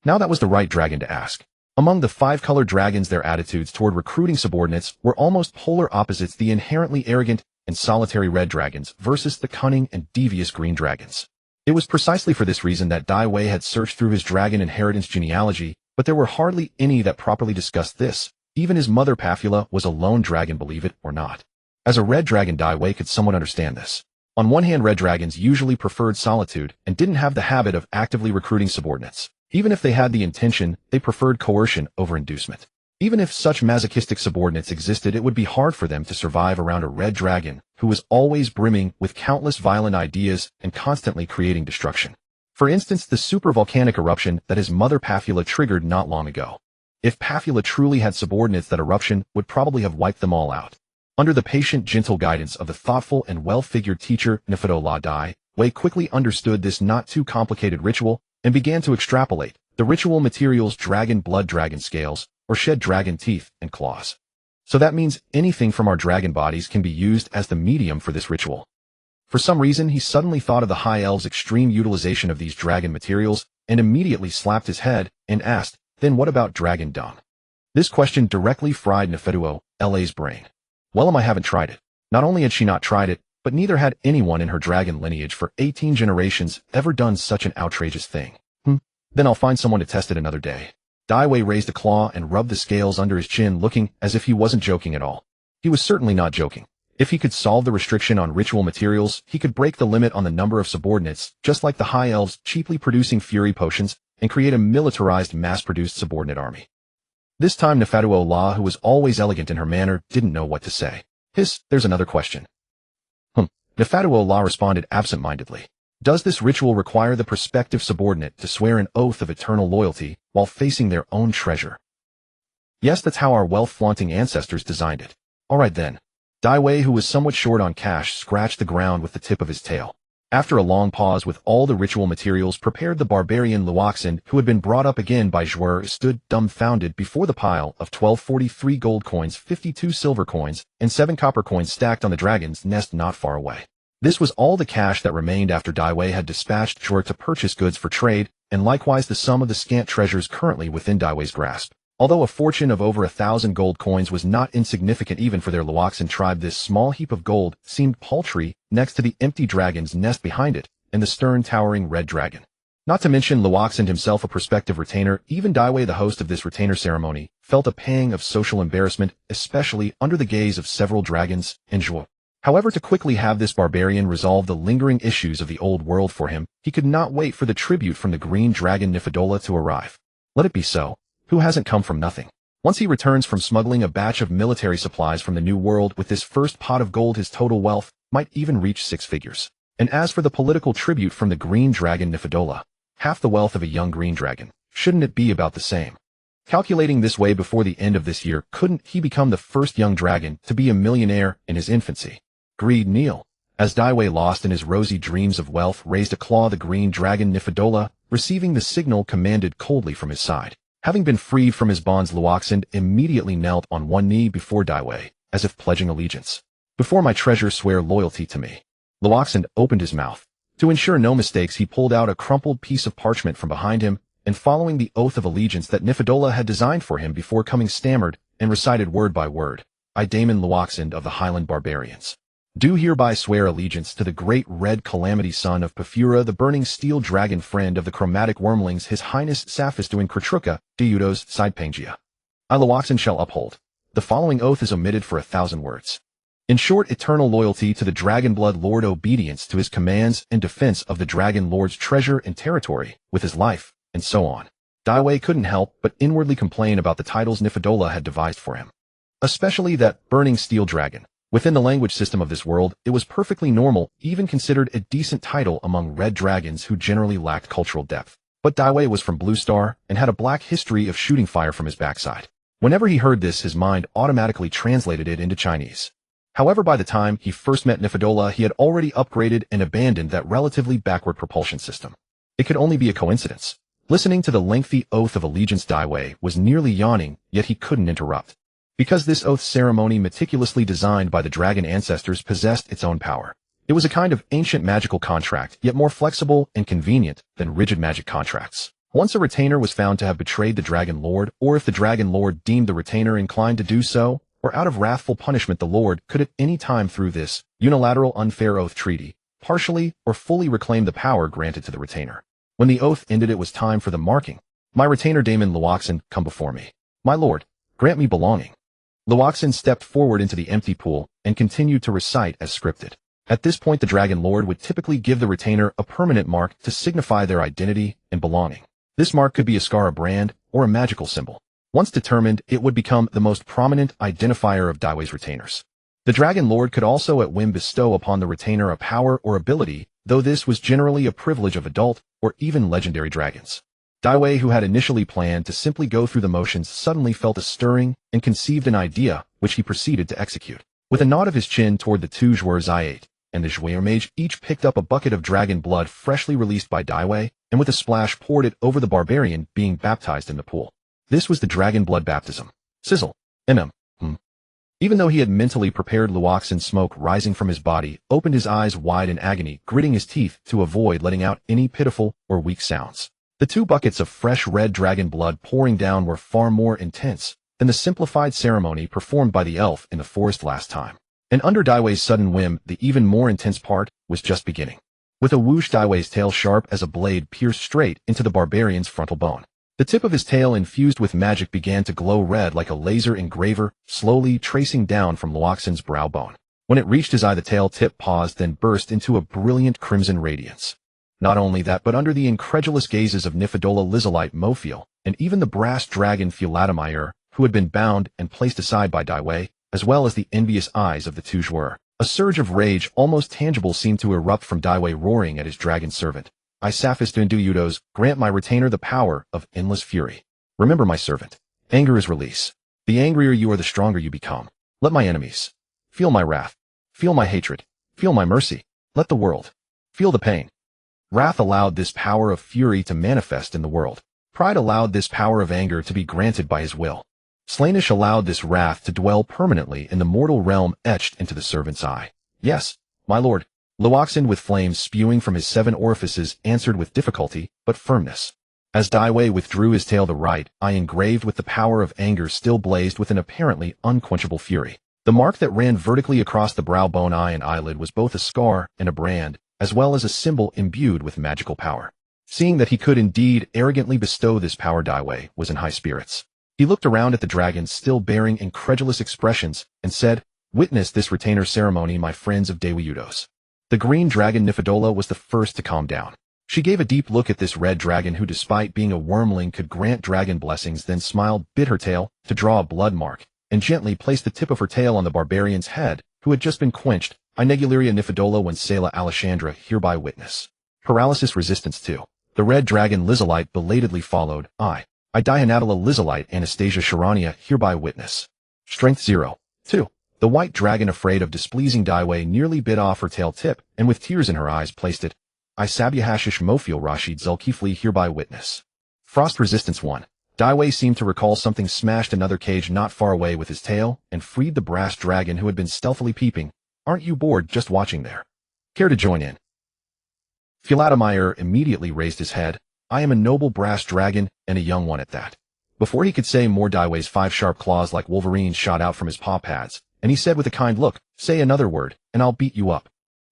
Now that was the right dragon to ask. Among the five-colored dragons, their attitudes toward recruiting subordinates were almost polar opposites: the inherently arrogant and solitary red dragons versus the cunning and devious green dragons. It was precisely for this reason that Dai Wei had searched through his dragon inheritance genealogy, but there were hardly any that properly discussed this. Even his mother Papula was a lone dragon, believe it or not. As a red dragon, Dai Wei could somewhat understand this. On one hand, red dragons usually preferred solitude and didn't have the habit of actively recruiting subordinates. Even if they had the intention, they preferred coercion over inducement. Even if such masochistic subordinates existed, it would be hard for them to survive around a red dragon who was always brimming with countless violent ideas and constantly creating destruction. For instance, the supervolcanic eruption that his mother Papula triggered not long ago. If Papula truly had subordinates, that eruption would probably have wiped them all out. Under the patient, gentle guidance of the thoughtful and well-figured teacher Nefetuola, Dai Wei quickly understood this not too complicated ritual and began to extrapolate the ritual materials: dragon blood, dragon scales, or shed dragon teeth and claws. So that means anything from our dragon bodies can be used as the medium for this ritual. For some reason, he suddenly thought of the High Elves' extreme utilization of these dragon materials and immediately slapped his head and asked, "Then what about dragon dung?" This question directly fried Nefetuola's brain. Well, I haven't tried it. Not only had she not tried it, but neither had anyone in her dragon lineage for 18 generations ever done such an outrageous thing. Then I'll find someone to test it another day. Dai Wei raised a claw and rubbed the scales under his chin, looking as if he wasn't joking at all. He was certainly not joking. If he could solve the restriction on ritual materials, he could break the limit on the number of subordinates, just like the High Elves cheaply producing fury potions, and create a militarized, mass-produced subordinate army. This time Nefetuola, who was always elegant in her manner, didn't know what to say. There's another question." Nefetuola responded absent-mindedly. "Does this ritual require the prospective subordinate to swear an oath of eternal loyalty while facing their own treasure?" "Yes, that's how our wealth-flaunting ancestors designed it." "All right then." Dai Wei, who was somewhat short on cash, scratched the ground with the tip of his tail. After a long pause, with all the ritual materials prepared, the barbarian Luoxin, who had been brought up again by Zhuer, stood dumbfounded before the pile of 1243 gold coins, 52 silver coins, and 7 copper coins stacked on the dragon's nest not far away. This was all the cash that remained after Dai Wei had dispatched Zhuer to purchase goods for trade, and likewise the sum of the scant treasures currently within Dai Wei's grasp. Although a fortune of over 1,000 gold coins was not insignificant even for their Luoxin tribe, this small heap of gold seemed paltry next to the empty dragon's nest behind it and the stern, towering red dragon. Not to mention Luoxin himself, a prospective retainer. Even Dai Wei, the host of this retainer ceremony, felt a pang of social embarrassment, especially under the gaze of several dragons and Zhuer. However, to quickly have this barbarian resolve the lingering issues of the old world for him, he could not wait for the tribute from the green dragon Nefetuola to arrive. Let it be so. Who hasn't come from nothing? Once he returns from smuggling a batch of military supplies from the New World with this first pot of gold, his total wealth might even reach 6 figures. And as for the political tribute from the green dragon Nefetuola, half the wealth of a young green dragon, shouldn't it be about the same? Calculating this way, before the end of this year, couldn't he become the first young dragon to be a millionaire in his infancy? Greed kneel. As Dai Wei, lost in his rosy dreams of wealth, raised a claw, the green dragon Nefetuola, receiving the signal, commanded coldly from his side. Having been freed from his bonds, Luoxin immediately knelt on one knee before Dai Wei, as if pledging allegiance. Before my treasure, swear loyalty to me. Luoxin opened his mouth. To ensure no mistakes, he pulled out a crumpled piece of parchment from behind him, and following the oath of allegiance that Nifidola had designed for him before coming, stammered and recited word by word. I, Damon Luoxin of the Highland Barbarians, do hereby swear allegiance to the great red calamity son of Pafura, the burning steel dragon, friend of the chromatic wyrmlings, his highness Saphistuin Kertruka, Diudos Sidepangia. I, Luoxin, shall uphold. The following oath is omitted for 1,000 words. In short, eternal loyalty to the Dragonblood Lord, obedience to his commands, and defense of the Dragon Lord's treasure and territory, with his life, and so on. Daiwei couldn't help but inwardly complain about the titles Nifidola had devised for him. Especially that burning steel dragon. Within the language system of this world, it was perfectly normal, even considered a decent title among red dragons who generally lacked cultural depth. But Daiwei was from Blue Star, and had a black history of shooting fire from his backside. Whenever he heard this, his mind automatically translated it into Chinese. However, by the time he first met Nifidola, he had already upgraded and abandoned that relatively backward propulsion system. It could only be a coincidence. Listening to the lengthy oath of allegiance, Daiwei was nearly yawning, yet he couldn't interrupt. Because this oath ceremony, meticulously designed by the dragon ancestors, possessed its own power. It was a kind of ancient magical contract, yet more flexible and convenient than rigid magic contracts. Once a retainer was found to have betrayed the Dragon Lord, or if the Dragon Lord deemed the retainer inclined to do so, or out of wrathful punishment, the Lord could at any time through this unilateral unfair oath treaty, partially or fully reclaim the power granted to the retainer. When the oath ended, it was time for the marking. My retainer, Damon Luoxin, come before me. My lord, grant me belonging. Luoxin stepped forward into the empty pool and continued to recite as scripted. At this point, the Dragon Lord would typically give the retainer a permanent mark to signify their identity and belonging. This mark could be a scar, a brand, or a magical symbol. Once determined, it would become the most prominent identifier of Daiwei's retainers. The Dragon Lord could also at whim bestow upon the retainer a power or ability, though this was generally a privilege of adult or even legendary dragons. Daiwei, who had initially planned to simply go through the motions, suddenly felt a stirring and conceived an idea, which he proceeded to execute. With a nod of his chin toward the two joueurs I8 and the joueur mage, each picked up a bucket of dragon blood freshly released by Daiwei, and with a splash poured it over the barbarian being baptized in the pool. This was the dragon blood baptism. Sizzle. Even though he had mentally prepared, Luoxin, smoke rising from his body, opened his eyes wide in agony, gritting his teeth to avoid letting out any pitiful or weak sounds. The 2 buckets of fresh red dragon blood pouring down were far more intense than the simplified ceremony performed by the elf in the forest last time. And under Daiwei's sudden whim, the even more intense part was just beginning. With a whoosh, Daiwei's tail, sharp as a blade, pierced straight into the barbarian's frontal bone. The tip of his tail, infused with magic, began to glow red like a laser engraver, slowly tracing down from Luoxin's brow bone. When it reached his eye, the tail tip paused, then burst into a brilliant crimson radiance. Not only that, but under the incredulous gazes of Nifidola, Lizalite, Mofiel, and even the brass dragon Philatomire, who had been bound and placed aside by Daiwei, as well as the envious eyes of the two joueurs, a surge of rage, almost tangible, seemed to erupt from Daiwei, roaring at his dragon servant. I, Saphistuin Diudos, grant my retainer the power of endless fury. Remember, my servant, anger is release. The angrier you are, the stronger you become. Let my enemies feel my wrath, feel my hatred, feel my mercy. Let the world feel the pain. Wrath allowed this power of fury to manifest in the world. Pride allowed this power of anger to be granted by his will. Slainish allowed this wrath to dwell permanently in the mortal realm, etched into the servant's eye. Yes, my lord. Luoxin, with flames spewing from his 7 orifices, answered with difficulty but firmness. As Daiwei withdrew his tail, the right eye, engraved with the power of anger, still blazed with an apparently unquenchable fury. The mark that ran vertically across the brow bone, eye, and eyelid was both a scar and a brand, as well as a symbol imbued with magical power. Seeing that he could indeed arrogantly bestow this power, Daiwei was in high spirits. He looked around at the dragons, still bearing incredulous expressions, and said, "Witness this retainer ceremony, my friends of Daiweudos." The green dragon Nifidola was the first to calm down. She gave a deep look at this red dragon who, despite being a wyrmling, could grant dragon blessings, then smiled, bit her tail to draw a blood mark, and gently placed the tip of her tail on the barbarian's head, who had just been quenched. I, Negularia Nifidola Wensela Alexandra, hereby witness paralysis resistance 2. The red dragon Lizalite belatedly followed. I Dianatala Lizalite Anastasia Sharania, hereby witness strength 0. 2. The white dragon, afraid of displeasing Daiwei, nearly bit off her tail tip, and with tears in her eyes placed it. I, Sabiahashish Mofiel Rashid Zulkifli, hereby witness frost resistance 1. Daiwei seemed to recall something, smashed another cage not far away with his tail, and freed the brass dragon who had been stealthily peeping. Aren't you bored just watching there? Care to join in? Philatomir immediately raised his head. I am a noble brass dragon, and a young one at that. Before he could say more, Daiwei's 5 sharp claws like Wolverines shot out from his paw pads, and he said with a kind look, say another word, and I'll beat you up.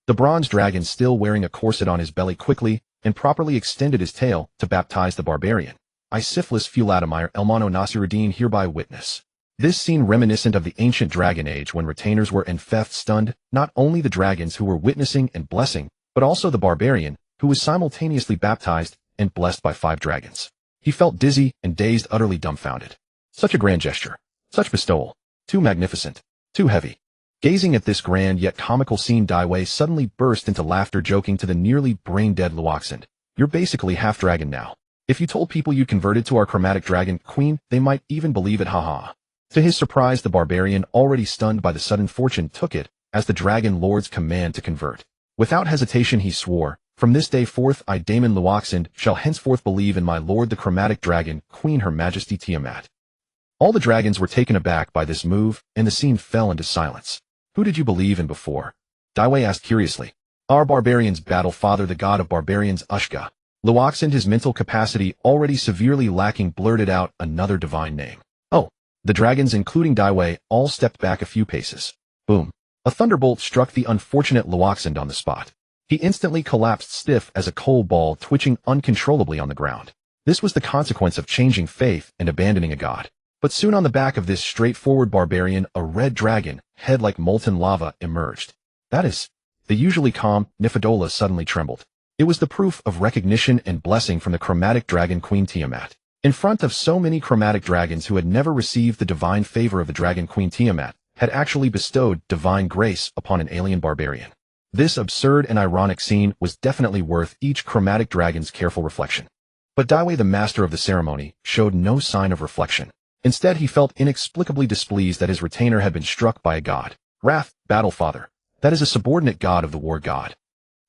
The bronze dragon, still wearing a corset on his belly, quickly and properly extended his tail to baptize the barbarian. I, Syphilis Philatomir Elmano Nasiruddin, hereby witness. This scene reminiscent of the ancient dragon age when retainers were enfeoffed stunned not only the dragons who were witnessing and blessing, but also the barbarian, who was simultaneously baptized and blessed by 5 dragons. He felt dizzy and dazed, utterly dumbfounded. Such a grand gesture. Such bestowal. Too magnificent. Too heavy. Gazing at this grand yet comical scene, Daiwei suddenly burst into laughter, joking to the nearly brain-dead Luoxand. You're basically half-dragon now. If you told people you'd converted to our chromatic dragon queen, they might even believe it, haha. To his surprise, the barbarian, already stunned by the sudden fortune, took it as the dragon lord's command to convert. Without hesitation he swore, from this day forth I, Daemon Luoxand, shall henceforth believe in my lord the chromatic dragon queen, her majesty Tiamat. All the dragons were taken aback by this move, and the scene fell into silence. Who did you believe in before? Daiwei asked curiously. Our barbarian's battle father, the god of barbarians, Ushga. Luoxand, his mental capacity already severely lacking, blurted out another divine name. Oh. The dragons, including Daiwei, all stepped back a few paces. Boom. A thunderbolt struck the unfortunate Luoxand on the spot. He instantly collapsed stiff as a coal ball, twitching uncontrollably on the ground. This was the consequence of changing faith and abandoning a god. But soon on the back of this straightforward barbarian, a red dragon, head like molten lava, emerged. That is, the usually calm Nifidola suddenly trembled. It was the proof of recognition and blessing from the chromatic dragon queen Tiamat. In front of so many chromatic dragons who had never received the divine favor of the dragon queen, Tiamat had actually bestowed divine grace upon an alien barbarian. This absurd and ironic scene was definitely worth each chromatic dragon's careful reflection. But Daiwei, the master of the ceremony, showed no sign of reflection. Instead, he felt inexplicably displeased that his retainer had been struck by a god. Wrath, battle father. That is a subordinate god of the war god.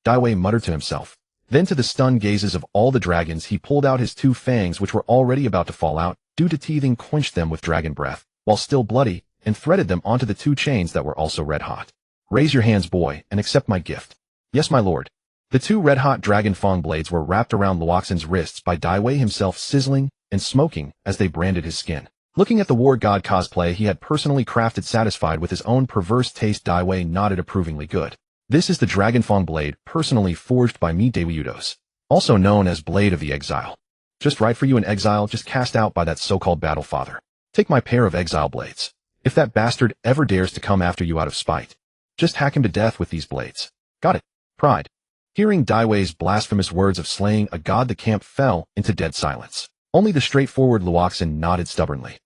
Daiwei muttered to himself. Then, to the stunned gazes of all the dragons, he pulled out his 2 fangs, which were already about to fall out due to teething, quenched them with dragon breath, while still bloody, and threaded them onto the 2 chains that were also red-hot. Raise your hands, boy, and accept my gift. Yes, my lord. The 2 red-hot dragon fang blades were wrapped around Luoxand's wrists by Daiwei himself, sizzling and smoking as they branded his skin. Looking at the war god cosplay he had personally crafted, satisfied with his own perverse taste, Daiwei nodded approvingly. Good. This is the dragon fang blade, personally forged by me, Daiweiudos, also known as Blade of the Exile. Just right for you, in exile, just cast out by that so-called battle father. Take my pair of exile blades. If that bastard ever dares to come after you out of spite, just hack him to death with these blades. Got it. Pride. Hearing Daiwei's blasphemous words of slaying a god, the camp fell into dead silence. Only the straightforward Luoxand nodded stubbornly.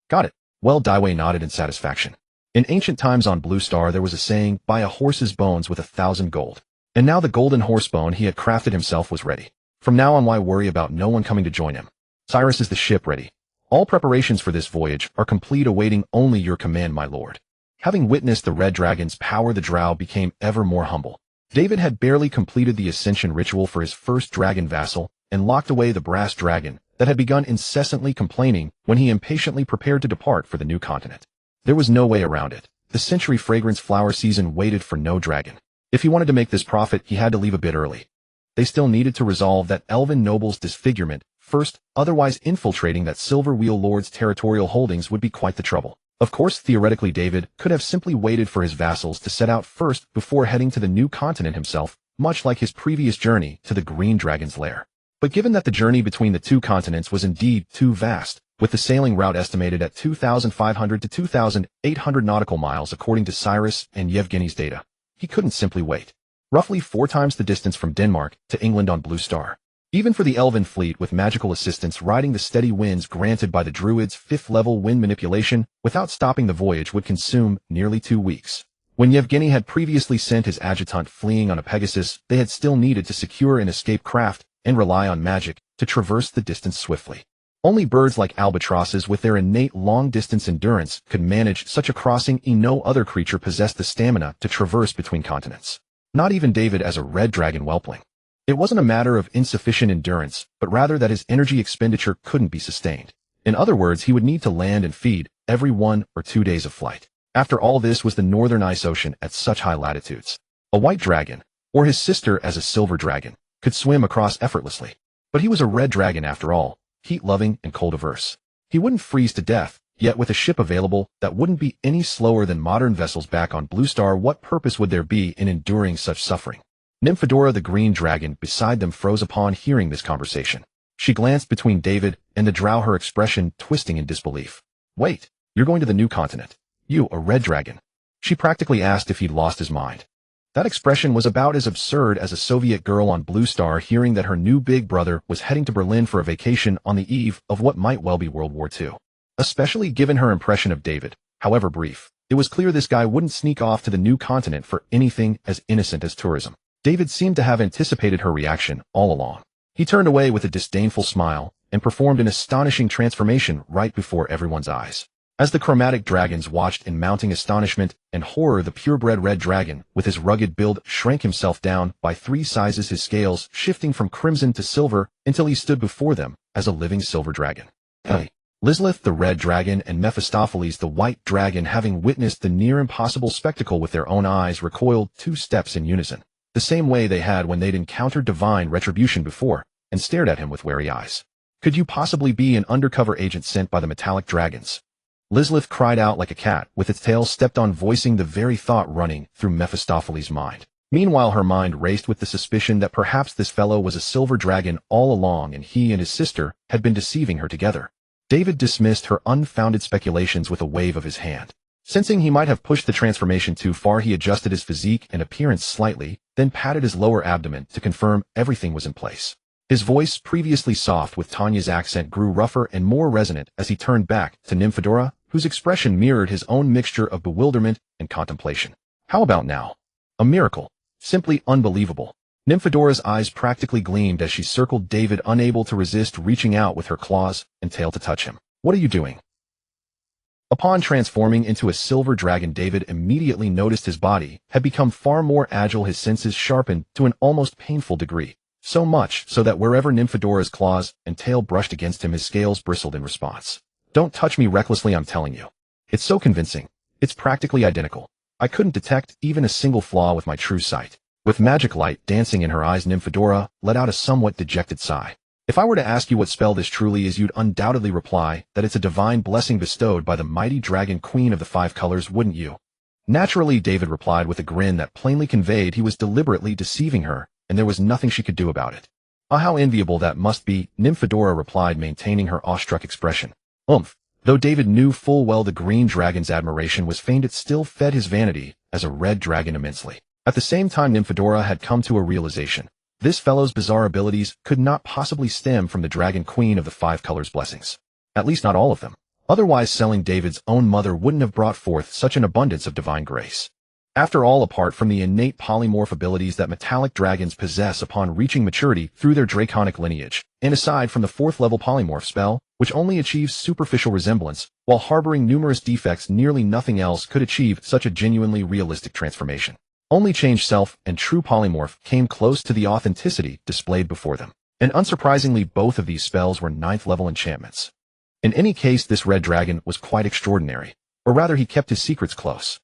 Got it. Well, Daiwei nodded in satisfaction. In ancient times on Blue Star there was a saying, buy a horse's bones with 1,000 gold. And now the golden horse bone he had crafted himself was ready. From now on, why worry about no one coming to join him? Cyrus, is the ship ready? All preparations for this voyage are complete, awaiting only your command, my lord. Having witnessed the red dragon's power, the Drow became ever more humble. David had barely completed the ascension ritual for his first dragon vassal and locked away the brass dragon that had begun incessantly complaining when he impatiently prepared to depart for the new continent. There was no way around it. The century fragrance flower season waited for no dragon. If he wanted to make this profit, he had to leave a bit early. They still needed to resolve that elven noble's disfigurement first, otherwise infiltrating that Silver Wheel Lord's territorial holdings would be quite the trouble. Of course, theoretically, David could have simply waited for his vassals to set out first before heading to the new continent himself, much like his previous journey to the Green Dragon's lair. But given that the journey between the 2 continents was indeed too vast, with the sailing route estimated at 2,500 to 2,800 nautical miles according to Cyrus and Yevgeny's data, he couldn't simply wait. Roughly 4 times the distance from Denmark to England on Blue Star. Even for the elven fleet with magical assistance riding the steady winds granted by the druids' 5th-level wind manipulation without stopping the voyage would consume nearly 2 weeks. When Yevgeny had previously sent his adjutant fleeing on a Pegasus, they had still needed to secure an escape craft and rely on magic to traverse the distance swiftly. Only birds like albatrosses with their innate long-distance endurance could manage such a crossing, and no other creature possessed the stamina to traverse between continents. Not even David as a red dragon whelpling. It wasn't a matter of insufficient endurance, but rather that his energy expenditure couldn't be sustained. In other words, he would need to land and feed every 1 or 2 days of flight. After all, this was the northern ice ocean at such high latitudes. A white dragon, or his sister as a silver dragon, could swim across effortlessly. But he was a red dragon after all, heat-loving and cold-averse. He wouldn't freeze to death, yet with a ship available that wouldn't be any slower than modern vessels back on Blue Star, what purpose would there be in enduring such suffering? Nymphadora the green dragon beside them froze upon hearing this conversation. She glanced between David and the Drow, her expression twisting in disbelief. Wait, you're going to the new continent? You, a red dragon? She practically asked if he'd lost his mind. That expression was about as absurd as a Soviet girl on Blue Star hearing that her new big brother was heading to Berlin for a vacation on the eve of what might well be World War II. Especially given her impression of David, however brief, it was clear this guy wouldn't sneak off to the new continent for anything as innocent as tourism. David seemed to have anticipated her reaction all along. He turned away with a disdainful smile and performed an astonishing transformation right before everyone's eyes. As the chromatic dragons watched in mounting astonishment and horror, the purebred red dragon, with his rugged build, shrank himself down by 3 sizes, his scales shifting from crimson to silver until he stood before them as a living silver dragon. Lizlith the red dragon and Mephistopheles the white dragon, having witnessed the near impossible spectacle with their own eyes, recoiled 2 steps in unison, the same way they had when they'd encountered divine retribution before, and stared at him with wary eyes. Could you possibly be an undercover agent sent by the metallic dragons? Lizlith cried out like a cat, with its tail stepped on, voicing the very thought running through Mephistopheles' mind. Meanwhile, her mind raced with the suspicion that perhaps this fellow was a silver dragon all along and he and his sister had been deceiving her together. David dismissed her unfounded speculations with a wave of his hand. Sensing he might have pushed the transformation too far, he adjusted his physique and appearance slightly, then patted his lower abdomen to confirm everything was in place. His voice, previously soft with Tanya's accent, grew rougher and more resonant as he turned back to Nymphadora, whose expression mirrored his own mixture of bewilderment and contemplation. How about now? A miracle. Simply unbelievable. Nymphadora's eyes practically gleamed as she circled David, unable to resist reaching out with her claws and tail to touch him. What are you doing? Upon transforming into a silver dragon, David immediately noticed his body had become far more agile, his senses sharpened to an almost painful degree. So much so that wherever Nymphadora's claws and tail brushed against him, his scales bristled in response. Don't touch me recklessly, I'm telling you. It's so convincing. It's practically identical. I couldn't detect even a single flaw with my true sight. With magic light dancing in her eyes, Nymphadora let out a somewhat dejected sigh. If I were to ask you what spell this truly is, you'd undoubtedly reply that it's a divine blessing bestowed by the mighty dragon queen of the 5 colors, wouldn't you? Naturally, David replied with a grin that plainly conveyed he was deliberately deceiving her, and there was nothing she could do about it. Ah, how enviable that must be, Nymphadora replied, maintaining her awestruck expression. Though David knew full well the green dragon's admiration was feigned, it still fed his vanity as a red dragon immensely. At the same time, Nymphadora had come to a realization. This fellow's bizarre abilities could not possibly stem from the dragon queen of the 5 colors' blessings. At least not all of them. Otherwise, selling David's own mother wouldn't have brought forth such an abundance of divine grace. After all, apart from the innate polymorph abilities that metallic dragons possess upon reaching maturity through their draconic lineage, and aside from the 4th level polymorph spell, which only achieves superficial resemblance, while harboring numerous defects, nearly nothing else could achieve such a genuinely realistic transformation. Only Change Self and True Polymorph came close to the authenticity displayed before them. And unsurprisingly, both of these spells were 9th level enchantments. In any case, this red dragon was quite extraordinary, or rather he kept his secrets close.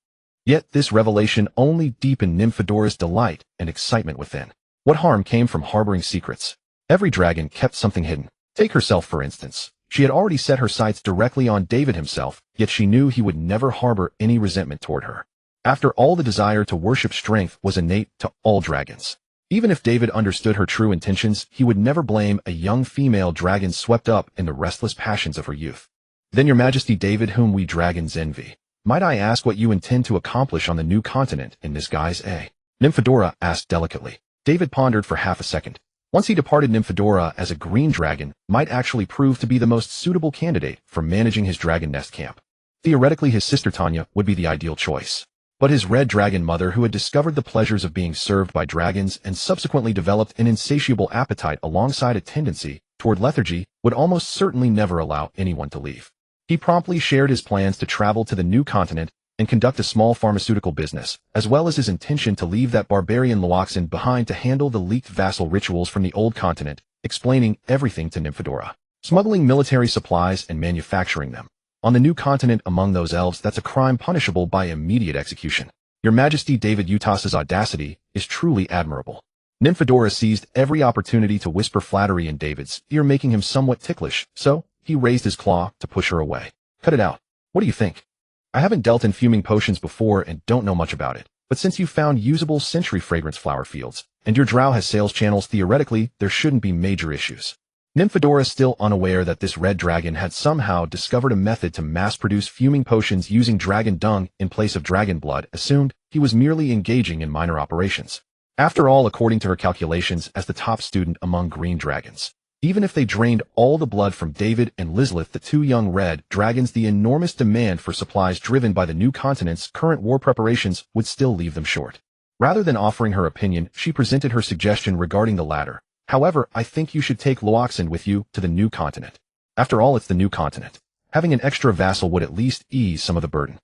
Yet this revelation only deepened Nymphadora's delight and excitement within. What harm came from harboring secrets? Every dragon kept something hidden. Take herself, for instance. She had already set her sights directly on David himself, yet she knew he would never harbor any resentment toward her. After all, the desire to worship strength was innate to all dragons. Even if David understood her true intentions, he would never blame a young female dragon swept up in the restless passions of her youth. Then, Your Majesty David, whom we dragons envy, might I ask what you intend to accomplish on the new continent in this guise, eh? Nymphadora asked delicately. David pondered for half a second. Once he departed, Nymphadora as a green dragon might actually prove to be the most suitable candidate for managing his dragon nest camp. Theoretically, his sister Tanya would be the ideal choice. But his red dragon mother, who had discovered the pleasures of being served by dragons and subsequently developed an insatiable appetite alongside a tendency toward lethargy, would almost certainly never allow anyone to leave. He promptly shared his plans to travel to the new continent and conduct a small pharmaceutical business, as well as his intention to leave that barbarian Loaxin behind to handle the leaked vassal rituals from the old continent, explaining everything to Nymphadora. Smuggling military supplies and manufacturing them. On the new continent among those elves, that's a crime punishable by immediate execution. Your Majesty David Utas's audacity is truly admirable. Nymphadora seized every opportunity to whisper flattery in David's ear, making him somewhat ticklish, so he raised his claw to push her away. Cut it out. What do you think? I haven't dealt in fuming potions before and don't know much about it, but since you found usable century fragrance flower fields, and your Drow has sales channels, theoretically, there shouldn't be major issues. Nymphadora, still unaware that this red dragon had somehow discovered a method to mass-produce fuming potions using dragon dung in place of dragon blood, assumed he was merely engaging in minor operations. After all, according to her calculations as the top student among green dragons, even if they drained all the blood from David and Lizlith, the two young red dragons, the enormous demand for supplies driven by the new continent's current war preparations would still leave them short. Rather than offering her opinion, she presented her suggestion regarding the latter. However, I think you should take Loaxin with you to the new continent. After all, it's the new continent. Having an extra vassal would at least ease some of the burden.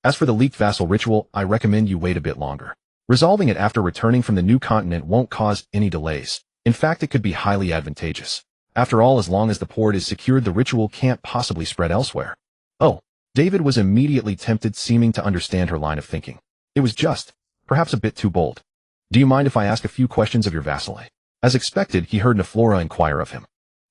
As for the leaked vassal ritual, I recommend you wait a bit longer. Resolving it after returning from the new continent won't cause any delays. In fact, it could be highly advantageous. After all, as long as the port is secured, the ritual can't possibly spread elsewhere. Oh, David was immediately tempted, seeming to understand her line of thinking. It was just, perhaps a bit too bold. Do you mind if I ask a few questions of your vassal? As expected, he heard Neflora inquire of him.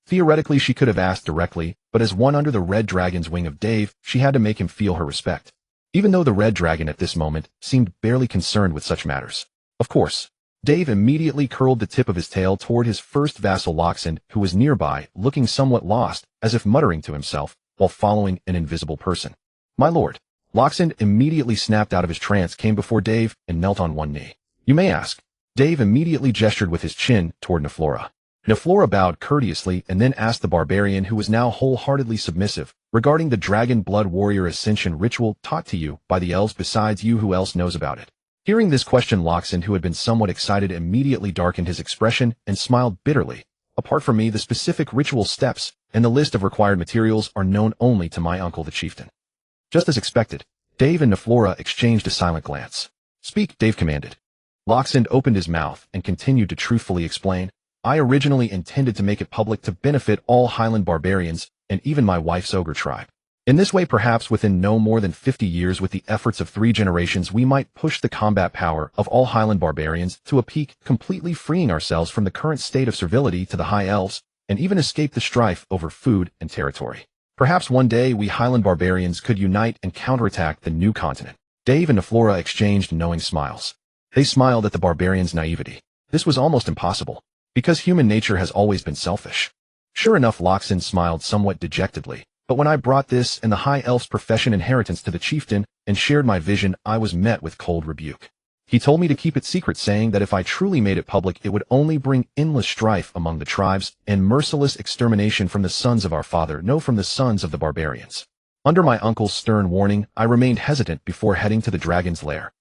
Theoretically, she could have asked directly, but as one under the red dragon's wing of Dave, she had to make him feel her respect. Even though the red dragon at this moment seemed barely concerned with such matters. Of course, Dave immediately curled the tip of his tail toward his first vassal Loxin, who was nearby, looking somewhat lost, as if muttering to himself, while following an invisible person. My lord. Loxin immediately snapped out of his trance, came before Dave, and knelt on one knee. You may ask. Dave immediately gestured with his chin toward Neflora. Neflora bowed courteously and then asked the barbarian, who was now wholeheartedly submissive, regarding the dragon blood warrior ascension ritual taught to you by the elves. Besides you, who else knows about it? Hearing this question, Loxin, who had been somewhat excited, immediately darkened his expression and smiled bitterly. Apart from me, the specific ritual steps and the list of required materials are known only to my uncle the chieftain. Just as expected, Dave and Neflora exchanged a silent glance. Speak, Dave commanded. Loxin opened his mouth and continued to truthfully explain. I originally intended to make it public to benefit all Highland barbarians and even my wife's ogre tribe. In this way, perhaps within no more than 50 years, with the efforts of 3 generations, we might push the combat power of all Highland barbarians to a peak, completely freeing ourselves from the current state of servility to the High Elves, and even escape the strife over food and territory. Perhaps one day we Highland barbarians could unite and counterattack the new continent. Dave and Neflora exchanged knowing smiles. They smiled at the barbarians' naivety. This was almost impossible, because human nature has always been selfish. Sure enough, Loxin smiled somewhat dejectedly, but when I brought this and the High Elf's profession inheritance to the chieftain and shared my vision, I was met with cold rebuke. He told me to keep it secret, saying that if I truly made it public, it would only bring endless strife among the tribes and merciless extermination from the sons of our father, no, from the sons of the barbarians. Under my uncle's stern warning, I remained hesitant before heading to the dragon's lair.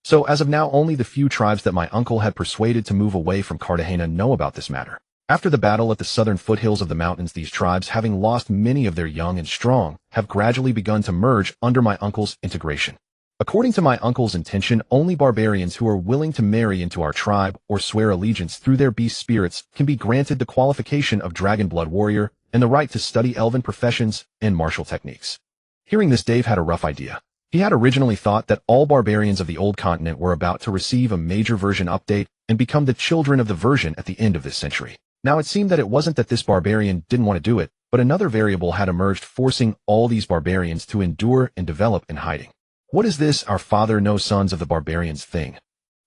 So as of now, only the few tribes that my uncle had persuaded to move away from Cartagena know about this matter. After the battle at the southern foothills of the mountains, these tribes, having lost many of their young and strong, have gradually begun to merge under my uncle's integration. According to my uncle's intention, only barbarians who are willing to marry into our tribe or swear allegiance through their beast spirits can be granted the qualification of dragon blood warrior and the right to study elven professions and martial techniques. Hearing this, Dave had a rough idea. He had originally thought that all barbarians of the old continent were about to receive a major version update and become the children of the version at the end of this century. Now it seemed that it wasn't that this barbarian didn't want to do it, but another variable had emerged, forcing all these barbarians to endure and develop in hiding. What is this our father no sons of the barbarians thing?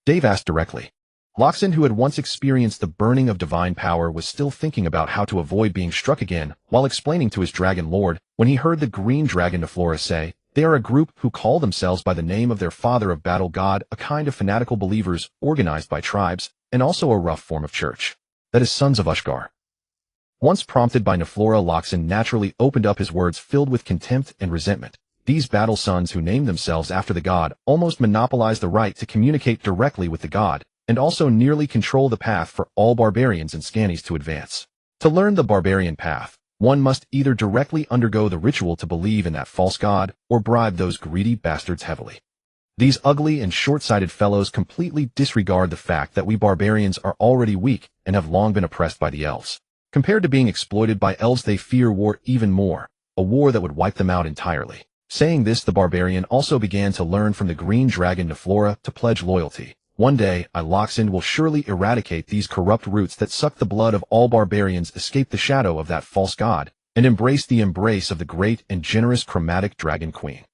Dave asked directly. Loxin, who had once experienced the burning of divine power, was still thinking about how to avoid being struck again while explaining to his dragon lord when he heard the green dragon Neflora say, they are a group who call themselves by the name of their father of battle god, a kind of fanatical believers organized by tribes, and also a rough form of church. That is Sons of Ushgar. Once prompted by Neflora, Loxin naturally opened up his words filled with contempt and resentment. These battle sons who named themselves after the god almost monopolize the right to communicate directly with the god, and also nearly control the path for all barbarians and scannies to advance. To learn the barbarian path, one must either directly undergo the ritual to believe in that false god, or bribe those greedy bastards heavily. These ugly and short-sighted fellows completely disregard the fact that we barbarians are already weak and have long been oppressed by the elves. Compared to being exploited by elves, they fear war even more, a war that would wipe them out entirely. Saying this, the barbarian also began to learn from the green dragon Neflora to pledge loyalty. One day, Loxend will surely eradicate these corrupt roots that suck the blood of all barbarians, escape the shadow of that false god, and embrace the embrace of the great and generous chromatic dragon queen.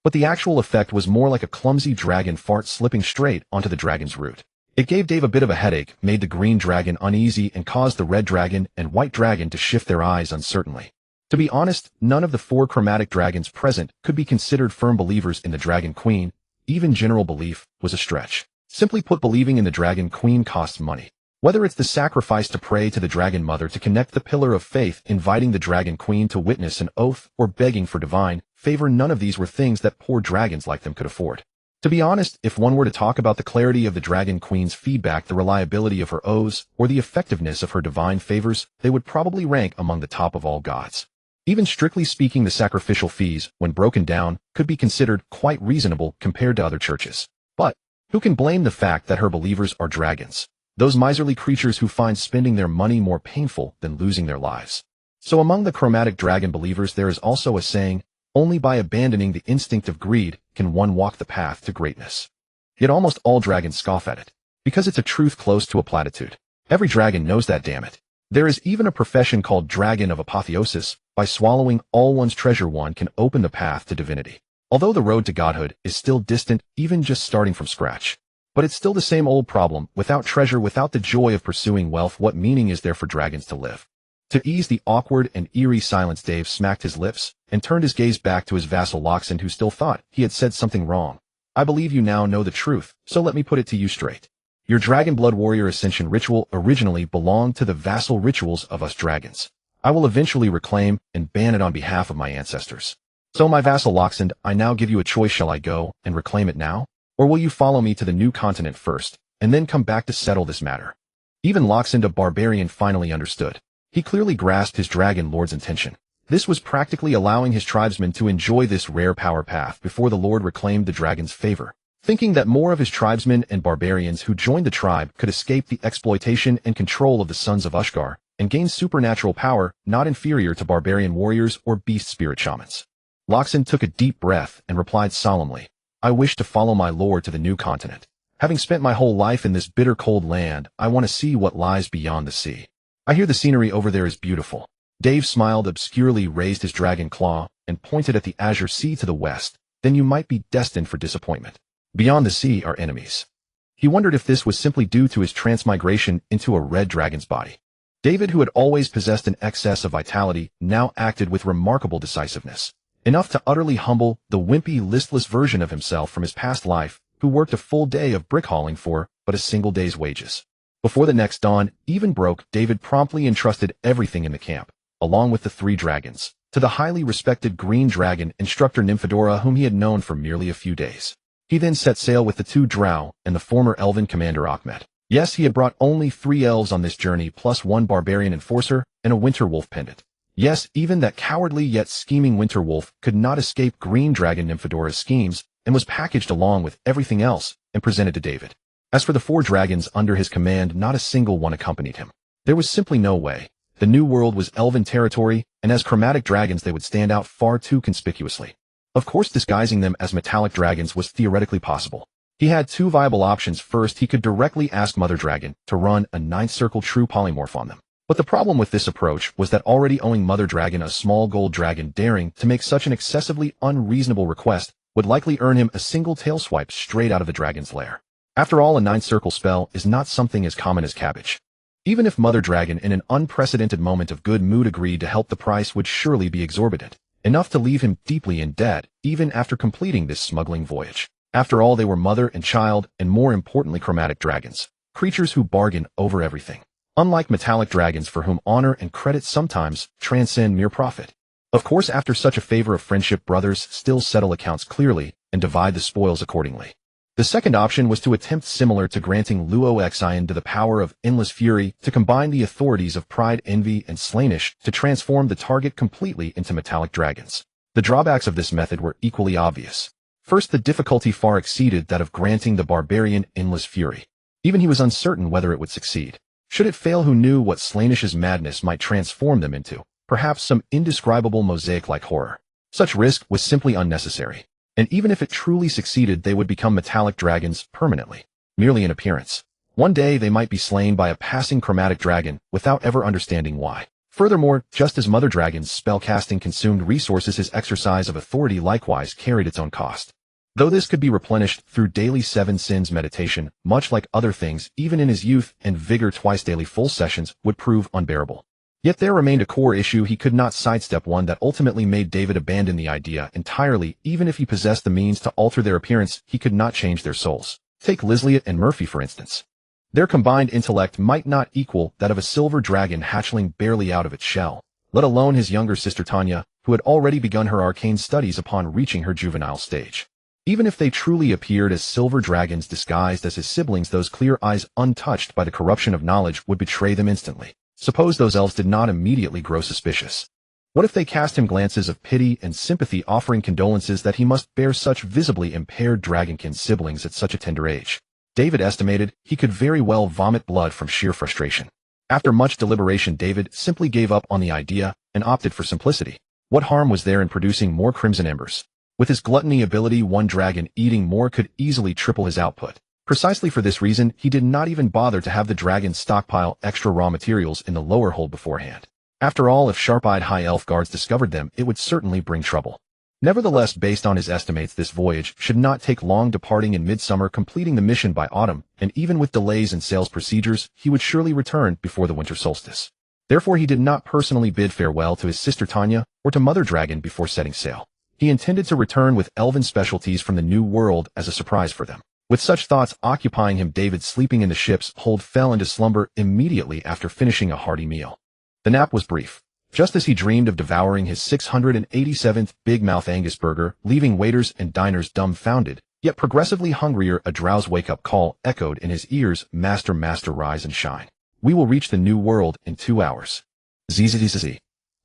But the actual effect was more like a clumsy dragon fart slipping straight onto the dragon's root. It gave Dave a bit of a headache, made the green dragon uneasy, and caused the red dragon and white dragon to shift their eyes uncertainly. To be honest, none of the 4 chromatic dragons present could be considered firm believers in the dragon queen. Even general belief was a stretch. Simply put, believing in the dragon queen costs money. Whether it's the sacrifice to pray to the dragon mother to connect the pillar of faith, inviting the dragon queen to witness an oath, or begging for divine favor, none of these were things that poor dragons like them could afford. To be honest, if one were to talk about the clarity of the dragon queen's feedback, the reliability of her oaths, or the effectiveness of her divine favors, they would probably rank among the top of all gods. Even strictly speaking, the sacrificial fees, when broken down, could be considered quite reasonable compared to other churches. But who can blame the fact that her believers are dragons? Those miserly creatures who find spending their money more painful than losing their lives. So among the chromatic dragon believers there is also a saying, only by abandoning the instinct of greed can one walk the path to greatness. Yet almost all dragons scoff at it, because it's a truth close to a platitude. Every dragon knows that, damn it. There is even a profession called Dragon of Apotheosis. By swallowing all one's treasure, one can open the path to divinity. Although the road to godhood is still distant, even just starting from scratch. But it's still the same old problem. Without treasure, without the joy of pursuing wealth, what meaning is there for dragons to live? To ease the awkward and eerie silence, Dave smacked his lips and turned his gaze back to his vassal Loxend, who still thought he had said something wrong. I believe you now know the truth, so let me put it to you straight. Your dragon blood warrior ascension ritual originally belonged to the vassal rituals of us dragons. I will eventually reclaim and ban it on behalf of my ancestors. So my vassal Loxend, I now give you a choice. Shall I go and reclaim it now? Or will you follow me to the new continent first, and then come back to settle this matter? Even Loxend, a barbarian, finally understood. He clearly grasped his dragon lord's intention. This was practically allowing his tribesmen to enjoy this rare power path before the lord reclaimed the dragon's favor, thinking that more of his tribesmen and barbarians who joined the tribe could escape the exploitation and control of the sons of Ushgar and gain supernatural power not inferior to barbarian warriors or beast spirit shamans. Loxend took a deep breath and replied solemnly, I wish to follow my lord to the new continent. Having spent my whole life in this bitter cold land, I want to see what lies beyond the sea. I hear the scenery over there is beautiful. Dave smiled obscurely, raised his dragon claw, and pointed at the azure sea to the west. Then you might be destined for disappointment. Beyond the sea are enemies. He wondered if this was simply due to his transmigration into a red dragon's body. David, who had always possessed an excess of vitality, now acted with remarkable decisiveness. Enough to utterly humble the wimpy, listless version of himself from his past life, who worked a full day of brick hauling for but a single day's wages. Before the next dawn even broke, David promptly entrusted everything in the camp, along with the 3 dragons, to the highly respected green dragon instructor Nymphadora, whom he had known for merely a few days. He then set sail with the 2 Drow and the former elven commander Achmet. Yes, he had brought only 3 elves on this journey, plus 1 barbarian enforcer and a winter wolf pendant. Yes, even that cowardly yet scheming winter wolf could not escape green dragon Nymphadora's schemes and was packaged along with everything else and presented to David. As for the 4 dragons under his command, not a single one accompanied him. There was simply no way. The new world was elven territory, and as chromatic dragons they would stand out far too conspicuously. Of course, disguising them as metallic dragons was theoretically possible. He had 2 viable options. First, he could directly ask Mother Dragon to run a 9th circle true polymorph on them. But the problem with this approach was that already owing Mother Dragon a small gold dragon, daring to make such an excessively unreasonable request would likely earn him a single tail swipe straight out of the dragon's lair. After all, a 9th circle spell is not something as common as cabbage. Even if Mother Dragon in an unprecedented moment of good mood agreed to help, the price would surely be exorbitant, enough to leave him deeply in debt even after completing this smuggling voyage. After all, they were mother and child, and more importantly chromatic dragons, creatures who bargain over everything. Unlike metallic dragons, for whom honor and credit sometimes transcend mere profit. Of course, after such a favor of friendship, brothers still settle accounts clearly and divide the spoils accordingly. The second option was to attempt similar to granting Luo Xian to the power of endless fury, to combine the authorities of pride, envy, and slainish to transform the target completely into metallic dragons. The drawbacks of this method were equally obvious. First, the difficulty far exceeded that of granting the barbarian endless fury. Even he was uncertain whether it would succeed. Should it fail, who knew what Slainish's madness might transform them into? perhaps some indescribable mosaic-like horror. Such risk was simply unnecessary. And even if it truly succeeded, they would become metallic dragons permanently, merely in appearance. One day they might be slain by a passing chromatic dragon without ever understanding why. Furthermore, just as Mother Dragon's spellcasting consumed resources, his exercise of authority likewise carried its own cost. Though this could be replenished through daily 7 sins meditation, much like other things, even in his youth and vigor twice daily full sessions would prove unbearable. Yet there remained a core issue he could not sidestep, one that ultimately made David abandon the idea entirely. Even if he possessed the means to alter their appearance, he could not change their souls. Take Lisliot and Murphy for instance. Their combined intellect might not equal that of a silver dragon hatchling barely out of its shell, let alone his younger sister Tanya, who had already begun her arcane studies upon reaching her juvenile stage. Even if they truly appeared as silver dragons disguised as his siblings, those clear eyes untouched by the corruption of knowledge would betray them instantly. Suppose those elves did not immediately grow suspicious. What if they cast him glances of pity and sympathy, offering condolences that he must bear such visibly impaired dragonkin siblings at such a tender age? David estimated he could very well vomit blood from sheer frustration. After much deliberation, David simply gave up on the idea and opted for simplicity. What harm was there in producing more crimson embers? With his gluttony ability, one dragon eating more could easily triple his output. Precisely for this reason, he did not even bother to have the dragons stockpile extra raw materials in the lower hold beforehand. After all, if sharp-eyed high elf guards discovered them, it would certainly bring trouble. Nevertheless, based on his estimates, this voyage should not take long, departing in midsummer, completing the mission by autumn, and even with delays in sales procedures, he would surely return before the winter solstice. Therefore, he did not personally bid farewell to his sister Tanya or to Mother Dragon before setting sail. He intended to return with elven specialties from the New World as a surprise for them. With such thoughts occupying him, David, sleeping in the ship's hold, fell into slumber immediately after finishing a hearty meal. The nap was brief. Just as he dreamed of devouring his 687th Big Mouth Angus burger, leaving waiters and diners dumbfounded, yet progressively hungrier, a Drow's wake-up call echoed in his ears. Master, master, rise and shine. We will reach the New World in 2 hours. Zzz.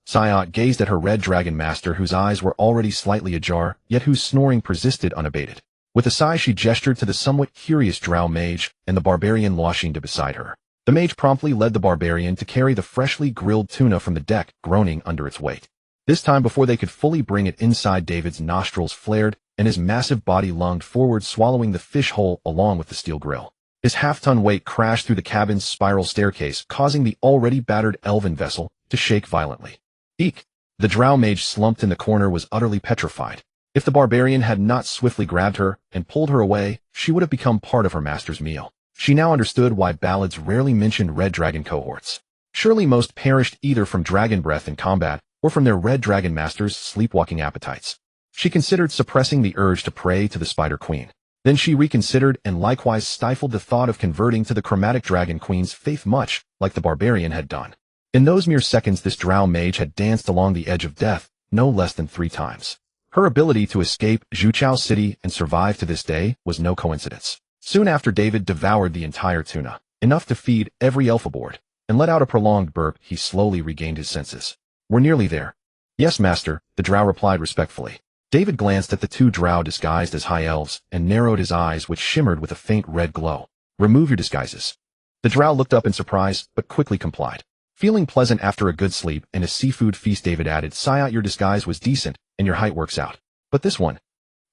Sayat gazed at her red dragon master, whose eyes were already slightly ajar, yet whose snoring persisted unabated. With a sigh, she gestured to the somewhat curious Drow mage and the barbarian Lashinda beside her. The mage promptly led the barbarian to carry the freshly grilled tuna from the deck, groaning under its weight. This time, before they could fully bring it inside, David's nostrils flared, and his massive body lunged forward, swallowing the fish whole along with the steel grill. His half-ton weight crashed through the cabin's spiral staircase, causing the already battered elven vessel to shake violently. Eek! The Drow mage, slumped in the corner, was utterly petrified. If the barbarian had not swiftly grabbed her and pulled her away, she would have become part of her master's meal. She now understood why ballads rarely mentioned red dragon cohorts. Surely most perished either from dragon breath in combat or from their red dragon master's sleepwalking appetites. She considered suppressing the urge to pray to the Spider Queen. Then she reconsidered and likewise stifled the thought of converting to the chromatic dragon queen's faith, much like the barbarian had done. In those mere seconds, this Drow mage had danced along the edge of death no less than 3 times. Her ability to escape Zhuchao City and survive to this day was no coincidence. Soon after, David devoured the entire tuna, enough to feed every elf aboard, and let out a prolonged burp. He slowly regained his senses. We're nearly there. Yes, master, the Drow replied respectfully. David glanced at the 2 Drow disguised as high elves and narrowed his eyes, which shimmered with a faint red glow. Remove your disguises. The Drow looked up in surprise, but quickly complied. Feeling pleasant after a good sleep and a seafood feast, David added, Sayat, your disguise was decent, and your height works out. But this one.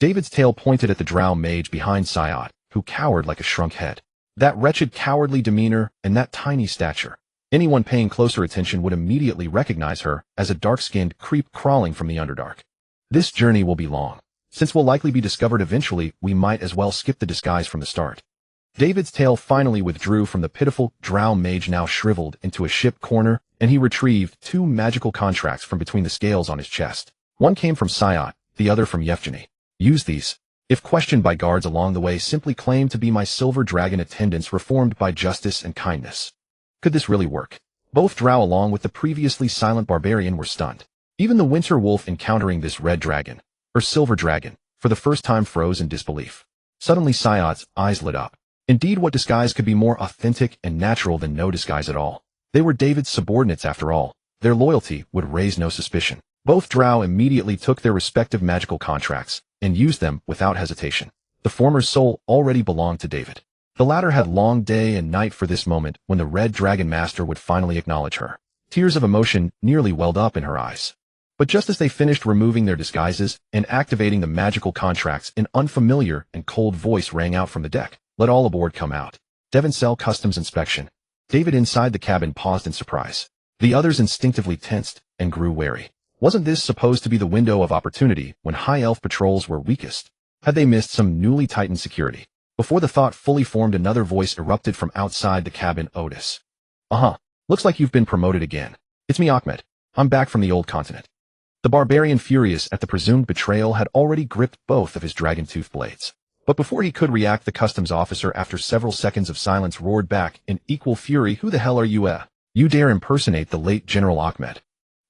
David's tail pointed at the Drow mage behind Sayat, who cowered like a shrunk head. That wretched cowardly demeanor and that tiny stature. Anyone paying closer attention would immediately recognize her as a dark-skinned creep crawling from the Underdark. This journey will be long. Since we'll likely be discovered eventually, we might as well skip the disguise from the start. David's tail finally withdrew from the pitiful Drow mage, now shriveled into a ship corner, and he retrieved 2 magical contracts from between the scales on his chest. One came from Sayat, the other from Yevgeny. Use these. If questioned by guards along the way, simply claim to be my silver dragon attendants reformed by justice and kindness. Could this really work? Both Drow, along with the previously silent barbarian, were stunned. Even the winter wolf, encountering this red dragon, or silver dragon, for the first time, froze in disbelief. Suddenly Sayat's eyes lit up. Indeed, what disguise could be more authentic and natural than no disguise at all? They were David's subordinates after all. Their loyalty would raise no suspicion. Both Drow immediately took their respective magical contracts and used them without hesitation. The former's soul already belonged to David. The latter had longed day and night for this moment when the Red Dragon Master would finally acknowledge her. Tears of emotion nearly welled up in her eyes. But just as they finished removing their disguises and activating the magical contracts, an unfamiliar and cold voice rang out from the deck. Let all aboard come out. Devincell customs inspection. David inside the cabin paused in surprise. The others instinctively tensed and grew wary. Wasn't this supposed to be the window of opportunity when high elf patrols were weakest? Had they missed some newly tightened security? Before the thought fully formed, another voice erupted from outside the cabin. Otis. Looks like you've been promoted again. It's me, Ahmed. I'm back from the old continent. The barbarian, furious at the presumed betrayal, had already gripped both of his dragon-tooth blades. But before he could react, the customs officer, after several seconds of silence, roared back in equal fury, "Who the hell are you, You dare impersonate the late General Ahmed?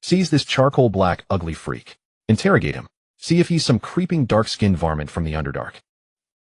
Seize this charcoal black, ugly freak. Interrogate him. See if he's some creeping dark-skinned varmint from the Underdark."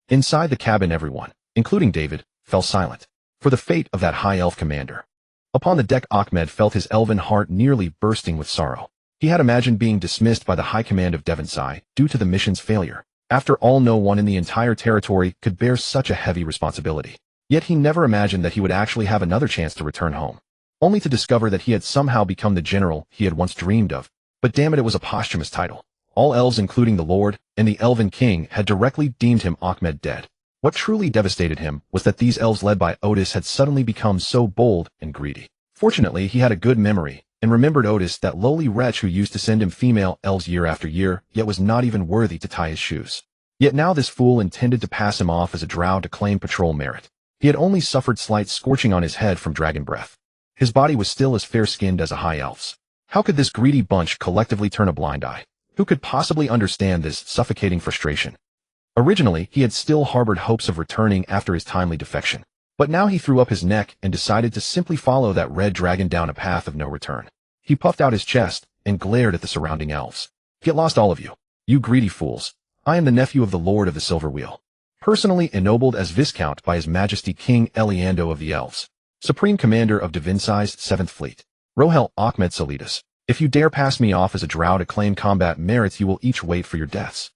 Inside the cabin, everyone, including David, fell silent for the fate of that high elf commander. Upon the deck, Ahmed felt his elven heart nearly bursting with sorrow. He had imagined being dismissed by the high command of Devour due to the mission's failure. After all, no one in the entire territory could bear such a heavy responsibility. Yet he never imagined that he would actually have another chance to return home, only to discover that he had somehow become the general he had once dreamed of. But damn it was a posthumous title. All elves, including the Lord and the Elven King, had directly deemed him, Ahmed, dead. What truly devastated him was that these elves, led by Otis, had suddenly become so bold and greedy. Fortunately, he had a good memory and remembered Otis, that lowly wretch who used to send him female elves year after year, yet was not even worthy to tie his shoes. Yet now this fool intended to pass him off as a drow to claim patrol merit. He had only suffered slight scorching on his head from dragon breath. His body was still as fair-skinned as a high elf's. How could this greedy bunch collectively turn a blind eye? Who could possibly understand this suffocating frustration? Originally, he had still harbored hopes of returning after his timely defection. But now he threw up his neck and decided to simply follow that red dragon down a path of no return. He puffed out his chest and glared at the surrounding elves. "Get lost, all of you. You greedy fools. I am the nephew of the Lord of the Silver Wheel, personally ennobled as Viscount by His Majesty King Eliando of the Elves, Supreme Commander of Devincell's 7th Fleet, Rohel Ahmed Salidas. If you dare pass me off as a drow to claim combat merits, you will each wait for your deaths."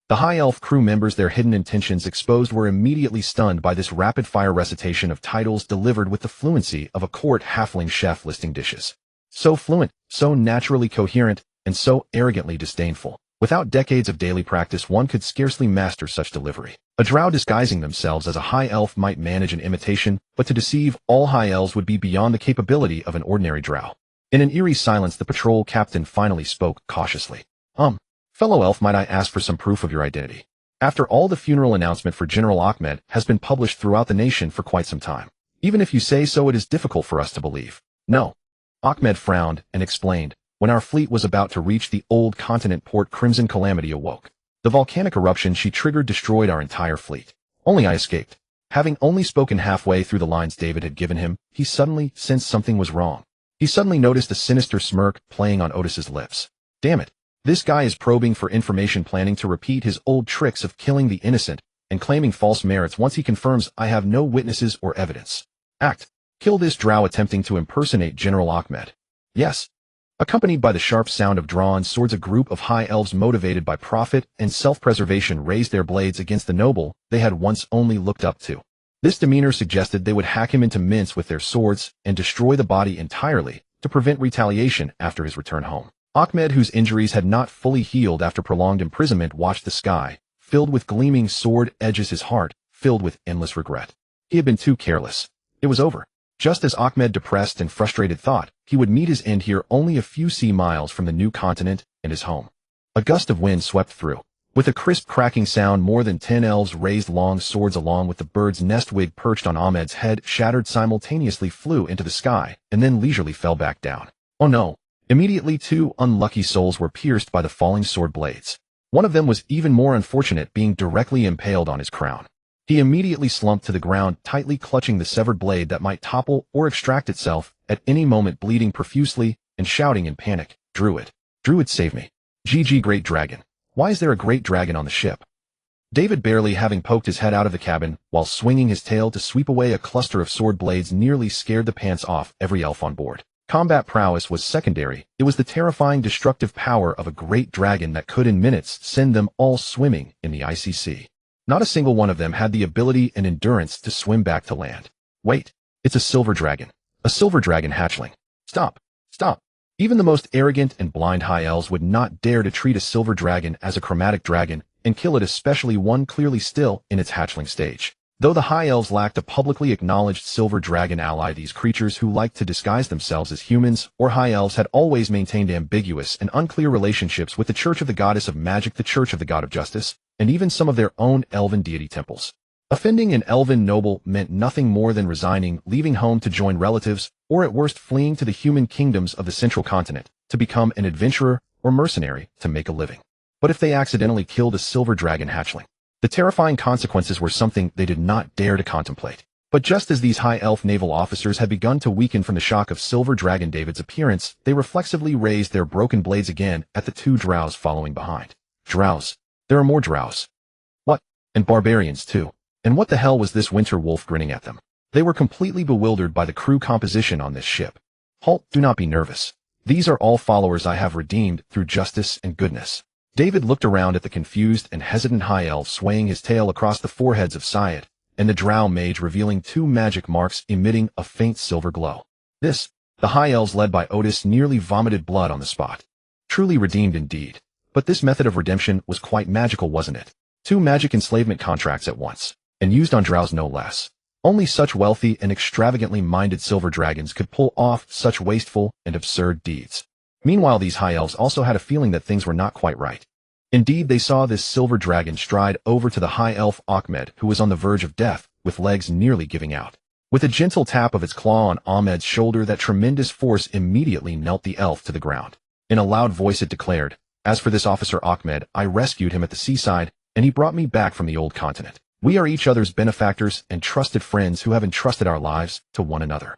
The high elf crew members, their hidden intentions exposed, were immediately stunned by this rapid-fire recitation of titles delivered with the fluency of a court halfling chef listing dishes. So fluent, so naturally coherent, and so arrogantly disdainful. Without decades of daily practice, one could scarcely master such delivery. A drow disguising themselves as a high elf might manage an imitation, but to deceive all high elves would be beyond the capability of an ordinary drow. In an eerie silence, the patrol captain finally spoke cautiously. Fellow elf, might I ask for some proof of your identity? After all, the funeral announcement for General Ahmed has been published throughout the nation for quite some time. Even if you say so, it is difficult for us to believe. No. Ahmed frowned and explained. When our fleet was about to reach the old continent port, Crimson Calamity awoke. The volcanic eruption she triggered destroyed our entire fleet. Only I escaped. Having only spoken halfway through the lines David had given him, he suddenly sensed something was wrong. He suddenly noticed a sinister smirk playing on Otis's lips. Damn it. This guy is probing for information, planning to repeat his old tricks of killing the innocent and claiming false merits once he confirms I have no witnesses or evidence. Kill this drow attempting to impersonate General Ahmed. Yes. Accompanied by the sharp sound of drawn swords, a group of high elves motivated by profit and self-preservation raised their blades against the noble they had once only looked up to. This demeanor suggested they would hack him into mince with their swords and destroy the body entirely to prevent retaliation after his return home. Ahmed, whose injuries had not fully healed after prolonged imprisonment, watched the sky, filled with gleaming sword edges, his heart filled with endless regret. He had been too careless. It was over. Just as Ahmed, depressed and frustrated, thought he would meet his end here, only a few sea miles from the new continent and his home. A gust of wind swept through. With a crisp cracking sound, more than 10 elves raised long swords, along with the bird's nest wig perched on Ahmed's head, shattered simultaneously, flew into the sky, and then leisurely fell back down. Oh no. Immediately, 2 unlucky souls were pierced by the falling sword blades. One of them was even more unfortunate, being directly impaled on his crown. He immediately slumped to the ground, tightly clutching the severed blade that might topple or extract itself at any moment, bleeding profusely and shouting in panic, "Druid! Druid, save me! GG, great dragon! Why is there a great dragon on the ship?" David, barely having poked his head out of the cabin while swinging his tail to sweep away a cluster of sword blades, nearly scared the pants off every elf on board. Combat prowess was secondary. It was the terrifying destructive power of a great dragon that could in minutes send them all swimming in the icy sea. Not a single one of them had the ability and endurance to swim back to land. Wait, it's a silver dragon. A silver dragon hatchling. Stop. Stop. Even the most arrogant and blind high elves would not dare to treat a silver dragon as a chromatic dragon and kill it, especially one clearly still in its hatchling stage. Though the high elves lacked a publicly acknowledged silver dragon ally, these creatures who liked to disguise themselves as humans or high elves had always maintained ambiguous and unclear relationships with the Church of the Goddess of Magic, the Church of the God of Justice, and even some of their own elven deity temples. Offending an elven noble meant nothing more than resigning, leaving home to join relatives, or at worst fleeing to the human kingdoms of the central continent to become an adventurer or mercenary to make a living. But if they accidentally killed a silver dragon hatchling, the terrifying consequences were something they did not dare to contemplate. But just as these high elf naval officers had begun to weaken from the shock of Silver Dragon David's appearance, they reflexively raised their broken blades again at the two drows following behind. Drows. There are more drows. What? And barbarians too. And what the hell was this winter wolf grinning at them? They were completely bewildered by the crew composition on this ship. Halt, do not be nervous. These are all followers I have redeemed through justice and goodness. David looked around at the confused and hesitant high elf swaying his tail across the foreheads of Syed, and the drow mage revealing two magic marks emitting a faint silver glow. The high elves led by Otis nearly vomited blood on the spot. Truly redeemed indeed. But this method of redemption was quite magical, wasn't it? Two magic enslavement contracts at once, and used on drows no less. Only such wealthy and extravagantly minded silver dragons could pull off such wasteful and absurd deeds. Meanwhile, these high elves also had a feeling that things were not quite right. Indeed, they saw this silver dragon stride over to the high elf Ahmed, who was on the verge of death, with legs nearly giving out. With a gentle tap of its claw on Ahmed's shoulder, that tremendous force immediately knelt the elf to the ground. In a loud voice it declared, "As for this officer Ahmed, I rescued him at the seaside, and he brought me back from the old continent. We are each other's benefactors and trusted friends who have entrusted our lives to one another.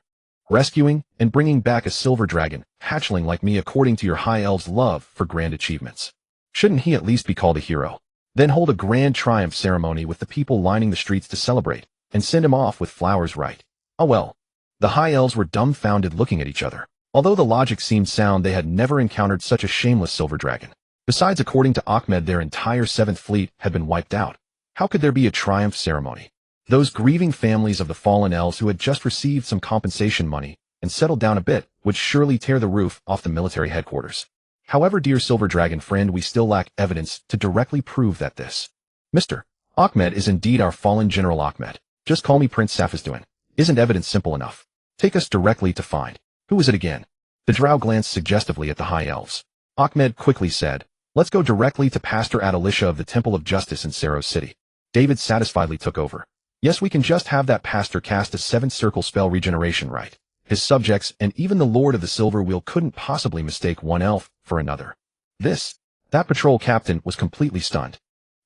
Rescuing and bringing back a silver dragon, hatchling like me according to your high elf's love for grand achievements. Shouldn't he at least be called a hero? Then hold a grand triumph ceremony with the people lining the streets to celebrate, and send him off with flowers, right?" Oh well. The high elves were dumbfounded looking at each other. Although the logic seemed sound, they had never encountered such a shameless silver dragon. Besides, according to Ahmed, their entire 7th fleet had been wiped out. How could there be a triumph ceremony? Those grieving families of the fallen elves who had just received some compensation money and settled down a bit would surely tear the roof off the military headquarters. However, dear Silver Dragon friend, we still lack evidence to directly prove that this Mr. Ahmed is indeed our fallen General Ahmed. Just call me Prince Safisduin. Isn't evidence simple enough? Take us directly to find. Who is it again? The drow glanced suggestively at the high elves. Ahmed quickly said, "Let's go directly to Pastor Adelisha of the Temple of Justice in Saros City." David satisfiedly took over. "Yes, we can just have that pastor cast a 7th circle spell regeneration, right? His subjects and even the Lord of the Silver Wheel couldn't possibly mistake one elf for another." That patrol captain was completely stunned.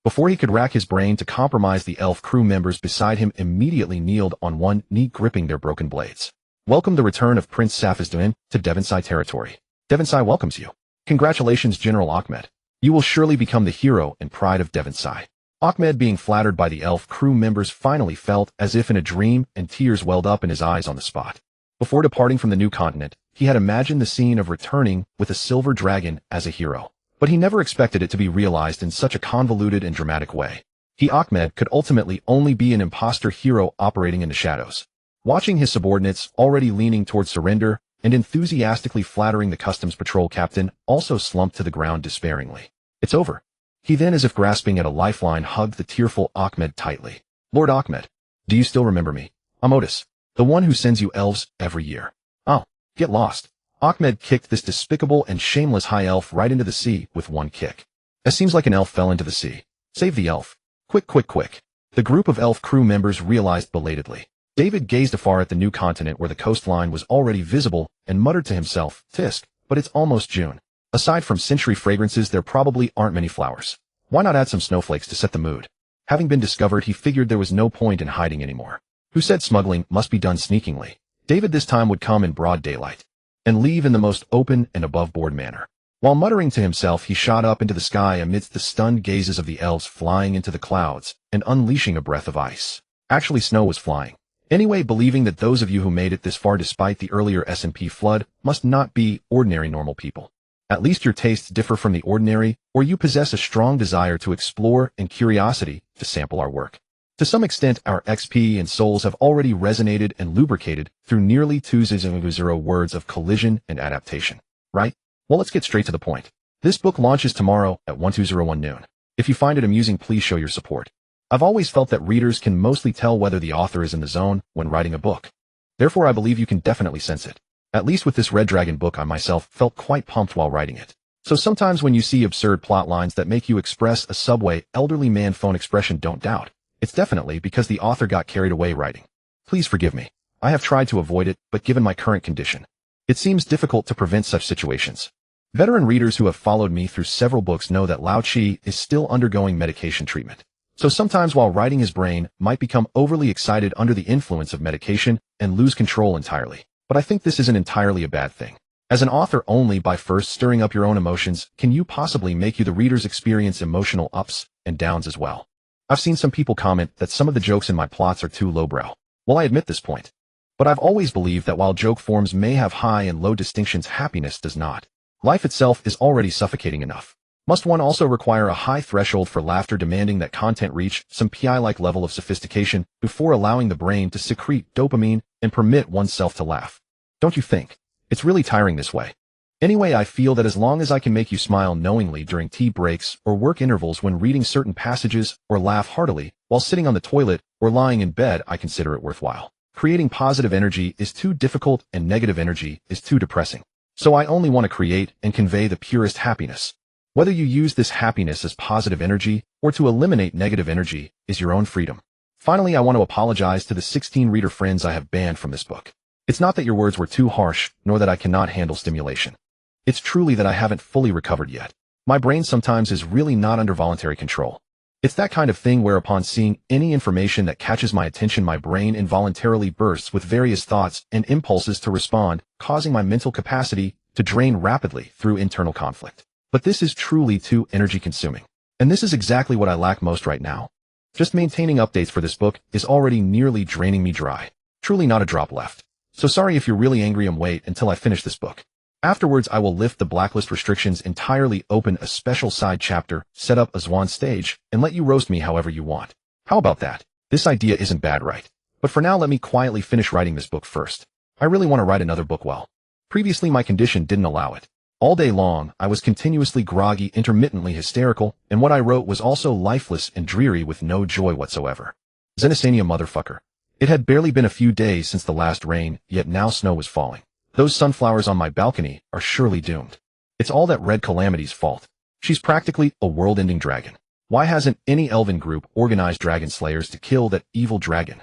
Before he could rack his brain to compromise, the elf crew members beside him immediately kneeled on one knee, gripping their broken blades. "Welcome the return of Prince Safisduin to Devonsai territory. Devonsai welcomes you. Congratulations, General Ahmed. You will surely become the hero and pride of Devonsai." Ahmed, being flattered by the elf crew members, finally felt as if in a dream, and tears welled up in his eyes on the spot. Before departing from the new continent, he had imagined the scene of returning with a silver dragon as a hero. But he never expected it to be realized in such a convoluted and dramatic way. He, Ahmed, could ultimately only be an imposter hero operating in the shadows. Watching his subordinates already leaning toward surrender and enthusiastically flattering the customs patrol captain, also slumped to the ground despairingly. "It's over." He then, as if grasping at a lifeline, hugged the tearful Ahmed tightly. "Lord Ahmed, do you still remember me? I'm Otis, the one who sends you elves every year." "Oh, get lost." Ahmed kicked this despicable and shameless high elf right into the sea with one kick. "It seems like an elf fell into the sea. Save the elf. Quick, quick, quick." The group of elf crew members realized belatedly. David gazed afar at the new continent where the coastline was already visible and muttered to himself, "Tisk, but it's almost June. Aside from century fragrances, there probably aren't many flowers. Why not add some snowflakes to set the mood?" Having been discovered, he figured there was no point in hiding anymore. Who said smuggling must be done sneakingly? David this time would come in broad daylight and leave in the most open and above-board manner. While muttering to himself, he shot up into the sky amidst the stunned gazes of the elves, flying into the clouds and unleashing a breath of ice. Actually, snow was flying. Anyway, believing that those of you who made it this far despite the earlier S&P flood must not be ordinary normal people. At least your tastes differ from the ordinary, or you possess a strong desire to explore and curiosity to sample our work. To some extent, our XP and souls have already resonated and lubricated through nearly 2,000 words of collision and adaptation. Right? Well, let's get straight to the point. This book launches tomorrow at 1201 noon. If you find it amusing, please show your support. I've always felt that readers can mostly tell whether the author is in the zone when writing a book. Therefore, I believe you can definitely sense it. At least with this Red Dragon book, I myself felt quite pumped while writing it. So sometimes when you see absurd plot lines that make you express a subway elderly man phone expression, don't doubt. It's definitely because the author got carried away writing. Please forgive me. I have tried to avoid it, but given my current condition, it seems difficult to prevent such situations. Veteran readers who have followed me through several books know that Lao Chi is still undergoing medication treatment. So sometimes while writing, his brain might become overly excited under the influence of medication and lose control entirely. But I think this isn't entirely a bad thing. As an author, only by first stirring up your own emotions can you possibly make you the reader's experience emotional ups and downs as well. I've seen some people comment that some of the jokes in my plots are too lowbrow. Well, I admit this point. But I've always believed that while joke forms may have high and low distinctions, happiness does not. Life itself is already suffocating enough. Must one also require a high threshold for laughter, demanding that content reach some PI-like level of sophistication before allowing the brain to secrete dopamine and permit oneself to laugh? Don't you think? It's really tiring this way. Anyway, I feel that as long as I can make you smile knowingly during tea breaks or work intervals when reading certain passages, or laugh heartily while sitting on the toilet or lying in bed, I consider it worthwhile. Creating positive energy is too difficult and negative energy is too depressing. So I only want to create and convey the purest happiness. Whether you use this happiness as positive energy or to eliminate negative energy is your own freedom. Finally, I want to apologize to the 16 reader friends I have banned from this book. It's not that your words were too harsh, nor that I cannot handle stimulation. It's truly that I haven't fully recovered yet. My brain sometimes is really not under voluntary control. It's that kind of thing where upon seeing any information that catches my attention, my brain involuntarily bursts with various thoughts and impulses to respond, causing my mental capacity to drain rapidly through internal conflict. But this is truly too energy consuming. And this is exactly what I lack most right now. Just maintaining updates for this book is already nearly draining me dry. Truly not a drop left. So sorry if you're really angry, and wait until I finish this book. Afterwards, I will lift the blacklist restrictions entirely, open a special side chapter, set up a Zwan stage, and let you roast me however you want. How about that? This idea isn't bad, right? But for now, let me quietly finish writing this book first. I really want to write another book well. Previously, my condition didn't allow it. All day long, I was continuously groggy, intermittently hysterical, and what I wrote was also lifeless and dreary with no joy whatsoever. Xenasania motherfucker. It had barely been a few days since the last rain, yet now snow was falling. Those sunflowers on my balcony are surely doomed. It's all that Red Calamity's fault. She's practically a world-ending dragon. Why hasn't any elven group organized dragon slayers to kill that evil dragon?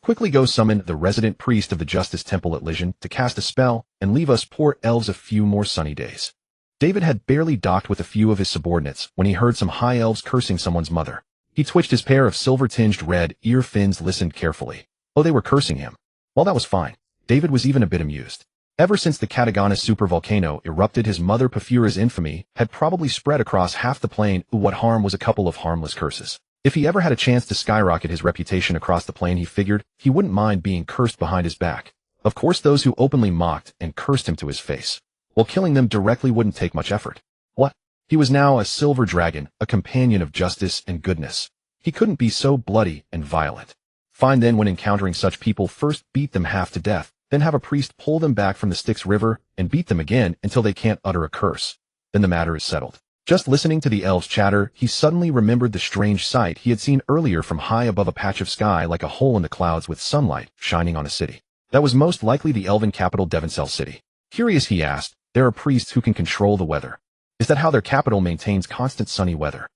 Quickly go summon the resident priest of the Justice Temple at Lysion to cast a spell and leave us poor elves a few more sunny days. David had barely docked with a few of his subordinates when he heard some high elves cursing someone's mother. He twitched his pair of silver-tinged red ear fins, listened carefully. Oh, they were cursing him. Well, that was fine. David was even a bit amused. Ever since the Katagana supervolcano erupted, his mother Pafura's infamy had probably spread across half the plane. What harm was a couple of harmless curses? If he ever had a chance to skyrocket his reputation across the plane, he figured he wouldn't mind being cursed behind his back. Of course, those who openly mocked and cursed him to his face, while killing them directly, wouldn't take much effort. What? He was now a silver dragon, a companion of justice and goodness. He couldn't be so bloody and violent. Fine then, when encountering such people, first beat them half to death, then have a priest pull them back from the Styx River and beat them again until they can't utter a curse. Then the matter is settled. Just listening to the elves chatter, he suddenly remembered the strange sight he had seen earlier from high above a patch of sky like a hole in the clouds with sunlight shining on a city. That was most likely the elven capital Devoncel city. Curious, he asked, there are priests who can control the weather. Is that how their capital maintains constant sunny weather?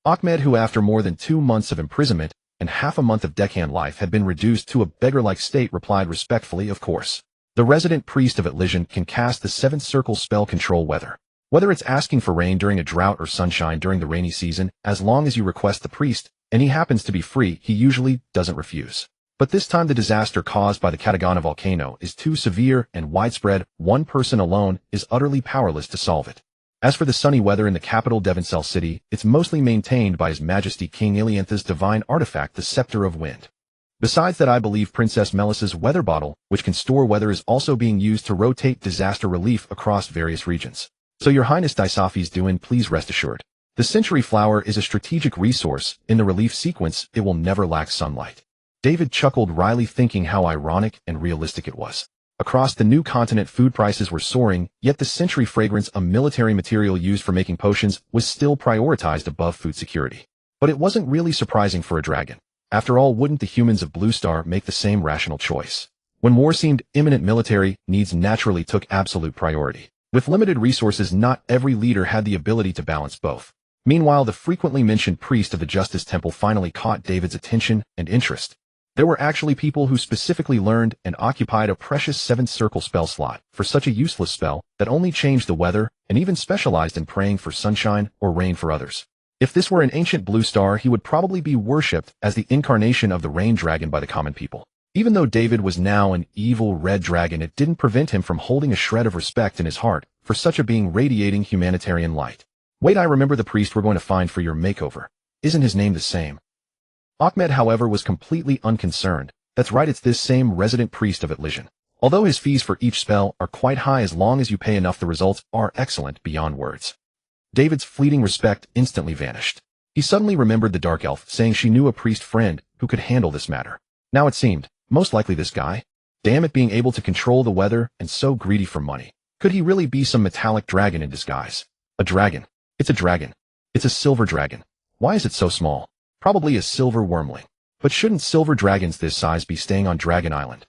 Ahmed, who after more than 2 months of imprisonment and half a month of deckhand life had been reduced to a beggar-like state, replied respectfully, of course. The resident priest of Elysian can cast the 7th circle spell, control weather. Whether it's asking for rain during a drought or sunshine during the rainy season, as long as you request the priest, and he happens to be free, he usually doesn't refuse. But this time the disaster caused by the Katagana volcano is too severe and widespread, one person alone is utterly powerless to solve it. As for the sunny weather in the capital Devoncel city, it's mostly maintained by His Majesty King Iliantha's divine artifact, the Scepter of Wind. Besides that, I believe Princess Melissa's weather bottle, which can store weather, is also being used to rotate disaster relief across various regions. So Your Highness Dysophi's doing, please rest assured. The century flower is a strategic resource. In the relief sequence, it will never lack sunlight. David chuckled wryly, thinking how ironic and realistic it was. Across the new continent, food prices were soaring, yet the century fragrance, a military material used for making potions, was still prioritized above food security. But it wasn't really surprising for a dragon. After all, wouldn't the humans of Blue Star make the same rational choice? When war seemed imminent, military needs naturally took absolute priority. With limited resources, not every leader had the ability to balance both. Meanwhile, the frequently mentioned priest of the Justice Temple finally caught David's attention and interest. There were actually people who specifically learned and occupied a precious 7th circle spell slot for such a useless spell that only changed the weather, and even specialized in praying for sunshine or rain for others. If this were an ancient Blue Star, he would probably be worshipped as the incarnation of the rain dragon by the common people. Even though David was now an evil red dragon, it didn't prevent him from holding a shred of respect in his heart for such a being radiating humanitarian light. Wait, I remember the priest we're going to find for your makeover. Isn't his name the same? Ahmed, however, was completely unconcerned. That's right, it's this same resident priest of Elysian. Although his fees for each spell are quite high, as long as you pay enough, the results are excellent beyond words. David's fleeting respect instantly vanished. He suddenly remembered the dark elf saying she knew a priest friend who could handle this matter. Now it seemed, most likely this guy. Damn it, being able to control the weather and so greedy for money. Could he really be some metallic dragon in disguise? A dragon. It's a dragon. It's a silver dragon. Why is it so small? Probably a silver wyrmling. But shouldn't silver dragons this size be staying on Dragon Island?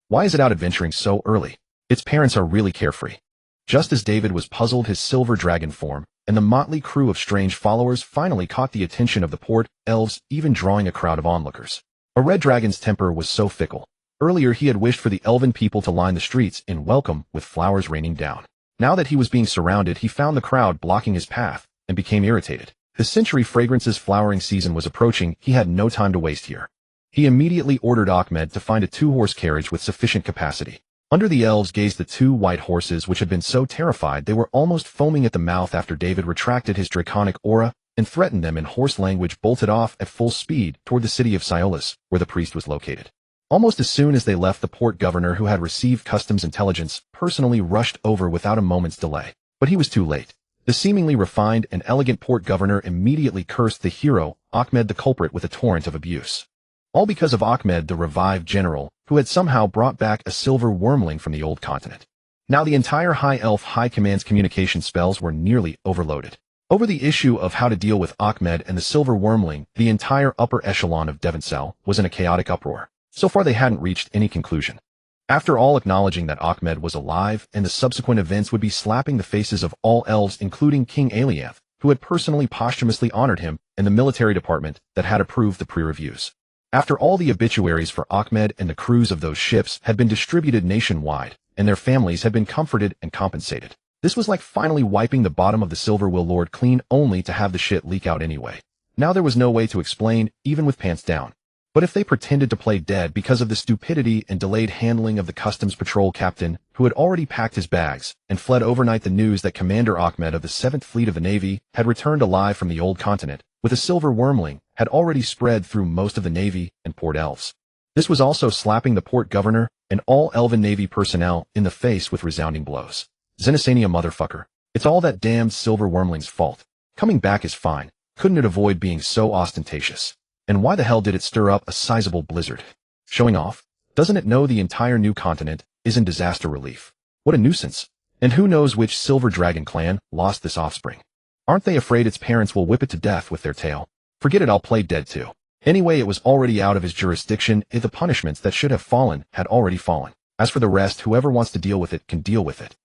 Why is it out adventuring so early? Its parents are really carefree. Just as David was puzzled, his silver dragon form and the motley crew of strange followers finally caught the attention of the port elves, even drawing a crowd of onlookers. A red dragon's temper was so fickle. Earlier he had wished for the elven people to line the streets in welcome with flowers raining down. Now that he was being surrounded, he found the crowd blocking his path and became irritated. The century fragrance's flowering season was approaching. He had no time to waste here. He immediately ordered Ahmed to find a 2-horse carriage with sufficient capacity. Under the elves gazed the 2 white horses, which had been so terrified they were almost foaming at the mouth after David retracted his draconic aura and threatened them in horse language, bolted off at full speed toward the city of Sciolis, where the priest was located. Almost as soon as they left, the port governor, who had received customs intelligence, personally rushed over without a moment's delay. But he was too late. The seemingly refined and elegant port governor immediately cursed the hero, Ahmed the culprit, with a torrent of abuse. All because of Ahmed, the revived general, who had somehow brought back a silver wyrmling from the old continent. Now the entire High Elf High Command's communication spells were nearly overloaded. Over the issue of how to deal with Ahmed and the silver wyrmling, the entire upper echelon of Devoncel was in a chaotic uproar. So far they hadn't reached any conclusion. After all, acknowledging that Ahmed was alive and the subsequent events would be slapping the faces of all elves, including King Alianth, who had personally posthumously honored him, and the military department that had approved the pre-reviews. After all, the obituaries for Ahmed and the crews of those ships had been distributed nationwide, and their families had been comforted and compensated. This was like finally wiping the bottom of the Silver Will Lord clean, only to have the shit leak out anyway. Now there was no way to explain, even with pants down. But if they pretended to play dead because of the stupidity and delayed handling of the customs patrol captain, who had already packed his bags and fled overnight, the news that Commander Ahmed of the 7th Fleet of the Navy had returned alive from the old continent with a silver wyrmling had already spread through most of the Navy and port elves. This was also slapping the port governor and all Elven Navy personnel in the face with resounding blows. Xenasania, motherfucker. It's all that damned silver wyrmling's fault. Coming back is fine. Couldn't it avoid being so ostentatious? And why the hell did it stir up a sizable blizzard? Showing off? Doesn't it know the entire new continent is in disaster relief? What a nuisance. And who knows which silver dragon clan lost this offspring? Aren't they afraid its parents will whip it to death with their tail? Forget it, I'll play dead too. Anyway, it was already out of his jurisdiction. If the punishments that should have fallen had already fallen. As for the rest, whoever wants to deal with it can deal with it.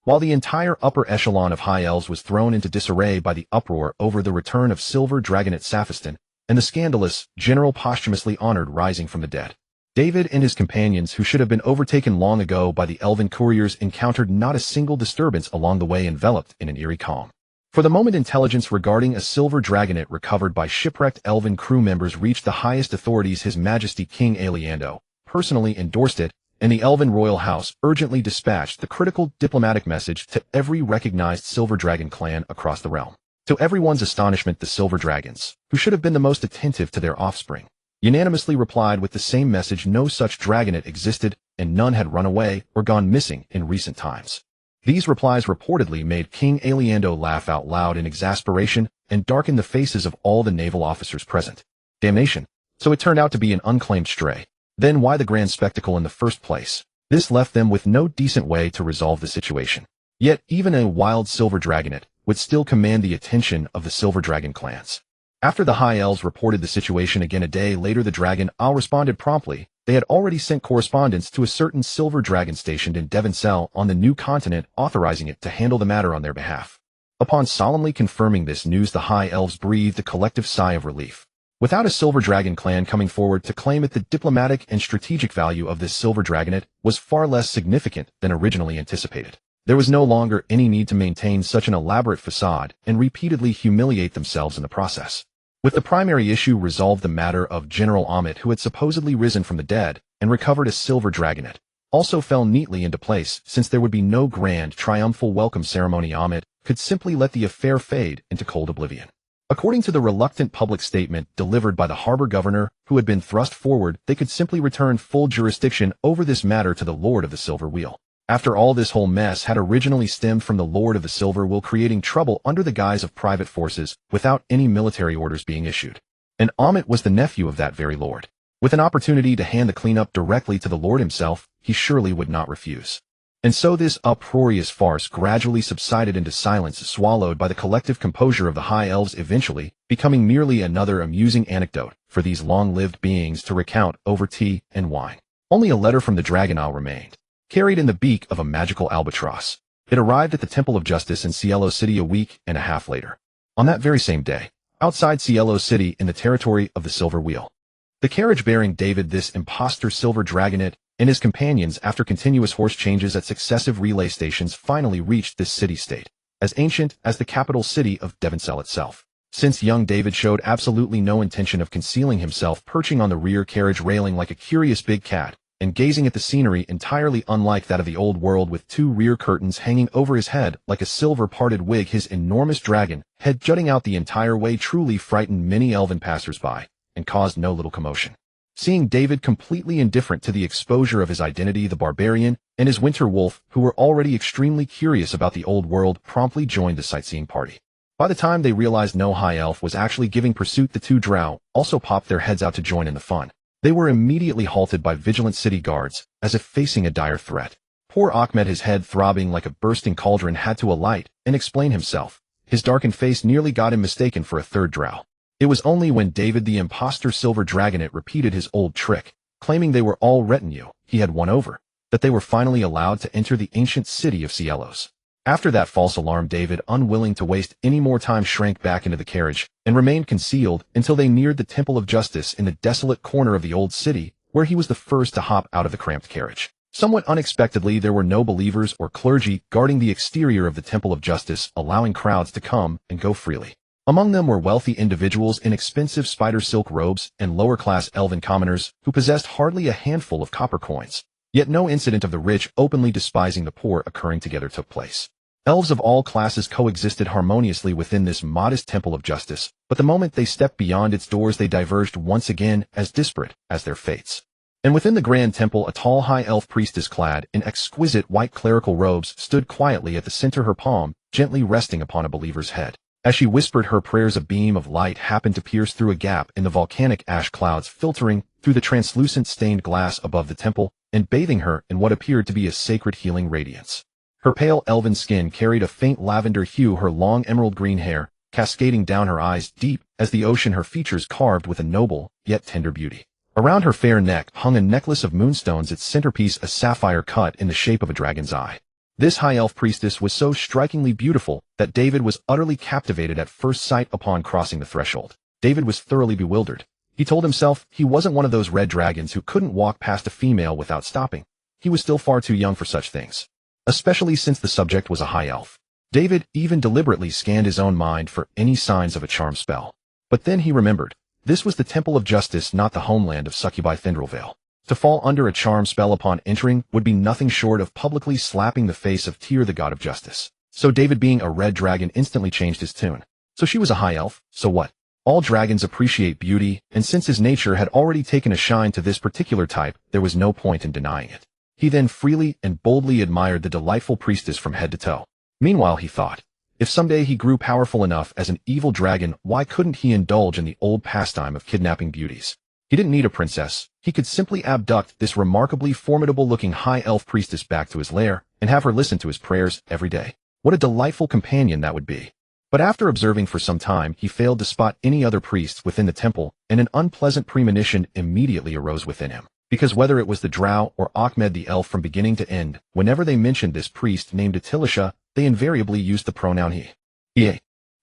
While the entire upper echelon of High Elves was thrown into disarray by the uproar over the return of Silver Dragonet Saphiston, and the scandalous general posthumously honored rising from the dead, David and his companions, who should have been overtaken long ago by the elven couriers, encountered not a single disturbance along the way, enveloped in an eerie calm. For the moment, intelligence regarding a silver dragonet recovered by shipwrecked elven crew members reached the highest authorities. His Majesty King Aliando personally endorsed it, and the Elven Royal House urgently dispatched the critical diplomatic message to every recognized Silver Dragon clan across the realm. To everyone's astonishment, the Silver Dragons, who should have been the most attentive to their offspring, unanimously replied with the same message: no such dragonet existed, and none had run away or gone missing in recent times. These replies reportedly made King Aliando laugh out loud in exasperation, and darkened the faces of all the naval officers present. Damnation. So it turned out to be an unclaimed stray. Then why the grand spectacle in the first place? This left them with no decent way to resolve the situation. Yet even a wild silver dragonet would still command the attention of the Silver Dragon clans. After the High Elves reported the situation again a day later, the Dragon Owl responded promptly. They had already sent correspondence to a certain Silver Dragon stationed in Devoncel on the new continent, authorizing it to handle the matter on their behalf. Upon solemnly confirming this news, the High Elves breathed a collective sigh of relief. Without a Silver Dragon clan coming forward to claim it, the diplomatic and strategic value of this Silver Dragonet was far less significant than originally anticipated. There was no longer any need to maintain such an elaborate facade and repeatedly humiliate themselves in the process. With the primary issue resolved, the matter of General Amit, who had supposedly risen from the dead and recovered a Silver Dragonet, also fell neatly into place, since there would be no grand triumphal welcome ceremony. Amit could simply let the affair fade into cold oblivion. According to the reluctant public statement delivered by the harbor governor, who had been thrust forward, they could simply return full jurisdiction over this matter to the Lord of the Silver Wheel. After all, this whole mess had originally stemmed from the Lord of the Silver Wheel creating trouble under the guise of private forces without any military orders being issued. And Amit was the nephew of that very Lord. With an opportunity to hand the cleanup directly to the Lord himself, he surely would not refuse. And so this uproarious farce gradually subsided into silence, swallowed by the collective composure of the High Elves, eventually becoming merely another amusing anecdote for these long-lived beings to recount over tea and wine. Only a letter from the Dragon Isle remained, carried in the beak of a magical albatross. It arrived at the Temple of Justice in Cielo City a week and a half later. On that very same day, outside Cielo City in the territory of the Silver Wheel, the carriage bearing David, this imposter Silver Dragonet, and his companions, after continuous horse changes at successive relay stations, finally reached this city-state, as ancient as the capital city of Devoncel itself. Since young David showed absolutely no intention of concealing himself, perching on the rear carriage railing like a curious big cat, and gazing at the scenery entirely unlike that of the old world, with two rear curtains hanging over his head like a silver-parted wig, his enormous dragon head jutting out the entire way, truly frightened many elven passers-by, and caused no little commotion. Seeing David completely indifferent to the exposure of his identity, the barbarian and his winter wolf, who were already extremely curious about the old world, promptly joined the sightseeing party. By the time they realized no High Elf was actually giving pursuit, the two Drow also popped their heads out to join in the fun. They were immediately halted by vigilant city guards, as if facing a dire threat. Poor Ahmed, his head throbbing like a bursting cauldron, had to alight and explain himself. His darkened face nearly got him mistaken for a third Drow. It was only when David, the imposter Silver Dragonet, repeated his old trick, claiming they were all retinue he had won over, that they were finally allowed to enter the ancient city of Cielos. After that false alarm, David, unwilling to waste any more time, shrank back into the carriage and remained concealed until they neared the Temple of Justice in the desolate corner of the old city, where he was the first to hop out of the cramped carriage. Somewhat unexpectedly, there were no believers or clergy guarding the exterior of the Temple of Justice, allowing crowds to come and go freely. Among them were wealthy individuals in expensive spider silk robes and lower-class elven commoners who possessed hardly a handful of copper coins. Yet no incident of the rich openly despising the poor occurring together took place. Elves of all classes coexisted harmoniously within this modest Temple of Justice, but the moment they stepped beyond its doors, they diverged once again, as disparate as their fates. And within the grand temple, a tall High Elf priestess clad in exquisite white clerical robes stood quietly at the center, her palm gently resting upon a believer's head. As she whispered her prayers, a beam of light happened to pierce through a gap in the volcanic ash clouds, filtering through the translucent stained glass above the temple and bathing her in what appeared to be a sacred healing radiance. Her pale elven skin carried a faint lavender hue, her long emerald green hair cascading down her eyes, deep as the ocean, her features carved with a noble yet tender beauty. Around her fair neck hung a necklace of moonstones, its centerpiece a sapphire cut in the shape of a dragon's eye. This High Elf priestess was so strikingly beautiful that David was utterly captivated at first sight. Upon crossing the threshold, David was thoroughly bewildered. He told himself he wasn't one of those red dragons who couldn't walk past a female without stopping. He was still far too young for such things, especially since the subject was a High Elf. David even deliberately scanned his own mind for any signs of a charm spell. But then he remembered, this was the Temple of Justice, not the homeland of succubi Thindrelvale. To fall under a charm spell upon entering would be nothing short of publicly slapping the face of Tyr, the god of justice. So David, being a red dragon, instantly changed his tune. So she was a High Elf, so what? All dragons appreciate beauty, and since his nature had already taken a shine to this particular type, there was no point in denying it. He then freely and boldly admired the delightful priestess from head to toe. Meanwhile, he thought, If someday he grew powerful enough as an evil dragon, why couldn't he indulge in the old pastime of kidnapping beauties? He didn't need a princess. He could simply abduct this remarkably formidable-looking high elf priestess back to his lair and have her listen to his prayers every day. What a delightful companion that would be. But after observing for some time, he failed to spot any other priests within the temple, and an unpleasant premonition immediately arose within him. Because whether it was the Drow or Ahmed the elf from beginning to end, whenever they mentioned this priest named Atilisha, they invariably used the pronoun he.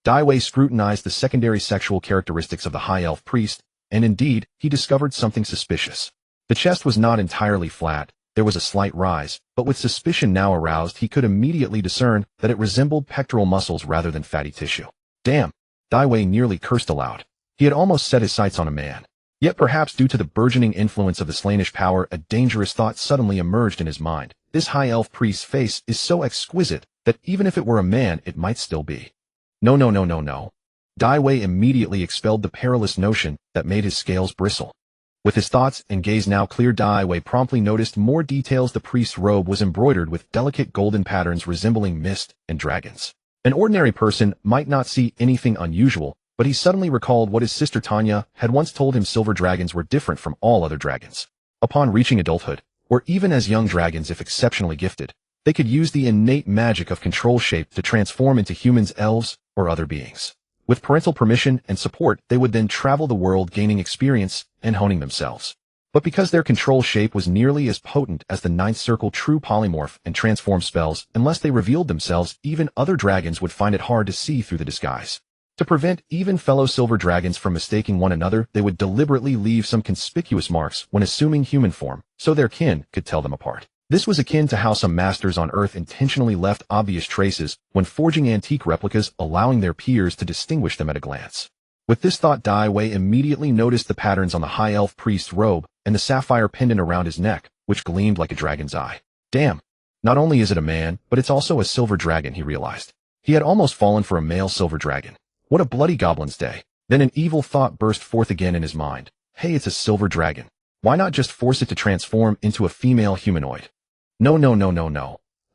Daiwei scrutinized the secondary sexual characteristics of the high elf priest, and indeed, he discovered something suspicious. The chest was not entirely flat, there was a slight rise, but with suspicion now aroused, he could immediately discern that it resembled pectoral muscles rather than fatty tissue. Damn! Daiwei nearly cursed aloud. He had almost set his sights on a man. Yet perhaps due to the burgeoning influence of the Slaanesh power, a dangerous thought suddenly emerged in his mind. This high elf priest's face is so exquisite that even if it were a man, it might still be. No. Daiwei immediately expelled the perilous notion that made his scales bristle. With his thoughts and gaze now clear, Daiwei promptly noticed more details. The priest's robe was embroidered with delicate golden patterns resembling mist and dragons. An ordinary person might not see anything unusual, but he suddenly recalled what his sister Tanya had once told him: silver dragons were different from all other dragons. Upon reaching adulthood, or even as young dragons if exceptionally gifted, they could use the innate magic of control shape to transform into humans, elves, or other beings. With parental permission and support, they would then travel the world gaining experience and honing themselves. But because their control shape was nearly as potent as the ninth circle, true polymorph and transform spells, unless they revealed themselves, even other dragons would find it hard to see through the disguise. To prevent even fellow silver dragons from mistaking one another, they would deliberately leave some conspicuous marks when assuming human form, so their kin could tell them apart. This was akin to how some masters on Earth intentionally left obvious traces when forging antique replicas, allowing their peers to distinguish them at a glance. With this thought, Daiwei immediately noticed the patterns on the high elf priest's robe and the sapphire pendant around his neck, which gleamed like a dragon's eye. Damn! Not only is it a man, but it's also a silver dragon, he realized. He had almost fallen for a male silver dragon. What a bloody goblin's day. Then an evil thought burst forth again in his mind. Hey, it's a silver dragon. Why not just force it to transform into a female humanoid? No.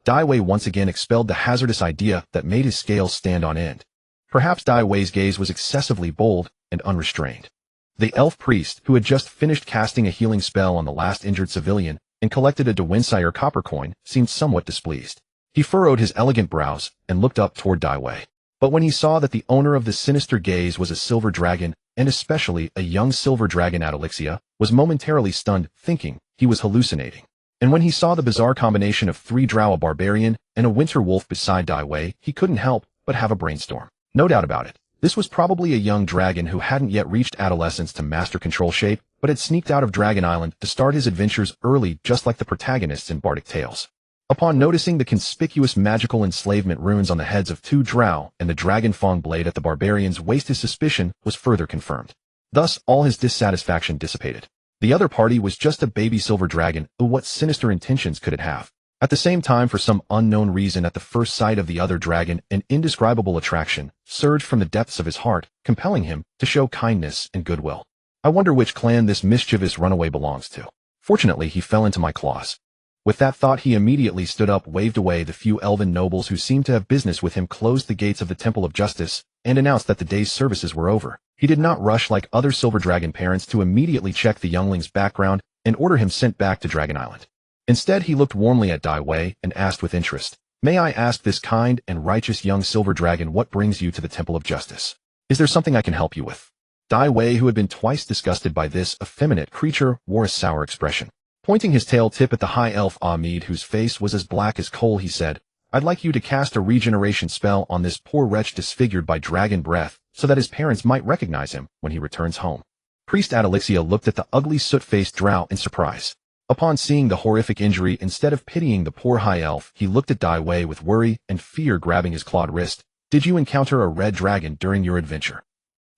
Daiwei once again expelled the hazardous idea that made his scales stand on end. Perhaps Daiwei's gaze was excessively bold and unrestrained. The elf priest, who had just finished casting a healing spell on the last injured civilian and collected a Dewinshire copper coin, seemed somewhat displeased. He furrowed his elegant brows and looked up toward Daiwei. But when he saw that the owner of the sinister gaze was a silver dragon, and especially a young silver dragon, Adalixia was momentarily stunned, thinking he was hallucinating. And when he saw the bizarre combination of 3 Drow, a barbarian, and a winter wolf beside Daiwei, he couldn't help but have a brainstorm. No doubt about it. This was probably a young dragon who hadn't yet reached adolescence to master control shape, but had sneaked out of Dragon Island to start his adventures early, just like the protagonists in Bardic Tales. Upon noticing the conspicuous magical enslavement runes on the heads of 2 Drow and the dragon fang blade at the barbarian's waist, his suspicion was further confirmed. Thus, all his dissatisfaction dissipated. The other party was just a baby silver dragon, who what sinister intentions could it have? At the same time, for some unknown reason, at the first sight of the other dragon, an indescribable attraction surged from the depths of his heart, compelling him to show kindness and goodwill. I wonder which clan this mischievous runaway belongs to. Fortunately, he fell into my claws. With that thought, he immediately stood up, waved away the few elven nobles who seemed to have business with him, closed the gates of the Temple of Justice, and announced that the day's services were over. He did not rush like other silver dragon parents to immediately check the youngling's background and order him sent back to Dragon Island. Instead, he looked warmly at Daiwei and asked with interest, "May I ask, this kind and righteous young silver dragon, what brings you to the Temple of Justice? Is there something I can help you with?" Daiwei, who had been twice disgusted by this effeminate creature, wore a sour expression. Pointing his tail tip at the high elf Ahmed, whose face was as black as coal, he said, "I'd like you to cast a regeneration spell on this poor wretch disfigured by dragon breath, so that his parents might recognize him when he returns home." Priest Adalixia looked at the ugly soot-faced Drow in surprise. Upon seeing the horrific injury, instead of pitying the poor high elf, he looked at Daiwei with worry and fear grabbing his clawed wrist. "Did you encounter a red dragon during your adventure?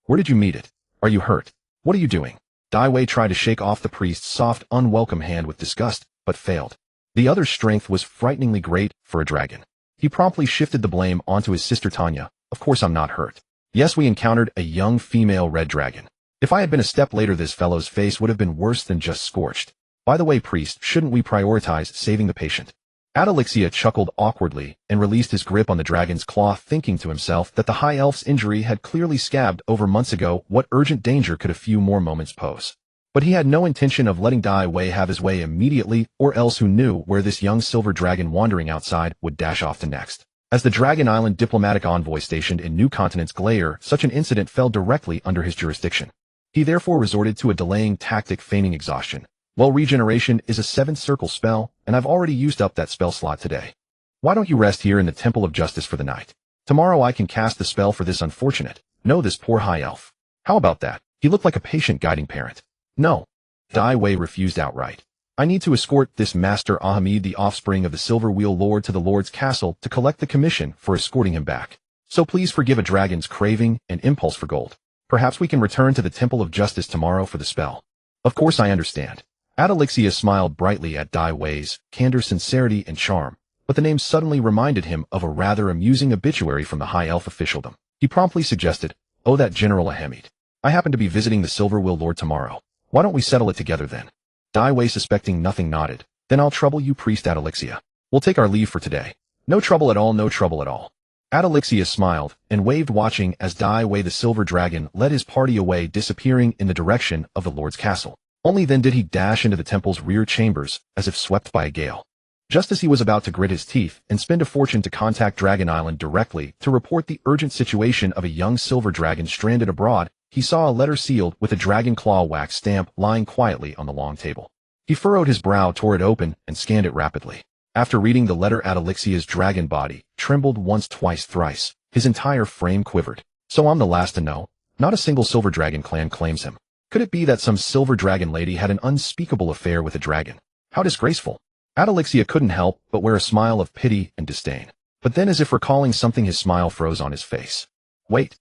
Where did you meet it? Are you hurt? What are you doing?" Daiwei tried to shake off the priest's soft, unwelcome hand with disgust, but failed. The other's strength was frighteningly great for a dragon. He promptly shifted the blame onto his sister Tanya. "Of course I'm not hurt. Yes, we encountered a young female red dragon. If I had been a step later, this fellow's face would have been worse than just scorched. By the way, priest, shouldn't we prioritize saving the patient?" Adalixia chuckled awkwardly and released his grip on the dragon's claw, thinking to himself that the high elf's injury had clearly scabbed over months ago. What urgent danger could a few more moments pose? But he had no intention of letting Dai Wei have his way immediately, or else who knew where this young silver dragon wandering outside would dash off to next. As the Dragon Island diplomatic envoy stationed in New Continent's glare, such an incident fell directly under his jurisdiction. He therefore resorted to a delaying tactic, feigning exhaustion. Well, regeneration is a 7th circle spell, and I've already used up that spell slot today. Why don't you rest here in the Temple of Justice for the night? Tomorrow I can cast the spell for this unfortunate. No, this poor high elf. How about that? He looked like a patient guiding parent. No. Dai Wei refused outright. I need to escort this Master Ahmed, the offspring of the Silver Wheel Lord, to the Lord's castle to collect the commission for escorting him back. So please forgive a dragon's craving and impulse for gold. Perhaps we can return to the Temple of Justice tomorrow for the spell. Of course I understand. Adalixia smiled brightly at Dai Wei's candor, sincerity, and charm, but the name suddenly reminded him of a rather amusing obituary from the high elf officialdom. He promptly suggested, "Oh, that General Ahmed. I happen to be visiting the Silver Wheel Lord tomorrow. Why don't we settle it together then?" Dai Wei, suspecting nothing, nodded. "Then I'll trouble you, Priest Adalixia. We'll take our leave for today." "No trouble at all, no trouble at all." Adalixia smiled and waved, watching as Dai Wei the Silver Dragon led his party away, disappearing in the direction of the Lord's castle. Only then did he dash into the temple's rear chambers, as if swept by a gale. Just as he was about to grit his teeth and spend a fortune to contact Dragon Island directly to report the urgent situation of a young silver dragon stranded abroad, he saw a letter sealed with a dragon claw wax stamp lying quietly on the long table. He furrowed his brow, tore it open, and scanned it rapidly. After reading the letter, Adalixia's dragon body trembled once, twice, thrice. His entire frame quivered. "So I'm the last to know? Not a single silver dragon clan claims him. Could it be that some silver dragon lady had an unspeakable affair with a dragon? How disgraceful." Adalixia couldn't help but wear a smile of pity and disdain. But then, as if recalling something, his smile froze on his face. Wait.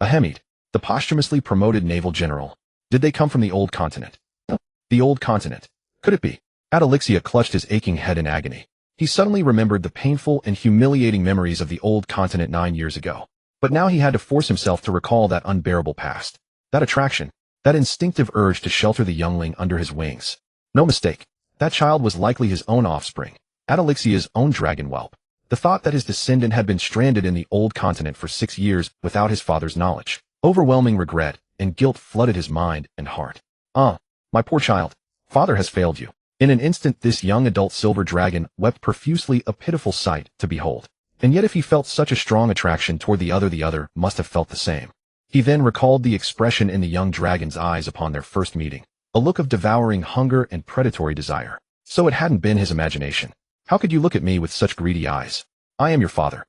Ahmed, the posthumously promoted naval general. Did they come from the old continent? The old continent. Could it be? Adalixia clutched his aching head in agony. He suddenly remembered the painful and humiliating memories of the old continent 9 years ago. But now he had to force himself to recall that unbearable past. That attraction. That instinctive urge to shelter the youngling under his wings. No mistake. That child was likely his own offspring, Adalixia's own dragon whelp. The thought that his descendant had been stranded in the old continent for 6 years without his father's knowledge. Overwhelming regret and guilt flooded his mind and heart. My poor child. Father has failed you. In an instant, this young adult silver dragon wept profusely, a pitiful sight to behold. And yet if he felt such a strong attraction toward the other must have felt the same. He then recalled the expression in the young dragon's eyes upon their first meeting. A look of devouring hunger and predatory desire. So it hadn't been his imagination. How could you look at me with such greedy eyes? I am your father.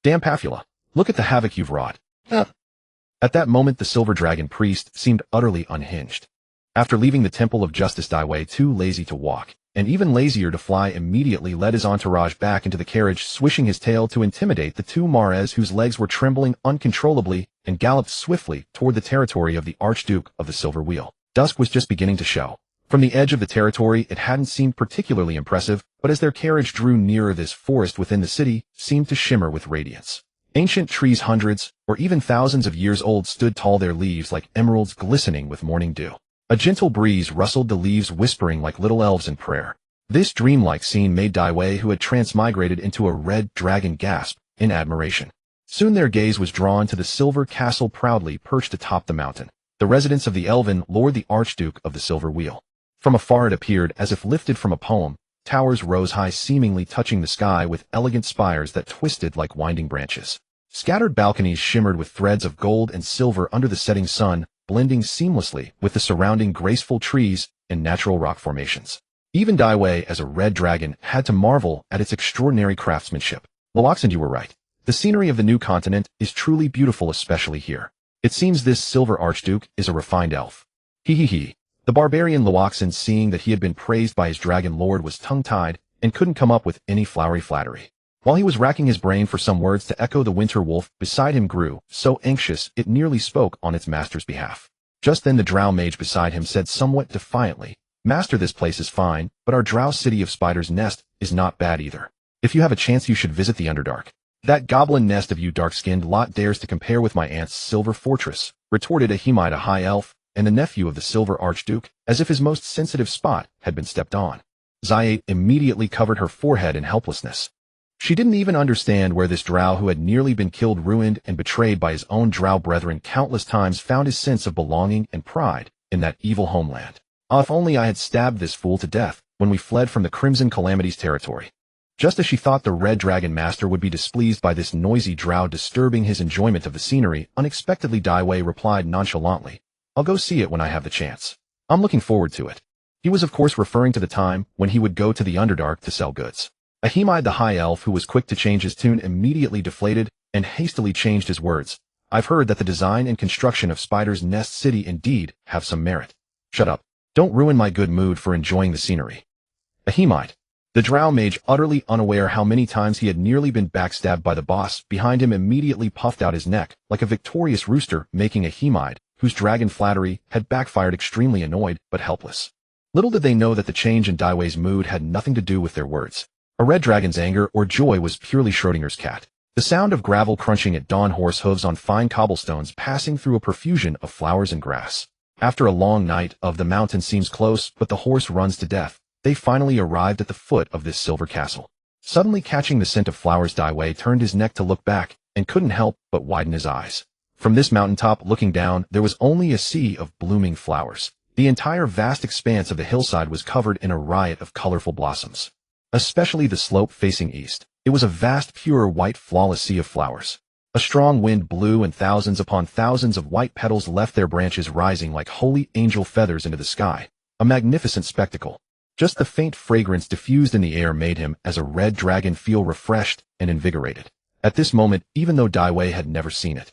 Damn Pafula. Look at the havoc you've wrought. At that moment, the silver dragon priest seemed utterly unhinged. After leaving the Temple of Justice, Dai Wei, too lazy to walk, and even lazier to fly, immediately led his entourage back into the carriage, swishing his tail to intimidate the two Mares whose legs were trembling uncontrollably, and galloped swiftly toward the territory of the Archduke of the Silver Wheel. Dusk was just beginning to show. From the edge of the territory, it hadn't seemed particularly impressive, but as their carriage drew nearer, this forest within the city seemed to shimmer with radiance. Ancient trees, hundreds or even thousands of years old, stood tall, their leaves like emeralds glistening with morning dew. A gentle breeze rustled the leaves, whispering like little elves in prayer. This dreamlike scene made Dai Wei, who had transmigrated into a red dragon, gasp in admiration. Soon their gaze was drawn to the silver castle proudly perched atop the mountain, the residence of the elven lord, the Archduke of the Silver Wheel. From afar it appeared as if lifted from a poem. Towers rose high, seemingly touching the sky, with elegant spires that twisted like winding branches. Scattered balconies shimmered with threads of gold and silver under the setting sun, blending seamlessly with the surrounding graceful trees and natural rock formations. Even Dai Wei, as a red dragon, had to marvel at its extraordinary craftsmanship. Awakens, you were right. The scenery of the new continent is truly beautiful, especially here. It seems this silver archduke is a refined elf. He. The barbarian Awakens, seeing that he had been praised by his dragon lord, was tongue-tied and couldn't come up with any flowery flattery. While he was racking his brain for some words to echo, the winter wolf beside him grew so anxious it nearly spoke on its master's behalf. Just then the drow mage beside him said somewhat defiantly, "Master, this place is fine, but our drow city of Spider's Nest is not bad either. If you have a chance, you should visit the Underdark." "That goblin nest of you dark-skinned lot dares to compare with my aunt's silver fortress," retorted Ahmed, a high elf, and the nephew of the silver archduke, as if his most sensitive spot had been stepped on. Ziate immediately covered her forehead in helplessness. She didn't even understand where this Drow who had nearly been killed, ruined, and betrayed by his own Drow brethren countless times found his sense of belonging and pride in that evil homeland. Ah, if only I had stabbed this fool to death when we fled from the Crimson Calamity's territory. Just as she thought the Red Dragon Master would be displeased by this noisy Drow disturbing his enjoyment of the scenery, unexpectedly Daiwei replied nonchalantly, "I'll go see it when I have the chance. I'm looking forward to it." He was of course referring to the time when he would go to the Underdark to sell goods. Ahimai the High Elf, who was quick to change his tune, immediately deflated and hastily changed his words. "I've heard that the design and construction of Spider's Nest City indeed have some merit." "Shut up. Don't ruin my good mood for enjoying the scenery." Ahimai, the Drow mage, utterly unaware how many times he had nearly been backstabbed by the boss behind him, immediately puffed out his neck like a victorious rooster, making Ahimai, whose dragon flattery had backfired, extremely annoyed but helpless. Little did they know that the change in Daiwei's mood had nothing to do with their words. A red dragon's anger or joy was purely Schrodinger's cat. The sound of gravel crunching at dawn, horse hooves on fine cobblestones passing through a profusion of flowers and grass. After a long night of the mountain seems close, but the horse runs to death, they finally arrived at the foot of this silver castle. Suddenly catching the scent of flowers, Daiwei turned his neck to look back and couldn't help but widen his eyes. From this mountaintop looking down, there was only a sea of blooming flowers. The entire vast expanse of the hillside was covered in a riot of colorful blossoms. Especially the slope facing east. It was a vast, pure, white, flawless sea of flowers. A strong wind blew and thousands upon thousands of white petals left their branches rising like holy angel feathers into the sky. A magnificent spectacle. Just the faint fragrance diffused in the air made him, as a red dragon, feel refreshed and invigorated. At this moment, even though Daiwei had never seen it,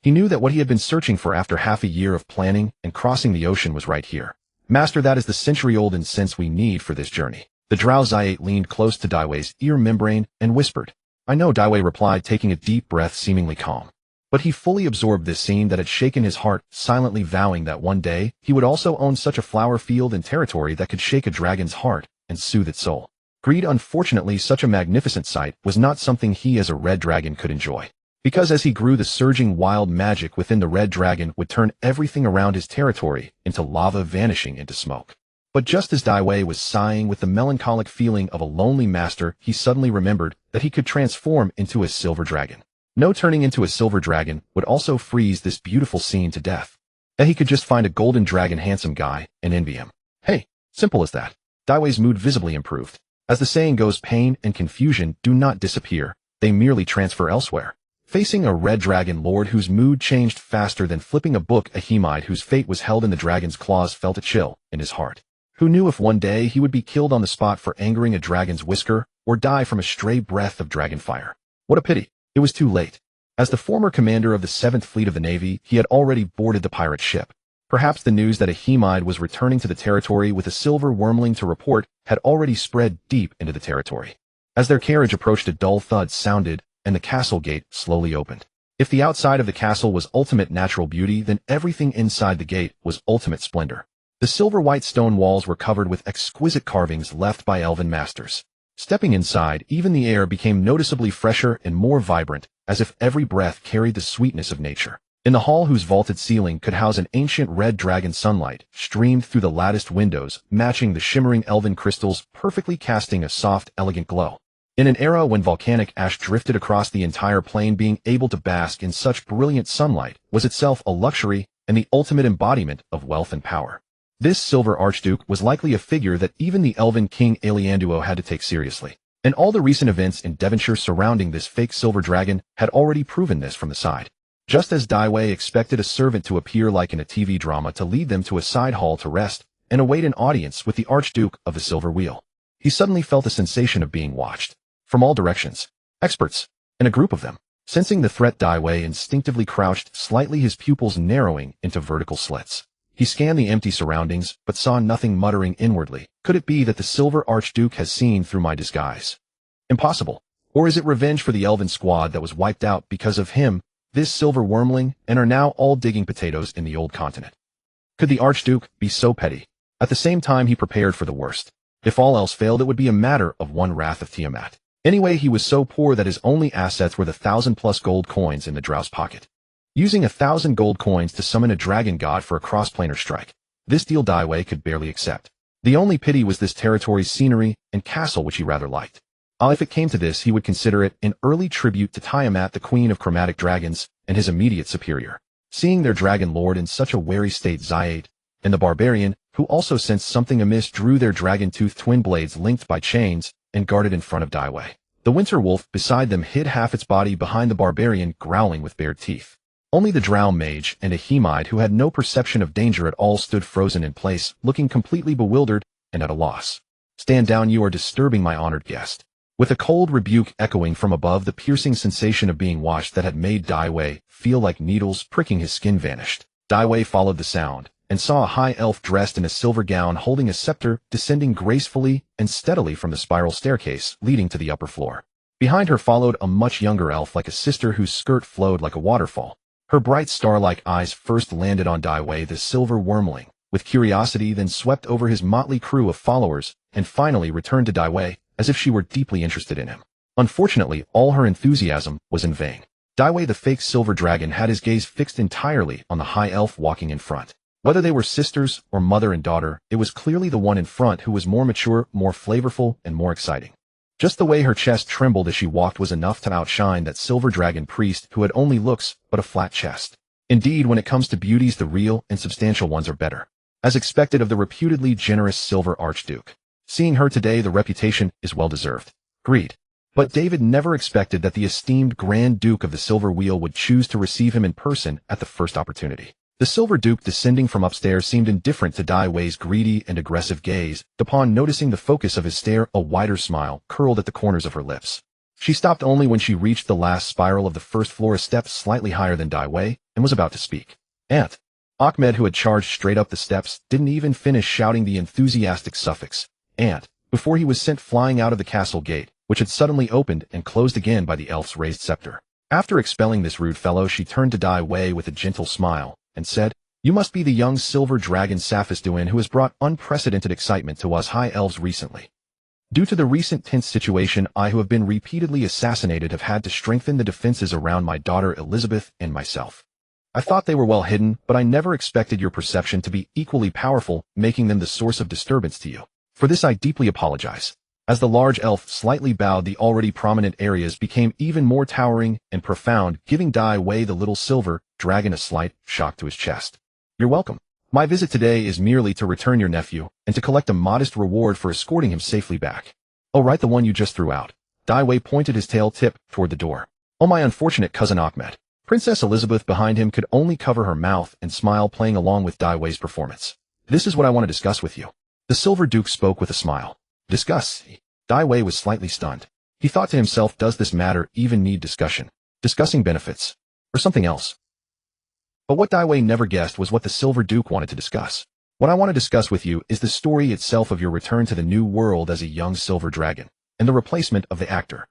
he knew that what he had been searching for after half a year of planning and crossing the ocean was right here. "Master, that is the century-old incense we need for this journey." The Drow Ziate leaned close to Daiwei's ear membrane and whispered. "I know," Daiwei replied, taking a deep breath, seemingly calm. But he fully absorbed this scene that had shaken his heart, silently vowing that one day he would also own such a flower field and territory that could shake a dragon's heart and soothe its soul. Greed, unfortunately, such a magnificent sight was not something he as a red dragon could enjoy. Because as he grew, the surging wild magic within the red dragon would turn everything around his territory into lava, vanishing into smoke. But just as Daiwei was sighing with the melancholic feeling of a lonely master, he suddenly remembered that he could transform into a silver dragon. No, turning into a silver dragon would also freeze this beautiful scene to death. That he could just find a golden dragon handsome guy and envy him. Hey, simple as that. Daiwei's mood visibly improved. As the saying goes, pain and confusion do not disappear, they merely transfer elsewhere. Facing a red dragon lord whose mood changed faster than flipping a book, Ahimai, whose fate was held in the dragon's claws, felt a chill in his heart. Who knew if one day he would be killed on the spot for angering a dragon's whisker, or die from a stray breath of dragon fire? What a pity. It was too late. As the former commander of the 7th Fleet of the Navy, he had already boarded the pirate ship. Perhaps the news that Ahimai was returning to the territory with a silver wyrmling to report had already spread deep into the territory. As their carriage approached, a dull thud sounded, and the castle gate slowly opened. If the outside of the castle was ultimate natural beauty, then everything inside the gate was ultimate splendor. The silver-white stone walls were covered with exquisite carvings left by elven masters. Stepping inside, even the air became noticeably fresher and more vibrant, as if every breath carried the sweetness of nature. In the hall, whose vaulted ceiling could house an ancient red dragon, sunlight streamed through the latticed windows, matching the shimmering elven crystals, perfectly casting a soft, elegant glow. In an era when volcanic ash drifted across the entire plain, being able to bask in such brilliant sunlight was itself a luxury and the ultimate embodiment of wealth and power. This silver archduke was likely a figure that even the elven king Alianduo had to take seriously. And all the recent events in Devonshire surrounding this fake silver dragon had already proven this from the side. Just as Daiwei expected a servant to appear like in a TV drama to lead them to a side hall to rest and await an audience with the Archduke of the Silver Wheel, he suddenly felt a sensation of being watched. From all directions. Experts. And a group of them. Sensing the threat, Daiwei instinctively crouched slightly, his pupils narrowing into vertical slits. He scanned the empty surroundings, but saw nothing, muttering inwardly. Could it be that the Silver Archduke has seen through my disguise? Impossible. Or is it revenge for the elven squad that was wiped out because of him, this silver wyrmling, and are now all digging potatoes in the old continent? Could the Archduke be so petty? At the same time, he prepared for the worst. If all else failed, it would be a matter of one wrath of Tiamat. Anyway, he was so poor that his only assets were the 1,000+ gold coins in the Drow's pocket. Using 1,000 gold coins to summon a dragon god for a cross-planar strike. This deal Daiwei could barely accept. The only pity was this territory's scenery and castle, which he rather liked. If it came to this, he would consider it an early tribute to Tiamat, the queen of chromatic dragons, and his immediate superior. Seeing their dragon lord in such a wary state, Zyade and the barbarian, who also sensed something amiss, drew their dragon-toothed twin blades linked by chains and guarded in front of Daiwei. The winter wolf beside them hid half its body behind the barbarian, growling with bared teeth. Only the Drow mage and a Hemide, who had no perception of danger at all, stood frozen in place, looking completely bewildered and at a loss. "Stand down, you are disturbing my honored guest." With a cold rebuke echoing from above, the piercing sensation of being watched that had made Daiwei feel like needles pricking his skin vanished. Daiwei followed the sound and saw a high elf dressed in a silver gown holding a scepter descending gracefully and steadily from the spiral staircase leading to the upper floor. Behind her followed a much younger elf, like a sister, whose skirt flowed like a waterfall. Her bright star-like eyes first landed on Daiwei, the silver wyrmling, with curiosity, then swept over his motley crew of followers, and finally returned to Daiwei, as if she were deeply interested in him. Unfortunately, all her enthusiasm was in vain. Daiwei, the fake silver dragon, had his gaze fixed entirely on the high elf walking in front. Whether they were sisters or mother and daughter, it was clearly the one in front who was more mature, more flavorful, and more exciting. Just the way her chest trembled as she walked was enough to outshine that silver dragon priest who had only looks but a flat chest. Indeed, when it comes to beauties, the real and substantial ones are better. As expected of the reputedly generous silver archduke. Seeing her today, the reputation is well-deserved. Agreed. But David never expected that the esteemed Grand Duke of the Silver Wheel would choose to receive him in person at the first opportunity. The Silver Duke, descending from upstairs, seemed indifferent to Daiwei's greedy and aggressive gaze. Upon noticing the focus of his stare, a wider smile curled at the corners of her lips. She stopped only when she reached the last spiral of the first floor, a step slightly higher than Daiwei, and was about to speak. "Aunt." Ahmed, who had charged straight up the steps, didn't even finish shouting the enthusiastic suffix, "Aunt," before he was sent flying out of the castle gate, which had suddenly opened and closed again by the elf's raised scepter. After expelling this rude fellow, she turned to Daiwei with a gentle smile, and said, "You must be the young silver dragon Saphistuin who has brought unprecedented excitement to us high elves recently. Due to the recent tense situation, I, who have been repeatedly assassinated, have had to strengthen the defenses around my daughter Elizabeth and myself. I thought they were well hidden, but I never expected your perception to be equally powerful, making them the source of disturbance to you. For this I deeply apologize." As the large elf slightly bowed, the already prominent areas became even more towering and profound, giving Daiwei, the little silver dragon, a slight shock to his chest. "You're welcome. My visit today is merely to return your nephew, and to collect a modest reward for escorting him safely back." "Oh, right, the one you just threw out." Daiwei pointed his tail tip toward the door. "Oh, my unfortunate cousin Ahmed." Princess Elizabeth behind him could only cover her mouth and smile, playing along with Daiwei's performance. "This is what I want to discuss with you." The Silver Duke spoke with a smile. "Discuss?" Daiwei was slightly stunned. He thought to himself, does this matter even need discussion? Discussing benefits? Or something else? But what Daiwei never guessed was what the Silver Duke wanted to discuss. "What I want to discuss with you is the story itself of your return to the new world as a young silver dragon, and the replacement of the actor."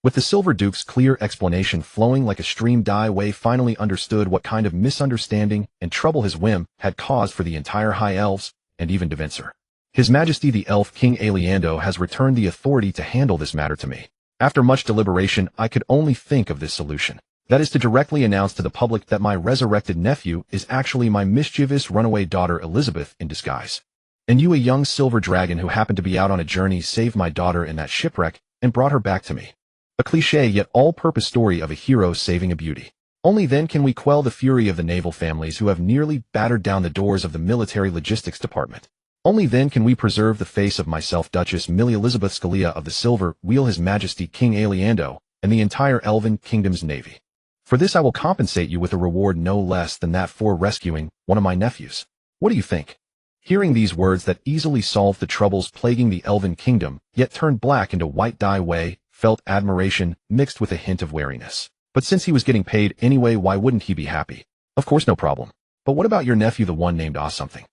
With the Silver Duke's clear explanation flowing like a stream, Daiwei finally understood what kind of misunderstanding and trouble his whim had caused for the entire High Elves, and even Devenser. "His Majesty the Elf King Aliando has returned the authority to handle this matter to me. After much deliberation, I could only think of this solution. That is to directly announce to the public that my resurrected nephew is actually my mischievous runaway daughter Elizabeth in disguise. And you, a young silver dragon who happened to be out on a journey, saved my daughter in that shipwreck and brought her back to me. A cliché yet all-purpose story of a hero saving a beauty. Only then can we quell the fury of the naval families who have nearly battered down the doors of the military logistics department. Only then can we preserve the face of myself, Duchess Millie Elizabeth Scalia of the Silver Wheel, His Majesty King Aliando, and the entire Elven Kingdom's navy. For this I will compensate you with a reward no less than that for rescuing one of my nephews. What do you think?" Hearing these words that easily solved the troubles plaguing the Elven Kingdom, yet turned black into white, Daiwei felt admiration mixed with a hint of wariness. But since he was getting paid anyway, why wouldn't he be happy? "Of course, no problem. But what about your nephew, the one named something?"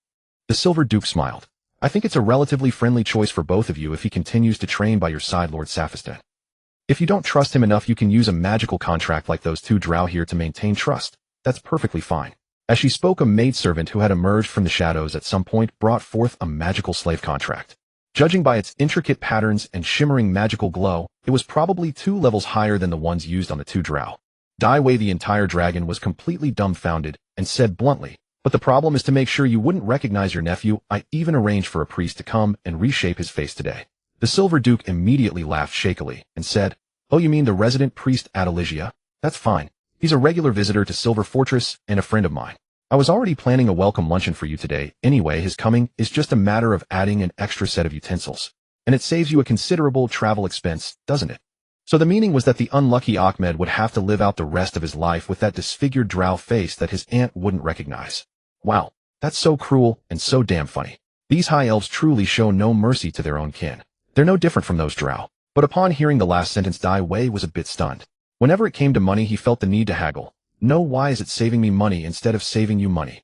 The Silver Duke smiled. "I think it's a relatively friendly choice for both of you if he continues to train by your side, Lord Saphistan. If you don't trust him enough, you can use a magical contract like those two Drow here to maintain trust. That's perfectly fine." As she spoke, a maidservant who had emerged from the shadows at some point brought forth a magical slave contract. Judging by its intricate patterns and shimmering magical glow, it was probably 2 levels higher than the ones used on the two Drow. Daiwei, the entire dragon, was completely dumbfounded and said bluntly, But the problem is to make sure you wouldn't recognize your nephew. I even arranged for a priest to come and reshape his face today. The Silver Duke immediately laughed shakily and said, "Oh, you mean the resident priest Adeligia? That's fine. He's a regular visitor to Silver Fortress and a friend of mine. I was already planning a welcome luncheon for you today. Anyway, his coming is just a matter of adding an extra set of utensils. And it saves you a considerable travel expense, doesn't it?" So the meaning was that the unlucky Ahmed would have to live out the rest of his life with that disfigured drow face that his aunt wouldn't recognize. Wow, that's so cruel and so damn funny. These high elves truly show no mercy to their own kin. They're no different from those drow. But upon hearing the last sentence, Dai Wei was a bit stunned. Whenever it came to money, he felt the need to haggle. "No, why is it saving me money instead of saving you money?"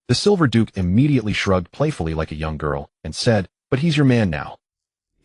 The Silver Duke immediately shrugged playfully like a young girl and said, "But he's your man now."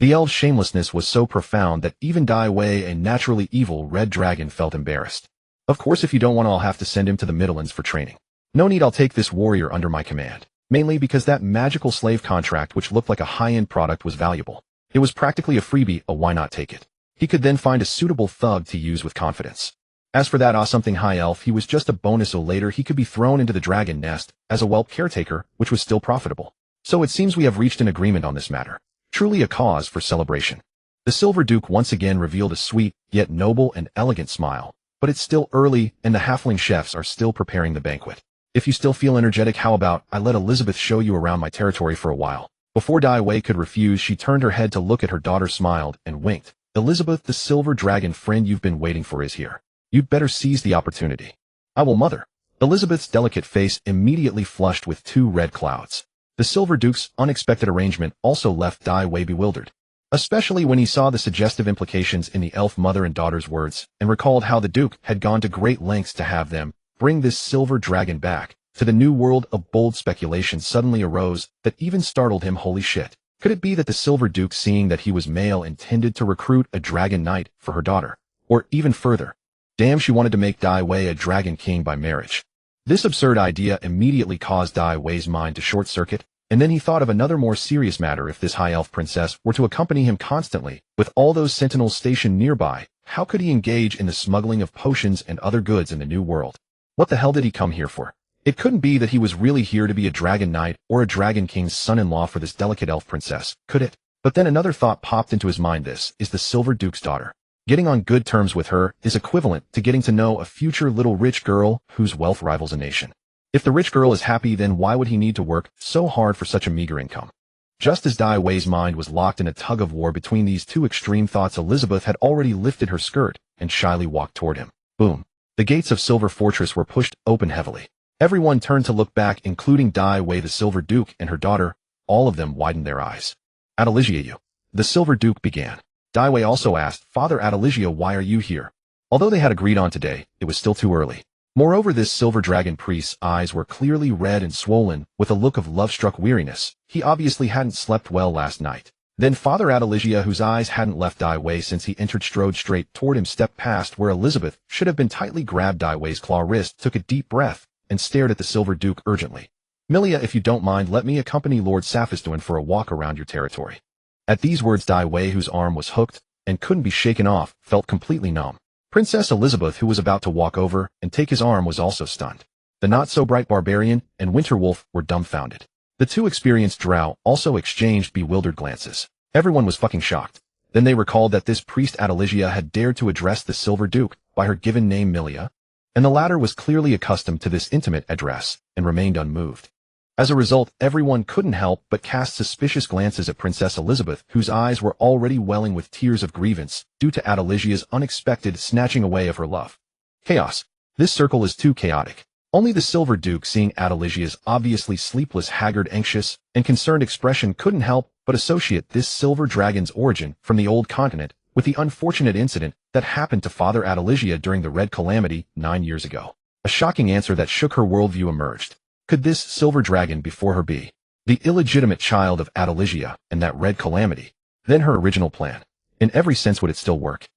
The elf's shamelessness was so profound that even Dai Wei, a naturally evil red dragon, felt embarrassed. "Of course, if you don't want to, I'll have to send him to the Midlands for training. No need, I'll take this warrior under my command." Mainly because that magical slave contract, which looked like a high-end product, was valuable. It was practically a freebie, a why not take it? He could then find a suitable thug to use with confidence. As for that something high elf, he was just a bonus, so later he could be thrown into the dragon nest as a whelp caretaker, which was still profitable. So it seems we have reached an agreement on this matter. Truly a cause for celebration. The Silver Duke once again revealed a sweet, yet noble and elegant smile. But it's still early, and the halfling chefs are still preparing the banquet. If you still feel energetic, how about I let Elizabeth show you around my territory for a while? Before Dai Wei could refuse, she turned her head to look at her daughter, smiled, and winked. "Elizabeth, the silver dragon friend you've been waiting for is here. You'd better seize the opportunity." "I will, mother." Elizabeth's delicate face immediately flushed with two red clouds. The Silver Duke's unexpected arrangement also left Dai Wei bewildered, especially when he saw the suggestive implications in the elf mother and daughter's words, and recalled how the Duke had gone to great lengths to have them bring this silver dragon back to the new world. A bold speculation suddenly arose that even startled him. Holy shit. Could it be that the Silver Duke, seeing that he was male, intended to recruit a dragon knight for her daughter? Or even further, damn, she wanted to make Dai Wei a dragon king by marriage. This absurd idea immediately caused Dai Wei's mind to short-circuit, and then he thought of another more serious matter. If this high elf princess were to accompany him constantly, with all those sentinels stationed nearby, how could he engage in the smuggling of potions and other goods in the new world? What the hell did he come here for? It couldn't be that he was really here to be a dragon knight or a dragon king's son-in-law for this delicate elf princess, could it? But then another thought popped into his mind. This is the Silver Duke's daughter. Getting on good terms with her is equivalent to getting to know a future little rich girl whose wealth rivals a nation. If the rich girl is happy, then why would he need to work so hard for such a meager income? Just as Dai Wei's mind was locked in a tug-of-war between these two extreme thoughts, Elizabeth had already lifted her skirt and shyly walked toward him. Boom. The gates of Silver Fortress were pushed open heavily. Everyone turned to look back, including Dai Wei, the Silver Duke, and her daughter. All of them widened their eyes. "Adeligia, you," the Silver Duke began. Dai Wei also asked, "Father Adeligia, why are you here?" Although they had agreed on today, it was still too early. Moreover, this silver dragon priest's eyes were clearly red and swollen, with a look of love-struck weariness. He obviously hadn't slept well last night. Then Father Adeligia, whose eyes hadn't left Dai Wei since he entered, strode straight toward him, stepped past where Elizabeth should have been, tightly grabbed Dai Wei's claw wrist, took a deep breath, and stared at the Silver Duke urgently. "Milia, if you don't mind, let me accompany Lord Saphistuin for a walk around your territory." At these words, Dai Wei, whose arm was hooked and couldn't be shaken off, felt completely numb. Princess Elizabeth, who was about to walk over and take his arm, was also stunned. The not-so-bright barbarian and Winterwolf were dumbfounded. The two experienced Drow also exchanged bewildered glances. Everyone was fucking shocked. Then they recalled that this priest Adeligia had dared to address the Silver Duke by her given name Milia, and the latter was clearly accustomed to this intimate address and remained unmoved. As a result, everyone couldn't help but cast suspicious glances at Princess Elizabeth, whose eyes were already welling with tears of grievance due to Adeligia's unexpected snatching away of her love. Chaos. This circle is too chaotic. Only the Silver Duke, seeing Adeligia's obviously sleepless, haggard, anxious, and concerned expression, couldn't help but associate this silver dragon's origin from the old continent with the unfortunate incident that happened to Father Adeligia during the Red Calamity 9 years ago. A shocking answer that shook her worldview emerged. Could this silver dragon before her be the illegitimate child of Adeligia and that Red Calamity? Then her original plan, in every sense, would it still work?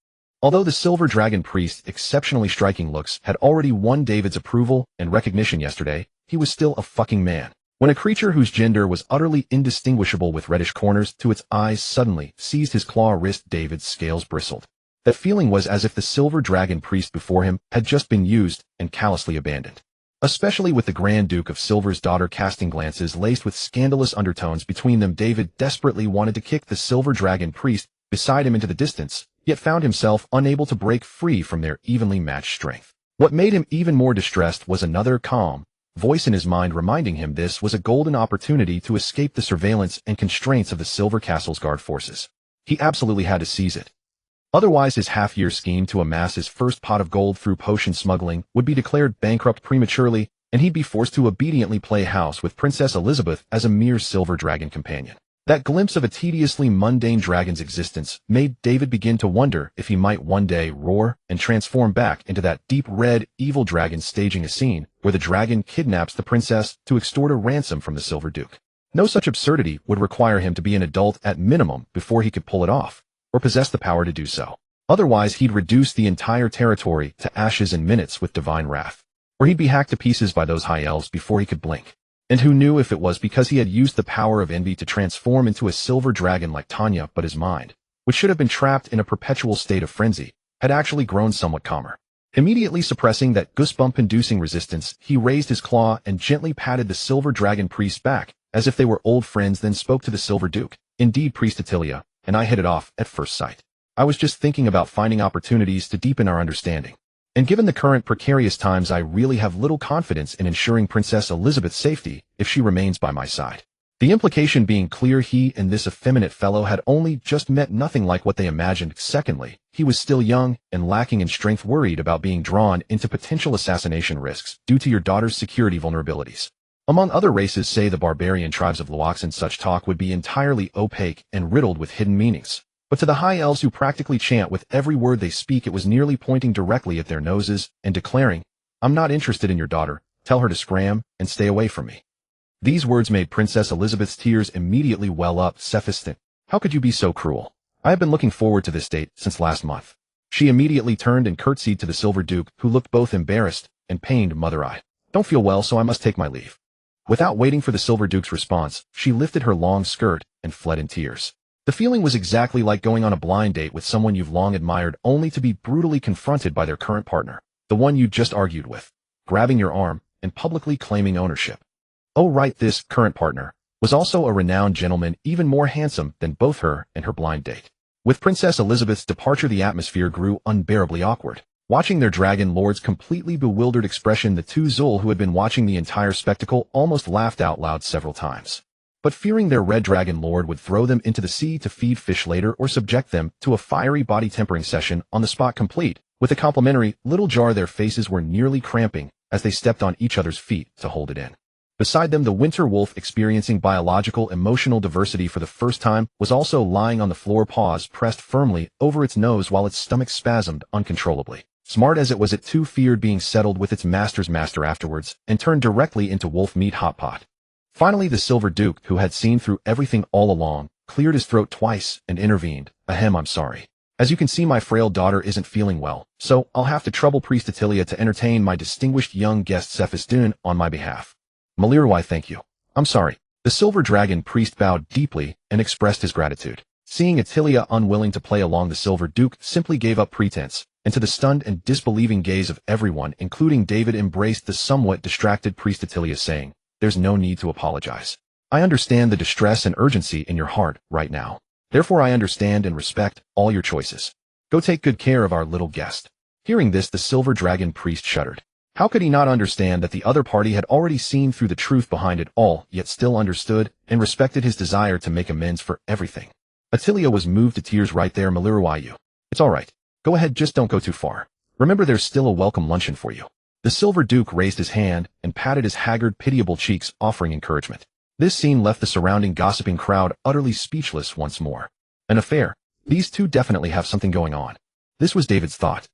Although the silver dragon priest's exceptionally striking looks had already won David's approval and recognition yesterday, he was still a fucking man. When a creature whose gender was utterly indistinguishable with reddish corners to its eyes suddenly seized his claw wrist, David's scales bristled. That feeling was as if the silver dragon priest before him had just been used and callously abandoned. Especially with the Grand Duke of Silver's daughter casting glances laced with scandalous undertones between them, David desperately wanted to kick the Silver Dragon priest beside him into the distance, yet found himself unable to break free from their evenly matched strength. What made him even more distressed was another calm voice in his mind reminding him this was a golden opportunity to escape the surveillance and constraints of the Silver Castle's guard forces. He absolutely had to seize it. Otherwise, his half-year scheme to amass his first pot of gold through potion smuggling would be declared bankrupt prematurely, and he'd be forced to obediently play house with Princess Elizabeth as a mere Silver Dragon companion. That glimpse of a tediously mundane dragon's existence made David begin to wonder if he might one day roar and transform back into that deep red evil dragon staging a scene where the dragon kidnaps the princess to extort a ransom from the Silver Duke. No such absurdity would require him to be an adult at minimum before he could pull it off, or possess the power to do so. Otherwise, he'd reduce the entire territory to ashes in minutes with divine wrath, or he'd be hacked to pieces by those high elves before he could blink. And who knew if it was because he had used the power of envy to transform into a silver dragon like Tanya, but his mind, which should have been trapped in a perpetual state of frenzy, had actually grown somewhat calmer. Immediately suppressing that goosebump-inducing resistance, he raised his claw and gently patted the Silver Dragon priest back, as if they were old friends, then spoke to the Silver Duke. "Indeed, Priest Attilia, and I hit it off at first sight. I was just thinking about finding opportunities to deepen our understanding. And given the current precarious times, I really have little confidence in ensuring Princess Elizabeth's safety if she remains by my side." The implication being clear, he and this effeminate fellow had only just met, nothing like what they imagined. Secondly, he was still young and lacking in strength, worried about being drawn into potential assassination risks due to your daughter's security vulnerabilities. Among other races, say the barbarian tribes of awakens, such talk would be entirely opaque and riddled with hidden meanings. But to the high elves, who practically chant with every word they speak, it was nearly pointing directly at their noses and declaring, "I'm not interested in your daughter. Tell her to scram and stay away from me." These words made Princess Elizabeth's tears immediately well up. "Sephiston, how could you be so cruel? I have been looking forward to this date since last month." She immediately turned and curtsied to the Silver Duke, who looked both embarrassed and pained. "Mother, I don't feel well, so I must take my leave." Without waiting for the Silver Duke's response, she lifted her long skirt and fled in tears. The feeling was exactly like going on a blind date with someone you've long admired, only to be brutally confronted by their current partner, the one you just argued with, grabbing your arm and publicly claiming ownership. Oh right, this current partner was also a renowned gentleman, even more handsome than both her and her blind date. With Princess Elizabeth's departure, the atmosphere grew unbearably awkward. Watching their dragon lord's completely bewildered expression, the two Zul who had been watching the entire spectacle almost laughed out loud several times. But fearing their red dragon lord would throw them into the sea to feed fish later, or subject them to a fiery body tempering session on the spot, complete with a complimentary little jar, their faces were nearly cramping as they stepped on each other's feet to hold it in. Beside them, the winter wolf, experiencing biological emotional diversity for the first time, was also lying on the floor, paws pressed firmly over its nose while its stomach spasmed uncontrollably. Smart as it was, it too feared being settled with its master's master afterwards, and turned directly into wolf meat hot pot. Finally, the Silver Duke, who had seen through everything all along, cleared his throat twice and intervened. "Ahem, I'm sorry. As you can see, my frail daughter isn't feeling well, so I'll have to trouble Priest Attilia to entertain my distinguished young guest Sephiston on my behalf." "Malir, why thank you. I'm sorry." The Silver Dragon priest bowed deeply and expressed his gratitude. Seeing Attilia unwilling to play along, the Silver Duke simply gave up pretense, and to the stunned and disbelieving gaze of everyone, including David, embraced the somewhat distracted Priest Attilia, saying, "There's no need to apologize. I understand the distress and urgency in your heart right now. Therefore, I understand and respect all your choices. Go take good care of our little guest." Hearing this, the Silver Dragon priest shuddered. How could he not understand that the other party had already seen through the truth behind it all, yet still understood and respected his desire to make amends for everything? Attilia was moved to tears right there. "Maliruayu, it's all right. Go ahead, just don't go too far. Remember, there's still a welcome luncheon for you." The Silver Duke raised his hand and patted his haggard, pitiable cheeks, offering encouragement. This scene left the surrounding gossiping crowd utterly speechless once more. An affair. These two definitely have something going on. This was David's thought.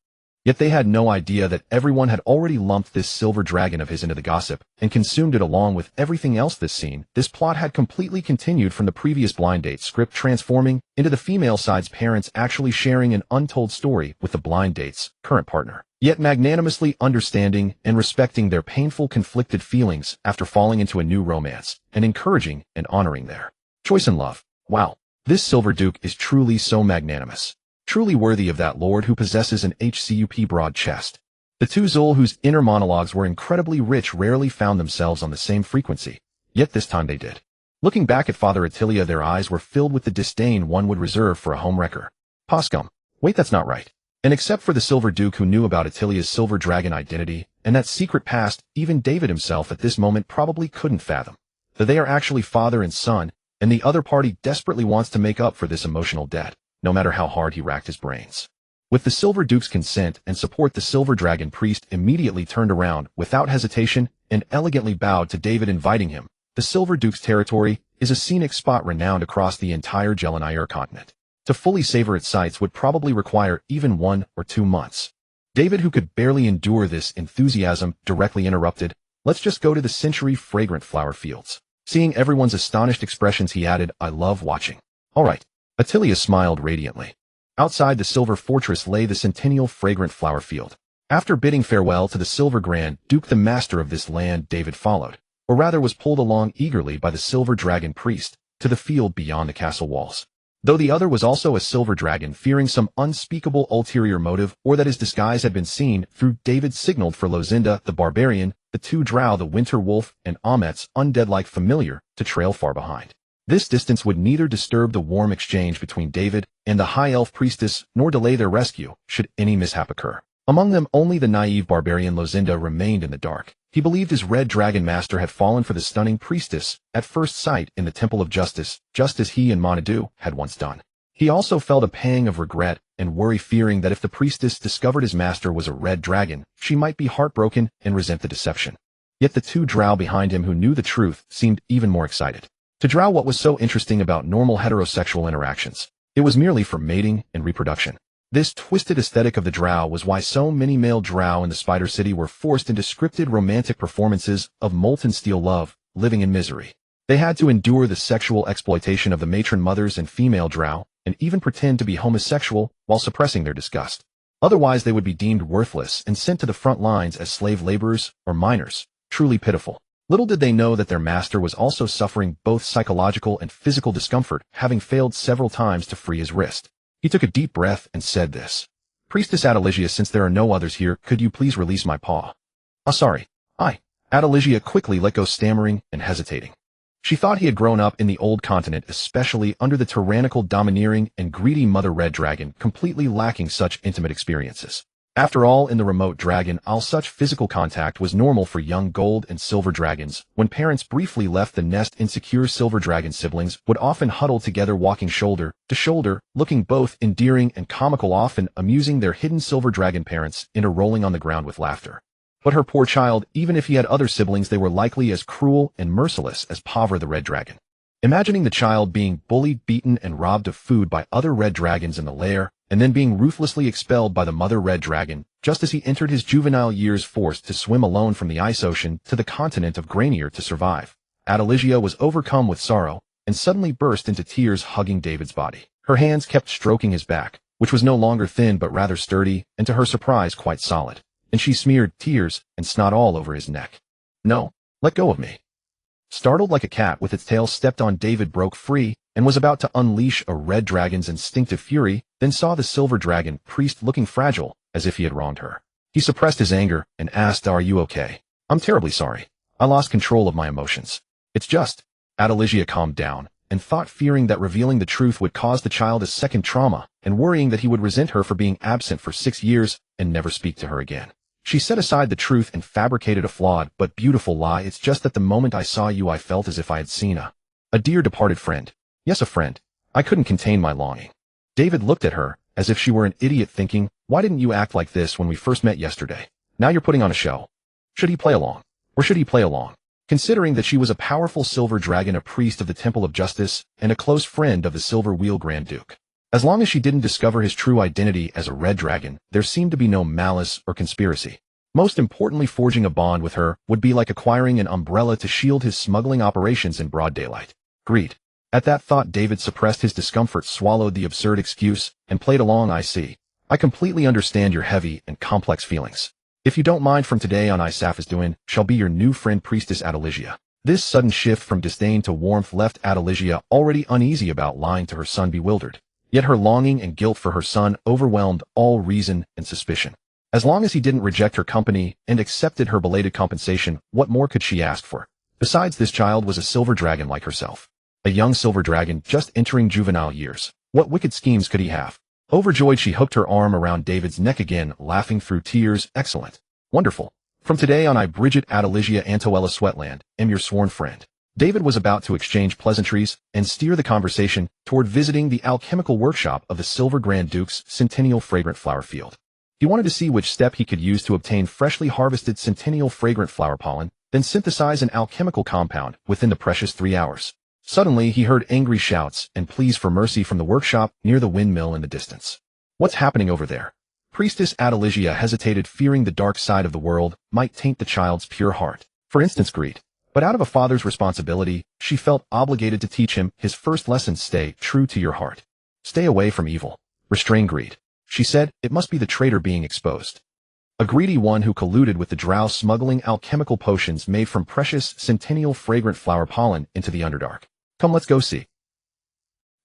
Yet they had no idea that everyone had already lumped this silver dragon of his into the gossip and consumed it along with everything else. This plot had completely continued from the previous blind date script, transforming into the female side's parents actually sharing an untold story with the blind date's current partner, yet magnanimously understanding and respecting their painful, conflicted feelings after falling into a new romance, and encouraging and honoring their choice in love. Wow, this Silver Duke is truly so magnanimous. Truly worthy of that lord who possesses an HCUP broad chest. The two Zul whose inner monologues were incredibly rich rarely found themselves on the same frequency, yet this time they did. Looking back at Father Attilia, their eyes were filled with the disdain one would reserve for a homewrecker. Poscum. Wait, that's not right. And except for the Silver Duke who knew about Attilia's silver dragon identity and that secret past, even David himself at this moment probably couldn't fathom that they are actually father and son, and the other party desperately wants to make up for this emotional debt, no matter how hard he racked his brains. With the Silver Duke's consent and support, the Silver Dragon priest immediately turned around without hesitation and elegantly bowed to David, inviting him. The Silver Duke's territory is a scenic spot renowned across the entire Jelanair continent. To fully savor its sights would probably require even 1 or 2 months. David, who could barely endure this enthusiasm, directly interrupted. Let's just go to the century-fragrant flower fields. Seeing everyone's astonished expressions, he added, I love watching. All right. Attilia smiled radiantly. Outside the Silver Fortress lay the centennial fragrant flower field. After bidding farewell to the Silver Grand Duke, the master of this land, David followed, or rather was pulled along eagerly by the Silver Dragon priest, to the field beyond the castle walls. Though the other was also a silver dragon, fearing some unspeakable ulterior motive or that his disguise had been seen through, David signaled for Lozinda, the barbarian, the two Drow, the winter wolf, and Ahmet's undead-like familiar, to trail far behind. This distance would neither disturb the warm exchange between David and the high elf priestess, nor delay their rescue, should any mishap occur. Among them, only the naive barbarian Lozinda remained in the dark. He believed his red dragon master had fallen for the stunning priestess at first sight in the Temple of Justice, just as he and Monadu had once done. He also felt a pang of regret and worry, fearing that if the priestess discovered his master was a red dragon, she might be heartbroken and resent the deception. Yet the two Drow behind him who knew the truth seemed even more excited. To Drow, what was so interesting about normal heterosexual interactions? It was merely for mating and reproduction. This twisted aesthetic of the Drow was why so many male Drow in the Spider City were forced into scripted romantic performances of molten steel love, living in misery. They had to endure the sexual exploitation of the matron mothers and female Drow, and even pretend to be homosexual while suppressing their disgust. Otherwise they would be deemed worthless and sent to the front lines as slave laborers or minors. Truly pitiful. Little did they know that their master was also suffering both psychological and physical discomfort, having failed several times to free his wrist. He took a deep breath and said this. Priestess Adeligia, since there are no others here, could you please release my paw? Sorry. Adeligia quickly let go, stammering and hesitating. She thought he had grown up in the old continent, especially under the tyrannical, domineering, and greedy Mother Red Dragon, completely lacking such intimate experiences. After all, in the remote Dragon Isle, such physical contact was normal for young gold and silver dragons. When parents briefly left the nest, insecure silver dragon siblings would often huddle together, walking shoulder to shoulder, looking both endearing and comical, often amusing their hidden silver dragon parents into rolling on the ground with laughter. But her poor child, even if he had other siblings, they were likely as cruel and merciless as Pavra the Red Dragon. Imagining the child being bullied, beaten, and robbed of food by other red dragons in the lair, and then being ruthlessly expelled by the Mother Red Dragon, just as he entered his juvenile years, forced to swim alone from the ice ocean to the continent of Grainier to survive. Adeligia was overcome with sorrow, and suddenly burst into tears, hugging David's body. Her hands kept stroking his back, which was no longer thin but rather sturdy, and to her surprise quite solid. And she smeared tears and snot all over his neck. No, let go of me. Startled like a cat with its tail stepped on, David broke free and was about to unleash a red dragon's instinctive fury, then saw the silver dragon priest looking fragile, as if he had wronged her. He suppressed his anger and asked, "Are you okay?" "I'm terribly sorry. I lost control of my emotions. It's just..." Adeligia calmed down and thought, fearing that revealing the truth would cause the child a second trauma, and worrying that he would resent her for being absent for 6 years and never speak to her again. She set aside the truth and fabricated a flawed but beautiful lie. "It's just that the moment I saw you, I felt as if I had seen a dear departed friend. Yes, a friend. I couldn't contain my longing." David looked at her as if she were an idiot, thinking, why didn't you act like this when we first met yesterday? Now you're putting on a show. Should he play along? Or should he play along? Considering that she was a powerful silver dragon, a priest of the Temple of Justice, and a close friend of the Silver Wheel Grand Duke. As long as she didn't discover his true identity as a red dragon, there seemed to be no malice or conspiracy. Most importantly, forging a bond with her would be like acquiring an umbrella to shield his smuggling operations in broad daylight. Greed. At that thought, David suppressed his discomfort, swallowed the absurd excuse, and played along. "I see. I completely understand your heavy and complex feelings. If you don't mind, from today on, Isafisduin shall be your new friend, Priestess Adeligia." This sudden shift from disdain to warmth left Adeligia, already uneasy about lying to her son, bewildered. Yet her longing and guilt for her son overwhelmed all reason and suspicion. As long as he didn't reject her company and accepted her belated compensation, what more could she ask for? Besides, this child was a silver dragon like herself. A young silver dragon just entering juvenile years. What wicked schemes could he have? Overjoyed, she hooked her arm around David's neck again, laughing through tears. Excellent. Wonderful. From today on, I, Bridget Adeligia Antoella Sweatland, am your sworn friend. David was about to exchange pleasantries and steer the conversation toward visiting the alchemical workshop of the Silver Grand Duke's Centennial Fragrant Flower Field. He wanted to see which step he could use to obtain freshly harvested Centennial Fragrant Flower pollen, then synthesize an alchemical compound within the precious 3 hours. Suddenly, he heard angry shouts and pleas for mercy from the workshop near the windmill in the distance. What's happening over there? Priestess Adeligia hesitated, fearing the dark side of the world might taint the child's pure heart. For instance, greed. But out of a father's responsibility, she felt obligated to teach him his first lesson: stay true to your heart. Stay away from evil. Restrain greed. She said, it must be the traitor being exposed. A greedy one who colluded with the Drow, smuggling alchemical potions made from precious Centennial Fragrant Flower pollen into the Underdark. Come, let's go see.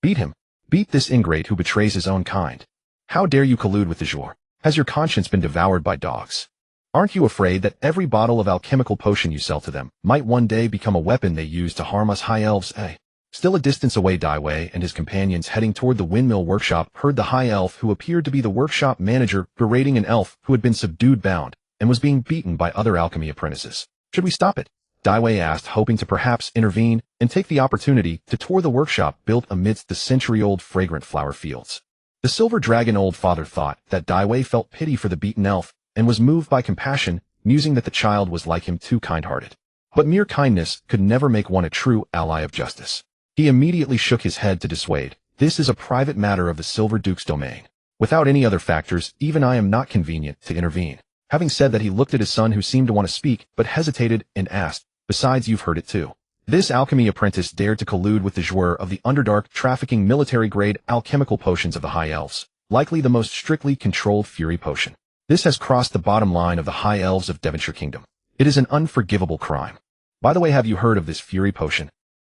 Beat him. Beat this ingrate who betrays his own kind. How dare you collude with the Jour? Has your conscience been devoured by dogs? Aren't you afraid that every bottle of alchemical potion you sell to them might one day become a weapon they use to harm us high elves, eh? Still a distance away, Daiwei and his companions heading toward the windmill workshop heard the high elf, who appeared to be the workshop manager, berating an elf who had been subdued, bound, and was being beaten by other alchemy apprentices. Should we stop it? Daiwei asked, hoping to perhaps intervene and take the opportunity to tour the workshop built amidst the century-old fragrant flower fields. The silver dragon old father thought that Daiwei felt pity for the beaten elf and was moved by compassion, musing that the child was like him, too kind-hearted. But mere kindness could never make one a true ally of justice. He immediately shook his head to dissuade. This is a private matter of the Silver Duke's domain. Without any other factors, even I am not convenient to intervene. Having said that, he looked at his son, who seemed to want to speak, but hesitated and asked, besides, you've heard it too. This alchemy apprentice dared to collude with the Jour of the Underdark, trafficking military-grade alchemical potions of the High Elves, likely the most strictly controlled fury potion. This has crossed the bottom line of the High Elves of Devonshire Kingdom. It is an unforgivable crime. By the way, have you heard of this fury potion?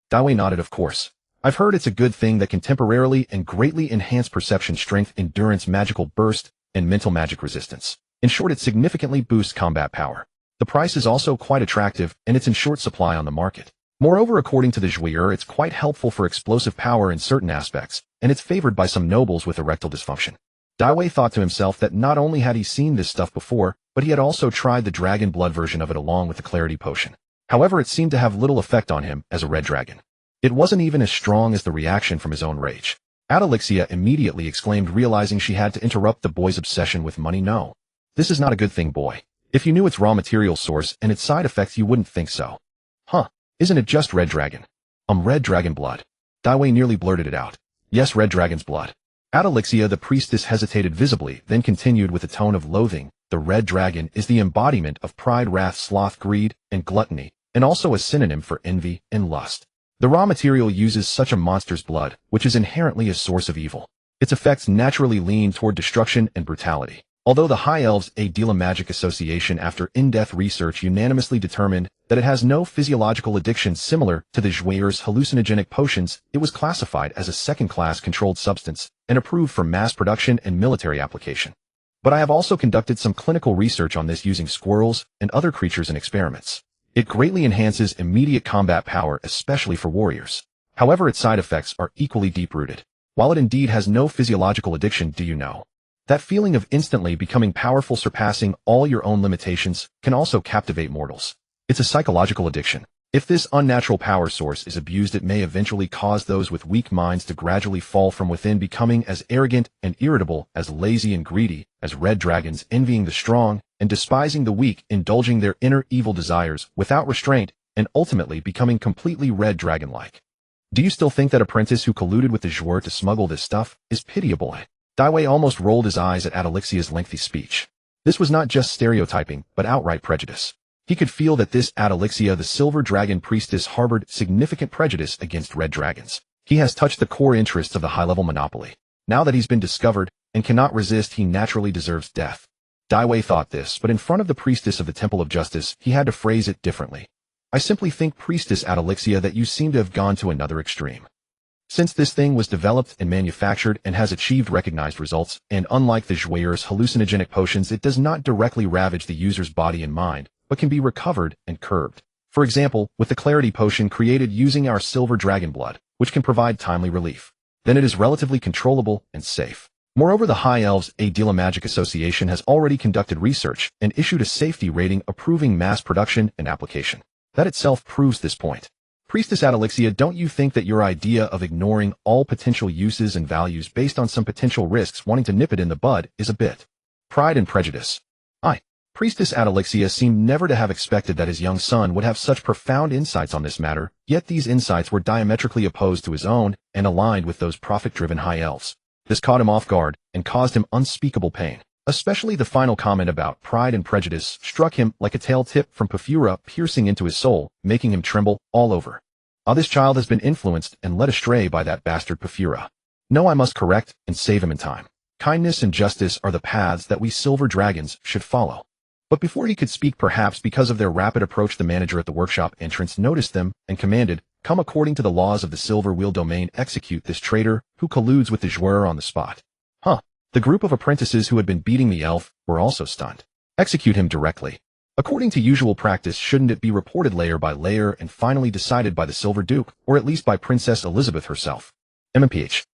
Daiwei nodded. Of course. I've heard it's a good thing that can temporarily and greatly enhance perception, strength, endurance, magical burst, and mental magic resistance. In short, it significantly boosts combat power. The price is also quite attractive, and it's in short supply on the market. Moreover, according to the Jour, it's quite helpful for explosive power in certain aspects, and it's favored by some nobles with erectile dysfunction. Daiwei thought to himself that not only had he seen this stuff before, but he had also tried the dragon blood version of it along with the clarity potion. However, it seemed to have little effect on him as a red dragon. It wasn't even as strong as the reaction from his own rage. Adelicia immediately exclaimed, realizing she had to interrupt the boy's obsession with money. No. This is not a good thing, boy. If you knew its raw material source and its side effects, you wouldn't think so. Huh. Isn't it just red dragon? Red dragon blood. Daiwei nearly blurted it out. Yes, red dragon's blood. Adelicia, the priestess, hesitated visibly, then continued with a tone of loathing. The red dragon is the embodiment of pride, wrath, sloth, greed, and gluttony, and also a synonym for envy and lust. The raw material uses such a monster's blood, which is inherently a source of evil. Its effects naturally lean toward destruction and brutality. Although the High Elves Adela Magic Association, after in-depth research, unanimously determined that it has no physiological addiction similar to the Jour's hallucinogenic potions, it was classified as a second-class controlled substance and approved for mass production and military application. But I have also conducted some clinical research on this using squirrels and other creatures in experiments. It greatly enhances immediate combat power, especially for warriors. However, its side effects are equally deep-rooted. While it indeed has no physiological addiction, do you know? That feeling of instantly becoming powerful, surpassing all your own limitations, can also captivate mortals. It's a psychological addiction. If this unnatural power source is abused, it may eventually cause those with weak minds to gradually fall from within, becoming as arrogant and irritable, as lazy and greedy as red dragons, envying the strong and despising the weak, indulging their inner evil desires without restraint, and ultimately becoming completely red dragon-like. Do you still think that apprentice who colluded with the Jour to smuggle this stuff is pitiable? Daiwei almost rolled his eyes at Adelicia's lengthy speech. This was not just stereotyping, but outright prejudice. He could feel that this Adelicia, the Silver Dragon Priestess, harbored significant prejudice against red dragons. He has touched the core interests of the high-level monopoly. Now that he's been discovered and cannot resist, he naturally deserves death. Daiwei thought this, but in front of the Priestess of the Temple of Justice, he had to phrase it differently. I simply think, Priestess Adelicia, that you seem to have gone to another extreme. Since this thing was developed and manufactured and has achieved recognized results, and unlike the joueur's hallucinogenic potions, it does not directly ravage the user's body and mind, but can be recovered and curbed. For example, with the clarity potion created using our silver dragon blood, which can provide timely relief. Then it is relatively controllable and safe. Moreover, the High Elves Adela Magic Association has already conducted research and issued a safety rating approving mass production and application. That itself proves this point. Priestess Adalixia, don't you think that your idea of ignoring all potential uses and values based on some potential risks wanting to nip it in the bud is a bit pride and prejudice? Priestess Adalixia seemed never to have expected that his young son would have such profound insights on this matter, yet these insights were diametrically opposed to his own and aligned with those profit-driven high elves. This caught him off guard and caused him unspeakable pain. Especially the final comment about pride and prejudice struck him like a tail tip from Porphyra piercing into his soul, making him tremble all over. This child has been influenced and led astray by that bastard Porphyra. No, I must correct and save him in time. Kindness and justice are the paths that we silver dragons should follow. But before he could speak, perhaps because of their rapid approach, the manager at the workshop entrance noticed them and commanded, "Come, according to the laws of the Silver Wheel domain, execute this traitor who colludes with the joueur on the spot." The group of apprentices who had been beating the elf were also stunned. Execute him directly. According to usual practice, shouldn't it be reported layer by layer and finally decided by the Silver Duke, or at least by Princess Elizabeth herself? MMPH.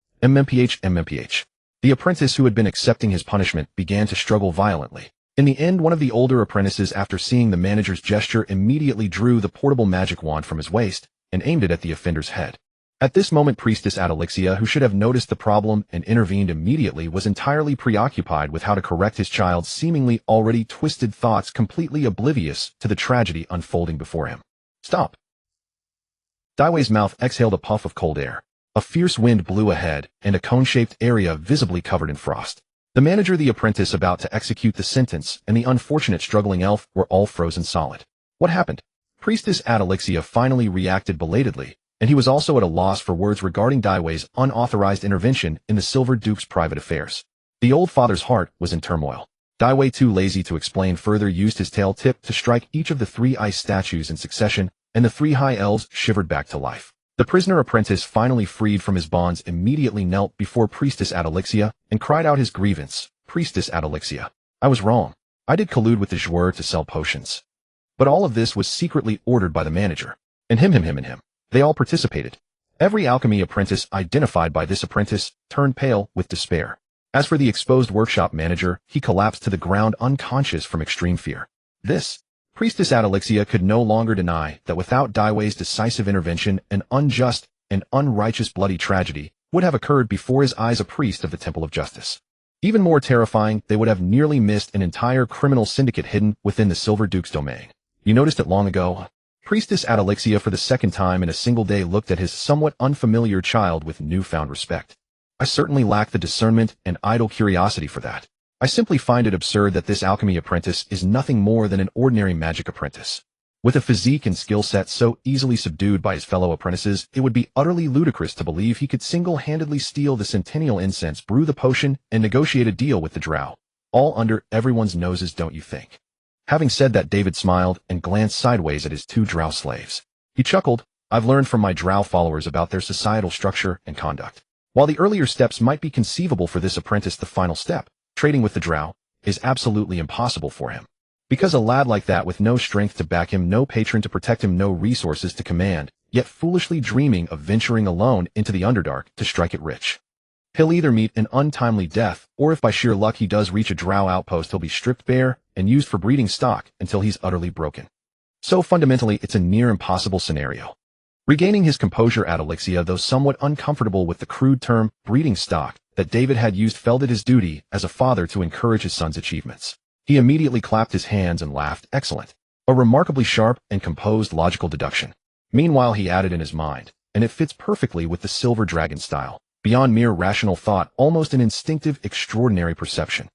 The apprentice who had been accepting his punishment began to struggle violently. In the end, one of the older apprentices, after seeing the manager's gesture, immediately drew the portable magic wand from his waist and aimed it at the offender's head. At this moment, Priestess Adalixia, who should have noticed the problem and intervened immediately, was entirely preoccupied with how to correct his child's seemingly already twisted thoughts, completely oblivious to the tragedy unfolding before him. Stop! Daiwei's mouth exhaled a puff of cold air. A fierce wind blew ahead, and a cone-shaped area visibly covered in frost. The manager, the apprentice about to execute the sentence, and the unfortunate struggling elf were all frozen solid. What happened? Priestess Adalixia finally reacted belatedly, and he was also at a loss for words regarding Daiwei's unauthorized intervention in the Silver Duke's private affairs. The old father's heart was in turmoil. Daiwei, too lazy to explain further, used his tail tip to strike each of the 3 ice statues in succession, and the 3 high elves shivered back to life. The prisoner apprentice, finally freed from his bonds, immediately knelt before Priestess Adalixia and cried out his grievance. "Priestess Adalixia, I was wrong. I did collude with the joueur to sell potions. But all of this was secretly ordered by the manager. And him. They all participated." Every alchemy apprentice identified by this apprentice turned pale with despair. As for the exposed workshop manager, he collapsed to the ground unconscious from extreme fear. Priestess Adalixia could no longer deny that without Daiwei's decisive intervention, an unjust and unrighteous bloody tragedy would have occurred before his eyes, a priest of the Temple of Justice. Even more terrifying, they would have nearly missed an entire criminal syndicate hidden within the Silver Duke's domain. You noticed it long ago? Priestess Adalixia, for the second time in a single day, looked at his somewhat unfamiliar child with newfound respect. I certainly lack the discernment and idle curiosity for that. I simply find it absurd that this alchemy apprentice is nothing more than an ordinary magic apprentice. With a physique and skill set so easily subdued by his fellow apprentices, it would be utterly ludicrous to believe he could single-handedly steal the centennial incense, brew the potion, and negotiate a deal with the Drow. All under everyone's noses, don't you think? Having said that, David smiled and glanced sideways at his 2 Drow slaves. He chuckled. "I've learned from my Drow followers about their societal structure and conduct. While the earlier steps might be conceivable for this apprentice, the final step, trading with the Drow, is absolutely impossible for him. Because a lad like that, with no strength to back him, no patron to protect him, no resources to command, yet foolishly dreaming of venturing alone into the Underdark to strike it rich. He'll either meet an untimely death, or if by sheer luck he does reach a Drow outpost, he'll be stripped bare and used for breeding stock until he's utterly broken. So fundamentally, it's a near impossible scenario." Regaining his composure, Adalixia, though somewhat uncomfortable with the crude term breeding stock that David had used, felt it his duty as a father to encourage his son's achievements. He immediately clapped his hands and laughed. "Excellent. A remarkably sharp and composed logical deduction." Meanwhile, he added in his mind, "And it fits perfectly with the Silver Dragon style. Beyond mere rational thought, almost an instinctive, extraordinary perception."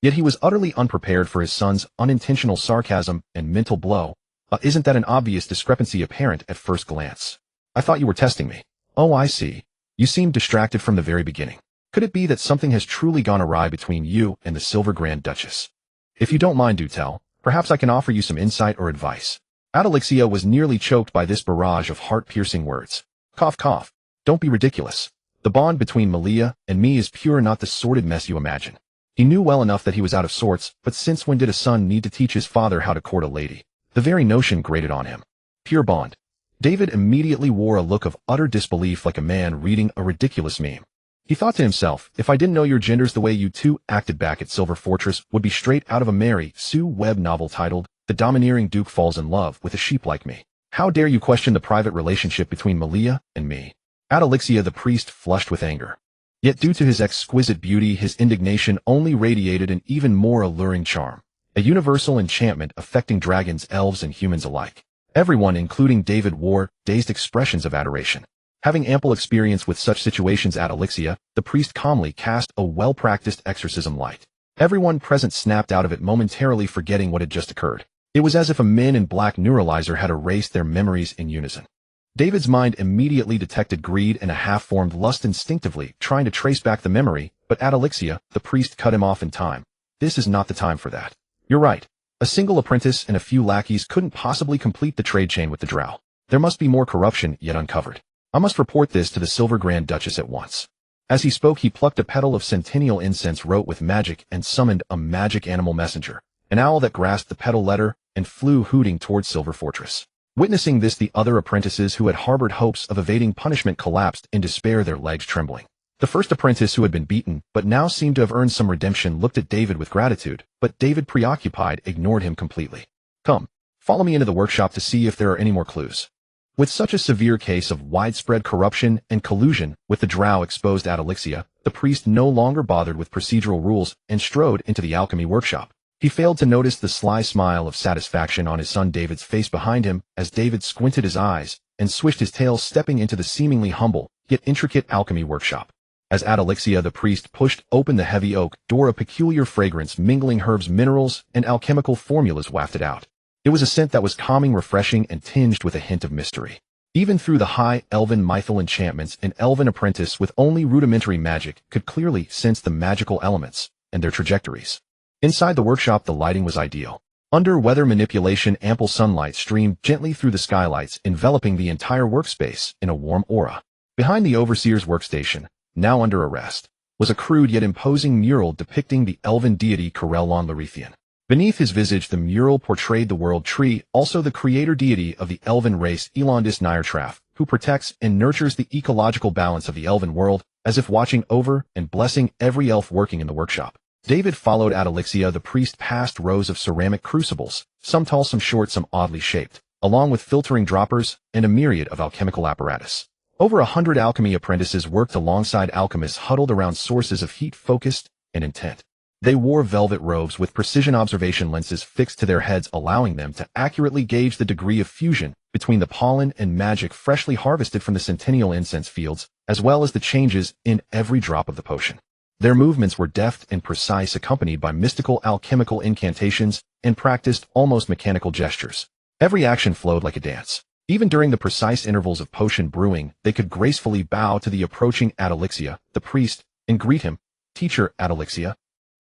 Yet he was utterly unprepared for his son's unintentional sarcasm and mental blow. Isn't that an obvious discrepancy apparent at first glance? "I thought you were testing me." "Oh, I see. You seemed distracted from the very beginning. Could it be that something has truly gone awry between you and the Silver Grand Duchess? If you don't mind, do tell. Perhaps I can offer you some insight or advice." Adalixia was nearly choked by this barrage of heart-piercing words. Cough, cough. Don't be ridiculous. The bond between Malia and me is pure, not the sordid mess you imagine. He knew well enough that he was out of sorts, but since when did a son need to teach his father how to court a lady? The very notion grated on him. Pure bond. David immediately wore a look of utter disbelief, like a man reading a ridiculous meme. He thought to himself, if I didn't know your genders, the way you two acted back at Silver Fortress would be straight out of a Mary Sue Webb novel titled, The Domineering Duke Falls in Love with a Sheep Like Me. How dare you question the private relationship between Malia and me? Adalixia the priest flushed with anger. Yet due to his exquisite beauty, his indignation only radiated an even more alluring charm. A universal enchantment affecting dragons, elves, and humans alike. Everyone, including David, wore dazed expressions of adoration. Having ample experience with such situations, Adalixia, the priest calmly cast a well-practiced exorcism light. Everyone present snapped out of it, momentarily forgetting what had just occurred. It was as if a men in black neuralizer had erased their memories in unison. David's mind immediately detected greed and a half-formed lust, instinctively trying to trace back the memory, but Adalixia, the priest, cut him off in time. This is not the time for that. You're right. A single apprentice and a few lackeys couldn't possibly complete the trade chain with the Drow. There must be more corruption yet uncovered. I must report this to the Silver Grand Duchess at once. As he spoke, he plucked a petal of centennial incense, wrote with magic, and summoned a magic animal messenger, an owl that grasped the petal letter and flew hooting towards Silver Fortress. Witnessing this, the other apprentices who had harbored hopes of evading punishment collapsed in despair, their legs trembling. The first apprentice, who had been beaten but now seemed to have earned some redemption, looked at David with gratitude, but David, preoccupied, ignored him completely. Come, follow me into the workshop to see if there are any more clues. With such a severe case of widespread corruption and collusion with the Drow exposed, Adalixia, the priest no longer bothered with procedural rules and strode into the alchemy workshop. He failed to notice the sly smile of satisfaction on his son David's face behind him as David squinted his eyes and swished his tail, stepping into the seemingly humble yet intricate alchemy workshop. As Adalixia, the priest, pushed open the heavy oak door, a peculiar fragrance mingling herbs, minerals, and alchemical formulas wafted out. It was a scent that was calming, refreshing, and tinged with a hint of mystery. Even through the high elven mythal enchantments, an elven apprentice with only rudimentary magic could clearly sense the magical elements and their trajectories. Inside the workshop, the lighting was ideal. Under weather manipulation, ample sunlight streamed gently through the skylights, enveloping the entire workspace in a warm aura. Behind the overseer's workstation, now under arrest, was a crude yet imposing mural depicting the elven deity Corellon Larethian. Beneath his visage, the mural portrayed the world tree, also the creator deity of the elven race, Elondis Nyartrath, who protects and nurtures the ecological balance of the elven world, as if watching over and blessing every elf working in the workshop. David followed Adalixia, the priest, past rows of ceramic crucibles, some tall, some short, some oddly shaped, along with filtering droppers and a myriad of alchemical apparatus. Over 100 alchemy apprentices worked alongside alchemists huddled around sources of heat, focused and intent. They wore velvet robes with precision observation lenses fixed to their heads, allowing them to accurately gauge the degree of fusion between the pollen and magic freshly harvested from the centennial incense fields, as well as the changes in every drop of the potion. Their movements were deft and precise, accompanied by mystical alchemical incantations and practiced, almost mechanical gestures. Every action flowed like a dance. Even during the precise intervals of potion brewing, they could gracefully bow to the approaching Adalixia, the priest, and greet him, "Teacher Adalixia,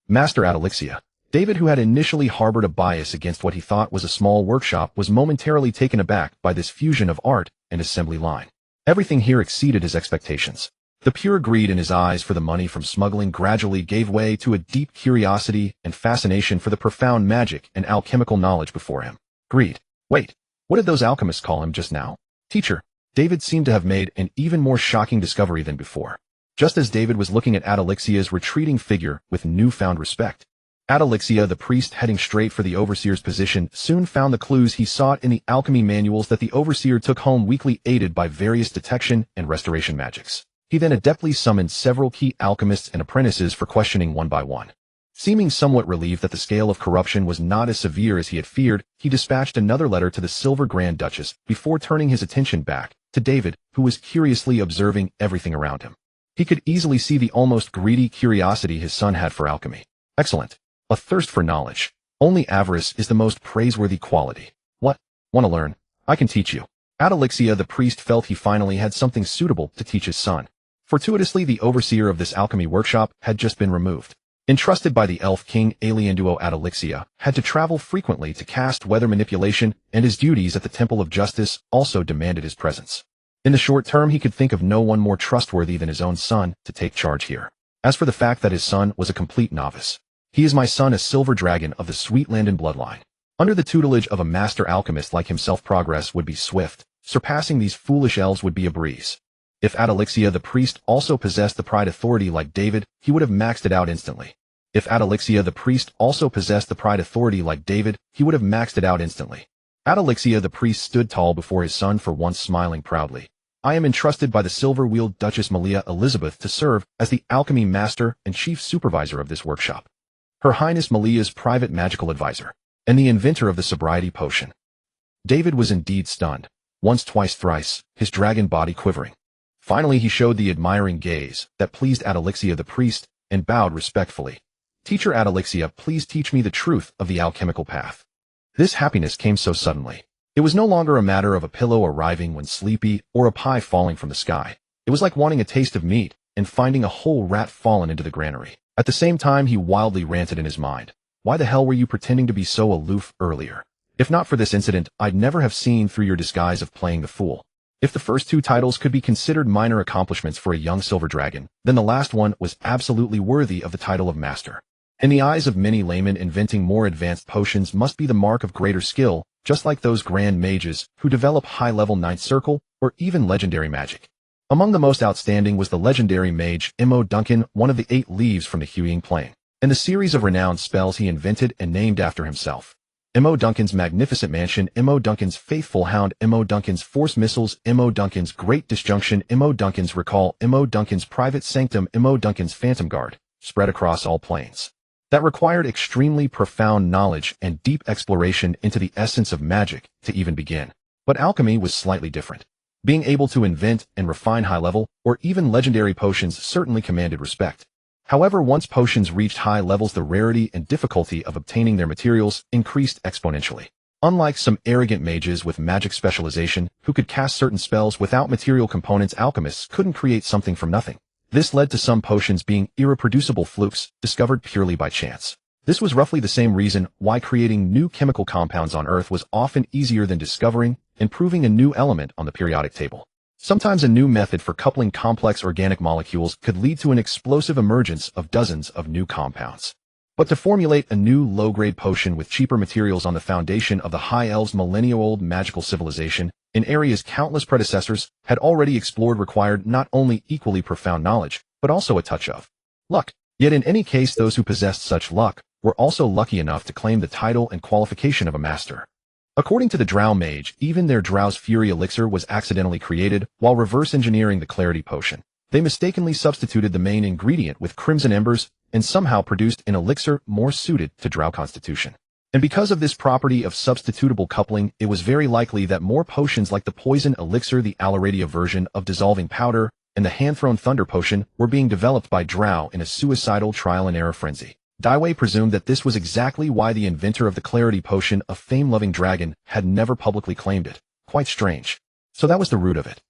Master Adalixia." David, who had initially harbored a bias against what he thought was a small workshop, was momentarily taken aback by this fusion of art and assembly line. Everything here exceeded his expectations. The pure greed in his eyes for the money from smuggling gradually gave way to a deep curiosity and fascination for the profound magic and alchemical knowledge before him. Greed. Wait, what did those alchemists call him just now? Teacher. David seemed to have made an even more shocking discovery than before. Just as David was looking at Adalixia's retreating figure with newfound respect, Adalixia, the priest, heading straight for the overseer's position, soon found the clues he sought in the alchemy manuals that the overseer took home weekly, aided by various detection and restoration magics. He then adeptly summoned several key alchemists and apprentices for questioning one by one. Seeming somewhat relieved that the scale of corruption was not as severe as he had feared, he dispatched another letter to the Silver Grand Duchess before turning his attention back to David, who was curiously observing everything around him. He could easily see the almost greedy curiosity his son had for alchemy. Excellent. A thirst for knowledge. Only avarice is the most praiseworthy quality. What? Want to learn? I can teach you. Adalixia, the priest, felt he finally had something suitable to teach his son. Fortuitously, the overseer of this alchemy workshop had just been removed. Entrusted by the elf king, Alienduo, Adalixia had to travel frequently to cast weather manipulation, and his duties at the Temple of Justice also demanded his presence. In the short term, he could think of no one more trustworthy than his own son to take charge here. As for the fact that his son was a complete novice, he is my son, a silver dragon of the Sweetlanden bloodline. Under the tutelage of a master alchemist like himself, progress would be swift. Surpassing these foolish elves would be a breeze. If Adalixia the priest also possessed the pride authority like David, he would have maxed it out instantly. If Adalixia the priest also possessed the pride authority like David, he would have maxed it out instantly. Adalixia the priest stood tall before his son, for once smiling proudly. I am entrusted by the silver-wheeled Duchess Malia Elizabeth to serve as the alchemy master and chief supervisor of this workshop. Her Highness Malia's private magical advisor, and the inventor of the sobriety potion. David was indeed stunned. Once, twice, thrice, his dragon body quivering. Finally he showed the admiring gaze that pleased Adalixia the priest, and bowed respectfully. Teacher Adalixia, please teach me the truth of the alchemical path. This happiness came so suddenly. It was no longer a matter of a pillow arriving when sleepy, or a pie falling from the sky. It was like wanting a taste of meat, and finding a whole rat fallen into the granary. At the same time he wildly ranted in his mind. Why the hell were you pretending to be so aloof earlier? If not for this incident, I'd never have seen through your disguise of playing the fool. If the first two titles could be considered minor accomplishments for a young silver dragon, then the last one was absolutely worthy of the title of master. In the eyes of many laymen, inventing more advanced potions must be the mark of greater skill, just like those grand mages who develop high-level ninth circle or even legendary magic. Among the most outstanding was the legendary mage Imo Duncan, one of the 8 leaves from the Huiying Plain, and the series of renowned spells he invented and named after himself. Imo Duncan's magnificent mansion, Imo Duncan's faithful hound, Imo Duncan's force missiles, Imo Duncan's great disjunction, Imo Duncan's recall, Imo Duncan's private sanctum, Imo Duncan's phantom guard, spread across all planes. That required extremely profound knowledge and deep exploration into the essence of magic to even begin. But alchemy was slightly different. Being able to invent and refine high-level, or even legendary potions certainly commanded respect. However, once potions reached high levels, the rarity and difficulty of obtaining their materials increased exponentially. Unlike some arrogant mages with magic specialization who could cast certain spells without material components, alchemists couldn't create something from nothing. This led to some potions being irreproducible flukes, discovered purely by chance. This was roughly the same reason why creating new chemical compounds on Earth was often easier than discovering and proving a new element on the periodic table. Sometimes a new method for coupling complex organic molecules could lead to an explosive emergence of dozens of new compounds. But to formulate a new low-grade potion with cheaper materials on the foundation of the High Elves' millennia-old magical civilization, in areas countless predecessors had already explored, required not only equally profound knowledge, but also a touch of luck. Yet in any case, those who possessed such luck were also lucky enough to claim the title and qualification of a master. According to the Drow mage, even their Drow's Fury elixir was accidentally created while reverse engineering the Clarity potion. They mistakenly substituted the main ingredient with crimson embers and somehow produced an elixir more suited to Drow constitution. And because of this property of substitutable coupling, it was very likely that more potions like the poison elixir, the Alaradia version of dissolving powder, and the hand-thrown thunder potion were being developed by Drow in a suicidal trial-and-error frenzy. Daiwei presumed that this was exactly why the inventor of the Clarity potion, a fame-loving dragon, had never publicly claimed it. Quite strange. So that was the root of it.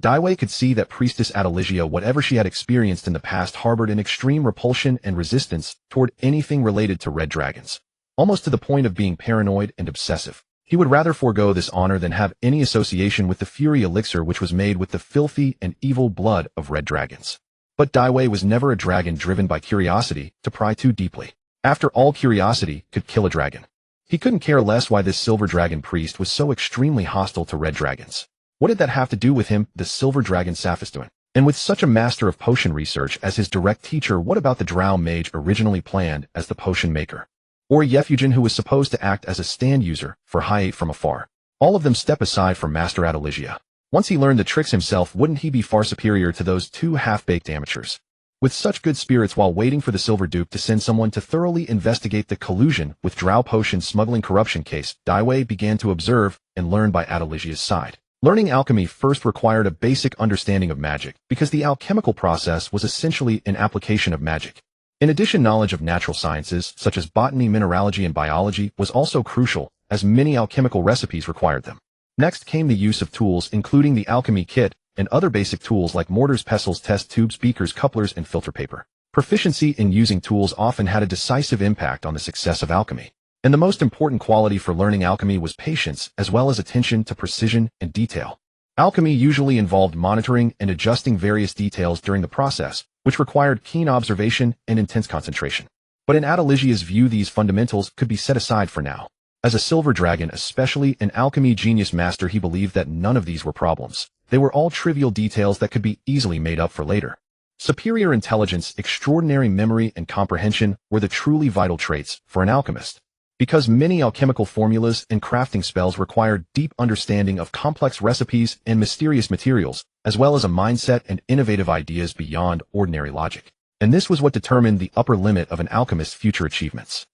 Daiwei could see that Priestess Adaligia, whatever she had experienced in the past, harbored an extreme repulsion and resistance toward anything related to red dragons, almost to the point of being paranoid and obsessive. He would rather forego this honor than have any association with the Fury elixir, which was made with the filthy and evil blood of red dragons. But Daiwei was never a dragon driven by curiosity to pry too deeply. After all, curiosity could kill a dragon. He couldn't care less why this silver dragon priest was so extremely hostile to red dragons. What did that have to do with him, the silver dragon Saphistuin? And with such a master of potion research as his direct teacher, what about the Drow mage originally planned as the potion maker? Or Yefugin, who was supposed to act as a stand user for High 8 from afar? All of them step aside from Master Adaligia. Once he learned the tricks himself, wouldn't he be far superior to those two half-baked amateurs? With such good spirits, while waiting for the Silver Duke to send someone to thoroughly investigate the collusion with Drow potion smuggling corruption case, Daiwei began to observe and learn by Adaligia's side. Learning alchemy first required a basic understanding of magic, because the alchemical process was essentially an application of magic. In addition, knowledge of natural sciences, such as botany, mineralogy, and biology, was also crucial, as many alchemical recipes required them. Next came the use of tools, including the alchemy kit, and other basic tools like mortars, pestles, test tubes, beakers, couplers, and filter paper. Proficiency in using tools often had a decisive impact on the success of alchemy. And the most important quality for learning alchemy was patience, as well as attention to precision and detail. Alchemy usually involved monitoring and adjusting various details during the process, which required keen observation and intense concentration. But in Adelysia's view, these fundamentals could be set aside for now. As a silver dragon, especially an alchemy genius master, he believed that none of these were problems. They were all trivial details that could be easily made up for later. Superior intelligence, extraordinary memory, and comprehension were the truly vital traits for an alchemist. Because many alchemical formulas and crafting spells required deep understanding of complex recipes and mysterious materials, as well as a mindset and innovative ideas beyond ordinary logic. And this was what determined the upper limit of an alchemist's future achievements.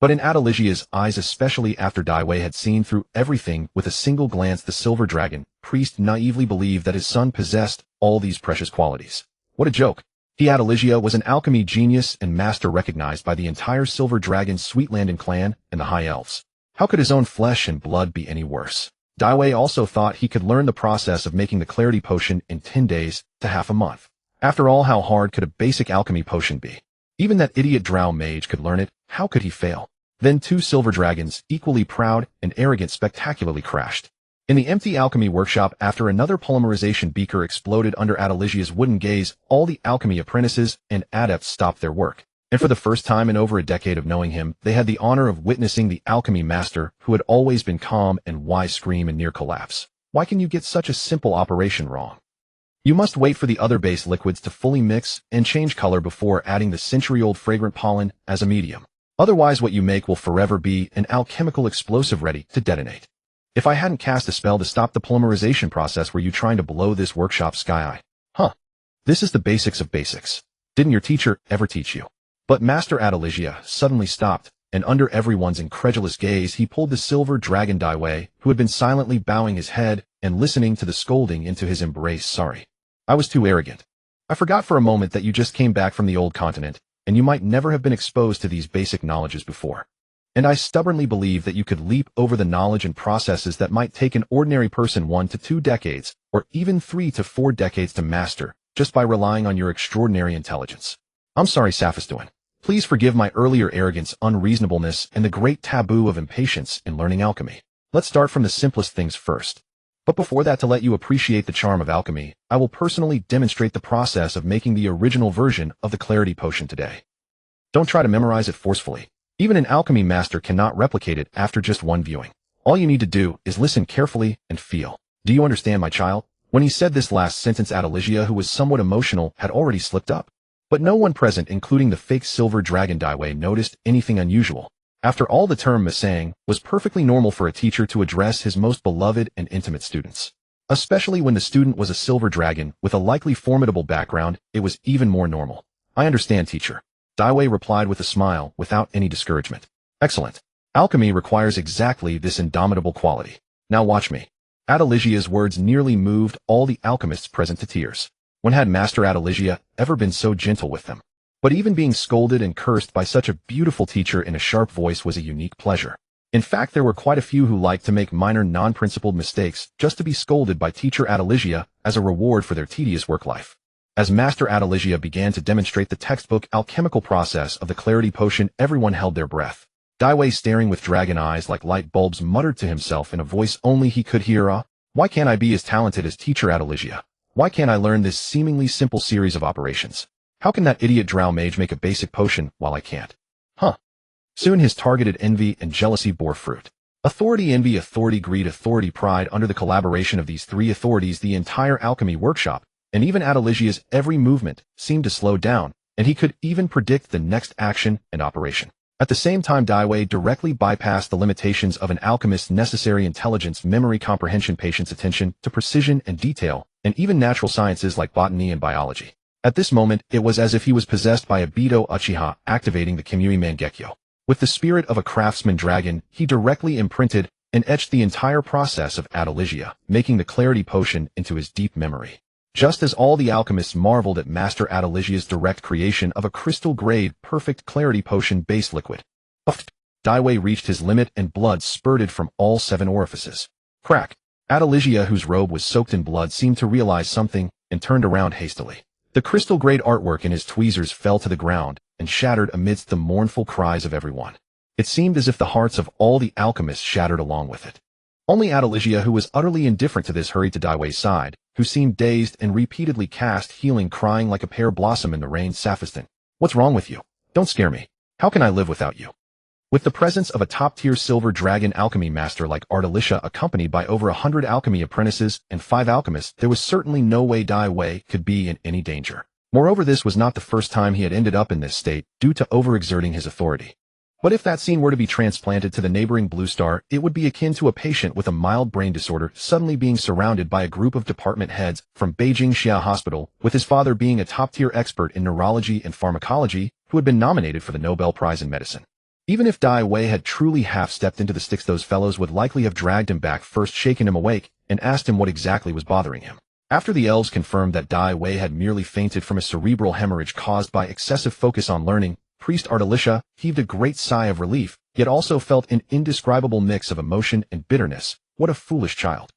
But in Adelysia's eyes, especially after Daiwei had seen through everything with a single glance, the silver dragon priest naively believed that his son possessed all these precious qualities. What a joke! He, Adelysia, was an alchemy genius and master recognized by the entire Silver Dragon Sweetland clan and the High Elves. How could his own flesh and blood be any worse? Daiwei also thought he could learn the process of making the clarity potion in 10 days to half a month. After all, how hard could a basic alchemy potion be? Even that idiot Drow mage could learn it. How could he fail? Then two silver dragons, equally proud and arrogant, spectacularly crashed. In the empty alchemy workshop, after another polymerization beaker exploded under Adelysia's wooden gaze, all the alchemy apprentices and adepts stopped their work. And for the first time in over a decade of knowing him, they had the honor of witnessing the alchemy master, who had always been calm and wise, scream in near collapse. Why can you get such a simple operation wrong? You must wait for the other base liquids to fully mix and change color before adding the century-old fragrant pollen as a medium. Otherwise, what you make will forever be an alchemical explosive ready to detonate. If I hadn't cast a spell to stop the polymerization process, were you trying to blow this workshop sky high? Huh. This is the basics of basics. Didn't your teacher ever teach you? But Master Adelysia suddenly stopped, and under everyone's incredulous gaze, he pulled the silver dragon Daiwei, who had been silently bowing his head and listening to the scolding, into his embrace. Sorry. I was too arrogant. I forgot for a moment that you just came back from the old continent, and you might never have been exposed to these basic knowledges before. And I stubbornly believe that you could leap over the knowledge and processes that might take an ordinary person 1 to 2 decades, or even 3 to 4 decades to master, just by relying on your extraordinary intelligence. I'm sorry, Saphistuin. Please forgive my earlier arrogance, unreasonableness, and the great taboo of impatience in learning alchemy. Let's start from the simplest things first. But before that, to let you appreciate the charm of alchemy, I will personally demonstrate the process of making the original version of the clarity potion today. Don't try to memorize it forcefully. Even an alchemy master cannot replicate it after just one viewing. All you need to do is listen carefully and feel. Do you understand, my child? When he said this last sentence, Adelysia, who was somewhat emotional, had already slipped up. But no one present, including the fake silver dragon Daiwei, noticed anything unusual. After all, the term Masang was perfectly normal for a teacher to address his most beloved and intimate students. Especially when the student was a silver dragon with a likely formidable background, it was even more normal. I understand, teacher. Daiwei replied with a smile, without any discouragement. Excellent. Alchemy requires exactly this indomitable quality. Now watch me. Adelysia's words nearly moved all the alchemists present to tears. When had Master Adelysia ever been so gentle with them? But even being scolded and cursed by such a beautiful teacher in a sharp voice was a unique pleasure. In fact, there were quite a few who liked to make minor non-principled mistakes just to be scolded by teacher Adelysia as a reward for their tedious work life. As Master Adelysia began to demonstrate the textbook alchemical process of the clarity potion, everyone held their breath. Daiwei, staring with dragon eyes like light bulbs, muttered to himself in a voice only he could hear, why can't I be as talented as teacher Adelysia? Why can't I learn this seemingly simple series of operations? How can that idiot Drow mage make a basic potion while I can't? Huh. Soon his targeted envy and jealousy bore fruit. Authority, envy, authority, greed, authority, pride. Under the collaboration of these three authorities, the entire alchemy workshop, and even Adelysia's every movement, seemed to slow down, and he could even predict the next action and operation. At the same time, Daiwei directly bypassed the limitations of an alchemist's necessary intelligence, memory, comprehension, patience, attention to precision and detail, and even natural sciences like botany and biology. At this moment, it was as if he was possessed by a Bido Uchiha, activating the Kimui Mangekyo. With the spirit of a craftsman dragon, he directly imprinted and etched the entire process of Adelysia, making the clarity potion into his deep memory. Just as all the alchemists marveled at Master Adelysia's direct creation of a crystal-grade, perfect clarity potion base liquid. Daiwei reached his limit and blood spurted from all 7 orifices. Crack! Adelysia, whose robe was soaked in blood, seemed to realize something and turned around hastily. The crystal-grade artwork in his tweezers fell to the ground and shattered amidst the mournful cries of everyone. It seemed as if the hearts of all the alchemists shattered along with it. Only Adelicia, who was utterly indifferent to this, hurried to Daiwei's side, who seemed dazed and repeatedly cast healing, crying like a pear blossom in the rain. Saphiston, what's wrong with you? Don't scare me. How can I live without you? With the presence of a top-tier silver dragon alchemy master like Adelicia, accompanied by over 100 alchemy apprentices and 5 alchemists, there was certainly no way Daiwei could be in any danger. Moreover, this was not the first time he had ended up in this state due to overexerting his authority. But if that scene were to be transplanted to the neighboring Blue Star, it would be akin to a patient with a mild brain disorder suddenly being surrounded by a group of department heads from Beijing Xia Hospital, with his father being a top-tier expert in neurology and pharmacology who had been nominated for the Nobel Prize in Medicine. Even if Daiwei had truly half-stepped into the sticks, those fellows would likely have dragged him back first, shaken him awake, and asked him what exactly was bothering him. After the elves confirmed that Daiwei had merely fainted from a cerebral hemorrhage caused by excessive focus on learning, Priest Adelicia heaved a great sigh of relief, yet also felt an indescribable mix of emotion and bitterness. What a foolish child.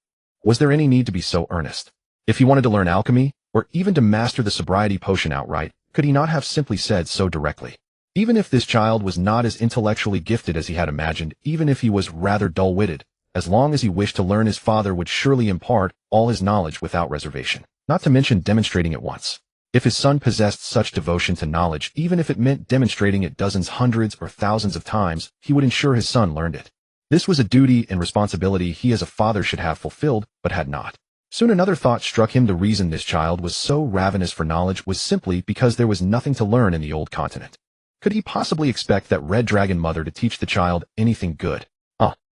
Was there any need to be so earnest? If he wanted to learn alchemy, or even to master the sobriety potion outright, could he not have simply said so directly? Even if this child was not as intellectually gifted as he had imagined, even if he was rather dull-witted, as long as he wished to learn, his father would surely impart all his knowledge without reservation, not to mention demonstrating it once. If his son possessed such devotion to knowledge, even if it meant demonstrating it dozens, hundreds, or thousands of times, he would ensure his son learned it. This was a duty and responsibility he as a father should have fulfilled, but had not. Soon another thought struck him. The reason this child was so ravenous for knowledge was simply because there was nothing to learn in the old continent. Could he possibly expect that Red Dragon Mother to teach the child anything good?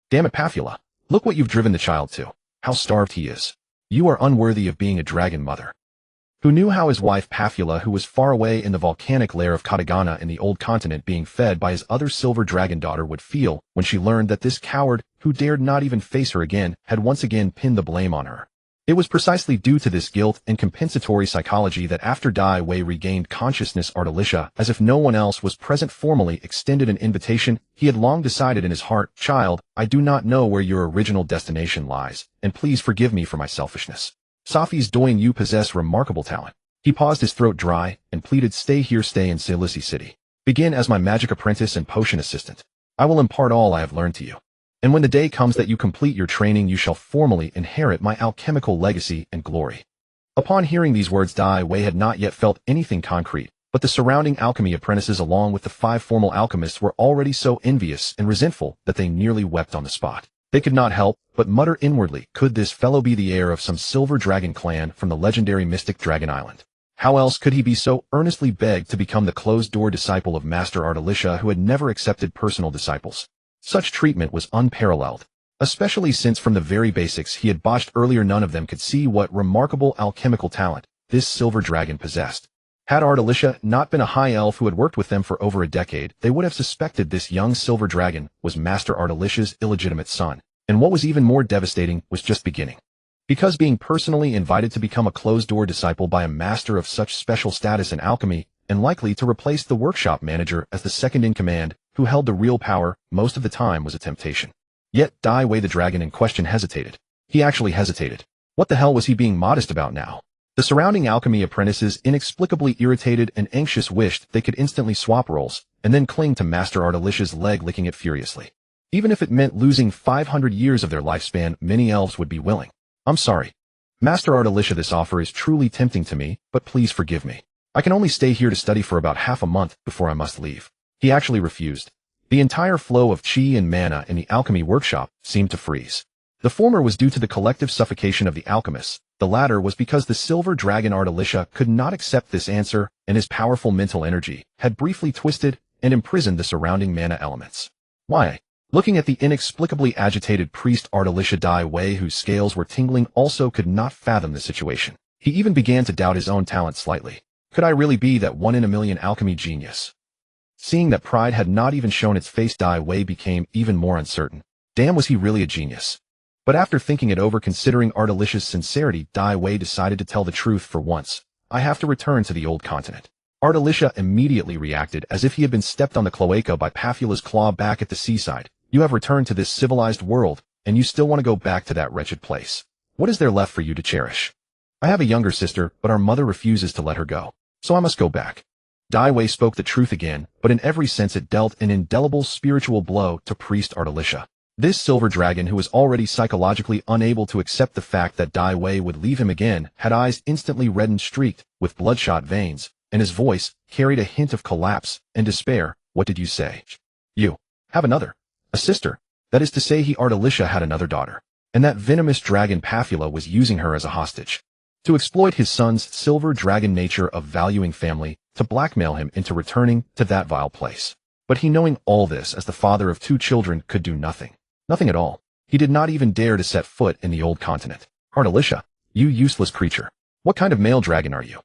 Damn it, Papula. Look what you've driven the child to. How starved he is. You are unworthy of being a dragon mother. Who knew how his wife Papula, who was far away in the volcanic lair of Katagana in the old continent being fed by his other silver dragon daughter, would feel when she learned that this coward, who dared not even face her again, had once again pinned the blame on her? It was precisely due to this guilt and compensatory psychology that after Daiwei regained consciousness, Adelicia, as if no one else was present, formally extended an invitation. He had long decided in his heart, "Child, I do not know where your original destination lies, and please forgive me for my selfishness. Sophies Doyen, you possess remarkable talent." He paused, his throat dry, and pleaded, "Stay here, stay in Silisi City. Begin as my magic apprentice and potion assistant. I will impart all I have learned to you. And when the day comes that you complete your training, you shall formally inherit my alchemical legacy and glory." Upon hearing these words, Daiwei had not yet felt anything concrete, but the surrounding alchemy apprentices along with the 5 formal alchemists were already so envious and resentful that they nearly wept on the spot. They could not help but mutter inwardly, could this fellow be the heir of some silver dragon clan from the legendary mystic Dragon Island? How else could he be so earnestly begged to become the closed-door disciple of Master Adelicia, who had never accepted personal disciples? Such treatment was unparalleled, especially since from the very basics he had botched earlier, none of them could see what remarkable alchemical talent this silver dragon possessed. Had Adelicia not been a high elf who had worked with them for over a decade, they would have suspected this young silver dragon was Master Adelicia's illegitimate son, and what was even more devastating was just beginning. Because being personally invited to become a closed-door disciple by a master of such special status in alchemy, and likely to replace the workshop manager as the second-in-command, who held the real power, most of the time was a temptation. Yet Daiwei the dragon in question hesitated. He actually hesitated. What the hell was he being modest about now? The surrounding alchemy apprentices, inexplicably irritated and anxious, wished they could instantly swap roles, and then cling to Master Adelicia's leg, licking it furiously. Even if it meant losing 500 years of their lifespan, many elves would be willing. "I'm sorry, Master Adelicia, this offer is truly tempting to me, but please forgive me. I can only stay here to study for about half a month before I must leave." He actually refused. The entire flow of chi and mana in the alchemy workshop seemed to freeze. The former was due to the collective suffocation of the alchemists. The latter was because the silver dragon Adelicia could not accept this answer, and his powerful mental energy had briefly twisted and imprisoned the surrounding mana elements. Why? Looking at the inexplicably agitated priest Adelicia, Daiwei, whose scales were tingling, also could not fathom the situation. He even began to doubt his own talent slightly. Could I really be that 1 in a million alchemy genius? Seeing that pride had not even shown its face, Daiwei became even more uncertain. Damn, was he really a genius? But after thinking it over, considering Adelicia's sincerity, Daiwei decided to tell the truth for once. "I have to return to the old continent." Adelicia immediately reacted as if he had been stepped on the cloaca by Papula's claw. "Back at the seaside. You have returned to this civilized world, and you still want to go back to that wretched place. What is there left for you to cherish? I have a younger sister, but our mother refuses to let her go, so I must go back." Daiwei spoke the truth again, but in every sense it dealt an indelible spiritual blow to Priest Adelicia. This silver dragon, who was already psychologically unable to accept the fact that Dai Wei would leave him again, had eyes instantly red and streaked with bloodshot veins, and his voice carried a hint of collapse and despair. What did you say? You have another? A sister? That is to say, Artelicia had another daughter, and that venomous dragon Pathula was using her as a hostage to exploit his son's silver dragon nature of valuing family, to blackmail him into returning to that vile place. But he, knowing all this as the father of 2 children, could do nothing. Nothing at all. He did not even dare to set foot in the old continent. Artelicia, you useless creature. What kind of male dragon are you?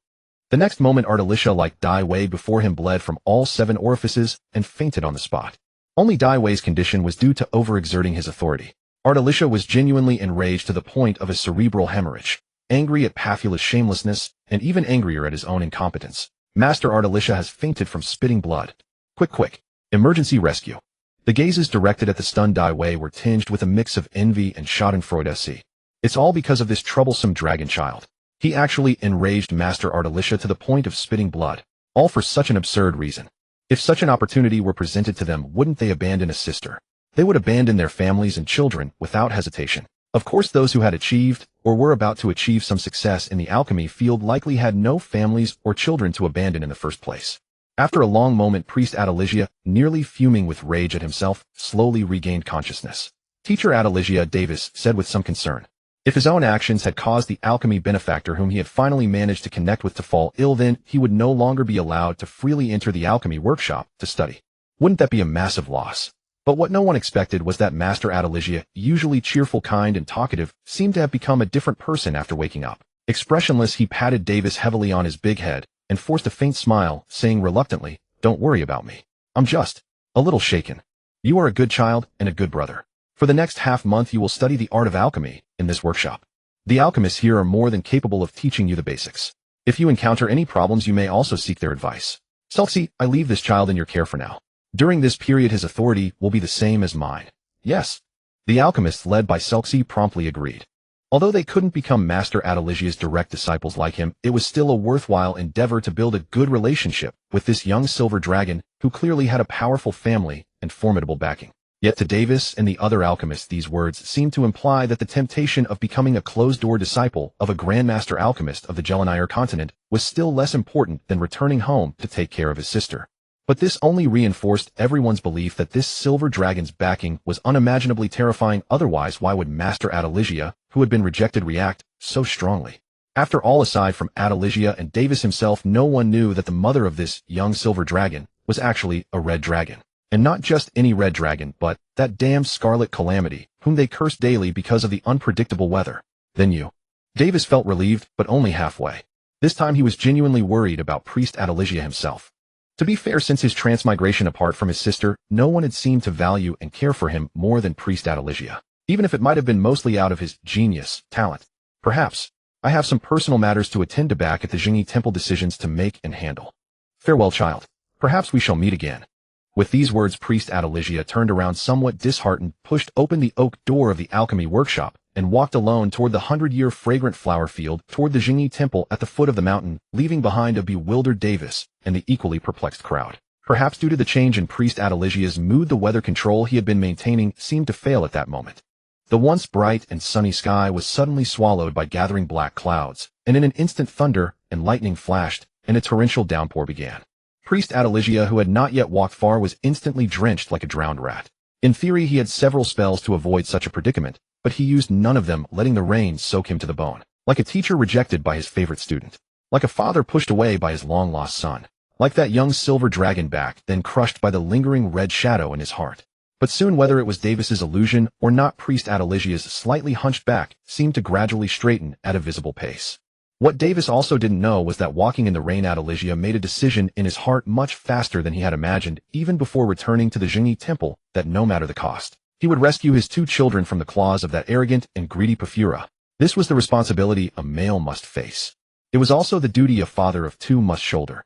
The next moment Artelicia, like Dai Wei before him, bled from all 7 orifices and fainted on the spot. Only Dai Wei's condition was due to overexerting his authority. Artelicia was genuinely enraged to the point of a cerebral hemorrhage, angry at Pathula's shamelessness, and even angrier at his own incompetence. Master Artelicia has fainted from spitting blood. Quick, emergency rescue. The gazes directed at the stunned Dai Wei were tinged with a mix of envy and schadenfreude. It's all because of this troublesome dragon child. He actually enraged Master Artelicia to the point of spitting blood, all for such an absurd reason. If such an opportunity were presented to them, wouldn't they abandon a sister? They would abandon their families and children without hesitation. Of course, those who had achieved, or were about to achieve, some success in the alchemy field likely had no families or children to abandon in the first place. After a long moment, Priest Artelicia, nearly fuming with rage at himself, slowly regained consciousness. Teacher Artelicia, Davis said with some concern. If his own actions had caused the alchemy benefactor whom he had finally managed to connect with to fall ill, then he would no longer be allowed to freely enter the alchemy workshop to study. Wouldn't that be a massive loss? But what no one expected was that Master Artelicia, usually cheerful, kind, and talkative, seemed to have become a different person after waking up. Expressionless, he patted Davis heavily on his big head and forced a faint smile, saying reluctantly, "Don't worry about me. I'm just a little shaken. You are a good child and a good brother. For the next half-month you will study the art of alchemy in this workshop. The alchemists here are more than capable of teaching you the basics. If you encounter any problems, you may also seek their advice. Selxie, I leave this child in your care for now. During this period his authority will be the same as mine." Yes. The alchemists, led by Selxie, promptly agreed. Although they couldn't become Master Artelicia's direct disciples like him, it was still a worthwhile endeavor to build a good relationship with this young silver dragon, who clearly had a powerful family and formidable backing. Yet to Davis and the other alchemists these words seemed to imply that the temptation of becoming a closed-door disciple of a Grandmaster alchemist of the Gelanire continent was still less important than returning home to take care of his sister. But this only reinforced everyone's belief that this silver dragon's backing was unimaginably terrifying. Otherwise, why would Master Artelicia, who had been rejected, react so strongly? After all, aside from Artelicia and Davis himself, no one knew that the mother of this young silver dragon was actually a red dragon. And not just any red dragon, but that damned scarlet calamity, whom they cursed daily because of the unpredictable weather. Then you. Davis felt relieved, but only halfway. This time he was genuinely worried about Priest Artelicia himself. To be fair, since his transmigration apart from his sister, no one had seemed to value and care for him more than Priest Artelicia, even if it might have been mostly out of his genius, talent. Perhaps. I have some personal matters to attend to back at the Jingyi Temple, decisions to make and handle. Farewell, child. Perhaps we shall meet again. With these words, Priest Artelicia turned around somewhat disheartened, pushed open the oak door of the alchemy workshop, and walked alone toward the 100-year fragrant flower field, toward the Jingyi Temple at the foot of the mountain, leaving behind a bewildered Davis and the equally perplexed crowd. Perhaps due to the change in Priest Artelicia's mood, the weather control he had been maintaining seemed to fail at that moment. The once bright and sunny sky was suddenly swallowed by gathering black clouds, and in an instant thunder and lightning flashed, and a torrential downpour began. Priest Artelicia, who had not yet walked far, was instantly drenched like a drowned rat. In theory, he had several spells to avoid such a predicament, but he used none of them, letting the rain soak him to the bone. Like a teacher rejected by his favorite student. Like a father pushed away by his long-lost son. Like that young silver dragon back, then crushed by the lingering red shadow in his heart. But soon, whether it was Davis's illusion or not, Priest Artelicia's slightly hunched back seemed to gradually straighten at a visible pace. What Davis also didn't know was that walking in the rain, Artelicia made a decision in his heart much faster than he had imagined, even before returning to the Jingyi Temple, that no matter the cost, he would rescue his 2 children from the claws of that arrogant and greedy Pathura. This was the responsibility a male must face. It was also the duty a father of 2 must shoulder.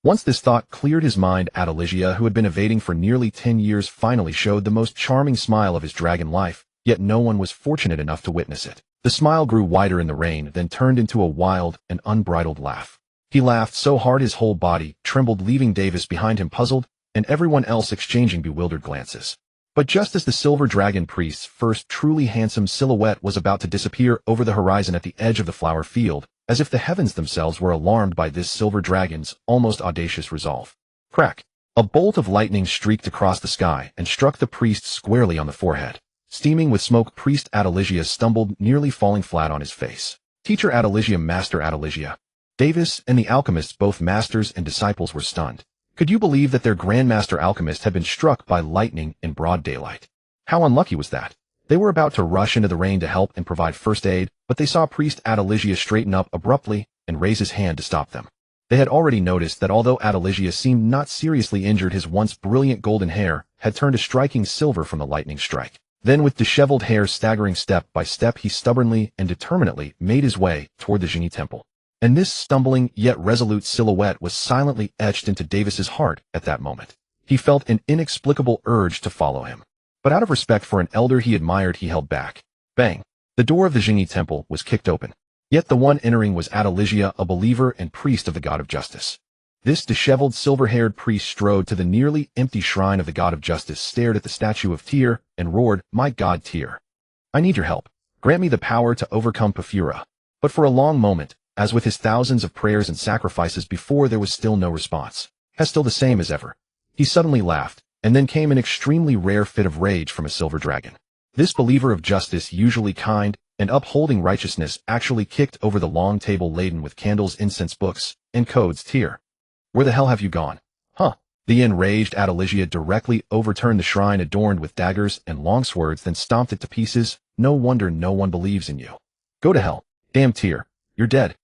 Once this thought cleared his mind, Artelicia, who had been evading for nearly 10 years, finally showed the most charming smile of his dragon life, yet no one was fortunate enough to witness it. The smile grew wider in the rain, then turned into a wild and unbridled laugh. He laughed so hard his whole body trembled, leaving Davis behind him puzzled, and everyone else exchanging bewildered glances. But just as the silver dragon priest's first truly handsome silhouette was about to disappear over the horizon at the edge of the flower field, as if the heavens themselves were alarmed by this silver dragon's almost audacious resolve. Crack! A bolt of lightning streaked across the sky and struck the priest squarely on the forehead. Steaming with smoke, Priest Adeligia stumbled, nearly falling flat on his face. Teacher Adeligia, Master Adeligia. Davis and the alchemists, both masters and disciples, were stunned. Could you believe that their Grandmaster alchemist had been struck by lightning in broad daylight? How unlucky was that? They were about to rush into the rain to help and provide first aid, but they saw Priest Adeligia straighten up abruptly and raise his hand to stop them. They had already noticed that although Adeligia seemed not seriously injured, his once brilliant golden hair had turned a striking silver from the lightning strike. Then, with disheveled hair staggering step by step, he stubbornly and determinedly made his way toward the Jinni temple. And this stumbling yet resolute silhouette was silently etched into Davis's heart at that moment. He felt an inexplicable urge to follow him. But out of respect for an elder he admired, he held back. Bang! The door of the Jinni temple was kicked open. Yet the one entering was Adeligia, a believer and priest of the god of justice. This disheveled, silver-haired priest strode to the nearly empty shrine of the god of justice, stared at the statue of Tyr, and roared, "My god Tyr, I need your help. Grant me the power to overcome Porphyra." But for a long moment, as with his thousands of prayers and sacrifices before, there was still no response. As still the same as ever. He suddenly laughed, and then came an extremely rare fit of rage from a silver dragon. This believer of justice, usually kind and upholding righteousness, actually kicked over the long table laden with candles, incense, books, and codes. "Tyr, where the hell have you gone? Huh?" The enraged Adeligia directly overturned the shrine adorned with daggers and long swords, then stomped it to pieces. "No wonder no one believes in you. Go to hell. Damn Tyr, you're dead."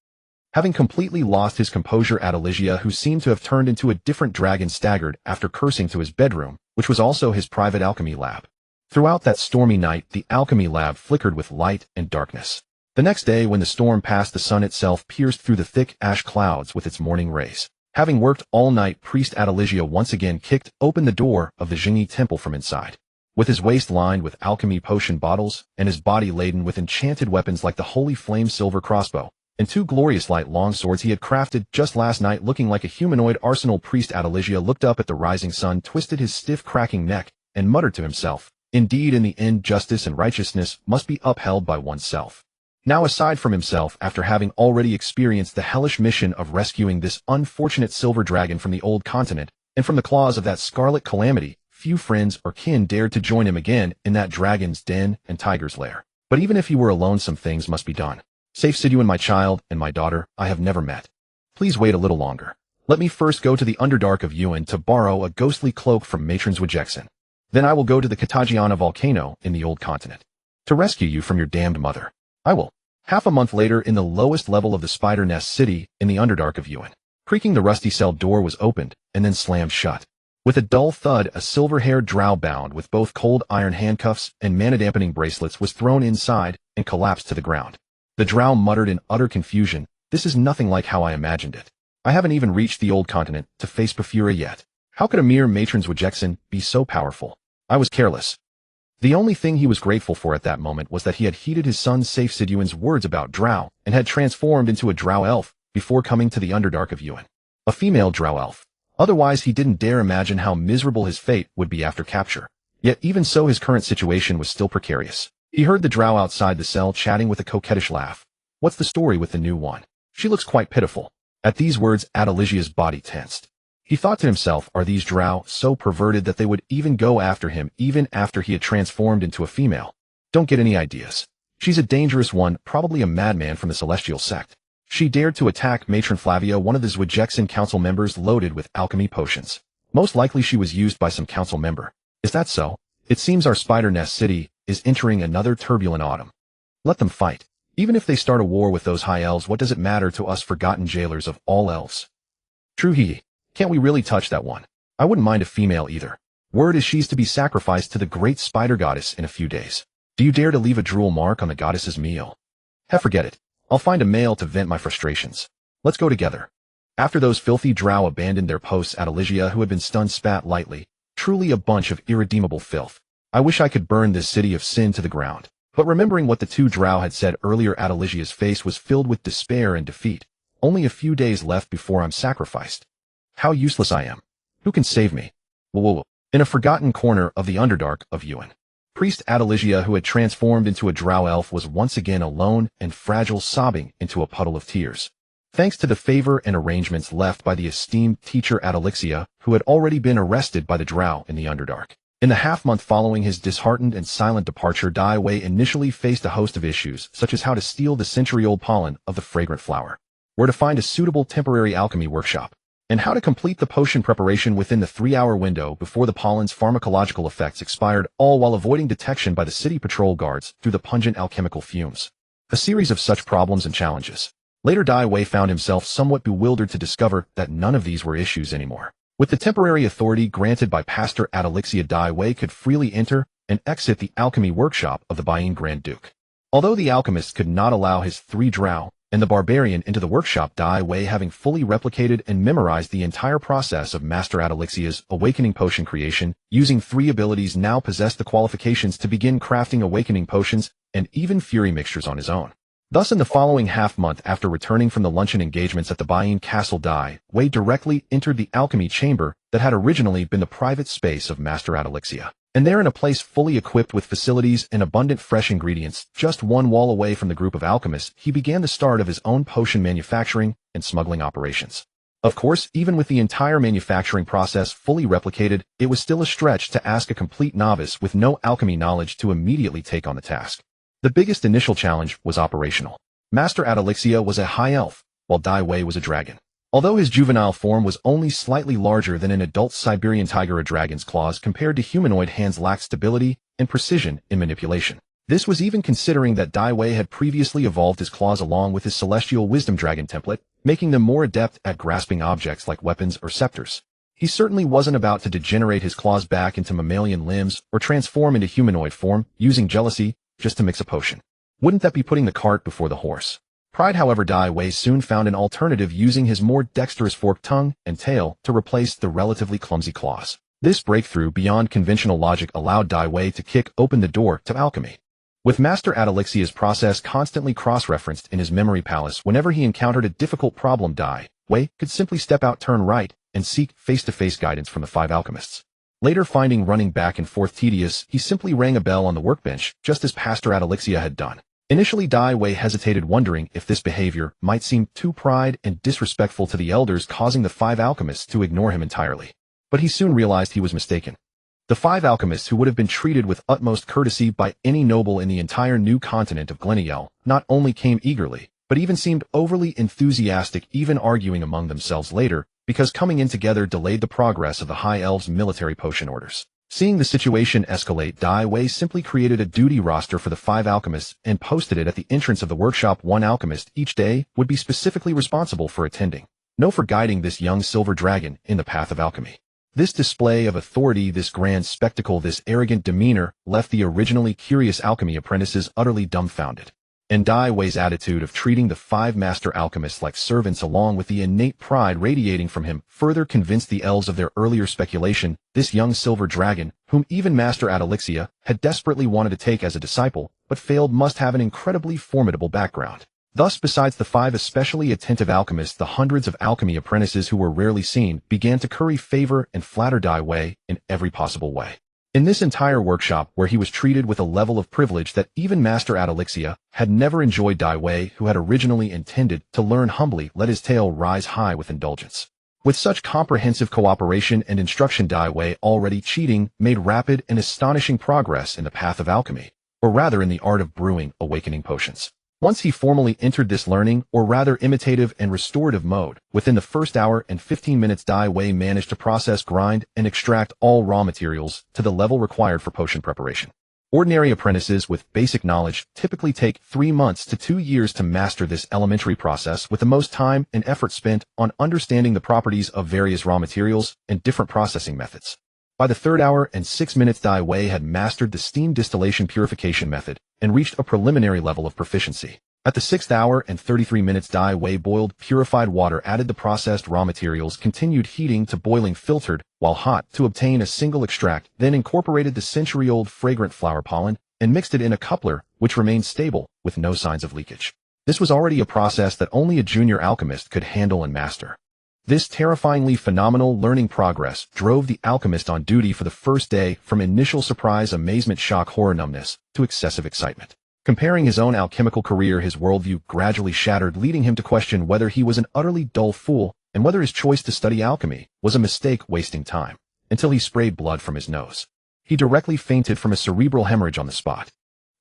Having completely lost his composure, Adeligia, who seemed to have turned into a different dragon, staggered after cursing to his bedroom, which was also his private alchemy lab. Throughout that stormy night, the alchemy lab flickered with light and darkness. The next day, when the storm passed, the sun itself pierced through the thick ash clouds with its morning rays. Having worked all night, Priest Adeligia once again kicked open the door of the Jinni temple from inside. With his waist lined with alchemy potion bottles, and his body laden with enchanted weapons like the holy flame silver crossbow, and two glorious light long swords he had crafted just last night, looking like a humanoid arsenal, Priest Adeligia looked up at the rising sun, twisted his stiff, cracking neck, and muttered to himself, "Indeed, in the end, justice and righteousness must be upheld by oneself." Now, aside from himself, after having already experienced the hellish mission of rescuing this unfortunate silver dragon from the old continent, and from the claws of that scarlet calamity, few friends or kin dared to join him again in that dragon's den and tiger's lair. But even if he were alone, some things must be done. Safe Siduan, my child, and my daughter, I have never met. Please wait a little longer. Let me first go to the Underdark of Yuan to borrow a ghostly cloak from Matron Zwigekson. Then I will go to the Katagiana volcano in the old continent to rescue you from your damned mother. I will. Half a month later, in the lowest level of the Spider Nest City in the Underdark of Yuan, creaking, the rusty cell door was opened and then slammed shut. With a dull thud, a silver-haired drow bound with both cold iron handcuffs and mana-dampening bracelets was thrown inside and collapsed to the ground. The drow muttered in utter confusion, "This is nothing like how I imagined it. I haven't even reached the old continent to face Porphyra yet. How could a mere Matron Zwigekson be so powerful? I was careless." The only thing he was grateful for at that moment was that he had heeded his son Safe Siduan's words about drow and had transformed into a drow elf before coming to the Underdark of Yuan. A female drow elf. Otherwise, he didn't dare imagine how miserable his fate would be after capture. Yet even so, his current situation was still precarious. He heard the drow outside the cell chatting with a coquettish laugh. "What's the story with the new one? She looks quite pitiful." At these words, Adelicia's body tensed. He thought to himself, are these drow so perverted that they would even go after him even after he had transformed into a female? Don't get any ideas. She's a dangerous one, probably a madman from the celestial sect. She dared to attack Matron Flavia, one of the Zwigekson council members, loaded with alchemy potions. Most likely she was used by some council member. Is that so? It seems our Spider Nest City is entering another turbulent autumn. Let them fight. Even if they start a war with those high elves, what does it matter to us forgotten jailers of all elves? True he. Can't we really touch that one? I wouldn't mind a female either. Word is she's to be sacrificed to the great spider goddess in a few days. Do you dare to leave a drool mark on the goddess's meal? Forget it. I'll find a male to vent my frustrations. Let's go together. After those filthy drow abandoned their posts, Adeligia, who had been stunned, spat lightly. Truly a bunch of irredeemable filth. I wish I could burn this city of sin to the ground. But remembering what the two drow had said earlier, Adelicia's face was filled with despair and defeat. Only a few days left before I'm sacrificed. How useless I am. Who can save me? Whoa. In a forgotten corner of the Underdark of Yuan, Priest Adeligia, who had transformed into a Drow elf, was once again alone and fragile, sobbing into a puddle of tears. Thanks to the favor and arrangements left by the esteemed teacher Adelicia, who had already been arrested by the Drow in the Underdark. In the half-month following his disheartened and silent departure, Dai Wei initially faced a host of issues, such as how to steal the century-old pollen of the fragrant flower, where to find a suitable temporary alchemy workshop, and how to complete the potion preparation within the 3-hour window before the pollen's pharmacological effects expired, all while avoiding detection by the city patrol guards through the pungent alchemical fumes. A series of such problems and challenges. Later, Dai Wei found himself somewhat bewildered to discover that none of these were issues anymore. With the temporary authority granted by Pastor Adelicia, Dai Wei could freely enter and exit the alchemy workshop of the Bayin Grand Duke. Although the alchemist could not allow his 3 Drow and the barbarian into the workshop, Dai Wei, having fully replicated and memorized the entire process of Master Adelicia's awakening potion creation, using 3 abilities, now possessed the qualifications to begin crafting awakening potions and even fury mixtures on his own. Thus, in the following half-month after returning from the luncheon engagements at the Bayin Castle, Dai Wei directly entered the alchemy chamber that had originally been the private space of Master Adelicia. And there, in a place fully equipped with facilities and abundant fresh ingredients, just 1 wall away from the group of alchemists, he began the start of his own potion manufacturing and smuggling operations. Of course, even with the entire manufacturing process fully replicated, it was still a stretch to ask a complete novice with no alchemy knowledge to immediately take on the task. The biggest initial challenge was operational. Master Adelicia was a high elf, while Dai Wei was a dragon. Although his juvenile form was only slightly larger than an adult Siberian tiger, a dragon's claws compared to humanoid hands lacked stability and precision in manipulation. This was even considering that Dai Wei had previously evolved his claws along with his celestial wisdom dragon template, making them more adept at grasping objects like weapons or scepters. He certainly wasn't about to degenerate his claws back into mammalian limbs or transform into humanoid form using jealousy just to mix a potion. Wouldn't that be putting the cart before the horse? Pride, however, Dai Wei soon found an alternative, using his more dexterous forked tongue and tail to replace the relatively clumsy claws. This breakthrough beyond conventional logic allowed Dai Wei to kick open the door to alchemy. With Master Adelicia's process constantly cross-referenced in his memory palace, whenever he encountered a difficult problem, Dai Wei could simply step out, turn right, and seek face-to-face guidance from the 5 alchemists. Later, finding running back and forth tedious, he simply rang a bell on the workbench, just as Pastor Adelicia had done. Initially, Dai Wei hesitated, wondering if this behavior might seem too pride and disrespectful to the elders, causing the 5 alchemists to ignore him entirely. But he soon realized he was mistaken. The 5 alchemists, who would have been treated with utmost courtesy by any noble in the entire new continent of Gleniel, not only came eagerly, but even seemed overly enthusiastic, even arguing among themselves later, because coming in together delayed the progress of the High Elves' military potion orders. Seeing the situation escalate, Dai Wei simply created a duty roster for the 5 alchemists and posted it at the entrance of the workshop. 1 alchemist each day would be specifically responsible for attending, for guiding this young silver dragon in the path of alchemy. This display of authority, this grand spectacle, this arrogant demeanor left the originally curious alchemy apprentices utterly dumbfounded. And Dai Wei's attitude of treating the 5 master alchemists like servants, along with the innate pride radiating from him, further convinced the elves of their earlier speculation. This young silver dragon, whom even Master Adelicia had desperately wanted to take as a disciple, but failed, must have an incredibly formidable background. Thus, besides the 5 especially attentive alchemists, the hundreds of alchemy apprentices who were rarely seen began to curry favor and flatter Dai Wei in every possible way. In this entire workshop, where he was treated with a level of privilege that even Master Adelicia had never enjoyed, Dai Wei, who had originally intended to learn humbly, let his tail rise high with indulgence. With such comprehensive cooperation and instruction, Dai Wei, already cheating, made rapid and astonishing progress in the path of alchemy, or rather in the art of brewing awakening potions. Once he formally entered this learning, or rather imitative and restorative mode, within the first hour and 15 minutes Dai Wei managed to process, grind, and extract all raw materials to the level required for potion preparation. Ordinary apprentices with basic knowledge typically take 3 months to 2 years to master this elementary process, with the most time and effort spent on understanding the properties of various raw materials and different processing methods. By the 3rd hour and 6 minutes, Dai Wei had mastered the steam distillation purification method and reached a preliminary level of proficiency. At the 6th hour and 33 minutes, Dai Wei boiled purified water, added the processed raw materials, continued heating to boiling, filtered while hot to obtain a single extract, then incorporated the century-old fragrant flower pollen and mixed it in a coupler, which remained stable with no signs of leakage. This was already a process that only a junior alchemist could handle and master. This terrifyingly phenomenal learning progress drove the alchemist on duty for the first day from initial surprise, amazement, shock, horror, numbness, to excessive excitement. Comparing his own alchemical career, his worldview gradually shattered, leading him to question whether he was an utterly dull fool and whether his choice to study alchemy was a mistake wasting time, until he sprayed blood from his nose. He directly fainted from a cerebral hemorrhage on the spot.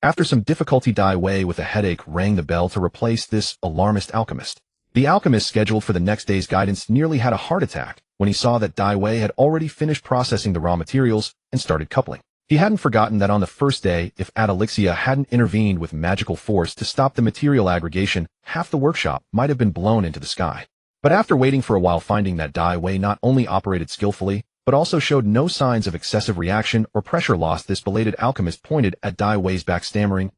After some difficulty, Dai Wei with a headache rang the bell to replace this alarmist alchemist. The alchemist scheduled for the next day's guidance nearly had a heart attack when he saw that Dai Wei had already finished processing the raw materials and started coupling. He hadn't forgotten that on the first day, if Adalixia hadn't intervened with magical force to stop the material aggregation, half the workshop might have been blown into the sky. But after waiting for a while, finding that Dai Wei not only operated skillfully, but also showed no signs of excessive reaction or pressure loss, this belated alchemist pointed at Dai Wei's back, stammering,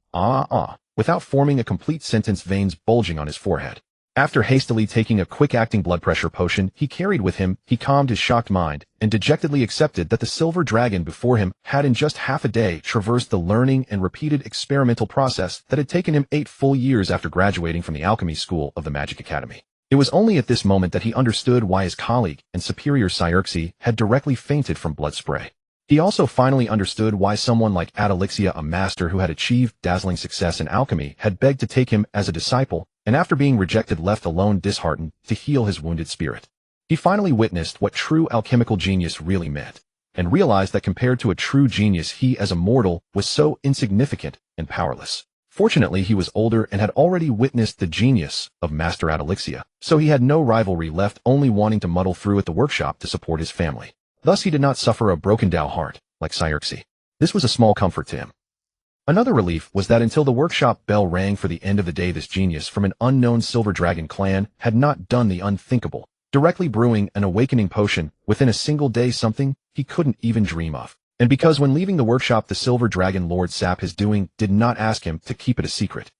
without forming a complete sentence, veins bulging on his forehead. After hastily taking a quick-acting blood pressure potion he carried with him, he calmed his shocked mind and dejectedly accepted that the silver dragon before him had in just half a day traversed the learning and repeated experimental process that had taken him 8 full years after graduating from the alchemy school of the Magic Academy. It was only at this moment that he understood why his colleague and superior Cyrexy had directly fainted from blood spray. He also finally understood why someone like Adalixia, a master who had achieved dazzling success in alchemy, had begged to take him as a disciple, and after being rejected left alone disheartened to heal his wounded spirit. He finally witnessed what true alchemical genius really meant, and realized that compared to a true genius, he as a mortal was so insignificant and powerless. Fortunately, he was older and had already witnessed the genius of Master Adalixia, so he had no rivalry left, only wanting to muddle through at the workshop to support his family. Thus he did not suffer a broken down heart, like Cyrexy. This was a small comfort to him. Another relief was that until the workshop bell rang for the end of the day, this genius from an unknown Silver Dragon clan had not done the unthinkable, directly brewing an awakening potion within a single day, something he couldn't even dream of. And because when leaving the workshop, the Silver Dragon Lord Sap his doing did not ask him to keep it a secret.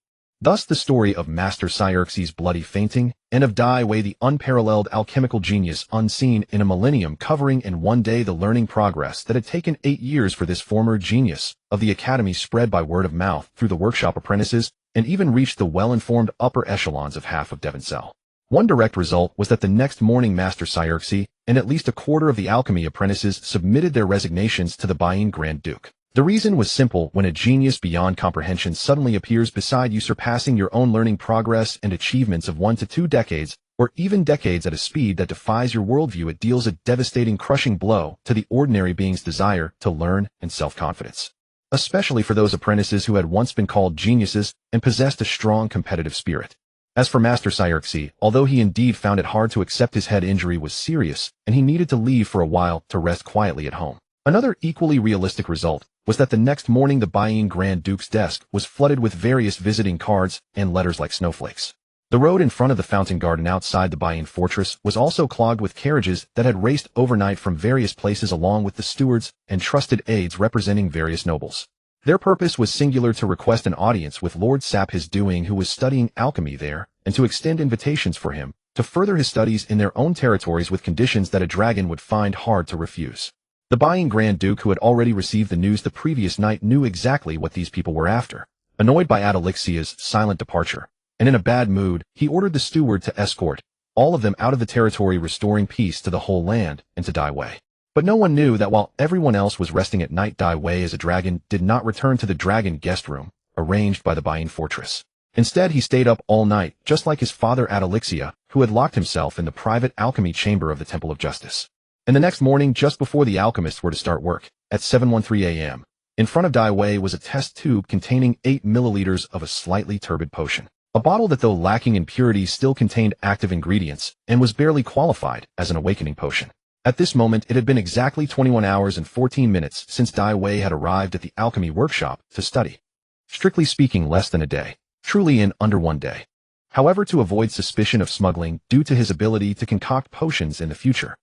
Thus the story of Master Cyrexy's bloody fainting, and of Dai Wei, the unparalleled alchemical genius unseen in a millennium, covering in one day the learning progress that had taken 8 years for this former genius of the academy, spread by word of mouth through the workshop apprentices, and even reached the well-informed upper echelons of half of Devoncel. One direct result was that the next morning Master Cyrexy and at least a quarter of the alchemy apprentices submitted their resignations to the Bayin Grand Duke. The reason was simple: when a genius beyond comprehension suddenly appears beside you, surpassing your own learning progress and achievements of 1 to 2 decades, or even decades, at a speed that defies your worldview, it deals a devastating, crushing blow to the ordinary being's desire to learn and self-confidence. Especially for those apprentices who had once been called geniuses and possessed a strong competitive spirit. As for Master Cyrexy, although he indeed found it hard to accept his head injury was serious and he needed to leave for a while to rest quietly at home. Another equally realistic result was that the next morning the Bayin Grand Duke's desk was flooded with various visiting cards and letters like snowflakes. The road in front of the fountain garden outside the Bayin fortress was also clogged with carriages that had raced overnight from various places, along with the stewards and trusted aides representing various nobles. Their purpose was singular: to request an audience with Lord Sap his doing, who was studying alchemy there, and to extend invitations for him to further his studies in their own territories with conditions that a dragon would find hard to refuse. The Bayin Grand Duke, who had already received the news the previous night, knew exactly what these people were after. Annoyed by Adalixia's silent departure, and in a bad mood, he ordered the steward to escort all of them out of the territory, restoring peace to the whole land and to Dai Wei. But no one knew that while everyone else was resting at night, Dai Wei as a dragon did not return to the dragon guest room arranged by the Bayin fortress. Instead, he stayed up all night, just like his father Adalixia, who had locked himself in the private alchemy chamber of the Temple of Justice. And the next morning, just before the alchemists were to start work, at 7:13 a.m., in front of Dai Wei was a test tube containing 8 milliliters of a slightly turbid potion. A bottle that, though lacking in purity, still contained active ingredients and was barely qualified as an awakening potion. At this moment, it had been exactly 21 hours and 14 minutes since Dai Wei had arrived at the alchemy workshop to study. Strictly speaking, less than a day. Truly in under 1 day. However, to avoid suspicion of smuggling due to his ability to concoct potions in the future,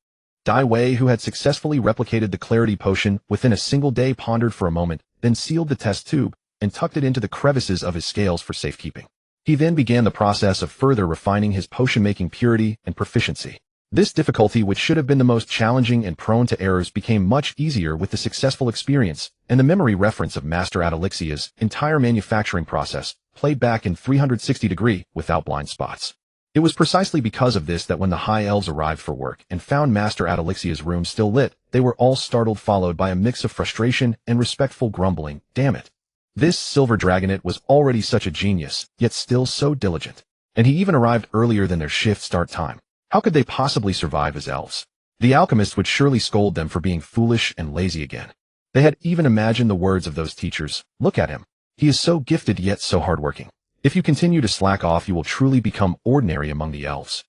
Dai Wei, who had successfully replicated the clarity potion within a single day, pondered for a moment, then sealed the test tube and tucked it into the crevices of his scales for safekeeping. He then began the process of further refining his potion-making purity and proficiency. This difficulty, which should have been the most challenging and prone to errors, became much easier with the successful experience and the memory reference of Master Adalixia's entire manufacturing process, played back in 360 degree without blind spots. It was precisely because of this that when the High Elves arrived for work and found Master Adelixia's room still lit, they were all startled, followed by a mix of frustration and respectful grumbling. Damn it. This silver dragonette was already such a genius, yet still so diligent. And he even arrived earlier than their shift start time. How could they possibly survive as elves? The alchemist would surely scold them for being foolish and lazy again. They had even imagined the words of those teachers. Look at him. He is so gifted yet so hardworking. If you continue to slack off, you will truly become ordinary among the elves.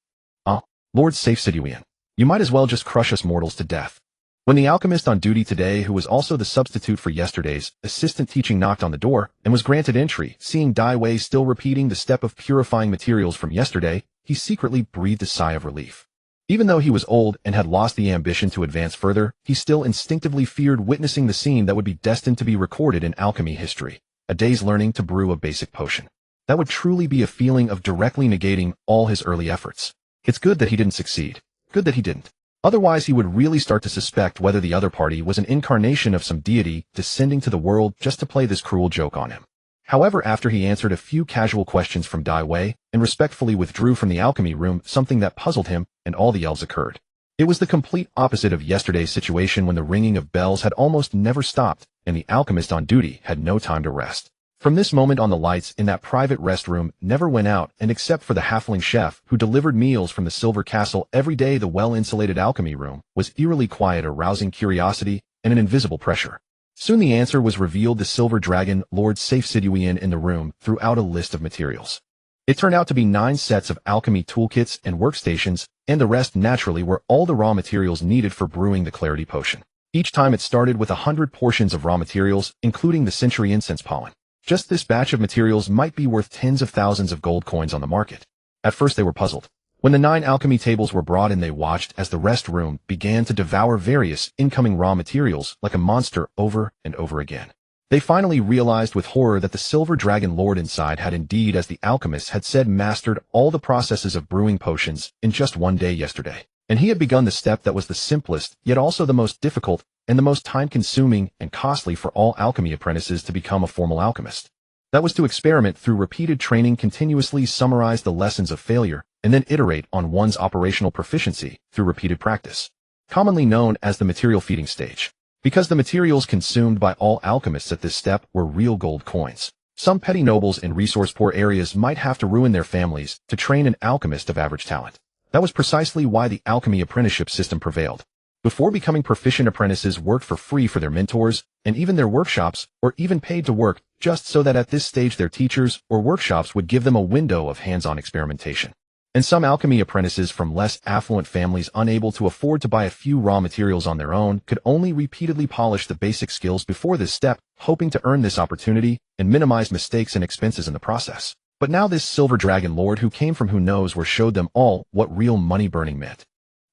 Lord Safe-Siduian, you might as well just crush us mortals to death. When the alchemist on duty today, who was also the substitute for yesterday's assistant teaching, knocked on the door and was granted entry, seeing Dai Wei still repeating the step of purifying materials from yesterday, he secretly breathed a sigh of relief. Even though he was old and had lost the ambition to advance further, he still instinctively feared witnessing the scene that would be destined to be recorded in alchemy history, a day's learning to brew a basic potion. That would truly be a feeling of directly negating all his early efforts. It's good that he didn't succeed. Good that he didn't. Otherwise, he would really start to suspect whether the other party was an incarnation of some deity descending to the world just to play this cruel joke on him. However, after he answered a few casual questions from Dai Wei and respectfully withdrew from the alchemy room, something that puzzled him and all the elves occurred. It was the complete opposite of yesterday's situation when the ringing of bells had almost never stopped and the alchemist on duty had no time to rest. From this moment on, the lights in that private rest room never went out, and except for the halfling chef who delivered meals from the Silver Castle every day, the well-insulated alchemy room was eerily quiet, arousing curiosity and an invisible pressure. Soon the answer was revealed. The silver dragon, Lord Safe-Siduian, in the room threw out a list of materials. It turned out to be 9 sets of alchemy toolkits and workstations, and the rest naturally were all the raw materials needed for brewing the clarity potion. Each time it started with 100 portions of raw materials, including the century incense pollen. Just this batch of materials might be worth tens of thousands of gold coins on the market. At first they were puzzled. When the 9 alchemy tables were brought in, they watched as the rest room began to devour various incoming raw materials like a monster over and over again. They finally realized with horror that the silver dragon lord inside had indeed, as the alchemist had said, mastered all the processes of brewing potions in just one day yesterday. And he had begun the step that was the simplest, yet also the most difficult, and the most time-consuming and costly for all alchemy apprentices to become a formal alchemist. That was to experiment through repeated training, continuously summarize the lessons of failure, and then iterate on one's operational proficiency through repeated practice, commonly known as the material feeding stage. Because the materials consumed by all alchemists at this step were real gold coins, some petty nobles in resource-poor areas might have to ruin their families to train an alchemist of average talent. That was precisely why the alchemy apprenticeship system prevailed. Before becoming proficient, apprentices worked for free for their mentors and even their workshops, or even paid to work just so that at this stage their teachers or workshops would give them a window of hands-on experimentation. And some alchemy apprentices from less affluent families, unable to afford to buy a few raw materials on their own, could only repeatedly polish the basic skills before this step, hoping to earn this opportunity and minimize mistakes and expenses in the process. But now this silver dragon lord, who came from who knows where, showed them all what real money burning meant.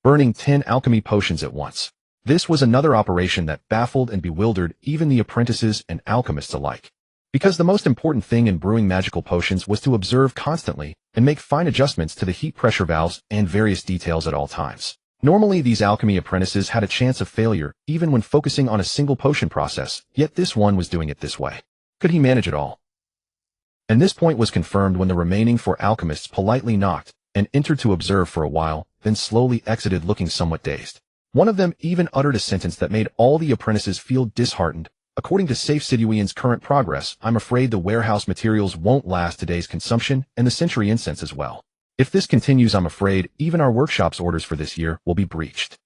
Burning 10 alchemy potions at once. This was another operation that baffled and bewildered even the apprentices and alchemists alike. Because the most important thing in brewing magical potions was to observe constantly and make fine adjustments to the heat pressure valves and various details at all times. Normally, these alchemy apprentices had a chance of failure even when focusing on a single potion process, yet this one was doing it this way. Could he manage it all? And this point was confirmed when the remaining 4 alchemists politely knocked and entered to observe for a while, then slowly exited looking somewhat dazed. One of them even uttered a sentence that made all the apprentices feel disheartened. According to Safe-Siduian's current progress, I'm afraid the warehouse materials won't last today's consumption, and the century incense as well. If this continues, I'm afraid even our workshop's orders for this year will be breached.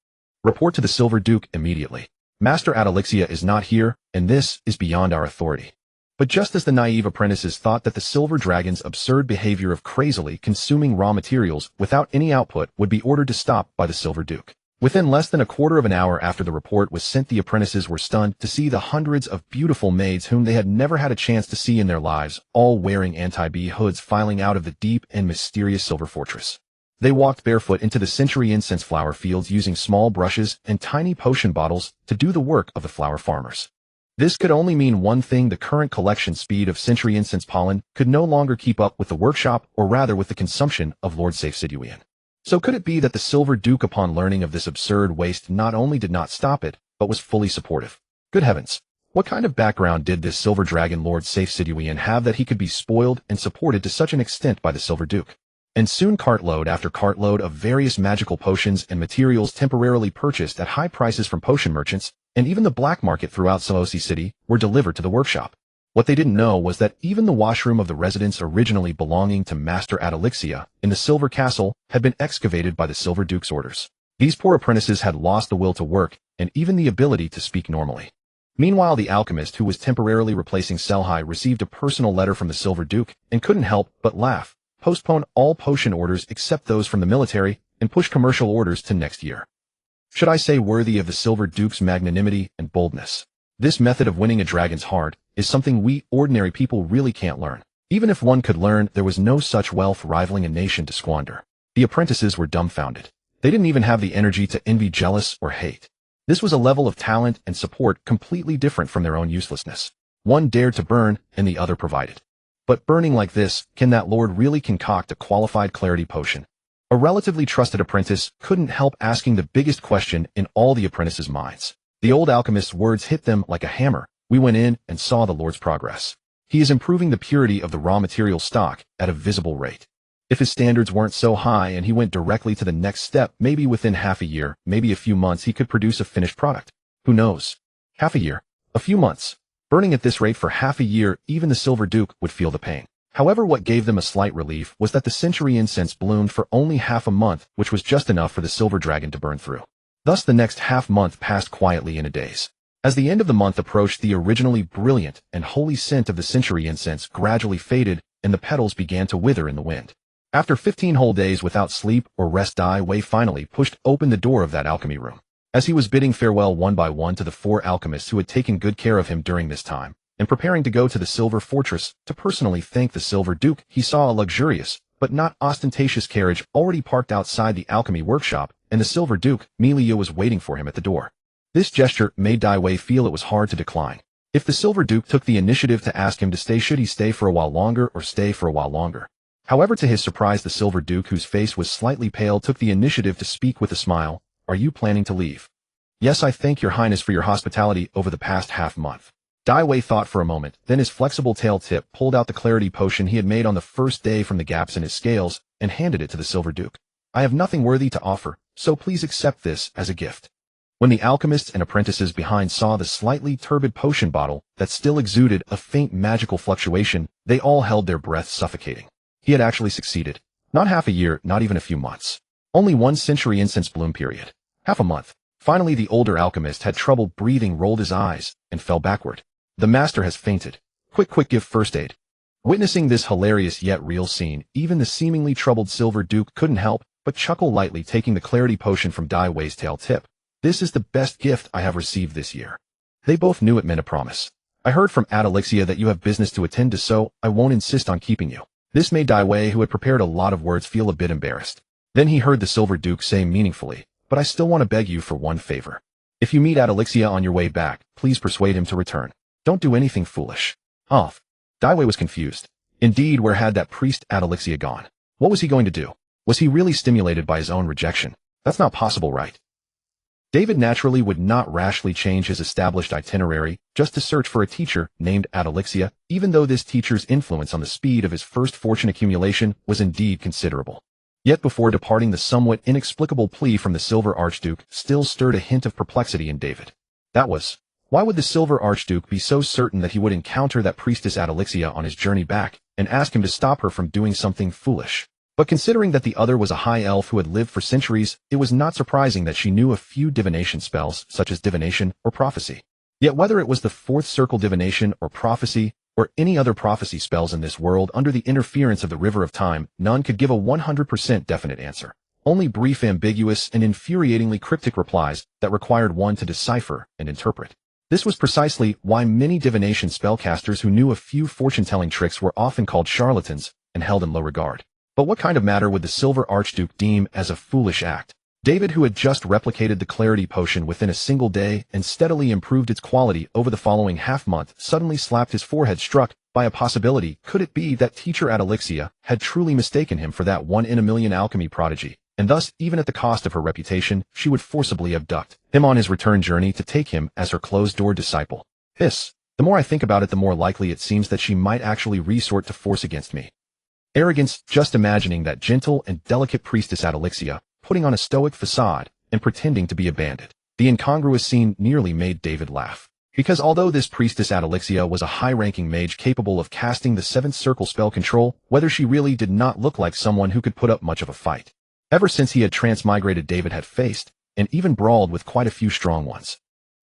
Report to the Silver Duke immediately. Master Adelixia is not here, and this is beyond our authority. But just as the naive apprentices thought that the silver dragon's absurd behavior of crazily consuming raw materials without any output would be ordered to stop by the Silver Duke. Within less than a quarter of an hour after the report was sent, the apprentices were stunned to see the hundreds of beautiful maids whom they had never had a chance to see in their lives, all wearing anti-bee hoods, filing out of the deep and mysterious silver fortress. They walked barefoot into the century incense flower fields, using small brushes and tiny potion bottles to do the work of the flower farmers. This could only mean one thing: the current collection speed of century incense pollen could no longer keep up with the workshop, or rather with the consumption of Lord Safe-Siduian. So could it be that the Silver Duke, upon learning of this absurd waste, not only did not stop it, but was fully supportive? Good heavens! What kind of background did this Silver Dragon Lord Safe-Siduian have that he could be spoiled and supported to such an extent by the Silver Duke? And soon cartload after cartload of various magical potions and materials temporarily purchased at high prices from potion merchants, and even the black market throughout Solosi City, were delivered to the workshop. What they didn't know was that even the washroom of the residence originally belonging to Master Adalixia in the Silver Castle had been excavated by the Silver Duke's orders. These poor apprentices had lost the will to work and even the ability to speak normally. Meanwhile, the alchemist who was temporarily replacing Selhai received a personal letter from the Silver Duke and couldn't help but laugh, postpone all potion orders except those from the military, and push commercial orders to next year. Should I say worthy of the Silver Duke's magnanimity and boldness? This method of winning a dragon's heart is something we ordinary people really can't learn. Even if one could learn, there was no such wealth rivaling a nation to squander. The apprentices were dumbfounded. They didn't even have the energy to envy, jealous, or hate. This was a level of talent and support completely different from their own uselessness. One dared to burn, and the other provided. But burning like this, can that lord really concoct a qualified clarity potion? A relatively trusted apprentice couldn't help asking the biggest question in all the apprentices' minds. The old alchemist's words hit them like a hammer. We went in and saw the Lord's progress. He is improving the purity of the raw material stock at a visible rate. If his standards weren't so high and he went directly to the next step, maybe within half a year, maybe a few months, he could produce a finished product. Who knows? Half a year. A few months. Burning at this rate for half a year, even the Silver Duke would feel the pain. However, what gave them a slight relief was that the century incense bloomed for only half a month, which was just enough for the silver dragon to burn through. Thus the next half-month passed quietly in a daze. As the end of the month approached, the originally brilliant and holy scent of the century incense gradually faded, and the petals began to wither in the wind. After 15 whole days without sleep or rest, Dai Wei finally pushed open the door of that alchemy room. As he was bidding farewell one by one to the 4 alchemists who had taken good care of him during this time, and preparing to go to the Silver Fortress to personally thank the Silver Duke, he saw a luxurious, but not ostentatious carriage already parked outside the alchemy workshop, and the Silver Duke, Milieu, was waiting for him at the door. This gesture made Dai Wei feel it was hard to decline. If the Silver Duke took the initiative to ask him to stay, should he stay for a while longer or stay for a while longer? However, to his surprise, the Silver Duke, whose face was slightly pale, took the initiative to speak with a smile. Are you planning to leave? Yes, I thank your highness for your hospitality over the past half-month. Dai Wei thought for a moment, then his flexible tail tip pulled out the clarity potion he had made on the first day from the gaps in his scales and handed it to the Silver Duke. I have nothing worthy to offer, so please accept this as a gift. When the alchemists and apprentices behind saw the slightly turbid potion bottle that still exuded a faint magical fluctuation, they all held their breath, suffocating. He had actually succeeded. Not half a year, not even a few months. Only 1 century incense bloom period. Half a month. Finally, the older alchemist had trouble breathing, rolled his eyes, and fell backward. The master has fainted. Quick, give first aid. Witnessing this hilarious yet real scene, even the seemingly troubled Silver Duke couldn't help but chuckle lightly, taking the clarity potion from Dai Wei's tail tip. This is the best gift I have received this year. They both knew it meant a promise. I heard from Adalixia that you have business to attend to, so I won't insist on keeping you. This made Dai Wei, who had prepared a lot of words, feel a bit embarrassed. Then he heard the Silver Duke say meaningfully, but I still want to beg you for one favor. If you meet Adalixia on your way back, please persuade him to return. Don't do anything foolish. Dai Wei was confused. Indeed, where had that priest Adalixia gone? What was he going to do? Was he really stimulated by his own rejection? That's not possible, right? David naturally would not rashly change his established itinerary just to search for a teacher named Adalixia, even though this teacher's influence on the speed of his first fortune accumulation was indeed considerable. Yet before departing, the somewhat inexplicable plea from the Silver Archduke still stirred a hint of perplexity in David. That was, why would the Silver Archduke be so certain that he would encounter that priestess Adalixia on his journey back and ask him to stop her from doing something foolish? But considering that the other was a high elf who had lived for centuries, it was not surprising that she knew a few divination spells, such as divination or prophecy. Yet whether it was the 4th circle divination or prophecy, or any other prophecy spells in this world under the interference of the River of Time, none could give a 100% definite answer. Only brief, ambiguous, and infuriatingly cryptic replies that required one to decipher and interpret. This was precisely why many divination spellcasters who knew a few fortune-telling tricks were often called charlatans and held in low regard. But what kind of matter would the Silver Archduke deem as a foolish act? David, who had just replicated the clarity potion within a single day and steadily improved its quality over the following half-month, suddenly slapped his forehead, struck by a possibility. Could it be that teacher Adalixia had truly mistaken him for that 1 in a million alchemy prodigy, and thus, even at the cost of her reputation, she would forcibly abduct him on his return journey to take him as her closed-door disciple? The more I think about it, the more likely it seems that she might actually resort to force against me. Arrogance, just imagining that gentle and delicate priestess Adalixia, putting on a stoic facade and pretending to be a bandit. The incongruous scene nearly made David laugh. Because although this priestess Adalixia was a high-ranking mage capable of casting the seventh circle spell control, whether she really did not look like someone who could put up much of a fight. Ever since he had transmigrated, David had faced, and even brawled with quite a few strong ones.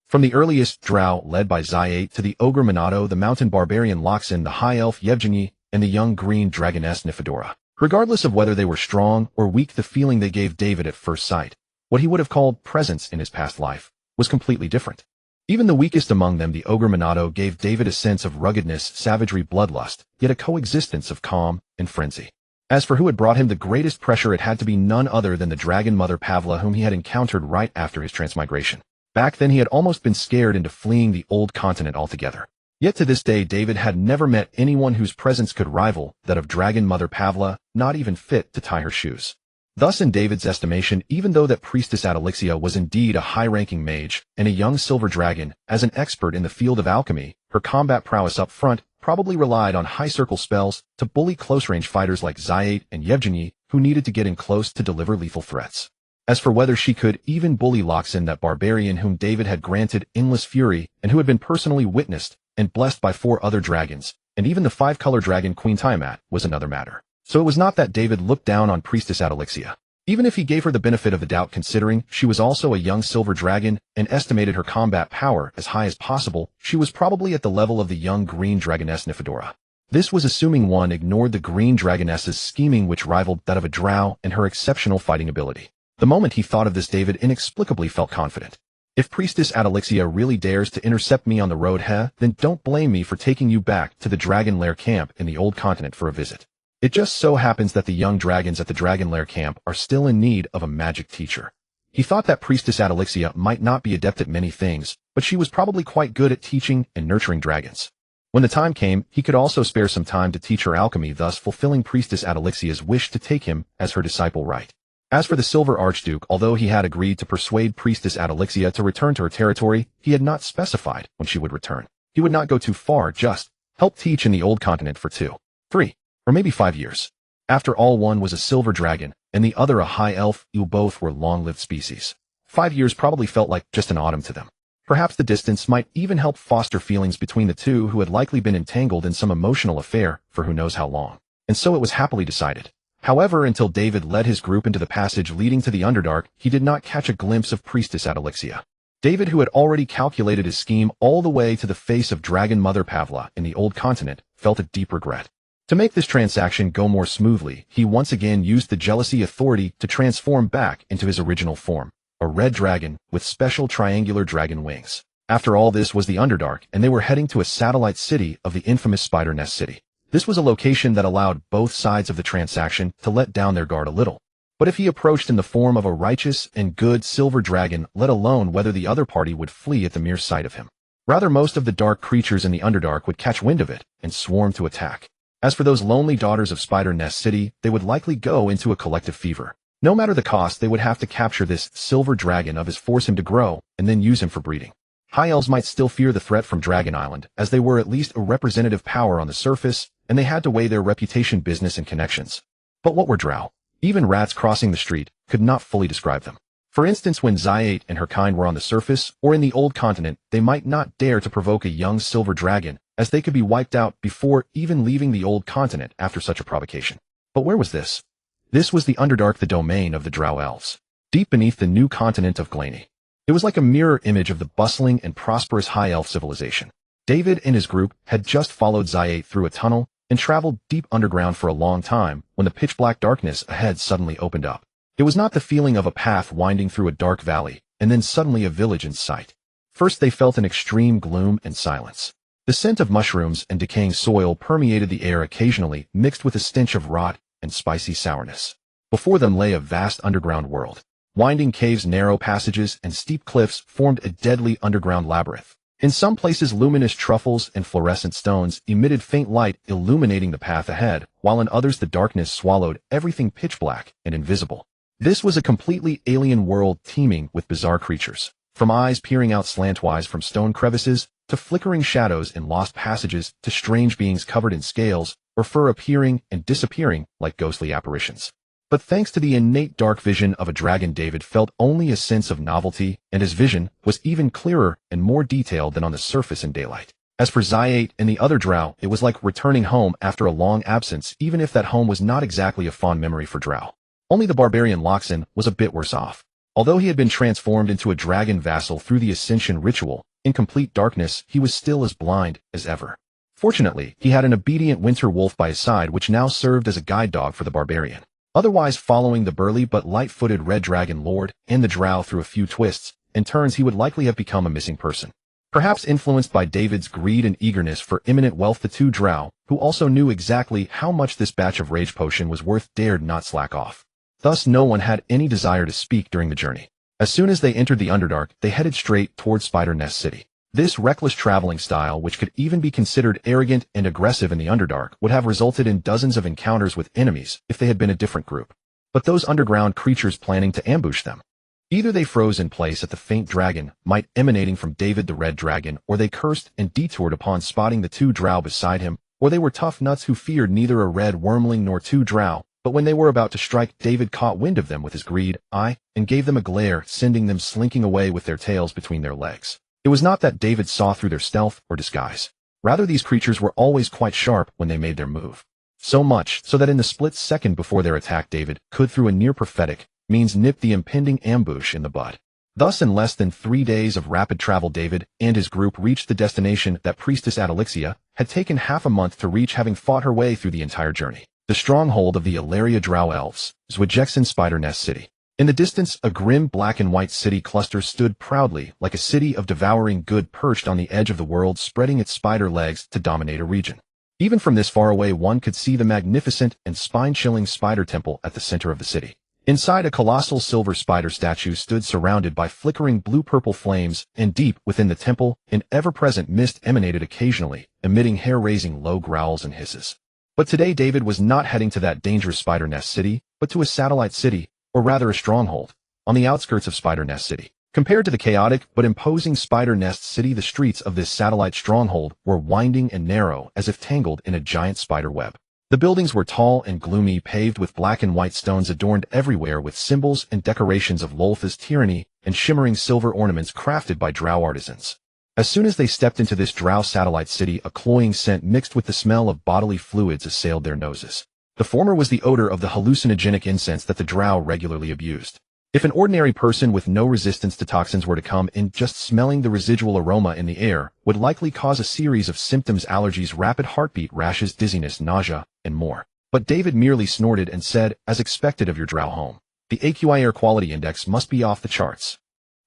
From the earliest Drow, led by Zyate, to the ogre Minato, the mountain barbarian Loxin, the high elf Yevgeny, and the young green dragoness Nifidora. Regardless of whether they were strong or weak, the feeling they gave David at first sight, what he would have called presence in his past life, was completely different. Even the weakest among them, the ogre Minato, gave David a sense of ruggedness, savagery, bloodlust, yet a coexistence of calm and frenzy. As for who had brought him the greatest pressure, it had to be none other than the dragon mother Pavla, whom he had encountered right after his transmigration. Back then he had almost been scared into fleeing the old continent altogether. Yet to this day David had never met anyone whose presence could rival that of dragon mother Pavla, not even fit to tie her shoes. Thus in David's estimation, even though that priestess Adalixia was indeed a high-ranking mage and a young silver dragon, as an expert in the field of alchemy, her combat prowess up front probably relied on high-circle spells to bully close-range fighters like Zyate and Yevgeny, who needed to get in close to deliver lethal threats. As for whether she could even bully Loxin, that barbarian whom David had granted endless fury and who had been personally witnessed and blessed by 4 other dragons, and even the 5-color dragon Queen Tiamat, was another matter. So it was not that David looked down on priestess Adalixia. Even if he gave her the benefit of the doubt, considering she was also a young silver dragon and estimated her combat power as high as possible, she was probably at the level of the young green dragoness Nifidora. This was assuming one ignored the green dragoness's scheming, which rivaled that of a drow, and her exceptional fighting ability. The moment he thought of this, David inexplicably felt confident. If priestess Adalixia really dares to intercept me on the road, then don't blame me for taking you back to the Dragon Lair camp in the old continent for a visit. It just so happens that the young dragons at the Dragon Lair camp are still in need of a magic teacher. He thought that priestess Adalixia might not be adept at many things, but she was probably quite good at teaching and nurturing dragons. When the time came, he could also spare some time to teach her alchemy, thus fulfilling priestess Adalixia's wish to take him as her disciple right. As for the Silver Archduke, although he had agreed to persuade priestess Adalixia to return to her territory, he had not specified when she would return. He would not go too far, just help teach in the old continent for 2, 3, or maybe 5 years. After all, one was a silver dragon, and the other a high elf, who both were long-lived species. 5 years probably felt like just an autumn to them. Perhaps the distance might even help foster feelings between the two, who had likely been entangled in some emotional affair for who knows how long. And so it was happily decided. However, until David led his group into the passage leading to the Underdark, he did not catch a glimpse of priestess Adalixia. David, who had already calculated his scheme all the way to the face of Dragon Mother Pavla in the old continent, felt a deep regret. To make this transaction go more smoothly, he once again used the jealousy authority to transform back into his original form, a red dragon with special triangular dragon wings. After all, this was the Underdark, and they were heading to a satellite city of the infamous Spider Nest City. This was a location that allowed both sides of the transaction to let down their guard a little. But if he approached in the form of a righteous and good silver dragon, let alone whether the other party would flee at the mere sight of him. Rather, most of the dark creatures in the Underdark would catch wind of it and swarm to attack. As for those lonely daughters of Spider Nest City, they would likely go into a collective fever. No matter the cost, they would have to capture this silver dragon of his, force him to grow, and then use him for breeding. High Elves might still fear the threat from Dragon Island, as they were at least a representative power on the surface, and they had to weigh their reputation, business, and connections. But what were Drow? Even rats crossing the street could not fully describe them. For instance, when Zyate and her kind were on the surface, or in the old continent, they might not dare to provoke a young silver dragon, as they could be wiped out before even leaving the old continent after such a provocation. But where was this? This was the Underdark, the domain of the Drow Elves, deep beneath the new continent of Glany. It was like a mirror image of the bustling and prosperous High Elf civilization. David and his group had just followed Zyate through a tunnel and traveled deep underground for a long time when the pitch-black darkness ahead suddenly opened up. It was not the feeling of a path winding through a dark valley and then suddenly a village in sight. First they felt an extreme gloom and silence. The scent of mushrooms and decaying soil permeated the air, occasionally mixed with a stench of rot and spicy sourness. Before them lay a vast underground world. Winding caves, narrow passages, and steep cliffs formed a deadly underground labyrinth. In some places, luminous truffles and fluorescent stones emitted faint light, illuminating the path ahead, while in others the darkness swallowed everything pitch black and invisible. This was a completely alien world teeming with bizarre creatures. From eyes peering out slantwise from stone crevices, to flickering shadows in lost passages, to strange beings covered in scales, or fur appearing and disappearing like ghostly apparitions. But thanks to the innate dark vision of a dragon, David felt only a sense of novelty, and his vision was even clearer and more detailed than on the surface in daylight. As for Zyate and the other Drow, it was like returning home after a long absence, even if that home was not exactly a fond memory for Drow. Only the barbarian Loxin was a bit worse off. Although he had been transformed into a dragon vassal through the Ascension ritual, in complete darkness, he was still as blind as ever. Fortunately, he had an obedient winter wolf by his side which now served as a guide dog for the barbarian. Otherwise, following the burly but light-footed red dragon lord and the Drow through a few twists and turns, he would likely have become a missing person. Perhaps influenced by David's greed and eagerness for imminent wealth, the two Drow, who also knew exactly how much this batch of rage potion was worth, dared not slack off. Thus, no one had any desire to speak during the journey. As soon as they entered the Underdark, they headed straight towards Spider Nest City. This reckless traveling style, which could even be considered arrogant and aggressive in the Underdark, would have resulted in dozens of encounters with enemies if they had been a different group. But those underground creatures planning to ambush them. Either they froze in place at the faint dragon might emanating from David the Red Dragon, or they cursed and detoured upon spotting the two Drow beside him, or they were tough nuts who feared neither a red wyrmling nor two Drow, but when they were about to strike, David caught wind of them with his greed eye and gave them a glare, sending them slinking away with their tails between their legs. It was not that David saw through their stealth or disguise. Rather, these creatures were always quite sharp when they made their move. So much so that in the split second before their attack, David could, through a near-prophetic means, nip the impending ambush in the bud. Thus, in less than 3 days of rapid travel, David and his group reached the destination that Priestess Adelixia had taken half a month to reach, having fought her way through the entire journey. The stronghold of the Ilaria Drow Elves, Zwejexen Spider Nest City. In the distance, a grim black and white city cluster stood proudly, like a city of devouring good perched on the edge of the world, spreading its spider legs to dominate a region. Even from this far away, one could see the magnificent and spine-chilling spider temple at the center of the city. Inside, a colossal silver spider statue stood surrounded by flickering blue-purple flames, and deep within the temple, an ever-present mist emanated occasionally, emitting hair-raising low growls and hisses. But today David was not heading to that dangerous Spider Nest City, but to a satellite city, or rather a stronghold, on the outskirts of Spider Nest City. Compared to the chaotic but imposing Spider Nest City, the streets of this satellite stronghold were winding and narrow, as if tangled in a giant spider web. The buildings were tall and gloomy, paved with black and white stones, adorned everywhere with symbols and decorations of Lolth's tyranny and shimmering silver ornaments crafted by Drow artisans. As soon as they stepped into this Drow satellite city, a cloying scent mixed with the smell of bodily fluids assailed their noses. The former was the odor of the hallucinogenic incense that the Drow regularly abused. If an ordinary person with no resistance to toxins were to come in, just smelling the residual aroma in the air would likely cause a series of symptoms: allergies, rapid heartbeat, rashes, dizziness, nausea, and more. But David merely snorted and said, as expected of your Drow home, the AQI air quality index must be off the charts.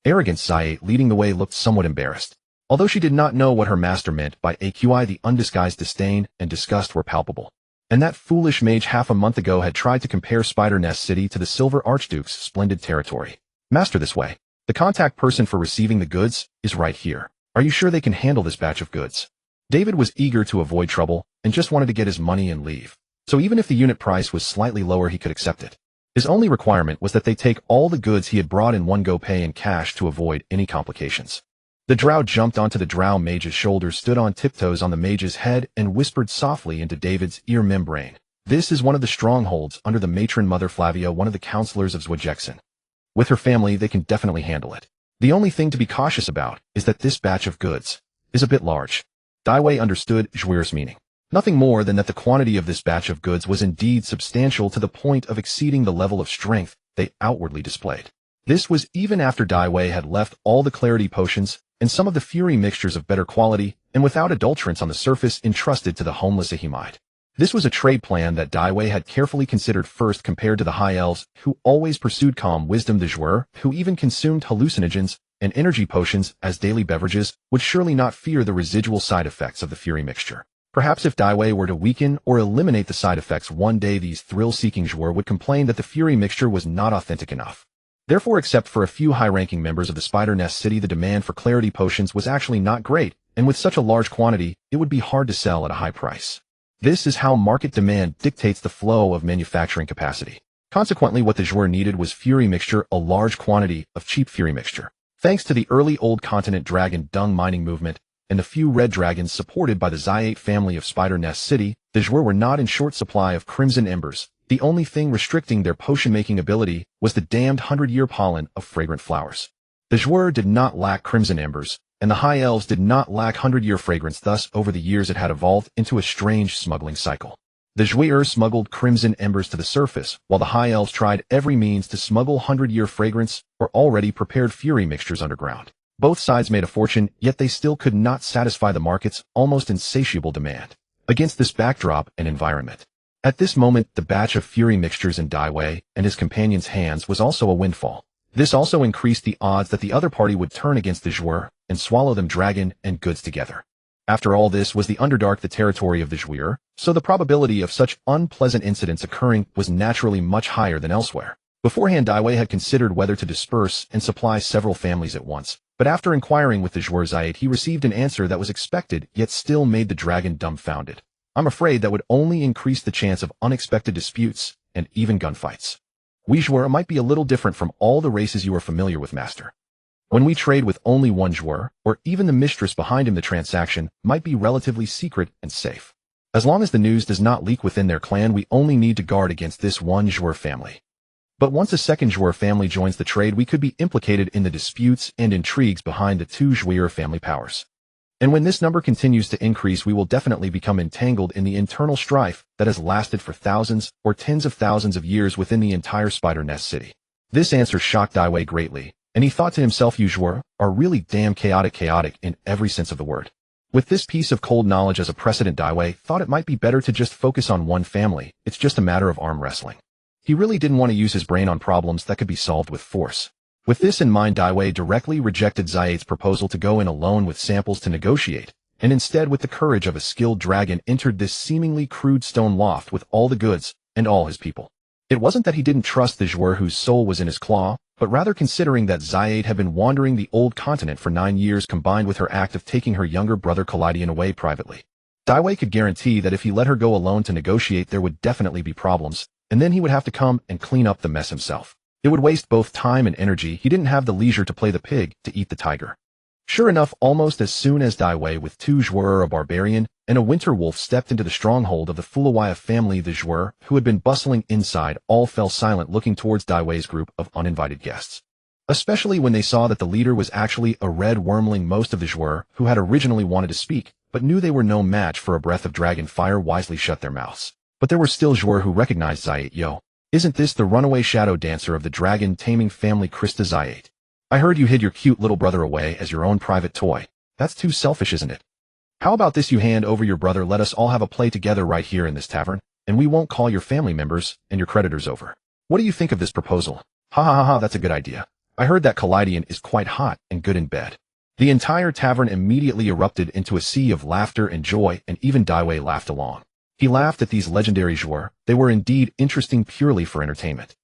Arrogance, Zyate, leading the way, looked somewhat embarrassed. Although she did not know what her master meant by AQI, the undisguised disdain and disgust were palpable. And that foolish mage half a month ago had tried to compare Spider Nest City to the Silver Archduke's splendid territory. Master, this way. The contact person for receiving the goods is right here. Are you sure they can handle this batch of goods? David was eager to avoid trouble and just wanted to get his money and leave. So even if the unit price was slightly lower, he could accept it. His only requirement was that they take all the goods he had brought in one go, pay in cash to avoid any complications. The Drow jumped onto the Drow mage's shoulders, stood on tiptoes on the mage's head, and whispered softly into David's ear membrane. This is one of the strongholds under the matron Mother Flavia, one of the counselors of Zwejexen. With her family, they can definitely handle it. The only thing to be cautious about is that this batch of goods is a bit large. Daiwei understood Zhuir's meaning. Nothing more than that the quantity of this batch of goods was indeed substantial, to the point of exceeding the level of strength they outwardly displayed. This was even after Daiwei had left all the clarity potions and some of the fury mixtures of better quality and without adulterants on the surface entrusted to the homeless Ahimite. This was a trade plan that Daiwei had carefully considered first, compared to the High Elves, who always pursued calm wisdom. The Zhuir, who even consumed hallucinogens and energy potions as daily beverages, would surely not fear the residual side effects of the fury mixture. Perhaps if Daiwei were to weaken or eliminate the side effects one day, these thrill-seeking Zhuir would complain that the fury mixture was not authentic enough. Therefore, except for a few high-ranking members of the Spider Nest City, the demand for clarity potions was actually not great, and with such a large quantity, it would be hard to sell at a high price. This is how market demand dictates the flow of manufacturing capacity. Consequently, what the Zhuir needed was fury mixture, a large quantity of cheap fury mixture. Thanks to the early Old Continent dragon dung mining movement, and the few red dragons supported by the Zyate family of Spider Nest City, the Jouer were not in short supply of crimson embers. The only thing restricting their potion-making ability was the damned 100-year pollen of fragrant flowers. The Jouer did not lack crimson embers, and the High Elves did not lack 100-year fragrance. Thus, over the years it had evolved into a strange smuggling cycle. The Jouer smuggled crimson embers to the surface, while the High Elves tried every means to smuggle 100-year fragrance or already prepared fury mixtures underground. Both sides made a fortune, yet they still could not satisfy the market's almost insatiable demand. Against this backdrop and environment, at this moment the batch of fury mixtures in Daiwei and his companion's hands was also a windfall. This also increased the odds that the other party would turn against the Jouer and swallow them dragon and goods together. After all, this was the Underdark, the territory of the Jouer, so the probability of such unpleasant incidents occurring was naturally much higher than elsewhere. Beforehand, Daiwei had considered whether to disperse and supply several families at once, but after inquiring with the Jouer Zyate, he received an answer that was expected yet still made the dragon dumbfounded. I'm afraid that would only increase the chance of unexpected disputes and even gunfights. We Jouer might be a little different from all the races you are familiar with, Master. When we trade with only one Jouer, or even the mistress behind him, the transaction might be relatively secret and safe. As long as the news does not leak within their clan, we only need to guard against this one Jouer family. But once a second Jouer family joins the trade, we could be implicated in the disputes and intrigues behind the two Jouer family powers. And when this number continues to increase, we will definitely become entangled in the internal strife that has lasted for thousands or tens of thousands of years within the entire Spider Nest City. This answer shocked Daiwei greatly, and he thought to himself, you Jouer are really damn chaotic in every sense of the word. With this piece of cold knowledge as a precedent, Daiwei thought it might be better to just focus on one family. It's just a matter of arm wrestling. He really didn't want to use his brain on problems that could be solved with force. With this in mind, Daiwei directly rejected Zyate's proposal to go in alone with samples to negotiate, and instead, with the courage of a skilled dragon, entered this seemingly crude stone loft with all the goods and all his people. It wasn't that he didn't trust the Jouer whose soul was in his claw, but rather considering that Zyate had been wandering the old continent for 9 years, combined with her act of taking her younger brother Kaleidian away privately. Daiwei could guarantee that if he let her go alone to negotiate, there would definitely be problems, and then he would have to come and clean up the mess himself. It would waste both time and energy. He didn't have the leisure to play the pig to eat the tiger. Sure enough, almost as soon as Daiwei with two Jouer, a barbarian, and a winter wolf stepped into the stronghold of the Fulawaya family, the Jouer, who had been bustling inside, all fell silent, looking towards Daiwei's group of uninvited guests. Especially when they saw that the leader was actually a red wyrmling. Most of the Jouer, who had originally wanted to speak, but knew they were no match for a breath of dragon fire, wisely shut their mouths. But there were still Jouer who recognized Zyate. Yo, isn't this the runaway shadow dancer of the dragon-taming family, Krista Zyate? I heard you hid your cute little brother away as your own private toy. That's too selfish, isn't it? How about this? You hand over your brother, let us all have a play together right here in this tavern, and we won't call your family members and your creditors over. What do you think of this proposal? Ha ha ha ha, that's a good idea. I heard that Kaleidian is quite hot and good in bed. The entire tavern immediately erupted into a sea of laughter and joy, and even Daiwei laughed along. He laughed at these legendary Jouer. They were indeed interesting purely for entertainment.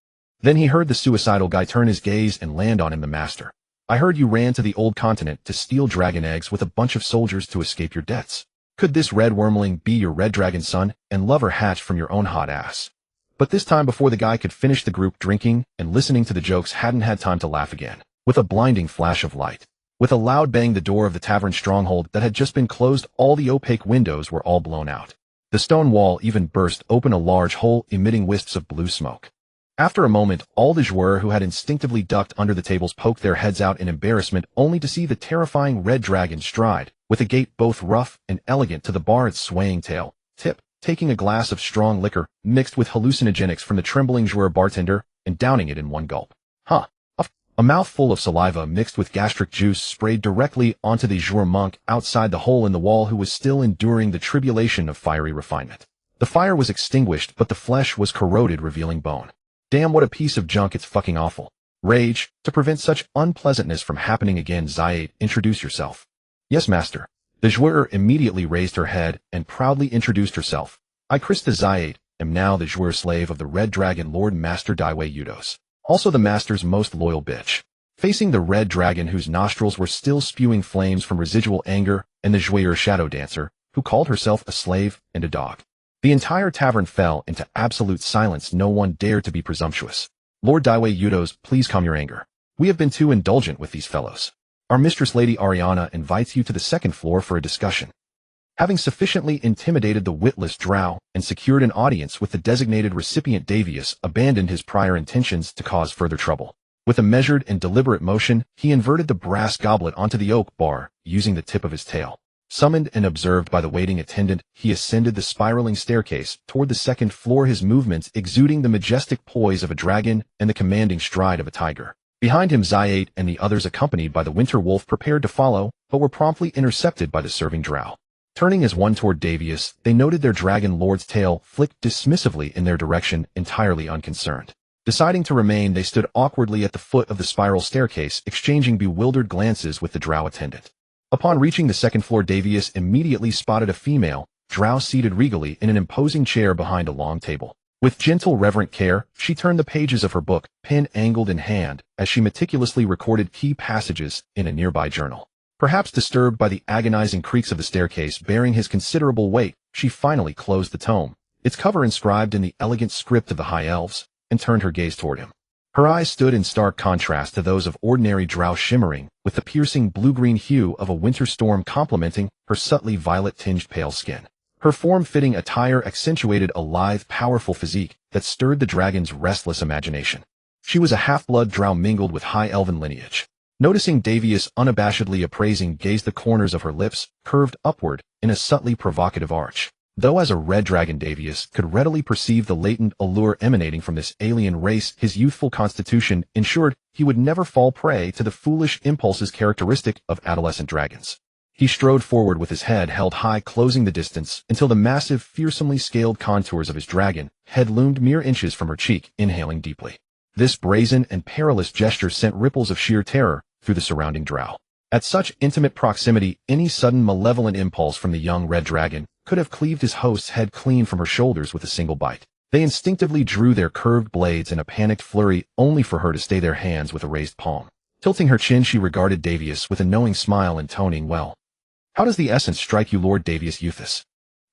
Then he heard the suicidal guy turn his gaze and land on him. The master. I heard you ran to the old continent to steal dragon eggs with a bunch of soldiers to escape your debts. Could this red wyrmling be your red dragon son and lover hatched from your own hot ass? But this time, before the guy could finish, the group, drinking and listening to the jokes, hadn't had time to laugh again. With a blinding flash of light, with a loud bang, the door of the tavern stronghold that had just been closed, all the opaque windows were all blown out. The stone wall even burst open, a large hole emitting wisps of blue smoke. After a moment, all the Jouer who had instinctively ducked under the tables poked their heads out in embarrassment, only to see the terrifying red dragon stride, with a gait both rough and elegant, to the bar, its swaying tail tip, taking a glass of strong liquor mixed with hallucinogenics from the trembling Jouer bartender and downing it in one gulp. A mouthful of saliva mixed with gastric juice sprayed directly onto the Jouer monk outside the hole in the wall, who was still enduring the tribulation of fiery refinement. The fire was extinguished, but the flesh was corroded, revealing bone. Damn, what a piece of junk, it's fucking awful. Rage, to prevent such unpleasantness from happening again. Zyate, introduce yourself. Yes, master. The Jouer immediately raised her head and proudly introduced herself. I, Krista Zyate, am now the Jouer slave of the Red Dragon Lord Master Daiwei Yudos. Also the master's most loyal bitch. Facing the red dragon, whose nostrils were still spewing flames from residual anger, and the Jouer shadow dancer, who called herself a slave and a dog. The entire tavern fell into absolute silence. No one dared to be presumptuous. Lord Daiwei Yudos, please calm your anger. We have been too indulgent with these fellows. Our mistress Lady Ariana invites you to the second floor for a discussion. Having sufficiently intimidated the witless Drow and secured an audience with the designated recipient, Davius abandoned his prior intentions to cause further trouble. With a measured and deliberate motion, he inverted the brass goblet onto the oak bar, using the tip of his tail. Summoned and observed by the waiting attendant, he ascended the spiraling staircase toward the second floor, his movements exuding the majestic poise of a dragon and the commanding stride of a tiger. Behind him, Zyate and the others, accompanied by the winter wolf, prepared to follow, but were promptly intercepted by the serving Drow. Turning as one toward Davius, they noted their dragon lord's tail flicked dismissively in their direction, entirely unconcerned. Deciding to remain, they stood awkwardly at the foot of the spiral staircase, exchanging bewildered glances with the Drow attendant. Upon reaching the second floor, Davius immediately spotted a female Drow seated regally in an imposing chair behind a long table. With gentle, reverent care, she turned the pages of her book, pen angled in hand, as she meticulously recorded key passages in a nearby journal. Perhaps disturbed by the agonizing creaks of the staircase bearing his considerable weight, she finally closed the tome, its cover inscribed in the elegant script of the High Elves, and turned her gaze toward him. Her eyes stood in stark contrast to those of ordinary Drow, shimmering with the piercing blue-green hue of a winter storm complementing her subtly violet-tinged pale skin. Her form-fitting attire accentuated a lithe, powerful physique that stirred the dragon's restless imagination. She was a half-blood Drow mingled with high elven lineage. Noticing Davius' unabashedly appraising gaze, the corners of her lips curved upward in a subtly provocative arch. Though as a red dragon, Davius could readily perceive the latent allure emanating from this alien race, his youthful constitution ensured he would never fall prey to the foolish impulses characteristic of adolescent dragons. He strode forward with his head held high, closing the distance until the massive, fearsomely scaled contours of his dragon head loomed mere inches from her cheek, inhaling deeply. This brazen and perilous gesture sent ripples of sheer terror through the surrounding Drow. At such intimate proximity, any sudden malevolent impulse from the young red dragon could have cleaved his host's head clean from her shoulders with a single bite. They instinctively drew their curved blades in a panicked flurry, only for her to stay their hands with a raised palm. Tilting her chin, she regarded Davius with a knowing smile, intoning, "Well, how does the essence strike you, Lord Davius Euthus?"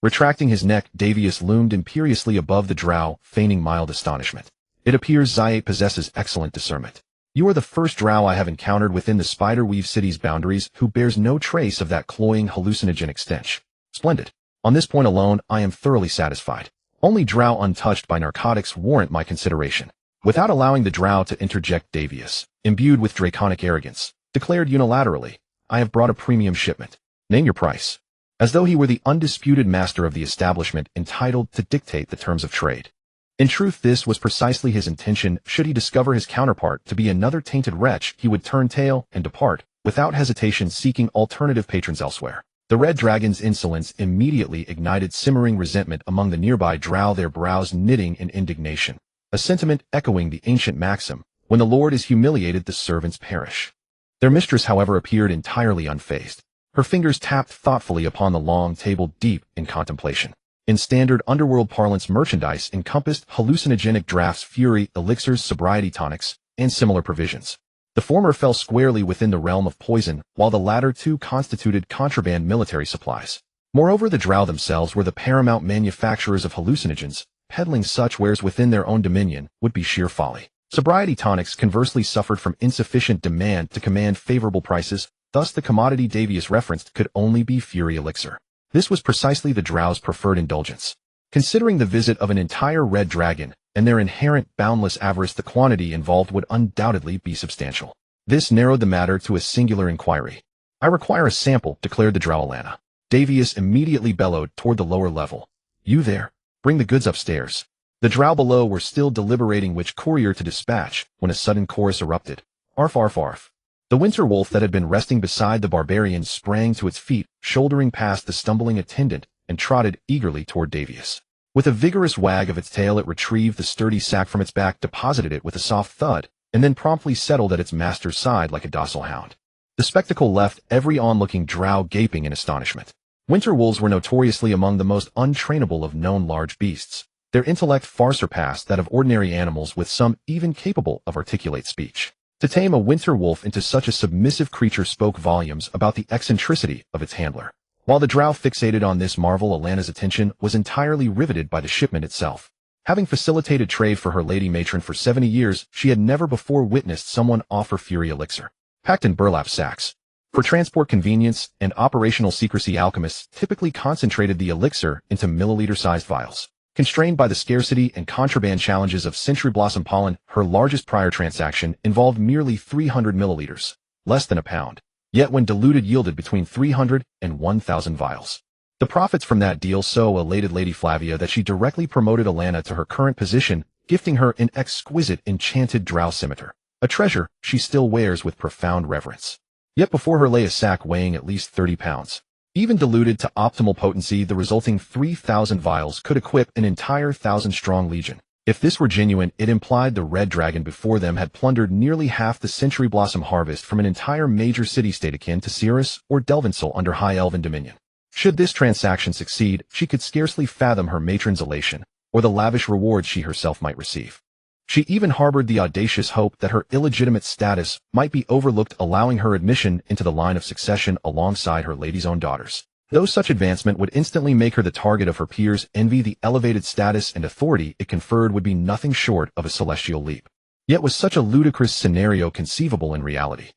Retracting his neck, Davius loomed imperiously above the Drow, feigning mild astonishment. "It appears Zyate possesses excellent discernment. You are the first Drow I have encountered within the Spiderweave city's boundaries who bears no trace of that cloying hallucinogenic stench. Splendid. On this point alone, I am thoroughly satisfied. Only Drow untouched by narcotics warrant my consideration." Without allowing the Drow to interject, Davius, imbued with draconic arrogance, declared unilaterally, "I have brought a premium shipment. Name your price." As though he were the undisputed master of the establishment, entitled to dictate the terms of trade. In truth, this was precisely his intention. Should he discover his counterpart to be another tainted wretch, he would turn tail and depart, without hesitation, seeking alternative patrons elsewhere. The red dragon's insolence immediately ignited simmering resentment among the nearby Drow, their brows knitting in indignation, a sentiment echoing the ancient maxim, "When the Lord is humiliated, the servants perish." Their mistress, however, appeared entirely unfazed. Her fingers tapped thoughtfully upon the long table, deep in contemplation. In standard underworld parlance, merchandise encompassed hallucinogenic drafts, fury, elixirs, sobriety tonics, and similar provisions. The former fell squarely within the realm of poison, while the latter two constituted contraband military supplies. Moreover, the Drow themselves were the paramount manufacturers of hallucinogens. Peddling such wares within their own dominion would be sheer folly. Sobriety tonics conversely suffered from insufficient demand to command favorable prices, thus the commodity Davius referenced could only be fury elixir. This was precisely the Drow's preferred indulgence. Considering the visit of an entire red dragon and their inherent boundless avarice, the quantity involved would undoubtedly be substantial. This narrowed the matter to a singular inquiry. "I require a sample," declared the Drow Alana. Davius immediately bellowed toward the lower level, "You there? Bring the goods upstairs." The Drow below were still deliberating which courier to dispatch when a sudden chorus erupted. "Arf, arf, arf." The winter wolf that had been resting beside the barbarian sprang to its feet, shouldering past the stumbling attendant, and trotted eagerly toward Davius. With a vigorous wag of its tail, it retrieved the sturdy sack from its back, deposited it with a soft thud, and then promptly settled at its master's side like a docile hound. The spectacle left every onlooking Drow gaping in astonishment. Winter wolves were notoriously among the most untrainable of known large beasts. Their intellect far surpassed that of ordinary animals, with some even capable of articulate speech. To tame a winter wolf into such a submissive creature spoke volumes about the eccentricity of its handler. While the Drow fixated on this marvel, Alana's attention was entirely riveted by the shipment itself. Having facilitated trade for her lady matron for 70 years, she had never before witnessed someone offer fury elixir. Packed in burlap sacks, For transport convenience and operational secrecy, alchemists typically concentrated the elixir into milliliter-sized vials. Constrained by the scarcity and contraband challenges of Century Blossom pollen, her largest prior transaction involved merely 300 milliliters, less than a pound. Yet when diluted yielded between 300 and 1,000 vials. The profits from that deal so elated Lady Flavia that she directly promoted Alana to her current position, gifting her an exquisite enchanted Drow scimitar, a treasure she still wears with profound reverence. Yet before her lay a sack weighing at least 30 pounds. Even diluted to optimal potency, the resulting 3,000 vials could equip an entire 1,000-strong legion. If this were genuine, it implied the Red Dragon before them had plundered nearly half the Century Blossom harvest from an entire major city-state akin to Cirrus or Delvinsel under High Elven dominion. Should this transaction succeed, she could scarcely fathom her matron's elation, or the lavish rewards she herself might receive. She even harbored the audacious hope that her illegitimate status might be overlooked, allowing her admission into the line of succession alongside her lady's own daughters. Though such advancement would instantly make her the target of her peers' envy, the elevated status and authority it conferred would be nothing short of a celestial leap. Yet was such a ludicrous scenario conceivable in reality?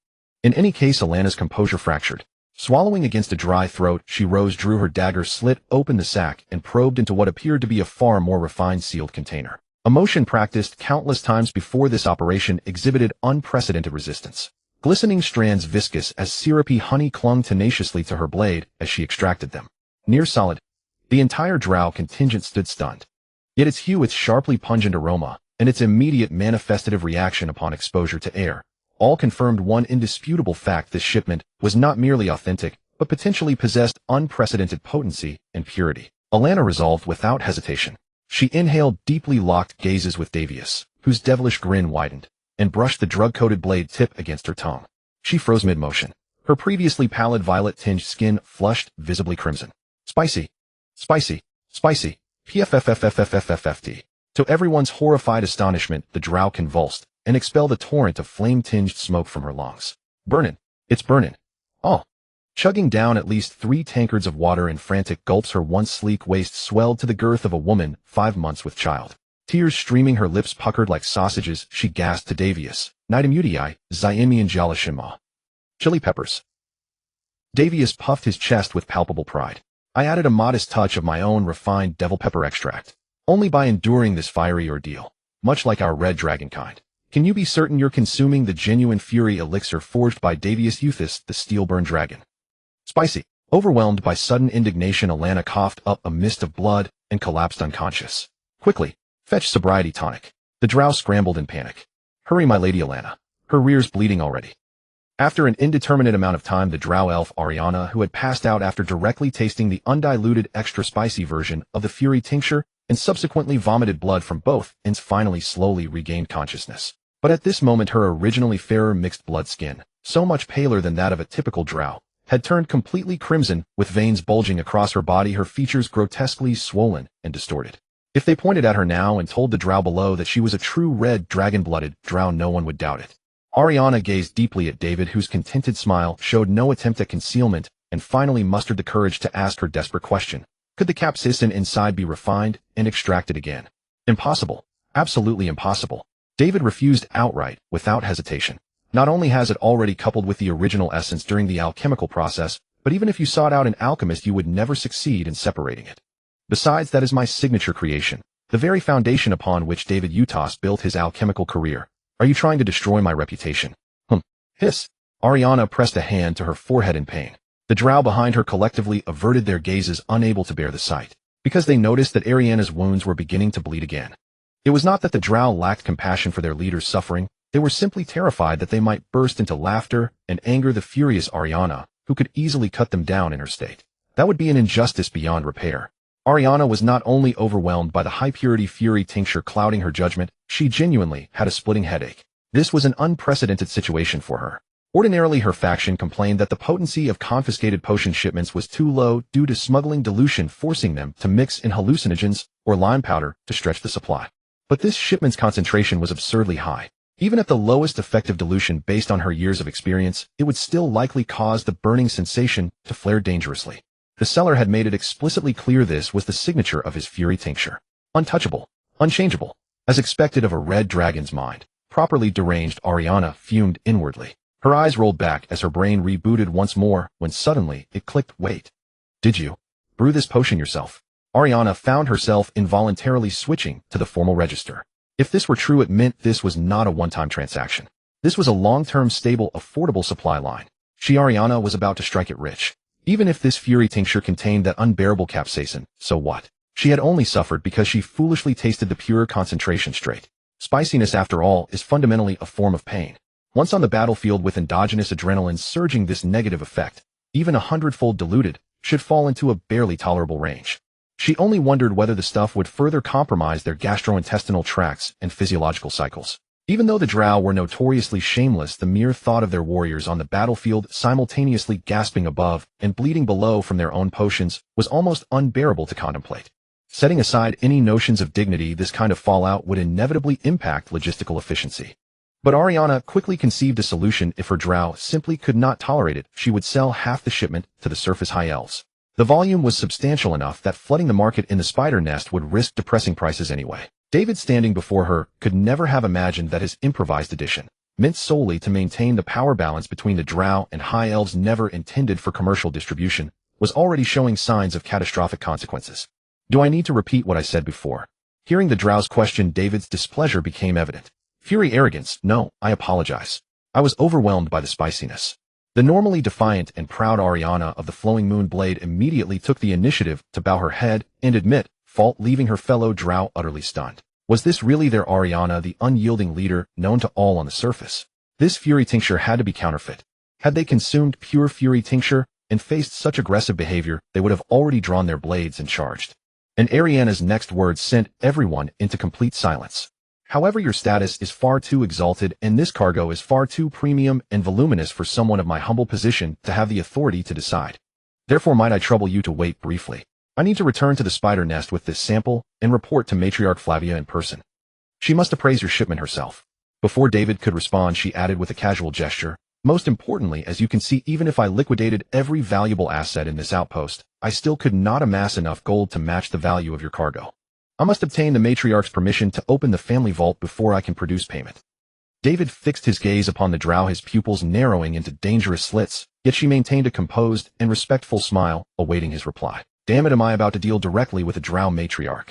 In any case, Alana's composure fractured. Swallowing against a dry throat, she rose, drew her dagger, slit open the sack, and probed into what appeared to be a far more refined sealed container. A motion practiced countless times before this operation exhibited unprecedented resistance. Glistening strands viscous as syrupy honey clung tenaciously to her blade as she extracted them. Near solid, the entire Drow contingent stood stunned. Yet its hue, its sharply pungent aroma, and its immediate manifestative reaction upon exposure to air, all confirmed one indisputable fact: this shipment was not merely authentic, but potentially possessed unprecedented potency and purity. Alana resolved without hesitation. She inhaled deeply, locked gazes with Davius, whose devilish grin widened, and brushed the drug-coated blade tip against her tongue. She froze mid-motion. Her previously pallid violet-tinged skin flushed visibly crimson. Spicy. Spicy. Spicy. PFFFFFFFFT. To everyone's horrified astonishment, the Drow convulsed and expelled a torrent of flame-tinged smoke from her lungs. Burnin'. It's burnin'. Oh. Chugging down at least 3 tankards of water in frantic gulps, her once sleek waist swelled to the girth of a woman 5 months with child. Tears streaming, her lips puckered like sausages, she gasped to Davius, Nidamutii, Zyemian Jalashima. Chili peppers. Davius puffed his chest with palpable pride. I added a modest touch of my own refined devil pepper extract. Only by enduring this fiery ordeal, much like our red dragon kind, can you be certain you're consuming the genuine fury elixir forged by Davius Euthys, the steel-burn dragon. Spicy. Overwhelmed by sudden indignation, Alana coughed up a mist of blood and collapsed unconscious. Quickly. Fetch sobriety tonic. The Drow scrambled in panic. Hurry, my lady Alana. Her rear's bleeding already. After an indeterminate amount of time, the Drow elf Ariana, who had passed out after directly tasting the undiluted extra spicy version of the Fury tincture and subsequently vomited blood from both ends, finally slowly regained consciousness. But at this moment her originally fairer mixed blood skin, so much paler than that of a typical Drow, had turned completely crimson, with veins bulging across her body, her features grotesquely swollen and distorted. If they pointed at her now and told the Drow below that she was a true red dragon-blooded Drow, no one would doubt it. Ariana gazed deeply at David, whose contented smile showed no attempt at concealment, and finally mustered the courage to ask her desperate question. Could the capsaicin inside be refined and extracted again? Impossible. Absolutely impossible. David refused outright, without hesitation. Not only has it already coupled with the original essence during the alchemical process, but even if you sought out an alchemist, you would never succeed in separating it. Besides, that is my signature creation, the very foundation upon which David Euthys built his alchemical career. Are you trying to destroy my reputation? Hiss. Ariana pressed a hand to her forehead in pain. The Drow behind her collectively averted their gazes, unable to bear the sight, because they noticed that Ariana's wounds were beginning to bleed again. It was not that the Drow lacked compassion for their leader's suffering, they were simply terrified that they might burst into laughter and anger the furious Ariana, who could easily cut them down in her state. That would be an injustice beyond repair. Ariana was not only overwhelmed by the high-purity Fury tincture clouding her judgment, she genuinely had a splitting headache. This was an unprecedented situation for her. Ordinarily, her faction complained that the potency of confiscated potion shipments was too low due to smuggling dilution forcing them to mix in hallucinogens or lime powder to stretch the supply. But this shipment's concentration was absurdly high. Even at the lowest effective dilution based on her years of experience, it would still likely cause the burning sensation to flare dangerously. The seller had made it explicitly clear this was the signature of his Fury tincture. Untouchable. Unchangeable. As expected of a red dragon's mind. Properly deranged, Ariana fumed inwardly. Her eyes rolled back as her brain rebooted once more when suddenly it clicked. Wait. Did you brew this potion yourself? Ariana found herself involuntarily switching to the formal register. If this were true, it meant this was not a one-time transaction. This was a long-term, stable, affordable supply line. Ariana was about to strike it rich. Even if this fury tincture contained that unbearable capsaicin, so what? She had only suffered because she foolishly tasted the pure concentration straight. Spiciness, after all, is fundamentally a form of pain. Once on the battlefield with endogenous adrenaline surging, this negative effect, even 100-fold diluted, should fall into a barely tolerable range. She only wondered whether the stuff would further compromise their gastrointestinal tracts and physiological cycles. Even though the Drow were notoriously shameless, the mere thought of their warriors on the battlefield simultaneously gasping above and bleeding below from their own potions was almost unbearable to contemplate. Setting aside any notions of dignity, this kind of fallout would inevitably impact logistical efficiency. But Ariana quickly conceived a solution. If her Drow simply could not tolerate it, she would sell half the shipment to the surface high elves. The volume was substantial enough that flooding the market in the spider nest would risk depressing prices anyway. David, standing before her, could never have imagined that his improvised addition, meant solely to maintain the power balance between the Drow and high elves, never intended for commercial distribution, was already showing signs of catastrophic consequences. Do I need to repeat what I said before? Hearing the Drow's question, David's displeasure became evident. Fury, arrogance. No, I apologize. I was overwhelmed by the spiciness. The normally defiant and proud Ariana of the Flowing Moon Blade immediately took the initiative to bow her head and admit fault, leaving her fellow Drow utterly stunned. Was this really their Ariana, the unyielding leader known to all on the surface? This fury tincture had to be counterfeit. Had they consumed pure fury tincture and faced such aggressive behavior, they would have already drawn their blades and charged. And Ariana's next words sent everyone into complete silence. However, your status is far too exalted, and this cargo is far too premium and voluminous for someone of my humble position to have the authority to decide. Therefore, might I trouble you to wait briefly? I need to return to the spider nest with this sample and report to Matriarch Flavia in person. She must appraise your shipment herself. Before David could respond, she added with a casual gesture, most importantly, as you can see, even if I liquidated every valuable asset in this outpost, I still could not amass enough gold to match the value of your cargo. I must obtain the Matriarch's permission to open the family vault before I can produce payment. David fixed his gaze upon the Drow, his pupils narrowing into dangerous slits, yet she maintained a composed and respectful smile, awaiting his reply. Damn it, am I about to deal directly with a Drow matriarch?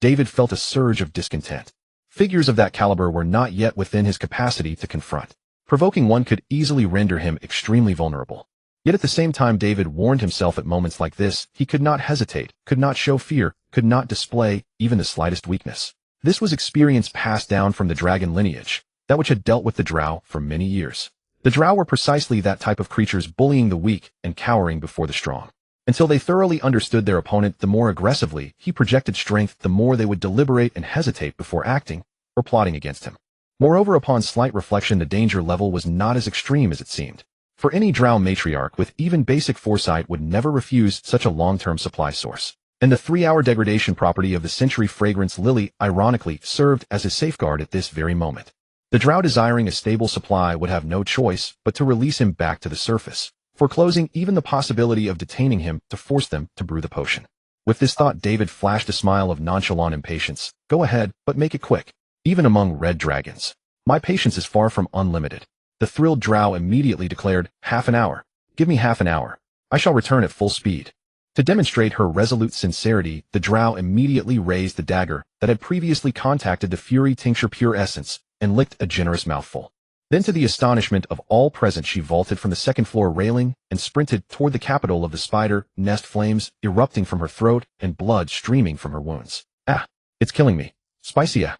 David felt a surge of discontent. Figures of that caliber were not yet within his capacity to confront. Provoking one could easily render him extremely vulnerable. Yet at the same time, David warned himself at moments like this, he could not hesitate, could not show fear, could not display even the slightest weakness. This was experience passed down from the dragon lineage, that which had dealt with the Drow for many years. The Drow were precisely that type of creatures, bullying the weak and cowering before the strong. Until they thoroughly understood their opponent, the more aggressively he projected strength, the more they would deliberate and hesitate before acting or plotting against him. Moreover, upon slight reflection, the danger level was not as extreme as it seemed. For any Drow matriarch with even basic foresight would never refuse such a long-term supply source. And the 3-hour degradation property of the Century Fragrance Lily, ironically, served as a safeguard at this very moment. The Drow, desiring a stable supply, would have no choice but to release him back to the surface, foreclosing even the possibility of detaining him to force them to brew the potion. With this thought, David flashed a smile of nonchalant impatience. Go ahead, but make it quick. Even among red dragons, my patience is far from unlimited. The thrilled Drow immediately declared, half an hour. Give me half an hour. I shall return at full speed. To demonstrate her resolute sincerity, the Drow immediately raised the dagger that had previously contacted the Fury Tincture Pure Essence and licked a generous mouthful. Then, to the astonishment of all present, she vaulted from the second-floor railing and sprinted toward the capital of the spider nest, flames erupting from her throat and blood streaming from her wounds. Ah, it's killing me. Spicy, ah.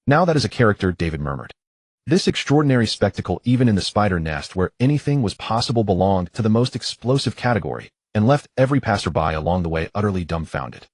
Now that is a character, David murmured. This extraordinary spectacle, even in the spider nest where anything was possible, belonged to the most explosive category, and left every passerby along the way utterly dumbfounded.